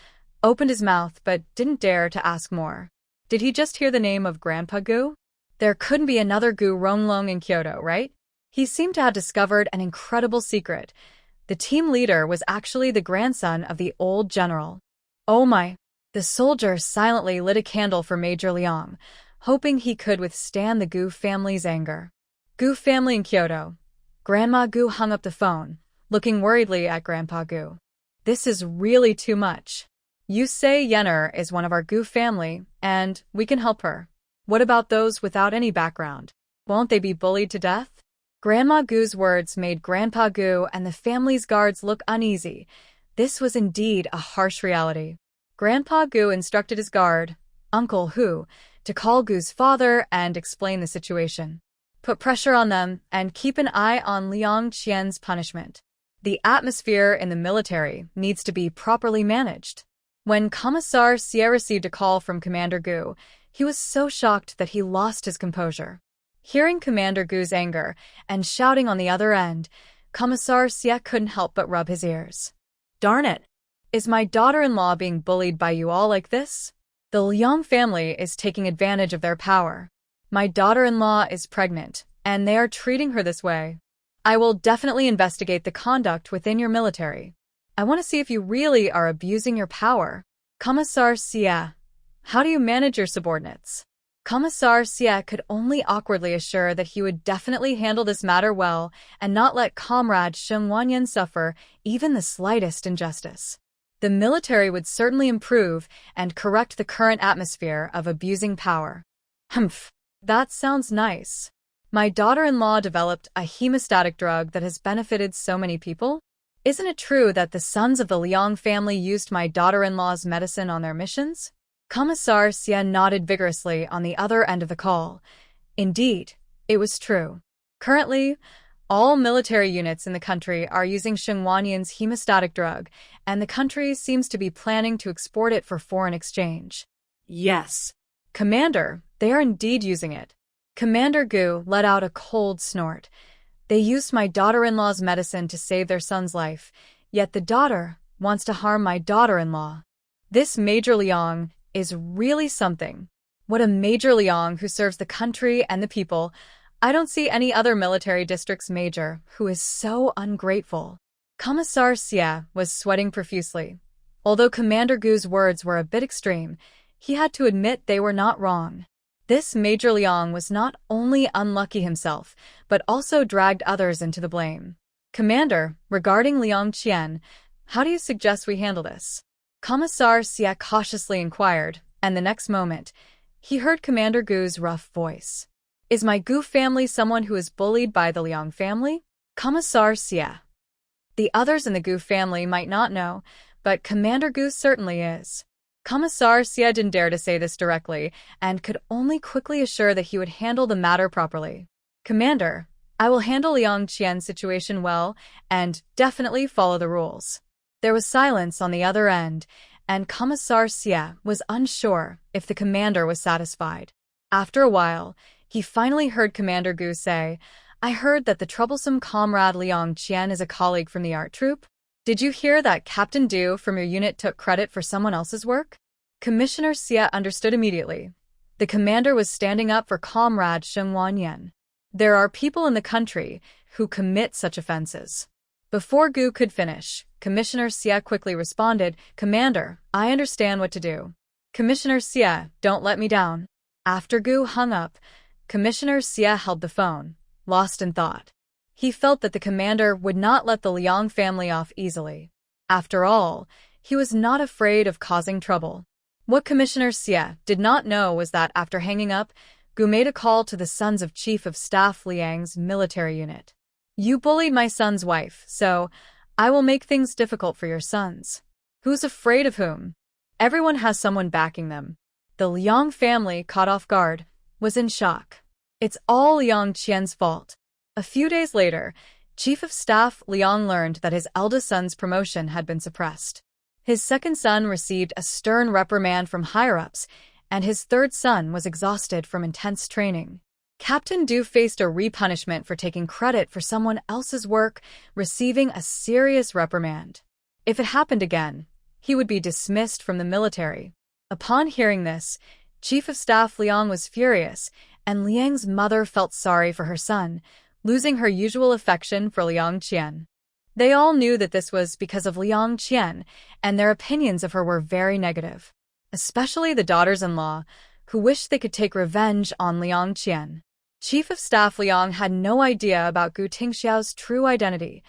opened his mouth but didn't dare to ask more. Did he just hear the name of Grandpa Gu? There couldn't be another Gu Ronglong in Kyoto, right? He seemed to have discovered an incredible secret. The team leader was actually the grandson of the old general. Oh my! The soldier silently lit a candle for Major Liang, hoping he could withstand the Gu family's anger. Gu family in Kyoto. Grandma Gu hung up the phone, looking worriedly at Grandpa Gu. This is really too much. You say Yenner is one of our Gu family, and we can help her. What about those without any background? Won't they be bullied to death? Grandma Gu's words made Grandpa Gu and the family's guards look uneasy. This was indeed a harsh reality. Grandpa Gu instructed his guard, Uncle Hu, to call Gu's father and explain the situation. Put pressure on them and keep an eye on Liang Qian's punishment. The atmosphere in the military needs to be properly managed. When Commissar Xie received a call from Commander Gu, he was so shocked that he lost his composure. Hearing Commander Gu's anger and shouting on the other end, Commissar Xie couldn't help but rub his ears. Darn it! Is my daughter-in-law being bullied by you all like this? The Liang family is taking advantage of their power. My daughter-in-law is pregnant, and they are treating her this way. I will definitely investigate the conduct within your military. I want to see if you really are abusing your power. Commissar Xie, how do you manage your subordinates? Commissar Xie could only awkwardly assure that he would definitely handle this matter well and not let Comrade Sheng Wanyan suffer even the slightest injustice. The military would certainly improve and correct the current atmosphere of abusing power. Humph, that sounds nice. My daughter-in-law developed a hemostatic drug that has benefited so many people. Isn't it true that the sons of the Liang family used my daughter-in-law's medicine on their missions? Commissar Xie nodded vigorously on the other end of the call. Indeed, it was true. Currently, all military units in the country are using Sheng Wanyan's hemostatic drug, and the country seems to be planning to export it for foreign exchange. Yes. Commander, they are indeed using it. Commander Gu let out a cold snort. They used my daughter-in-law's medicine to save their son's life, yet the daughter wants to harm my daughter-in-law. This Major Liang is really something. What a Major Liang who serves the country and the people. I don't see any other military district's major who is so ungrateful. Commissar Xie was sweating profusely. Although Commander Gu's words were a bit extreme, he had to admit they were not wrong. This Major Liang was not only unlucky himself, but also dragged others into the blame. Commander, regarding Liang Qian, how do you suggest we handle this? Commissar Xie cautiously inquired, and the next moment, he heard Commander Gu's rough voice. Is my Gu family someone who is bullied by the Liang family? Commissar Xie. The others in the Gu family might not know, but Commander Gu certainly is. Commissar Xie didn't dare to say this directly, and could only quickly assure that he would handle the matter properly. Commander, I will handle Liang Qian's situation well, and definitely follow the rules. There was silence on the other end, and Commissar Xie was unsure if the commander was satisfied. After a while, he finally heard Commander Gu say, I heard that the troublesome comrade Liang Qian is a colleague from the art troupe. Did you hear that Captain Du from your unit took credit for someone else's work? Commissioner Xie understood immediately. The commander was standing up for Comrade Sheng Wanyan. There are people in the country who commit such offenses. Before Gu could finish, Commissioner Xie quickly responded, Commander, I understand what to do. Commissioner Xie, don't let me down. After Gu hung up, Commissioner Xie held the phone, lost in thought. He felt that the commander would not let the Liang family off easily. After all, he was not afraid of causing trouble. What Commissioner Xie did not know was that after hanging up, Gu made a call to the sons of Chief of Staff Liang's military unit. You bullied my son's wife, so I will make things difficult for your sons. Who's afraid of whom? Everyone has someone backing them. The Liang family, caught off guard, was in shock. It's all Liang Qian's fault. A few days later, Chief of Staff Liang learned that his eldest son's promotion had been suppressed. His second son received a stern reprimand from higher-ups, and his third son was exhausted from intense training. Captain Du faced a repunishment for taking credit for someone else's work, receiving a serious reprimand. If it happened again, he would be dismissed from the military. Upon hearing this, Chief of Staff Liang was furious, and Liang's mother felt sorry for her son, losing her usual affection for Liang Qian. They all knew that this was because of Liang Qian, and their opinions of her were very negative. Especially the daughters-in-law, who wished they could take revenge on Liang Qian. Chief of Staff Liang had no idea about Gu Tingxiao's true identity.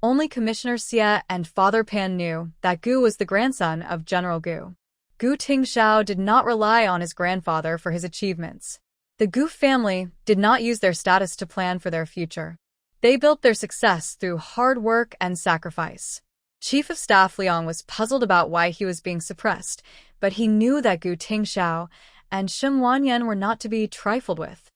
Only Commissioner Xie and Father Pan knew that Gu was the grandson of General Gu. Gu Tingxiao did not rely on his grandfather for his achievements. The Gu family did not use their status to plan for their future. They built their success through hard work and sacrifice. Chief of Staff Liang was puzzled about why he was being suppressed, but he knew that Gu Tingxiao and Sheng Wanyan were not to be trifled with.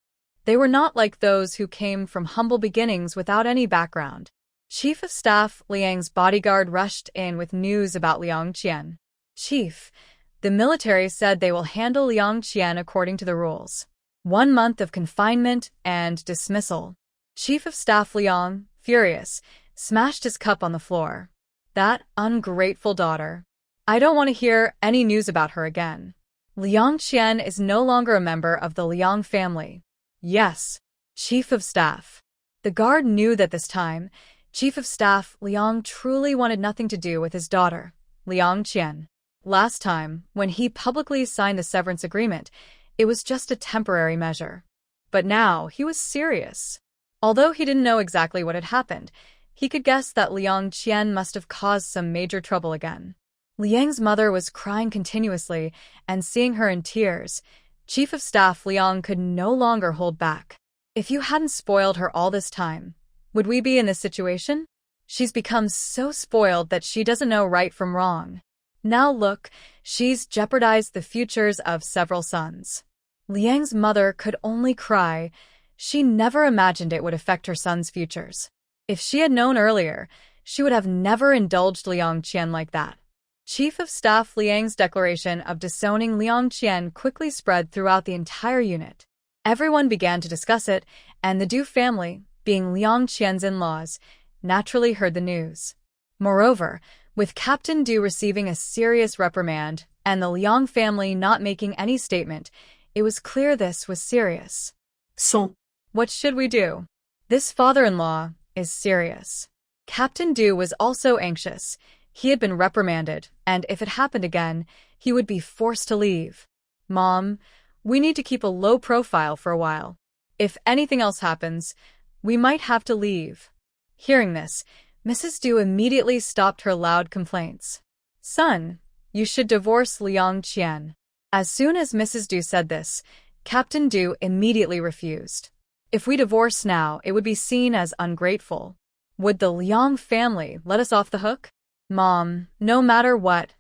They were not like those who came from humble beginnings without any background. Chief of Staff Liang's bodyguard rushed in with news about Liang Qian. Chief, the military said they will handle Liang Qian according to the rules. 1 month of confinement and dismissal. Chief of Staff Liang, furious, smashed his cup on the floor. That ungrateful daughter. I don't want to hear any news about her again. Liang Qian is no longer a member of the Liang family. Yes, Chief of Staff. The guard knew that this time, Chief of Staff Liang truly wanted nothing to do with his daughter, Liang Qian. Last time, when he publicly signed the severance agreement, it was just a temporary measure. But now he was serious. Although he didn't know exactly what had happened, he could guess that Liang Qian must have caused some major trouble again. Liang's mother was crying continuously, and seeing her in tears, Chief of Staff Liang could no longer hold back. If you hadn't spoiled her all this time, would we be in this situation? She's become so spoiled that she doesn't know right from wrong. Now look, she's jeopardized the futures of several sons. Liang's mother could only cry. She never imagined it would affect her son's futures. If she had known earlier, she would have never indulged Liang Qian like that. Chief of Staff Liang's declaration of disowning Liang Qian quickly spread throughout the entire unit. Everyone began to discuss it, and the Du family, being Liang Qian's in-laws, naturally heard the news. Moreover, with Captain Du receiving a serious reprimand and the Liang family not making any statement, it was clear this was serious. So, What should we do? This father-in-law is serious. Captain Du was also anxious. He had been reprimanded, and if it happened again, he would be forced to leave. Mom, we need to keep a low profile for a while. If anything else happens, we might have to leave. Hearing this, Mrs. Du immediately stopped her loud complaints. Son, you should divorce Liang Qian. As soon as Mrs. Du said this, Captain Du immediately refused. If we divorce now, it would be seen as ungrateful. Would the Liang family let us off the hook? Mom, no matter what,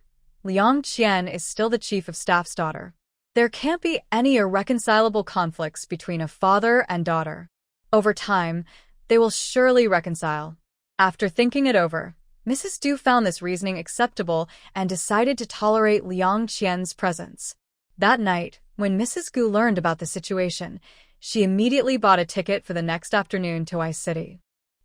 Liang Qian is still the chief of staff's daughter. There can't be any irreconcilable conflicts between a father and daughter. Over time, they will surely reconcile. After thinking it over, Mrs. Du found this reasoning acceptable and decided to tolerate Liang Qian's presence. That night, when Mrs. Gu learned about the situation, she immediately bought a ticket for the next afternoon to Ice City.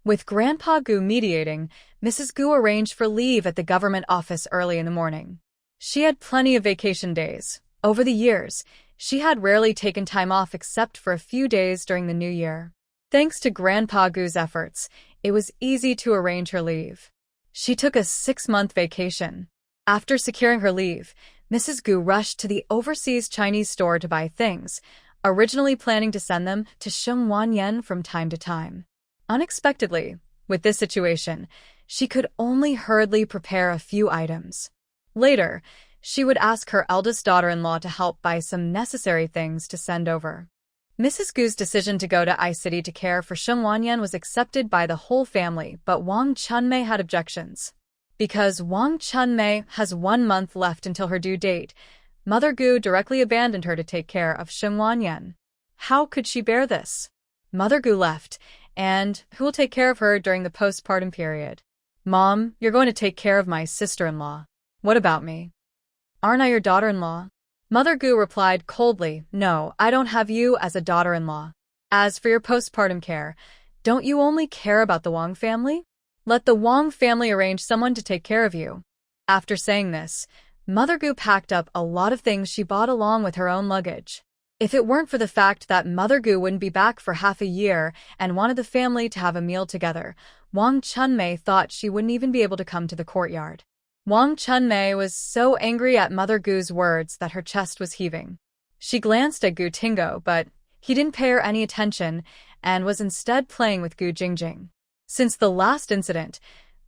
With Grandpa Gu mediating, Mrs. Gu arranged for leave at the government office early in the morning. She had plenty of vacation days. Over the years, she had rarely taken time off except for a few days during the new year. Thanks to Grandpa Gu's efforts, it was easy to arrange her leave. She took a 6-month vacation. After securing her leave, Mrs. Gu rushed to the overseas Chinese store to buy things, originally planning to send them to Shengwanyan from time to time. Unexpectedly, with this situation, she could only hurriedly prepare a few items. Later, she would ask her eldest daughter-in-law to help buy some necessary things to send over. Mrs. Gu's decision to go to I-City to care for Shengwanyan was accepted by the whole family, but Wang Chunmei had objections. Because Wang Chunmei has 1 month left until her due date, Mother Gu directly abandoned her to take care of Shengwanyan. How could she bear this? Mother Gu left, and who will take care of her during the postpartum period? Mom, you're going to take care of my sister-in-law. What about me? Aren't I your daughter-in-law? Mother Gu replied coldly, No, I don't have you as a daughter-in-law. As for your postpartum care, don't you only care about the Wang family? Let the Wang family arrange someone to take care of you. After saying this, Mother Gu packed up a lot of things she bought along with her own luggage. If it weren't for the fact that Mother Gu wouldn't be back for half a year and wanted the family to have a meal together, Wang Chunmei thought she wouldn't even be able to come to the courtyard. Wang Chunmei was so angry at Mother Gu's words that her chest was heaving. She glanced at Gu Tingo, but he didn't pay her any attention and was instead playing with Gu Jingjing. Since the last incident,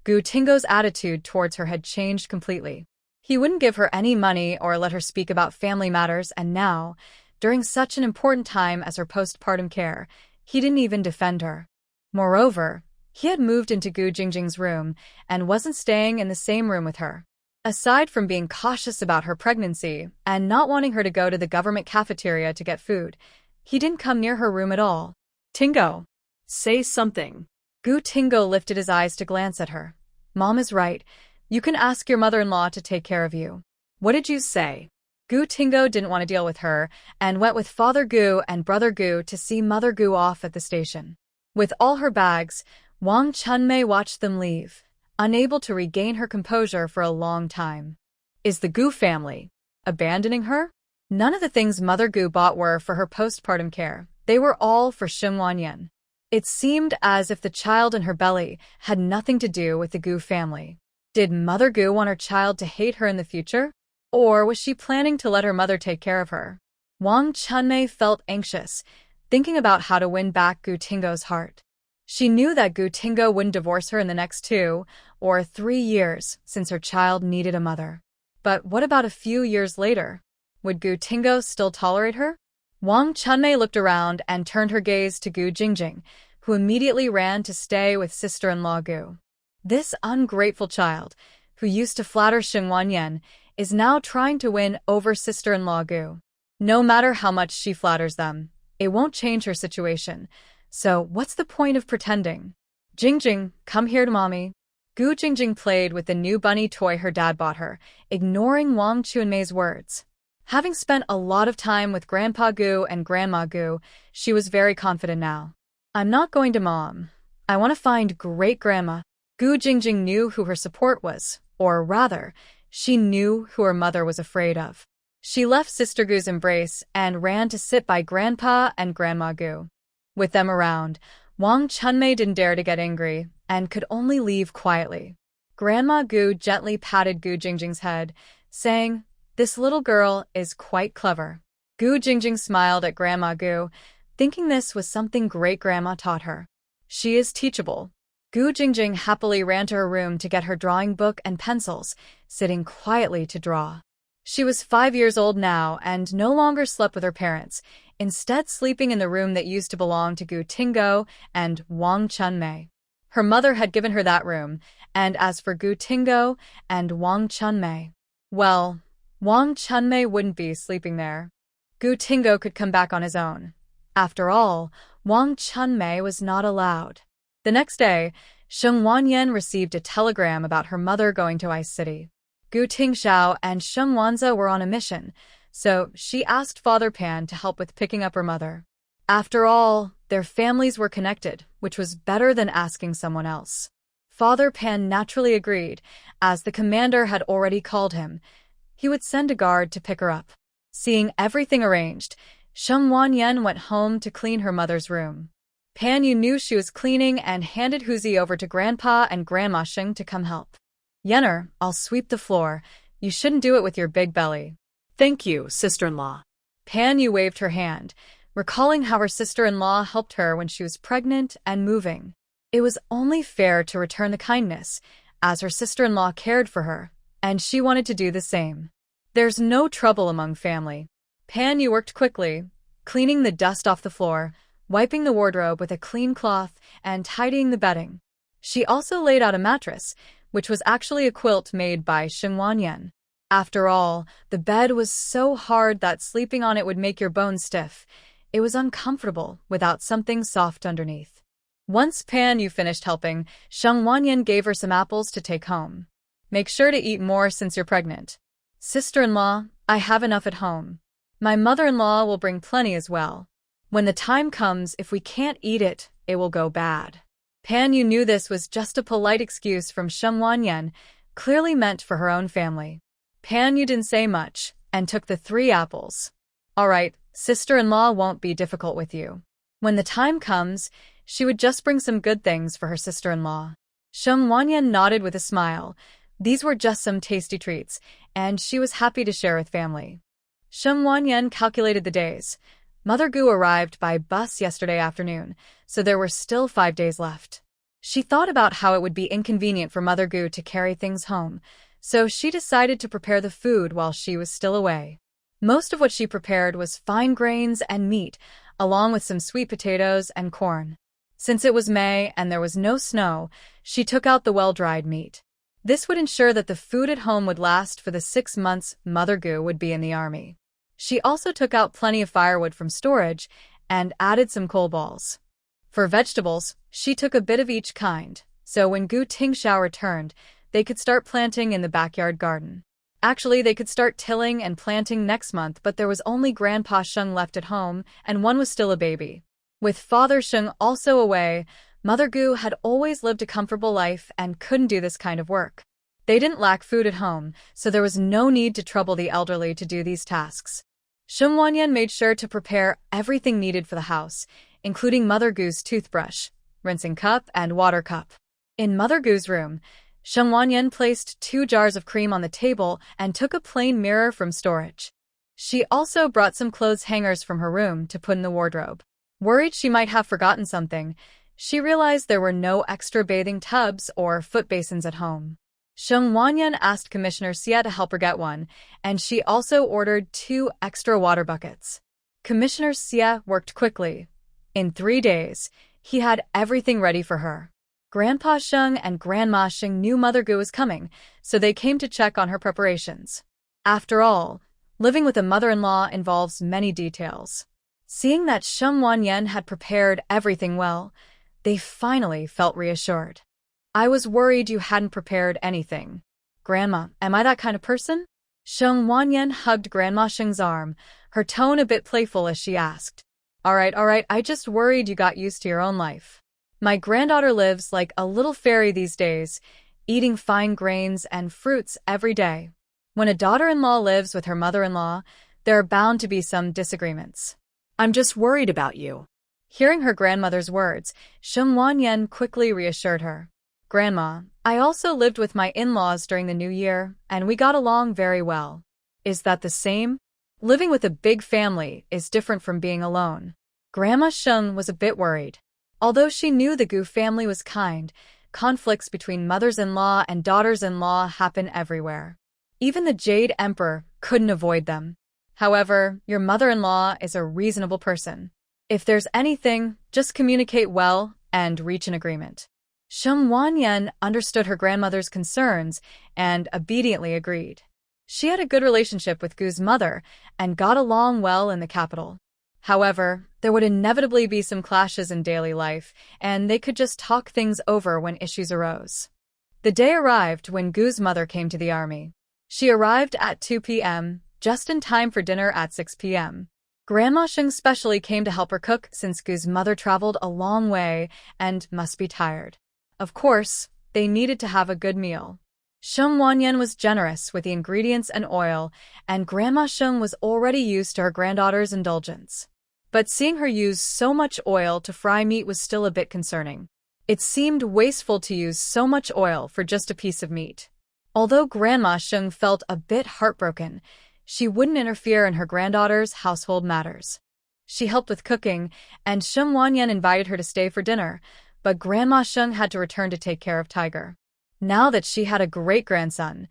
Gu Tingo's attitude towards her had changed completely. He wouldn't give her any money or let her speak about family matters, and now, during such an important time as her postpartum care, he didn't even defend her. Moreover, he had moved into Gu Jingjing's room and wasn't staying in the same room with her. Aside from being cautious about her pregnancy and not wanting her to go to the government cafeteria to get food, he didn't come near her room at all. Tingo, say something. Gu Tingo lifted his eyes to glance at her. Mom is right. You can ask your mother-in-law to take care of you. What did you say? Gu Tingo didn't want to deal with her and went with Father Gu and Brother Gu to see Mother Gu off at the station. With all her bags, Wang Chunmei watched them leave, unable to regain her composure for a long time. Is the Gu family abandoning her? None of the things Mother Gu bought were for her postpartum care. They were all for Shengwanyan. It seemed as if the child in her belly had nothing to do with the Gu family. Did Mother Gu want her child to hate her in the future? Or was she planning to let her mother take care of her? Wang Chunmei felt anxious, thinking about how to win back Gu Tingo's heart. She knew that Gu Tingo wouldn't divorce her in the next 2 or 3 years since her child needed a mother. But what about a few years later? Would Gu Tingo still tolerate her? Wang Chunmei looked around and turned her gaze to Gu Jingjing, who immediately ran to stay with sister-in-law Gu. This ungrateful child, who used to flatter Shengwanyan, is now trying to win over sister-in-law Gu. No matter how much she flatters them, it won't change her situation. So what's the point of pretending? Jingjing, come here to mommy. Gu Jingjing played with the new bunny toy her dad bought her, ignoring Wang Chunmei's words. Having spent a lot of time with Grandpa Gu and Grandma Gu, she was very confident now. I'm not going to Mom. I want to find Great-Grandma. Gu Jingjing knew who her support was, or rather, she knew who her mother was afraid of. She left Sister Gu's embrace and ran to sit by Grandpa and Grandma Gu. With them around, Wang Chunmei didn't dare to get angry and could only leave quietly. Grandma Gu gently patted Gu Jingjing's head, saying, "This little girl is quite clever." Gu Jingjing smiled at Grandma Gu, thinking this was something Great-Grandma taught her. She is teachable. Gu Jingjing happily ran to her room to get her drawing book and pencils, sitting quietly to draw. She was 5 years old now and no longer slept with her parents, instead sleeping in the room that used to belong to Gu Tingo and Wang Chunmei. Her mother had given her that room, and as for Gu Tingo and Wang Chunmei, well, Wang Chunmei wouldn't be sleeping there. Gu Tingo could come back on his own. After all, Wang Chunmei was not allowed. The next day, Sheng Wanyan received a telegram about her mother going to Ice City. Gu Tingxiao and Sheng Wanze were on a mission, so she asked Father Pan to help with picking up her mother. After all, their families were connected, which was better than asking someone else. Father Pan naturally agreed, as the commander had already called him. He would send a guard to pick her up. Seeing everything arranged, Sheng Wanyan went home to clean her mother's room. Pan Yu knew she was cleaning and handed Huzi over to Grandpa and Grandma Sheng to come help. "Yenner, I'll sweep the floor. You shouldn't do it with your big belly." Thank you, sister-in-law. Pan Yu waved her hand, recalling how her sister-in-law helped her when she was pregnant and moving. It was only fair to return the kindness, as her sister-in-law cared for her, and she wanted to do the same. There's no trouble among family. Pan Yu worked quickly, cleaning the dust off the floor, wiping the wardrobe with a clean cloth, and tidying the bedding. She also laid out a mattress, which was actually a quilt made by Sheng Wanyan. After all, the bed was so hard that sleeping on it would make your bones stiff. It was uncomfortable without something soft underneath. Once Pan Yu finished helping, Sheng Wanyan gave her some apples to take home. "Make sure to eat more since you're pregnant." "Sister-in-law, I have enough at home. My mother-in-law will bring plenty as well. When the time comes, if we can't eat it, it will go bad." Pan Yu knew this was just a polite excuse from Sheng Wanyan, clearly meant for her own family. Pan Yu didn't say much, and took the 3 apples. "All right, sister-in-law won't be difficult with you." When the time comes, she would just bring some good things for her sister-in-law. Sheng Wanyan nodded with a smile. These were just some tasty treats, and she was happy to share with family. Sheng Wanyan calculated the days. Mother Gu arrived by bus yesterday afternoon, so there were still 5 days left. She thought about how it would be inconvenient for Mother Gu to carry things home, so she decided to prepare the food while she was still away. Most of what she prepared was fine grains and meat, along with some sweet potatoes and corn. Since it was May and there was no snow, she took out the well-dried meat. This would ensure that the food at home would last for the 6 months Mother Gu would be in the army. She also took out plenty of firewood from storage and added some coal balls. For vegetables, she took a bit of each kind, so when Gu Tingxiao returned, they could start planting in the backyard garden. Actually, they could start tilling and planting next month, but there was only Grandpa Sheng left at home, and one was still a baby. With Father Sheng also away, Mother Gu had always lived a comfortable life and couldn't do this kind of work. They didn't lack food at home, so there was no need to trouble the elderly to do these tasks. Sheng Wanyan made sure to prepare everything needed for the house, including Mother Gu's toothbrush, rinsing cup, and water cup. In Mother Gu's room, Sheng Wanyan placed 2 jars of cream on the table and took a plain mirror from storage. She also brought some clothes hangers from her room to put in the wardrobe. Worried she might have forgotten something, she realized there were no extra bathing tubs or foot basins at home. Sheng Wanyan asked Commissioner Xie to help her get one, and she also ordered 2 extra water buckets. Commissioner Xie worked quickly. In 3 days, he had everything ready for her. Grandpa Sheng and Grandma Sheng knew Mother Gu was coming, so they came to check on her preparations. After all, living with a mother-in-law involves many details. Seeing that Sheng Wanyan had prepared everything well, they finally felt reassured. "I was worried you hadn't prepared anything. Grandma, am I that kind of person?" Sheng Wanyan hugged Grandma Sheng's arm, her tone a bit playful as she asked. All right, I just worried you got used to your own life. My granddaughter lives like a little fairy these days, eating fine grains and fruits every day. When a daughter-in-law lives with her mother-in-law, there are bound to be some disagreements. I'm just worried about you. Hearing her grandmother's words, Sheng Wanyan quickly reassured her. Grandma, I also lived with my in-laws during the New Year, and we got along very well. Is that the same? Living with a big family is different from being alone. Grandma Sheng was a bit worried. Although she knew the Gu family was kind, conflicts between mothers-in-law and daughters-in-law happen everywhere. Even the Jade Emperor couldn't avoid them. However, your mother-in-law is a reasonable person. If there's anything, just communicate well and reach an agreement. Sheng Wanyan understood her grandmother's concerns and obediently agreed. She had a good relationship with Gu's mother and got along well in the capital. However, there would inevitably be some clashes in daily life, and they could just talk things over when issues arose. The day arrived when Gu's mother came to the army. She arrived at 2 p.m., just in time for dinner at 6 p.m. Grandma Sheng specially came to help her cook since Gu's mother traveled a long way and must be tired. Of course, they needed to have a good meal. Sheng Wanyan was generous with the ingredients and oil, and Grandma Sheng was already used to her granddaughter's indulgence. But seeing her use so much oil to fry meat was still a bit concerning. It seemed wasteful to use so much oil for just a piece of meat. Although Grandma Sheng felt a bit heartbroken, she wouldn't interfere in her granddaughter's household matters. She helped with cooking, and Sheng Wanyan invited her to stay for dinner, but Grandma Sheng had to return to take care of Tiger. Now that she had a great-grandson,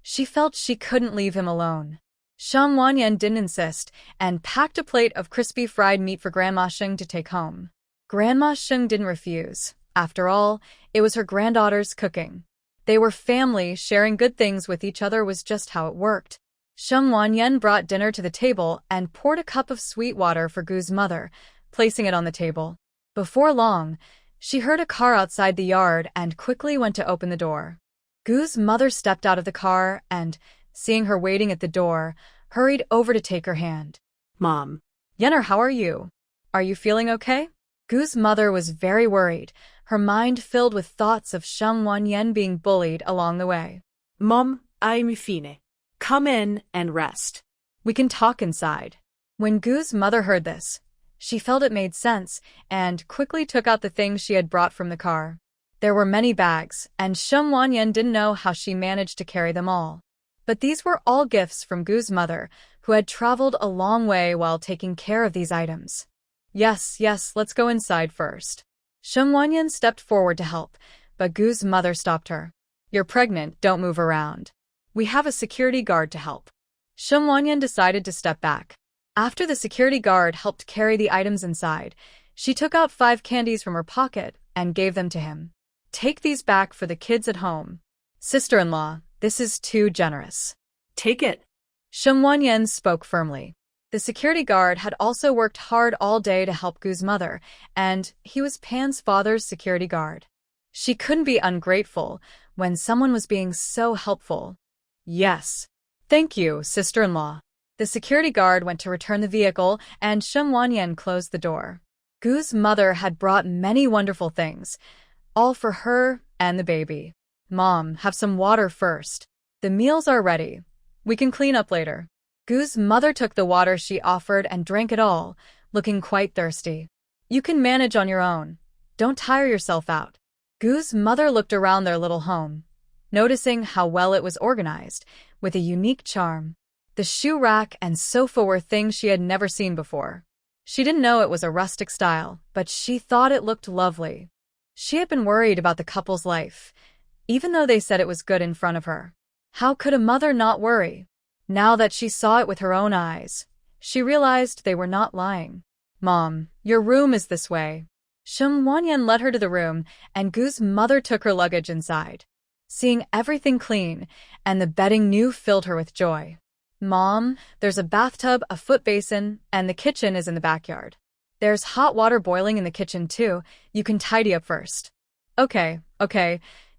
she felt she couldn't leave him alone. Sheng Wanyan didn't insist and packed a plate of crispy fried meat for Grandma Sheng to take home. Grandma Sheng didn't refuse. After all, it was her granddaughter's cooking. They were family, sharing good things with each other was just how it worked. Sheng Wanyan brought dinner to the table and poured a cup of sweet water for Gu's mother, placing it on the table. Before long, she heard a car outside the yard and quickly went to open the door. Gu's mother stepped out of the car and, seeing her waiting at the door, hurried over to take her hand. Mom. Yenner, how are you? Are you feeling okay? Gu's mother was very worried, her mind filled with thoughts of Sheng Wanyan being bullied along the way. Mom, I'm fine. Come in and rest. We can talk inside. When Gu's mother heard this, she felt it made sense and quickly took out the things she had brought from the car. There were many bags, and Sheng Wanyan didn't know how she managed to carry them all. But these were all gifts from Gu's mother, who had traveled a long way while taking care of these items. Yes, let's go inside first. Sheng Wanyan stepped forward to help, but Gu's mother stopped her. You're pregnant, don't move around. We have a security guard to help. Sheng Wanyan decided to step back. After the security guard helped carry the items inside, she took out 5 candies from her pocket and gave them to him. Take these back for the kids at home. Sister-in-law, this is too generous. Take it. Sheng Wanyan spoke firmly. The security guard had also worked hard all day to help Gu's mother, and he was Pan's father's security guard. She couldn't be ungrateful when someone was being so helpful. Yes. Thank you, sister-in-law. The security guard went to return the vehicle, and Sheng Wanyan closed the door. Gu's mother had brought many wonderful things, all for her and the baby. Mom, have some water first. The meals are ready. We can clean up later. Gu's mother took the water she offered and drank it all, looking quite thirsty. You can manage on your own. Don't tire yourself out. Gu's mother looked around their little home, noticing how well it was organized, with a unique charm. The shoe rack and sofa were things she had never seen before. She didn't know it was a rustic style, but she thought it looked lovely. She had been worried about the couple's life, even though they said it was good in front of her. How could a mother not worry? Now that she saw it with her own eyes, she realized they were not lying. Mom, your room is this way. Sheng Wanyan led her to the room, and Gu's mother took her luggage inside. Seeing everything clean and the bedding new filled her with joy. Mom, there's a bathtub, a foot basin, and the kitchen is in the backyard. There's hot water boiling in the kitchen too. You can tidy up first. Okay.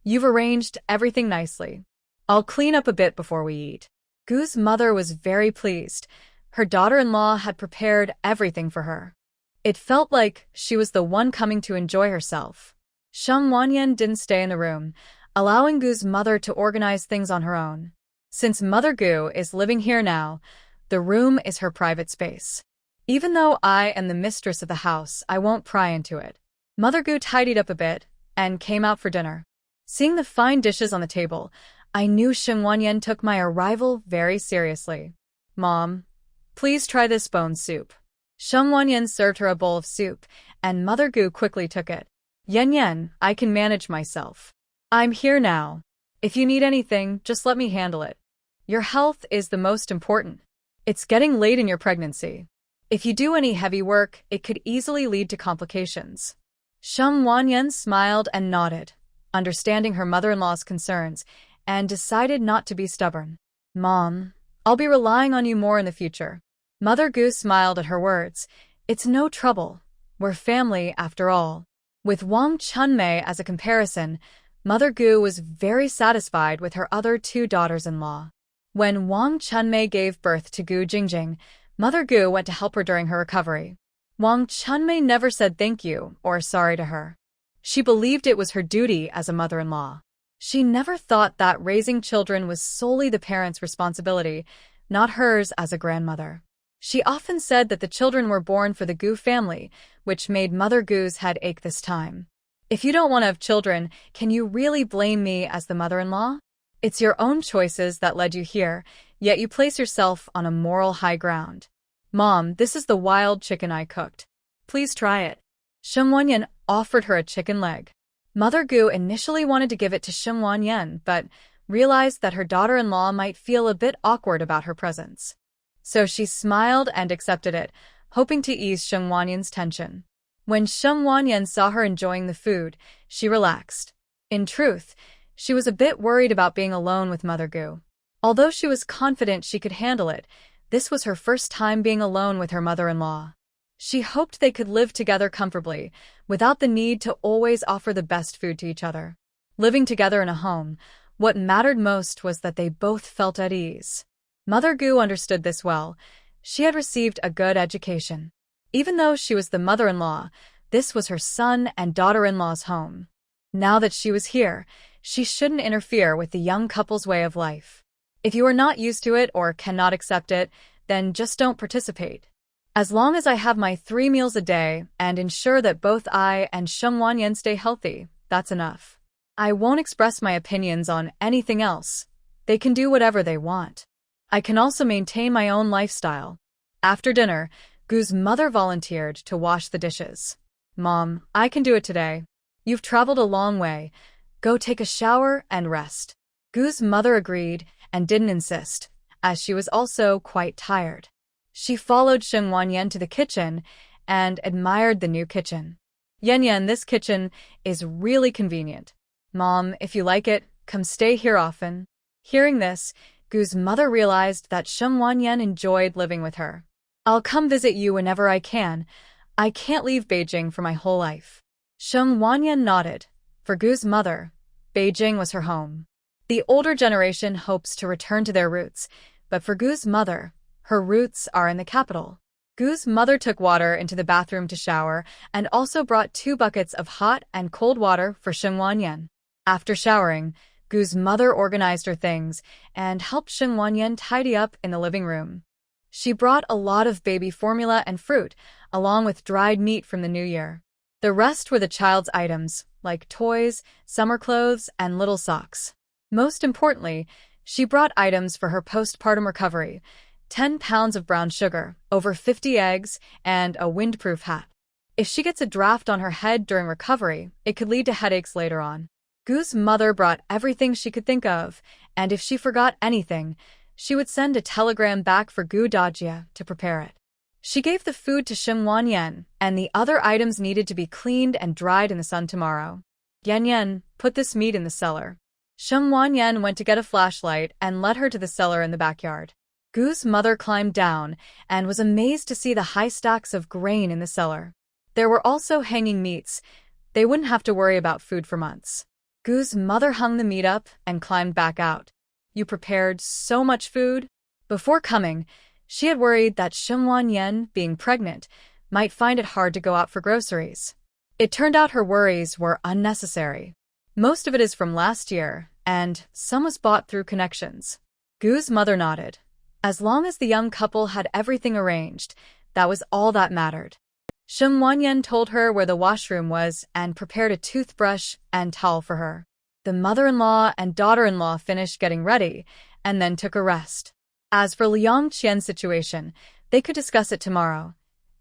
You've arranged everything nicely. I'll clean up a bit before we eat. Gu's mother was very pleased. Her daughter-in-law had prepared everything for her. It felt like she was the one coming to enjoy herself. Sheng Wanyan didn't stay in the room, allowing Gu's mother to organize things on her own. Since Mother Gu is living here now, the room is her private space. Even though I am the mistress of the house, I won't pry into it. Mother Gu tidied up a bit and came out for dinner. Seeing the fine dishes on the table, I knew Sheng Wanyan took my arrival very seriously. Mom, please try this bone soup. Sheng Wanyan served her a bowl of soup, and Mother Gu quickly took it. Yan, I can manage myself. I'm here now. If you need anything, just let me handle it. Your health is the most important. It's getting late in your pregnancy. If you do any heavy work, it could easily lead to complications. Sheng Wanyan smiled and nodded, understanding her mother-in-law's concerns, and decided not to be stubborn. Mom, I'll be relying on you more in the future. Mother Gu smiled at her words. It's no trouble. We're family after all. With Wang Chunmei as a comparison, Mother Gu was very satisfied with her other two daughters-in-law. When Wang Chunmei gave birth to Gu Jingjing, Mother Gu went to help her during her recovery. Wang Chunmei never said thank you or sorry to her. She believed it was her duty as a mother-in-law. She never thought that raising children was solely the parents' responsibility, not hers as a grandmother. She often said that the children were born for the Gu family, which made Mother Gu's head ache this time. If you don't want to have children, can you really blame me as the mother-in-law? It's your own choices that led you here, yet you place yourself on a moral high ground. Mom, this is the wild chicken I cooked. Please try it. Sheng Wanyan offered her a chicken leg. Mother Gu initially wanted to give it to Sheng Wanyan, but realized that her daughter-in-law might feel a bit awkward about her presence. So she smiled and accepted it, hoping to ease Sheng Wanyan's tension. When Sheng Wanyan saw her enjoying the food, she relaxed. In truth, she was a bit worried about being alone with Mother Gu. Although she was confident she could handle it, this was her first time being alone with her mother-in-law. She hoped they could live together comfortably, without the need to always offer the best food to each other. Living together in a home, what mattered most was that they both felt at ease. Mother Gu understood this well. She had received a good education. Even though she was the mother-in-law, this was her son and daughter-in-law's home. Now that she was here, she shouldn't interfere with the young couple's way of life. If you are not used to it or cannot accept it, then just don't participate. As long as I have my 3 meals a day and ensure that both I and Sheng Wanyan stay healthy, that's enough. I won't express my opinions on anything else. They can do whatever they want. I can also maintain my own lifestyle. After dinner, Gu's mother volunteered to wash the dishes. Mom, I can do it today. You've traveled a long way. Go take a shower and rest. Gu's mother agreed and didn't insist, as she was also quite tired. She followed Sheng Wanyan to the kitchen and admired the new kitchen. Yan, this kitchen is really convenient. Mom, if you like it, come stay here often. Hearing this, Gu's mother realized that Sheng Wanyan enjoyed living with her. I'll come visit you whenever I can. I can't leave Beijing for my whole life. Sheng Wanyan nodded. For Gu's mother, Beijing was her home. The older generation hopes to return to their roots, but for Gu's mother, her roots are in the capital. Gu's mother took water into the bathroom to shower and also brought 2 buckets of hot and cold water for Sheng Wanyan. After showering, Gu's mother organized her things and helped Sheng Wanyan tidy up in the living room. She brought a lot of baby formula and fruit, along with dried meat from the new year. The rest were the child's items, like toys, summer clothes, and little socks. Most importantly, she brought items for her postpartum recovery: 10 pounds of brown sugar, over 50 eggs, and a windproof hat. If she gets a draft on her head during recovery, it could lead to headaches later on. Gu's mother brought everything she could think of, and if she forgot anything, she would send a telegram back for Gu Dajia to prepare it. She gave the food to Sheng Wanyan, and the other items needed to be cleaned and dried in the sun tomorrow. Yan, put this meat in the cellar. Sheng Wanyan went to get a flashlight and led her to the cellar in the backyard. Gu's mother climbed down and was amazed to see the high stacks of grain in the cellar. There were also hanging meats. They wouldn't have to worry about food for months. Gu's mother hung the meat up and climbed back out. You prepared so much food? Before coming, she had worried that Sheng Wanyan, being pregnant, might find it hard to go out for groceries. It turned out her worries were unnecessary. Most of it is from last year, and some was bought through connections. Gu's mother nodded. As long as the young couple had everything arranged, that was all that mattered. Sheng Wanyan told her where the washroom was and prepared a toothbrush and towel for her. The mother-in-law and daughter-in-law finished getting ready and then took a rest. As for Liang Qian's situation, they could discuss it tomorrow.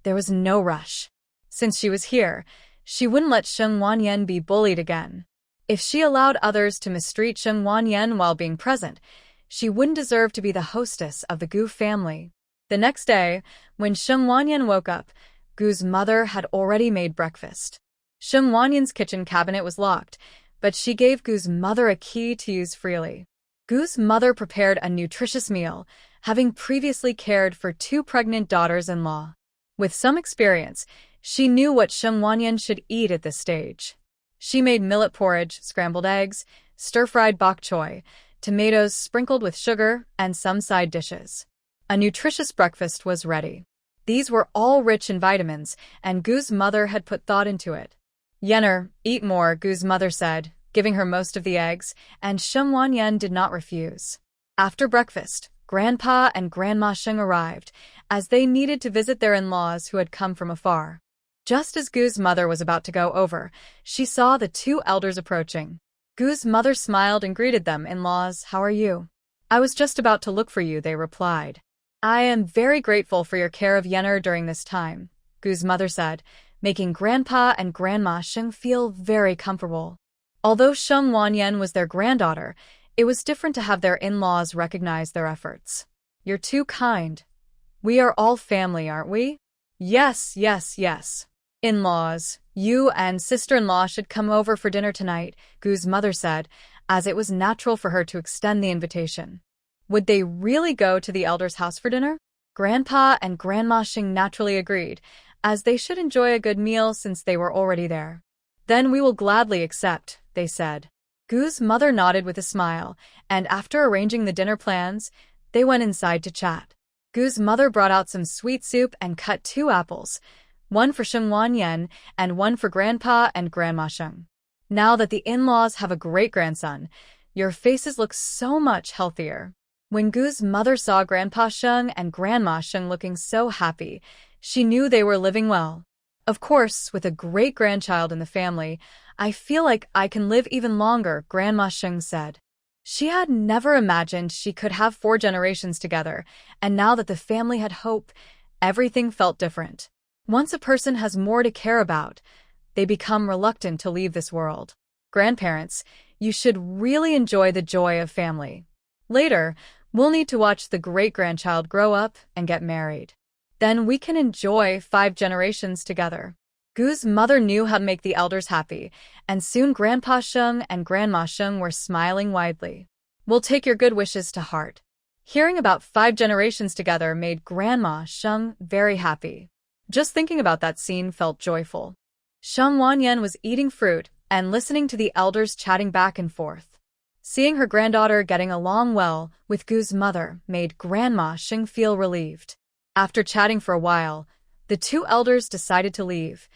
There was no rush. Since she was here, she wouldn't let Sheng Wanyan be bullied again. If she allowed others to mistreat Sheng Wanyan while being present, she wouldn't deserve to be the hostess of the Gu family. The next day, when Sheng Wanyan woke up, Gu's mother had already made breakfast. Sheng Wanyan's kitchen cabinet was locked, but she gave Gu's mother a key to use freely. Gu's mother prepared a nutritious meal, having previously cared for 2 pregnant daughters-in-law. With some experience, she knew what Sheng Wanyan should eat at this stage. She made millet porridge, scrambled eggs, stir-fried bok choy, tomatoes sprinkled with sugar, and some side dishes. A nutritious breakfast was ready. These were all rich in vitamins, and Gu's mother had put thought into it. "Yenner, eat more," Gu's mother said, giving her most of the eggs, and Sheng Wanyan did not refuse. After breakfast, Grandpa and Grandma Sheng arrived, as they needed to visit their in-laws who had come from afar. Just as Gu's mother was about to go over, she saw the 2 elders approaching. Gu's mother smiled and greeted them. "In-laws, how are you?" "I was just about to look for you," they replied. "I am very grateful for your care of Yenner during this time," Gu's mother said, making Grandpa and Grandma Sheng feel very comfortable. Although Sheng Wanyan was their granddaughter, it was different to have their in-laws recognize their efforts. "You're too kind. We are all family, aren't we?" "Yes, yes, yes. In-laws, you and sister-in-law should come over for dinner tonight," Gu's mother said, as it was natural for her to extend the invitation. Would they really go to the elders' house for dinner? Grandpa and Grandma Sheng naturally agreed, as they should enjoy a good meal since they were already there. "Then we will gladly accept," they said. Gu's mother nodded with a smile, and after arranging the dinner plans, they went inside to chat. Gu's mother brought out some sweet soup and cut 2 apples, one for Sheng Wanyan and one for Grandpa and Grandma Sheng. "Now that the in-laws have a great-grandson, your faces look so much healthier." When Gu's mother saw Grandpa Sheng and Grandma Sheng looking so happy, she knew they were living well. "Of course, with a great-grandchild in the family, I feel like I can live even longer," Grandma Sheng said. She had never imagined she could have 4 generations together, and now that the family had hope, everything felt different. Once a person has more to care about, they become reluctant to leave this world. Grandparents, you should really enjoy the joy of family. Later, we'll need to watch the great-grandchild grow up and get married. Then we can enjoy 5 generations together. Gu's mother knew how to make the elders happy, and soon Grandpa Sheng and Grandma Sheng were smiling widely. "We'll take your good wishes to heart." Hearing about 5 generations together made Grandma Sheng very happy. Just thinking about that scene felt joyful. Sheng Wanyan was eating fruit and listening to the elders chatting back and forth. Seeing her granddaughter getting along well with Gu's mother made Grandma Sheng feel relieved. After chatting for a while, the 2 elders decided to leave.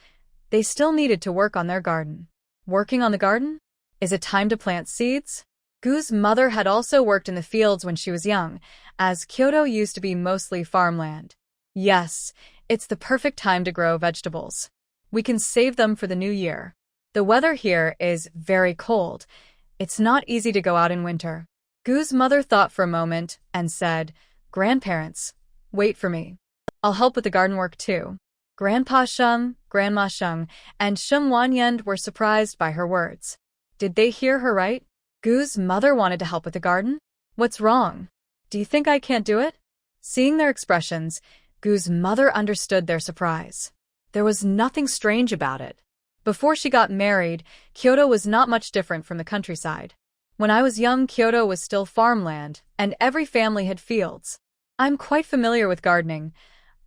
They still needed to work on their garden. Working on the garden? Is it time to plant seeds? Gu's mother had also worked in the fields when she was young, as Kyoto used to be mostly farmland. "Yes, it's the perfect time to grow vegetables. We can save them for the new year. The weather here is very cold. It's not easy to go out in winter." Gu's mother thought for a moment and said, "Grandparents, wait for me. I'll help with the garden work too." Grandpa Sheng, Grandma Sheng, and Sheng Wanyan were surprised by her words. Did they hear her right? Gu's mother wanted to help with the garden? "What's wrong? Do you think I can't do it?" Seeing their expressions, Gu's mother understood their surprise. There was nothing strange about it. Before she got married, Kyoto was not much different from the countryside. When I was young, Kyoto was still farmland, and every family had fields. I'm quite familiar with gardening.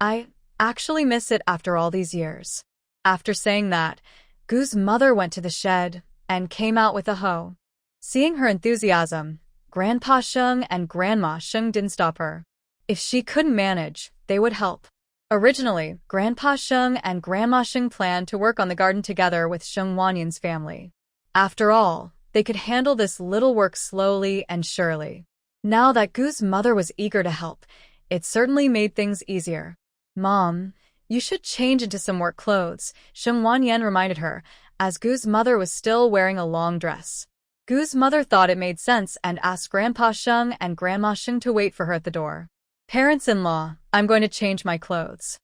I actually miss it after all these years. After saying that, Gu's mother went to the shed and came out with a hoe. Seeing her enthusiasm, Grandpa Sheng and Grandma Sheng didn't stop her. If she couldn't manage, they would help. Originally, Grandpa Sheng and Grandma Sheng planned to work on the garden together with Sheng Wanyan's family. After all, they could handle this little work slowly and surely. Now that Gu's mother was eager to help, it certainly made things easier. Mom, you should change into some work clothes, Sheng Wanyan reminded her, as Gu's mother was still wearing a long dress. Gu's mother thought it made sense and asked Grandpa Sheng and Grandma Sheng to wait for her at the door. Parents-in-law, I'm going to change my clothes.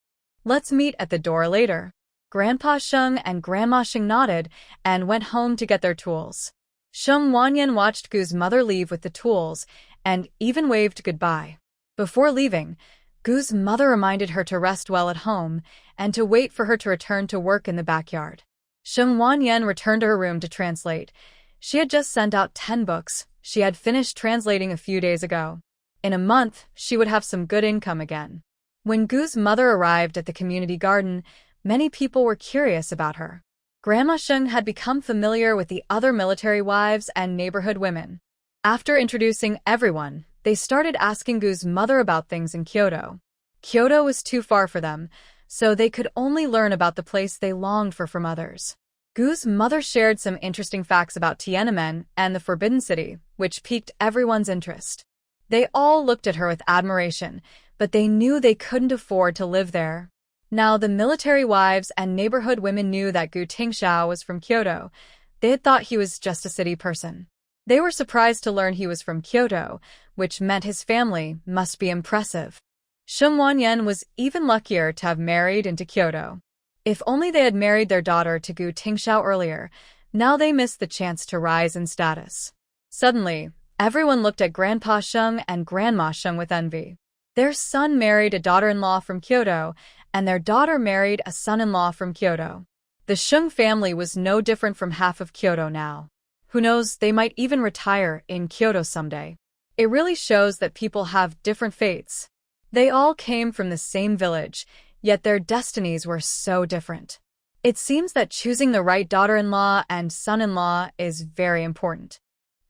Let's meet at the door later. Grandpa Sheng and Grandma Sheng nodded and went home to get their tools. Sheng Wanyan watched Gu's mother leave with the tools and even waved goodbye. Before leaving, Gu's mother reminded her to rest well at home and to wait for her to return to work in the backyard. Sheng Wanyan returned to her room to translate. She had just sent out 10 books she had finished translating a few days ago. In a month, she would have some good income again. When Gu's mother arrived at the community garden, many people were curious about her. Grandma Sheng had become familiar with the other military wives and neighborhood women. After introducing everyone, they started asking Gu's mother about things in Kyoto. Kyoto was too far for them, so they could only learn about the place they longed for from others. Gu's mother shared some interesting facts about Tiananmen and the Forbidden City, which piqued everyone's interest. They all looked at her with admiration, but they knew they couldn't afford to live there. Now, the military wives and neighborhood women knew that Gu Tingxiao was from Kyoto. They had thought he was just a city person. They were surprised to learn he was from Kyoto, which meant his family must be impressive. Sheng Wanyan was even luckier to have married into Kyoto. If only they had married their daughter to Gu Tingxiao earlier, now they missed the chance to rise in status. Suddenly, everyone looked at Grandpa Sheng and Grandma Sheng with envy. Their son married a daughter-in-law from Kyoto, and their daughter married a son-in-law from Kyoto. The Sheng family was no different from half of Kyoto now. Who knows, they might even retire in Kyoto someday. It really shows that people have different fates. They all came from the same village, yet their destinies were so different. It seems that choosing the right daughter-in-law and son-in-law is very important.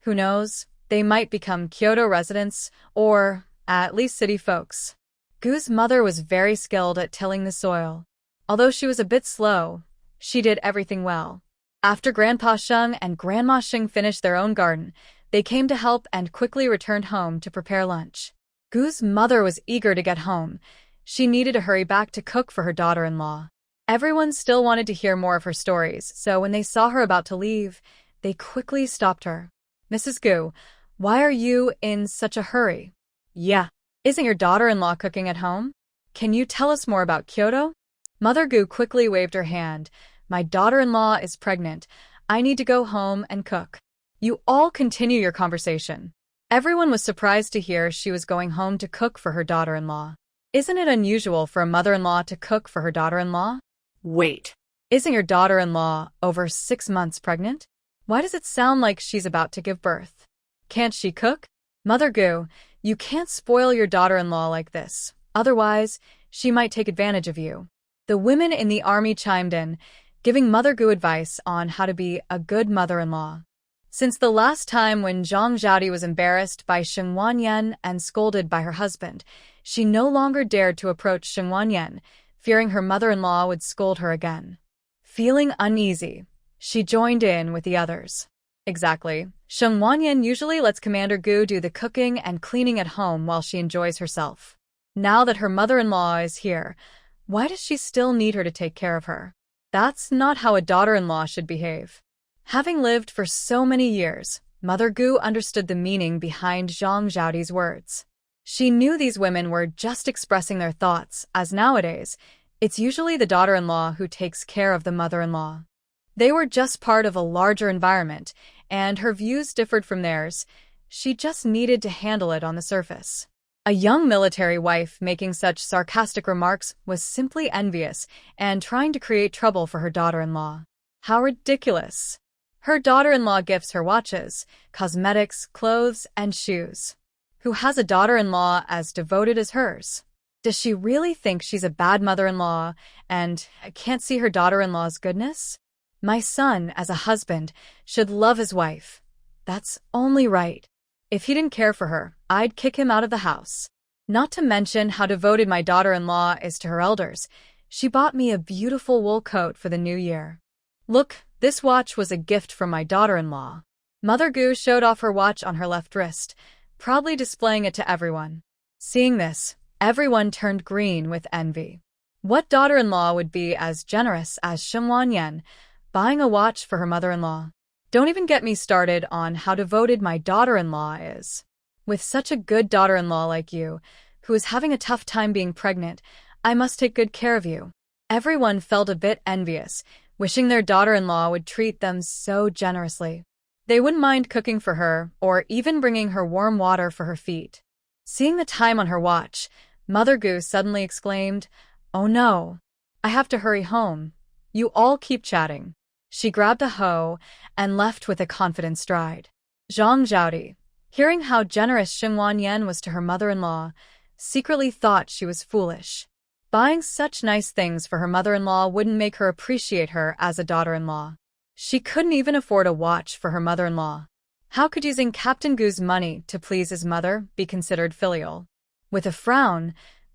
Who knows, they might become Kyoto residents or at least city folks. Gu's mother was very skilled at tilling the soil. Although she was a bit slow, she did everything well. After Grandpa Sheng and Grandma Sheng finished their own garden, they came to help and quickly returned home to prepare lunch. Gu's mother was eager to get home. She needed to hurry back to cook for her daughter-in-law. Everyone still wanted to hear more of her stories, so when they saw her about to leave, they quickly stopped her. Mrs. Gu, why are you in such a hurry? Yeah. Isn't your daughter-in-law cooking at home? Can you tell us more about Kyoto? Mother Gu quickly waved her hand. My daughter-in-law is pregnant. I need to go home and cook. You all continue your conversation. Everyone was surprised to hear she was going home to cook for her daughter-in-law. Isn't it unusual for a mother-in-law to cook for her daughter-in-law? Wait. Isn't your daughter-in-law over 6 months pregnant? Why does it sound like she's about to give birth? Can't she cook? Mother Gu, you can't spoil your daughter-in-law like this. Otherwise, she might take advantage of you. The women in the army chimed in, giving Mother Gu advice on how to be a good mother-in-law. Since the last time when Zhang Zhaodi was embarrassed by Sheng Wanyan and scolded by her husband, she no longer dared to approach Sheng Wanyan, fearing her mother-in-law would scold her again. Feeling uneasy, she joined in with the others. Exactly. Sheng Wanyan usually lets Commander Gu do the cooking and cleaning at home while she enjoys herself. Now that her mother-in-law is here, why does she still need her to take care of her? That's not how a daughter-in-law should behave. Having lived for so many years, Mother Gu understood the meaning behind Zhang Zhaodi's words. She knew these women were just expressing their thoughts, as nowadays, it's usually the daughter-in-law who takes care of the mother-in-law. They were just part of a larger environment, and her views differed from theirs. She just needed to handle it on the surface. A young military wife making such sarcastic remarks was simply envious and trying to create trouble for her daughter-in-law. How ridiculous! Her daughter-in-law gifts her watches, cosmetics, clothes, and shoes. Who has a daughter-in-law as devoted as hers? Does she really think she's a bad mother-in-law and can't see her daughter-in-law's goodness? My son, as a husband, should love his wife. That's only right. If he didn't care for her, I'd kick him out of the house. Not to mention how devoted my daughter-in-law is to her elders. She bought me a beautiful wool coat for the new year. Look, this watch was a gift from my daughter-in-law. Mother Gu showed off her watch on her left wrist, proudly displaying it to everyone. Seeing this, everyone turned green with envy. What daughter-in-law would be as generous as Shengwan buying a watch for her mother-in-law? Don't even get me started on how devoted my daughter-in-law is. With such a good daughter-in-law like you, who is having a tough time being pregnant, I must take good care of you. Everyone felt a bit envious, wishing their daughter-in-law would treat them so generously. They wouldn't mind cooking for her, or even bringing her warm water for her feet. Seeing the time on her watch, Mother Goose suddenly exclaimed, "Oh no! I have to hurry home. You all keep chatting." She grabbed a hoe and left with a confident stride. Zhang Zhaodi, hearing how generous Xingwan Yan was to her mother-in-law, secretly thought she was foolish. Buying such nice things for her mother-in-law wouldn't make her appreciate her as a daughter-in-law. She couldn't even afford a watch for her mother-in-law. How could using Captain Gu's money to please his mother be considered filial? With a frown,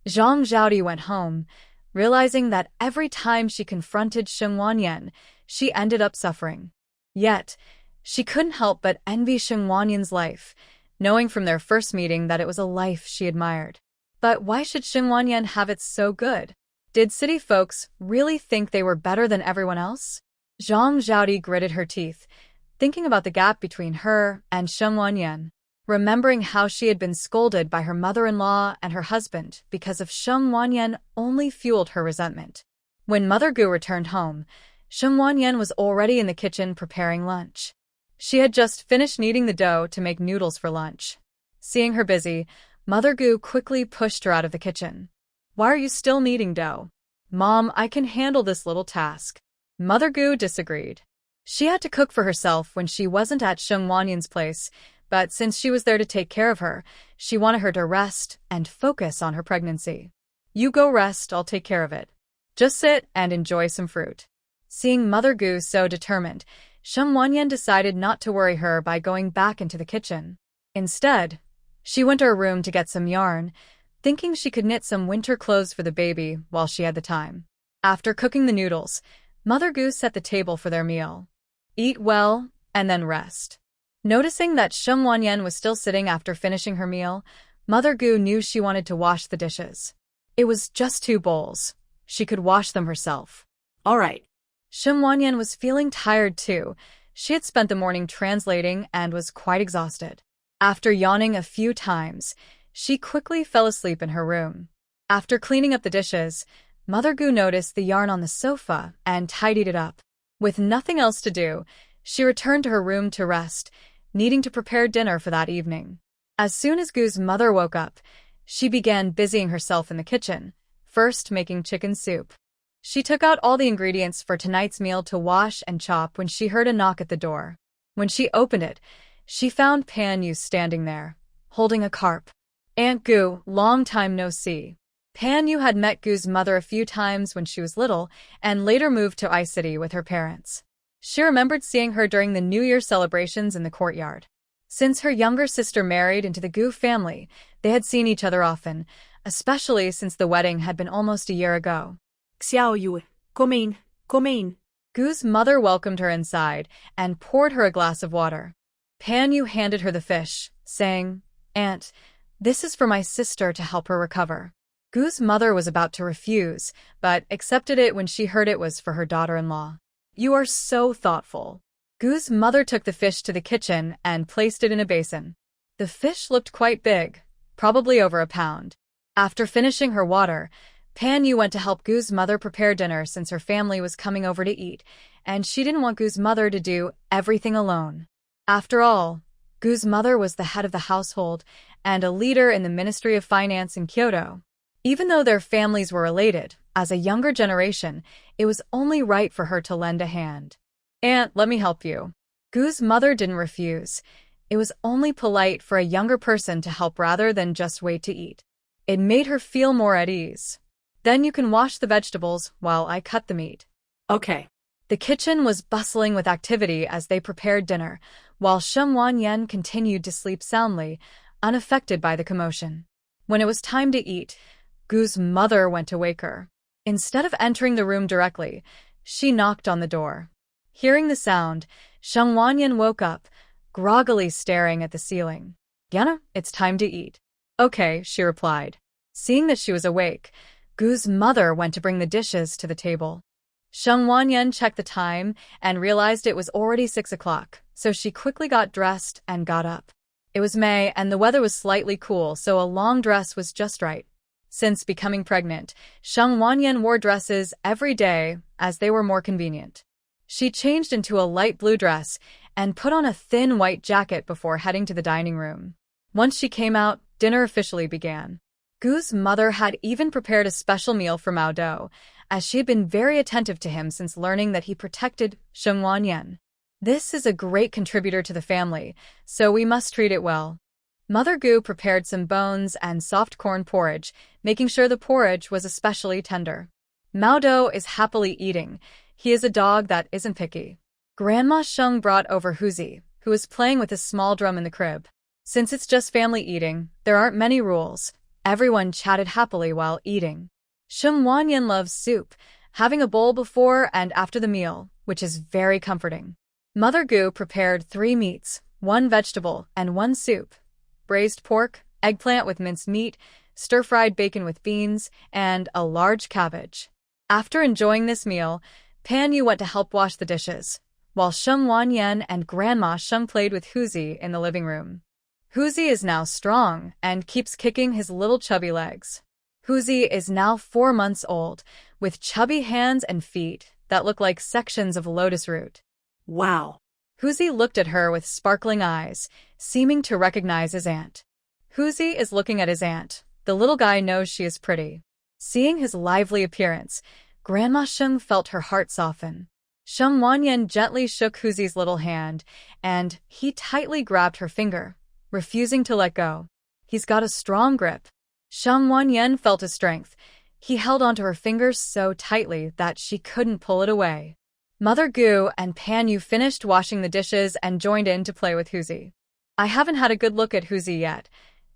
Zhang Zhaodi went home, realizing that every time she confronted Xingwan Yan, she ended up suffering. Yet, she couldn't help but envy Xingwan Yan's life, knowing from their first meeting that it was a life she admired. But why should Xingwan Yan have it so good? Did city folks really think they were better than everyone else? Zhang Zhaodi gritted her teeth, thinking about the gap between her and Xingwan Yan, remembering how she had been scolded by her mother-in-law and her husband because of Xingwan Yan only fueled her resentment. When Mother Gu returned home, Xingwan Yan was already in the kitchen preparing lunch. She had just finished kneading the dough to make noodles for lunch. Seeing her busy, Mother Gu quickly pushed her out of the kitchen. "Why are you still kneading dough?" "Mom, I can handle this little task." Mother Gu disagreed. She had to cook for herself when she wasn't at Xingwan Yan's place, but since she was there to take care of her, she wanted her to rest and focus on her pregnancy. "You go rest, I'll take care of it. Just sit and enjoy some fruit." Seeing Mother Gu so determined, Xingwan Yan decided not to worry her by going back into the kitchen. Instead, she went to her room to get some yarn, thinking she could knit some winter clothes for the baby while she had the time. After cooking the noodles, Mother Gu set the table for their meal. Eat well, and then rest. Noticing that Xingwan Yan was still sitting after finishing her meal, Mother Gu knew she wanted to wash the dishes. It was just 2 bowls. She could wash them herself. All right. Xingwan Yan was feeling tired too. She had spent the morning translating and was quite exhausted. After yawning a few times, she quickly fell asleep in her room. After cleaning up the dishes, Mother Gu noticed the yarn on the sofa and tidied it up. With nothing else to do, she returned to her room to rest, needing to prepare dinner for that evening. As soon as Gu's mother woke up, she began busying herself in the kitchen, first making chicken soup. She took out all the ingredients for tonight's meal to wash and chop when she heard a knock at the door. When she opened it, she found Pan Yu standing there, holding a carp. "Aunt Gu, long time no see." Pan Yu had met Gu's mother a few times when she was little and later moved to I-City with her parents. She remembered seeing her during the New Year celebrations in the courtyard. Since her younger sister married into the Gu family, they had seen each other often, especially since the wedding had been almost a year ago. Xiao Yu, come in, come in. Gu's mother welcomed her inside and poured her a glass of water. Pan Yu handed her the fish, saying, "Aunt, this is for my sister to help her recover." Gu's mother was about to refuse, but accepted it when she heard it was for her daughter-in-law. "You are so thoughtful." Gu's mother took the fish to the kitchen and placed it in a basin. The fish looked quite big, probably over a pound. After finishing her water, Pan Yu went to help Gu's mother prepare dinner since her family was coming over to eat, and she didn't want Gu's mother to do everything alone. After all, Gu's mother was the head of the household and a leader in the Ministry of Finance in Kyoto. Even though their families were related, as a younger generation, it was only right for her to lend a hand. "Aunt, let me help you." Gu's mother didn't refuse. It was only polite for a younger person to help rather than just wait to eat. It made her feel more at ease. "Then you can wash the vegetables while I cut the meat." Okay. The kitchen was bustling with activity as they prepared dinner, while Xingwan Yan continued to sleep soundly, unaffected by the commotion. When it was time to eat, Gu's mother went to wake her. Instead of entering the room directly, she knocked on the door. Hearing the sound, Sheng Wanyan woke up, groggily staring at the ceiling. "Yana, it's time to eat." "Okay," she replied. Seeing that she was awake, Gu's mother went to bring the dishes to the table. Sheng Wanyan checked the time and realized it was already 6 o'clock, so she quickly got dressed and got up. It was May and the weather was slightly cool, so a long dress was just right. Since becoming pregnant, Sheng Wanyan wore dresses every day as they were more convenient. She changed into a light blue dress and put on a thin white jacket before heading to the dining room. Once she came out, dinner officially began. Gu's mother had even prepared a special meal for Mao Do, as she had been very attentive to him since learning that he protected Sheng Wanyan. "This is a great contributor to the family, so we must treat it well." Mother Gu prepared some bones and soft corn porridge, making sure the porridge was especially tender. Mao Do is happily eating. He is a dog that isn't picky. Grandma Sheng brought over Huzi, who was playing with a small drum in the crib. Since it's just family eating, there aren't many rules. Everyone chatted happily while eating. Sheng Wanyan loves soup, having a bowl before and after the meal, which is very comforting. Mother Gu prepared 3 meats, 1 vegetable, and 1 soup: braised pork, eggplant with minced meat, stir-fried bacon with beans, and a large cabbage. After enjoying this meal, Pan Yu went to help wash the dishes, while Sheng Wanyan and Grandma Sheng played with Huzi in the living room. Huzi is now strong and keeps kicking his little chubby legs. Huzi is now 4 months old, with chubby hands and feet that look like sections of lotus root. Wow. Huzi looked at her with sparkling eyes, seeming to recognize his aunt. Huzi is looking at his aunt. The little guy knows she is pretty. Seeing his lively appearance, Grandma Sheng felt her heart soften. Sheng Wanyan gently shook Huzi's little hand, and he tightly grabbed her finger, refusing to let go. He's got a strong grip. Sheng Wanyan felt his strength. He held onto her fingers so tightly that she couldn't pull it away. Mother Gu and Pan Yu finished washing the dishes and joined in to play with Huzi. I haven't had a good look at Huzi yet.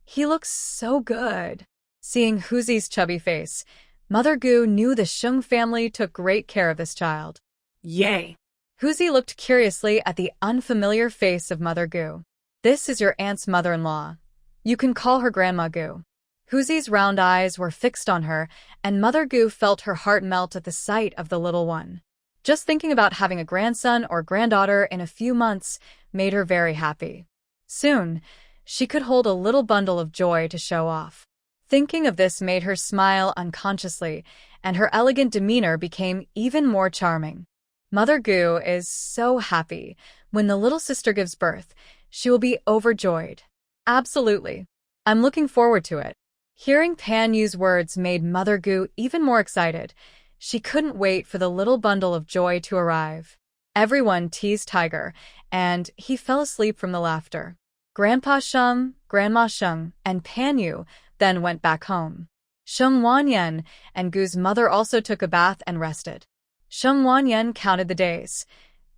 He looks so good. Seeing Huzi's chubby face, Mother Gu knew the Sheng family took great care of this child. Yay. Huzi looked curiously at the unfamiliar face of Mother Gu. "This is your aunt's mother-in-law. You can call her Grandma Gu." Huzi's round eyes were fixed on her, and Mother Gu felt her heart melt at the sight of the little one. Just thinking about having a grandson or granddaughter in a few months made her very happy. Soon, she could hold a little bundle of joy to show off. Thinking of this made her smile unconsciously, and her elegant demeanor became even more charming. Mother Gu is so happy. When the little sister gives birth, she will be overjoyed. Absolutely. I'm looking forward to it. Hearing Pan Yu's words made Mother Gu even more excited. She couldn't wait for the little bundle of joy to arrive. Everyone teased Tiger, and he fell asleep from the laughter. Grandpa Sheng, Grandma Sheng, and Pan Yu then went back home. Sheng Wanyan and Gu's mother also took a bath and rested. Sheng Wanyan counted the days.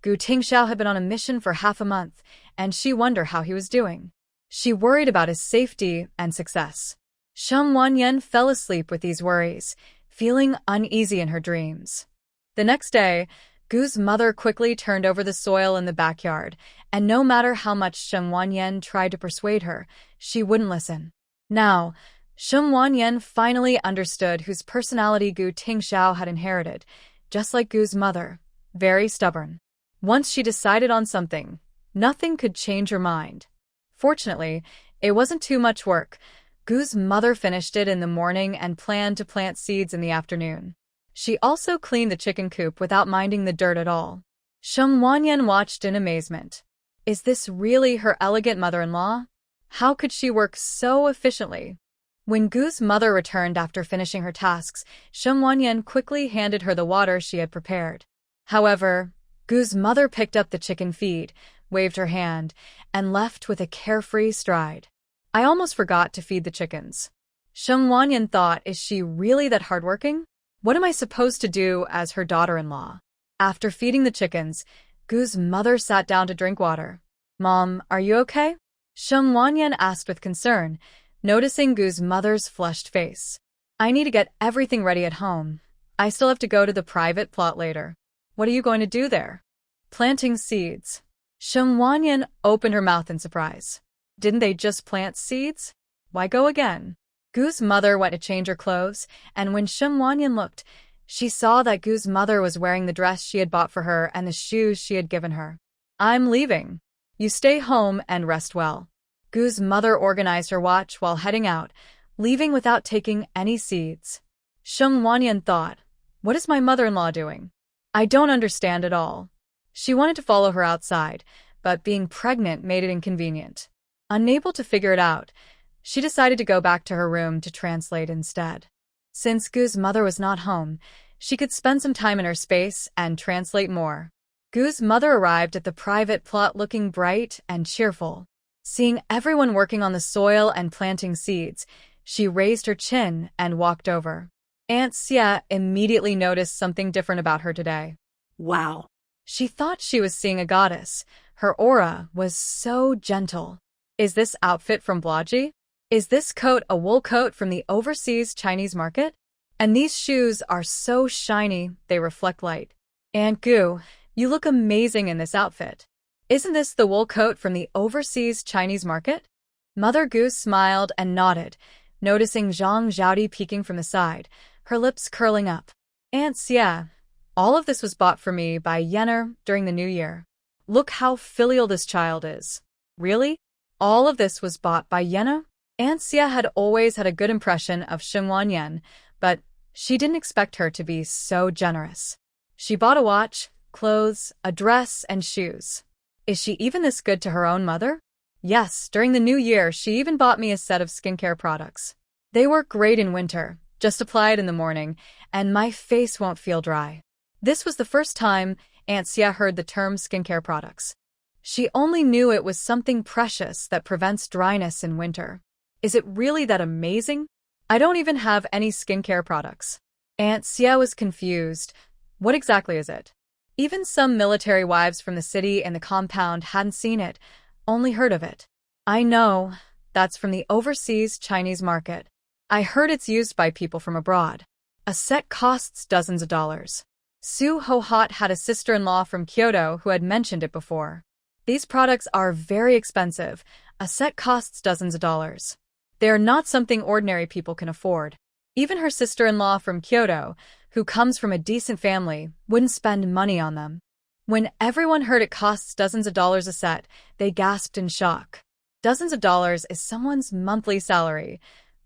Gu Tingxiao had been on a mission for half a month, and she wondered how he was doing. She worried about his safety and success. Sheng Wanyan fell asleep with these worries, feeling uneasy in her dreams. The next day, Gu's mother quickly turned over the soil in the backyard, and no matter how much Sheng Wanyan tried to persuade her, she wouldn't listen. Now, Sheng Wanyan finally understood whose personality Gu Tingxiao had inherited, just like Gu's mother, very stubborn. Once she decided on something, nothing could change her mind. Fortunately, it wasn't too much work. Gu's mother finished it in the morning and planned to plant seeds in the afternoon. She also cleaned the chicken coop without minding the dirt at all. Sheng Wanyan watched in amazement. Is this really her elegant mother-in-law? How could she work so efficiently? When Gu's mother returned after finishing her tasks, Sheng Wanyan quickly handed her the water she had prepared. However, Gu's mother picked up the chicken feed, waved her hand, and left with a carefree stride. I almost forgot to feed the chickens. Sheng Wanyan thought, is she really that hardworking? What am I supposed to do as her daughter-in-law? After feeding the chickens, Gu's mother sat down to drink water. Mom, are you okay? Sheng Wanyan asked with concern. noticing Gu's mother's flushed face. I need to get everything ready at home. I still have to go to the private plot later. What are you going to do there? Planting seeds. Sheng Wanyan opened her mouth in surprise. Didn't they just plant seeds? Why go again? Gu's mother went to change her clothes, and when Sheng Wanyan looked, she saw that Gu's mother was wearing the dress she had bought for her and the shoes she had given her. I'm leaving. You stay home and rest well. Gu's mother organized her watch while heading out, leaving without taking any seeds. Sheng Wanyan thought, what is my mother-in-law doing? I don't understand at all. She wanted to follow her outside, but being pregnant made it inconvenient. Unable to figure it out, she decided to go back to her room to translate instead. Since Gu's mother was not home, she could spend some time in her space and translate more. Gu's mother arrived at the private plot looking bright and cheerful. Seeing everyone working on the soil and planting seeds, she raised her chin and walked over. Aunt Xia immediately noticed something different about her today. Wow. She thought she was seeing a goddess. Her aura was so gentle. Is this outfit from Blaji? Is this coat a wool coat from the overseas Chinese market? And these shoes are so shiny, they reflect light. Aunt Gu, you look amazing in this outfit. Isn't this the wool coat from the overseas Chinese market? Mother Gu smiled and nodded, noticing Zhang Zhaodi peeking from the side, her lips curling up. Aunt Xia, all of this was bought for me by Yenner during the New Year. Look how filial this child is. Really? All of this was bought by Yenner? Aunt Xia had always had a good impression of Sheng Wanyan, but she didn't expect her to be so generous. She bought a watch, clothes, a dress, and shoes. Is she even this good to her own mother? Yes, during the New Year, she even bought me a set of skincare products. They work great in winter. Just apply it in the morning, and my face won't feel dry. This was the first time Aunt Xia heard the term skincare products. She only knew it was something precious that prevents dryness in winter. Is it really that amazing? I don't even have any skincare products. Aunt Xia was confused. What exactly is it? Even some military wives from the city and the compound hadn't seen it, only heard of it. I know, that's from the overseas Chinese market. I heard it's used by people from abroad. A set costs dozens of dollars. Su Ho-hot had a sister-in-law from Kyoto who had mentioned it before. These products are very expensive. A set costs dozens of dollars. They are not something ordinary people can afford. Even her sister-in-law from Kyoto, who comes from a decent family, wouldn't spend money on them. When everyone heard it costs dozens of dollars a set, they gasped in shock. Dozens of dollars is someone's monthly salary.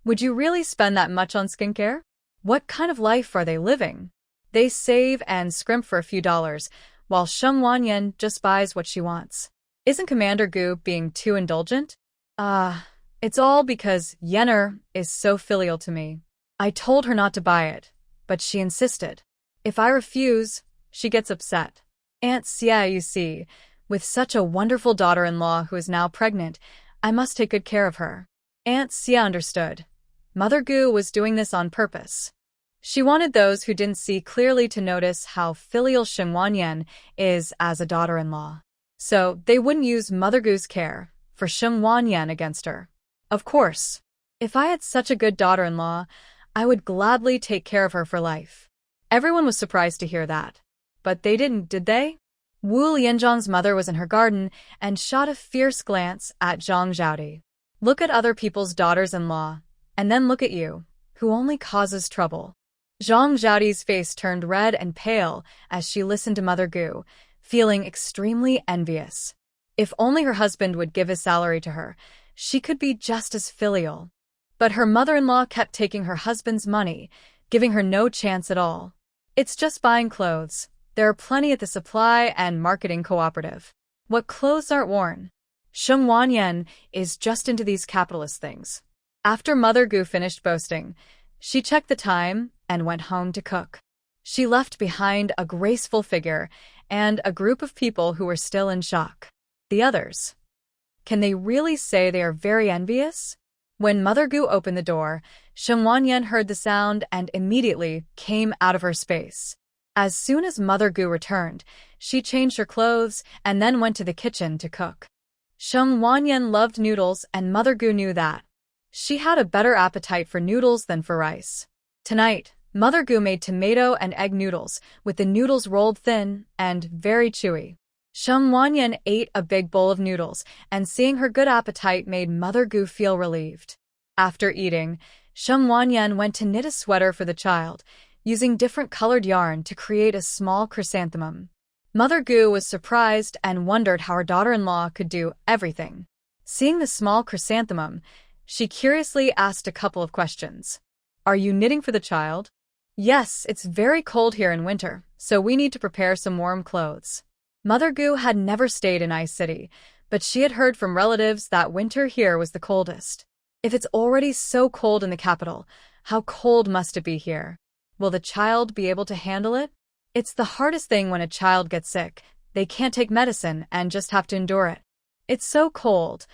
Would you really spend that much on skincare? What kind of life are they living? They save and scrimp for a few dollars, while Sheng Wanyan just buys what she wants. Isn't Commander Gu being too indulgent? It's all because Yenner is so filial to me. I told her not to buy it, but she insisted. If I refuse, she gets upset. Aunt Xia, you see, with such a wonderful daughter-in-law who is now pregnant, I must take good care of her. Aunt Xia understood. Mother Gu was doing this on purpose. She wanted those who didn't see clearly to notice how filial Sheng Wanyan is as a daughter-in-law. So they wouldn't use Mother Gu's care for Sheng Wanyan against her. Of course, if I had such a good daughter-in-law, I would gladly take care of her for life. Everyone was surprised to hear that. But they didn't, did they? Wu Lianzhang's mother was in her garden and shot a fierce glance at Zhang Zhaodi. Look at other people's daughters-in-law, and then look at you, who only causes trouble. Zhang Zhaodi's face turned red and pale as she listened to Mother Gu, feeling extremely envious. If only her husband would give his salary to her, she could be just as filial. But her mother-in-law kept taking her husband's money, giving her no chance at all. It's just buying clothes. There are plenty at the supply and marketing cooperative. What clothes aren't worn? Sheng Wanyan is just into these capitalist things. After Mother Gu finished boasting, she checked the time and went home to cook. She left behind a graceful figure and a group of people who were still in shock. The others. Can they really say they are very envious? When Mother Gu opened the door, Sheng Wanyan heard the sound and immediately came out of her space. As soon as Mother Gu returned, she changed her clothes and then went to the kitchen to cook. Sheng Wanyan loved noodles and Mother Gu knew that. She had a better appetite for noodles than for rice. Tonight, Mother Gu made tomato and egg noodles, with the noodles rolled thin and very chewy. Sheng Wanyan ate a big bowl of noodles, and seeing her good appetite made Mother Gu feel relieved. After eating, Sheng Wanyan went to knit a sweater for the child, using different colored yarn to create a small chrysanthemum. Mother Gu was surprised and wondered how her daughter-in-law could do everything. Seeing the small chrysanthemum, she curiously asked a couple of questions. "Are you knitting for the child?" "Yes, it's very cold here in winter, so we need to prepare some warm clothes." Mother Gu had never stayed in Ice City, but she had heard from relatives that winter here was the coldest. If it's already so cold in the capital, how cold must it be here? Will the child be able to handle it? It's the hardest thing when a child gets sick. They can't take medicine and just have to endure it. It's so cold.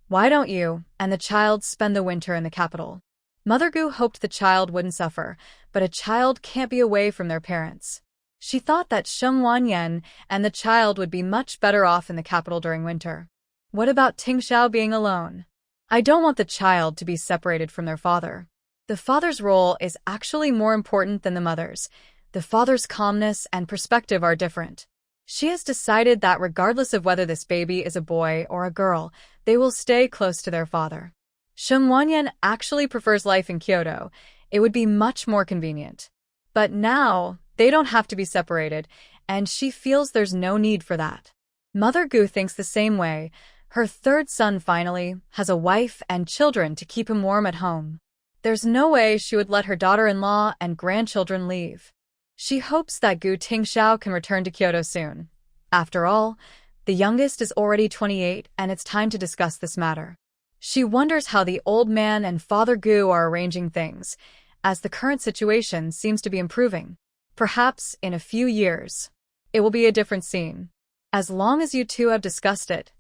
Why don't you and the child spend the winter in the capital? Mother Gu hoped the child wouldn't suffer, but a child can't be away from their parents. She thought that Sheng Wanyan and the child would be much better off in the capital during winter. What about Tingxiao being alone? I don't want the child to be separated from their father. The father's role is actually more important than the mother's. The father's calmness and perspective are different. She has decided that regardless of whether this baby is a boy or a girl, they will stay close to their father. Sheng Wanyan actually prefers life in Kyoto. It would be much more convenient. But now, they don't have to be separated, and she feels there's no need for that. Mother Gu thinks the same way. Her third son finally has a wife and children to keep him warm at home. There's no way she would let her daughter-in-law and grandchildren leave. She hopes that Gu Tingxiao can return to Kyoto soon. After all, the youngest is already 28 and it's time to discuss this matter. She wonders how the old man and Father Gu are arranging things, as the current situation seems to be improving. Perhaps in a few years, it will be a different scene. As long as you two have discussed it,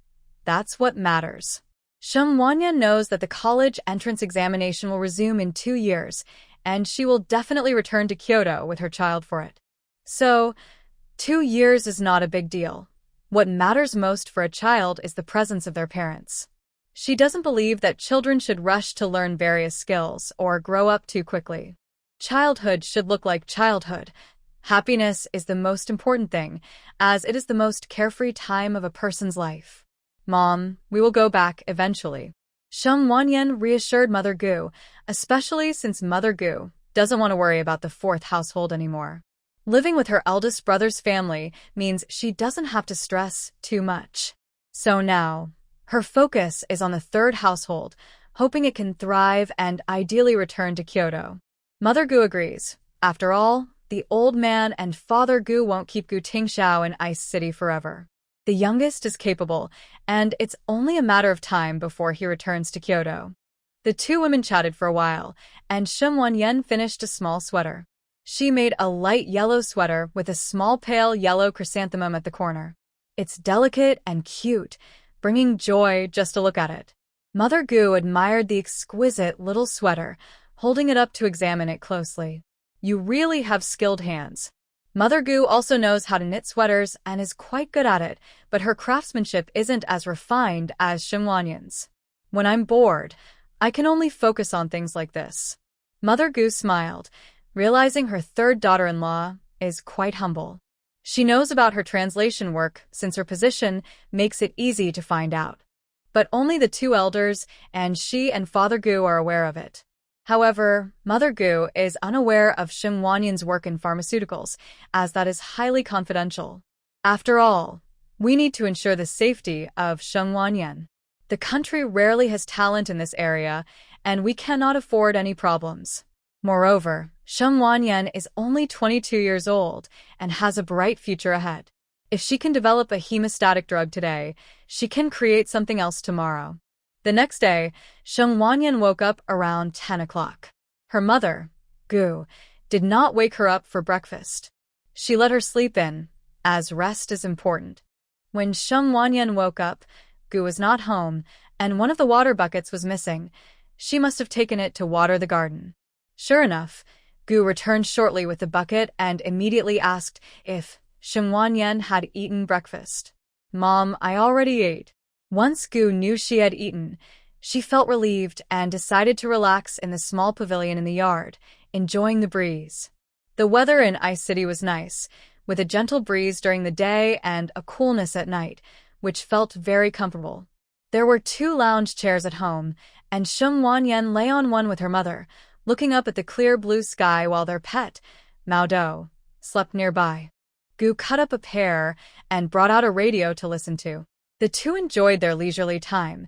that's what matters. Sheng Wanyan knows that the college entrance examination will resume in 2 years, and she will definitely return to Kyoto with her child for it. So, 2 years is not a big deal. What matters most for a child is the presence of their parents. She doesn't believe that children should rush to learn various skills or grow up too quickly. Childhood should look like childhood. Happiness is the most important thing, as it is the most carefree time of a person's life. Mom, we will go back eventually. Sheng Wanyan reassured Mother Gu, especially since Mother Gu doesn't want to worry about the fourth household anymore. Living with her eldest brother's family means she doesn't have to stress too much. So now, her focus is on the third household, hoping it can thrive and ideally return to Kyoto. Mother Gu agrees. After all, the old man and Father Gu won't keep Gu Tingxiao in Ice City forever. The youngest is capable, and it's only a matter of time before he returns to Kyoto. The two women chatted for a while, and Sheng Wanyan finished a small sweater. She made a light yellow sweater with a small pale yellow chrysanthemum at the corner. It's delicate and cute, bringing joy just to look at it. Mother Gu admired the exquisite little sweater, holding it up to examine it closely. You really have skilled hands. Mother Gu also knows how to knit sweaters and is quite good at it, but her craftsmanship isn't as refined as Sheng Wanyan's. When I'm bored, I can only focus on things like this. Mother Gu smiled, realizing her third daughter-in-law is quite humble. She knows about her translation work since her position makes it easy to find out. But only the two elders and she and Father Gu are aware of it. However, Mother Gu is unaware of Sheng Wanyan's work in pharmaceuticals, as that is highly confidential. After all, we need to ensure the safety of Sheng Wanyan. The country rarely has talent in this area, and we cannot afford any problems. Moreover, Sheng Wanyan is only 22 years old and has a bright future ahead. If she can develop a hemostatic drug today, she can create something else tomorrow. The next day, Sheng Wanyan woke up around 10 o'clock. Her mother, Gu, did not wake her up for breakfast. She let her sleep in, as rest is important. When Sheng Wanyan woke up, Gu was not home, and one of the water buckets was missing. She must have taken it to water the garden. Sure enough, Gu returned shortly with the bucket and immediately asked if Sheng Wanyan had eaten breakfast. Mom, I already ate. Once Gu knew she had eaten, She felt relieved and decided to relax in the small pavilion in the yard, enjoying the breeze. The weather in Ice City was nice, with a gentle breeze during the day and a coolness at night, which felt very comfortable. There were 2 lounge chairs at home, and Sheng Wanyan lay on one with her mother, looking up at the clear blue sky while their pet, Mao Do, slept nearby. Gu cut up a pear and brought out a radio to listen to. The 2 enjoyed their leisurely time,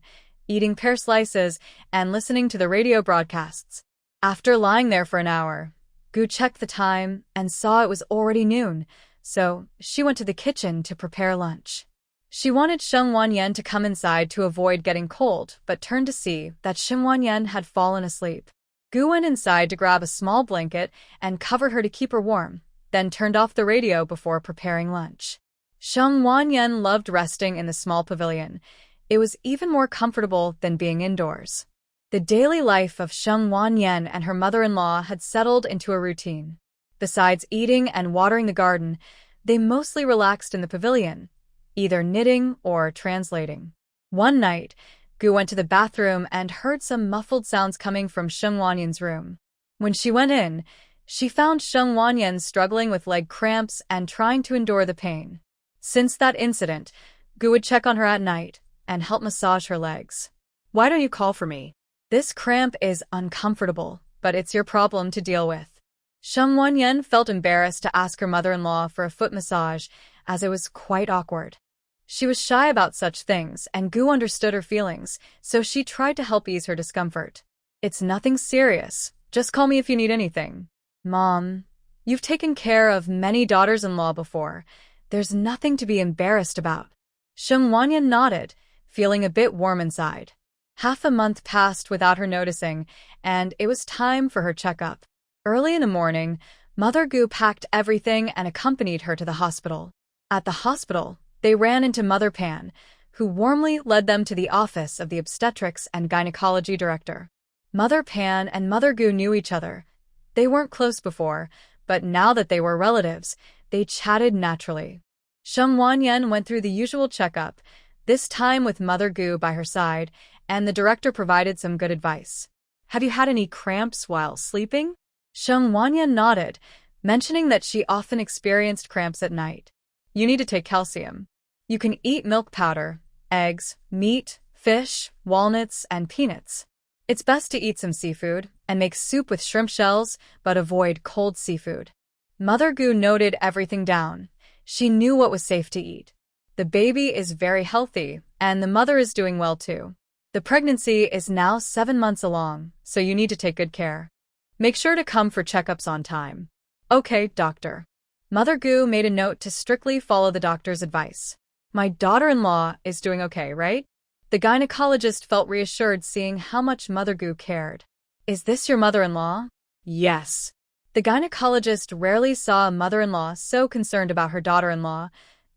eating pear slices and listening to the radio broadcasts. After lying there for an hour, Gu checked the time and saw it was already noon, so she went to the kitchen to prepare lunch. She wanted Sheng Wanyan to come inside to avoid getting cold, but turned to see that Sheng Wanyan had fallen asleep. Gu went inside to grab a small blanket and covered her to keep her warm, then turned off the radio before preparing lunch. Sheng Wanyan loved resting in the small pavilion. It was even more comfortable than being indoors. The daily life of Sheng Wanyan and her mother-in-law had settled into a routine. Besides eating and watering the garden, they mostly relaxed in the pavilion, either knitting or translating. One night, Gu went to the bathroom and heard some muffled sounds coming from Sheng Wanyan's room. When she went in, she found Sheng Wanyan struggling with leg cramps and trying to endure the pain. Since that incident, Gu would check on her at night and help massage her legs. Why don't you call for me? This cramp is uncomfortable, but it's your problem to deal with. Sheng Wanyan felt embarrassed to ask her mother-in-law for a foot massage, as it was quite awkward. She was shy about such things, and Gu understood her feelings, so she tried to help ease her discomfort. It's nothing serious. Just call me if you need anything. Mom, you've taken care of many daughters-in-law before. There's nothing to be embarrassed about. Sheng Wanyan nodded, feeling a bit warm inside. Half a month passed without her noticing, and it was time for her checkup. Early in the morning, Mother Gu packed everything and accompanied her to the hospital. At the hospital, they ran into Mother Pan, who warmly led them to the office of the obstetrics and gynecology director. Mother Pan and Mother Gu knew each other. They weren't close before, but now that they were relatives, they chatted naturally. Sheng Wanyan went through the usual checkup, this time with Mother Gu by her side, and the director provided some good advice. Have you had any cramps while sleeping? Sheng Wanyan nodded, mentioning that she often experienced cramps at night. You need to take calcium. You can eat milk powder, eggs, meat, fish, walnuts, and peanuts. It's best to eat some seafood and make soup with shrimp shells, but avoid cold seafood. Mother Gu noted everything down. She knew what was safe to eat. The baby is very healthy, and the mother is doing well too. The pregnancy is now 7 months along, so you need to take good care. Make sure to come for checkups on time. Okay, doctor. Mother Gu made a note to strictly follow the doctor's advice. My daughter-in-law is doing okay, right? The gynecologist felt reassured seeing how much Mother Gu cared. Is this your mother-in-law? Yes. The gynecologist rarely saw a mother-in-law so concerned about her daughter-in-law.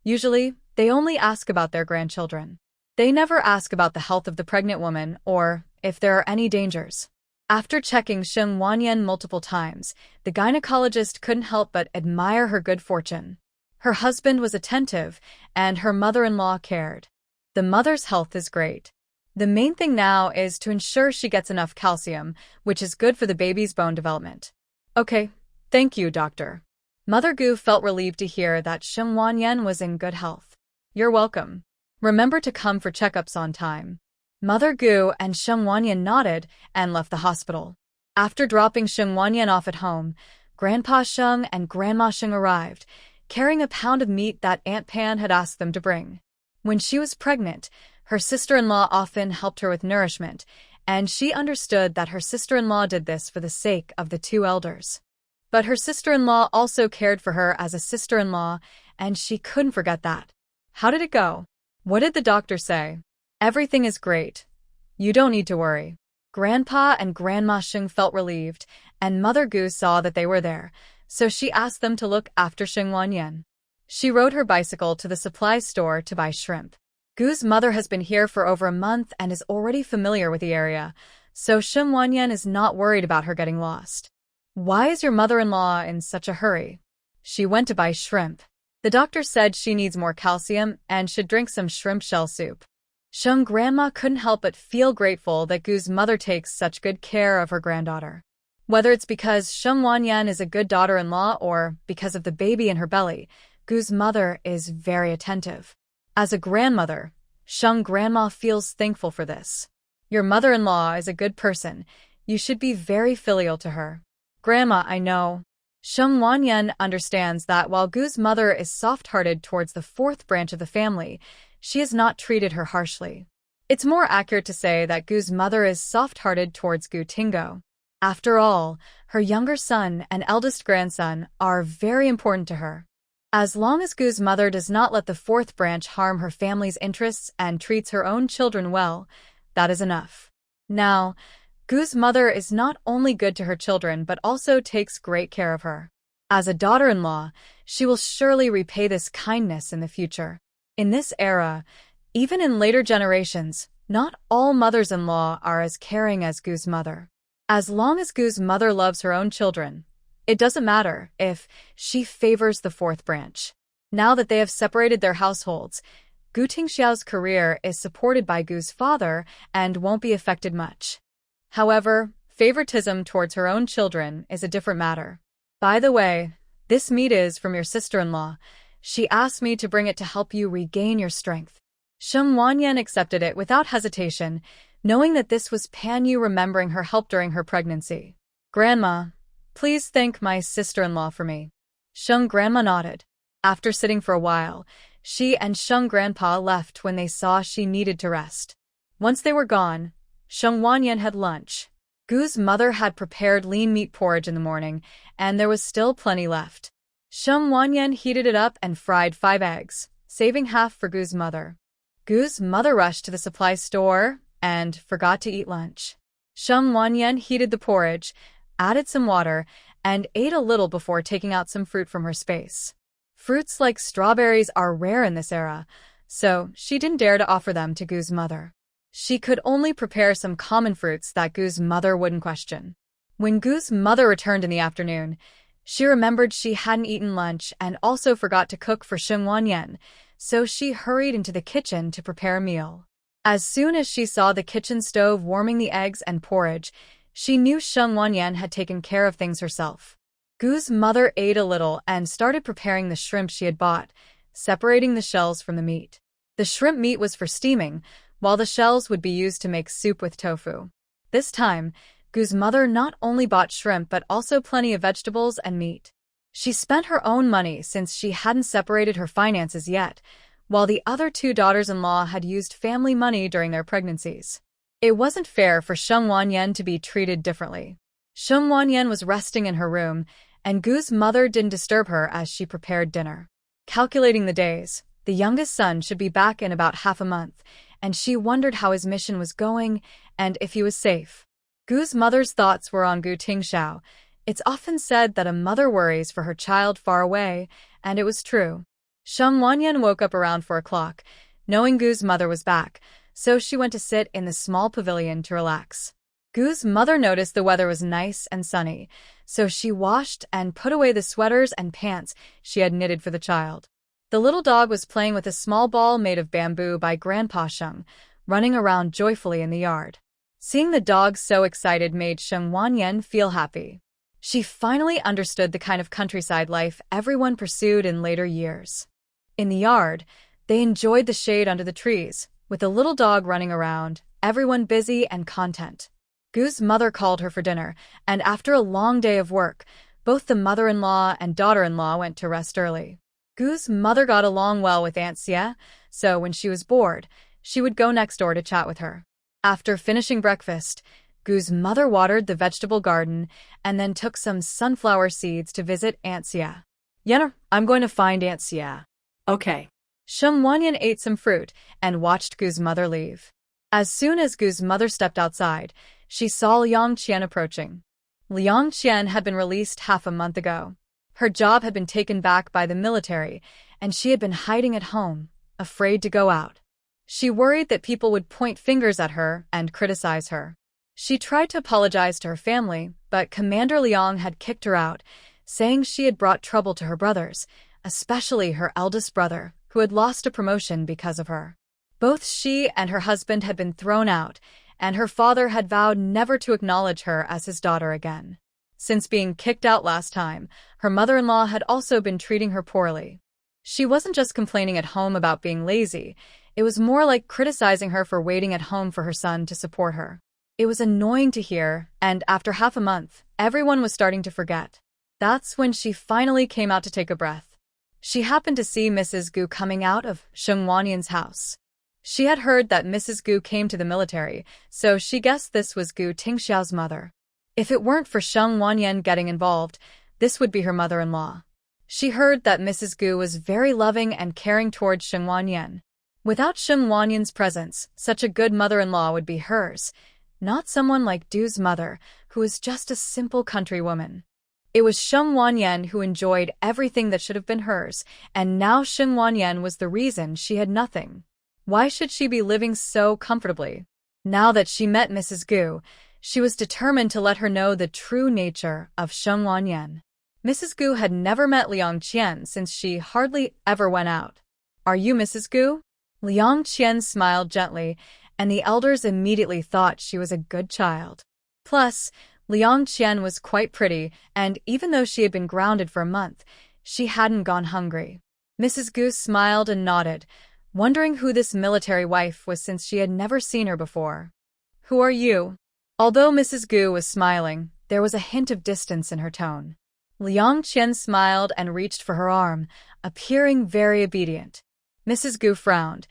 Usually, they only ask about their grandchildren. They never ask about the health of the pregnant woman or if there are any dangers. After checking Sheng Wanyan multiple times, the gynecologist couldn't help but admire her good fortune. Her husband was attentive, and her mother-in-law cared. The mother's health is great. The main thing now is to ensure she gets enough calcium, which is good for the baby's bone development. Okay, thank you, doctor. Mother Gu felt relieved to hear that Sheng Wanyan was in good health. You're welcome. Remember to come for checkups on time. Mother Gu and Sheng Wanyan nodded and left the hospital. After dropping Sheng Wanyan off at home, Grandpa Sheng and Grandma Sheng arrived, carrying a pound of meat that Aunt Pan had asked them to bring. When she was pregnant, her sister-in-law often helped her with nourishment, and she understood that her sister-in-law did this for the sake of the 2 elders. But her sister-in-law also cared for her as a sister-in-law, and she couldn't forget that. How did it go? What did the doctor say? Everything is great. You don't need to worry. Grandpa and Grandma Sheng felt relieved, and Mother Gu saw that they were there, so she asked them to look after Sheng Wanyan. She rode her bicycle to the supply store to buy shrimp. Gu's mother has been here for over a month and is already familiar with the area, so Sheng Wanyan is not worried about her getting lost. Why is your mother-in-law in such a hurry? She went to buy shrimp. The doctor said she needs more calcium and should drink some shrimp shell soup. Shung's grandma couldn't help but feel grateful that Gu's mother takes such good care of her granddaughter. Whether it's because Sheng Wanyan is a good daughter-in-law or because of the baby in her belly, Gu's mother is very attentive. As a grandmother, Shung's grandma feels thankful for this. Your mother-in-law is a good person. You should be very filial to her. Grandma, I know. Sheng Wanyan understands that while Gu's mother is soft-hearted towards the fourth branch of the family, she has not treated her harshly. It's more accurate to say that Gu's mother is soft-hearted towards Gu Tingo. After all, her younger son and eldest grandson are very important to her. As long as Gu's mother does not let the fourth branch harm her family's interests and treats her own children well, that is enough. Now, Gu's mother is not only good to her children but also takes great care of her. As a daughter-in-law, she will surely repay this kindness in the future. In this era, even in later generations, not all mothers-in-law are as caring as Gu's mother. As long as Gu's mother loves her own children, it doesn't matter if she favors the fourth branch. Now that they have separated their households, Gu Tingxiao's career is supported by Gu's father and won't be affected much. However, favoritism towards her own children is a different matter. By the way, this meat is from your sister-in-law. She asked me to bring it to help you regain your strength. Sheng Wanyan accepted it without hesitation, knowing that this was Pan Yu remembering her help during her pregnancy. Grandma, please thank my sister-in-law for me. Sheng grandma nodded. After sitting for a while, she and Sheng grandpa left when they saw she needed to rest. Once they were gone, Sheng Wanyan had lunch. Gu's mother had prepared lean meat porridge in the morning, and there was still plenty left. Sheng Wanyan heated it up and fried 5 eggs, saving half for Gu's mother. Gu's mother rushed to the supply store and forgot to eat lunch. Sheng Wanyan heated the porridge, added some water, and ate a little before taking out some fruit from her space. Fruits like strawberries are rare in this era, so she didn't dare to offer them to Gu's mother. She could only prepare some common fruits that Gu's mother wouldn't question. When Gu's mother returned in the afternoon, she remembered she hadn't eaten lunch and also forgot to cook for Sheng Wanyan, so she hurried into the kitchen to prepare a meal. As soon as she saw the kitchen stove warming the eggs and porridge, she knew Sheng Wanyan had taken care of things herself. Gu's mother ate a little and started preparing the shrimp she had bought, separating the shells from the meat. The shrimp meat was for steaming, while the shells would be used to make soup with tofu. This time, Gu's mother not only bought shrimp but also plenty of vegetables and meat. She spent her own money since she hadn't separated her finances yet, while the other 2 daughters-in-law had used family money during their pregnancies. It wasn't fair for Sheng Wanyan to be treated differently. Sheng Wanyan was resting in her room, and Gu's mother didn't disturb her as she prepared dinner. Calculating the days, the youngest son should be back in about half a month, and she wondered how his mission was going and if he was safe. Gu's mother's thoughts were on Gu Tingxiao. It's often said that a mother worries for her child far away, and it was true. Sheng Wanyan woke up around 4 o'clock, knowing Gu's mother was back, so she went to sit in the small pavilion to relax. Gu's mother noticed the weather was nice and sunny, so she washed and put away the sweaters and pants she had knitted for the child. The little dog was playing with a small ball made of bamboo by Grandpa Sheng, running around joyfully in the yard. Seeing the dog so excited made Sheng Wanyan feel happy. She finally understood the kind of countryside life everyone pursued in later years. In the yard, they enjoyed the shade under the trees, with the little dog running around, everyone busy and content. Gu's mother called her for dinner, and after a long day of work, both the mother-in-law and daughter-in-law went to rest early. Gu's mother got along well with Aunt Xia, so when she was bored, she would go next door to chat with her. After finishing breakfast, Gu's mother watered the vegetable garden and then took some sunflower seeds to visit Aunt Xia. Yenner, I'm going to find Aunt Xia. Okay. Sheng Wanyan ate some fruit and watched Gu's mother leave. As soon as Gu's mother stepped outside, she saw Liang Qian approaching. Liang Qian had been released half a month ago. Her job had been taken back by the military, and she had been hiding at home, afraid to go out. She worried that people would point fingers at her and criticize her. She tried to apologize to her family, but Commander Liang had kicked her out, saying she had brought trouble to her brothers, especially her eldest brother, who had lost a promotion because of her. Both she and her husband had been thrown out, and her father had vowed never to acknowledge her as his daughter again. Since being kicked out last time, her mother-in-law had also been treating her poorly. She wasn't just complaining at home about being lazy, it was more like criticizing her for waiting at home for her son to support her. It was annoying to hear, and after half a month, everyone was starting to forget. That's when she finally came out to take a breath. She happened to see Mrs. Gu coming out of Sheng Wanyan's house. She had heard that Mrs. Gu came to the military, so she guessed this was Gu Tingxiao's mother. If it weren't for Sheng Wanyan getting involved, this would be her mother-in-law. She heard that Mrs. Gu was very loving and caring towards Sheng Wanyan. Without Sheng Wanyan's presence, such a good mother-in-law would be hers, not someone like Du's mother, who was just a simple countrywoman. It was Sheng Wanyan who enjoyed everything that should have been hers, and now Sheng Wanyan was the reason she had nothing. Why should she be living so comfortably? Now that she met Mrs. Gu, she was determined to let her know the true nature of Sheng Wanyan. Mrs. Gu had never met Liang Qian since she hardly ever went out. "Are you Mrs. Gu?" Liang Qian smiled gently, and the elders immediately thought she was a good child. Plus, Liang Qian was quite pretty, and even though she had been grounded for a month, she hadn't gone hungry. Mrs. Gu smiled and nodded, wondering who this military wife was since she had never seen her before. "Who are you?" Although Mrs. Gu was smiling, there was a hint of distance in her tone. Liang Qian smiled and reached for her arm, appearing very obedient. Mrs. Gu frowned.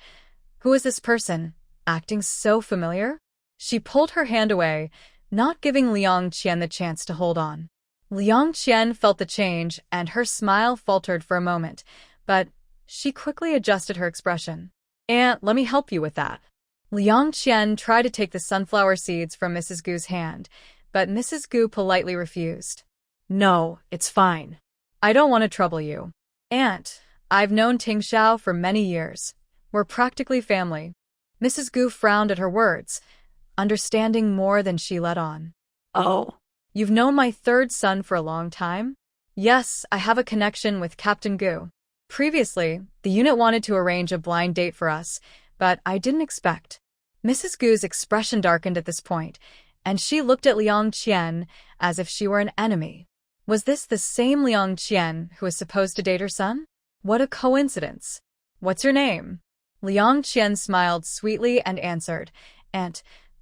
Who is this person, acting so familiar? She pulled her hand away, not giving Liang Qian the chance to hold on. Liang Qian felt the change, and her smile faltered for a moment, but she quickly adjusted her expression. "Aunt, let me help you with that." Liang Qian tried to take the sunflower seeds from Mrs. Gu's hand, but Mrs. Gu politely refused. "No, it's fine. I don't want to trouble you. Aunt, I've known Tingxiao for many years. We're practically family." Mrs. Gu frowned at her words, understanding more than she let on. "Oh, you've known my third son for a long time?" "Yes, I have a connection with Captain Gu. Previously, the unit wanted to arrange a blind date for us, but I didn't expect." Mrs. Gu's expression darkened at this point, and she looked at Liang Qian as if she were an enemy. Was this the same Liang Qian who was supposed to date her son? What a coincidence. "What's your name?" Liang Qian smiled sweetly and answered, "Aunt,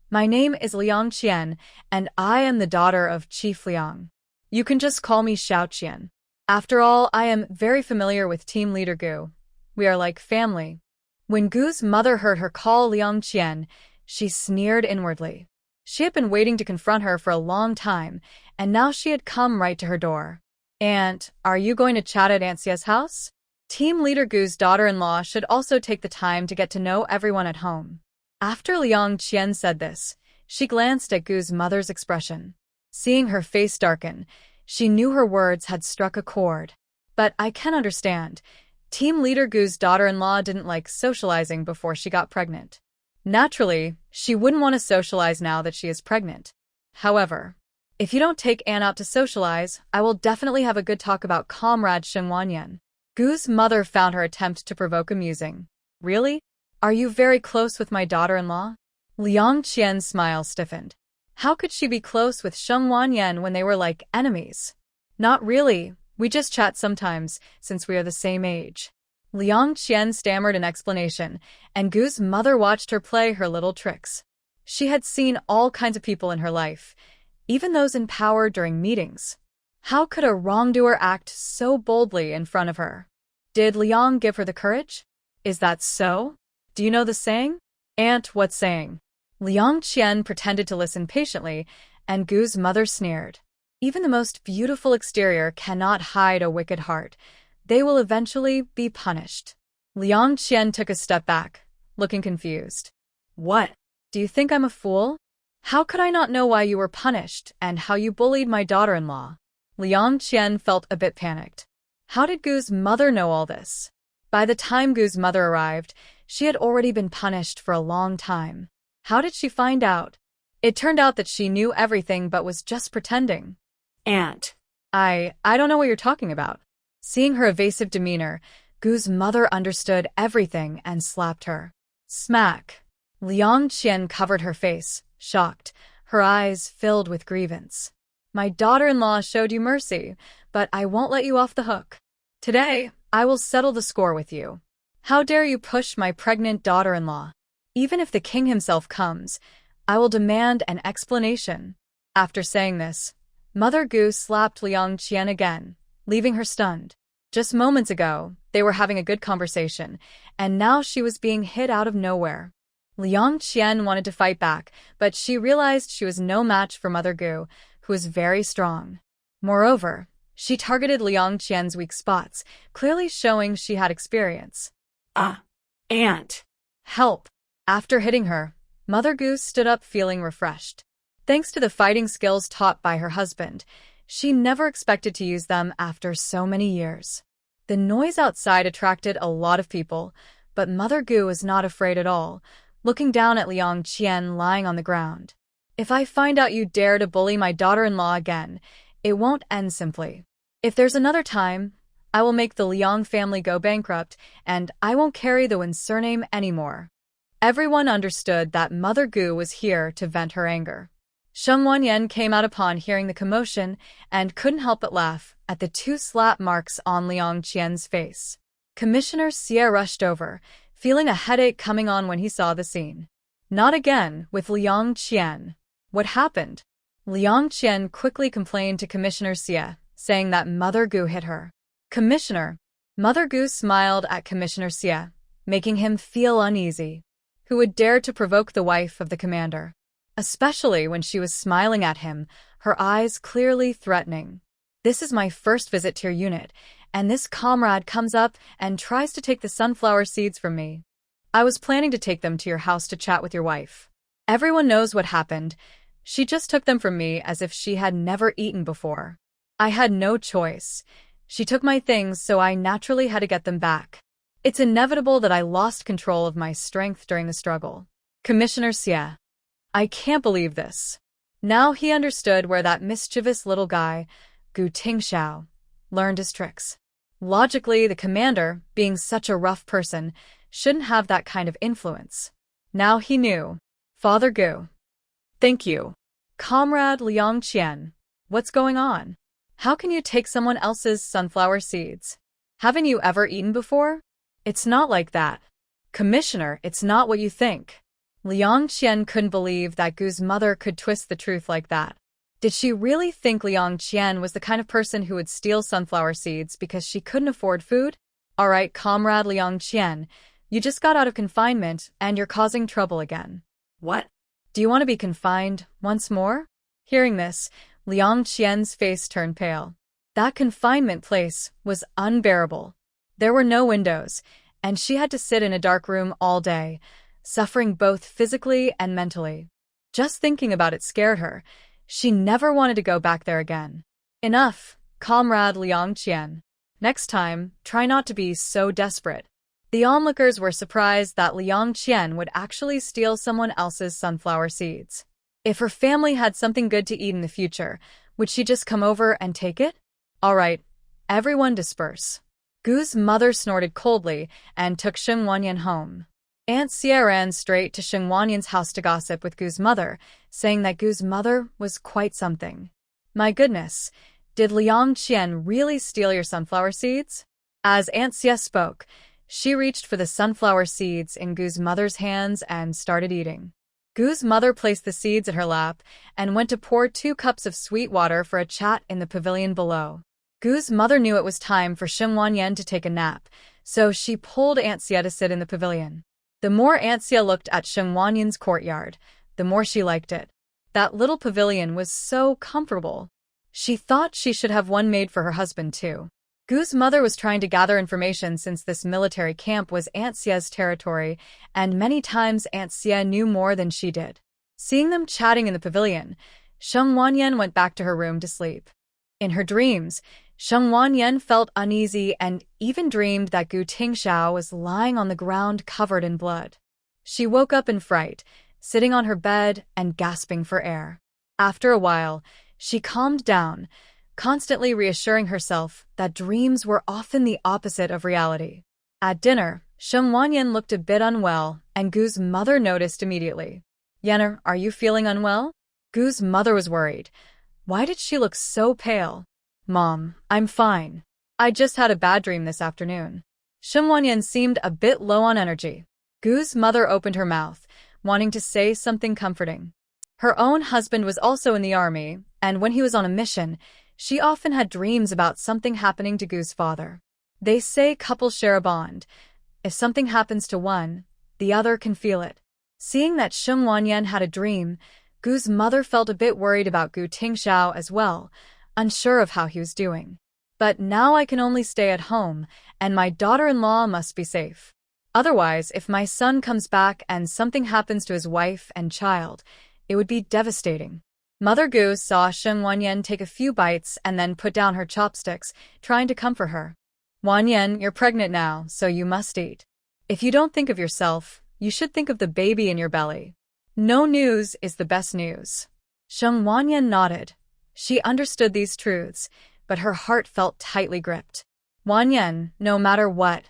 my name is Liang Qian, and I am the daughter of Chief Liang. You can just call me Xiao Qian. After all, I am very familiar with Team Leader Gu. We are like family." When Gu's mother heard her call Liang Qian, she sneered inwardly. She had been waiting to confront her for a long time, and now she had come right to her door. "Aunt, are you going to chat at Aunt Xia's house?" Team Leader Gu's daughter-in-law should also take the time to get to know everyone at home. After Liang Qian said this, she glanced at Gu's mother's expression. Seeing her face darken, she knew her words had struck a chord. "But I can understand. Team Leader Gu's daughter-in-law didn't like socializing before she got pregnant. Naturally, she wouldn't want to socialize now that she is pregnant. However, if you don't take Anne out to socialize, I will definitely have a good talk about Comrade Sheng Wanyan." Gu's mother found her attempt to provoke amusing. "Really? Are you very close with my daughter-in-law?" Liang Qian's smile stiffened. How could she be close with Sheng Wanyan when they were like enemies? "Not really, we just chat sometimes, since we are the same age." Liang Qian stammered an explanation, and Gu's mother watched her play her little tricks. She had seen all kinds of people in her life, even those in power during meetings. How could a wrongdoer act so boldly in front of her? Did Liang give her the courage? Is that so? Do you know the saying? "Aunt, what saying?" Liang Qian pretended to listen patiently, and Gu's mother sneered. "Even the most beautiful exterior cannot hide a wicked heart. They will eventually be punished." Liang Qian took a step back, looking confused. "What? Do you think I'm a fool? How could I not know why you were punished and how you bullied my daughter-in-law?" Liang Qian felt a bit panicked. How did Gu's mother know all this? By the time Gu's mother arrived, she had already been punished for a long time. How did she find out? It turned out that she knew everything but was just pretending. "Aunt, I don't know what you're talking about." Seeing her evasive demeanor, Gu's mother understood everything and slapped her. Smack! Liang Qian covered her face, shocked, her eyes filled with grievance. My daughter-in-law showed you mercy, but I won't let you off the hook. Today, I will settle the score with you. How dare you push my pregnant daughter-in-law? Even if the king himself comes, I will demand an explanation. After saying this, Mother Gu slapped Liang Qian again, leaving her stunned. Just moments ago, they were having a good conversation, and now she was being hit out of nowhere. Liang Qian wanted to fight back, but she realized she was no match for Mother Gu, who was very strong. Moreover, she targeted Liang Qian's weak spots, clearly showing she had experience. Aunt. Help! After hitting her, Mother Goose stood up feeling refreshed. Thanks to the fighting skills taught by her husband, she never expected to use them after so many years. The noise outside attracted a lot of people, but Mother Gu was not afraid at all, looking down at Liang Qian lying on the ground. If I find out you dare to bully my daughter-in-law again, it won't end simply. If there's another time, I will make the Liang family go bankrupt, and I won't carry the Wen surname anymore. Everyone understood that Mother Gu was here to vent her anger. Sheng Wanyan came out upon hearing the commotion and couldn't help but laugh at the 2 slap marks on Liang Qian's face. Commissioner Xie rushed over, feeling a headache coming on when he saw the scene. Not again with Liang Qian. What happened? Liang Qian quickly complained to Commissioner Xie, saying that Mother Gu hit her. Commissioner. Mother Gu smiled at Commissioner Xie, making him feel uneasy. Who would dare to provoke the wife of the commander? Especially when she was smiling at him, her eyes clearly threatening. This is my first visit to your unit, and this comrade comes up and tries to take the sunflower seeds from me. I was planning to take them to your house to chat with your wife. Everyone knows what happened. She just took them from me as if she had never eaten before. I had no choice. She took my things, so I naturally had to get them back. It's inevitable that I lost control of my strength during the struggle. Commissioner Xie. I can't believe this. Now he understood where that mischievous little guy, Gu Tingxiao, learned his tricks. Logically, the commander, being such a rough person, shouldn't have that kind of influence. Now he knew. Father Gu. Thank you. Comrade Liang Qian. What's going on? How can you take someone else's sunflower seeds? Haven't you ever eaten before? It's not like that. Commissioner, it's not what you think. Liang Qian couldn't believe that Gu's mother could twist the truth like that. Did she really think Liang Qian was the kind of person who would steal sunflower seeds because she couldn't afford food? Alright, Comrade Liang Qian, you just got out of confinement and you're causing trouble again. What? Do you want to be confined once more? Hearing this, Liang Qian's face turned pale. That confinement place was unbearable. There were no windows, and she had to sit in a dark room all day, suffering both physically and mentally. Just thinking about it scared her. She never wanted to go back there again. Enough, Comrade Liang Qian. Next time, try not to be so desperate. The onlookers were surprised that Liang Qian would actually steal someone else's sunflower seeds. If her family had something good to eat in the future, would she just come over and take it? Alright, everyone disperse. Gu's mother snorted coldly and took Sheng Wanyan home. Aunt Xie ran straight to Sheng Wanyan's house to gossip with Gu's mother, saying that Gu's mother was quite something. My goodness, did Liang Qian really steal your sunflower seeds? As Aunt Xie spoke, she reached for the sunflower seeds in Gu's mother's hands and started eating. Gu's mother placed the seeds in her lap and went to pour 2 cups of sweet water for a chat in the pavilion below. Gu's mother knew it was time for Sheng Wanyan to take a nap, so she pulled Aunt Xie to sit in the pavilion. The more Aunt Xie looked at Sheng Wanyan's courtyard, the more she liked it. That little pavilion was so comfortable. She thought she should have one made for her husband too. Gu's mother was trying to gather information since this military camp was Aunt Xie's territory, and many times Aunt Xie knew more than she did. Seeing them chatting in the pavilion, Sheng Wanyan went back to her room to sleep. In her dreams, Sheng Wanyan felt uneasy and even dreamed that Gu Tingxiao was lying on the ground covered in blood. She woke up in fright, sitting on her bed and gasping for air. After a while, she calmed down, constantly reassuring herself that dreams were often the opposite of reality. At dinner, Sheng Wanyan looked a bit unwell and Gu's mother noticed immediately. Yenner, are you feeling unwell? Gu's mother was worried. Why did she look so pale? Mom, I'm fine. I just had a bad dream this afternoon. Shim Wanyan seemed a bit low on energy. Gu's mother opened her mouth, wanting to say something comforting. Her own husband was also in the army, and when he was on a mission, she often had dreams about something happening to Gu's father. They say couples share a bond. If something happens to one, the other can feel it. Seeing that Shim Wanyan had a dream, Gu's mother felt a bit worried about Gu Tingxiao as well, unsure of how he was doing. But now I can only stay at home, and my daughter-in-law must be safe. Otherwise, if my son comes back and something happens to his wife and child, it would be devastating. Mother Gu saw Shim Wanyan take a few bites and then put down her chopsticks, trying to comfort her. Wanyan, you're pregnant now, so you must eat. If you don't think of yourself, you should think of the baby in your belly. No news is the best news. Shim Wanyan nodded. She understood these truths, but her heart felt tightly gripped. Wanyan, no matter what,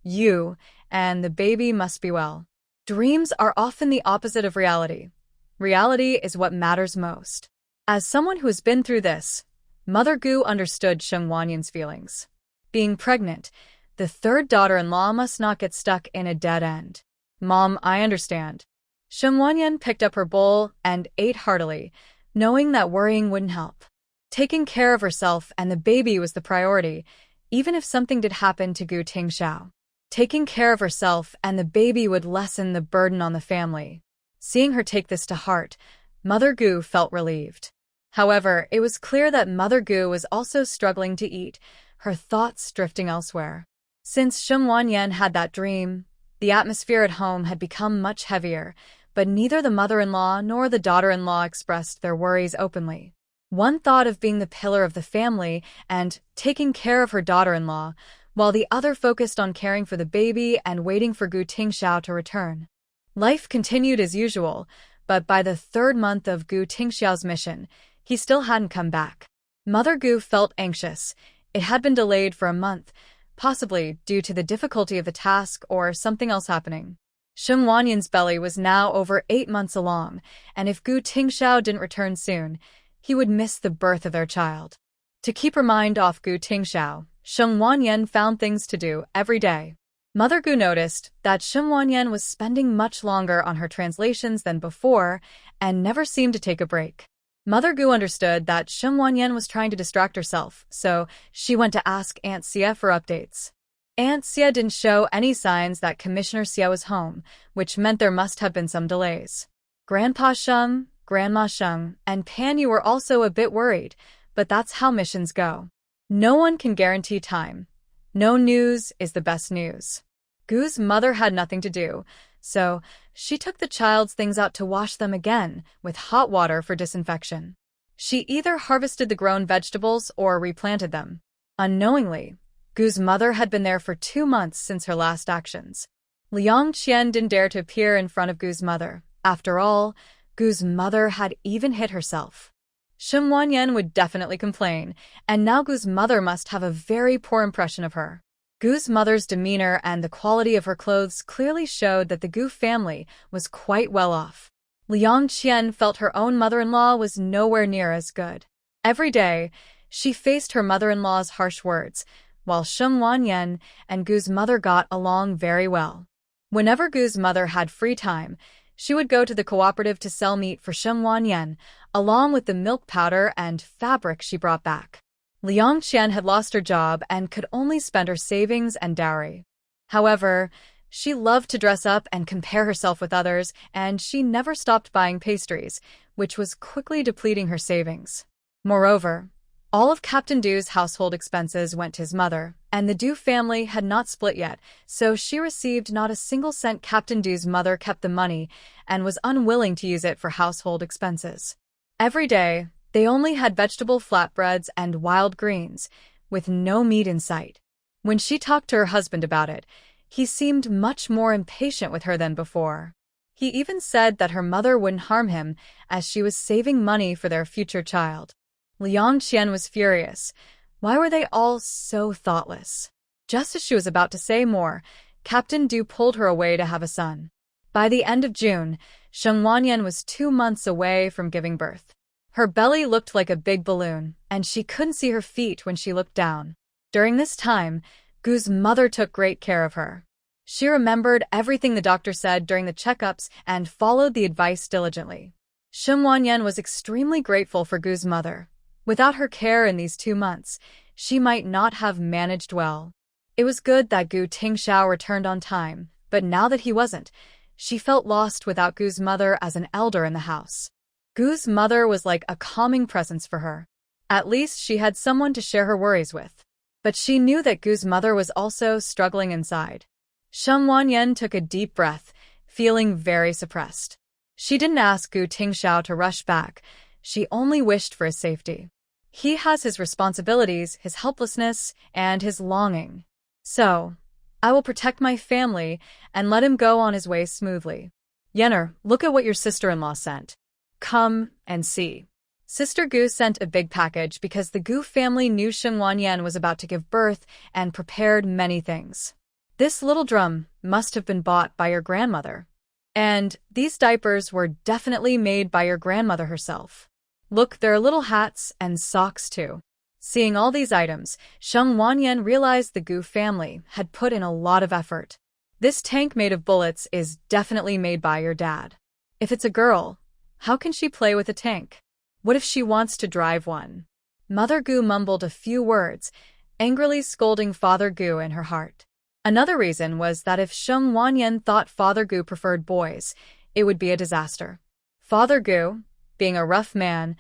you and the baby must be well. Dreams are often the opposite of reality. Reality is what matters most. As someone who has been through this, Mother Gu understood Shim Wanyan's feelings. Being pregnant, the third daughter-in-law must not get stuck in a dead end. Mom, I understand. Shim Wanyan picked up her bowl and ate heartily, knowing that worrying wouldn't help. Taking care of herself and the baby was the priority, even if something did happen to Gu Tingxiao. Taking care of herself and the baby would lessen the burden on the family. Seeing her take this to heart, Mother Gu felt relieved. However, it was clear that Mother Gu was also struggling to eat, her thoughts drifting elsewhere. Since Shim Wanyan had that dream, the atmosphere at home had become much heavier, but neither the mother-in-law nor the daughter-in-law expressed their worries openly. One thought of being the pillar of the family and taking care of her daughter-in-law, while the other focused on caring for the baby and waiting for Gu Tingxiao to return. Life continued as usual, but by the third month of Gu Tingxiao's mission, he still hadn't come back. Mother Gu felt anxious. It had been delayed for a month, possibly due to the difficulty of the task or something else happening. Shim Wanyan's belly was now over 8 months along, and if Gu Tingxiao didn't return soon, he would miss the birth of their child. To keep her mind off Gu Tingxiao, Shim Wanyan found things to do every day. Mother Gu noticed that Shim Wanyan was spending much longer on her translations than before and never seemed to take a break. Mother Gu understood that Shim Wanyan was trying to distract herself, so she went to ask Aunt Xia for updates. Aunt Xia didn't show any signs that Commissioner Xia was home, which meant there must have been some delays. Grandpa Sheng, Grandma Sheng, and Pan Yu were also a bit worried, but that's how missions go. No one can guarantee time. No news is the best news. Gu's mother had nothing to do, so she took the child's things out to wash them again with hot water for disinfection. She either harvested the grown vegetables or replanted them. Unknowingly, Gu's mother had been there for 2 months since her last actions. Liang Qian didn't dare to appear in front of Gu's mother. After all, Gu's mother had even hit herself. Shim Wanyan would definitely complain, and now Gu's mother must have a very poor impression of her. Gu's mother's demeanor and the quality of her clothes clearly showed that the Gu family was quite well off. Liang Qian felt her own mother-in-law was nowhere near as good. Every day, she faced her mother-in-law's harsh words, while Shim Wanyan and Gu's mother got along very well. Whenever Gu's mother had free time, she would go to the cooperative to sell meat for Shim Wanyan, along with the milk powder and fabric she brought back. Liang Qian had lost her job and could only spend her savings and dowry. However, she loved to dress up and compare herself with others, and she never stopped buying pastries, which was quickly depleting her savings. Moreover, all of Captain Du's household expenses went to his mother, and the Du family had not split yet, so she received not a single cent. Captain Du's mother kept the money and was unwilling to use it for household expenses. Every day, they only had vegetable flatbreads and wild greens, with no meat in sight. When she talked to her husband about it, he seemed much more impatient with her than before. He even said that her mother wouldn't harm him, as she was saving money for their future child. Liang Qian was furious. Why were they all so thoughtless? Just as she was about to say more, Captain Du pulled her away to have a son. By the end of June, Sheng Wanyan was 2 months away from giving birth. Her belly looked like a big balloon, and she couldn't see her feet when she looked down. During this time, Gu's mother took great care of her. She remembered everything the doctor said during the checkups and followed the advice diligently. Sheng Wanyan was extremely grateful for Gu's mother. Without her care in these 2 months, she might not have managed well. It was good that Gu Tingxiao returned on time, but now that he wasn't, she felt lost without Gu's mother as an elder in the house. Gu's mother was like a calming presence for her. At least she had someone to share her worries with. But she knew that Gu's mother was also struggling inside. Sheng Wanyan took a deep breath, feeling very suppressed. She didn't ask Gu Tingxiao to rush back. She only wished for his safety. He has his responsibilities, his helplessness, and his longing. So, I will protect my family and let him go on his way smoothly. Yenner, look at what your sister-in-law sent. Come and see. Sister Gu sent a big package because the Gu family knew Sheng Wanyan was about to give birth and prepared many things. This little drum must have been bought by your grandmother. And these diapers were definitely made by your grandmother herself. Look, there are little hats and socks too. Seeing all these items, Sheng Wanyan realized the Gu family had put in a lot of effort. This tank made of bullets is definitely made by your dad. If it's a girl, how can she play with a tank? What if she wants to drive one? Mother Gu mumbled a few words, angrily scolding Father Gu in her heart. Another reason was that if Sheng Wanyan thought Father Gu preferred boys, it would be a disaster. Father Gu, being a rough man,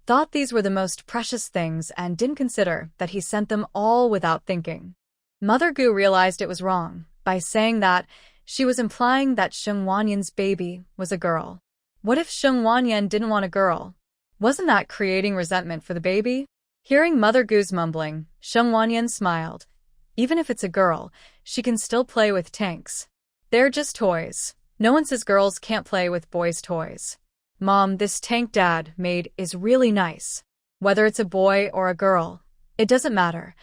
thought these were the most precious things and didn't consider that he sent them all without thinking. Mother Gu realized it was wrong. By saying that, she was implying that Sheng Wanyan's baby was a girl. What if Sheng Wanyan didn't want a girl? Wasn't that creating resentment for the baby? Hearing Mother Gu's mumbling, Sheng Wanyan smiled. Even if it's a girl, she can still play with tanks. They're just toys. No one says girls can't play with boys' toys. Mom, this tank Dad made is really nice. Whether it's a boy or a girl, it doesn't matter.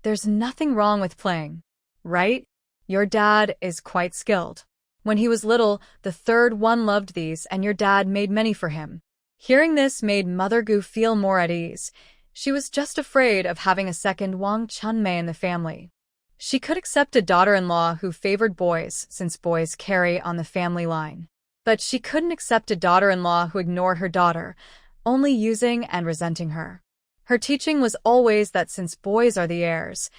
There's nothing wrong with playing. Right? Your dad is quite skilled. When he was little, the third one loved these and your dad made many for him. Hearing this made Mother Gu feel more at ease. She was just afraid of having a second Wang Chunmei in the family. She could accept a daughter-in-law who favored boys since boys carry on the family line. But she couldn't accept a daughter-in-law who ignored her daughter, only using and resenting her. Her teaching was always that since boys are the heirs,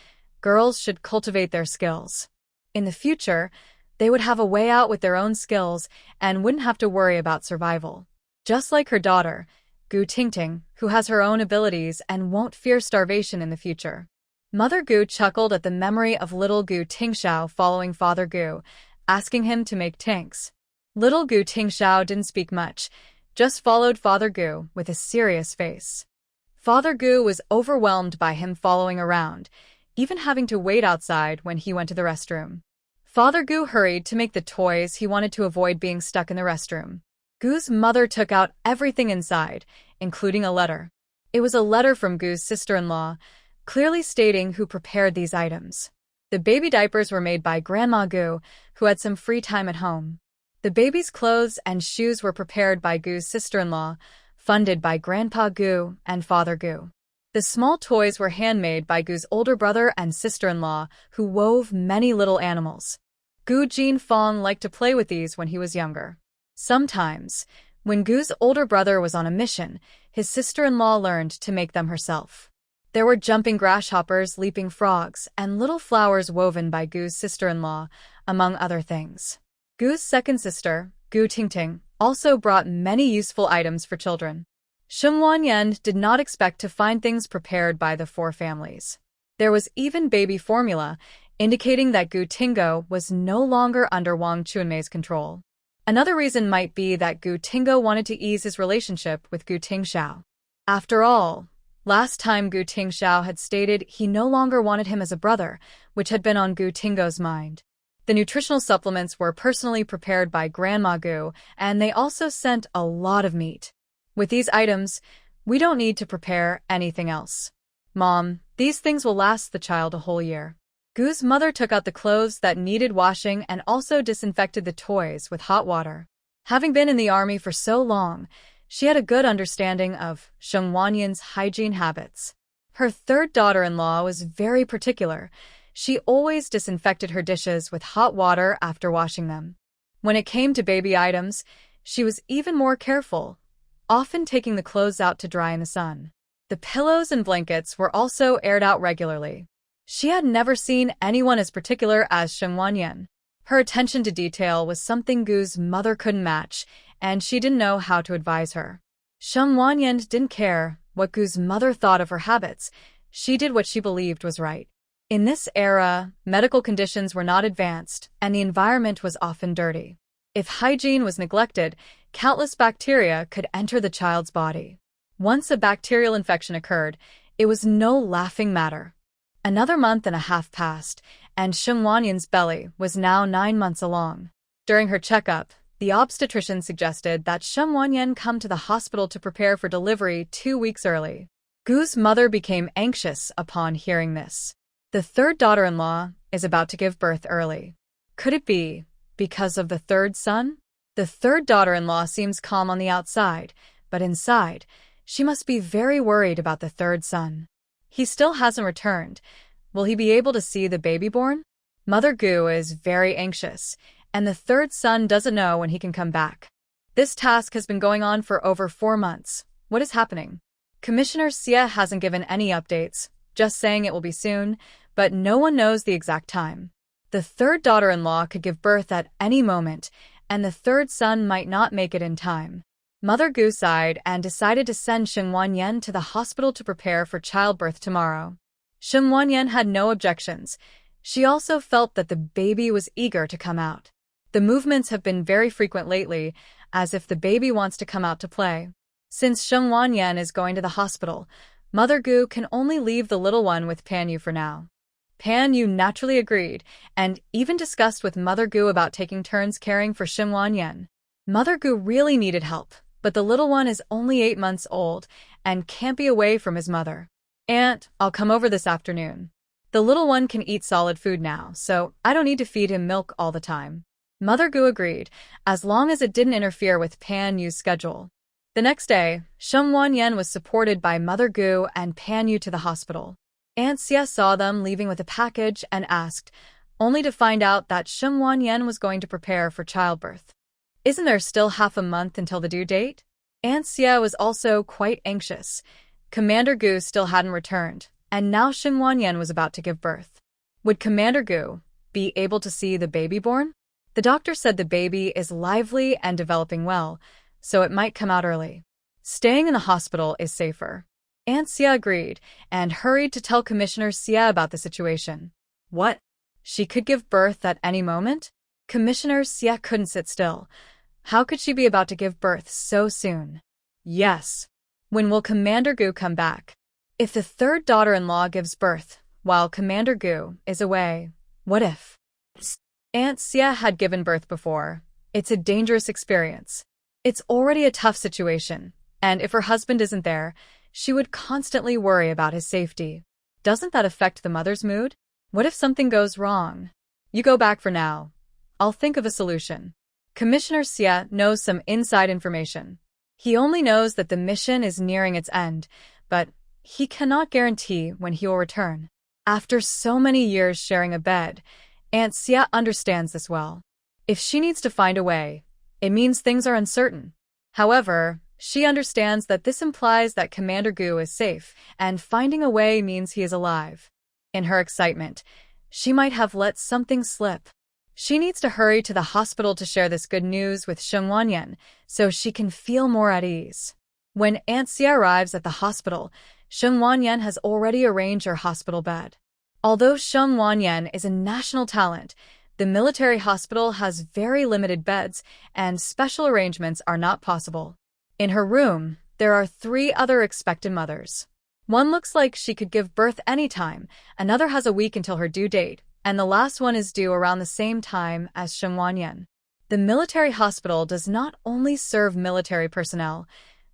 girls should cultivate their skills. In the future, they would have a way out with their own skills and wouldn't have to worry about survival. Just like her daughter, Gu Tingting, who has her own abilities and won't fear starvation in the future. Mother Gu chuckled at the memory of little Gu Tingxiao following Father Gu, asking him to make tanks. Little Gu Tingxiao didn't speak much, just followed Father Gu with a serious face. Father Gu was overwhelmed by him following around, even having to wait outside when he went to the restroom. Father Gu hurried to make the toys he wanted to avoid being stuck in the restroom. Gu's mother took out everything inside, including a letter. It was a letter from Gu's sister-in-law, clearly stating who prepared these items. The baby diapers were made by Grandma Gu, who had some free time at home. The baby's clothes and shoes were prepared by Gu's sister-in-law, funded by Grandpa Gu and Father Gu. The small toys were handmade by Gu's older brother and sister-in-law, who wove many little animals. Gu Jinfeng liked to play with these when he was younger. Sometimes, when Gu's older brother was on a mission, his sister-in-law learned to make them herself. There were jumping grasshoppers, leaping frogs, and little flowers woven by Gu's sister-in-law, among other things. Gu's second sister, Gu Tingting, also brought many useful items for children. Sheng Wanyan did not expect to find things prepared by the four families. There was even baby formula, indicating that Gu Tingo was no longer under Wang Chunmei's control. Another reason might be that Gu Tingo wanted to ease his relationship with Gu Tingxiao. After all, last time Gu Tingxiao had stated he no longer wanted him as a brother, which had been on Gu Tingo's mind. The nutritional supplements were personally prepared by Grandma Gu, and they also sent a lot of meat. With these items, we don't need to prepare anything else. Mom, these things will last the child a whole year. Gu's mother took out the clothes that needed washing and also disinfected the toys with hot water. Having been in the army for so long, she had a good understanding of Sheng Wanyan's hygiene habits. Her third daughter-in-law was very particular. She always disinfected her dishes with hot water after washing them. When it came to baby items, she was even more careful, often taking the clothes out to dry in the sun. The pillows and blankets were also aired out regularly. She had never seen anyone as particular as Sheng Wanyan. Her attention to detail was something Gu's mother couldn't match, and she didn't know how to advise her. Sheng Wanyan didn't care what Gu's mother thought of her habits. She did what she believed was right. In this era, medical conditions were not advanced, and the environment was often dirty. If hygiene was neglected, countless bacteria could enter the child's body. Once a bacterial infection occurred, it was no laughing matter. Another month and a half passed, and Sheng Wanyan's belly was now 9 months along. During her checkup, the obstetrician suggested that Sheng Wanyan come to the hospital to prepare for delivery 2 weeks early. Gu's mother became anxious upon hearing this. The third daughter-in-law is about to give birth early. Could it be because of the third son? The third daughter-in-law seems calm on the outside, but inside, she must be very worried about the third son. He still hasn't returned. Will he be able to see the baby born? Mother Gu is very anxious, and the third son doesn't know when he can come back. This task has been going on for over 4 months. What is happening? Commissioner Xie hasn't given any updates, just saying it will be soon, but no one knows the exact time. The third daughter-in-law could give birth at any moment, and the third son might not make it in time. Mother Gu sighed and decided to send Sheng Wanyan to the hospital to prepare for childbirth tomorrow. Sheng Wanyan had no objections. She also felt that the baby was eager to come out. The movements have been very frequent lately, as if the baby wants to come out to play. Since Sheng Wanyan is going to the hospital, Mother Gu can only leave the little one with Pan Yu for now. Pan Yu naturally agreed, and even discussed with Mother Gu about taking turns caring for Sheng Wanyan. Mother Gu really needed help, but the little one is only 8 months old and can't be away from his mother. Aunt, I'll come over this afternoon. The little one can eat solid food now, so I don't need to feed him milk all the time. Mother Gu agreed, as long as it didn't interfere with Pan Yu's schedule. The next day, Sheng Wanyan was supported by Mother Gu and Pan Yu to the hospital. Aunt Xie saw them leaving with a package and asked, only to find out that Sheng Wanyan was going to prepare for childbirth. Isn't there still half a month until the due date? Aunt Xie was also quite anxious. Commander Gu still hadn't returned, and now Sheng Wanyan was about to give birth. Would Commander Gu be able to see the baby born? The doctor said the baby is lively and developing well, so it might come out early. Staying in the hospital is safer. Aunt Xie agreed and hurried to tell Commissioner Xie about the situation. What? She could give birth at any moment? Commissioner Xie couldn't sit still. How could she be about to give birth so soon? Yes. When will Commander Gu come back? If the third daughter-in-law gives birth while Commander Gu is away, what if? Aunt Xie had given birth before. It's a dangerous experience. It's already a tough situation, and if her husband isn't there, she would constantly worry about his safety. Doesn't that affect the mother's mood? What if something goes wrong? You go back for now. I'll think of a solution. Commissioner Xie knows some inside information. He only knows that the mission is nearing its end, but he cannot guarantee when he will return. After so many years sharing a bed, Aunt Xie understands this well. If she needs to find a way, it means things are uncertain. However, she understands that this implies that Commander Gu is safe, and finding a way means he is alive. In her excitement, she might have let something slip. She needs to hurry to the hospital to share this good news with Sheng Wanyan so she can feel more at ease. When Aunt Xie arrives at the hospital, Sheng Wanyan has already arranged her hospital bed. Although Sheng Wanyan is a national talent, the military hospital has very limited beds and special arrangements are not possible. In her room, there are 3 other expectant mothers. One looks like she could give birth anytime, another has a week until her due date, and the last one is due around the same time as Sheng Wanyan. The military hospital does not only serve military personnel.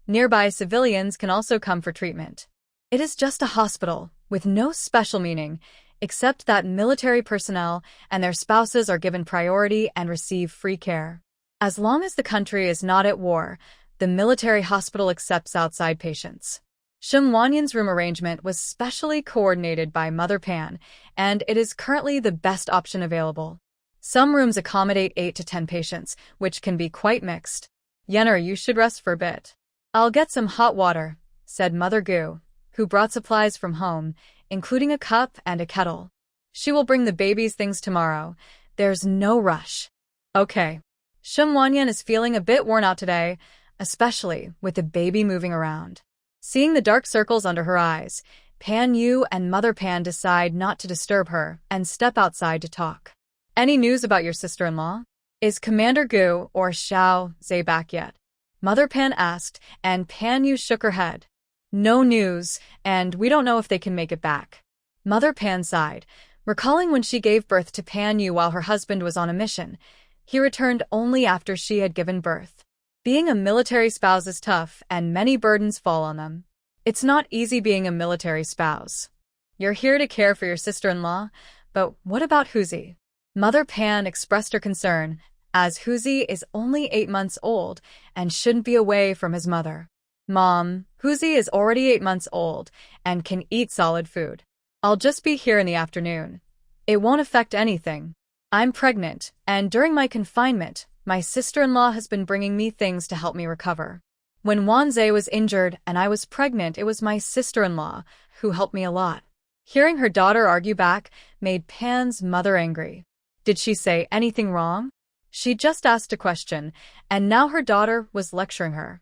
Nearby civilians can also come for treatment. It is just a hospital, with no special meaning. except that military personnel and their spouses are given priority and receive free care. As long as the country is not at war, the military hospital accepts outside patients. Shum Wanyan's room arrangement was specially coordinated by Mother Pan, and it is currently the best option available. Some rooms accommodate 8 to 10 patients, which can be quite mixed. Yener, you should rest for a bit. I'll get some hot water, said Mother Gu, who brought supplies from home, including a cup and a kettle. She will bring the baby's things tomorrow. There's no rush. Okay. Shum Wanyan is feeling a bit worn out today, especially with the baby moving around. Seeing the dark circles under her eyes, Pan Yu and Mother Pan decide not to disturb her and step outside to talk. Any news about your sister-in-law? Is Commander Gu or Xiao Zhe back yet? Mother Pan asked, and Pan Yu shook her head. No news, and we don't know if they can make it back. Mother Pan sighed, recalling when she gave birth to Pan Yu while her husband was on a mission. He returned only after she had given birth. Being a military spouse is tough, and many burdens fall on them. It's not easy being a military spouse. You're here to care for your sister-in-law, but what about Huzi? Mother Pan expressed her concern, as Huzi is only 8 months old and shouldn't be away from his mother. Mom, Huzi is already 8 months old and can eat solid food. I'll just be here in the afternoon. It won't affect anything. I'm pregnant, and during my confinement, my sister-in-law has been bringing me things to help me recover. When Wanzhe was injured and I was pregnant, it was my sister-in-law who helped me a lot. Hearing her daughter argue back made Pan's mother angry. Did she say anything wrong? She just asked a question, and now her daughter was lecturing her.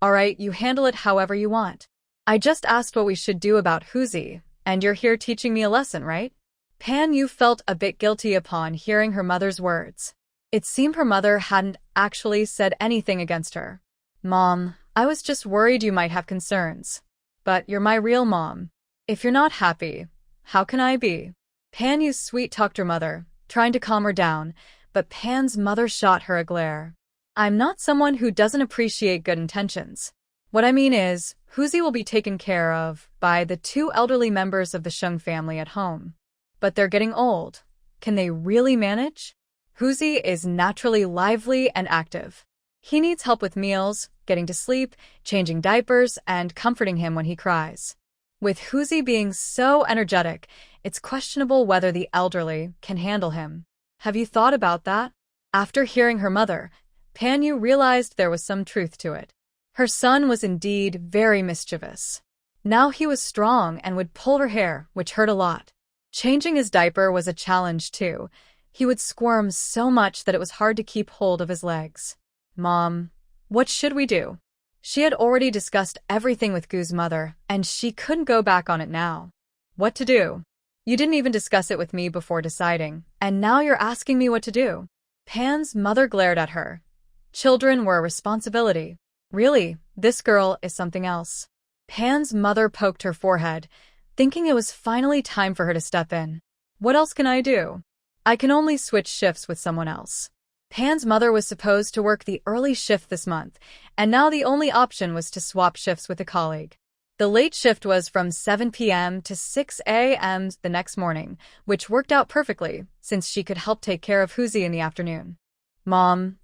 All right, you handle it however you want. I just asked what we should do about Huzi, and you're here teaching me a lesson, right? Pan Yu felt a bit guilty upon hearing her mother's words. It seemed her mother hadn't actually said anything against her. Mom, I was just worried you might have concerns. But you're my real mom. If you're not happy, how can I be? Pan Yu sweet-talked her mother, trying to calm her down, but Pan's mother shot her a glare. I'm not someone who doesn't appreciate good intentions. What I mean is, Huzi will be taken care of by the 2 elderly members of the Sheng family at home. But they're getting old. Can they really manage? Huzi is naturally lively and active. He needs help with meals, getting to sleep, changing diapers, and comforting him when he cries. With Huzi being so energetic, it's questionable whether the elderly can handle him. Have you thought about that? After hearing her mother, Pan Yu realized there was some truth to it. Her son was indeed very mischievous. Now he was strong and would pull her hair, which hurt a lot. Changing his diaper was a challenge too. He would squirm so much that it was hard to keep hold of his legs. Mom, what should we do? She had already discussed everything with Gu's mother, and she couldn't go back on it now. What to do? You didn't even discuss it with me before deciding, and now you're asking me what to do. Pan's mother glared at her. Children were a responsibility. Really, this girl is something else. Pan's mother poked her forehead, thinking it was finally time for her to step in. What else can I do? I can only switch shifts with someone else. Pan's mother was supposed to work the early shift this month, and now the only option was to swap shifts with a colleague. The late shift was from 7 p.m. to 6 a.m. the next morning, which worked out perfectly, since she could help take care of Huzi in the afternoon. Mom,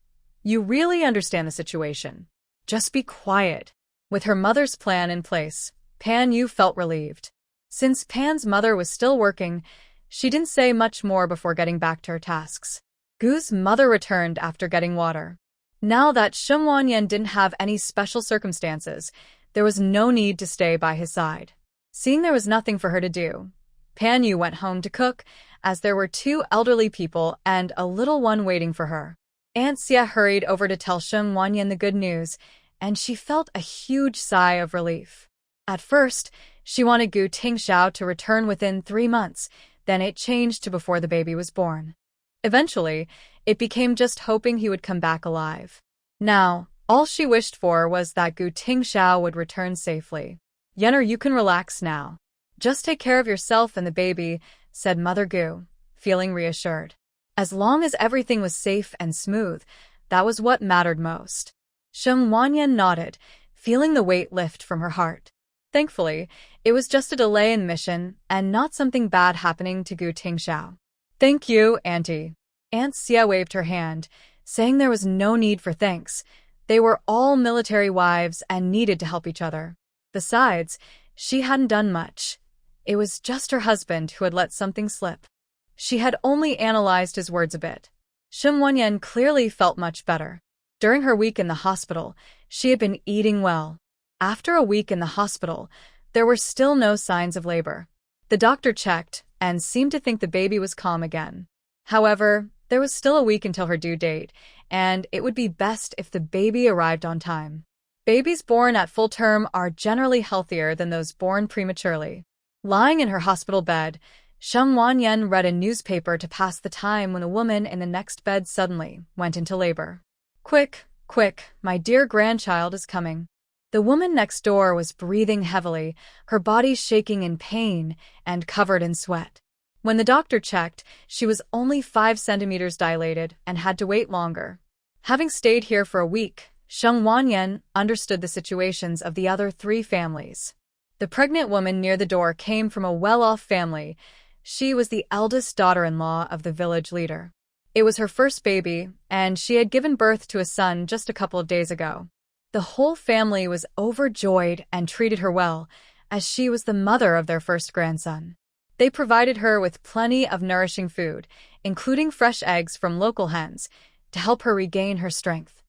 you really understand the situation. Just be quiet. With her mother's plan in place, Pan Yu felt relieved. Since Pan's mother was still working, she didn't say much more before getting back to her tasks. Gu's mother returned after getting water. Now that Shum Wanyan didn't have any special circumstances, there was no need to stay by his side. Seeing there was nothing for her to do, Pan Yu went home to cook, as there were 2 elderly people and a little one waiting for her. Aunt Xia hurried over to tell Shum Wanyan the good news, and she felt a huge sigh of relief. At first, she wanted Gu Tingxiao to return within 3 months, then it changed to before the baby was born. Eventually, it became just hoping he would come back alive. Now, all she wished for was that Gu Tingxiao would return safely. Yener, you can relax now. Just take care of yourself and the baby, said Mother Gu, feeling reassured. As long as everything was safe and smooth, that was what mattered most. Shum Wanyan nodded, feeling the weight lift from her heart. Thankfully, it was just a delay in mission and not something bad happening to Gu Tingxiao. Thank you, Auntie. Aunt Xia waved her hand, saying there was no need for thanks. They were all military wives and needed to help each other. Besides, she hadn't done much. It was just her husband who had let something slip. She had only analyzed his words a bit. Shen Wanyan clearly felt much better. During her week in the hospital, she had been eating well. After a week in the hospital, there were still no signs of labor. The doctor checked and seemed to think the baby was calm again. However, there was still a week until her due date, and it would be best if the baby arrived on time. Babies born at full term are generally healthier than those born prematurely. Lying in her hospital bed, Shen Wanyan read a newspaper to pass the time when a woman in the next bed suddenly went into labor. Quick, quick, my dear grandchild is coming. The woman next door was breathing heavily, her body shaking in pain and covered in sweat. When the doctor checked, she was only 5 centimeters dilated and had to wait longer. Having stayed here for a week, Shen Wanyan understood the situations of the other 3 families. The pregnant woman near the door came from a well-off family. She was the eldest daughter-in-law of the village leader. It was her first baby, and she had given birth to a son just a couple of days ago. The whole family was overjoyed and treated her well, as she was the mother of their first grandson. They provided her with plenty of nourishing food, including fresh eggs from local hens, to help her regain her strength.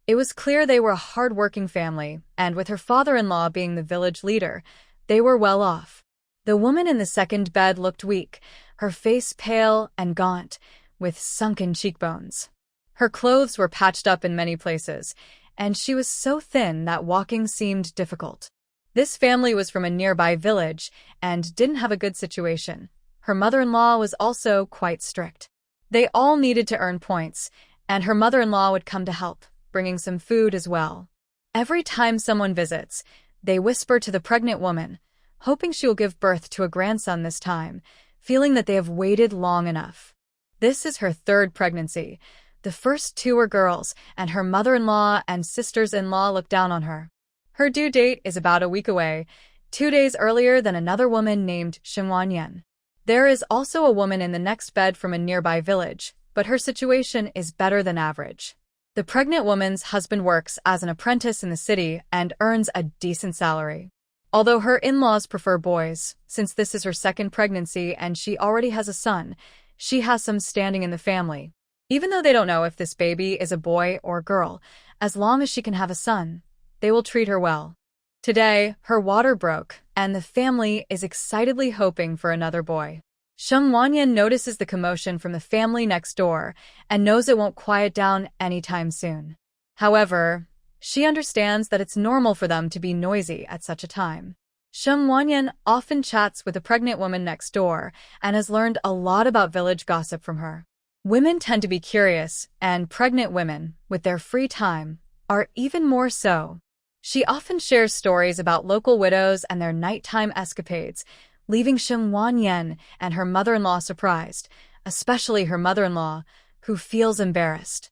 It was clear they were a hard-working family, and with her father-in-law being the village leader, they were well off. The woman in the second bed looked weak, her face pale and gaunt, with sunken cheekbones. Her clothes were patched up in many places, and she was so thin that walking seemed difficult. This family was from a nearby village and didn't have a good situation. Her mother-in-law was also quite strict. They all needed to earn points, and her mother-in-law would come to help, bringing some food as well. Every time someone visits, they whisper to the pregnant woman, hoping she will give birth to a grandson this time, feeling that they have waited long enough. This is her 3rd pregnancy. The first 2 were girls, and her mother-in-law and sisters-in-law look down on her. Her due date is about a week away, 2 days earlier than another woman named Shen Wanyan. There is also a woman in the next bed from a nearby village, but her situation is better than average. The pregnant woman's husband works as an apprentice in the city and earns a decent salary. Although her in-laws prefer boys, since this is her 2nd pregnancy and she already has a son, she has some standing in the family. Even though they don't know if this baby is a boy or girl, as long as she can have a son, they will treat her well. Today, her water broke, and the family is excitedly hoping for another boy. Shen Wanyan notices the commotion from the family next door and knows it won't quiet down anytime soon. However, she understands that it's normal for them to be noisy at such a time. Shen Wanyan often chats with the pregnant woman next door and has learned a lot about village gossip from her. Women tend to be curious, and pregnant women, with their free time, are even more so. She often shares stories about local widows and their nighttime escapades, leaving Shen Wanyan and her mother-in-law surprised, especially her mother-in-law, who feels embarrassed.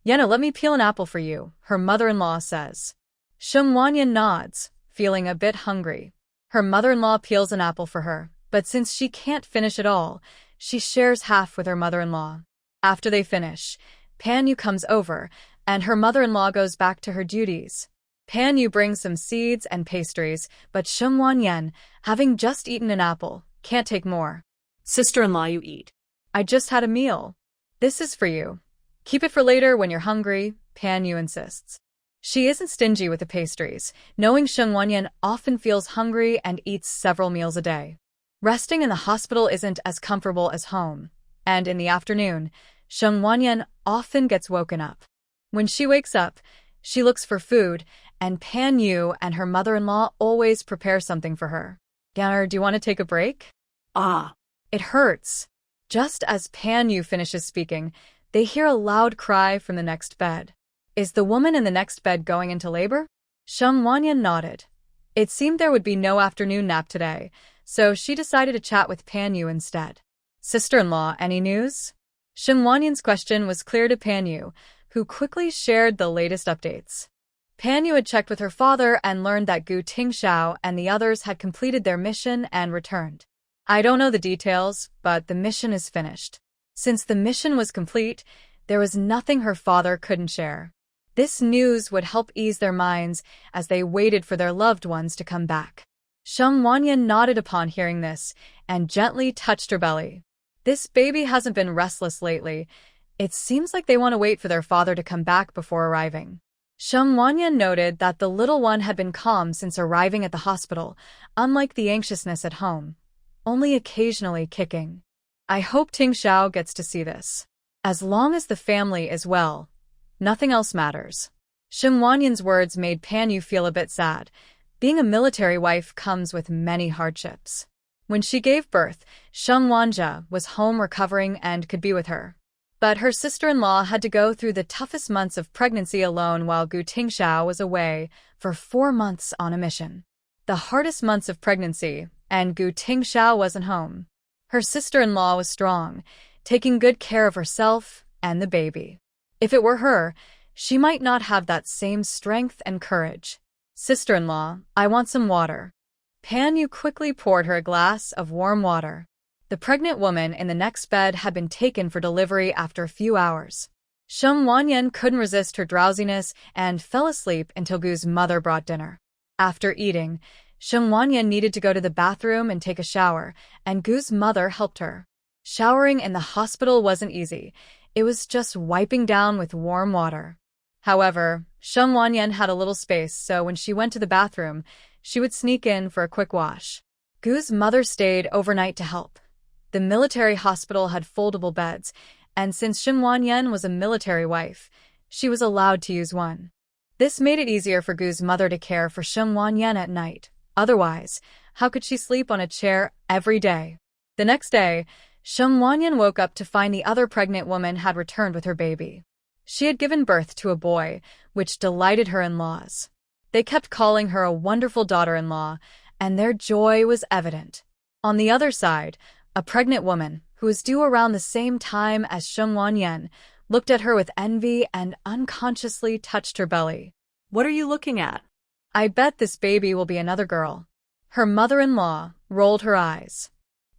"Yenna, let me peel an apple for you," her mother-in-law says. Shen Wanyan nods, feeling a bit hungry. Her mother-in-law peels an apple for her, but since she can't finish it all, she shares half with her mother-in-law. After they finish, Pan Yu comes over, and her mother-in-law goes back to her duties. Pan Yu brings some seeds and pastries, but Shen Wanyan, having just eaten an apple, can't take more. Sister-in-law, you eat. "I just had a meal. This is for you. Keep it for later when you're hungry," Pan Yu insists. She isn't stingy with the pastries, knowing Shen Wanyan often feels hungry and eats several meals a day. Resting in the hospital isn't as comfortable as home, and in the afternoon, Shen Wanyan often gets woken up. When she wakes up, she looks for food, and Pan Yu and her mother-in-law always prepare something for her. "Ganner, do you want to take a break?" Ah. "It hurts." Just as Pan Yu finishes speaking, they hear a loud cry from the next bed. Is the woman in the next bed going into labor? Shen Wanyan nodded. It seemed there would be no afternoon nap today, so she decided to chat with Pan Yu instead. "Sister-in-law, any news?" Shen Wanyan's question was clear to Pan Yu, who quickly shared the latest updates. Pan Yu had checked with her father and learned that Gu Tingxiao and the others had completed their mission and returned. I don't know the details, but the mission is finished. Since the mission was complete, there was nothing her father couldn't share. This news would help ease their minds as they waited for their loved ones to come back. Sheng Wanyan nodded upon hearing this and gently touched her belly. This baby hasn't been restless lately. It seems like they want to wait for their father to come back before arriving. Sheng Wanyan noted that the little one had been calm since arriving at the hospital, unlike the anxiousness at home, only occasionally kicking. I hope Tingxiao gets to see this. As long as the family is well, nothing else matters. Sheng Wanyan's words made Pan Yu feel a bit sad. Being a military wife comes with many hardships. When she gave birth, Sheng Wanja was home recovering and could be with her. But her sister-in-law had to go through the toughest months of pregnancy alone while Gu Tingxiao was away for 4 months on a mission. The hardest months of pregnancy, and Gu Tingxiao wasn't home. Her sister-in-law was strong, taking good care of herself and the baby. If it were her, she might not have that same strength and courage. Sister-in-law, I want some water. Pan Yu quickly poured her a glass of warm water. The pregnant woman in the next bed had been taken for delivery after a few hours. Sheng Wanyan couldn't resist her drowsiness and fell asleep until Gu's mother brought dinner. After eating, Sheng Wanyan needed to go to the bathroom and take a shower, and Gu's mother helped her. Showering in the hospital wasn't easy. It was just wiping down with warm water. However, Sheng Wanyan had a little space, so when she went to the bathroom, she would sneak in for a quick wash. Gu's mother stayed overnight to help. The military hospital had foldable beds, and since Sheng Wanyan was a military wife, she was allowed to use one. This made it easier for Gu's mother to care for Sheng Wanyan at night. Otherwise, how could she sleep on a chair every day? The next day, Sheng Wanyan woke up to find the other pregnant woman had returned with her baby. She had given birth to a boy, which delighted her in-laws. They kept calling her a wonderful daughter-in-law, and their joy was evident. On the other side, a pregnant woman, who was due around the same time as Sheng Wanyan, looked at her with envy and unconsciously touched her belly. What are you looking at? I bet this baby will be another girl. Her mother-in-law rolled her eyes.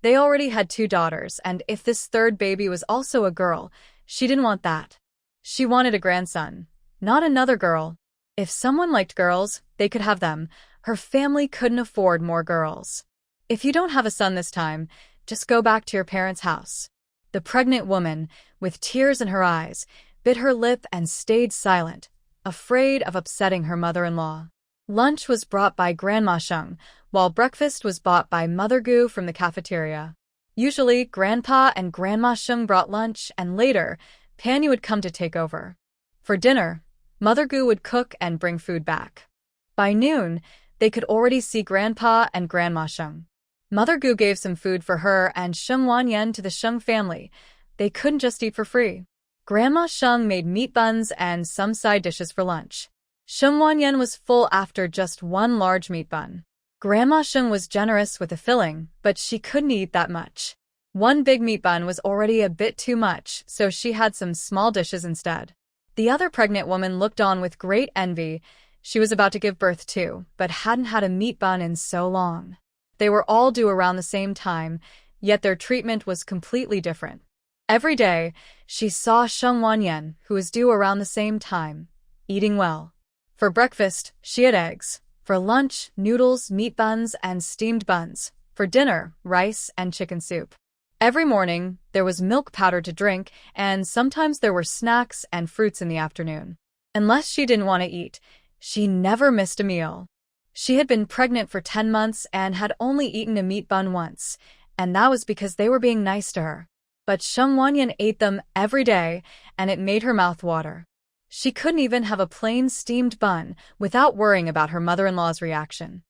They already had 2 daughters, and if this third baby was also a girl, she didn't want that. She wanted a grandson, not another girl. If someone liked girls, they could have them. Her family couldn't afford more girls. If you don't have a son this time, just go back to your parents' house. The pregnant woman, with tears in her eyes, bit her lip and stayed silent, afraid of upsetting her mother-in-law. Lunch was brought by Grandma Sheng, while breakfast was bought by Mother Gu from the cafeteria. Usually, Grandpa and Grandma Sheng brought lunch, and later, Pan Yu would come to take over. For dinner, Mother Gu would cook and bring food back. By noon, they could already see Grandpa and Grandma Sheng. Mother Gu gave some food for her and Sheng Wanyan to the Sheng family. They couldn't just eat for free. Grandma Sheng made meat buns and some side dishes for lunch. Sheng Wanyan was full after just one large meat bun. Grandma Sheng was generous with the filling, but she couldn't eat that much. One big meat bun was already a bit too much, so she had some small dishes instead. The other pregnant woman looked on with great envy. She was about to give birth too, but hadn't had a meat bun in so long. They were all due around the same time, yet their treatment was completely different. Every day, she saw Sheng Wanyan, who was due around the same time, eating well. For breakfast, she had eggs. For lunch, noodles, meat buns, and steamed buns. For dinner, rice and chicken soup. Every morning, there was milk powder to drink, and sometimes there were snacks and fruits in the afternoon. Unless she didn't want to eat, she never missed a meal. She had been pregnant for 10 months and had only eaten a meat bun once, and that was because they were being nice to her. But Sheng Wanyan ate them every day, and it made her mouth water. She couldn't even have a plain steamed bun without worrying about her mother-in-law's reaction.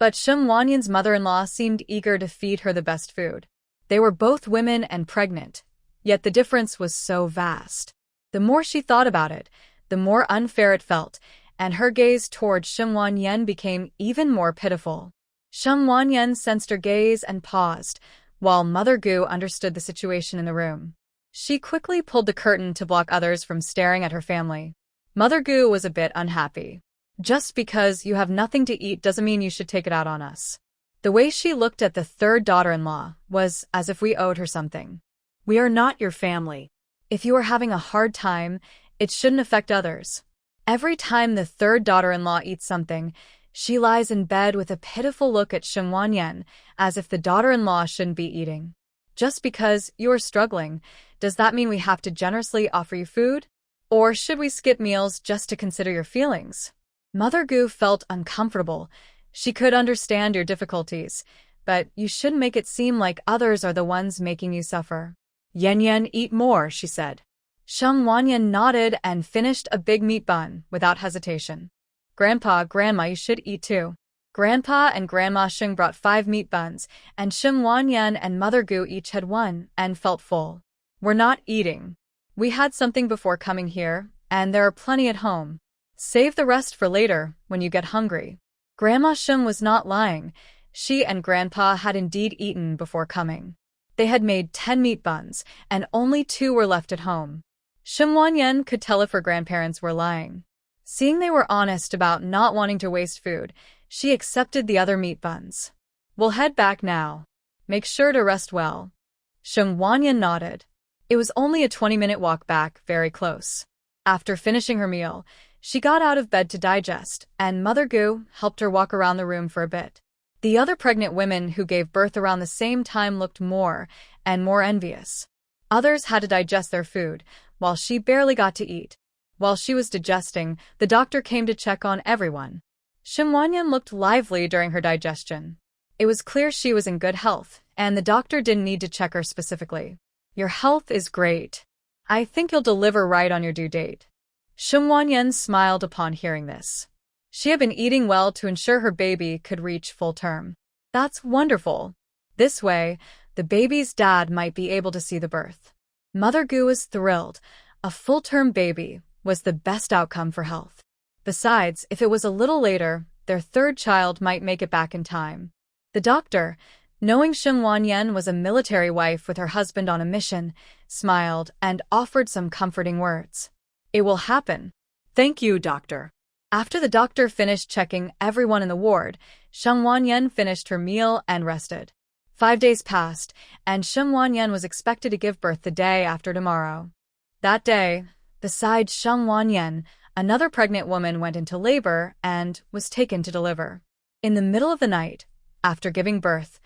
But Sheng Wanyan's mother-in-law seemed eager to feed her the best food. They were both women and pregnant, yet the difference was so vast. The more she thought about it, the more unfair it felt, and her gaze toward Sheng Wanyan became even more pitiful. Sheng Wanyan sensed her gaze and paused, while Mother Gu understood the situation in the room. She quickly pulled the curtain to block others from staring at her family. Mother Gu was a bit unhappy. Just because you have nothing to eat doesn't mean you should take it out on us. The way she looked at the third daughter-in-law was as if we owed her something. We are not your family. If you are having a hard time, it shouldn't affect others. Every time the third daughter-in-law eats something, she lies in bed with a pitiful look at Shen Wanyan, as if the daughter-in-law shouldn't be eating. Just because you are struggling, does that mean we have to generously offer you food? Or should we skip meals just to consider your feelings? Mother Gu felt uncomfortable. She could understand your difficulties, but you shouldn't make it seem like others are the ones making you suffer. Yan, eat more, she said. Shen Wanyan nodded and finished a big meat bun without hesitation. Grandpa, Grandma, you should eat too. Grandpa and Grandma Sheng brought 5 meat buns, and Shen Wanyan and Mother Gu each had 1 and felt full. We're not eating. We had something before coming here, and there are plenty at home. Save the rest for later, when you get hungry. Grandma Sheng was not lying. She and Grandpa had indeed eaten before coming. They had made 10 meat buns, and only 2 were left at home. Shen Wanyan could tell if her grandparents were lying. Seeing they were honest about not wanting to waste food, she accepted the other meat buns. We'll head back now. Make sure to rest well. Shen Wanyan nodded. It was only a 20-minute walk back, very close. After finishing her meal, she got out of bed to digest, and Mother Gu helped her walk around the room for a bit. The other pregnant women who gave birth around the same time looked more and more envious. Others had to digest their food, while she barely got to eat. While she was digesting, the doctor came to check on everyone. Shen Wanyan looked lively during her digestion. It was clear she was in good health, and the doctor didn't need to check her specifically. Your health is great. I think you'll deliver right on your due date. Shen Wanyan smiled upon hearing this. She had been eating well to ensure her baby could reach full term. That's wonderful. This way, the baby's dad might be able to see the birth. Mother Gu was thrilled. A full-term baby was the best outcome for health. Besides, if it was a little later, their third child might make it back in time. The doctor, knowing Shen Wanyan was a military wife with her husband on a mission, smiled and offered some comforting words. It will happen. Thank you, doctor. After the doctor finished checking everyone in the ward, Shen Wanyan finished her meal and rested. 5 days passed, and Shen Wanyan was expected to give birth the day after tomorrow. That day, besides Shen Wanyan, another pregnant woman went into labor and was taken to deliver. In the middle of the night, after giving birth,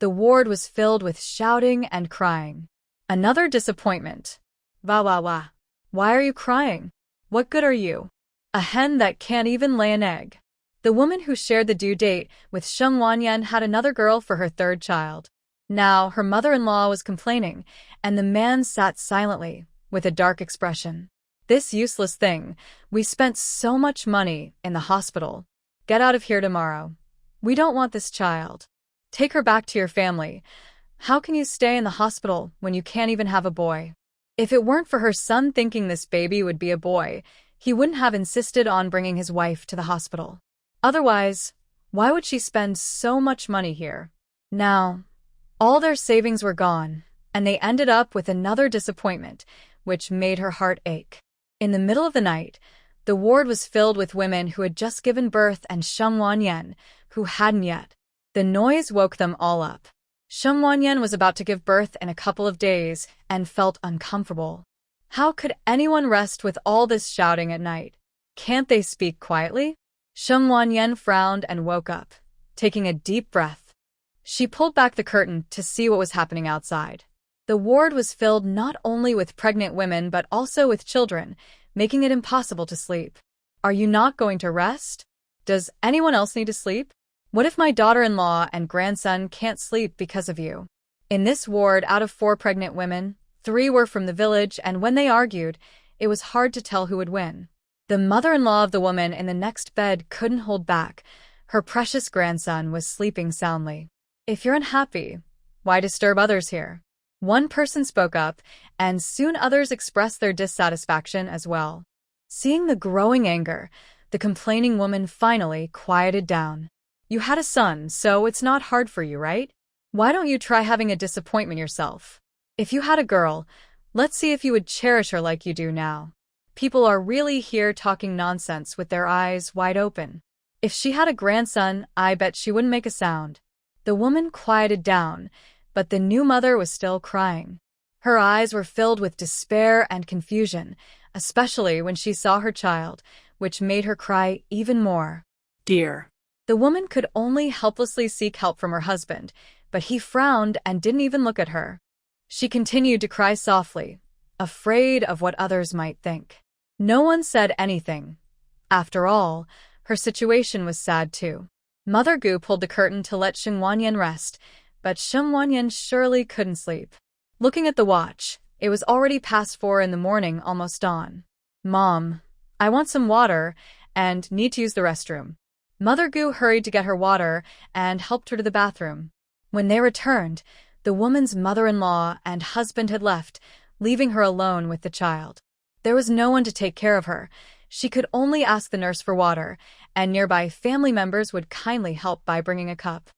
the ward was filled with shouting and crying. Another disappointment. Wah wah wah. Why are you crying? What good are you? A hen that can't even lay an egg. The woman who shared the due date with Shen Wanyan had another girl for her third child. Now her mother-in-law was complaining, and the man sat silently, with a dark expression. This useless thing, we spent so much money in the hospital. Get out of here tomorrow. We don't want this child. Take her back to your family. How can you stay in the hospital when you can't even have a boy? If it weren't for her son thinking this baby would be a boy, he wouldn't have insisted on bringing his wife to the hospital. Otherwise, why would she spend so much money here? Now, all their savings were gone, and they ended up with another disappointment, which made her heart ache. In the middle of the night, the ward was filled with women who had just given birth and Shen Wanyan, who hadn't yet. The noise woke them all up. Shen Wanyan was about to give birth in a couple of days and felt uncomfortable. How could anyone rest with all this shouting at night? Can't they speak quietly? Shen Wanyan frowned and woke up, taking a deep breath. She pulled back the curtain to see what was happening outside. The ward was filled not only with pregnant women but also with children, making it impossible to sleep. Are you not going to rest? Does anyone else need to sleep? What if my daughter-in-law and grandson can't sleep because of you? In this ward, out of 4 pregnant women, 3 were from the village, and when they argued, it was hard to tell who would win. The mother-in-law of the woman in the next bed couldn't hold back. Her precious grandson was sleeping soundly. If you're unhappy, why disturb others here? One person spoke up, and soon others expressed their dissatisfaction as well. Seeing the growing anger, the complaining woman finally quieted down. You had a son, so it's not hard for you, right? Why don't you try having a disappointment yourself? If you had a girl, let's see if you would cherish her like you do now. People are really here talking nonsense with their eyes wide open. If she had a grandson, I bet she wouldn't make a sound. The woman quieted down, but the new mother was still crying. Her eyes were filled with despair and confusion, especially when she saw her child, which made her cry even more. Dear. The woman could only helplessly seek help from her husband, but he frowned and didn't even look at her. She continued to cry softly, afraid of what others might think. No one said anything. After all, her situation was sad too. Mother Gu pulled the curtain to let Xing Wanyan rest, but Xing Wanyan surely couldn't sleep. Looking at the watch, it was already past 4 in the morning, almost dawn. Mom, I want some water and need to use the restroom. Mother Gu hurried to get her water and helped her to the bathroom. When they returned, the woman's mother-in-law and husband had left, leaving her alone with the child. There was no one to take care of her. She could only ask the nurse for water, and nearby family members would kindly help by bringing a cup.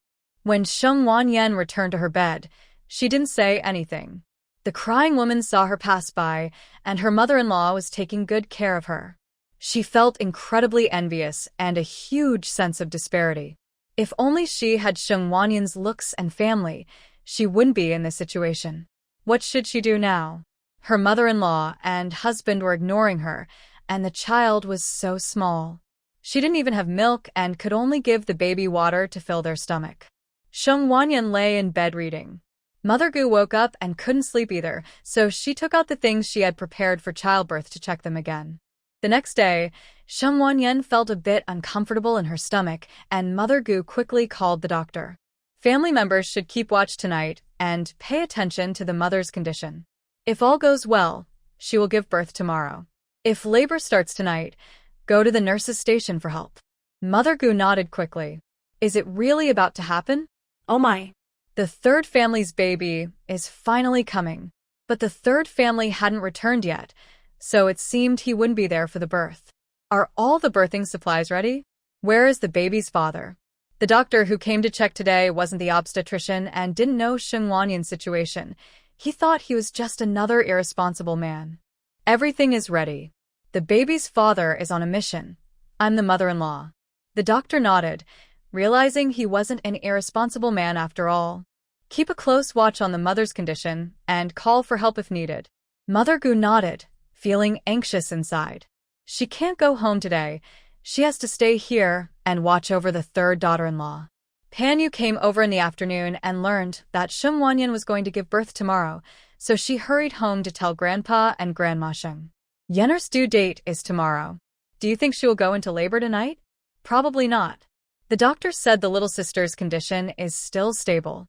When Xing Wanyan returned to her bed, she didn't say anything. The crying woman saw her pass by, and her mother-in-law was taking good care of her. She felt incredibly envious and a huge sense of disparity. If only she had Xing Wanyan's looks and family, she wouldn't be in this situation. What should she do now? Her mother-in-law and husband were ignoring her, and the child was so small. She didn't even have milk and could only give the baby water to fill their stomach. Xing Wanyan lay in bed reading. Mother Gu woke up and couldn't sleep either, so she took out the things she had prepared for childbirth to check them again. The next day, Xing Wanyan felt a bit uncomfortable in her stomach, and Mother Gu quickly called the doctor. Family members should keep watch tonight and pay attention to the mother's condition. If all goes well, she will give birth tomorrow. If labor starts tonight, go to the nurse's station for help. Mother Gu nodded quickly. Is it really about to happen? Oh my. The third family's baby is finally coming, but the third family hadn't returned yet, so it seemed he wouldn't be there for the birth. Are all the birthing supplies ready? Where is the baby's father? The doctor who came to check today wasn't the obstetrician and didn't know Xing Wanyan's situation. He thought he was just another irresponsible man. Everything is ready. The baby's father is on a mission. I'm the mother-in-law. The doctor nodded, realizing he wasn't an irresponsible man after all. Keep a close watch on the mother's condition and call for help if needed. Mother Gu nodded, feeling anxious inside. She can't go home today. She has to stay here and watch over the third daughter-in-law. Pan Yu came over in the afternoon and learned that Xing Wanyan was going to give birth tomorrow, so she hurried home to tell Grandpa and Grandma Xing. Yenner's due date is tomorrow. Do you think she will go into labor tonight? Probably not. The doctor said the little sister's condition is still stable.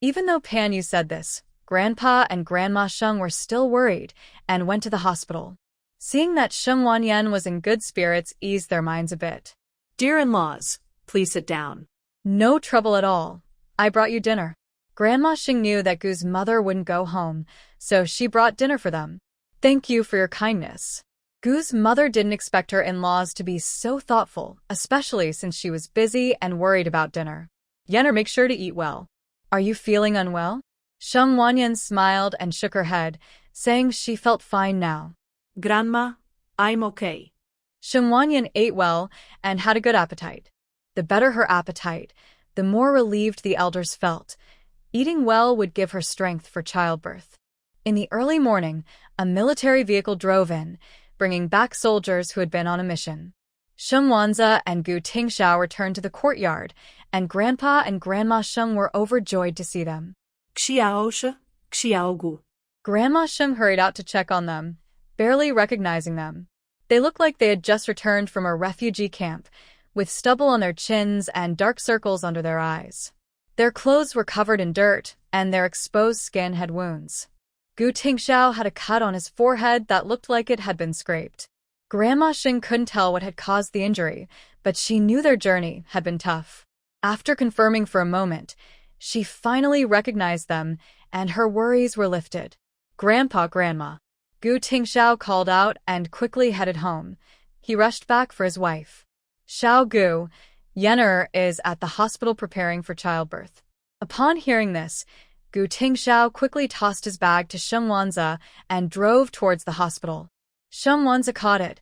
Even though Pan Yu said this, Grandpa and Grandma Xing were still worried and went to the hospital. Seeing that Xing Wanyan was in good spirits eased their minds a bit. Dear in-laws, please sit down. No trouble at all. I brought you dinner. Grandma Xing knew that Gu's mother wouldn't go home, so she brought dinner for them. Thank you for your kindness. Gu's mother didn't expect her in-laws to be so thoughtful, especially since she was busy and worried about dinner. Yenner, make sure to eat well. Are you feeling unwell? Xing Wanyan smiled and shook her head, saying she felt fine now. Grandma, I'm okay. Xing Wanyan ate well and had a good appetite. The better her appetite, the more relieved the elders felt. Eating well would give her strength for childbirth. In the early morning, a military vehicle drove in, bringing back soldiers who had been on a mission. Xing Wanza and Gu Tingxiao returned to the courtyard, and Grandpa and Grandma Xing were overjoyed to see them. Xiao Gu. Grandma Xing hurried out to check on them, barely recognizing them. They looked like they had just returned from a refugee camp, with stubble on their chins and dark circles under their eyes. Their clothes were covered in dirt, and their exposed skin had wounds. Gu Tingxiao had a cut on his forehead that looked like it had been scraped. Grandma Xing couldn't tell what had caused the injury, but she knew their journey had been tough. After confirming for a moment, she finally recognized them, and her worries were lifted. Grandpa, Grandma. Gu Tingxiao called out and quickly headed home. He rushed back for his wife. Xiao Gu, Yenner is at the hospital preparing for childbirth. Upon hearing this, Gu Tingxiao quickly tossed his bag to Xing Wanza and drove towards the hospital. Sheng Wanzi caught it,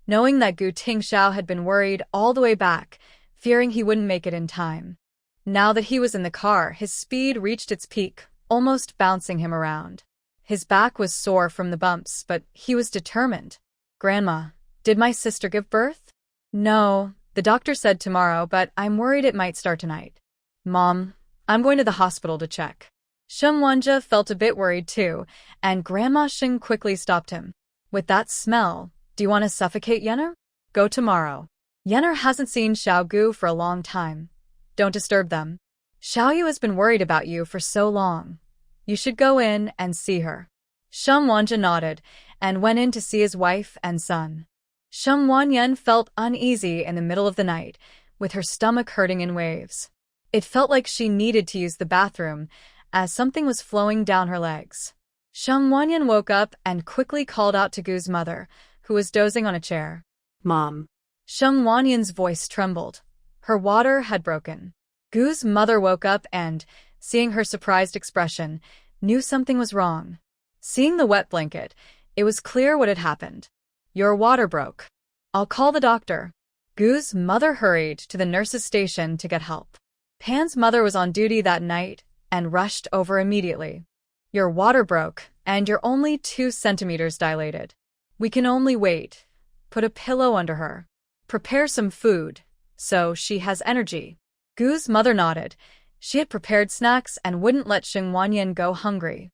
knowing that Gu Tingxiao had been worried all the way back, fearing he wouldn't make it in time. Now that he was in the car, his speed reached its peak, almost bouncing him around. His back was sore from the bumps, but he was determined. "Grandma, did my sister give birth?" "No, the doctor said tomorrow, but I'm worried it might start tonight." "Mom, I'm going to the hospital to check." Sheng Wanzi felt a bit worried too, and Grandma Sheng quickly stopped him. "With that smell, do you want to suffocate Yenner? Go tomorrow. Yenner hasn't seen Xiao Gu for a long time. Don't disturb them. Xiao Yu has been worried about you for so long. You should go in and see her." Sheng Wanzi nodded and went in to see his wife and son. Sheng Wanyan felt uneasy in the middle of the night, with her stomach hurting in waves. It felt like she needed to use the bathroom, as something was flowing down her legs. Sheng Wanyan woke up and quickly called out to Gu's mother, who was dozing on a chair. "Mom." Sheng Wanyan's voice trembled. Her water had broken. Gu's mother woke up and, seeing her surprised expression, knew something was wrong. Seeing the wet blanket, it was clear what had happened. "Your water broke. I'll call the doctor." Gu's mother hurried to the nurse's station to get help. Pan's mother was on duty that night and rushed over immediately. "Your water broke, and you're only 2 centimeters dilated. We can only wait. Put a pillow under her. Prepare some food, so she has energy." Gu's mother nodded. She had prepared snacks and wouldn't let Sheng Wanyan go hungry.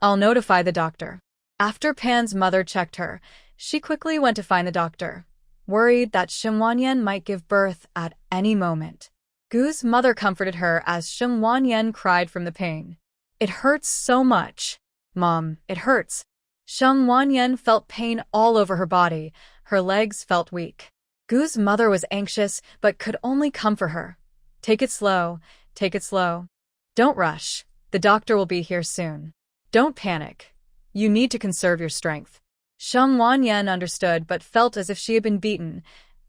"I'll notify the doctor." After Pan's mother checked her, she quickly went to find the doctor, worried that Sheng Wanyan might give birth at any moment. Gu's mother comforted her as Sheng Wanyan cried from the pain. "It hurts so much. Mom, it hurts." Sheng Wanyan felt pain all over her body. Her legs felt weak. Gu's mother was anxious but could only comfort her. "Take it slow, take it slow. Don't rush. The doctor will be here soon. Don't panic. You need to conserve your strength." Sheng Wanyan understood but felt as if she had been beaten,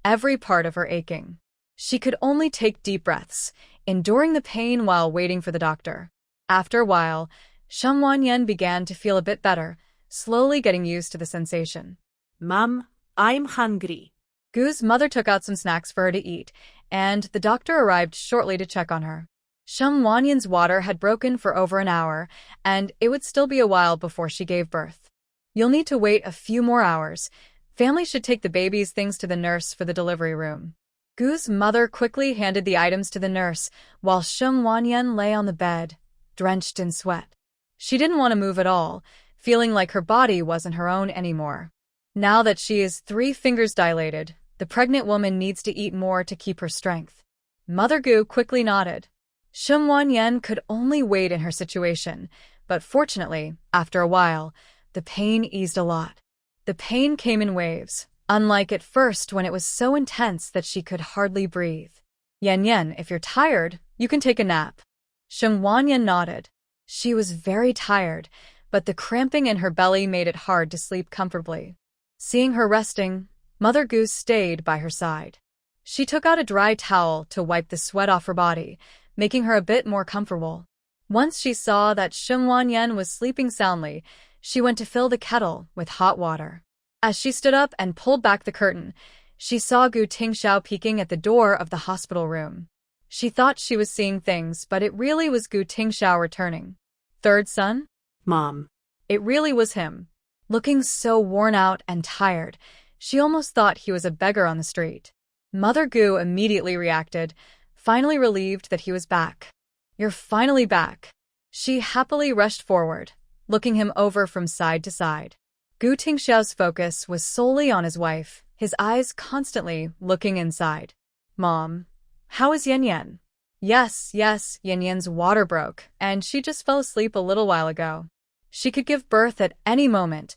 every part of her aching. She could only take deep breaths, enduring the pain while waiting for the doctor. After a while, Sheng Wanyan began to feel a bit better, slowly getting used to the sensation. "Mom, I'm hungry." Gu's mother took out some snacks for her to eat, and the doctor arrived shortly to check on her. Sheng Wanyan's water had broken for over an hour, and it would still be a while before she gave birth. "You'll need to wait a few more hours. Family should take the baby's things to the nurse for the delivery room." Gu's mother quickly handed the items to the nurse, while Sheng Wanyan lay on the bed, drenched in sweat. She didn't want to move at all, feeling like her body wasn't her own anymore. Now that she is 3 fingers dilated, the pregnant woman needs to eat more to keep her strength. Mother Gu quickly nodded. Sheng Wanyan could only wait in her situation, but fortunately, after a while, the pain eased a lot. The pain came in waves, unlike at first when it was so intense that she could hardly breathe. "Yan, if you're tired, you can take a nap." Sheng Wanyan nodded. She was very tired, but the cramping in her belly made it hard to sleep comfortably. Seeing her resting, Mother Goose stayed by her side. She took out a dry towel to wipe the sweat off her body, making her a bit more comfortable. Once she saw that Sheng Wanyan was sleeping soundly, she went to fill the kettle with hot water. As she stood up and pulled back the curtain, she saw Gu Tingxiao peeking at the door of the hospital room. She thought she was seeing things, but it really was Gu Tingxiao returning. "Third son?" "Mom." It really was him. Looking so worn out and tired, she almost thought he was a beggar on the street. Mother Gu immediately reacted, finally relieved that he was back. "You're finally back." She happily rushed forward, looking him over from side to side. Gu Tingxiao's focus was solely on his wife, his eyes constantly looking inside. "Mom, how is Yan?" Yes, Yan's water broke, and she just fell asleep a little while ago. She could give birth at any moment.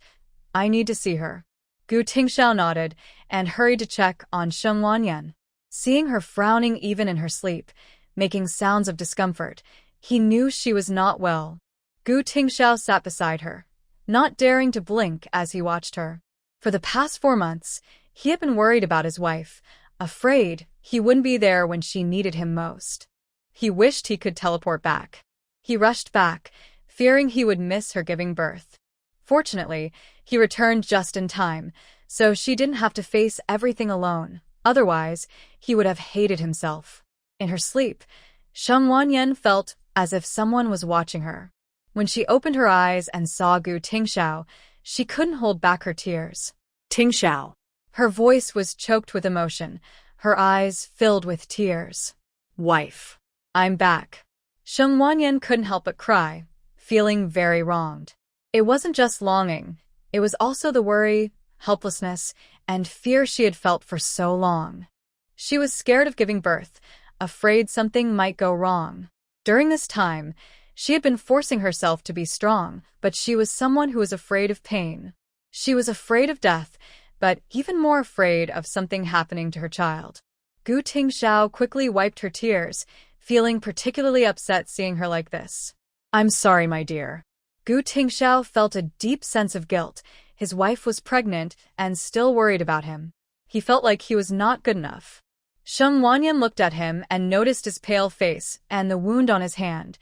I need to see her." Gu Tingxiao nodded and hurried to check on Sheng Wanyan. Seeing her frowning even in her sleep, making sounds of discomfort, he knew she was not well. Gu Tingxiao sat beside her, not daring to blink as he watched her. For the past 4 months, he had been worried about his wife, afraid he wouldn't be there when she needed him most. He wished he could teleport back. He rushed back, fearing he would miss her giving birth. Fortunately, he returned just in time, so she didn't have to face everything alone. Otherwise, he would have hated himself. In her sleep, Sheng Wanyan felt as if someone was watching her. When she opened her eyes and saw Gu Tingxiao, she couldn't hold back her tears. Tingxiao. Her voice was choked with emotion, her eyes filled with tears. Wife. I'm back. Sheng Wanyan couldn't help but cry, feeling very wronged. It wasn't just longing, it was also the worry, helplessness, and fear she had felt for so long. She was scared of giving birth, afraid something might go wrong. During this time, she had been forcing herself to be strong, but she was someone who was afraid of pain. She was afraid of death, but even more afraid of something happening to her child. Gu Tingxiao quickly wiped her tears, feeling particularly upset seeing her like this. I'm sorry, my dear. Gu Tingxiao felt a deep sense of guilt. His wife was pregnant and still worried about him. He felt like he was not good enough. Sheng Wanyan looked at him and noticed his pale face and the wound on his hand,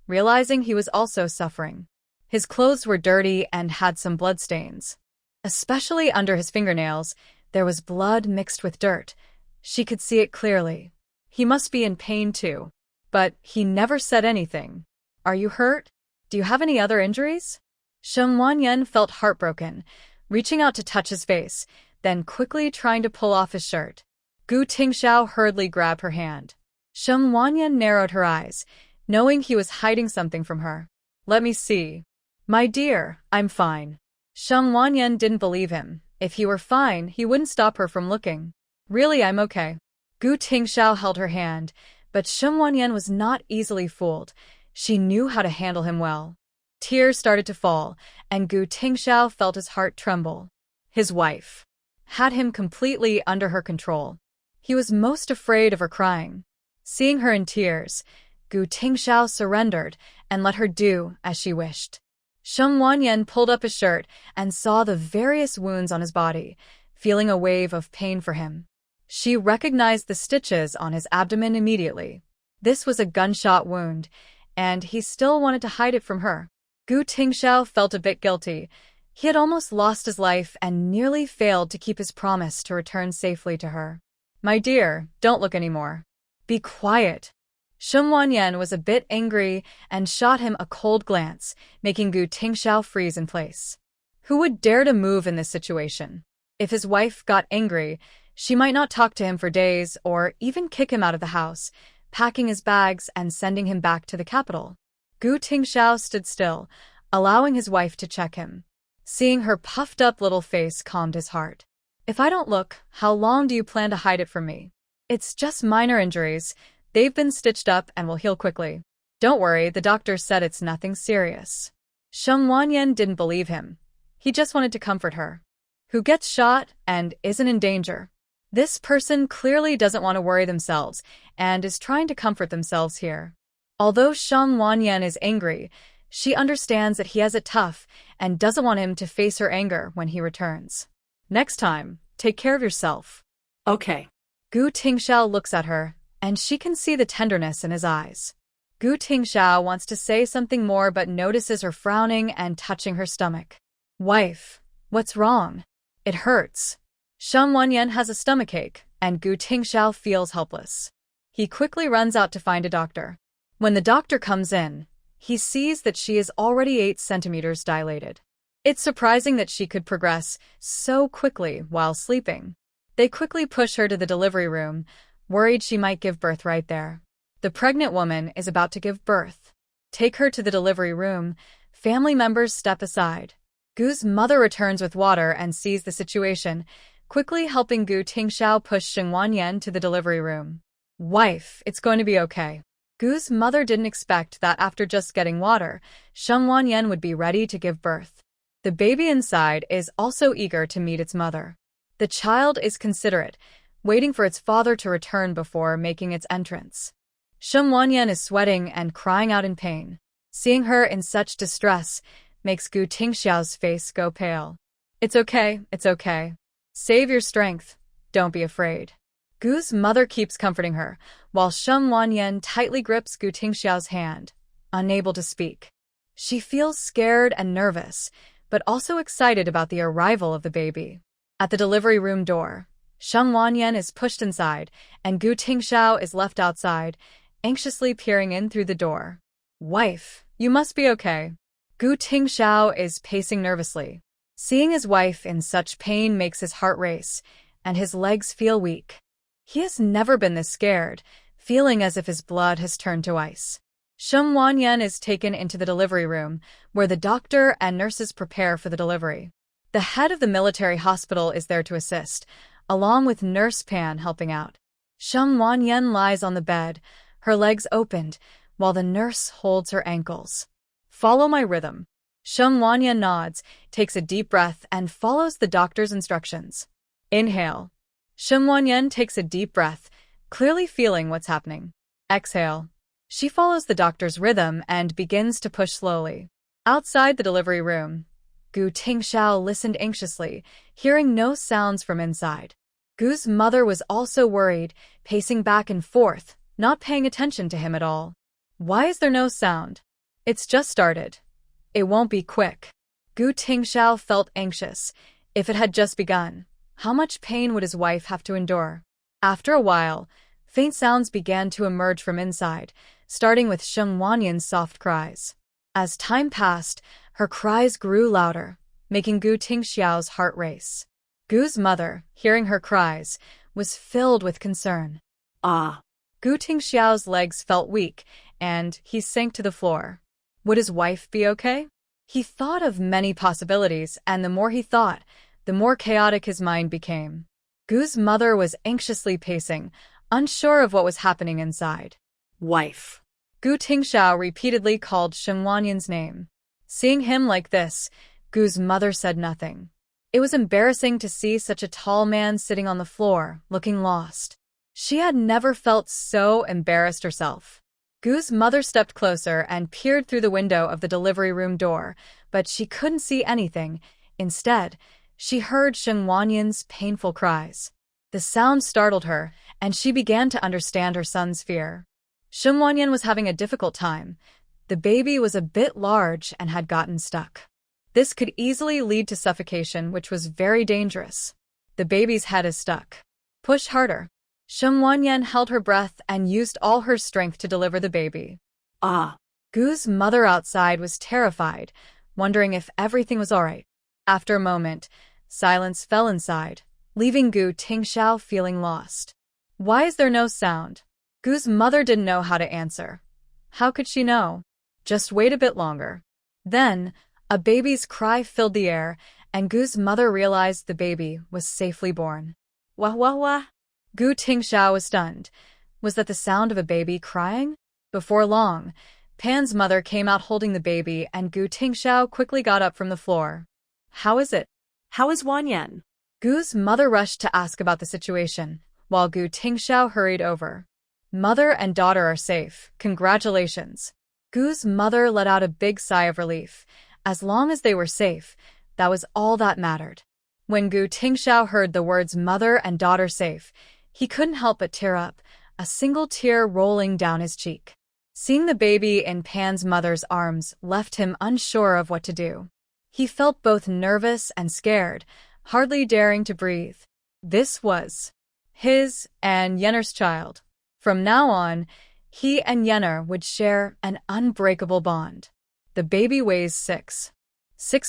realizing he was also suffering. His clothes were dirty and had some bloodstains. Especially under his fingernails, there was blood mixed with dirt. She could see it clearly. He must be in pain too. But he never said anything. Are you hurt? Do you have any other injuries? Sheng Wanyan felt heartbroken, reaching out to touch his face, then quickly trying to pull off his shirt. Gu Tingxiao hurriedly grabbed her hand. Sheng Wanyan narrowed her eyes, knowing he was hiding something from her. Let me see. My dear, I'm fine. Sheng Wanyan didn't believe him. If he were fine, he wouldn't stop her from looking. Really, I'm okay. Gu Tingxiao held her hand, but Sheng Wanyan was not easily fooled. She knew how to handle him well. Tears started to fall, and Gu Tingxiao felt his heart tremble. His wife had him completely under her control. He was most afraid of her crying. Seeing her in tears, Gu Tingxiao surrendered and let her do as she wished. Sheng Wanyan pulled up his shirt and saw the various wounds on his body, feeling a wave of pain for him. She recognized the stitches on his abdomen immediately. This was a gunshot wound, and he still wanted to hide it from her. Gu Tingxiao felt a bit guilty. He had almost lost his life and nearly failed to keep his promise to return safely to her. My dear, don't look anymore. Be quiet. Sheng Wanyan was a bit angry and shot him a cold glance, making Gu Tingxiao freeze in place. Who would dare to move in this situation? If his wife got angry, she might not talk to him for days or even kick him out of the house, packing his bags and sending him back to the capital. Gu Tingxiao stood still, allowing his wife to check him. Seeing her puffed-up little face calmed his heart. If I don't look, how long do you plan to hide it from me? It's just minor injuries. They've been stitched up and will heal quickly. Don't worry, the doctor said it's nothing serious. Sheng Wanyan didn't believe him. He just wanted to comfort her. Who gets shot and isn't in danger? This person clearly doesn't want to worry themselves and is trying to comfort themselves here. Although Sheng Wanyan is angry, she understands that he has it tough and doesn't want him to face her anger when he returns. Next time, take care of yourself. Okay. Gu Tingxiao looks at her, and she can see the tenderness in his eyes. Gu Tingxiao wants to say something more but notices her frowning and touching her stomach. Wife, what's wrong? It hurts. Sheng Wanyan has a stomachache, and Gu Tingxiao feels helpless. He quickly runs out to find a doctor. When the doctor comes in, he sees that she is already 8 centimeters dilated. It's surprising that she could progress so quickly while sleeping. They quickly push her to the delivery room, worried she might give birth right there. The pregnant woman is about to give birth. Take her to the delivery room. Family members step aside. Gu's mother returns with water and sees the situation, quickly helping Gu Tingxiao push Sheng Wanyan to the delivery room. Wife, it's going to be okay. Gu's mother didn't expect that after just getting water, Sheng Wanyan would be ready to give birth. The baby inside is also eager to meet its mother. The child is considerate, waiting for its father to return before making its entrance. Sheng Wanyan is sweating and crying out in pain. Seeing her in such distress makes Gu Tingxiao's face go pale. It's okay, it's okay. Save your strength. Don't be afraid. Gu's mother keeps comforting her, while Sheng Wanyan tightly grips Gu Tingxiao's hand, unable to speak. She feels scared and nervous, but also excited about the arrival of the baby. At the delivery room door, Sheng Wanyan is pushed inside, and Gu Tingxiao is left outside, anxiously peering in through the door. Wife, you must be okay. Gu Tingxiao is pacing nervously. Seeing his wife in such pain makes his heart race, and his legs feel weak. He has never been this scared, feeling as if his blood has turned to ice. Sheng Wanyan is taken into the delivery room, where the doctor and nurses prepare for the delivery. The head of the military hospital is there to assist, along with Nurse Pan helping out. Sheng Wanyan lies on the bed, her legs opened, while the nurse holds her ankles. Follow my rhythm. Sheng Wanyan nods, takes a deep breath, and follows the doctor's instructions. Inhale. Sheng Wanyan takes a deep breath, clearly feeling what's happening. Exhale. She follows the doctor's rhythm and begins to push slowly. Outside the delivery room, Gu Tingxiao listened anxiously, hearing no sounds from inside. Gu's mother was also worried, pacing back and forth, not paying attention to him at all. Why is there no sound? It's just started. It won't be quick. Gu Tingxiao felt anxious. If it had just begun, how much pain would his wife have to endure? After a while, faint sounds began to emerge from inside, starting with Sheng Wanyan's soft cries. As time passed, her cries grew louder, making Gu Tingxiao's heart race. Gu's mother, hearing her cries, was filled with concern. Ah. Gu Tingxiao's legs felt weak, and he sank to the floor. Would his wife be okay? He thought of many possibilities, and the more he thought, the more chaotic his mind became. Gu's mother was anxiously pacing, unsure of what was happening inside. Wife. Gu Tingxiao repeatedly called Sheng Wanyan's name. Seeing him like this, Gu's mother said nothing. It was embarrassing to see such a tall man sitting on the floor, looking lost. She had never felt so embarrassed herself. Gu's mother stepped closer and peered through the window of the delivery room door, but she couldn't see anything. Instead, she heard Sheng Wanyan's painful cries. The sound startled her, and she began to understand her son's fear. Sheng Wanyan was having a difficult time. The baby was a bit large and had gotten stuck. This could easily lead to suffocation, which was very dangerous. The baby's head is stuck. Push harder. Sheng Wanyan held her breath and used all her strength to deliver the baby. Ah. Gu's mother outside was terrified, wondering if everything was all right. After a moment, silence fell inside, leaving Gu Tingxiao feeling lost. Why is there no sound? Gu's mother didn't know how to answer. How could she know? Just wait a bit longer. Then, a baby's cry filled the air, and Gu's mother realized the baby was safely born. Wah wah wah. Gu Tingxiao was stunned. Was that the sound of a baby crying? Before long, Pan's mother came out holding the baby, and Gu Tingxiao quickly got up from the floor. How is it? How is Wanyan? Gu's mother rushed to ask about the situation, while Gu Tingxiao hurried over. Mother and daughter are safe. Congratulations. Gu's mother let out a big sigh of relief. As long as they were safe, that was all that mattered. When Gu Tingxiao heard the words mother and daughter safe, he couldn't help but tear up, a single tear rolling down his cheek. Seeing the baby in Pan's mother's arms left him unsure of what to do. He felt both nervous and scared, hardly daring to breathe. This was his and Yenner's child. From now on, he and Yenner would share an unbreakable bond. The baby weighs 6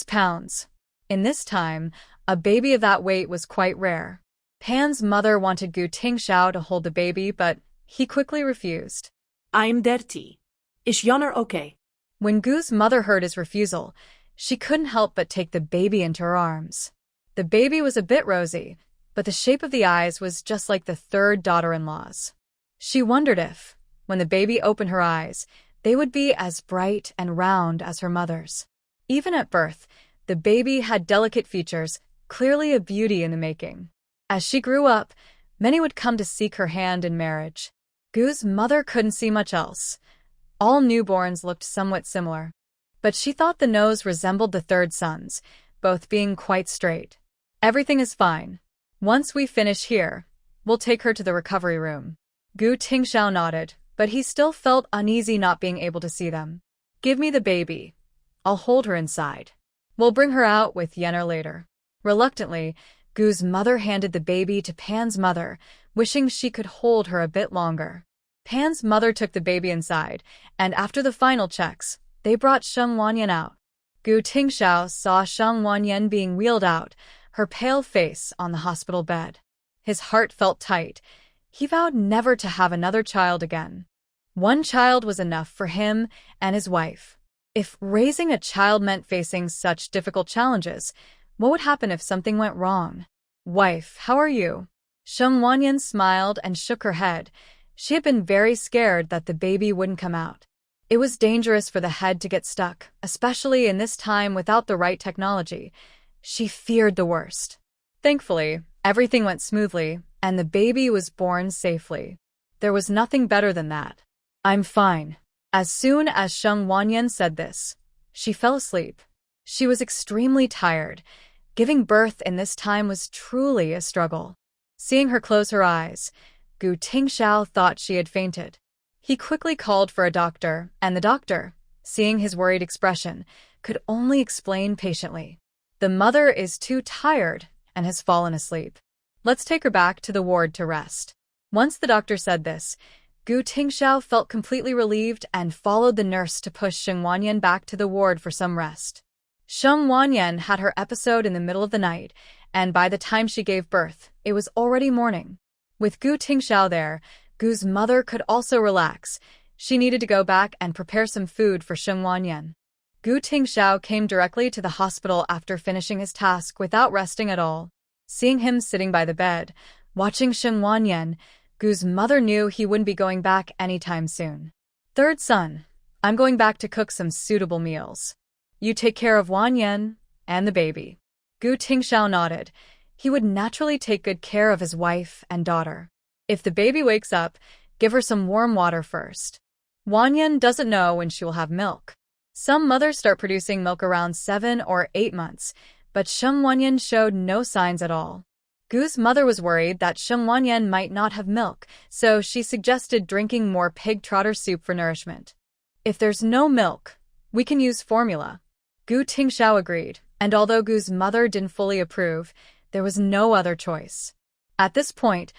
pounds. In this time, a baby of that weight was quite rare. Pan's mother wanted Gu Tingxiao to hold the baby, but he quickly refused. I'm dirty. Is Yenner okay? When Gu's mother heard his refusal, she couldn't help but take the baby into her arms. The baby was a bit rosy, but the shape of the eyes was just like the third daughter-in-law's. She wondered if, when the baby opened her eyes, they would be as bright and round as her mother's. Even at birth, the baby had delicate features, clearly a beauty in the making. As she grew up, many would come to seek her hand in marriage. Gu's mother couldn't see much else. All newborns looked somewhat similar. But she thought the nose resembled the third son's, both being quite straight. Everything is fine. Once we finish here, we'll take her to the recovery room. Gu Tingxiao nodded, but he still felt uneasy not being able to see them. Give me the baby. I'll hold her inside. We'll bring her out with Yenner later. Reluctantly, Gu's mother handed the baby to Pan's mother, wishing she could hold her a bit longer. Pan's mother took the baby inside, and after the final checks, they brought Sheng Wanyan out. Gu Tingxiao saw Sheng Wanyan being wheeled out, her pale face on the hospital bed. His heart felt tight. He vowed never to have another child again. One child was enough for him and his wife. If raising a child meant facing such difficult challenges, what would happen if something went wrong? Wife, how are you? Sheng Wanyan smiled and shook her head. She had been very scared that the baby wouldn't come out. It was dangerous for the head to get stuck, especially in this time without the right technology. She feared the worst. Thankfully, everything went smoothly, and the baby was born safely. There was nothing better than that. I'm fine. As soon as Sheng Wanyan said this, she fell asleep. She was extremely tired. Giving birth in this time was truly a struggle. Seeing her close her eyes, Gu Tingxiao thought she had fainted. He quickly called for a doctor, and the doctor, seeing his worried expression, could only explain patiently. The mother is too tired and has fallen asleep. Let's take her back to the ward to rest. Once the doctor said this, Gu Tingxiao felt completely relieved and followed the nurse to push Sheng Wanyan back to the ward for some rest. Sheng Wanyan had her episode in the middle of the night, and by the time she gave birth, it was already morning. With Gu Tingxiao there, Gu's mother could also relax. She needed to go back and prepare some food for Sheng Wanyan. Gu Tingxiao came directly to the hospital after finishing his task without resting at all. Seeing him sitting by the bed, watching Sheng Wanyan, Gu's mother knew he wouldn't be going back anytime soon. Third son, I'm going back to cook some suitable meals. You take care of Wanyan and the baby. Gu Tingxiao nodded. He would naturally take good care of his wife and daughter. If the baby wakes up, give her some warm water first. Wanyan doesn't know when she will have milk. Some mothers start producing milk around 7 or 8 months, but Sheng Wanyan showed no signs at all. Gu's mother was worried that Sheng Wanyan might not have milk, so she suggested drinking more pig trotter soup for nourishment. If there's no milk, we can use formula. Gu Tingxiao agreed, and although Gu's mother didn't fully approve, there was no other choice. At this point,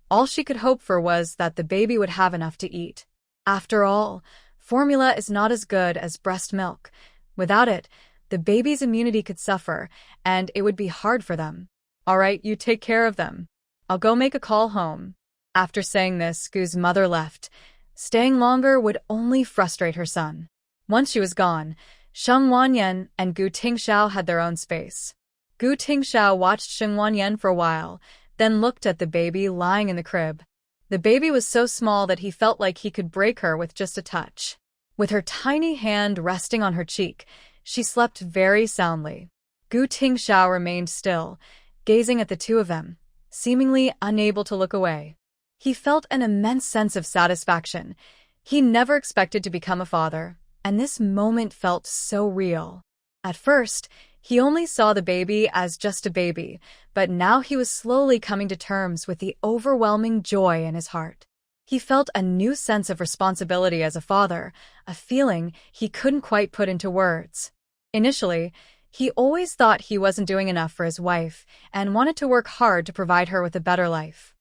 all she could hope for was that the baby would have enough to eat. After all, formula is not as good as breast milk. Without it, the baby's immunity could suffer, and it would be hard for them. All right, you take care of them. I'll go make a call home. After saying this, Gu's mother left. Staying longer would only frustrate her son. Once she was gone, Sheng Wanyan and Gu Tingxiao had their own space. Gu Tingxiao watched Sheng Wanyan for a while, then looked at the baby lying in the crib. The baby was so small that he felt like he could break her with just a touch. With her tiny hand resting on her cheek, she slept very soundly. Gu Tingxiao remained still, gazing at the two of them, seemingly unable to look away. He felt an immense sense of satisfaction. He never expected to become a father, and this moment felt so real. At first, he only saw the baby as just a baby, but now he was slowly coming to terms with the overwhelming joy in his heart. He felt a new sense of responsibility as a father, a feeling he couldn't quite put into words. Initially, he always thought he wasn't doing enough for his wife and wanted to work hard to provide her with a better life.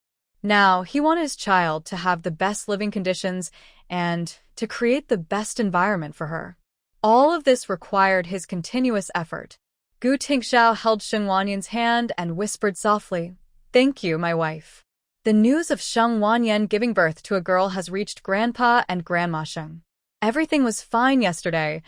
Now, he wanted his child to have the best living conditions and to create the best environment for her. All of this required his continuous effort. Gu Tingxiao held Sheng Wanyan's hand and whispered softly, "Thank you, my wife." The news of Sheng Wanyan giving birth to a girl has reached Grandpa and Grandma Sheng. Everything was fine yesterday.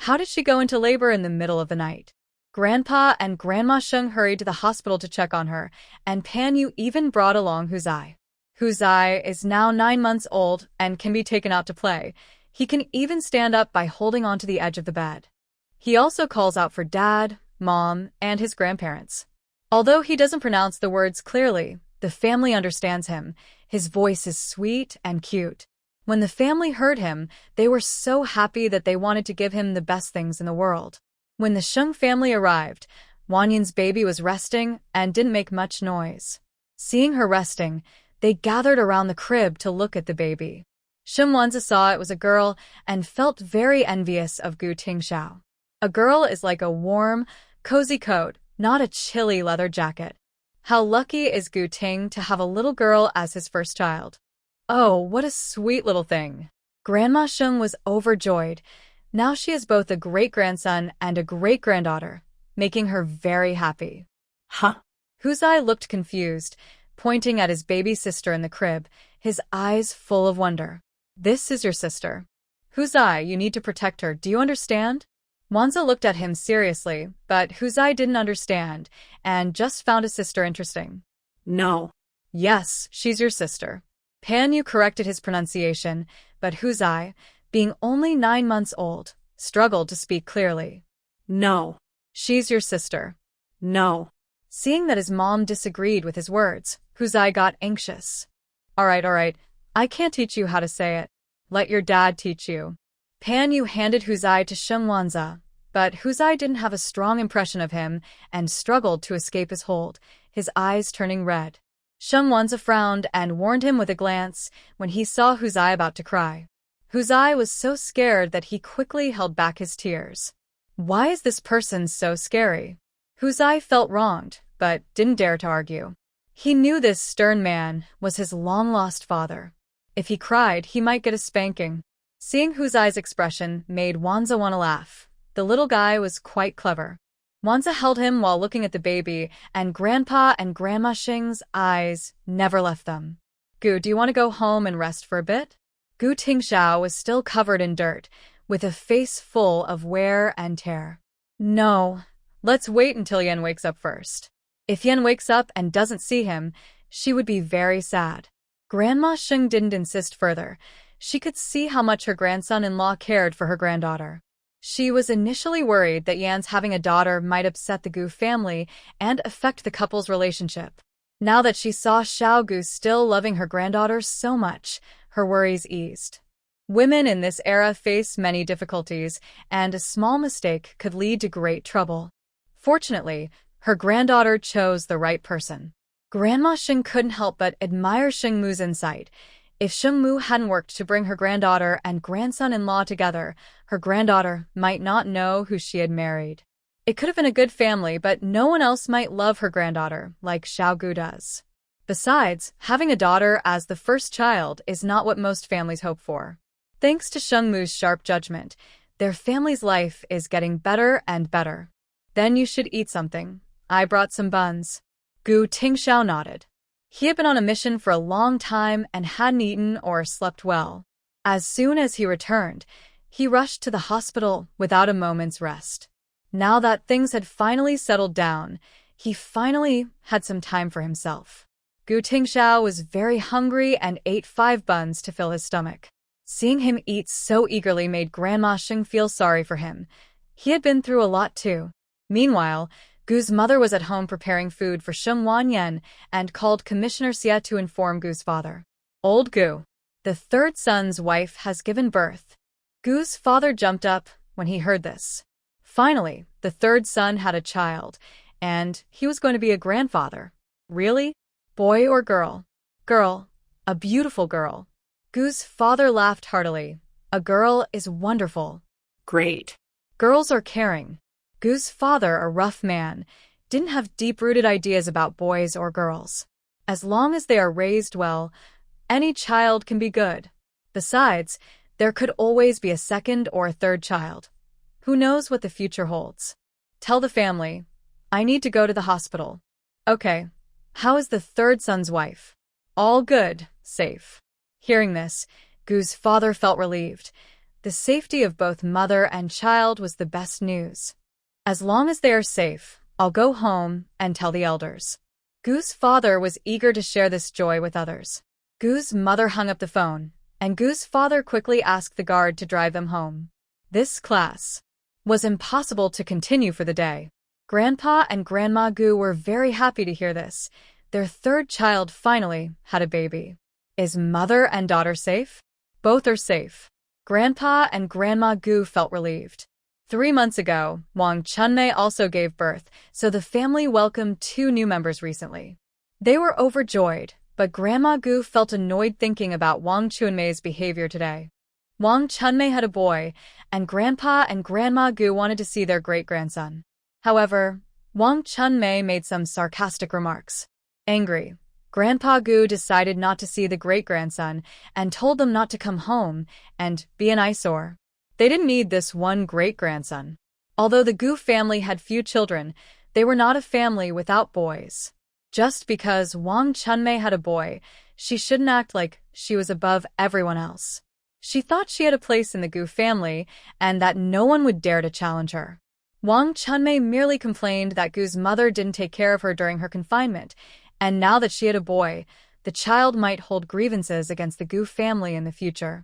How did she go into labor in the middle of the night? Grandpa and Grandma Sheng hurried to the hospital to check on her, and Pan Yu even brought along Huzai. Huzai is now 9 months old and can be taken out to play. He can even stand up by holding onto the edge of the bed. He also calls out for Dad, Mom, and his grandparents. Although he doesn't pronounce the words clearly, the family understands him. His voice is sweet and cute. When the family heard him, they were so happy that they wanted to give him the best things in the world. When the Sheng family arrived, Wanyan's baby was resting and didn't make much noise. Seeing her resting, they gathered around the crib to look at the baby. Sheng Wanzi saw it was a girl and felt very envious of Gu Tingxiao. A girl is like a warm, cozy coat, not a chilly leather jacket. How lucky is Gu Ting to have a little girl as his first child. Oh, what a sweet little thing. Grandma Sheng was overjoyed. Now she has both a great-grandson and a great-granddaughter, making her very happy. Huh? Huzai looked confused, pointing at his baby sister in the crib, his eyes full of wonder. This is your sister. Huzai, you need to protect her, do you understand? Wanza looked at him seriously, but Huzai didn't understand, and just found his sister interesting. No. Yes, she's your sister. Pan Yu corrected his pronunciation, but Huzai, being only 9 months old, struggled to speak clearly. No. She's your sister. No. Seeing that his mom disagreed with his words, Huzai got anxious. All right, I can't teach you how to say it. Let your dad teach you. Pan Yu handed Huzai to Sheng Wanza, but Huzai didn't have a strong impression of him and struggled to escape his hold, his eyes turning red. Sheng Wanza frowned and warned him with a glance when he saw Huzai about to cry. Huzai was so scared that he quickly held back his tears. Why is this person so scary? Huzai felt wronged, but didn't dare to argue. He knew this stern man was his long-lost father. If he cried, he might get a spanking. Seeing Huzai's expression made Wanza want to laugh. The little guy was quite clever. Wanza held him while looking at the baby, and Grandpa and Grandma Sheng's eyes never left them. Gu, do you want to go home and rest for a bit? Gu Tingxiao was still covered in dirt, with a face full of wear and tear. No, let's wait until Yan wakes up first. If Yan wakes up and doesn't see him, she would be very sad. Grandma Sheng didn't insist further. She could see how much her grandson-in-law cared for her granddaughter. She was initially worried that Yan's having a daughter might upset the Gu family and affect the couple's relationship. Now that she saw Xiao Gu still loving her granddaughter so much, her worries eased. Women in this era face many difficulties, and a small mistake could lead to great trouble. Fortunately, her granddaughter chose the right person. Grandma Sheng couldn't help but admire Sheng Mu's insight. If Sheng Mu hadn't worked to bring her granddaughter and grandson-in-law together, her granddaughter might not know who she had married. It could have been a good family, but no one else might love her granddaughter like Xiao Gu does. Besides, having a daughter as the first child is not what most families hope for. Thanks to Sheng Mu's sharp judgment, their family's life is getting better and better. Then you should eat something. I brought some buns. Gu Tingxiao nodded. He had been on a mission for a long time and hadn't eaten or slept well. As soon as he returned, he rushed to the hospital without a moment's rest. Now that things had finally settled down, he finally had some time for himself. Gu Tingxiao was very hungry and ate 5 buns to fill his stomach. Seeing him eat so eagerly made Grandma Sheng feel sorry for him. He had been through a lot too. Meanwhile, Gu's mother was at home preparing food for Sheng Wanyan and called Commissioner Xie to inform Gu's father. Old Gu, the third son's wife, has given birth. Gu's father jumped up when he heard this. Finally, the third son had a child, and he was going to be a grandfather. Really? Boy or girl? Girl. A beautiful girl. Gu's father laughed heartily. A girl is wonderful. Great. Girls are caring. Gu's father, a rough man, didn't have deep-rooted ideas about boys or girls. As long as they are raised well, any child can be good. Besides, there could always be a second or a third child. Who knows what the future holds? Tell the family. I need to go to the hospital. Okay. How is the third son's wife? All good, safe. Hearing this, Gu's father felt relieved. The safety of both mother and child was the best news. As long as they are safe, I'll go home and tell the elders. Gu's father was eager to share this joy with others. Gu's mother hung up the phone, and Gu's father quickly asked the guard to drive them home. This class was impossible to continue for the day. Grandpa and Grandma Gu were very happy to hear this. Their third child finally had a baby. Is mother and daughter safe? Both are safe. Grandpa and Grandma Gu felt relieved. 3 months ago, Wang Chunmei also gave birth, so the family welcomed 2 new members recently. They were overjoyed, but Grandma Gu felt annoyed thinking about Wang Chunmei's behavior today. Wang Chunmei had a boy, and Grandpa and Grandma Gu wanted to see their great-grandson. However, Wang Chunmei made some sarcastic remarks. Angry, Grandpa Gu decided not to see the great-grandson and told them not to come home and be an eyesore. They didn't need this one great-grandson. Although the Gu family had few children, they were not a family without boys. Just because Wang Chunmei had a boy, she shouldn't act like she was above everyone else. She thought she had a place in the Gu family and that no one would dare to challenge her. Wang Chunmei merely complained that Gu's mother didn't take care of her during her confinement, and now that she had a boy, the child might hold grievances against the Gu family in the future.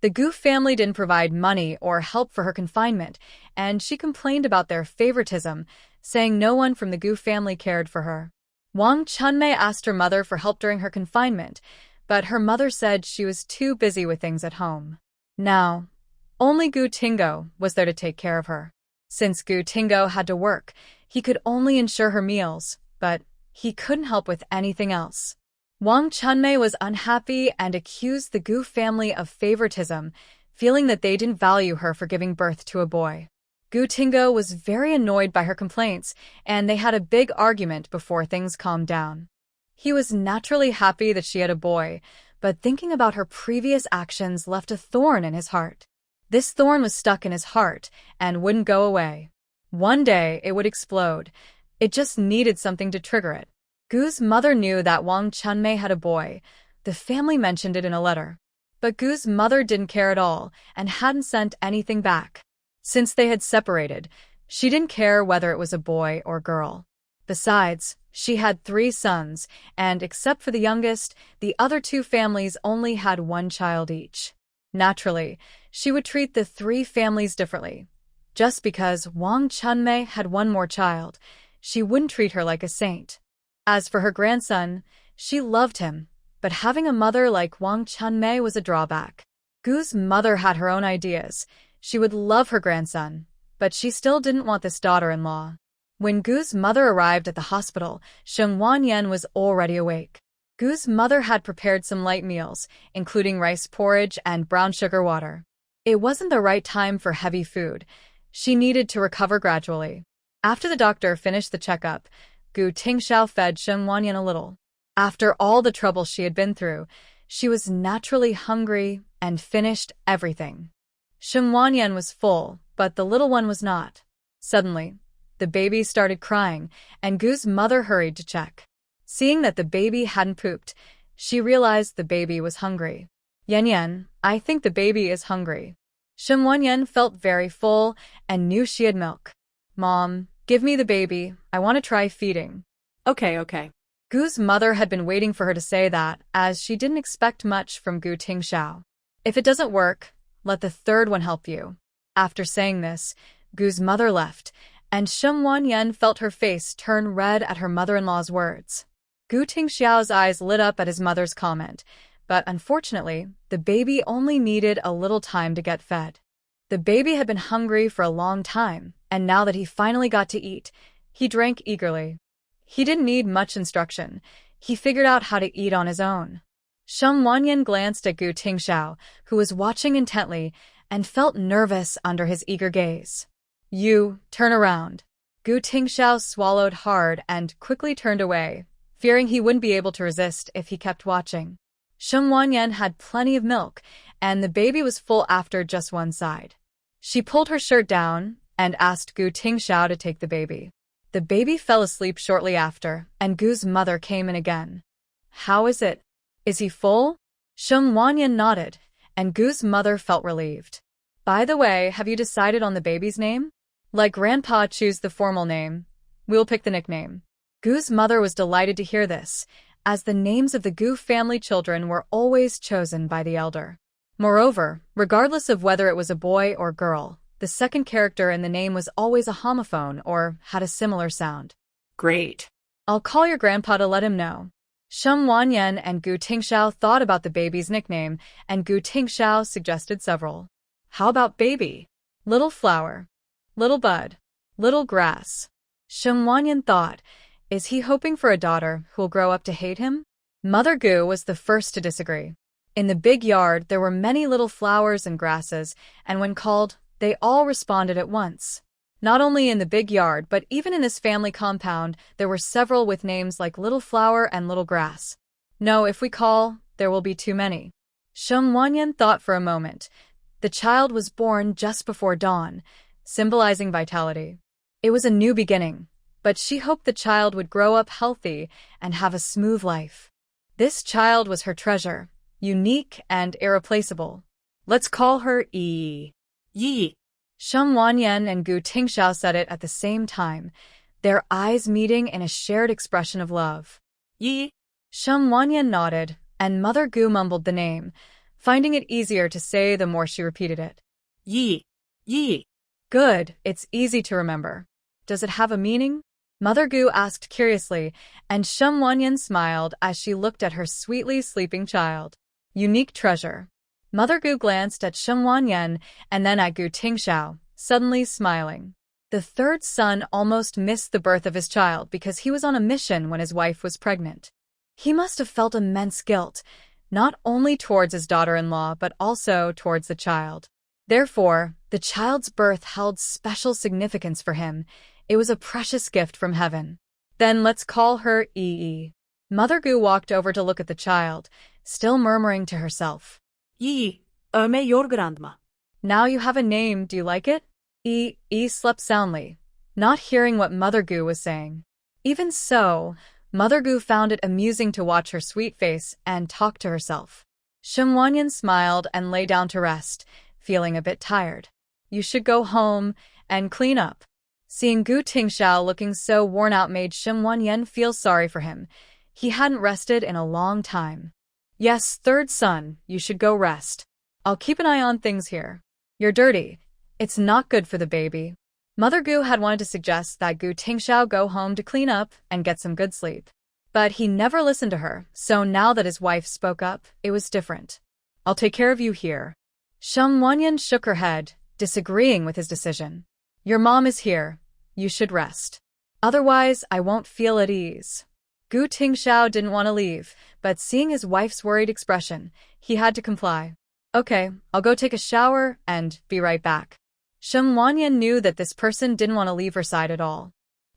The Gu family didn't provide money or help for her confinement, and she complained about their favoritism, saying no one from the Gu family cared for her. Wang Chunmei asked her mother for help during her confinement, but her mother said she was too busy with things at home. Now, only Gu Tingo was there to take care of her. Since Gu Tingo had to work, he could only ensure her meals, but he couldn't help with anything else. Wang Chunmei was unhappy and accused the Gu family of favoritism, feeling that they didn't value her for giving birth to a boy. Gu Tingo was very annoyed by her complaints, and they had a big argument before things calmed down. He was naturally happy that she had a boy, but thinking about her previous actions left a thorn in his heart. This thorn was stuck in his heart and wouldn't go away. One day, it would explode. It just needed something to trigger it. Gu's mother knew that Wang Chunmei had a boy. The family mentioned it in a letter. But Gu's mother didn't care at all and hadn't sent anything back. Since they had separated, she didn't care whether it was a boy or girl. Besides, she had 3 sons, and except for the youngest, the other 2 families only had 1 child each. Naturally, she would treat the 3 families differently. Just because Wang Chunmei had 1 more child, she wouldn't treat her like a saint. As for her grandson, she loved him, but having a mother like Wang Chunmei was a drawback. Gu's mother had her own ideas. She would love her grandson, but she still didn't want this daughter-in-law. When Gu's mother arrived at the hospital, Sheng Wanyan was already awake. Gu's mother had prepared some light meals, including rice porridge and brown sugar water. It wasn't the right time for heavy food. She needed to recover gradually. After the doctor finished the checkup, Gu Tingxiao fed Sheng Wanyan a little. After all the trouble she had been through, she was naturally hungry and finished everything. Sheng Wanyan was full, but the little one was not. Suddenly, the baby started crying, and Gu's mother hurried to check. Seeing that the baby hadn't pooped, she realized the baby was hungry. Yan, I think the baby is hungry. Sheng Wanyan felt very full and knew she had milk. Mom, give me the baby. I want to try feeding. Okay. Gu's mother had been waiting for her to say that, as she didn't expect much from Gu Tingxiao. If it doesn't work, let the 3rd one help you. After saying this, Gu's mother left, and Sheng Wanyan felt her face turn red at her mother-in-law's words. Gu Tingxiao's eyes lit up at his mother's comment, but unfortunately, the baby only needed a little time to get fed. The baby had been hungry for a long time, and now that he finally got to eat, he drank eagerly. He didn't need much instruction. He figured out how to eat on his own. Sheng Wanyan glanced at Gu Tingxiao, who was watching intently, and felt nervous under his eager gaze. You, turn around. Gu Tingxiao swallowed hard and quickly turned away, fearing he wouldn't be able to resist if he kept watching. Sheng Wanyan had plenty of milk, and the baby was full after just one side. She pulled her shirt down and asked Gu Tingxiao to take the baby. The baby fell asleep shortly after, and Gu's mother came in again. How is it? Is he full? Sheng Wanyan nodded, and Gu's mother felt relieved. By the way, have you decided on the baby's name? Let Grandpa choose the formal name. We'll pick the nickname. Gu's mother was delighted to hear this, as the names of the Gu family children were always chosen by the elder. Moreover, regardless of whether it was a boy or girl, the second character in the name was always a homophone or had a similar sound. Great. I'll call your grandpa to let him know. Sheng Wanyan and Gu Tingxiao thought about the baby's nickname, and Gu Tingxiao suggested several. How about baby? Little flower. Little bud. Little grass. Sheng Wanyan thought, is he hoping for a daughter who will grow up to hate him? Mother Gu was the first to disagree. In the big yard, there were many little flowers and grasses, and when called, they all responded at once. Not only in the big yard, but even in this family compound, there were several with names like Little Flower and Little Grass. No, if we call, there will be too many. Sheng Wanyan thought for a moment. The child was born just before dawn, symbolizing vitality. It was a new beginning, but she hoped the child would grow up healthy and have a smooth life. This child was her treasure, unique and irreplaceable. Let's call her Yi. Yi. Sheng Wanyan and Gu Tingxiao said it at the same time, their eyes meeting in a shared expression of love. Yi. Sheng Wanyan nodded, and Mother Gu mumbled the name, finding it easier to say the more she repeated it. Yi. Yi. Good, it's easy to remember. Does it have a meaning? Mother Gu asked curiously, and Sheng Wanyan smiled as she looked at her sweetly sleeping child. Unique treasure. Mother Gu glanced at Sheng Wanyan and then at Gu Tingxiao, suddenly smiling. The third son almost missed the birth of his child because he was on a mission when his wife was pregnant. He must have felt immense guilt, not only towards his daughter-in-law but also towards the child. Therefore, the child's birth held special significance for him. It was a precious gift from heaven. Then let's call her Yi. Mother Gu walked over to look at the child, still murmuring to herself. Yi. Öme yorgrandma. Now you have a name, do you like it? Yi slept soundly, not hearing what Mother Gu was saying. Even so, Mother Gu found it amusing to watch her sweet face and talk to herself. Sheng Wanyan smiled and lay down to rest, feeling a bit tired. You should go home and clean up. Seeing Gu Tingxiao looking so worn out made Sheng Wanyan feel sorry for him. He hadn't rested in a long time. Yes, third son, you should go rest. I'll keep an eye on things here. You're dirty. It's not good for the baby. Mother Gu had wanted to suggest that Gu Tingxiao go home to clean up and get some good sleep. But he never listened to her, so now that his wife spoke up, it was different. I'll take care of you here. Sheng Wanyan shook her head, disagreeing with his decision. Your mom is here. You should rest. Otherwise, I won't feel at ease. Gu Tingxiao didn't want to leave, but seeing his wife's worried expression, he had to comply. Okay, I'll go take a shower and be right back. Sheng Wanyan knew that this person didn't want to leave her side at all.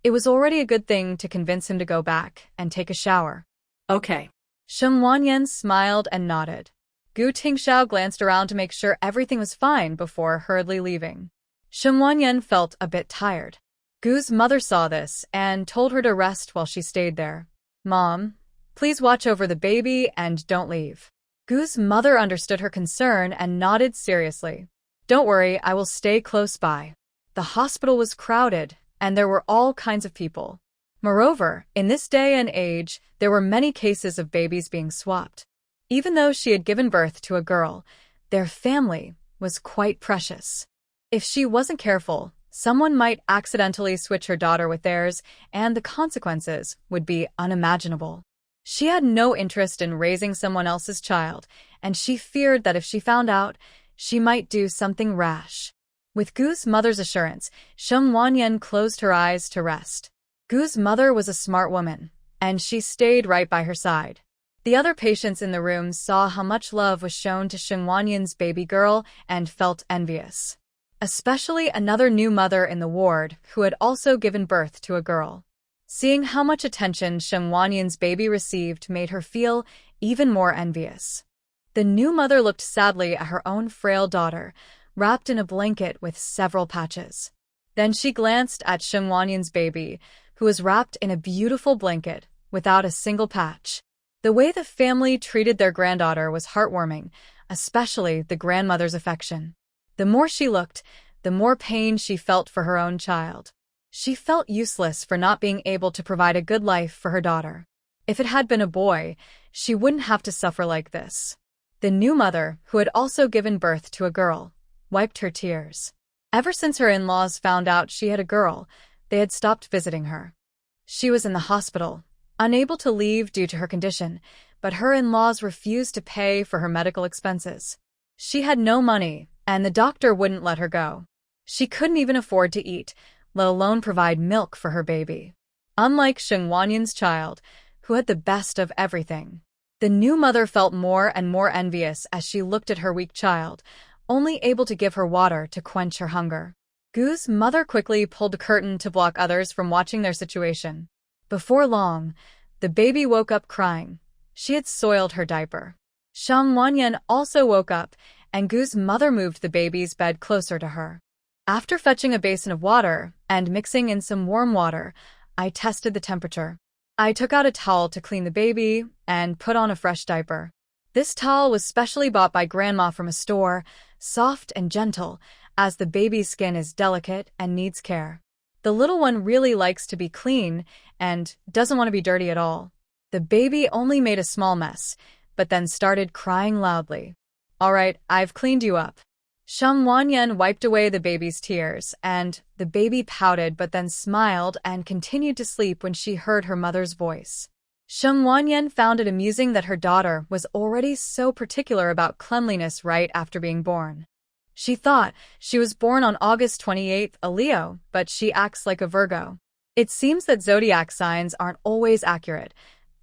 It was already a good thing to convince him to go back and take a shower. Okay. Sheng Wanyan smiled and nodded. Gu Tingxiao glanced around to make sure everything was fine before hurriedly leaving. Sheng Wanyan felt a bit tired. Gu's mother saw this and told her to rest while she stayed there. Mom, please watch over the baby and don't leave. Gu's mother understood her concern and nodded seriously. Don't worry, I will stay close by. The hospital was crowded, and there were all kinds of people. Moreover, in this day and age, there were many cases of babies being swapped. Even though she had given birth to a girl, their family was quite precious. If she wasn't careful, someone might accidentally switch her daughter with theirs, and the consequences would be unimaginable. She had no interest in raising someone else's child, and she feared that if she found out, she might do something rash. With Gu's mother's assurance, Sheng Wanyan closed her eyes to rest. Gu's mother was a smart woman, and she stayed right by her side. The other patients in the room saw how much love was shown to Sheng Wanyan's baby girl and felt envious. Especially another new mother in the ward who had also given birth to a girl. Seeing how much attention Sheng Wanyan's baby received made her feel even more envious. The new mother looked sadly at her own frail daughter, wrapped in a blanket with several patches. Then she glanced at Sheng Wanyan's baby, who was wrapped in a beautiful blanket without a single patch. The way the family treated their granddaughter was heartwarming, especially the grandmother's affection. The more she looked, the more pain she felt for her own child. She felt useless for not being able to provide a good life for her daughter. If it had been a boy, she wouldn't have to suffer like this. The new mother, who had also given birth to a girl, wiped her tears. Ever since her in-laws found out she had a girl, they had stopped visiting her. She was in the hospital, unable to leave due to her condition, but her in-laws refused to pay for her medical expenses. She had no money, and the doctor wouldn't let her go. She couldn't even afford to eat, let alone provide milk for her baby. Unlike Sheng Wanyan's child, who had the best of everything. The new mother felt more and more envious as she looked at her weak child, only able to give her water to quench her hunger. Gu's mother quickly pulled a curtain to block others from watching their situation. Before long, the baby woke up crying. She had soiled her diaper. Shang Wanyan also woke up, and Gu's mother moved the baby's bed closer to her. After fetching a basin of water and mixing in some warm water, I tested the temperature. I took out a towel to clean the baby and put on a fresh diaper. This towel was specially bought by Grandma from a store, soft and gentle, as the baby's skin is delicate and needs care. The little one really likes to be clean and doesn't want to be dirty at all. The baby only made a small mess, but then started crying loudly. "All right, I've cleaned you up." Shang Wanyan wiped away the baby's tears, and the baby pouted but then smiled and continued to sleep when she heard her mother's voice. Shang Wanyan found it amusing that her daughter was already so particular about cleanliness right after being born. She thought she was born on August 28th, a Leo, but she acts like a Virgo. It seems that zodiac signs aren't always accurate.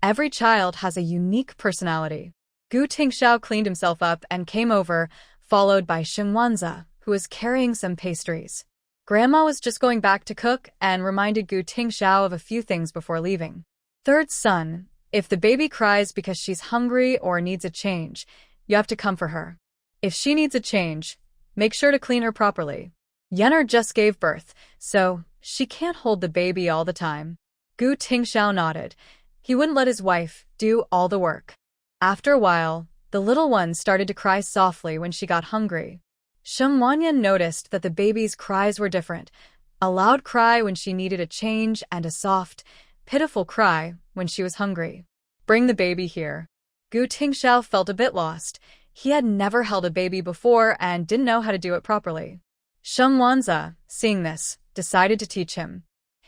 Every child has a unique personality. Gu Tingxiao cleaned himself up and came over, followed by Xingwanza, who was carrying some pastries. Grandma was just going back to cook and reminded Gu Tingxiao of a few things before leaving. "Third son, if the baby cries because she's hungry or needs a change, you have to come for her. If she needs a change, make sure to clean her properly. Yenner just gave birth, so she can't hold the baby all the time." Gu Tingxiao nodded. He wouldn't let his wife do all the work. After a while, the little one started to cry softly when she got hungry. Shang Wanyan noticed that the baby's cries were different. A loud cry when she needed a change and a soft, pitiful cry when she was hungry. "Bring the baby here." Gu Tingxiao felt a bit lost. He had never held a baby before and didn't know how to do it properly. Sheng Wanza, seeing this, decided to teach him.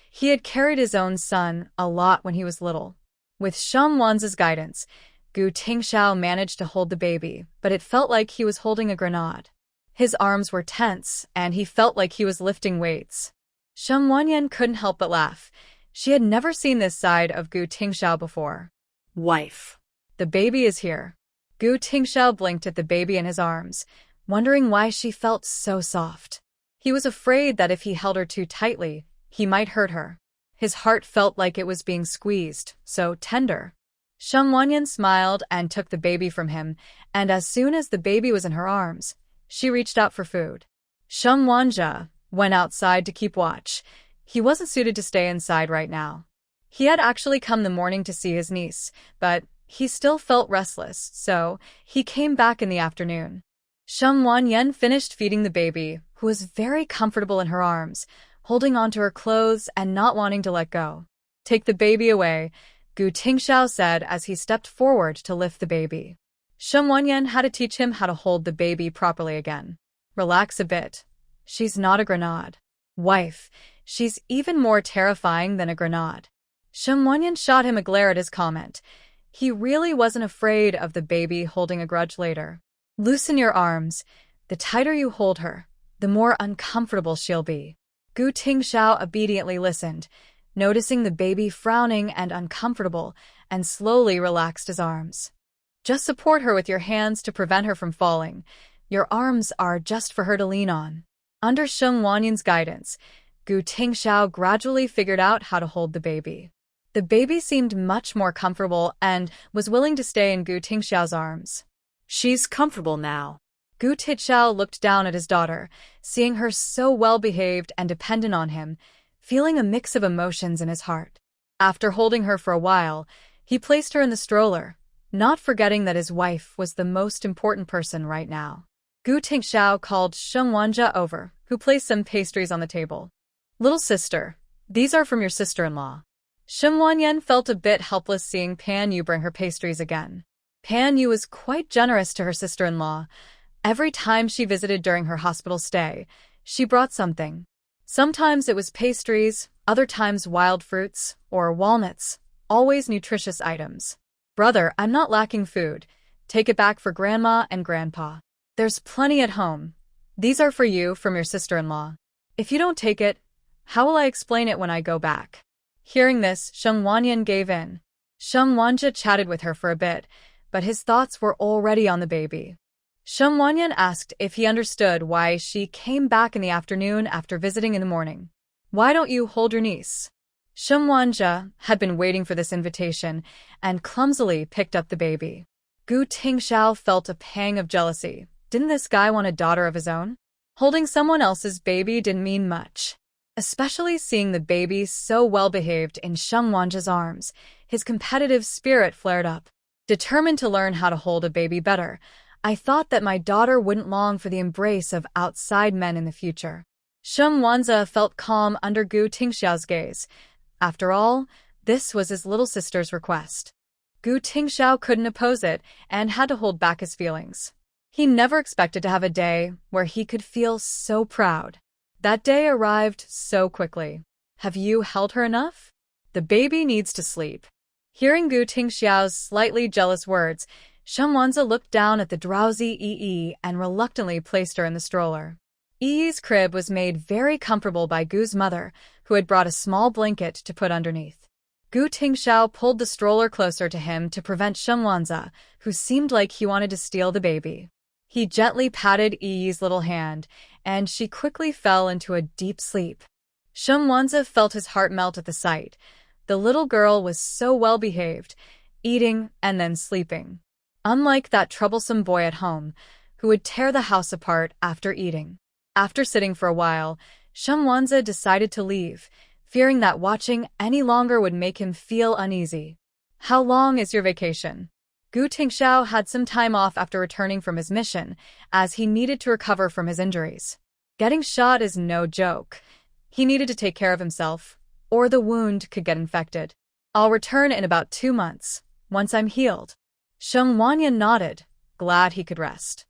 He had carried his own son a lot when he was little. With Sheng Wanza's guidance, Gu Tingxiao managed to hold the baby, but it felt like he was holding a grenade. His arms were tense, and he felt like he was lifting weights. Sheng Wanyan couldn't help but laugh. She had never seen this side of Gu Tingxiao before. "Wife, the baby is here." Gu Tingxiao blinked at the baby in his arms, wondering why she felt so soft. He was afraid that if he held her too tightly, he might hurt her. His heart felt like it was being squeezed, so tender. Sheng Wanyan smiled and took the baby from him, and as soon as the baby was in her arms, she reached out for food. Sheng Wanja went outside to keep watch. He wasn't suited to stay inside right now. He had actually come the morning to see his niece, but he still felt restless, so he came back in the afternoon. Sheng Wanyan finished feeding the baby, who was very comfortable in her arms, holding onto her clothes and not wanting to let go. "Take the baby away," Gu Tingxiao said as he stepped forward to lift the baby. Sheng Wanyan had to teach him how to hold the baby properly again. "Relax a bit. She's not a grenade. Wife, she's even more terrifying than a grenade." Sheng Wanyan shot him a glare at his comment. He really wasn't afraid of the baby holding a grudge later. "Loosen your arms. The tighter you hold her, the more uncomfortable she'll be." Gu Tingxiao obediently listened, noticing the baby frowning and uncomfortable, and slowly relaxed his arms. "Just support her with your hands to prevent her from falling. Your arms are just for her to lean on." Under Sheng Wanyan's guidance, Gu Tingxiao gradually figured out how to hold the baby. The baby seemed much more comfortable and was willing to stay in Gu Tingxiao's arms. "She's comfortable now." Gu Tingxiao looked down at his daughter, seeing her so well-behaved and dependent on him, feeling a mix of emotions in his heart. After holding her for a while, he placed her in the stroller, not forgetting that his wife was the most important person right now. Gu Tingxiao called Sheng Wanja over, who placed some pastries on the table. "Little sister, these are from your sister-in-law." Sheng Wanyan felt a bit helpless seeing Pan Yu bring her pastries again. Pan Yu was quite generous to her sister-in-law. Every time she visited during her hospital stay, she brought something. Sometimes it was pastries, other times wild fruits, or walnuts, always nutritious items. "Brother, I'm not lacking food. Take it back for Grandma and Grandpa. There's plenty at home. These are for you from your sister-in-law. If you don't take it, how will I explain it when I go back?" Hearing this, Sheng Wanyan gave in. Sheng Wanja chatted with her for a bit, but his thoughts were already on the baby. Sheng Wanyan asked if he understood why she came back in the afternoon after visiting in the morning. Why don't you hold your niece? Sheng Wanja had been waiting for this invitation and clumsily picked up the baby. Gu Tingxiao felt a pang of jealousy. Didn't this guy want a daughter of his own? Holding someone else's baby didn't mean much. Especially seeing the baby so well-behaved in Sheng Wanja's arms, his competitive spirit flared up. Determined to learn how to hold a baby better, I thought that my daughter wouldn't long for the embrace of outside men in the future. Sheng Wanza felt calm under Gu Tingxiao's gaze. After all, this was his little sister's request. Gu Tingxiao couldn't oppose it and had to hold back his feelings. He never expected to have a day where he could feel so proud. That day arrived so quickly. Have you held her enough? The baby needs to sleep. Hearing Gu Tingxiao's slightly jealous words, Sheng Wanza looked down at the drowsy Yi and reluctantly placed her in the stroller. Yi's crib was made very comfortable by Gu's mother, who had brought a small blanket to put underneath. Gu Tingxiao pulled the stroller closer to him to prevent Sheng Wanza, who seemed like he wanted to steal the baby. He gently patted Yi's little hand, and she quickly fell into a deep sleep. Sheng Wanza felt his heart melt at the sight. The little girl was so well-behaved, eating and then sleeping. Unlike that troublesome boy at home, who would tear the house apart after eating. After sitting for a while, Sheng Wanza decided to leave, fearing that watching any longer would make him feel uneasy. How long is your vacation? Gu Tingxiao had some time off after returning from his mission, as he needed to recover from his injuries. Getting shot is no joke. He needed to take care of himself, or the wound could get infected. I'll return in about 2 months, once I'm healed. Sheng Wanyan nodded, glad he could rest.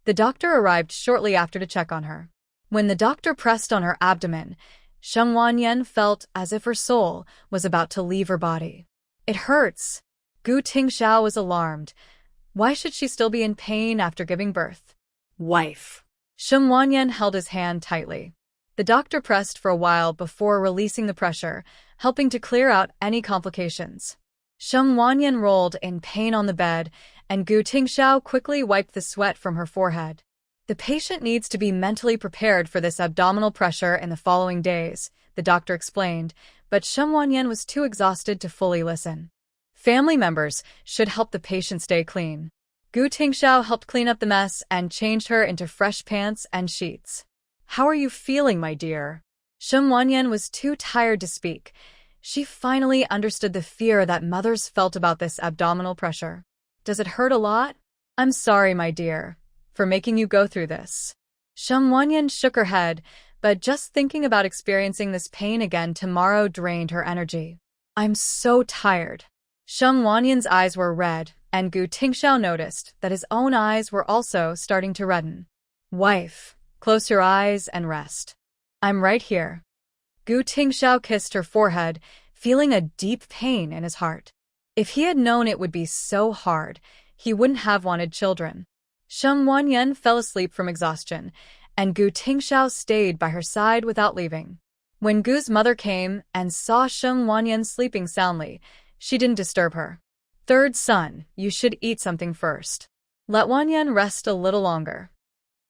The doctor arrived shortly after to check on her. When the doctor pressed on her abdomen, Sheng Wanyan felt as if her soul was about to leave her body. It hurts. Gu Tingxiao was alarmed. Why should she still be in pain after giving birth? Wife. Sheng Wanyan held his hand tightly. The doctor pressed for a while before releasing the pressure, helping to clear out any complications. Sheng Wanyan rolled in pain on the bed, and Gu Tingxiao quickly wiped the sweat from her forehead. The patient needs to be mentally prepared for this abdominal pressure in the following days, the doctor explained, but Sheng Wanyan was too exhausted to fully listen. Family members should help the patient stay clean. Gu Tingxiao helped clean up the mess and changed her into fresh pants and sheets. How are you feeling, my dear? Sheng Wanyan was too tired to speak. She finally understood the fear that mothers felt about this abdominal pressure. Does it hurt a lot? I'm sorry, my dear, for making you go through this. Sheng Wanyan shook her head, but just thinking about experiencing this pain again tomorrow drained her energy. I'm so tired. Sheng Wanyan's eyes were red, and Gu Tingxiao noticed that his own eyes were also starting to redden. Wife, close your eyes and rest. I'm right here. Gu Tingxiao kissed her forehead, feeling a deep pain in his heart. If he had known it would be so hard, he wouldn't have wanted children. Sheng Wanyan fell asleep from exhaustion, and Gu Tingxiao stayed by her side without leaving. When Gu's mother came and saw Sheng Wanyan sleeping soundly, she didn't disturb her. Third son, you should eat something first. Let Wanyan rest a little longer.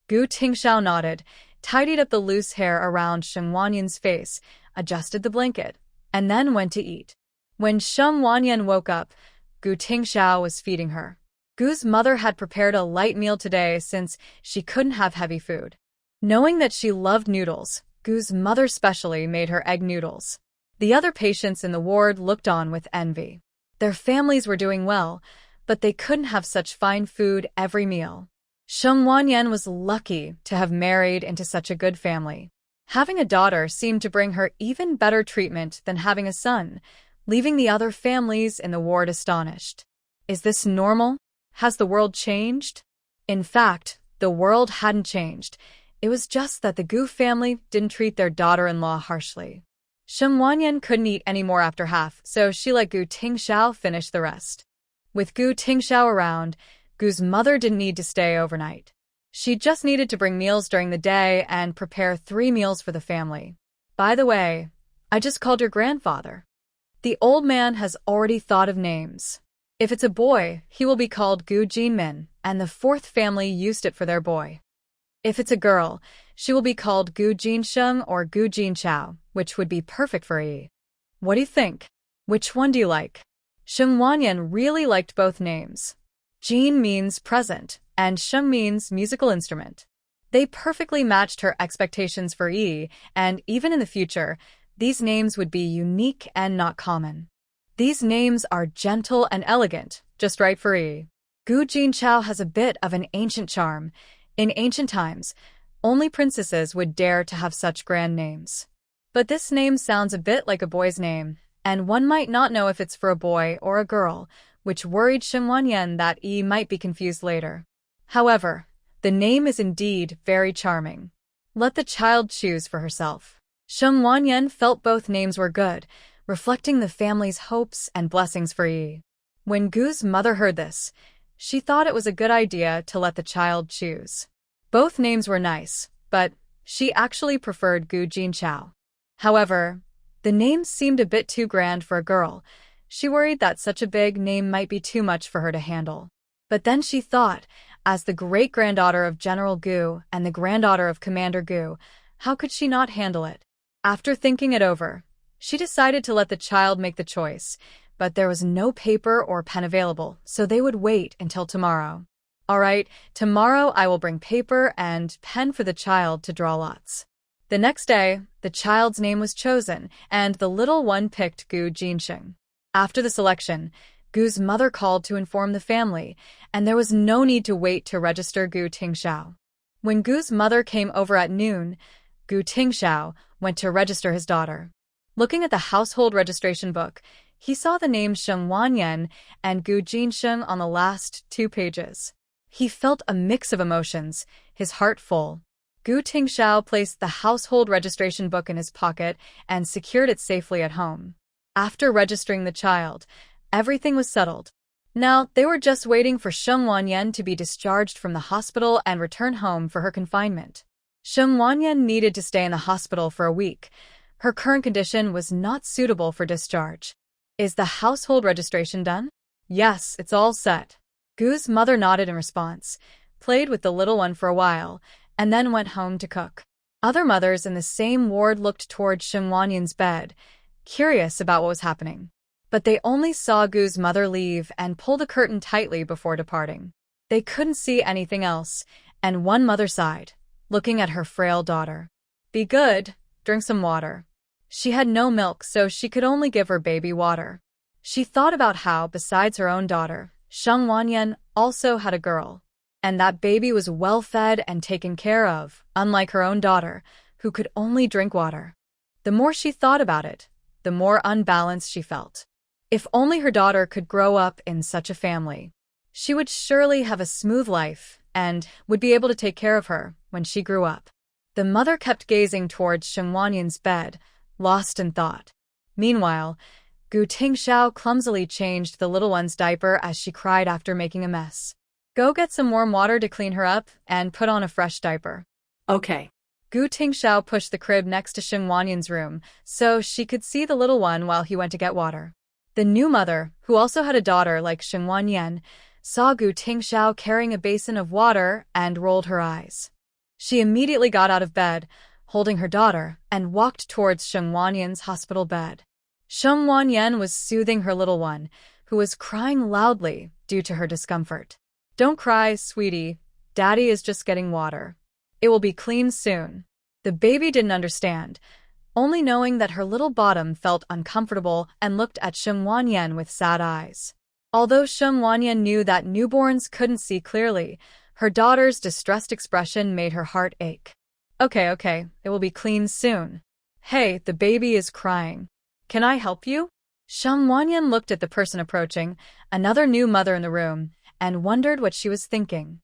Gu Tingxiao nodded, tidied up the loose hair around Sheng Wanyan's face, adjusted the blanket, and then went to eat. When Sheng Wanyan woke up, Gu Tingxiao was feeding her. Gu's mother had prepared a light meal today since she couldn't have heavy food. Knowing that she loved noodles, Gu's mother specially made her egg noodles. The other patients in the ward looked on with envy. Their families were doing well, but they couldn't have such fine food every meal. Sheng Wanyan was lucky to have married into such a good family. Having a daughter seemed to bring her even better treatment than having a son, leaving the other families in the ward astonished. Is this normal? Has the world changed? In fact, the world hadn't changed. It was just that the Gu family didn't treat their daughter-in-law harshly. Sheng Wanyan couldn't eat any more after half, so she let Gu Tingxiao finish the rest. With Gu Tingxiao around, Gu's mother didn't need to stay overnight. She just needed to bring meals during the day and prepare 3 meals for the family. By the way, I just called your grandfather. The old man has already thought of names. If it's a boy, he will be called Gu Jinmin, and the fourth family used it for their boy. If it's a girl, she will be called Gu Jinsheng or Gu Jinchao, which would be perfect for Yi. What do you think? Which one do you like? Sheng Wanyan really liked both names. Jin means present, and Sheng means musical instrument. They perfectly matched her expectations for Yi, and even in the future, these names would be unique and not common. These names are gentle and elegant, just right for Yi. Gu Jinchao has a bit of an ancient charm. In ancient times, only princesses would dare to have such grand names. But this name sounds a bit like a boy's name, and one might not know if it's for a boy or a girl, which worried Sheng Wanyan that Yi might be confused later. However, the name is indeed very charming. Let the child choose for herself. Sheng Wanyan felt both names were good, reflecting the family's hopes and blessings for Yi. When Gu's mother heard this, she thought it was a good idea to let the child choose. Both names were nice, but she actually preferred Gu Jinchao. However, the name seemed a bit too grand for a girl. She worried that such a big name might be too much for her to handle. But then she thought, as the great-granddaughter of General Gu and the granddaughter of Commander Gu, how could she not handle it? After thinking it over, she decided to let the child make the choice, but there was no paper or pen available, so they would wait until tomorrow. All right, tomorrow I will bring paper and pen for the child to draw lots. The next day, the child's name was chosen, and the little one picked Gu Jinsheng. After the selection, Gu's mother called to inform the family, and there was no need to wait to register Gu Tingxiao. When Gu's mother came over at noon, Gu Tingxiao went to register his daughter. Looking at the household registration book, he saw the names Sheng Wanyan and Gu Jinsheng on the last 2 pages. He felt a mix of emotions, his heart full. Gu Tingxiao placed the household registration book in his pocket and secured it safely at home. After registering the child, everything was settled. Now, they were just waiting for Sheng Wanyan to be discharged from the hospital and return home for her confinement. Sheng Wanyan needed to stay in the hospital for a week. Her current condition was not suitable for discharge. Is the household registration done? Yes, it's all set. Gu's mother nodded in response, played with the little one for a while, and then went home to cook. Other mothers in the same ward looked toward Sheng Wanyan's bed, curious about what was happening. But they only saw Gu's mother leave and pull the curtain tightly before departing. They couldn't see anything else, and one mother sighed, looking at her frail daughter. Be good, drink some water. She had no milk, so she could only give her baby water. She thought about how, besides her own daughter, Sheng Wanyan also had a girl, and that baby was well-fed and taken care of, unlike her own daughter, who could only drink water. The more she thought about it, the more unbalanced she felt. If only her daughter could grow up in such a family, she would surely have a smooth life and would be able to take care of her when she grew up. The mother kept gazing towards Sheng Wanyan's bed, lost in thought. Meanwhile, Gu Tingxiao clumsily changed the little one's diaper as she cried after making a mess. Go get some warm water to clean her up and put on a fresh diaper. Okay. Gu Tingxiao pushed the crib next to Sheng Wanyan's room so she could see the little one while he went to get water. The new mother, who also had a daughter like Sheng Wanyan, saw Gu Tingxiao carrying a basin of water and rolled her eyes. She immediately got out of bed, holding her daughter, and walked towards Sheng Wanyan's hospital bed. Sheng Wanyan was soothing her little one, who was crying loudly due to her discomfort. Don't cry, sweetie. Daddy is just getting water. It will be clean soon. The baby didn't understand, only knowing that her little bottom felt uncomfortable and looked at Sheng Wanyan with sad eyes. Although Sheng Wanyan knew that newborns couldn't see clearly, her daughter's distressed expression made her heart ache. Okay, it will be clean soon. Hey, the baby is crying. Can I help you? Sheng Wanyan looked at the person approaching, another new mother in the room, and wondered what she was thinking.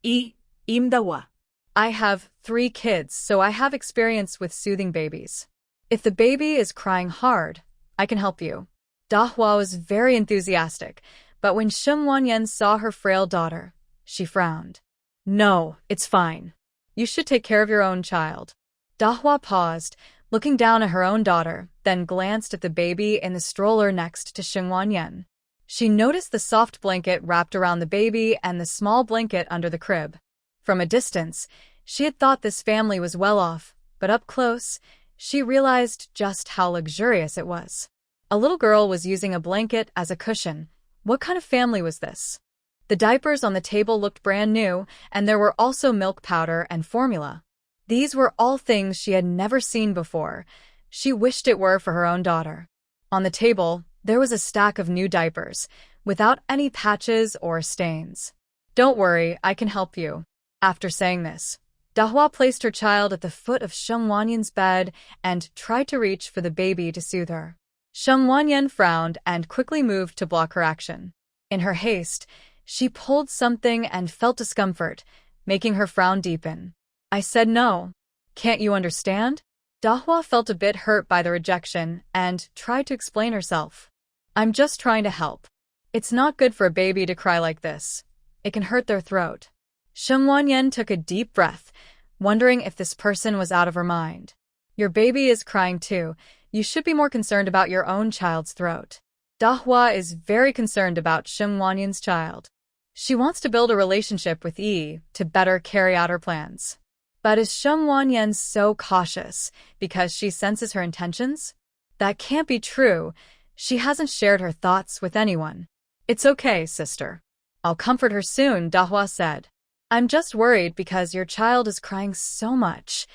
Imdawa. I have 3 kids, so I have experience with soothing babies. If the baby is crying hard, I can help you. Dahua was very enthusiastic, but when Sheng Wanyan saw her frail daughter, she frowned. No, it's fine. You should take care of your own child. Dahua paused, looking down at her own daughter, then glanced at the baby in the stroller next to Sheng Wanyan. She noticed the soft blanket wrapped around the baby and the small blanket under the crib. From a distance, she had thought this family was well off, but up close, she realized just how luxurious it was. A little girl was using a blanket as a cushion. What kind of family was this? The diapers on the table looked brand new, and there were also milk powder and formula. These were all things she had never seen before. She wished it were for her own daughter. On the table, there was a stack of new diapers, without any patches or stains. "Don't worry, I can help you." After saying this, Dahua placed her child at the foot of Sheng Wanyan's bed and tried to reach for the baby to soothe her. Sheng Wanyan frowned and quickly moved to block her action. In her haste, she pulled something and felt discomfort, making her frown deepen. "I said no. Can't you understand?" Dahua felt a bit hurt by the rejection and tried to explain herself. "I'm just trying to help. It's not good for a baby to cry like this. It can hurt their throat." Sheng Wanyan took a deep breath, wondering if this person was out of her mind. "Your baby is crying too. You should be more concerned about your own child's throat." Dahua is very concerned about Sheng Wanyan's child. She wants to build a relationship with Yi to better carry out her plans. But is Sheng Wanyan so cautious because she senses her intentions? That can't be true. She hasn't shared her thoughts with anyone. "It's okay, sister. I'll comfort her soon," Dahua said. "I'm just worried because your child is crying so much.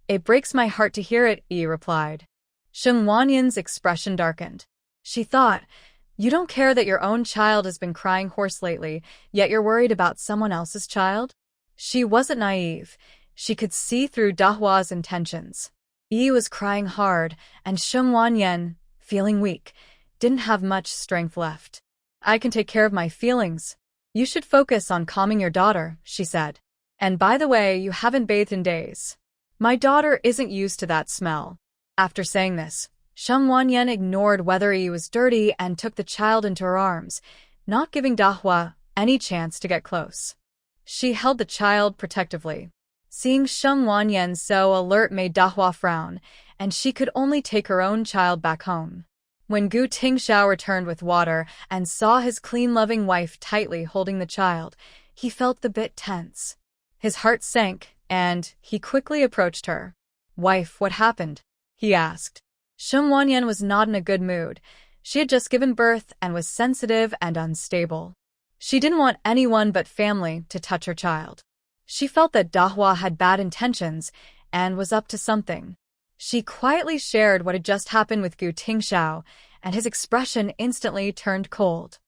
It breaks my heart to hear it," Yi replied. Sheng Wanyan's expression darkened. She thought, "You don't care that your own child has been crying hoarse lately, yet you're worried about someone else's child?" She wasn't naive. She could see through Dahua's intentions. Yi was crying hard, and Sheng Wanyan, feeling weak, didn't have much strength left. "I can take care of my feelings. You should focus on calming your daughter," she said. "And by the way, you haven't bathed in days. My daughter isn't used to that smell." After saying this, Sheng Wanyan ignored whether Yi was dirty and took the child into her arms, not giving Dahua any chance to get close. She held the child protectively. Seeing Sheng Wanyan so alert made Dahua frown, and she could only take her own child back home. When Gu Tingxiao returned with water and saw his clean, loving wife tightly holding the child, he felt a bit tense. His heart sank, and he quickly approached her. "Wife, what happened?" he asked. Sheng Wanyan was not in a good mood. She had just given birth and was sensitive and unstable. She didn't want anyone but family to touch her child. She felt that Dahua had bad intentions and was up to something. She quietly shared what had just happened with Gu Tingxiao, and his expression instantly turned cold.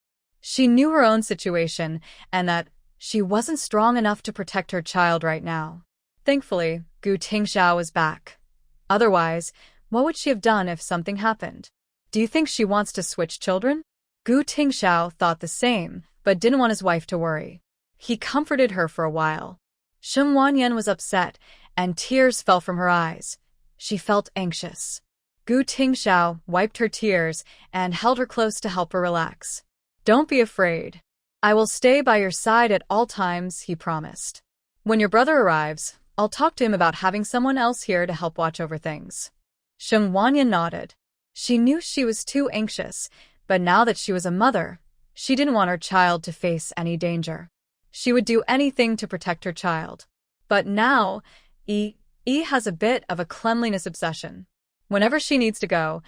She knew her own situation and that she wasn't strong enough to protect her child right now. Thankfully, Gu Tingxiao was back. Otherwise, what would she have done if something happened? "Do you think she wants to switch children?" Gu Tingxiao thought the same, but didn't want his wife to worry. He comforted her for a while. Sheng Wanyan was upset, and tears fell from her eyes. She felt anxious. Gu Tingxiao wiped her tears and held her close to help her relax. "Don't be afraid. I will stay by your side at all times," he promised. "When your brother arrives, I'll talk to him about having someone else here to help watch over things." Sheng Wanyan nodded. She knew she was too anxious, but now that she was a mother, she didn't want her child to face any danger. She would do anything to protect her child. But now, Yi has a bit of a cleanliness obsession. Whenever she needs to go,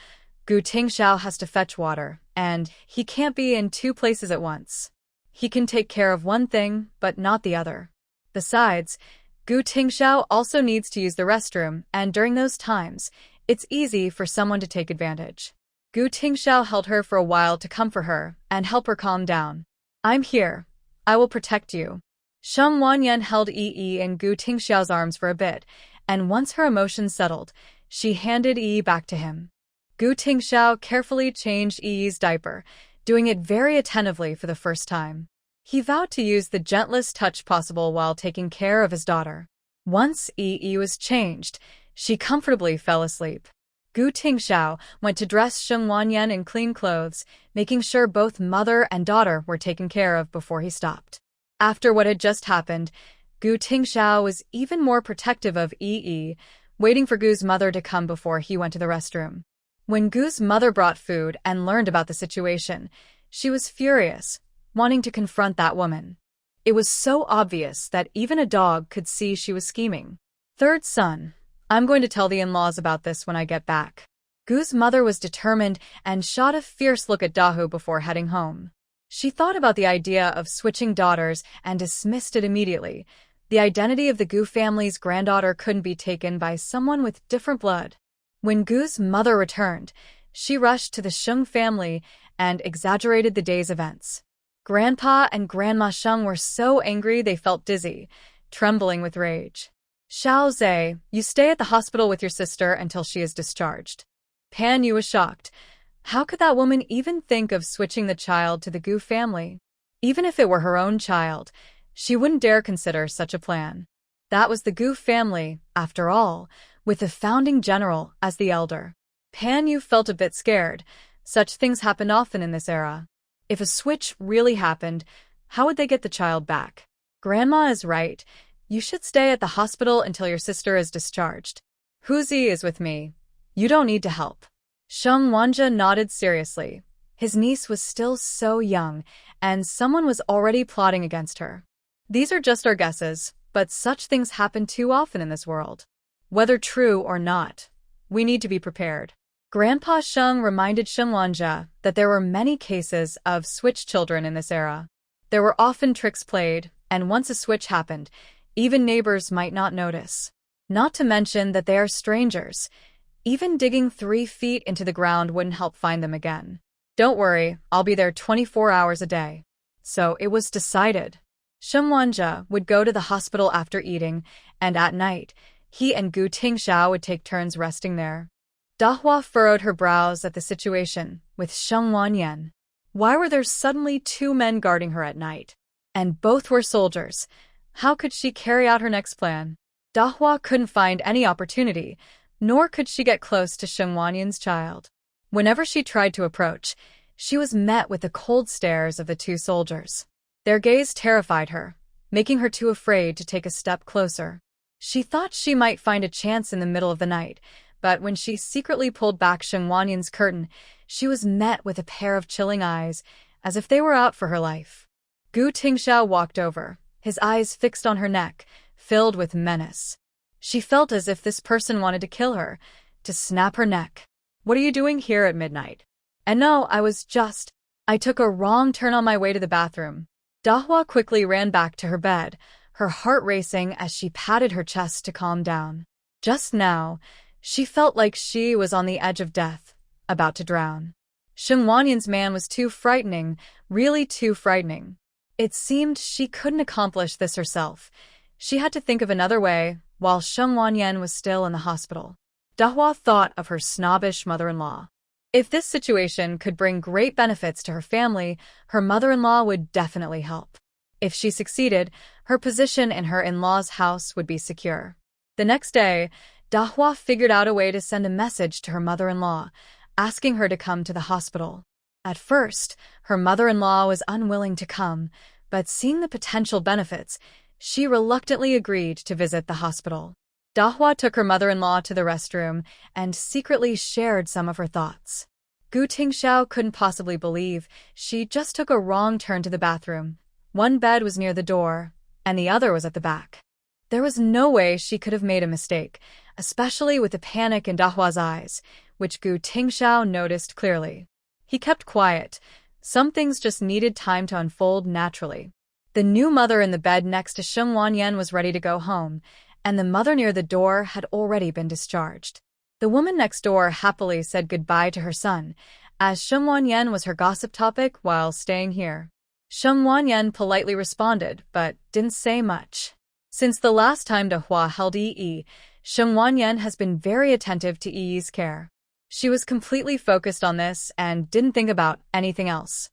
Gu Tingxiao has to fetch water, and he can't be in two places at once. He can take care of one thing, but not the other. Besides, Gu Tingxiao also needs to use the restroom, and during those times, it's easy for someone to take advantage. Gu Tingxiao held her for a while to comfort her and help her calm down. "I'm here. I will protect you." Sheng Wanyan held Yi in Gu Tingxiao's arms for a bit, and once her emotions settled, she handed Yi back to him. Gu Tingxiao carefully changed Yi's diaper, doing it very attentively for the first time. He vowed to use the gentlest touch possible while taking care of his daughter. Once Yi was changed, she comfortably fell asleep. Gu Tingxiao went to dress Sheng Wanyan in clean clothes, making sure both mother and daughter were taken care of before he stopped. After what had just happened, Gu Tingxiao was even more protective of Yi, waiting for Gu's mother to come before he went to the restroom. When Gu's mother brought food and learned about the situation, She was furious, wanting to confront that woman. It was so obvious that even a dog could see she was scheming. Third son, I'm going to tell the in-laws about this when I get back. Gu's mother was determined and shot a fierce look at Dahu before heading home. She thought about the idea of switching daughters and dismissed it immediately. The identity of the Gu family's granddaughter couldn't be taken by someone with different blood. When Gu's mother returned, she rushed to the Sheng family and exaggerated the day's events. Grandpa and Grandma Sheng were so angry they felt dizzy, trembling with rage. Xiao Zhe, you stay at the hospital with your sister until she is discharged. Pan Yu was shocked. How could that woman even think of switching the child to the Gu family? Even if it were her own child, she wouldn't dare consider such a plan. That was the Gu family, after all, with the founding general as the elder. Pan Yu felt a bit scared. Such things happened often in this era. If a switch really happened, how would they get the child back? Grandma is right. You should stay at the hospital until your sister is discharged. Huzi is with me. You don't need to help. Sheng Wanja nodded seriously. His niece was still so young, and someone was already plotting against her. These are just our guesses, but such things happen too often in this world. Whether true or not, we need to be prepared. Grandpa Sheng reminded Sheng Wanja that there were many cases of switch children in this era. There were often tricks played, and once a switch happened, even neighbors might not notice. Not to mention that they are strangers. Even digging 3 feet into the ground wouldn't help find them again. Don't worry, I'll be there 24 hours a day. So it was decided. Sheng Wanja would go to the hospital after eating, and at night, he and Gu Tingxiao would take turns resting there. Dahua furrowed her brows at the situation with Sheng Wanyan. Why were there suddenly 2 men guarding her at night? And both were soldiers. How could she carry out her next plan? Dahua couldn't find any opportunity, nor could she get close to Sheng Wanyan's child. Whenever she tried to approach, she was met with the cold stares of the 2 soldiers. Their gaze terrified her, making her too afraid to take a step closer. She thought she might find a chance in the middle of the night, but when she secretly pulled back Sheng Wanyan's curtain, she was met with a pair of chilling eyes, as if they were out for her life. Gu Tingxiao walked over, his eyes fixed on her neck, filled with menace. She felt as if this person wanted to kill her, to snap her neck. What are you doing here at midnight? And no, I took a wrong turn on my way to the bathroom. Dahua quickly ran back to her bed, her heart racing as she patted her chest to calm down. Just now, she felt like she was on the edge of death, about to drown. Sheng Wanyan's man was too frightening, really too frightening. It seemed she couldn't accomplish this herself. She had to think of another way, while Sheng Wanyan was still in the hospital. Dahua thought of her snobbish mother-in-law. If this situation could bring great benefits to her family, her mother-in-law would definitely help. If she succeeded, her position in her in-law's house would be secure. The next day, Dahua figured out a way to send a message to her mother-in-law, asking her to come to the hospital. At first, her mother-in-law was unwilling to come, but seeing the potential benefits, she reluctantly agreed to visit the hospital. Dahua took her mother-in-law to the restroom and secretly shared some of her thoughts. Gu Tingxiao couldn't possibly believe she just took a wrong turn to the bathroom. One bed was near the door, and the other was at the back. There was no way she could have made a mistake, especially with the panic in Dahua's eyes, which Gu Tingxiao noticed clearly. He kept quiet. Some things just needed time to unfold naturally. The new mother in the bed next to Sheng Wanyan was ready to go home, and the mother near the door had already been discharged. The woman next door happily said goodbye to her son, as Sheng Wanyan was her gossip topic while staying here. Sheng Wanyan politely responded, but didn't say much. Since the last time Dahua held Yi, Sheng Wanyan has been very attentive to Yi's care. She was completely focused on this and didn't think about anything else.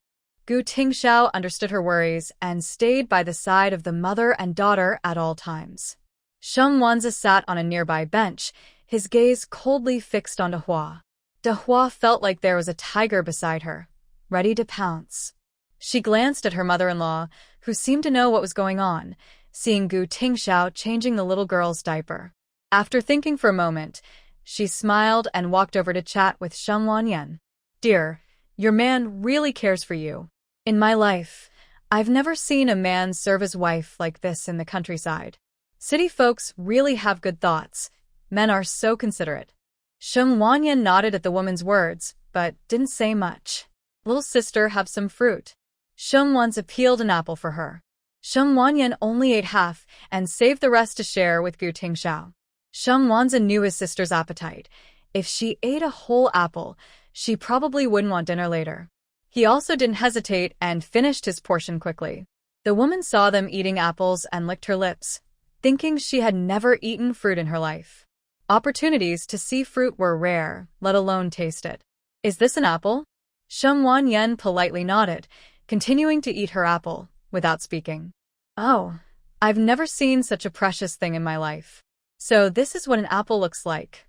Gu Tingxiao understood her worries and stayed by the side of the mother and daughter at all times. Sheng Wanza sat on a nearby bench, his gaze coldly fixed on Dahua. Dahua felt like there was a tiger beside her, ready to pounce. She glanced at her mother-in-law, who seemed to know what was going on, seeing Gu Tingxiao changing the little girl's diaper. After thinking for a moment, she smiled and walked over to chat with Sheng Wanyan. "Dear, Your man really cares for you. In my life, I've never seen a man serve his wife like this in the countryside. City folks really have good thoughts. Men are so considerate. Sheng Wanyan nodded at the woman's words, but didn't say much. Little sister, have some fruit. Sheng Wanzi peeled an apple for her. Sheng Wanyan only ate half and saved the rest to share with Gu Tingxiao. Sheng Wanzi knew his sister's appetite. If she ate a whole apple, she probably wouldn't want dinner later. He also didn't hesitate and finished his portion quickly. The woman saw them eating apples and licked her lips, thinking she had never eaten fruit in her life. Opportunities to see fruit were rare, let alone taste it. Is this an apple? Sheng Wanyan politely nodded, continuing to eat her apple, without speaking. Oh, I've never seen such a precious thing in my life. So this is what an apple looks like.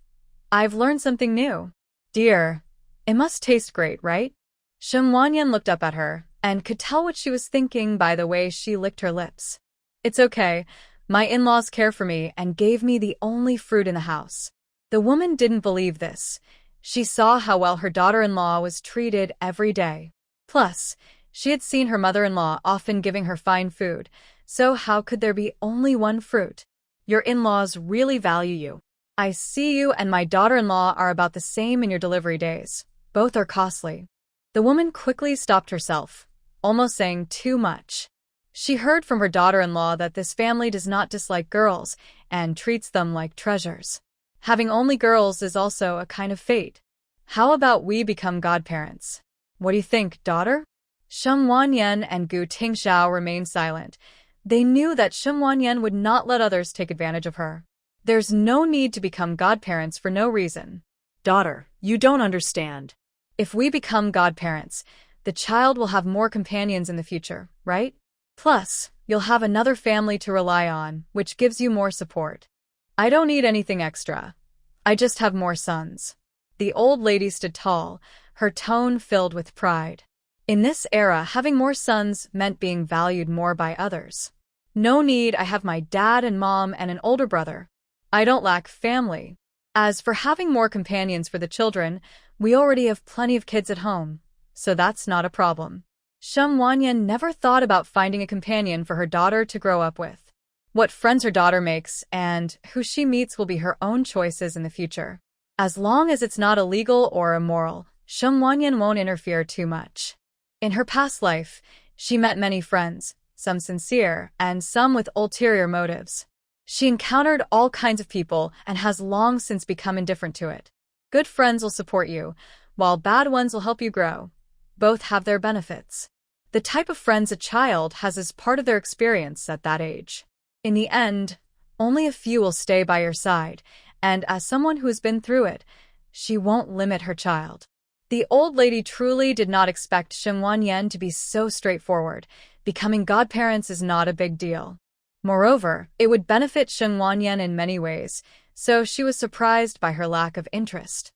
I've learned something new. Dear, it must taste great, right? Sheng Wanyan looked up at her, and could tell what she was thinking by the way she licked her lips. It's okay. My in-laws care for me and gave me the only fruit in the house. The woman didn't believe this. She saw how well her daughter-in-law was treated every day. Plus, she had seen her mother-in-law often giving her fine food, so how could there be only one fruit? Your in-laws really value you. I see you and my daughter-in-law are about the same in your delivery days. Both are costly. The woman quickly stopped herself, almost saying too much. She heard from her daughter-in-law that this family does not dislike girls and treats them like treasures. Having only girls is also a kind of fate. How about we become godparents? What do you think, daughter? Sheng Wanyan and Gu Tingxiao remained silent. They knew that Sheng Wanyan would not let others take advantage of her. There's no need to become godparents for no reason. Daughter, you don't understand. If we become godparents, the child will have more companions in the future, right? Plus, you'll have another family to rely on, which gives you more support. I don't need anything extra. I just have more sons. The old lady stood tall, her tone filled with pride. In this era, having more sons meant being valued more by others. No need, I have my dad and mom and an older brother. I don't lack family. As for having more companions for the children, we already have plenty of kids at home, so that's not a problem. Sheng Wanyan never thought about finding a companion for her daughter to grow up with. What friends her daughter makes and who she meets will be her own choices in the future. As long as it's not illegal or immoral, Sheng Wanyan won't interfere too much. In her past life, she met many friends, some sincere and some with ulterior motives. She encountered all kinds of people and has long since become indifferent to it. Good friends will support you, while bad ones will help you grow. Both have their benefits. The type of friends a child has is part of their experience at that age. In the end, only a few will stay by your side, and as someone who has been through it, she won't limit her child. The old lady truly did not expect Sheng Wanyan to be so straightforward. Becoming godparents is not a big deal. Moreover, it would benefit Sheng Wanyan in many ways, so she was surprised by her lack of interest.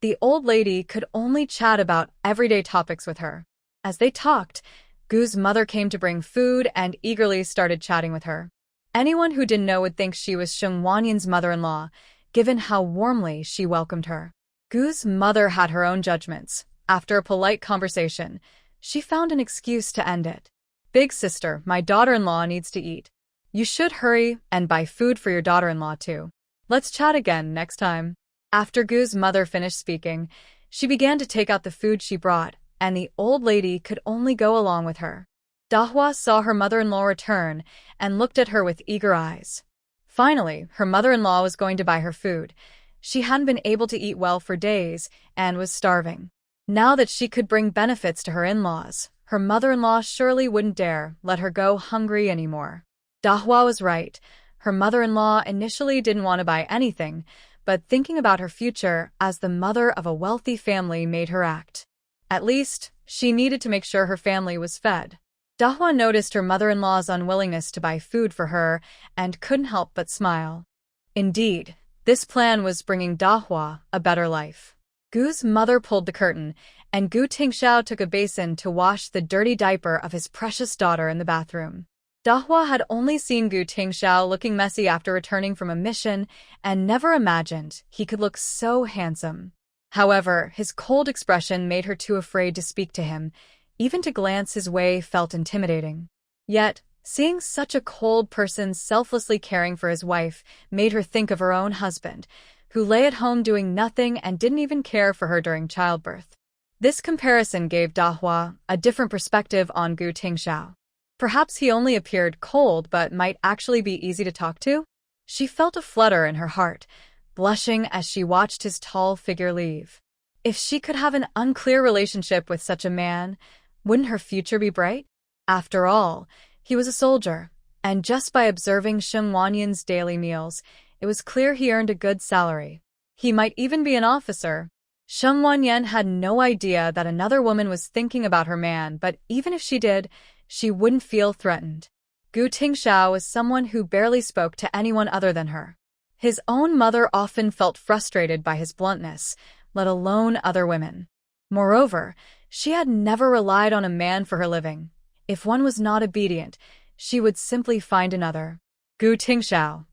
The old lady could only chat about everyday topics with her. As they talked, Gu's mother came to bring food and eagerly started chatting with her. Anyone who didn't know would think she was Sheng Wanyan's mother-in-law, given how warmly she welcomed her. Gu's mother had her own judgments. After a polite conversation, she found an excuse to end it. Big sister, my daughter-in-law needs to eat. You should hurry and buy food for your daughter-in-law too. Let's chat again next time. After Gu's mother finished speaking, she began to take out the food she brought, and the old lady could only go along with her. Dahua saw her mother-in-law return and looked at her with eager eyes. Finally, her mother-in-law was going to buy her food. She hadn't been able to eat well for days and was starving. Now that she could bring benefits to her in-laws, her mother-in-law surely wouldn't dare let her go hungry anymore. Dahua was right. Her mother-in-law initially didn't want to buy anything, but thinking about her future as the mother of a wealthy family made her act. At least, she needed to make sure her family was fed. Dahua noticed her mother-in-law's unwillingness to buy food for her and couldn't help but smile. Indeed, this plan was bringing Dahua a better life. Gu's mother pulled the curtain, and Gu Tingxiao took a basin to wash the dirty diaper of his precious daughter in the bathroom. Dahua had only seen Gu Tingxiao looking messy after returning from a mission and never imagined he could look so handsome. However, his cold expression made her too afraid to speak to him. Even to glance his way felt intimidating. Yet, seeing such a cold person selflessly caring for his wife made her think of her own husband, who lay at home doing nothing and didn't even care for her during childbirth. This comparison gave Dahua a different perspective on Gu Tingxiao. Perhaps he only appeared cold but might actually be easy to talk to? She felt a flutter in her heart, blushing as she watched his tall figure leave. If she could have an unclear relationship with such a man, wouldn't her future be bright? After all, he was a soldier, and just by observing Sheng Wanyan's daily meals, it was clear he earned a good salary. He might even be an officer. Sheng Wanyan had no idea that another woman was thinking about her man, but even if she did, she wouldn't feel threatened. Gu Tingxiao was someone who barely spoke to anyone other than her. His own mother often felt frustrated by his bluntness, let alone other women. Moreover, she had never relied on a man for her living. If one was not obedient, she would simply find another. Gu Tingxiao.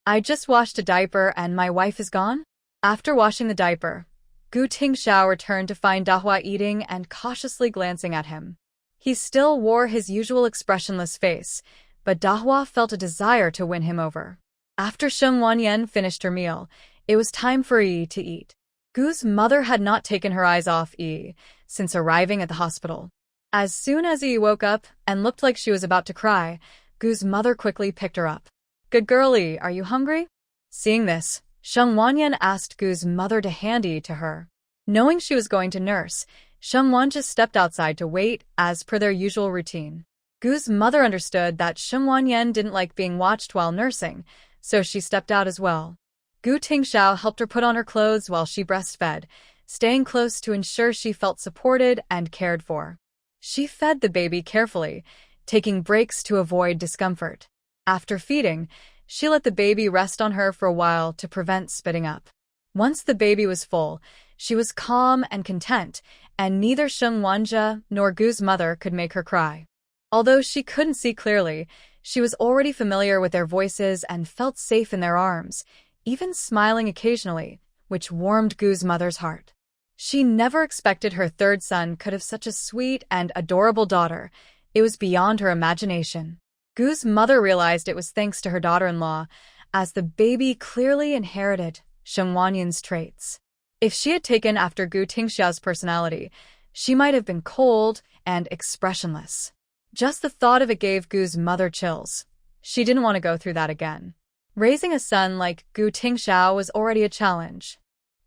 I just washed a diaper and my wife is gone? After washing the diaper, Gu Tingxiao returned to find Dahua eating and cautiously glancing at him. He still wore his usual expressionless face, but Dahua felt a desire to win him over. After Sheng Wanyan finished her meal, it was time for Yi to eat. Gu's mother had not taken her eyes off Yi since arriving at the hospital. As soon as Yi woke up and looked like she was about to cry, Gu's mother quickly picked her up. Good girl Yi, are you hungry? Seeing this, Sheng Wanyan asked Gu's mother to hand Yi to her. Knowing she was going to nurse, Sheng Wan just stepped outside to wait, as per their usual routine. Gu's mother understood that Sheng Wanyan didn't like being watched while nursing, so she stepped out as well. Gu Tingxiao helped her put on her clothes while she breastfed, staying close to ensure she felt supported and cared for. She fed the baby carefully, taking breaks to avoid discomfort. After feeding, she let the baby rest on her for a while to prevent spitting up. Once the baby was full, she was calm and content, and neither Sheng Wanja nor Gu's mother could make her cry. Although she couldn't see clearly, she was already familiar with their voices and felt safe in their arms, even smiling occasionally, which warmed Gu's mother's heart. She never expected her third son could have such a sweet and adorable daughter. It was beyond her imagination. Gu's mother realized it was thanks to her daughter-in-law, as the baby clearly inherited Sheng Wanyan's traits. If she had taken after Gu Tingxiao's personality, she might have been cold and expressionless. Just the thought of it gave Gu's mother chills. She didn't want to go through that again. Raising a son like Gu Tingxiao was already a challenge.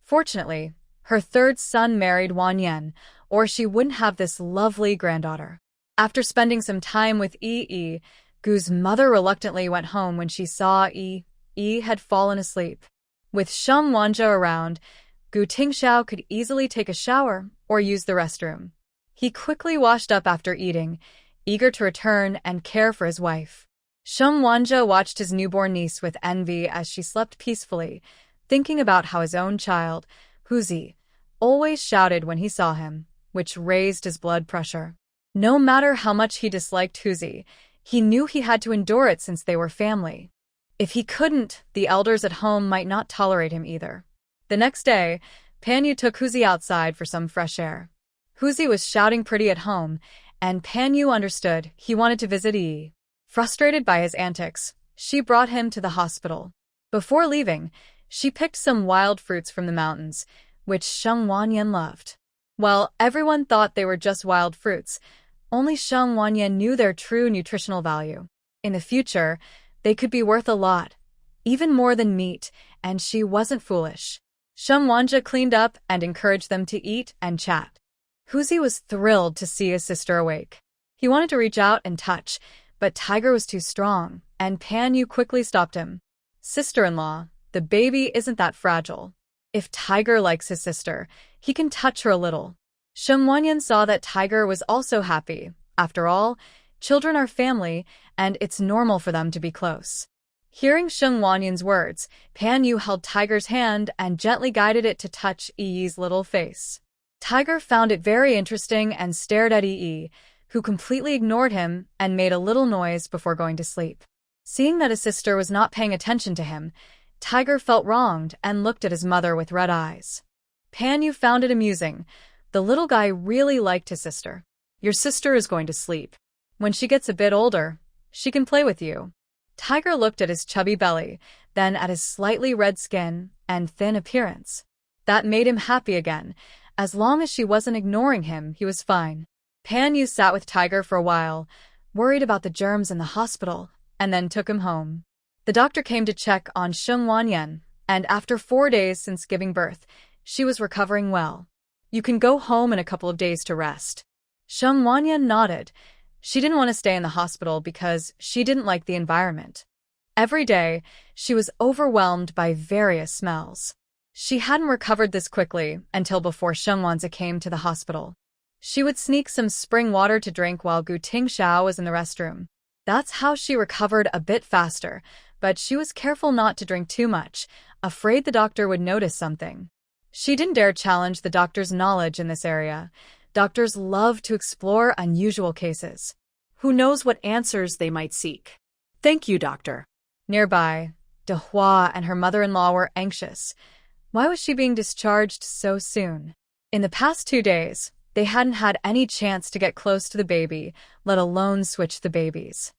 Fortunately, her third son married Wanyan, or she wouldn't have this lovely granddaughter. After spending some time with Yi, Gu's mother reluctantly went home when she saw Yi had fallen asleep. With Sheng Wanja around, Gu Tingxiao could easily take a shower or use the restroom. He quickly washed up after eating, eager to return and care for his wife. Sheng Wanja watched his newborn niece with envy as she slept peacefully, thinking about how his own child, Huzi, always shouted when he saw him, which raised his blood pressure. No matter how much he disliked Huzi, he knew he had to endure it since they were family. If he couldn't, the elders at home might not tolerate him either. The next day, Panyu took Huzi outside for some fresh air. Huzi was shouting pretty at home, and Panyu understood he wanted to visit Yi. Frustrated by his antics, she brought him to the hospital. Before leaving, she picked some wild fruits from the mountains, which Sheng Wanyan loved. While everyone thought they were just wild fruits, only Sheng Wanyan knew their true nutritional value. In the future, they could be worth a lot, even more than meat, and she wasn't foolish. Sheng Wanja cleaned up and encouraged them to eat and chat. Huzi was thrilled to see his sister awake. He wanted to reach out and touch, but Tiger was too strong, and Panyu quickly stopped him. Sister-in-law, the baby isn't that fragile. If Tiger likes his sister, he can touch her a little. Sheng Wanyan saw that Tiger was also happy. After all, children are family, and it's normal for them to be close. Hearing Sheng Wanyan's words, Panyu held Tiger's hand and gently guided it to touch Yi's little face. Tiger found it very interesting and stared at Yi, who completely ignored him and made a little noise before going to sleep. Seeing that his sister was not paying attention to him, Tiger felt wronged and looked at his mother with red eyes. Pan Yu found it amusing. The little guy really liked his sister. Your sister is going to sleep. When she gets a bit older, she can play with you. Tiger looked at his chubby belly, then at his slightly red skin and thin appearance. That made him happy again. As long as she wasn't ignoring him, he was fine. Pan Yu sat with Tiger for a while, worried about the germs in the hospital, and then took him home. The doctor came to check on Sheng Wanyan, and after 4 days since giving birth, she was recovering well. You can go home in a couple of days to rest. Sheng Wanyan nodded. She didn't want to stay in the hospital because she didn't like the environment. Every day, she was overwhelmed by various smells. She hadn't recovered this quickly until before Sheng Wanzi came to the hospital. She would sneak some spring water to drink while Gu Tingxiao was in the restroom. That's how she recovered a bit faster, but she was careful not to drink too much, afraid the doctor would notice something. She didn't dare challenge the doctor's knowledge in this area. Doctors love to explore unusual cases. Who knows what answers they might seek? Thank you, doctor. Nearby, De Hua and her mother-in-law were anxious. Why was she being discharged so soon? In the past 2 days, they hadn't had any chance to get close to the baby, let alone switch the babies.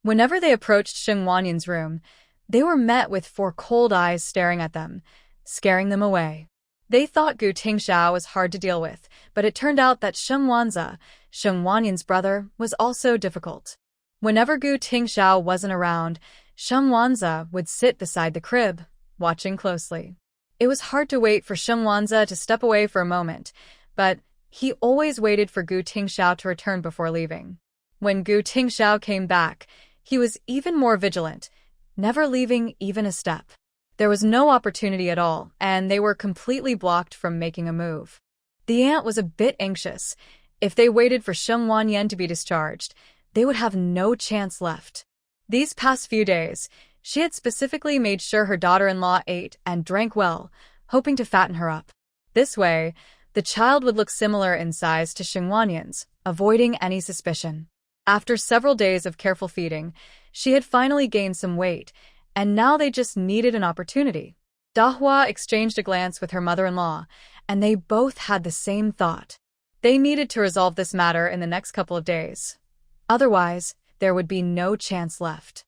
Whenever they approached Sheng Wanyan's room, they were met with 4 cold eyes staring at them, scaring them away. They thought Gu Tingxiao was hard to deal with, but it turned out that Sheng Wanzi, Sheng Wanyan's brother, was also difficult. Whenever Gu Tingxiao wasn't around, Sheng Wanzi would sit beside the crib, watching closely. It was hard to wait for Sheng Wanzi to step away for a moment, but he always waited for Gu Tingxiao to return before leaving. When Gu Tingxiao came back, he was even more vigilant, never leaving even a step. There was no opportunity at all, and they were completely blocked from making a move. The aunt was a bit anxious. If they waited for Sheng Wanyan to be discharged, they would have no chance left. These past few days, she had specifically made sure her daughter-in-law ate and drank well, hoping to fatten her up. This way, the child would look similar in size to Sheng Wanyan's, avoiding any suspicion. After several days of careful feeding, she had finally gained some weight, and now they just needed an opportunity. Dahua exchanged a glance with her mother-in-law, and they both had the same thought. They needed to resolve this matter in the next couple of days. Otherwise, there would be no chance left.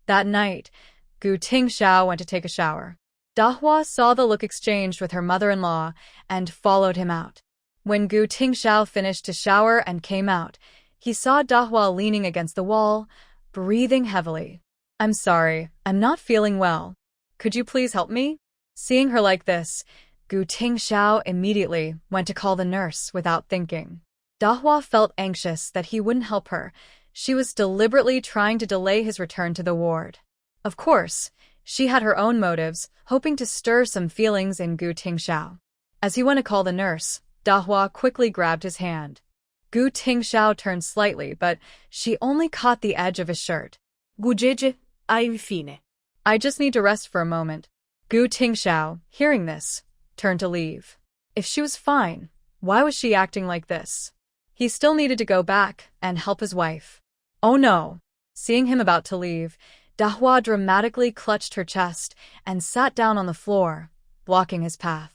That night, Gu Tingxiao went to take a shower. Dahua saw the look exchanged with her mother-in-law and followed him out. When Gu Tingxiao finished his shower and came out, he saw Dahua leaning against the wall, breathing heavily. I'm sorry, I'm not feeling well. Could you please help me? Seeing her like this, Gu Tingxiao immediately went to call the nurse without thinking. Dahua felt anxious that he wouldn't help her. She was deliberately trying to delay his return to the ward. Of course, she had her own motives, hoping to stir some feelings in Gu Tingxiao. As he went to call the nurse, Dahua quickly grabbed his hand. Gu Tingxiao turned slightly, but she only caught the edge of his shirt. Gujeje, infine. I just need to rest for a moment. Gu Tingxiao, hearing this, turned to leave. If she was fine, why was she acting like this? He still needed to go back and help his wife. Oh no! Seeing him about to leave, Dahua dramatically clutched her chest and sat down on the floor, blocking his path.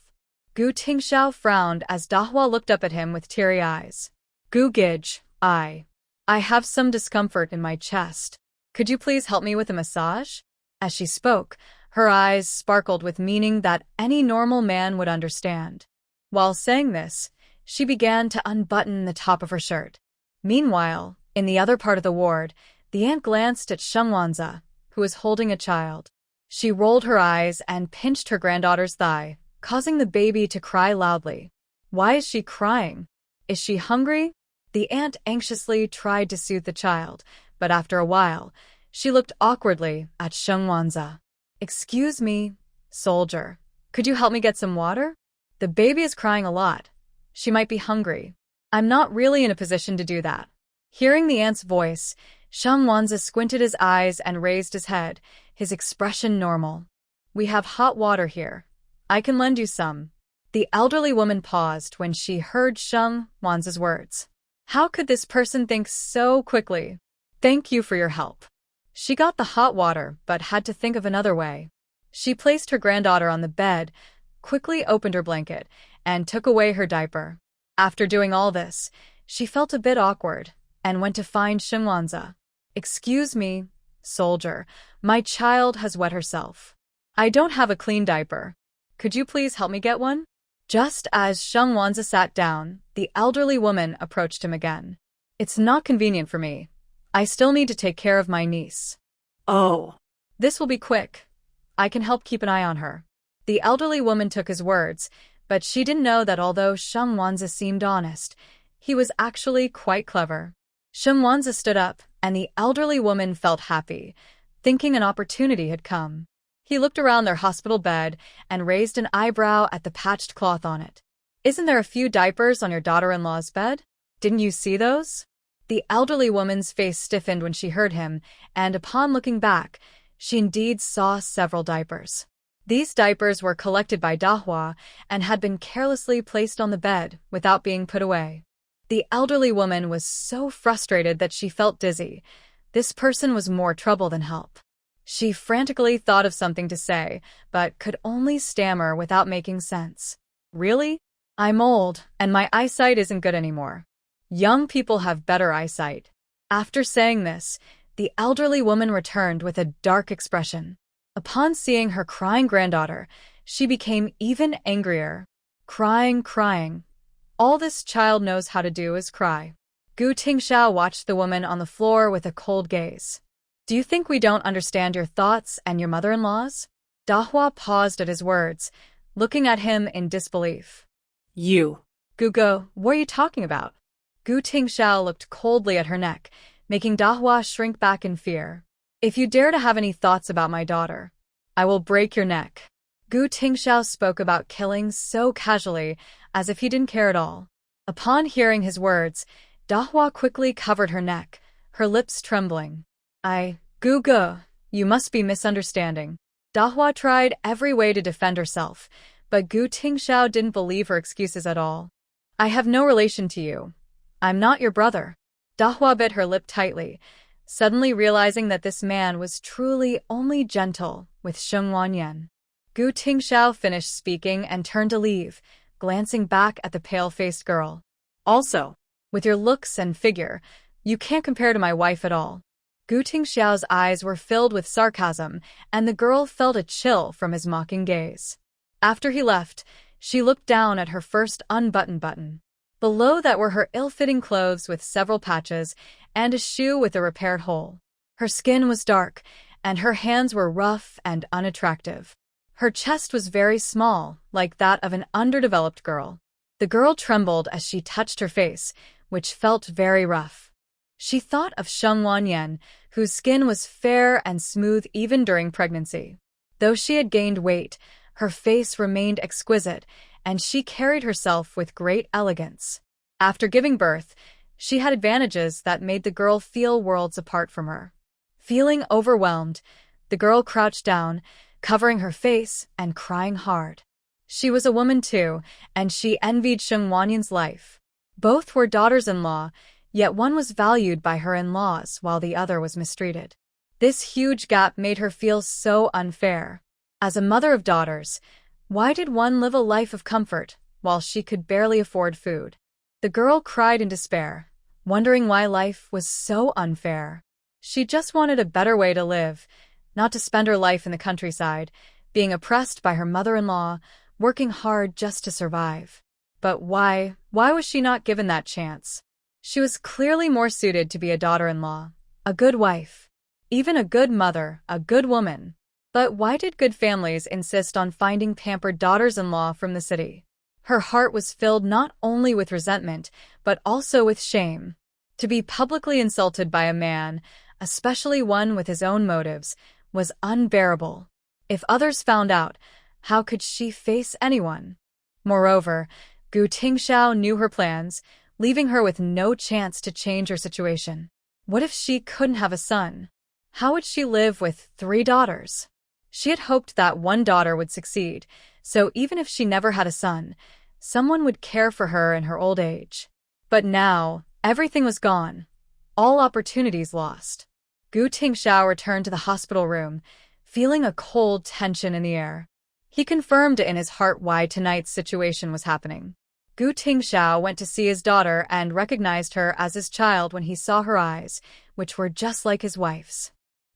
Gu Tingxiao frowned as Dahua looked up at him with teary eyes. Gu Gij, I have some discomfort in my chest. Could you please help me with a massage? As she spoke, her eyes sparkled with meaning that any normal man would understand. While saying this, she began to unbutton the top of her shirt. Meanwhile, in the other part of the ward, the aunt glanced at Sheng Wanzi, who was holding a child. She rolled her eyes and pinched her granddaughter's thigh, causing the baby to cry loudly. Why is she crying? Is she hungry? The aunt anxiously tried to soothe the child, but after a while, she looked awkwardly at Sheng Wanzi. Excuse me, soldier. Could you help me get some water? The baby is crying a lot. She might be hungry. I'm not really in a position to do that. Hearing the aunt's voice, Sheng Wanzi squinted his eyes and raised his head, his expression normal. We have hot water here. I can lend you some. The elderly woman paused when she heard Sheng Wanzi's words. How could this person think so quickly? Thank you for your help. She got the hot water, but had to think of another way. She placed her granddaughter on the bed, quickly opened her blanket, and took away her diaper. After doing all this, she felt a bit awkward and went to find Shengwanza. "Excuse me, soldier, my child has wet herself. I don't have a clean diaper. Could you please help me get one?" Just as Shengwanza sat down, the elderly woman approached him again. "It's not convenient for me. I still need to take care of my niece." Oh. "This will be quick. I can help keep an eye on her." The elderly woman took his words, but she didn't know that although Shengwanza seemed honest, he was actually quite clever. Shengwanza stood up, and the elderly woman felt happy, thinking an opportunity had come. He looked around their hospital bed and raised an eyebrow at the patched cloth on it. "Isn't there a few diapers on your daughter-in-law's bed? Didn't you see those?" The elderly woman's face stiffened when she heard him, and upon looking back, she indeed saw several diapers. These diapers were collected by Dahua and had been carelessly placed on the bed without being put away. The elderly woman was so frustrated that she felt dizzy. This person was more trouble than help. She frantically thought of something to say, but could only stammer without making sense. "Really? I'm old, and my eyesight isn't good anymore. Young people have better eyesight." After saying this, the elderly woman returned with a dark expression. Upon seeing her crying granddaughter, she became even angrier. Crying. All this child knows how to do is cry. Gu Tingxiao watched the woman on the floor with a cold gaze. "Do you think we don't understand your thoughts and your mother-in-law's?" Dahua paused at his words, looking at him in disbelief. "You." "Gugo, what are you talking about?" Gu Tingxiao looked coldly at her neck, making Dahua shrink back in fear. "If you dare to have any thoughts about my daughter, I will break your neck." Gu Tingxiao spoke about killing so casually, as if he didn't care at all. Upon hearing his words, Dahua quickly covered her neck, her lips trembling. Gugu, you must be misunderstanding." Dahua tried every way to defend herself, but Gu Tingxiao didn't believe her excuses at all. "I have no relation to you. I'm not your brother." Dahua bit her lip tightly, suddenly realizing that this man was truly only gentle with Sheng Wanyan. Gu Tingxiao finished speaking and turned to leave, glancing back at the pale-faced girl. "Also, with your looks and figure, you can't compare to my wife at all." Gu Tingxiao's eyes were filled with sarcasm, and the girl felt a chill from his mocking gaze. After he left, she looked down at her first unbuttoned button. Below that were her ill-fitting clothes with several patches and a shoe with a repaired hole. Her skin was dark, and her hands were rough and unattractive. Her chest was very small, like that of an underdeveloped girl. The girl trembled as she touched her face, which felt very rough. She thought of Sheng Wanyan, whose skin was fair and smooth even during pregnancy. Though she had gained weight, her face remained exquisite, and she carried herself with great elegance. After giving birth, she had advantages that made the girl feel worlds apart from her. Feeling overwhelmed, the girl crouched down, covering her face and crying hard. She was a woman too, and she envied Sheng Wanyan's life. Both were daughters-in-law, yet one was valued by her in-laws while the other was mistreated. This huge gap made her feel so unfair. As a mother of daughters, why did one live a life of comfort while she could barely afford food? The girl cried in despair, wondering why life was so unfair. She just wanted a better way to live, not to spend her life in the countryside, being oppressed by her mother-in-law, working hard just to survive. But why was she not given that chance? She was clearly more suited to be a daughter-in-law, a good wife, even a good mother, a good woman. But why did good families insist on finding pampered daughters-in-law from the city? Her heart was filled not only with resentment, but also with shame. To be publicly insulted by a man, especially one with his own motives, was unbearable. If others found out, how could she face anyone? Moreover, Gu Tingxiao knew her plans, leaving her with no chance to change her situation. What if she couldn't have a son? How would she live with 3 daughters? She had hoped that one daughter would succeed, so even if she never had a son, someone would care for her in her old age. But now, everything was gone. All opportunities lost. Gu Tingxiao returned to the hospital room, feeling a cold tension in the air. He confirmed in his heart why tonight's situation was happening. Gu Tingxiao went to see his daughter and recognized her as his child when he saw her eyes, which were just like his wife's.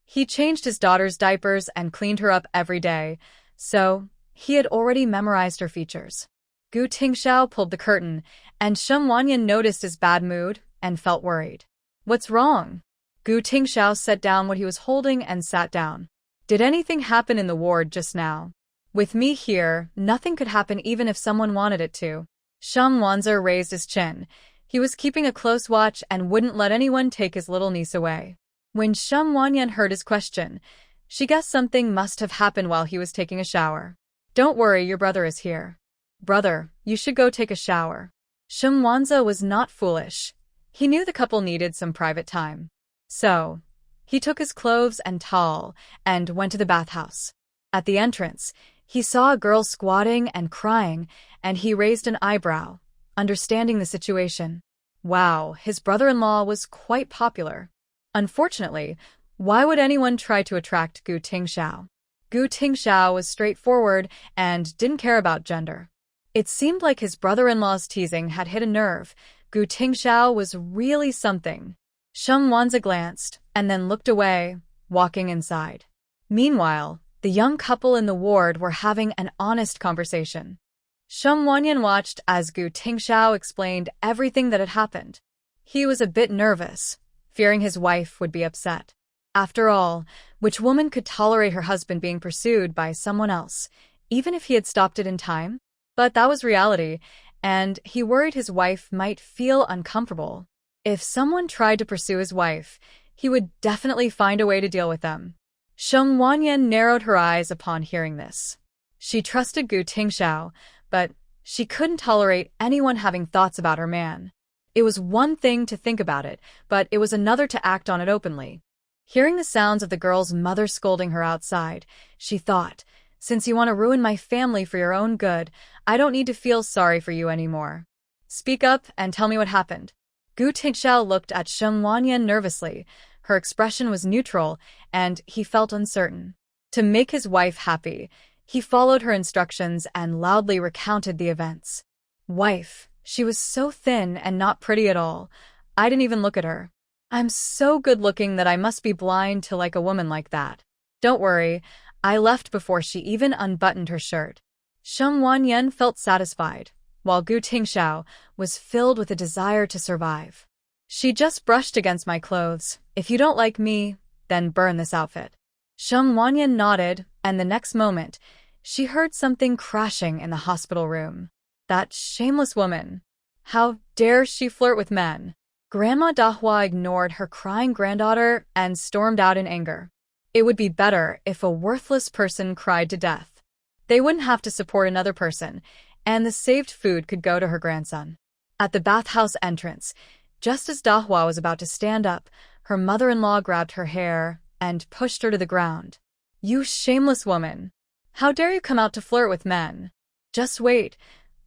He changed his daughter's diapers and cleaned her up every day, so he had already memorized her features. Gu Tingxiao pulled the curtain, and Shen Wanyan noticed his bad mood and felt worried. What's wrong? Gu Tingxiao set down what he was holding and sat down. Did anything happen in the ward just now? With me here, nothing could happen even if someone wanted it to. Shen Wanzi raised his chin. He was keeping a close watch and wouldn't let anyone take his little niece away. When Shen Wanyan heard his question, she guessed something must have happened while he was taking a shower. Don't worry, your brother is here. Brother, you should go take a shower. Shen Wanzi was not foolish. He knew the couple needed some private time. So, he took his clothes and towel and went to the bathhouse. At the entrance, he saw a girl squatting and crying, and he raised an eyebrow, understanding the situation. Wow, his brother-in-law was quite popular. Unfortunately, why would anyone try to attract Gu Tingxiao? Gu Tingxiao was straightforward and didn't care about gender. It seemed like his brother-in-law's teasing had hit a nerve. Gu Tingxiao was really something. Shen Wanzi glanced and then looked away, walking inside. Meanwhile, the young couple in the ward were having an honest conversation. Shen Wanyan watched as Gu Tingxiao explained everything that had happened. He was a bit nervous, fearing his wife would be upset. After all, which woman could tolerate her husband being pursued by someone else, even if he had stopped it in time? But that was reality, and he worried his wife might feel uncomfortable. If someone tried to pursue his wife, he would definitely find a way to deal with them. Shen Wanyan narrowed her eyes upon hearing this. She trusted Gu Tingxiao, but she couldn't tolerate anyone having thoughts about her man. It was one thing to think about it, but it was another to act on it openly. Hearing the sounds of the girl's mother scolding her outside, she thought, since you want to ruin my family for your own good, I don't need to feel sorry for you anymore. Speak up and tell me what happened. Gu Tingxiao looked at Shen Wanyan nervously. Her expression was neutral, and he felt uncertain. To make his wife happy, he followed her instructions and loudly recounted the events. Wife, she was so thin and not pretty at all. I didn't even look at her. I'm so good-looking that I must be blind to like a woman like that. Don't worry, I left before she even unbuttoned her shirt. Shen Wanyan felt satisfied, while Gu Tingxiao was filled with a desire to survive. She just brushed against my clothes. If you don't like me, then burn this outfit. Shen Wanyan nodded, and the next moment, she heard something crashing in the hospital room. That shameless woman. How dare she flirt with men? Grandma Dahua ignored her crying granddaughter and stormed out in anger. It would be better if a worthless person cried to death. They wouldn't have to support another person, and the saved food could go to her grandson. At the bathhouse entrance, just as Dahua was about to stand up, her mother-in-law grabbed her hair and pushed her to the ground. You shameless woman! How dare you come out to flirt with men? Just wait.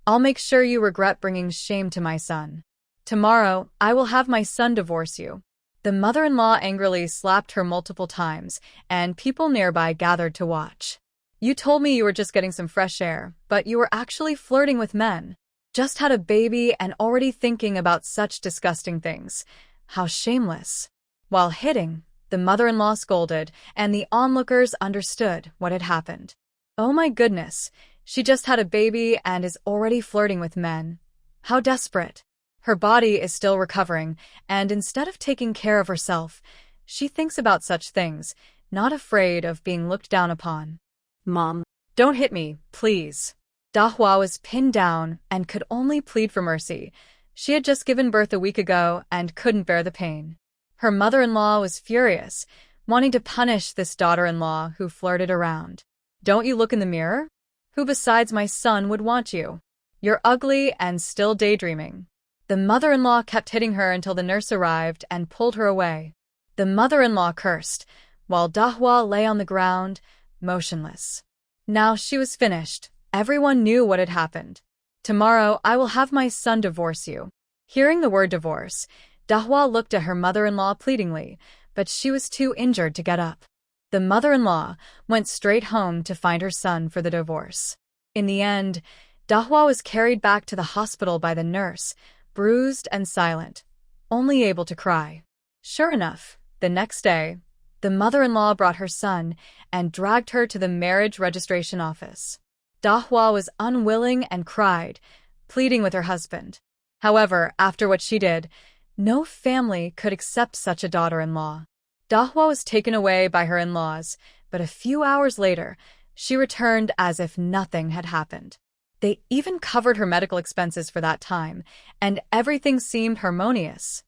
I'll make sure you regret bringing shame to my son. Tomorrow, I will have my son divorce you. The mother-in-law angrily slapped her multiple times, and people nearby gathered to watch. You told me you were just getting some fresh air, but you were actually flirting with men. Just had a baby and already thinking about such disgusting things. How shameless. While hitting, the mother-in-law scolded, and the onlookers understood what had happened. Oh my goodness, she just had a baby and is already flirting with men. How desperate. Her body is still recovering, and instead of taking care of herself, she thinks about such things, not afraid of being looked down upon. Mom, don't hit me, please. Dahua was pinned down and could only plead for mercy. She had just given birth a week ago and couldn't bear the pain. Her mother-in-law was furious, wanting to punish this daughter-in-law who flirted around. Don't you look in the mirror? Who besides my son would want you? You're ugly and still daydreaming. The mother-in-law kept hitting her until the nurse arrived and pulled her away. The mother-in-law cursed, while Dahua lay on the ground, motionless. Now she was finished. Everyone knew what had happened. Tomorrow I will have my son divorce you. Hearing the word divorce, Dahua looked at her mother-in-law pleadingly, but she was too injured to get up. The mother-in-law went straight home to find her son for the divorce. In the end, Dahwa was carried back to the hospital by the nurse, bruised and silent, only able to cry. Sure enough, the next day, the mother-in-law brought her son and dragged her to the marriage registration office. Dahwa was unwilling and cried, pleading with her husband. However, after what she did, no family could accept such a daughter-in-law. Dahwa was taken away by her in-laws, but a few hours later, she returned as if nothing had happened. They even covered her medical expenses for that time, and everything seemed harmonious.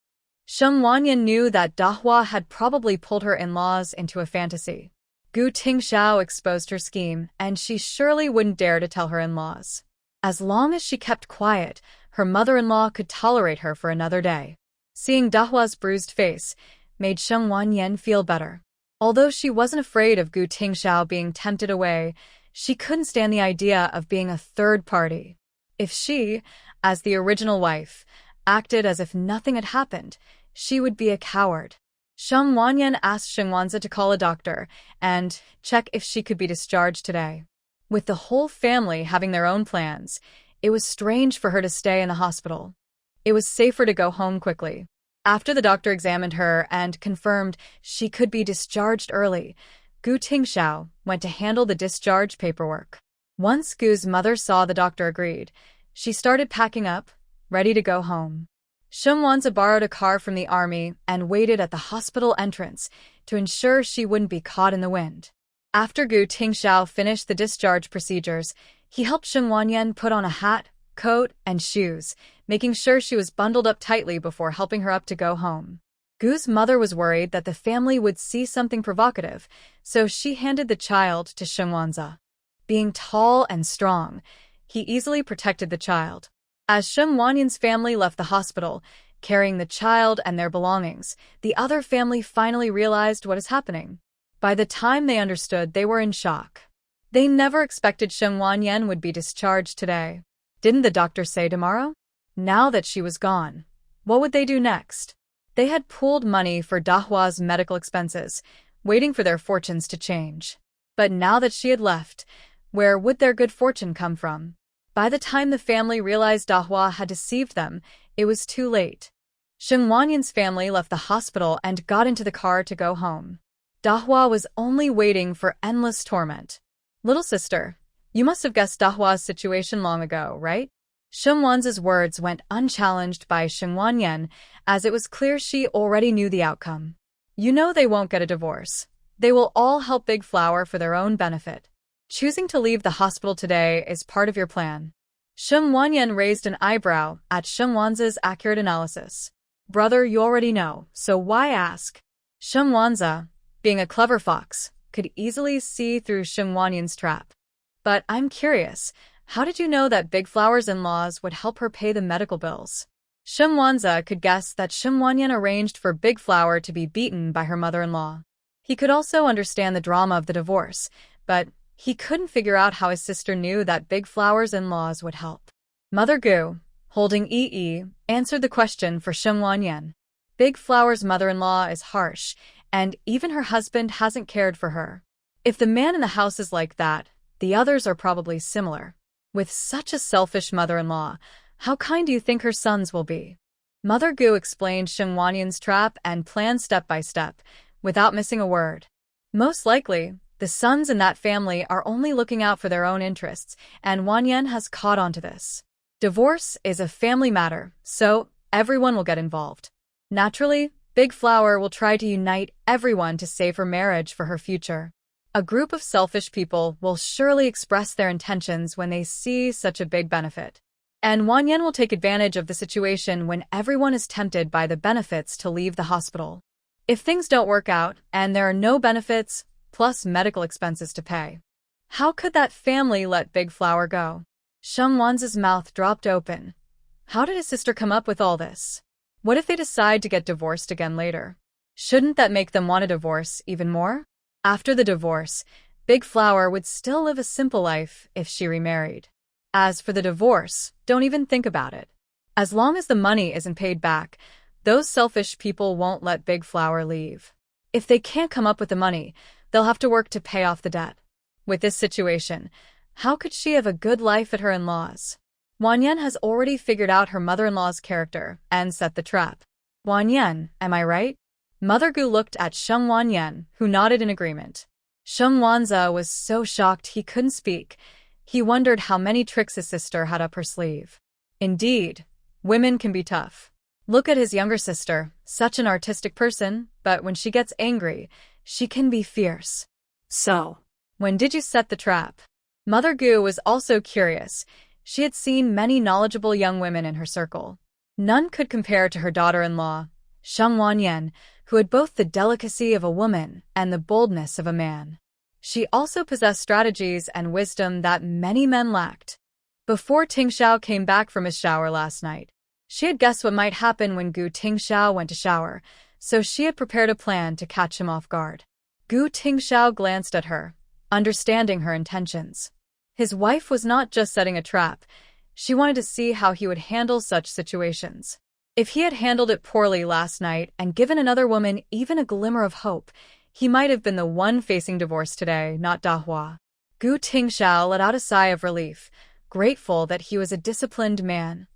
Sheng Wanyan knew that Dahwa had probably pulled her in-laws into a fantasy. Gu Tingxiao exposed her scheme, and she surely wouldn't dare to tell her in-laws. As long as she kept quiet, her mother-in-law could tolerate her for another day. Seeing Dahwa's bruised face made Sheng Wanyan feel better. Although she wasn't afraid of Gu Tingxiao being tempted away, she couldn't stand the idea of being a third party. If she, as the original wife, acted as if nothing had happened, she would be a coward. Sheng Wanyan asked Sheng Wanzi to call a doctor and check if she could be discharged today. With the whole family having their own plans, it was strange for her to stay in the hospital. It was safer to go home quickly. After the doctor examined her and confirmed she could be discharged early, Gu Tingxiao went to handle the discharge paperwork. Once Gu's mother saw the doctor agreed, she started packing up, ready to go home. Sheng Wanzi borrowed a car from the army and waited at the hospital entrance to ensure she wouldn't be caught in the wind. After Gu Tingxiao finished the discharge procedures, he helped Sheng Wanyan put on a hat, coat, and shoes, making sure she was bundled up tightly before helping her up to go home. Gu's mother was worried that the family would see something provocative, so she handed the child to Sheng Wanzi. Being tall and strong, he easily protected the child. As Sheng Wanyan's family left the hospital, carrying the child and their belongings, the other family finally realized what is happening. By the time they understood, they were in shock. They never expected Sheng Wanyan would be discharged today. Didn't the doctor say tomorrow? Now that she was gone, what would they do next? They had pooled money for Dahwa's medical expenses, waiting for their fortunes to change. But now that she had left, where would their good fortune come from? By the time the family realized Dahwa had deceived them, it was too late. Sheng Wanyan's family left the hospital and got into the car to go home. Dahwa was only waiting for endless torment. Little sister, you must have guessed Dahwa's situation long ago, right? Sheng Wanzi's words went unchallenged by Sheng Wanyan, as it was clear she already knew the outcome. You know they won't get a divorce. They will all help Big Flower for their own benefit. Choosing to leave the hospital today is part of your plan. Sheng Wanyan raised an eyebrow at Sheng Wanzi's accurate analysis. Brother, you already know, so why ask? Sheng Wanzi, being a clever fox, could easily see through Sheng Wanyan's trap. But I'm curious, how did you know that Big Flower's in-laws would help her pay the medical bills? Sheng Wanzi could guess that Sheng Wanyan arranged for Big Flower to be beaten by her mother-in-law. He could also understand the drama of the divorce, but he couldn't figure out how his sister knew that Big Flower's in-laws would help. Mother Gu, holding Yi, answered the question for Sheng Wanyan. Big Flower's mother-in-law is harsh, and even her husband hasn't cared for her. If the man in the house is like that, the others are probably similar. With such a selfish mother-in-law, how kind do you think her sons will be? Mother Gu explained Sheng Wanyan's trap and plan step by step, without missing a word. Most likely, the sons in that family are only looking out for their own interests, and Wanyan has caught on to this. Divorce is a family matter, so everyone will get involved. Naturally, Big Flower will try to unite everyone to save her marriage for her future. A group of selfish people will surely express their intentions when they see such a big benefit. And Wanyan will take advantage of the situation when everyone is tempted by the benefits to leave the hospital. If things don't work out and there are no benefits, plus medical expenses to pay, how could that family let Big Flower go? Sheng Wanzi's mouth dropped open. How did his sister come up with all this? What if they decide to get divorced again later? Shouldn't that make them want a divorce even more? After the divorce, Big Flower would still live a simple life if she remarried. As for the divorce, don't even think about it. As long as the money isn't paid back, those selfish people won't let Big Flower leave. If they can't come up with the money, They'll have to work to pay off the debt. With this situation, how could she have a good life at her in-laws? Wanyan has already figured out her mother-in-law's character and set the trap. Wanyan, am I right? Mother Gu looked at Sheng Wanyan, who nodded in agreement. Sheng Wanza was so shocked he couldn't speak. He wondered how many tricks his sister had up her sleeve. Indeed, women can be tough. Look at his younger sister, such an artistic person, but when she gets angry, she can be fierce. So, when did you set the trap? Mother Gu was also curious. She had seen many knowledgeable young women in her circle. None could compare to her daughter-in-law, Sheng Wanyan, who had both the delicacy of a woman and the boldness of a man. She also possessed strategies and wisdom that many men lacked. Before Tingxiao came back from his shower last night, she had guessed what might happen when Gu Tingxiao went to shower, so she had prepared a plan to catch him off guard. Gu Tingxiao glanced at her, understanding her intentions. His wife was not just setting a trap. She wanted to see how he would handle such situations. If he had handled it poorly last night and given another woman even a glimmer of hope, he might have been the one facing divorce today, not Dahua. Gu Tingxiao let out a sigh of relief, grateful that he was a disciplined man.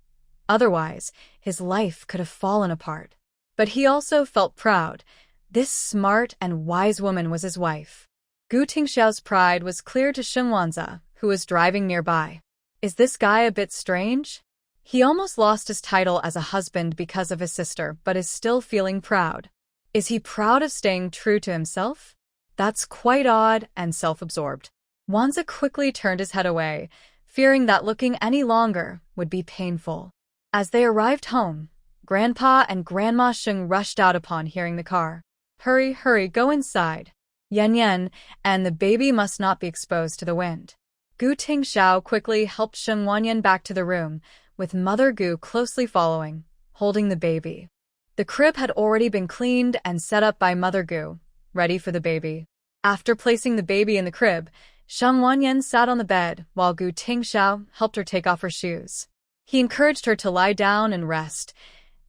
Otherwise, his life could have fallen apart. But he also felt proud. This smart and wise woman was his wife. Gu Tingxiao's pride was clear to Sheng Wanza, who was driving nearby. Is this guy a bit strange? He almost lost his title as a husband because of his sister, but is still feeling proud. Is he proud of staying true to himself? That's quite odd and self-absorbed. Wanza quickly turned his head away, fearing that looking any longer would be painful. As they arrived home, Grandpa and Grandma Sheng rushed out upon hearing the car. Hurry, hurry, go inside. Yan Yan and the baby must not be exposed to the wind. Gu Tingxiao quickly helped Sheng Wanyan back to the room, with Mother Gu closely following, holding the baby. The crib had already been cleaned and set up by Mother Gu, ready for the baby. After placing the baby in the crib, Sheng Wanyan sat on the bed while Gu Tingxiao helped her take off her shoes. He encouraged her to lie down and rest.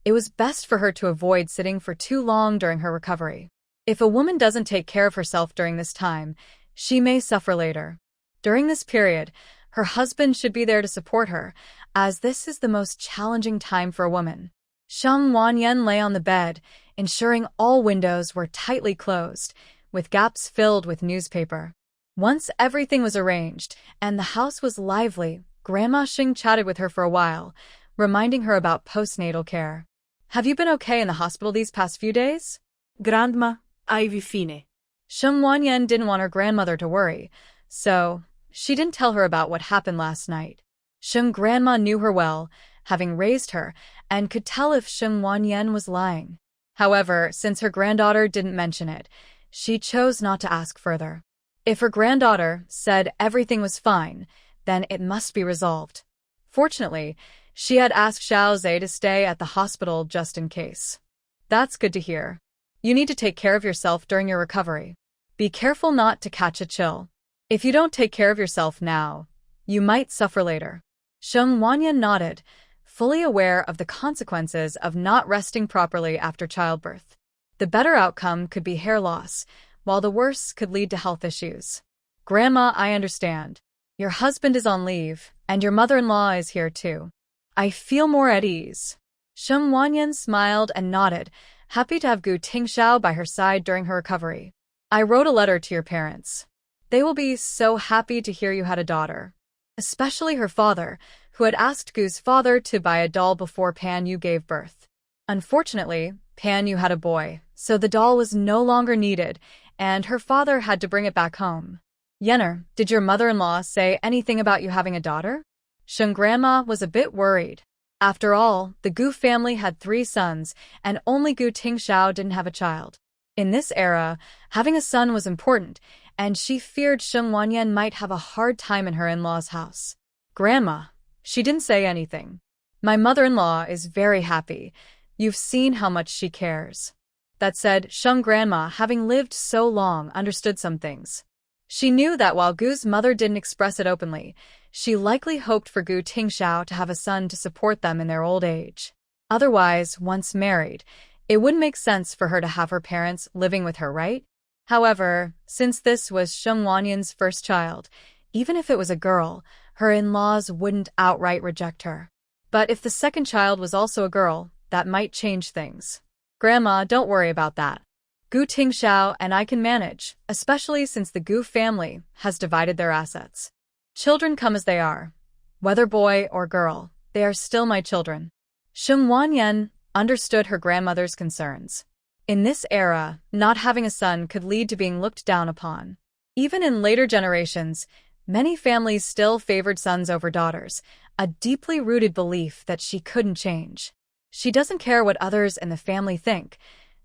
It was best for her to avoid sitting for too long during her recovery. If a woman doesn't take care of herself during this time, she may suffer later. During this period, her husband should be there to support her, as this is the most challenging time for a woman. Sheng Wanyan lay on the bed, ensuring all windows were tightly closed, with gaps filled with newspaper. Once everything was arranged and the house was lively, Grandma Sheng chatted with her for a while, reminding her about postnatal care. Have you been okay in the hospital these past few days? Grandma, Ivy fine. Sheng Wanyan didn't want her grandmother to worry, so she didn't tell her about what happened last night. Sheng Grandma knew her well, having raised her, and could tell if Sheng Wanyan was lying. However, since her granddaughter didn't mention it, she chose not to ask further. If her granddaughter said everything was fine, then it must be resolved. Fortunately, she had asked Xiao Zhe to stay at the hospital just in case. That's good to hear. You need to take care of yourself during your recovery. Be careful not to catch a chill. If you don't take care of yourself now, you might suffer later. Sheng Wanyan nodded, fully aware of the consequences of not resting properly after childbirth. The better outcome could be hair loss, while the worse could lead to health issues. Grandma, I understand. Your husband is on leave, and your mother-in-law is here too. I feel more at ease. Sheng Wanyan smiled and nodded, happy to have Gu Tingxiao by her side during her recovery. I wrote a letter to your parents. They will be so happy to hear you had a daughter. Especially her father, who had asked Gu's father to buy a doll before Pan Yu gave birth. Unfortunately, Pan Yu had a boy, so the doll was no longer needed, and her father had to bring it back home. Yenner, did your mother-in-law say anything about you having a daughter? Sheng Grandma was a bit worried. After all, the Gu family had 3 sons, and only Gu Tingxiao didn't have a child. In this era, having a son was important, and she feared Sheng Wanyan might have a hard time in her in-law's house. Grandma, she didn't say anything. My mother-in-law is very happy. You've seen how much she cares. That said, Sheng Grandma, having lived so long, understood some things. She knew that while Gu's mother didn't express it openly, she likely hoped for Gu Tingxiao to have a son to support them in their old age. Otherwise, once married, it wouldn't make sense for her to have her parents living with her, right? However, since this was Sheng Wanyan's first child, even if it was a girl, her in-laws wouldn't outright reject her. But if the second child was also a girl, that might change things. Grandma, don't worry about that. Gu Tingxiao and I can manage, especially since the Gu family has divided their assets. Children come as they are. Whether boy or girl, they are still my children. Sheng Wanyan understood her grandmother's concerns. In this era, not having a son could lead to being looked down upon. Even in later generations, many families still favored sons over daughters, a deeply rooted belief that she couldn't change. She doesn't care what others in the family think.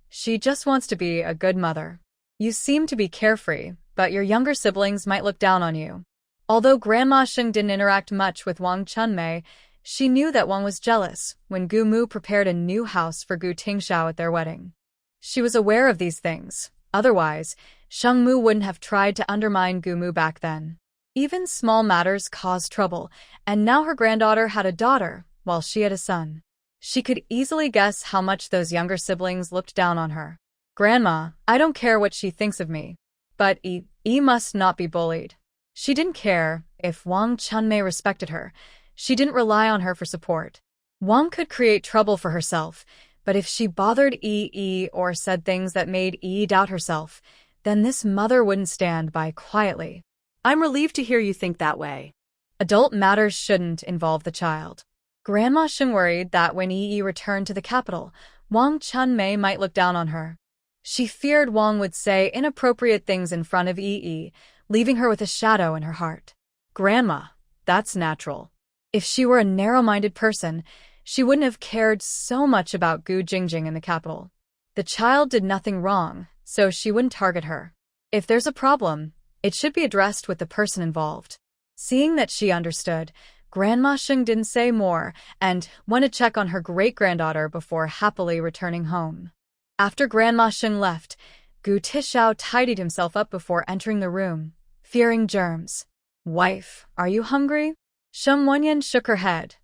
She just wants to be a good mother. You seem to be carefree, but your younger siblings might look down on you. Although Grandma Sheng didn't interact much with Wang Chunmei, she knew that Wang was jealous when Gu Mu prepared a new house for Gu Tingxiao at their wedding. She was aware of these things. Otherwise, Sheng Mu wouldn't have tried to undermine Gu Mu back then. Even small matters caused trouble, and now her granddaughter had a daughter, while she had a son. She could easily guess how much those younger siblings looked down on her. Grandma, I don't care what she thinks of me. But Yi must not be bullied. She didn't care if Wang Chunmei respected her. She didn't rely on her for support. Wang could create trouble for herself, but if she bothered Yi or said things that made Yi doubt herself, then this mother wouldn't stand by quietly. I'm relieved to hear you think that way. Adult matters shouldn't involve the child. Grandma Sheng worried that when Yi returned to the capital, Wang Chunmei might look down on her. She feared Wang would say inappropriate things in front of Yi, leaving her with a shadow in her heart. Grandma, that's natural. If she were a narrow-minded person, she wouldn't have cared so much about Gu Jingjing in the capital. The child did nothing wrong, so she wouldn't target her. If there's a problem, it should be addressed with the person involved. Seeing that she understood, Grandma Sheng didn't say more and went to check on her great-granddaughter before happily returning home. After Grandma Sheng left, Gu Tishao tidied himself up before entering the room, fearing germs. Wife, are you hungry? Sheng Wanyan shook her head.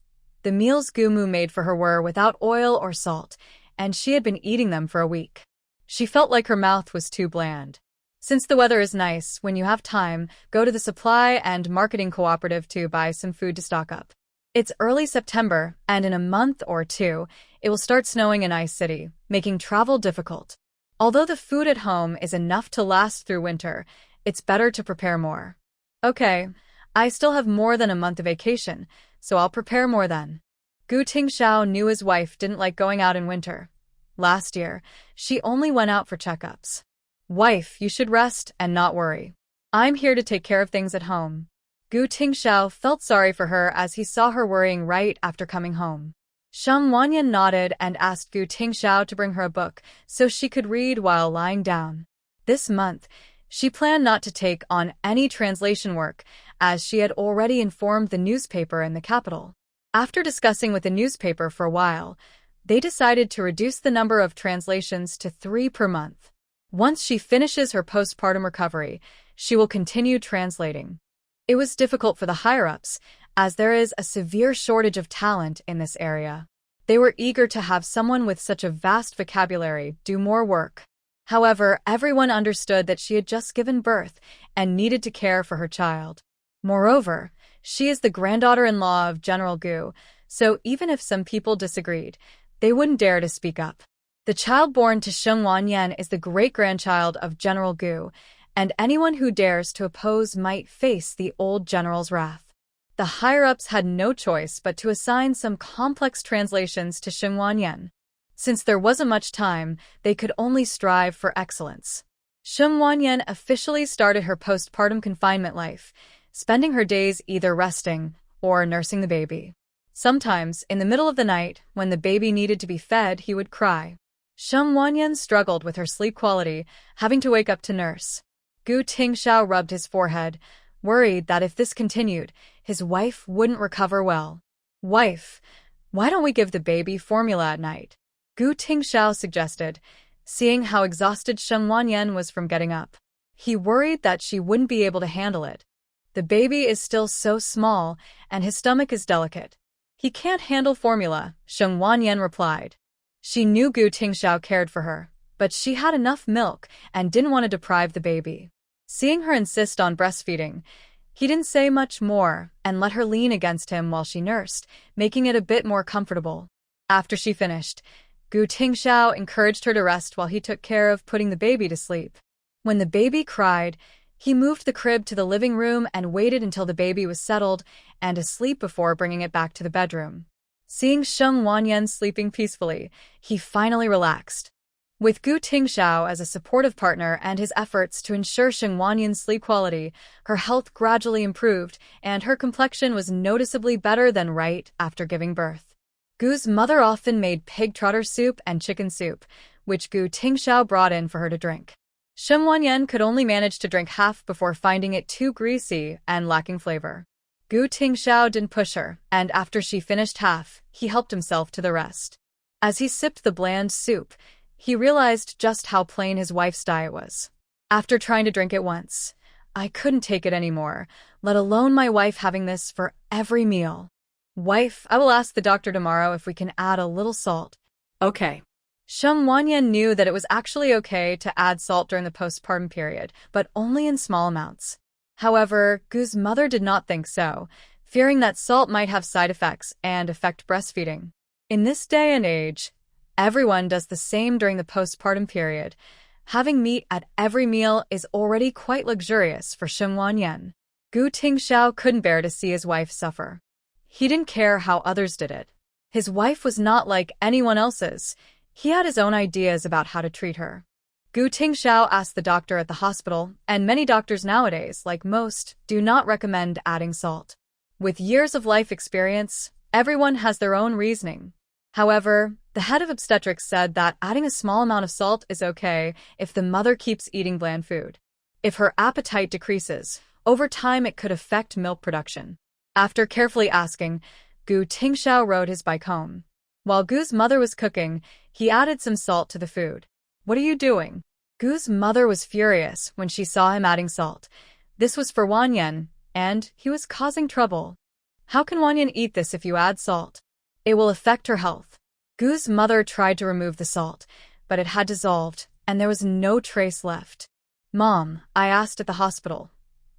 The meals Gu Mu made for her were without oil or salt, and she had been eating them for a week. She felt like her mouth was too bland. Since the weather is nice, when you have time, go to the supply and marketing cooperative to buy some food to stock up. It's early September, and in a month or two, it will start snowing in Ice City, making travel difficult. Although the food at home is enough to last through winter, it's better to prepare more. Okay, I still have more than a month of vacation, so I'll prepare more then. Gu Tingxiao knew his wife didn't like going out in winter. Last year, she only went out for checkups. Wife, you should rest and not worry. I'm here to take care of things at home. Gu Tingxiao felt sorry for her as he saw her worrying right after coming home. Sheng Wanyan nodded and asked Gu Tingxiao to bring her a book so she could read while lying down. This month, she planned not to take on any translation work, as she had already informed the newspaper in the capital. After discussing with the newspaper for a while, they decided to reduce the number of translations to 3 per month. Once she finishes her postpartum recovery, she will continue translating. It was difficult for the higher-ups, as there is a severe shortage of talent in this area. They were eager to have someone with such a vast vocabulary do more work. However, everyone understood that she had just given birth and needed to care for her child. Moreover, she is the granddaughter-in-law of General Gu, so even if some people disagreed, they wouldn't dare to speak up. The child born to Sheng Wanyan is the great-grandchild of General Gu, and anyone who dares to oppose might face the old general's wrath. The higher-ups had no choice but to assign some complex translations to Sheng Wanyan. Since there wasn't much time, they could only strive for excellence. Sheng Wanyan officially started her postpartum confinement life, spending her days either resting or nursing the baby. Sometimes, in the middle of the night, when the baby needed to be fed, he would cry. Sheng Wanyan struggled with her sleep quality, having to wake up to nurse. Gu Tingxiao rubbed his forehead, worried that if this continued, his wife wouldn't recover well. Wife, why don't we give the baby formula at night? Gu Tingxiao suggested, seeing how exhausted Sheng Wanyan was from getting up. He worried that she wouldn't be able to handle it. The baby is still so small, and his stomach is delicate. He can't handle formula, Sheng Wanyan replied. She knew Gu Tingxiao cared for her, but she had enough milk and didn't want to deprive the baby. Seeing her insist on breastfeeding, he didn't say much more and let her lean against him while she nursed, making it a bit more comfortable. After she finished, Gu Tingxiao encouraged her to rest while he took care of putting the baby to sleep. When the baby cried, he moved the crib to the living room and waited until the baby was settled and asleep before bringing it back to the bedroom. Seeing Sheng Wanyan sleeping peacefully, he finally relaxed. With Gu Tingxiao as a supportive partner and his efforts to ensure Sheng Wanyan's sleep quality, her health gradually improved and her complexion was noticeably better than right after giving birth. Gu's mother often made pig trotter soup and chicken soup, which Gu Tingxiao brought in for her to drink. Sheng Wanyan could only manage to drink half before finding it too greasy and lacking flavor. Gu Tingxiao didn't push her, and after she finished half, he helped himself to the rest. As he sipped the bland soup, he realized just how plain his wife's diet was. After trying to drink it once, I couldn't take it anymore, let alone my wife having this for every meal. Wife, I will ask the doctor tomorrow if we can add a little salt. Okay. Sheng Wanyan knew that it was actually okay to add salt during the postpartum period, but only in small amounts. However, Gu's mother did not think so, fearing that salt might have side effects and affect breastfeeding. In this day and age, everyone does the same during the postpartum period. Having meat at every meal is already quite luxurious for Sheng Wanyan. Gu Tingxiao couldn't bear to see his wife suffer. He didn't care how others did it. His wife was not like anyone else's. He had his own ideas about how to treat her. Gu Tingxiao asked the doctor at the hospital, and many doctors nowadays, like most, do not recommend adding salt. With years of life experience, everyone has their own reasoning. However, the head of obstetrics said that adding a small amount of salt is okay if the mother keeps eating bland food. If her appetite decreases, over time it could affect milk production. After carefully asking, Gu Tingxiao rode his bike home. While Gu's mother was cooking, he added some salt to the food. What are you doing? Gu's mother was furious when she saw him adding salt. This was for Wanyan, and he was causing trouble. How can Wanyan eat this if you add salt? It will affect her health. Gu's mother tried to remove the salt, but it had dissolved, and there was no trace left. Mom, I asked at the hospital.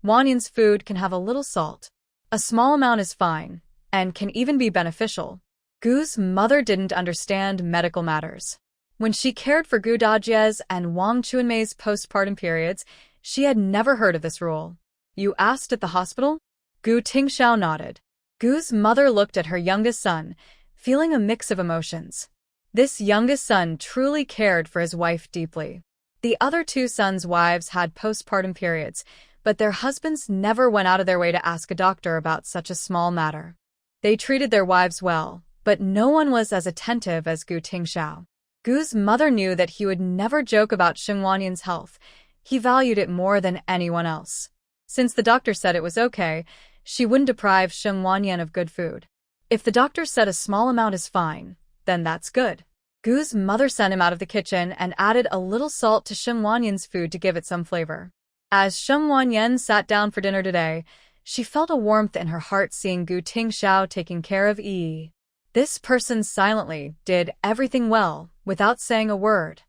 Wanyan's food can have a little salt. A small amount is fine, and can even be beneficial. Gu's mother didn't understand medical matters. When she cared for Gu Dajie's and Wang Chunmei's postpartum periods, she had never heard of this rule. You asked at the hospital? Gu Tingxiao nodded. Gu's mother looked at her youngest son, feeling a mix of emotions. This youngest son truly cared for his wife deeply. The other two sons' wives had postpartum periods, but their husbands never went out of their way to ask a doctor about such a small matter. They treated their wives well, but no one was as attentive as Gu Tingxiao. Gu's mother knew that he would never joke about Sheng Wanyan's health. He valued it more than anyone else. Since the doctor said it was okay, she wouldn't deprive Sheng Wanyan of good food. If the doctor said a small amount is fine, then that's good. Gu's mother sent him out of the kitchen and added a little salt to Sheng Wanyan's food to give it some flavor. As Sheng Wanyan sat down for dinner today, she felt a warmth in her heart seeing Gu Tingxiao taking care of Yi. This person silently did everything well, without saying a word.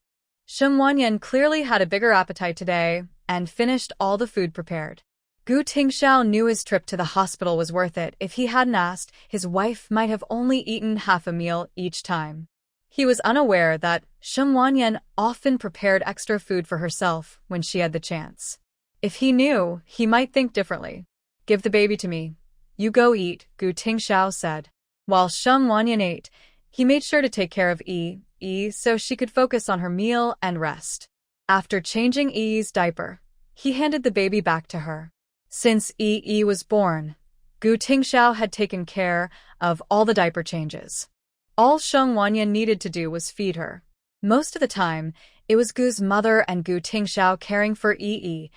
Sheng Wanyan clearly had a bigger appetite today, and finished all the food prepared. Gu Tingxiao knew his trip to the hospital was worth it. If he hadn't asked, his wife might have only eaten half a meal each time. He was unaware that Sheng Wanyan often prepared extra food for herself when she had the chance. If he knew, he might think differently. Give the baby to me. You go eat, Gu Tingxiao said. While Sheng Wanyan ate, he made sure to take care of Yi so she could focus on her meal and rest. After changing Yi's diaper, he handed the baby back to her. Since Yi was born, Gu Tingxiao had taken care of all the diaper changes. All Sheng Wanyan needed to do was feed her. Most of the time, it was Gu's mother and Gu Tingxiao caring for Yi.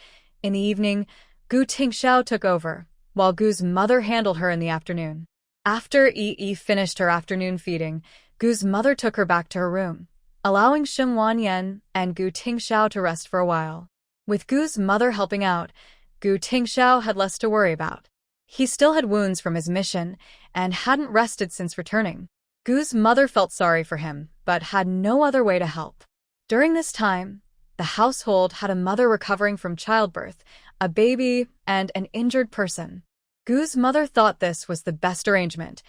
In the evening, Gu Tingxiao took over, while Gu's mother handled her in the afternoon. After Yi finished her afternoon feeding, Gu's mother took her back to her room, allowing Sheng Wanyan and Gu Tingxiao to rest for a while. With Gu's mother helping out, Gu Tingxiao had less to worry about. He still had wounds from his mission and hadn't rested since returning. Gu's mother felt sorry for him, but had no other way to help. During this time, the household had a mother recovering from childbirth, a baby, and an injured person. Gu's mother thought this was the best arrangement.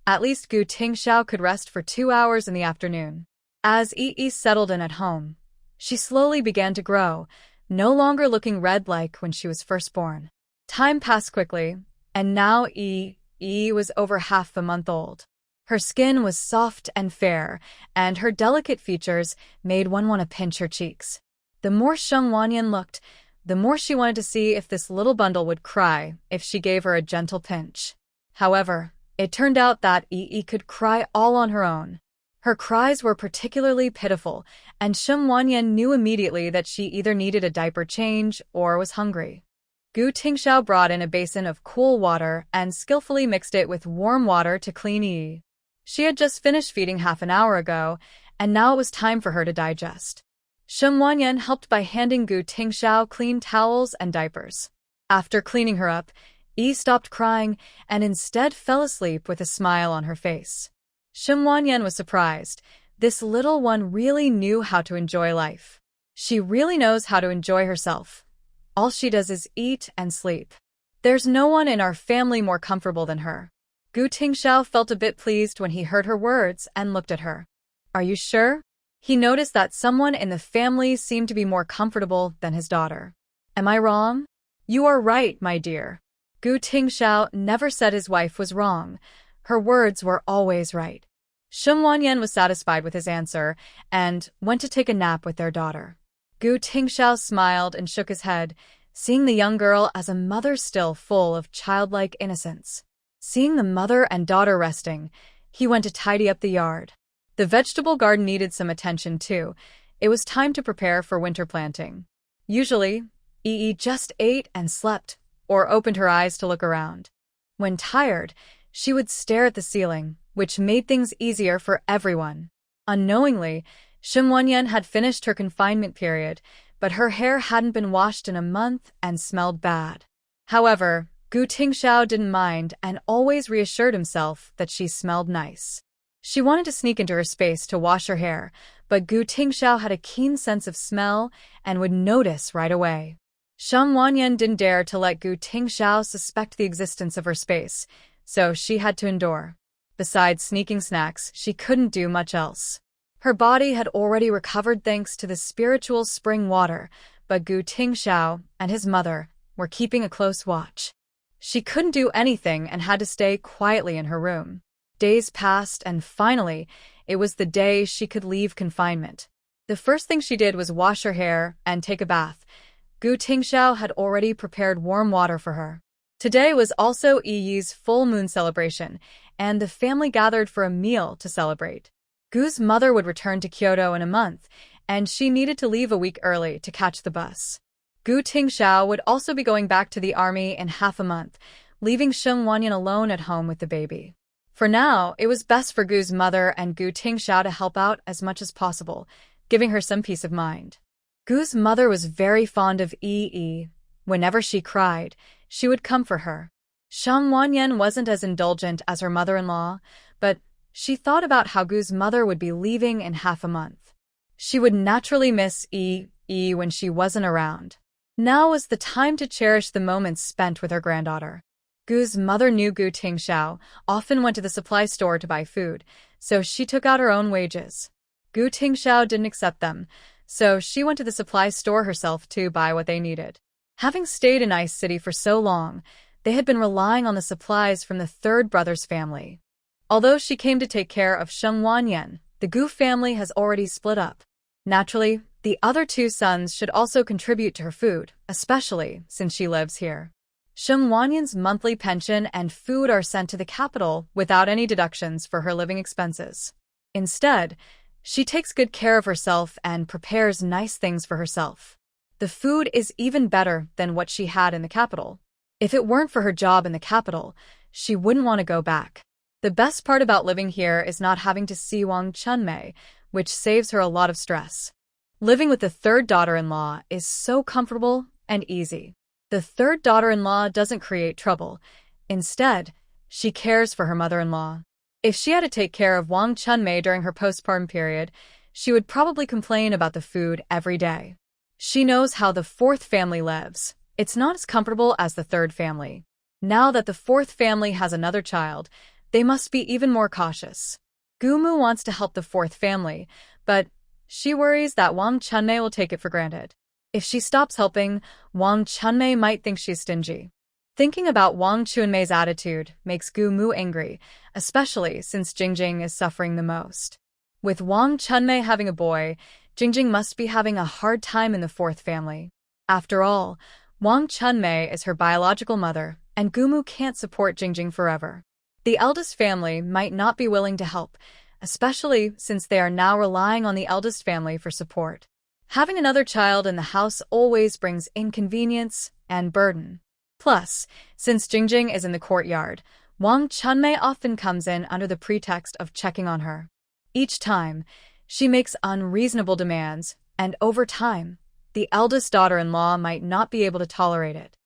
At least Gu Tingxiao could rest for 2 hours in the afternoon. As Yi settled in at home, she slowly began to grow, no longer looking red like when she was first born. Time passed quickly, and now Yi was over half a month old. Her skin was soft and fair, and her delicate features made one want to pinch her cheeks. The more Sheng Wanyan looked, the more she wanted to see if this little bundle would cry if she gave her a gentle pinch. However, it turned out that Yi could cry all on her own. Her cries were particularly pitiful, and Sheng Wanyan knew immediately that she either needed a diaper change or was hungry. Gu Tingxiao brought in a basin of cool water and skillfully mixed it with warm water to clean Yi. She had just finished feeding half an hour ago, and now it was time for her to digest. Sheng Wanyan helped by handing Gu Tingxiao clean towels and diapers. After cleaning her up, Yi stopped crying and instead fell asleep with a smile on her face. Sheng Wanyan was surprised. This little one really knew how to enjoy life. She really knows how to enjoy herself. All she does is eat and sleep. There's no one in our family more comfortable than her. Gu Tingxiao felt a bit pleased when he heard her words and looked at her. Are you sure? He noticed that someone in the family seemed to be more comfortable than his daughter. Am I wrong? You are right, my dear. Gu Tingxiao never said his wife was wrong. Her words were always right. Sheng Wanyan was satisfied with his answer and went to take a nap with their daughter. Gu Tingxiao smiled and shook his head, seeing the young girl as a mother still full of childlike innocence. Seeing the mother and daughter resting, he went to tidy up the yard. The vegetable garden needed some attention too. It was time to prepare for winter planting. Usually, Yi just ate and slept, or opened her eyes to look around. When tired, she would stare at the ceiling, which made things easier for everyone. Unknowingly, Sheng Wanyan had finished her confinement period, but her hair hadn't been washed in a month and smelled bad. However, Gu Tingxiao didn't mind and always reassured himself that she smelled nice. She wanted to sneak into her space to wash her hair, but Gu Tingxiao had a keen sense of smell and would notice right away. Sheng Wanyan didn't dare to let Gu Tingxiao suspect the existence of her space, so she had to endure. Besides sneaking snacks, she couldn't do much else. Her body had already recovered thanks to the spiritual spring water, but Gu Tingxiao and his mother were keeping a close watch. She couldn't do anything and had to stay quietly in her room. Days passed, and finally, it was the day she could leave confinement. The first thing she did was wash her hair and take a bath. Gu Tingxiao had already prepared warm water for her. Today was also Yi's full moon celebration, and the family gathered for a meal to celebrate. Gu's mother would return to Kyoto in a month, and she needed to leave a week early to catch the bus. Gu Tingxiao would also be going back to the army in half a month, leaving Sheng Wanyan alone at home with the baby. For now, it was best for Gu's mother and Gu Tingxiao to help out as much as possible, giving her some peace of mind. Gu's mother was very fond of Yi. Whenever she cried, she would comfort her. Sheng Wanyan wasn't as indulgent as her mother-in-law, but she thought about how Gu's mother would be leaving in half a month. She would naturally miss Yi when she wasn't around. Now was the time to cherish the moments spent with her granddaughter. Gu's mother knew Gu Tingxiao often went to the supply store to buy food, so she took out her own wages. Gu Tingxiao didn't accept them, so she went to the supply store herself to buy what they needed. Having stayed in Ice City for so long, they had been relying on the supplies from the third brother's family. Although she came to take care of Sheng Wanyan, the Gu family has already split up. Naturally, the other two sons should also contribute to her food, especially since she lives here. Sheng Wanyan's monthly pension and food are sent to the capital without any deductions for her living expenses. Instead, she takes good care of herself and prepares nice things for herself. The food is even better than what she had in the capital. If it weren't for her job in the capital, she wouldn't want to go back. The best part about living here is not having to see Wang Chunmei, which saves her a lot of stress. Living with the third daughter-in-law is so comfortable and easy. The third daughter-in-law doesn't create trouble. Instead, she cares for her mother-in-law. If she had to take care of Wang Chunmei during her postpartum period, She would probably complain about the food every day. She knows how the fourth family lives. It's not as comfortable as the third family. Now that the fourth family has another child, they must be even more cautious. Gumu wants to help the fourth family, but she worries that Wang Chunmei will take it for granted. If she stops helping, Wang Chunmei might think she's stingy. Thinking about Wang Chunmei's attitude makes Gumu angry, especially since Jingjing is suffering the most. With Wang Chunmei having a boy, Jingjing must be having a hard time in the fourth family. After all, Wang Chunmei is her biological mother, and Gumu can't support Jingjing forever. The eldest family might not be willing to help, especially since they are now relying on the eldest family for support. Having another child in the house always brings inconvenience and burden. Plus, since Jingjing is in the courtyard, Wang Chunmei often comes in under the pretext of checking on her. Each time, she makes unreasonable demands, and over time, the eldest daughter-in-law might not be able to tolerate it.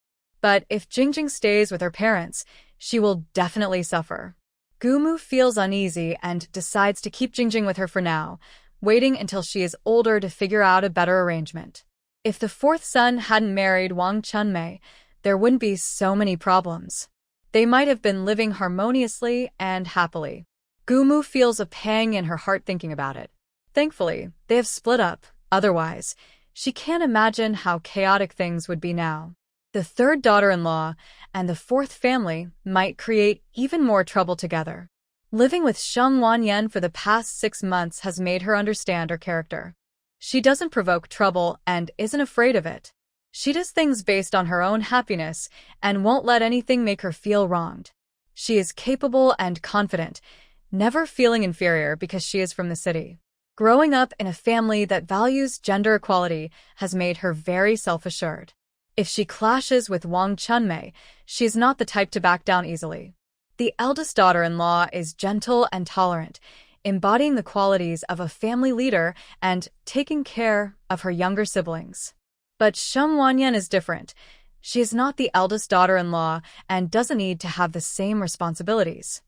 But if Jingjing stays with her parents, she will definitely suffer. Gumu feels uneasy and decides to keep Jingjing with her for now, waiting until she is older to figure out a better arrangement. If the fourth son hadn't married Wang Chunmei, there wouldn't be so many problems. They might have been living harmoniously and happily. Gumu feels a pang in her heart thinking about it. Thankfully, they have split up. Otherwise, she can't imagine how chaotic things would be now. The third daughter-in-law and the fourth family might create even more trouble together. Living with Sheng Wanyan for the past 6 months has made her understand her character. She doesn't provoke trouble and isn't afraid of it. She does things based on her own happiness and won't let anything make her feel wronged. She is capable and confident, never feeling inferior because she is from the city. Growing up in a family that values gender equality has made her very self-assured. If she clashes with Wang Chunmei, she is not the type to back down easily. The eldest daughter-in-law is gentle and tolerant, embodying the qualities of a family leader and taking care of her younger siblings. But Sheng Wanyan is different. She is not the eldest daughter-in-law and doesn't need to have the same responsibilities.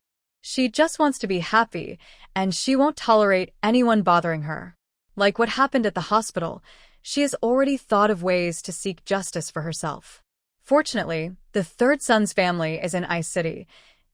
She just wants to be happy, and she won't tolerate anyone bothering her. Like what happened at the hospital, she has already thought of ways to seek justice for herself. Fortunately, the third son's family is in Ice City.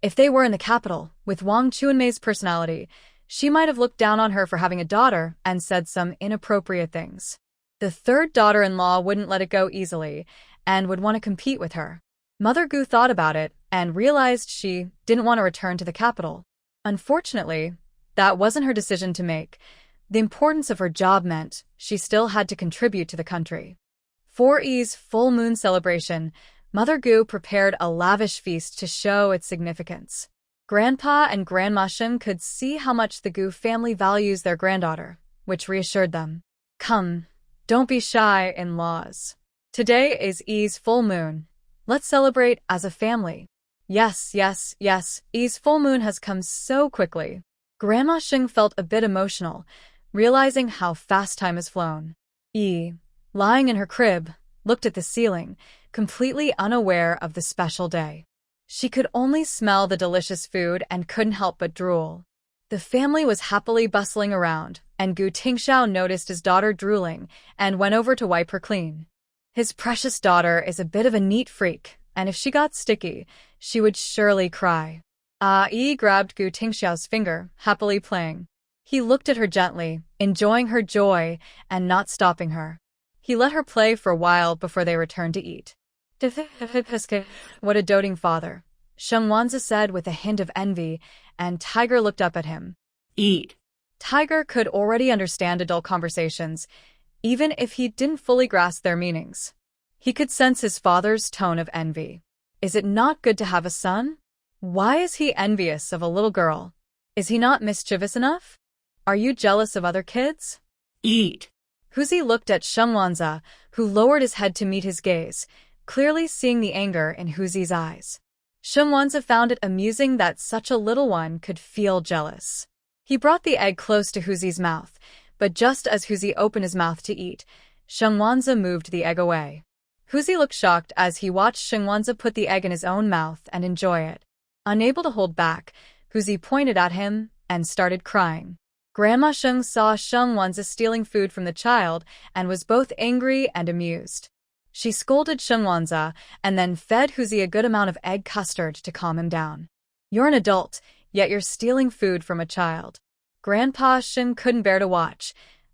If they were in the capital, with Wang Chunmei's personality, she might have looked down on her for having a daughter and said some inappropriate things. The third daughter-in-law wouldn't let it go easily and would want to compete with her. Mother Gu thought about it and realized she didn't want to return to the capital. Unfortunately, that wasn't her decision to make. The importance of her job meant she still had to contribute to the country. For Yi's full moon celebration, Mother Gu prepared a lavish feast to show its significance. Grandpa and Grandma Sheng could see how much the Gu family values their granddaughter, which reassured them. Come, don't be shy, in-laws. Today is Yi's full moon. Let's celebrate as a family. Yes, yes, yes, Yi's full moon has come so quickly. Grandma Sheng felt a bit emotional, realizing how fast time has flown. Yi, lying in her crib, looked at the ceiling, completely unaware of the special day. She could only smell the delicious food and couldn't help but drool. The family was happily bustling around, and Gu Tingxiao noticed his daughter drooling and went over to wipe her clean. His precious daughter is a bit of a neat freak, and if she got sticky, she would surely cry. Yi grabbed Gu Tingxiao's finger, happily playing. He looked at her gently, enjoying her joy and not stopping her. He let her play for a while before they returned to eat. What a doting father, Sheng Wanzi said with a hint of envy, and Tiger looked up at him. Eat. Tiger could already understand adult conversations, even if he didn't fully grasp their meanings. He could sense his father's tone of envy. Is it not good to have a son? Why is he envious of a little girl? Is he not mischievous enough? Are you jealous of other kids? Eat. Huzi looked at Sheng Wanzi, who lowered his head to meet his gaze, clearly seeing the anger in Huzi's eyes. Sheng Wanzi found it amusing that such a little one could feel jealous. He brought the egg close to Huzi's mouth, but just as Huzi opened his mouth to eat, Sheng Wanzi moved the egg away. Huzi looked shocked as he watched Sheng Wanzi put the egg in his own mouth and enjoy it. Unable to hold back, Huzi pointed at him and started crying. Grandma Sheng saw Sheng Wanzi stealing food from the child and was both angry and amused. She scolded Sheng Wanzi and then fed Huzi a good amount of egg custard to calm him down. "You're an adult, yet you're stealing food from a child." Grandpa Sheng couldn't bear to watch.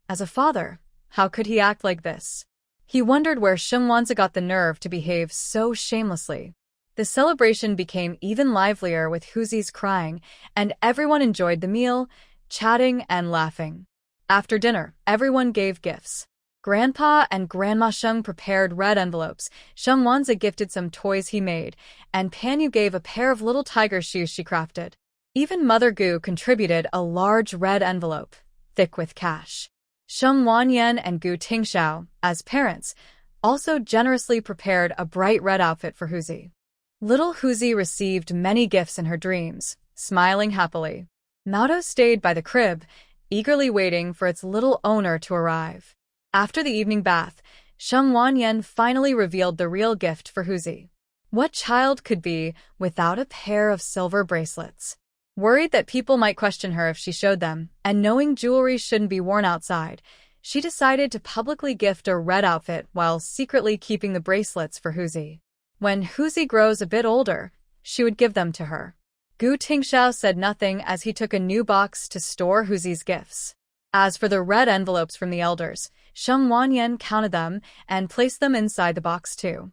As a father, how could he act like this? He wondered where Sheng Wanzi got the nerve to behave so shamelessly. The celebration became even livelier with Huzi's crying, and everyone enjoyed the meal, chatting and laughing. After dinner, everyone gave gifts. Grandpa and Grandma Sheng prepared red envelopes. Sheng Wanzi gifted some toys he made, and Panyu gave a pair of little tiger shoes she crafted. Even Mother Gu contributed a large red envelope, thick with cash. Sheng Wanyan and Gu Tingxiao, as parents, also generously prepared a bright red outfit for Huzi. Little Huzi received many gifts in her dreams, smiling happily. Maodo stayed by the crib, eagerly waiting for its little owner to arrive. After the evening bath, Sheng Wanyan finally revealed the real gift for Huzi. What child could be without a pair of silver bracelets? Worried that people might question her if she showed them, and knowing jewelry shouldn't be worn outside, she decided to publicly gift a red outfit while secretly keeping the bracelets for Huzi. When Huzi grows a bit older, she would give them to her. Gu Tingxiao said nothing as he took a new box to store Huzi's gifts. As for the red envelopes from the elders, Sheng Wanyan counted them and placed them inside the box too.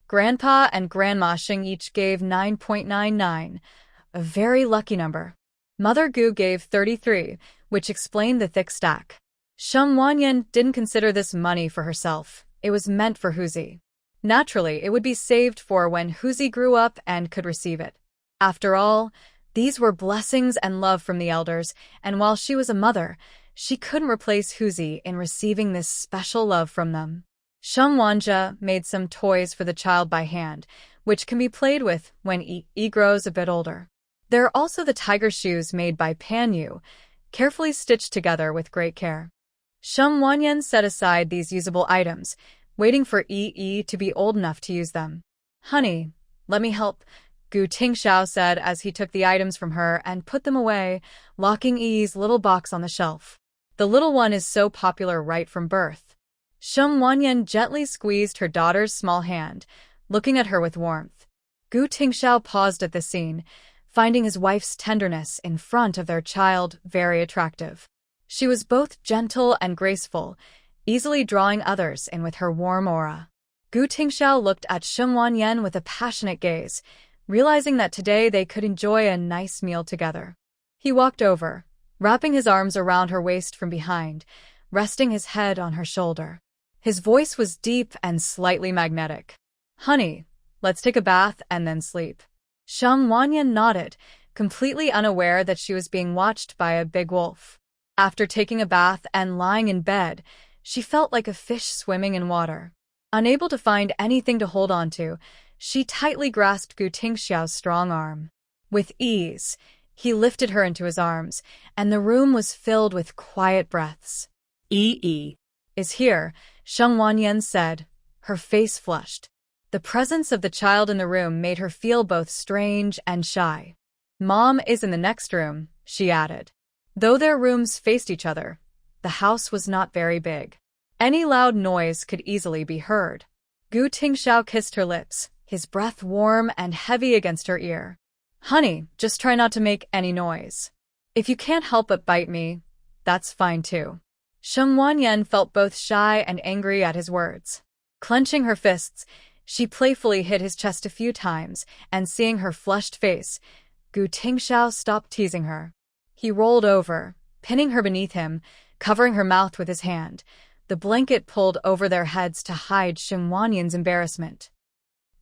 Grandpa and Grandma Sheng each gave 9.99, a very lucky number. Mother Gu gave 33, which explained the thick stack. Sheng Wanyan didn't consider this money for herself. It was meant for Huzi. Naturally, it would be saved for when Huzi grew up and could receive it. After all, these were blessings and love from the elders, and while she was a mother, she couldn't replace Huzi in receiving this special love from them. Sheng Wanzi made some toys for the child by hand, which can be played with when Yi grows a bit older. There are also the tiger shoes made by Panyu, carefully stitched together with great care. Sheng Wanyan set aside these usable items, waiting for Yi to be old enough to use them. "Honey, let me help," Gu Tingxiao said as he took the items from her and put them away, locking Yi's little box on the shelf. The little one is so popular right from birth. Sheng Wanyan gently squeezed her daughter's small hand, looking at her with warmth. Gu Tingxiao paused at the scene, finding his wife's tenderness in front of their child very attractive. She was both gentle and graceful, easily drawing others in with her warm aura. Gu Tingxiao looked at Sheng Wanyan with a passionate gaze, realizing that today they could enjoy a nice meal together. He walked over, wrapping his arms around her waist from behind, resting his head on her shoulder. His voice was deep and slightly magnetic. "Honey, let's take a bath and then sleep." Sheng Wanyan nodded, completely unaware that she was being watched by a big wolf. After taking a bath and lying in bed, she felt like a fish swimming in water. Unable to find anything to hold on to, she tightly grasped Gu Tingxiao's strong arm. With ease, he lifted her into his arms, and the room was filled with quiet breaths. "Yi is here," Sheng Wanyan said, her face flushed. The presence of the child in the room made her feel both strange and shy. "Mom is in the next room," she added. Though their rooms faced each other, the house was not very big. Any loud noise could easily be heard. Gu Tingxiao kissed her lips, his breath warm and heavy against her ear. "Honey, just try not to make any noise. If you can't help but bite me, that's fine too." Sheng Wanyan felt both shy and angry at his words. Clenching her fists, she playfully hit his chest a few times, and seeing her flushed face, Gu Tingxiao stopped teasing her. He rolled over, pinning her beneath him, covering her mouth with his hand, the blanket pulled over their heads to hide Sheng Wanyan's embarrassment.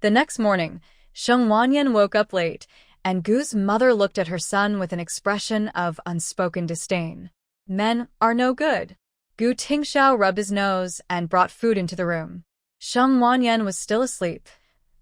The next morning, Sheng Wanyan woke up late, and Gu's mother looked at her son with an expression of unspoken disdain. "Men are no good." Gu Tingxiao rubbed his nose and brought food into the room. Sheng Wanyan was still asleep,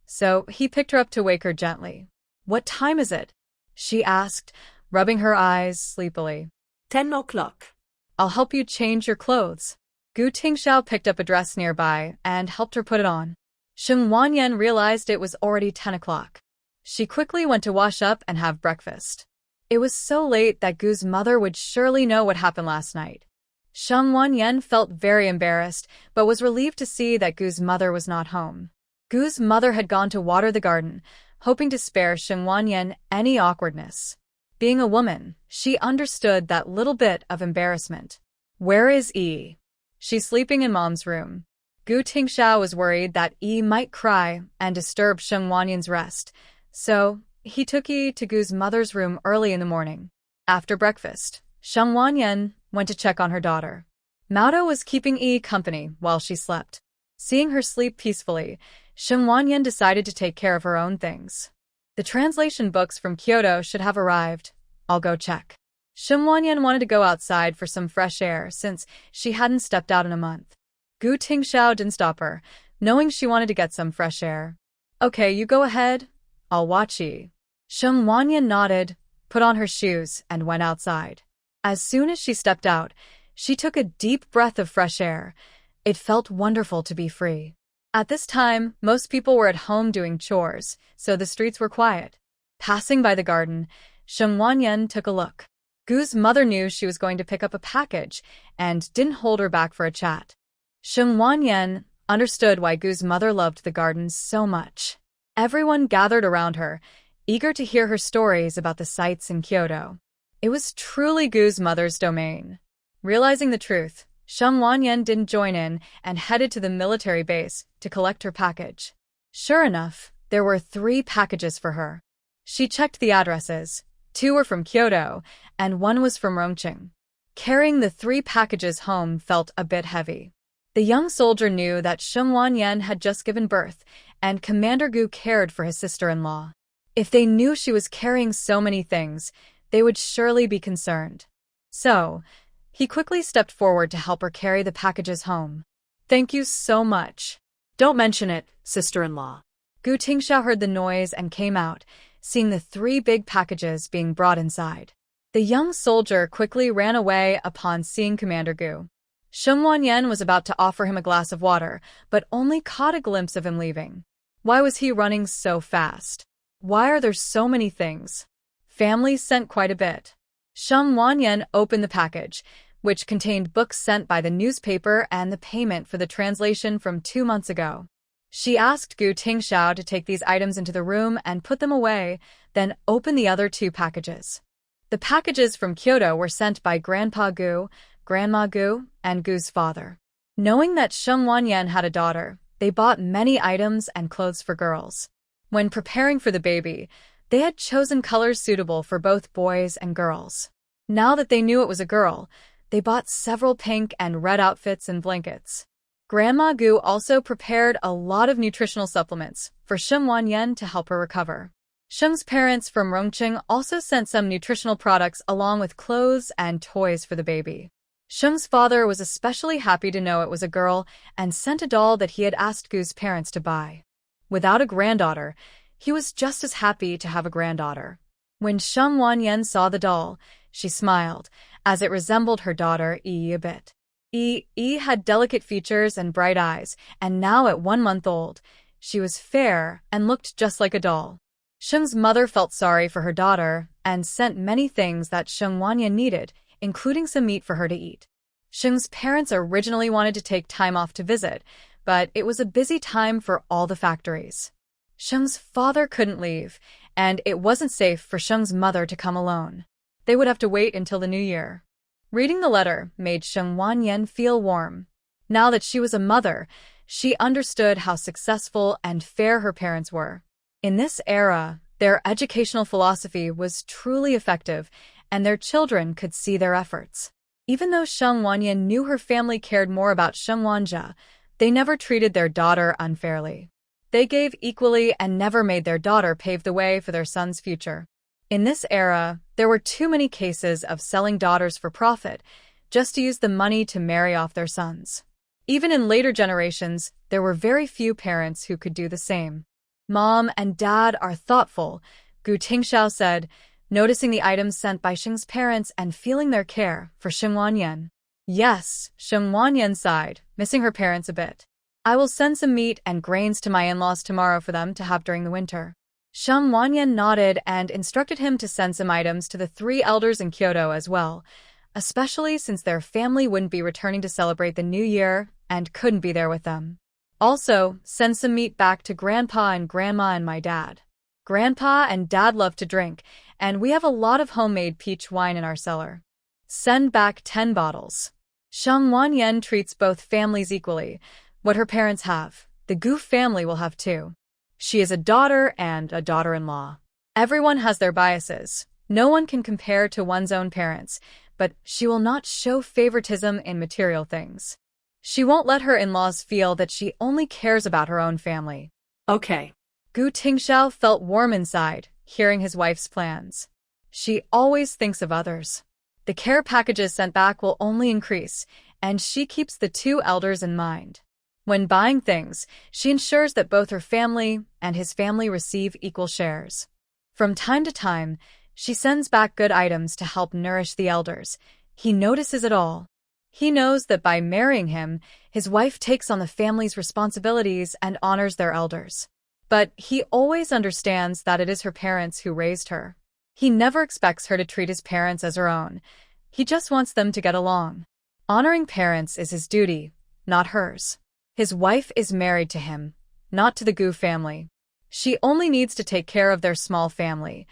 so he picked her up to wake her gently. "What time is it?" she asked, rubbing her eyes sleepily. 10 o'clock. "I'll help you change your clothes." Gu Tingxiao picked up a dress nearby and helped her put it on. Sheng Wanyan realized it was already 10 o'clock. She quickly went to wash up and have breakfast. It was so late that Gu's mother would surely know what happened last night. Sheng Wanyan felt very embarrassed, but was relieved to see that Gu's mother was not home. Gu's mother had gone to water the garden, hoping to spare Sheng Wanyan any awkwardness. Being a woman, she understood that little bit of embarrassment. Where is Yi? She's sleeping in Mom's room. Gu Tingxiao was worried that Yi might cry and disturb Sheng Wanyan's rest, so he took Yi to Gu's mother's room early in the morning. After breakfast, Sheng Wanyan went to check on her daughter. Maodo was keeping Yi company while she slept. Seeing her sleep peacefully, Sheng Wanyan decided to take care of her own things. The translation books from Kyoto should have arrived. I'll go check. Sheng Wanyan wanted to go outside for some fresh air since she hadn't stepped out in a month. Gu Tingxiao didn't stop her, knowing she wanted to get some fresh air. Okay, you go ahead. I'll watch Yi. Sheng Wanyan nodded, put on her shoes, and went outside. As soon as she stepped out, she took a deep breath of fresh air. It felt wonderful to be free. At this time, most people were at home doing chores, so the streets were quiet. Passing by the garden, Sheng Wanyan took a look. Gu's mother knew she was going to pick up a package and didn't hold her back for a chat. Sheng Wanyan understood why Gu's mother loved the garden so much. Everyone gathered around her, eager to hear her stories about the sights in Kyoto. It was truly Gu's mother's domain. Realizing the truth, Sheng Wanyan didn't join in and headed to the military base to collect her package. Sure enough, there were 3 packages for her. She checked the addresses. 2 were from Kyoto, and 1 was from Rongqing. Carrying the 3 packages home felt a bit heavy. The young soldier knew that Sheng Wanyan had just given birth, and Commander Gu cared for his sister-in-law. If they knew she was carrying so many things, they would surely be concerned. So, he quickly stepped forward to help her carry the packages home. Thank you so much. Don't mention it, sister-in-law. Gu Tingxiao heard the noise and came out, seeing the 3 big packages being brought inside. The young soldier quickly ran away upon seeing Commander Gu. Sheng Wanyan was about to offer him a glass of water, but only caught a glimpse of him leaving. Why was he running so fast? Why are there so many things? Family sent quite a bit. Sheng Wanyan opened the package, which contained books sent by the newspaper and the payment for the translation from 2 months ago. She asked Gu Tingxiao to take these items into the room and put them away, then open the other 2 packages. The packages from Kyoto were sent by Grandpa Gu, Grandma Gu, and Gu's father. Knowing that Sheng Wanyan had a daughter, they bought many items and clothes for girls. When preparing for the baby, they had chosen colors suitable for both boys and girls. Now that they knew it was a girl, they bought several pink and red outfits and blankets. Grandma Gu also prepared a lot of nutritional supplements for Sheng Wanyan to help her recover. Sheng's parents from Rongqing also sent some nutritional products along with clothes and toys for the baby. Sheng's father was especially happy to know it was a girl and sent a doll that he had asked Gu's parents to buy. Without a granddaughter, he was just as happy to have a granddaughter. When Sheng Wanyan saw the doll, she smiled, as it resembled her daughter Yi a bit. Yi had delicate features and bright eyes, and now at 1 month old, she was fair and looked just like a doll. Sheng's mother felt sorry for her daughter and sent many things that Sheng Wanyan needed, including some meat for her to eat. Sheng's parents originally wanted to take time off to visit, but it was a busy time for all the factories. Sheng's father couldn't leave, and it wasn't safe for Sheng's mother to come alone. They would have to wait until the new year. Reading the letter made Sheng Wanyan feel warm. Now that she was a mother, she understood how successful and fair her parents were. In this era, their educational philosophy was truly effective, and their children could see their efforts. Even though Sheng Wanyan knew her family cared more about Sheng Wanja, they never treated their daughter unfairly. They gave equally and never made their daughter pave the way for their son's future. In this era, there were too many cases of selling daughters for profit, just to use the money to marry off their sons. Even in later generations, there were very few parents who could do the same. Mom and Dad are thoughtful, Gu Tingxiao said, noticing the items sent by Sheng's parents and feeling their care for Sheng Wanyan. Yes, Sheng Wanyan sighed, missing her parents a bit. I will send some meat and grains to my in-laws tomorrow for them to have during the winter. Shum Wanyan nodded and instructed him to send some items to the three elders in Kyoto as well, especially since their family wouldn't be returning to celebrate the new year and couldn't be there with them. Also, send some meat back to Grandpa and Grandma and my dad. Grandpa and Dad love to drink, and we have a lot of homemade peach wine in our cellar. Send back 10 bottles. Shum Wanyan treats both families equally. What her parents have, the Gu family will have too. She is a daughter and a daughter-in-law. Everyone has their biases. No one can compare to one's own parents, but she will not show favoritism in material things. She won't let her in-laws feel that she only cares about her own family. Okay. Gu Tingxiao felt warm inside, hearing his wife's plans. She always thinks of others. The care packages sent back will only increase, and she keeps the two elders in mind. When buying things, she ensures that both her family and his family receive equal shares. From time to time, she sends back good items to help nourish the elders. He notices it all. He knows that by marrying him, his wife takes on the family's responsibilities and honors their elders. But he always understands that it is her parents who raised her. He never expects her to treat his parents as her own. He just wants them to get along. Honoring parents is his duty, not hers. His wife is married to him, not to the Gu family. She only needs to take care of their small family.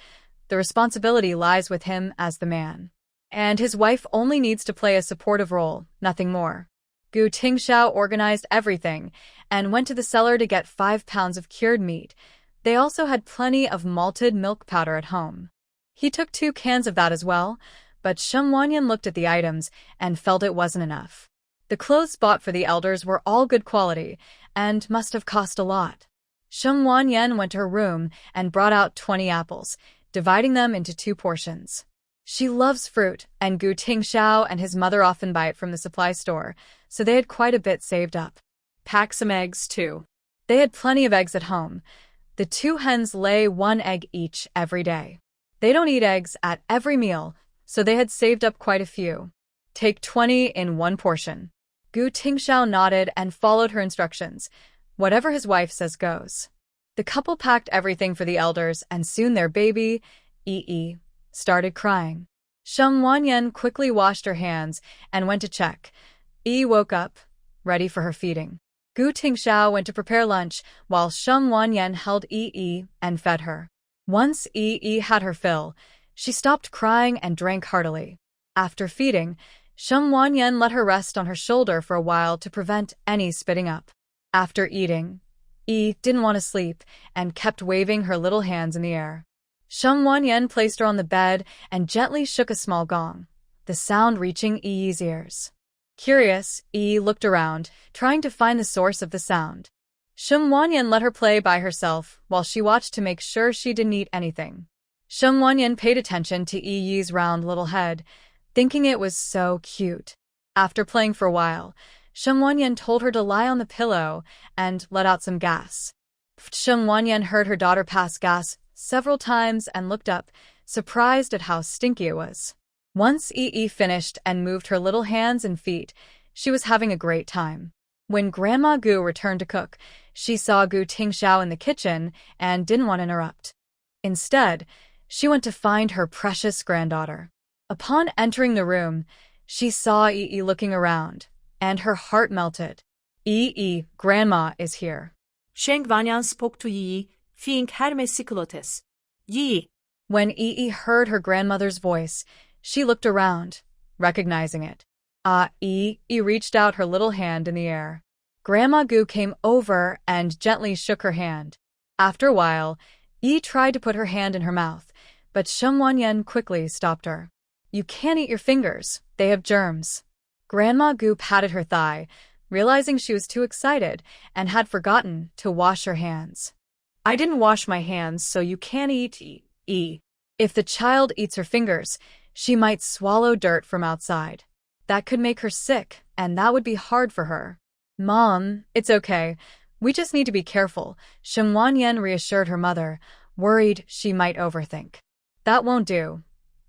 The responsibility lies with him as the man. And his wife only needs to play a supportive role, nothing more. Gu Tingxiao organized everything and went to the cellar to get 5 pounds of cured meat. They also had plenty of malted milk powder at home. He took 2 cans of that as well, but Shum Wanyan looked at the items and felt it wasn't enough. The clothes bought for the elders were all good quality and must have cost a lot. Shum Wanyan went to her room and brought out 20 apples, dividing them into 2 portions. She loves fruit, and Gu Tingxiao and his mother often buy it from the supply store, so they had quite a bit saved up. Pack some eggs, too. They had plenty of eggs at home. The 2 hens lay 1 egg each every day. They don't eat eggs at every meal, so they had saved up quite a few. Take 20 in 1 portion. Gu Tingxiao nodded and followed her instructions. Whatever his wife says goes. The couple packed everything for the elders, and soon their baby, Yi, started crying. Shum Wanyan quickly washed her hands and went to check. Yi woke up, ready for her feeding. Gu Tingxiao went to prepare lunch, while Shum Wanyan held Yi and fed her. Once Yi had her fill, she stopped crying and drank heartily. After feeding, Shum Wanyan let her rest on her shoulder for a while to prevent any spitting up. After eating, Yi didn't want to sleep and kept waving her little hands in the air. Shum Wanyan placed her on the bed and gently shook a small gong, the sound reaching Yi's ears. Curious, Yi looked around, trying to find the source of the sound. Shum Wanyan let her play by herself while she watched to make sure she didn't eat anything. Shum Wanyan paid attention to Yi's round little head, thinking it was so cute. After playing for a while, Shum Wanyan told her to lie on the pillow and let out some gas. Shum Wanyan heard her daughter pass gas several times and looked up, surprised at how stinky it was. Once Yi finished and moved her little hands and feet, she was having a great time. When Grandma Gu returned to cook, she saw Gu Tingxiao in the kitchen and didn't want to interrupt. Instead, she went to find her precious granddaughter. Upon entering the room, she saw Yi looking around, and her heart melted. Yi, Grandma is here. Sheng Vanyan spoke to Yi, fink hermesiklotes. Yi. When Yi heard her grandmother's voice, she looked around, recognizing it. Yi reached out her little hand in the air. Grandma Gu came over and gently shook her hand. After a while, Yi tried to put her hand in her mouth, but Shum Wanyan quickly stopped her. You can't eat your fingers, they have germs. Grandma Gu patted her thigh, realizing she was too excited and had forgotten to wash her hands. I didn't wash my hands, so you can't eat Yi. If the child eats her fingers, she might swallow dirt from outside. That could make her sick, and that would be hard for her. Mom, it's okay. We just need to be careful, Shum Wanyan reassured her mother, worried she might overthink. That won't do.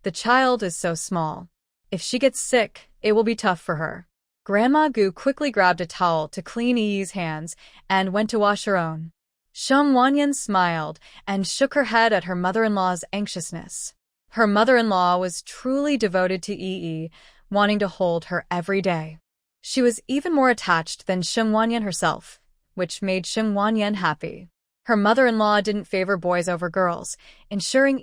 The child is so small. If she gets sick, it will be tough for her. Grandma Gu quickly grabbed a towel to clean Yi's hands and went to wash her own. Sheng Wanyan smiled and shook her head at her mother-in-law's anxiousness. Her mother-in-law was truly devoted to Yi, wanting to hold her every day. She was even more attached than Sheng Wanyan herself, which made Sheng Wanyan happy. Her mother-in-law didn't favor boys over girls, ensuring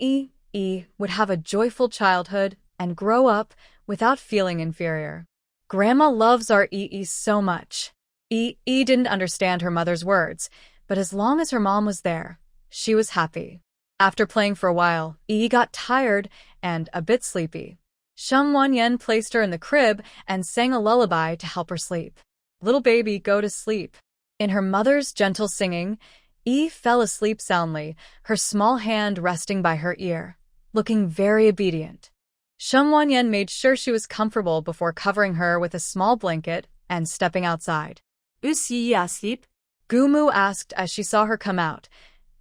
Yi would have a joyful childhood and grow up without feeling inferior. Grandma loves our Yi so much. Yi didn't understand her mother's words, but as long as her mom was there, she was happy. After playing for a while, Yi got tired and a bit sleepy. Sheng Wanyan placed her in the crib and sang a lullaby to help her sleep. "Little baby, go to sleep." In her mother's gentle singing, Yi fell asleep soundly, her small hand resting by her ear, looking very obedient. Sheng Wanyan made sure she was comfortable before covering her with a small blanket and stepping outside. "Is Yi asleep?" Gumu asked as she saw her come out.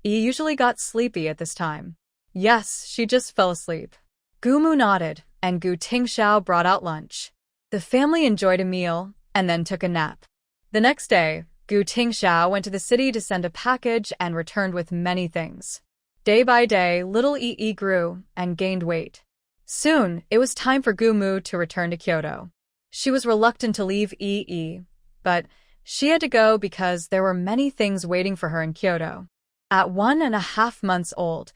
Yi usually got sleepy at this time. Yes, she just fell asleep. Gumu nodded, and Gu Tingxiao brought out lunch. The family enjoyed a meal and then took a nap. The next day, Gu Tingxiao went to the city to send a package and returned with many things. Day by day, little Yi grew and gained weight. Soon, it was time for Gumu to return to Kyoto. She was reluctant to leave Yi, but she had to go because there were many things waiting for her in Kyoto. At 1.5 months old,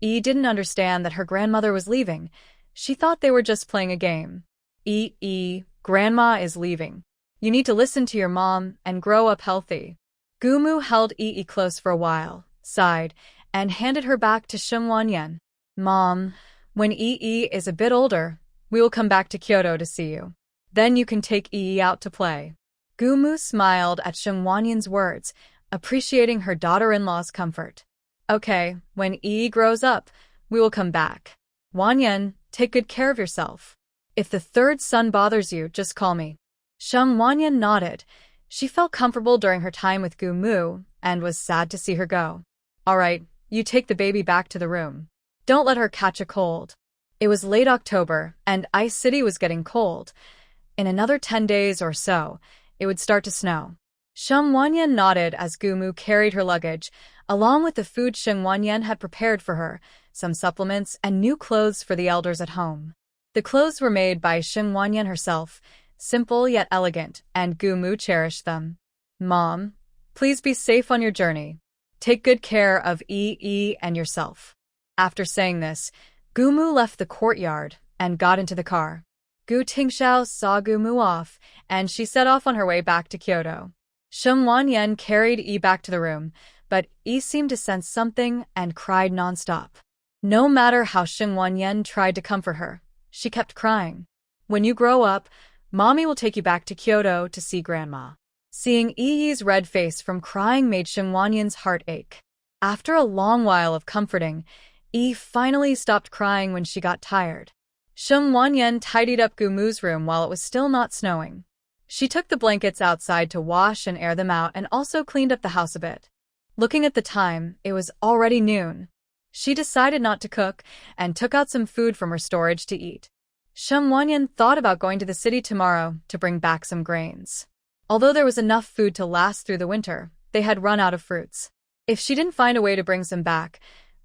Yi didn't understand that her grandmother was leaving. She thought they were just playing a game. Yi, Grandma is leaving. You need to listen to your mom and grow up healthy. Gumu held Yi close for a while, sighed, and handed her back to Sheng Wanyan. Mom, when Yi is a bit older, we will come back to Kyoto to see you. Then you can take Yi out to play. Gumu smiled at Sheng Wanyan's words, appreciating her daughter-in-law's comfort. Okay, when Yi grows up, we will come back. Wanyan, take good care of yourself. If the third son bothers you, just call me. Sheng Wanyan nodded. She felt comfortable during her time with Gumu and was sad to see her go. All right, you take the baby back to the room. Don't let her catch a cold. It was late October, and Ice City was getting cold. In another 10 days or so, it would start to snow. Sheng Wanyan nodded as Gumu carried her luggage, along with the food Sheng Wanyan had prepared for her, some supplements and new clothes for the elders at home. The clothes were made by Sheng Wanyan herself, simple yet elegant, and Gumu cherished them. Mom, please be safe on your journey. Take good care of Yi and yourself. After saying this, Gumu left the courtyard and got into the car. Gu Tingxiao saw Gumu off, and she set off on her way back to Kyoto. Sheng Wanyan carried Yi back to the room, but Yi seemed to sense something and cried nonstop. No matter how Sheng Wanyan tried to comfort her, she kept crying. When you grow up, Mommy will take you back to Kyoto to see Grandma. Seeing Yi's red face from crying made Sheng Wanyan's heart ache. After a long while of comforting, Yi finally stopped crying when she got tired. Sheng Wanyan tidied up Gumu's room while it was still not snowing. She took the blankets outside to wash and air them out and also cleaned up the house a bit. Looking at the time, it was already noon. She decided not to cook and took out some food from her storage to eat. Sheng Wanyan thought about going to the city tomorrow to bring back some grains. Although there was enough food to last through the winter, they had run out of fruits. If she didn't find a way to bring some back,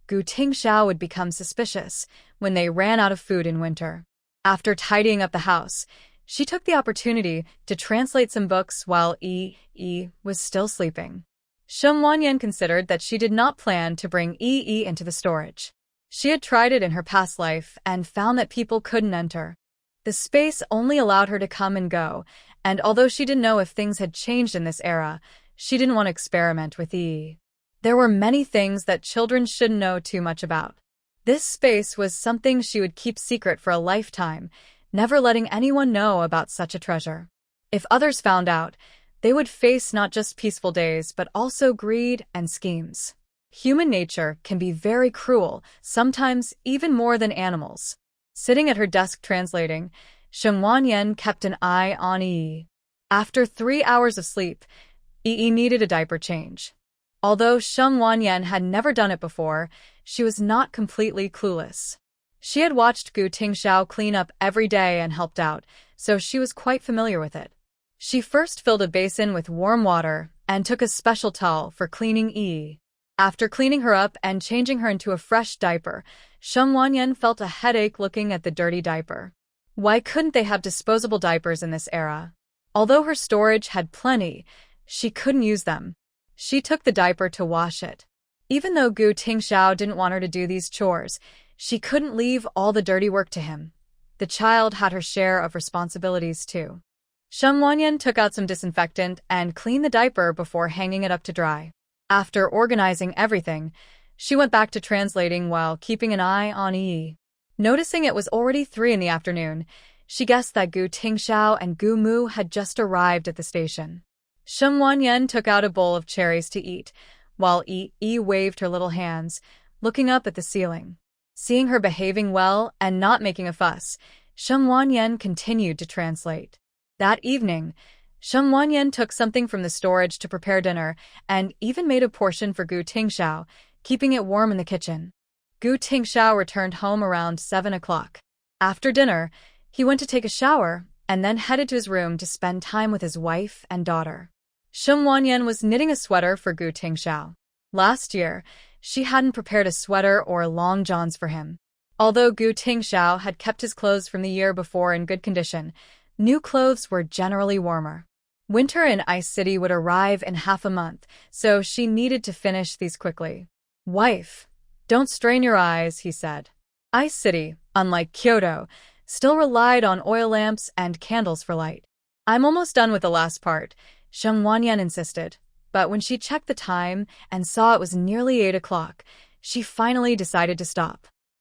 Gu Tingxiao would become suspicious when they ran out of food in winter. After tidying up the house, she took the opportunity to translate some books while Yi was still sleeping. Sheng Wanyan considered that she did not plan to bring Yi into the storage. She had tried it in her past life and found that people couldn't enter. The space only allowed her to come and go, and although she didn't know if things had changed in this era, she didn't want to experiment with Yi. There were many things that children shouldn't know too much about. This space was something she would keep secret for a lifetime, never letting anyone know about such a treasure. If others found out, they would face not just peaceful days but also greed and schemes. Human nature can be very cruel, sometimes even more than animals. Sitting at her desk translating, Sheng Wanyan kept an eye on Yi. After 3 hours of sleep, Yi needed a diaper change. Although Sheng Wanyan had never done it before, she was not completely clueless. She had watched Gu Tingxiao clean up every day and helped out, so she was quite familiar with it. She first filled a basin with warm water and took a special towel for cleaning Yi. After cleaning her up and changing her into a fresh diaper, Sheng Wanyan felt a headache looking at the dirty diaper. Why couldn't they have disposable diapers in this era? Although her storage had plenty, she couldn't use them. She took the diaper to wash it. Even though Gu Tingxiao didn't want her to do these chores, she couldn't leave all the dirty work to him. The child had her share of responsibilities too. Sheng Wanyan took out some disinfectant and cleaned the diaper before hanging it up to dry. After organizing everything, she went back to translating while keeping an eye on Yi. Noticing it was already 3 in the afternoon, she guessed that Gu Tingxiao and Gu Mu had just arrived at the station. Sheng Wanyan took out a bowl of cherries to eat, while Yi waved her little hands, looking up at the ceiling. Seeing her behaving well and not making a fuss, Sheng Wanyan continued to translate. That evening, Sheng Wanyan took something from the storage to prepare dinner and even made a portion for Gu Tingxiao, keeping it warm in the kitchen. Gu Tingxiao returned home around 7 o'clock. After dinner, he went to take a shower and then headed to his room to spend time with his wife and daughter. Sheng Wanyan was knitting a sweater for Gu Tingxiao. Last year, she hadn't prepared a sweater or long johns for him. Although Gu Tingxiao had kept his clothes from the year before in good condition, new clothes were generally warmer. Winter in Ice City would arrive in half a month, so she needed to finish these quickly. "Wife, don't strain your eyes," he said. Ice City, unlike Kyoto, still relied on oil lamps and candles for light. "I'm almost done with the last part," Sheng Wanyan insisted, but when she checked the time and saw it was nearly 8 o'clock, she finally decided to stop.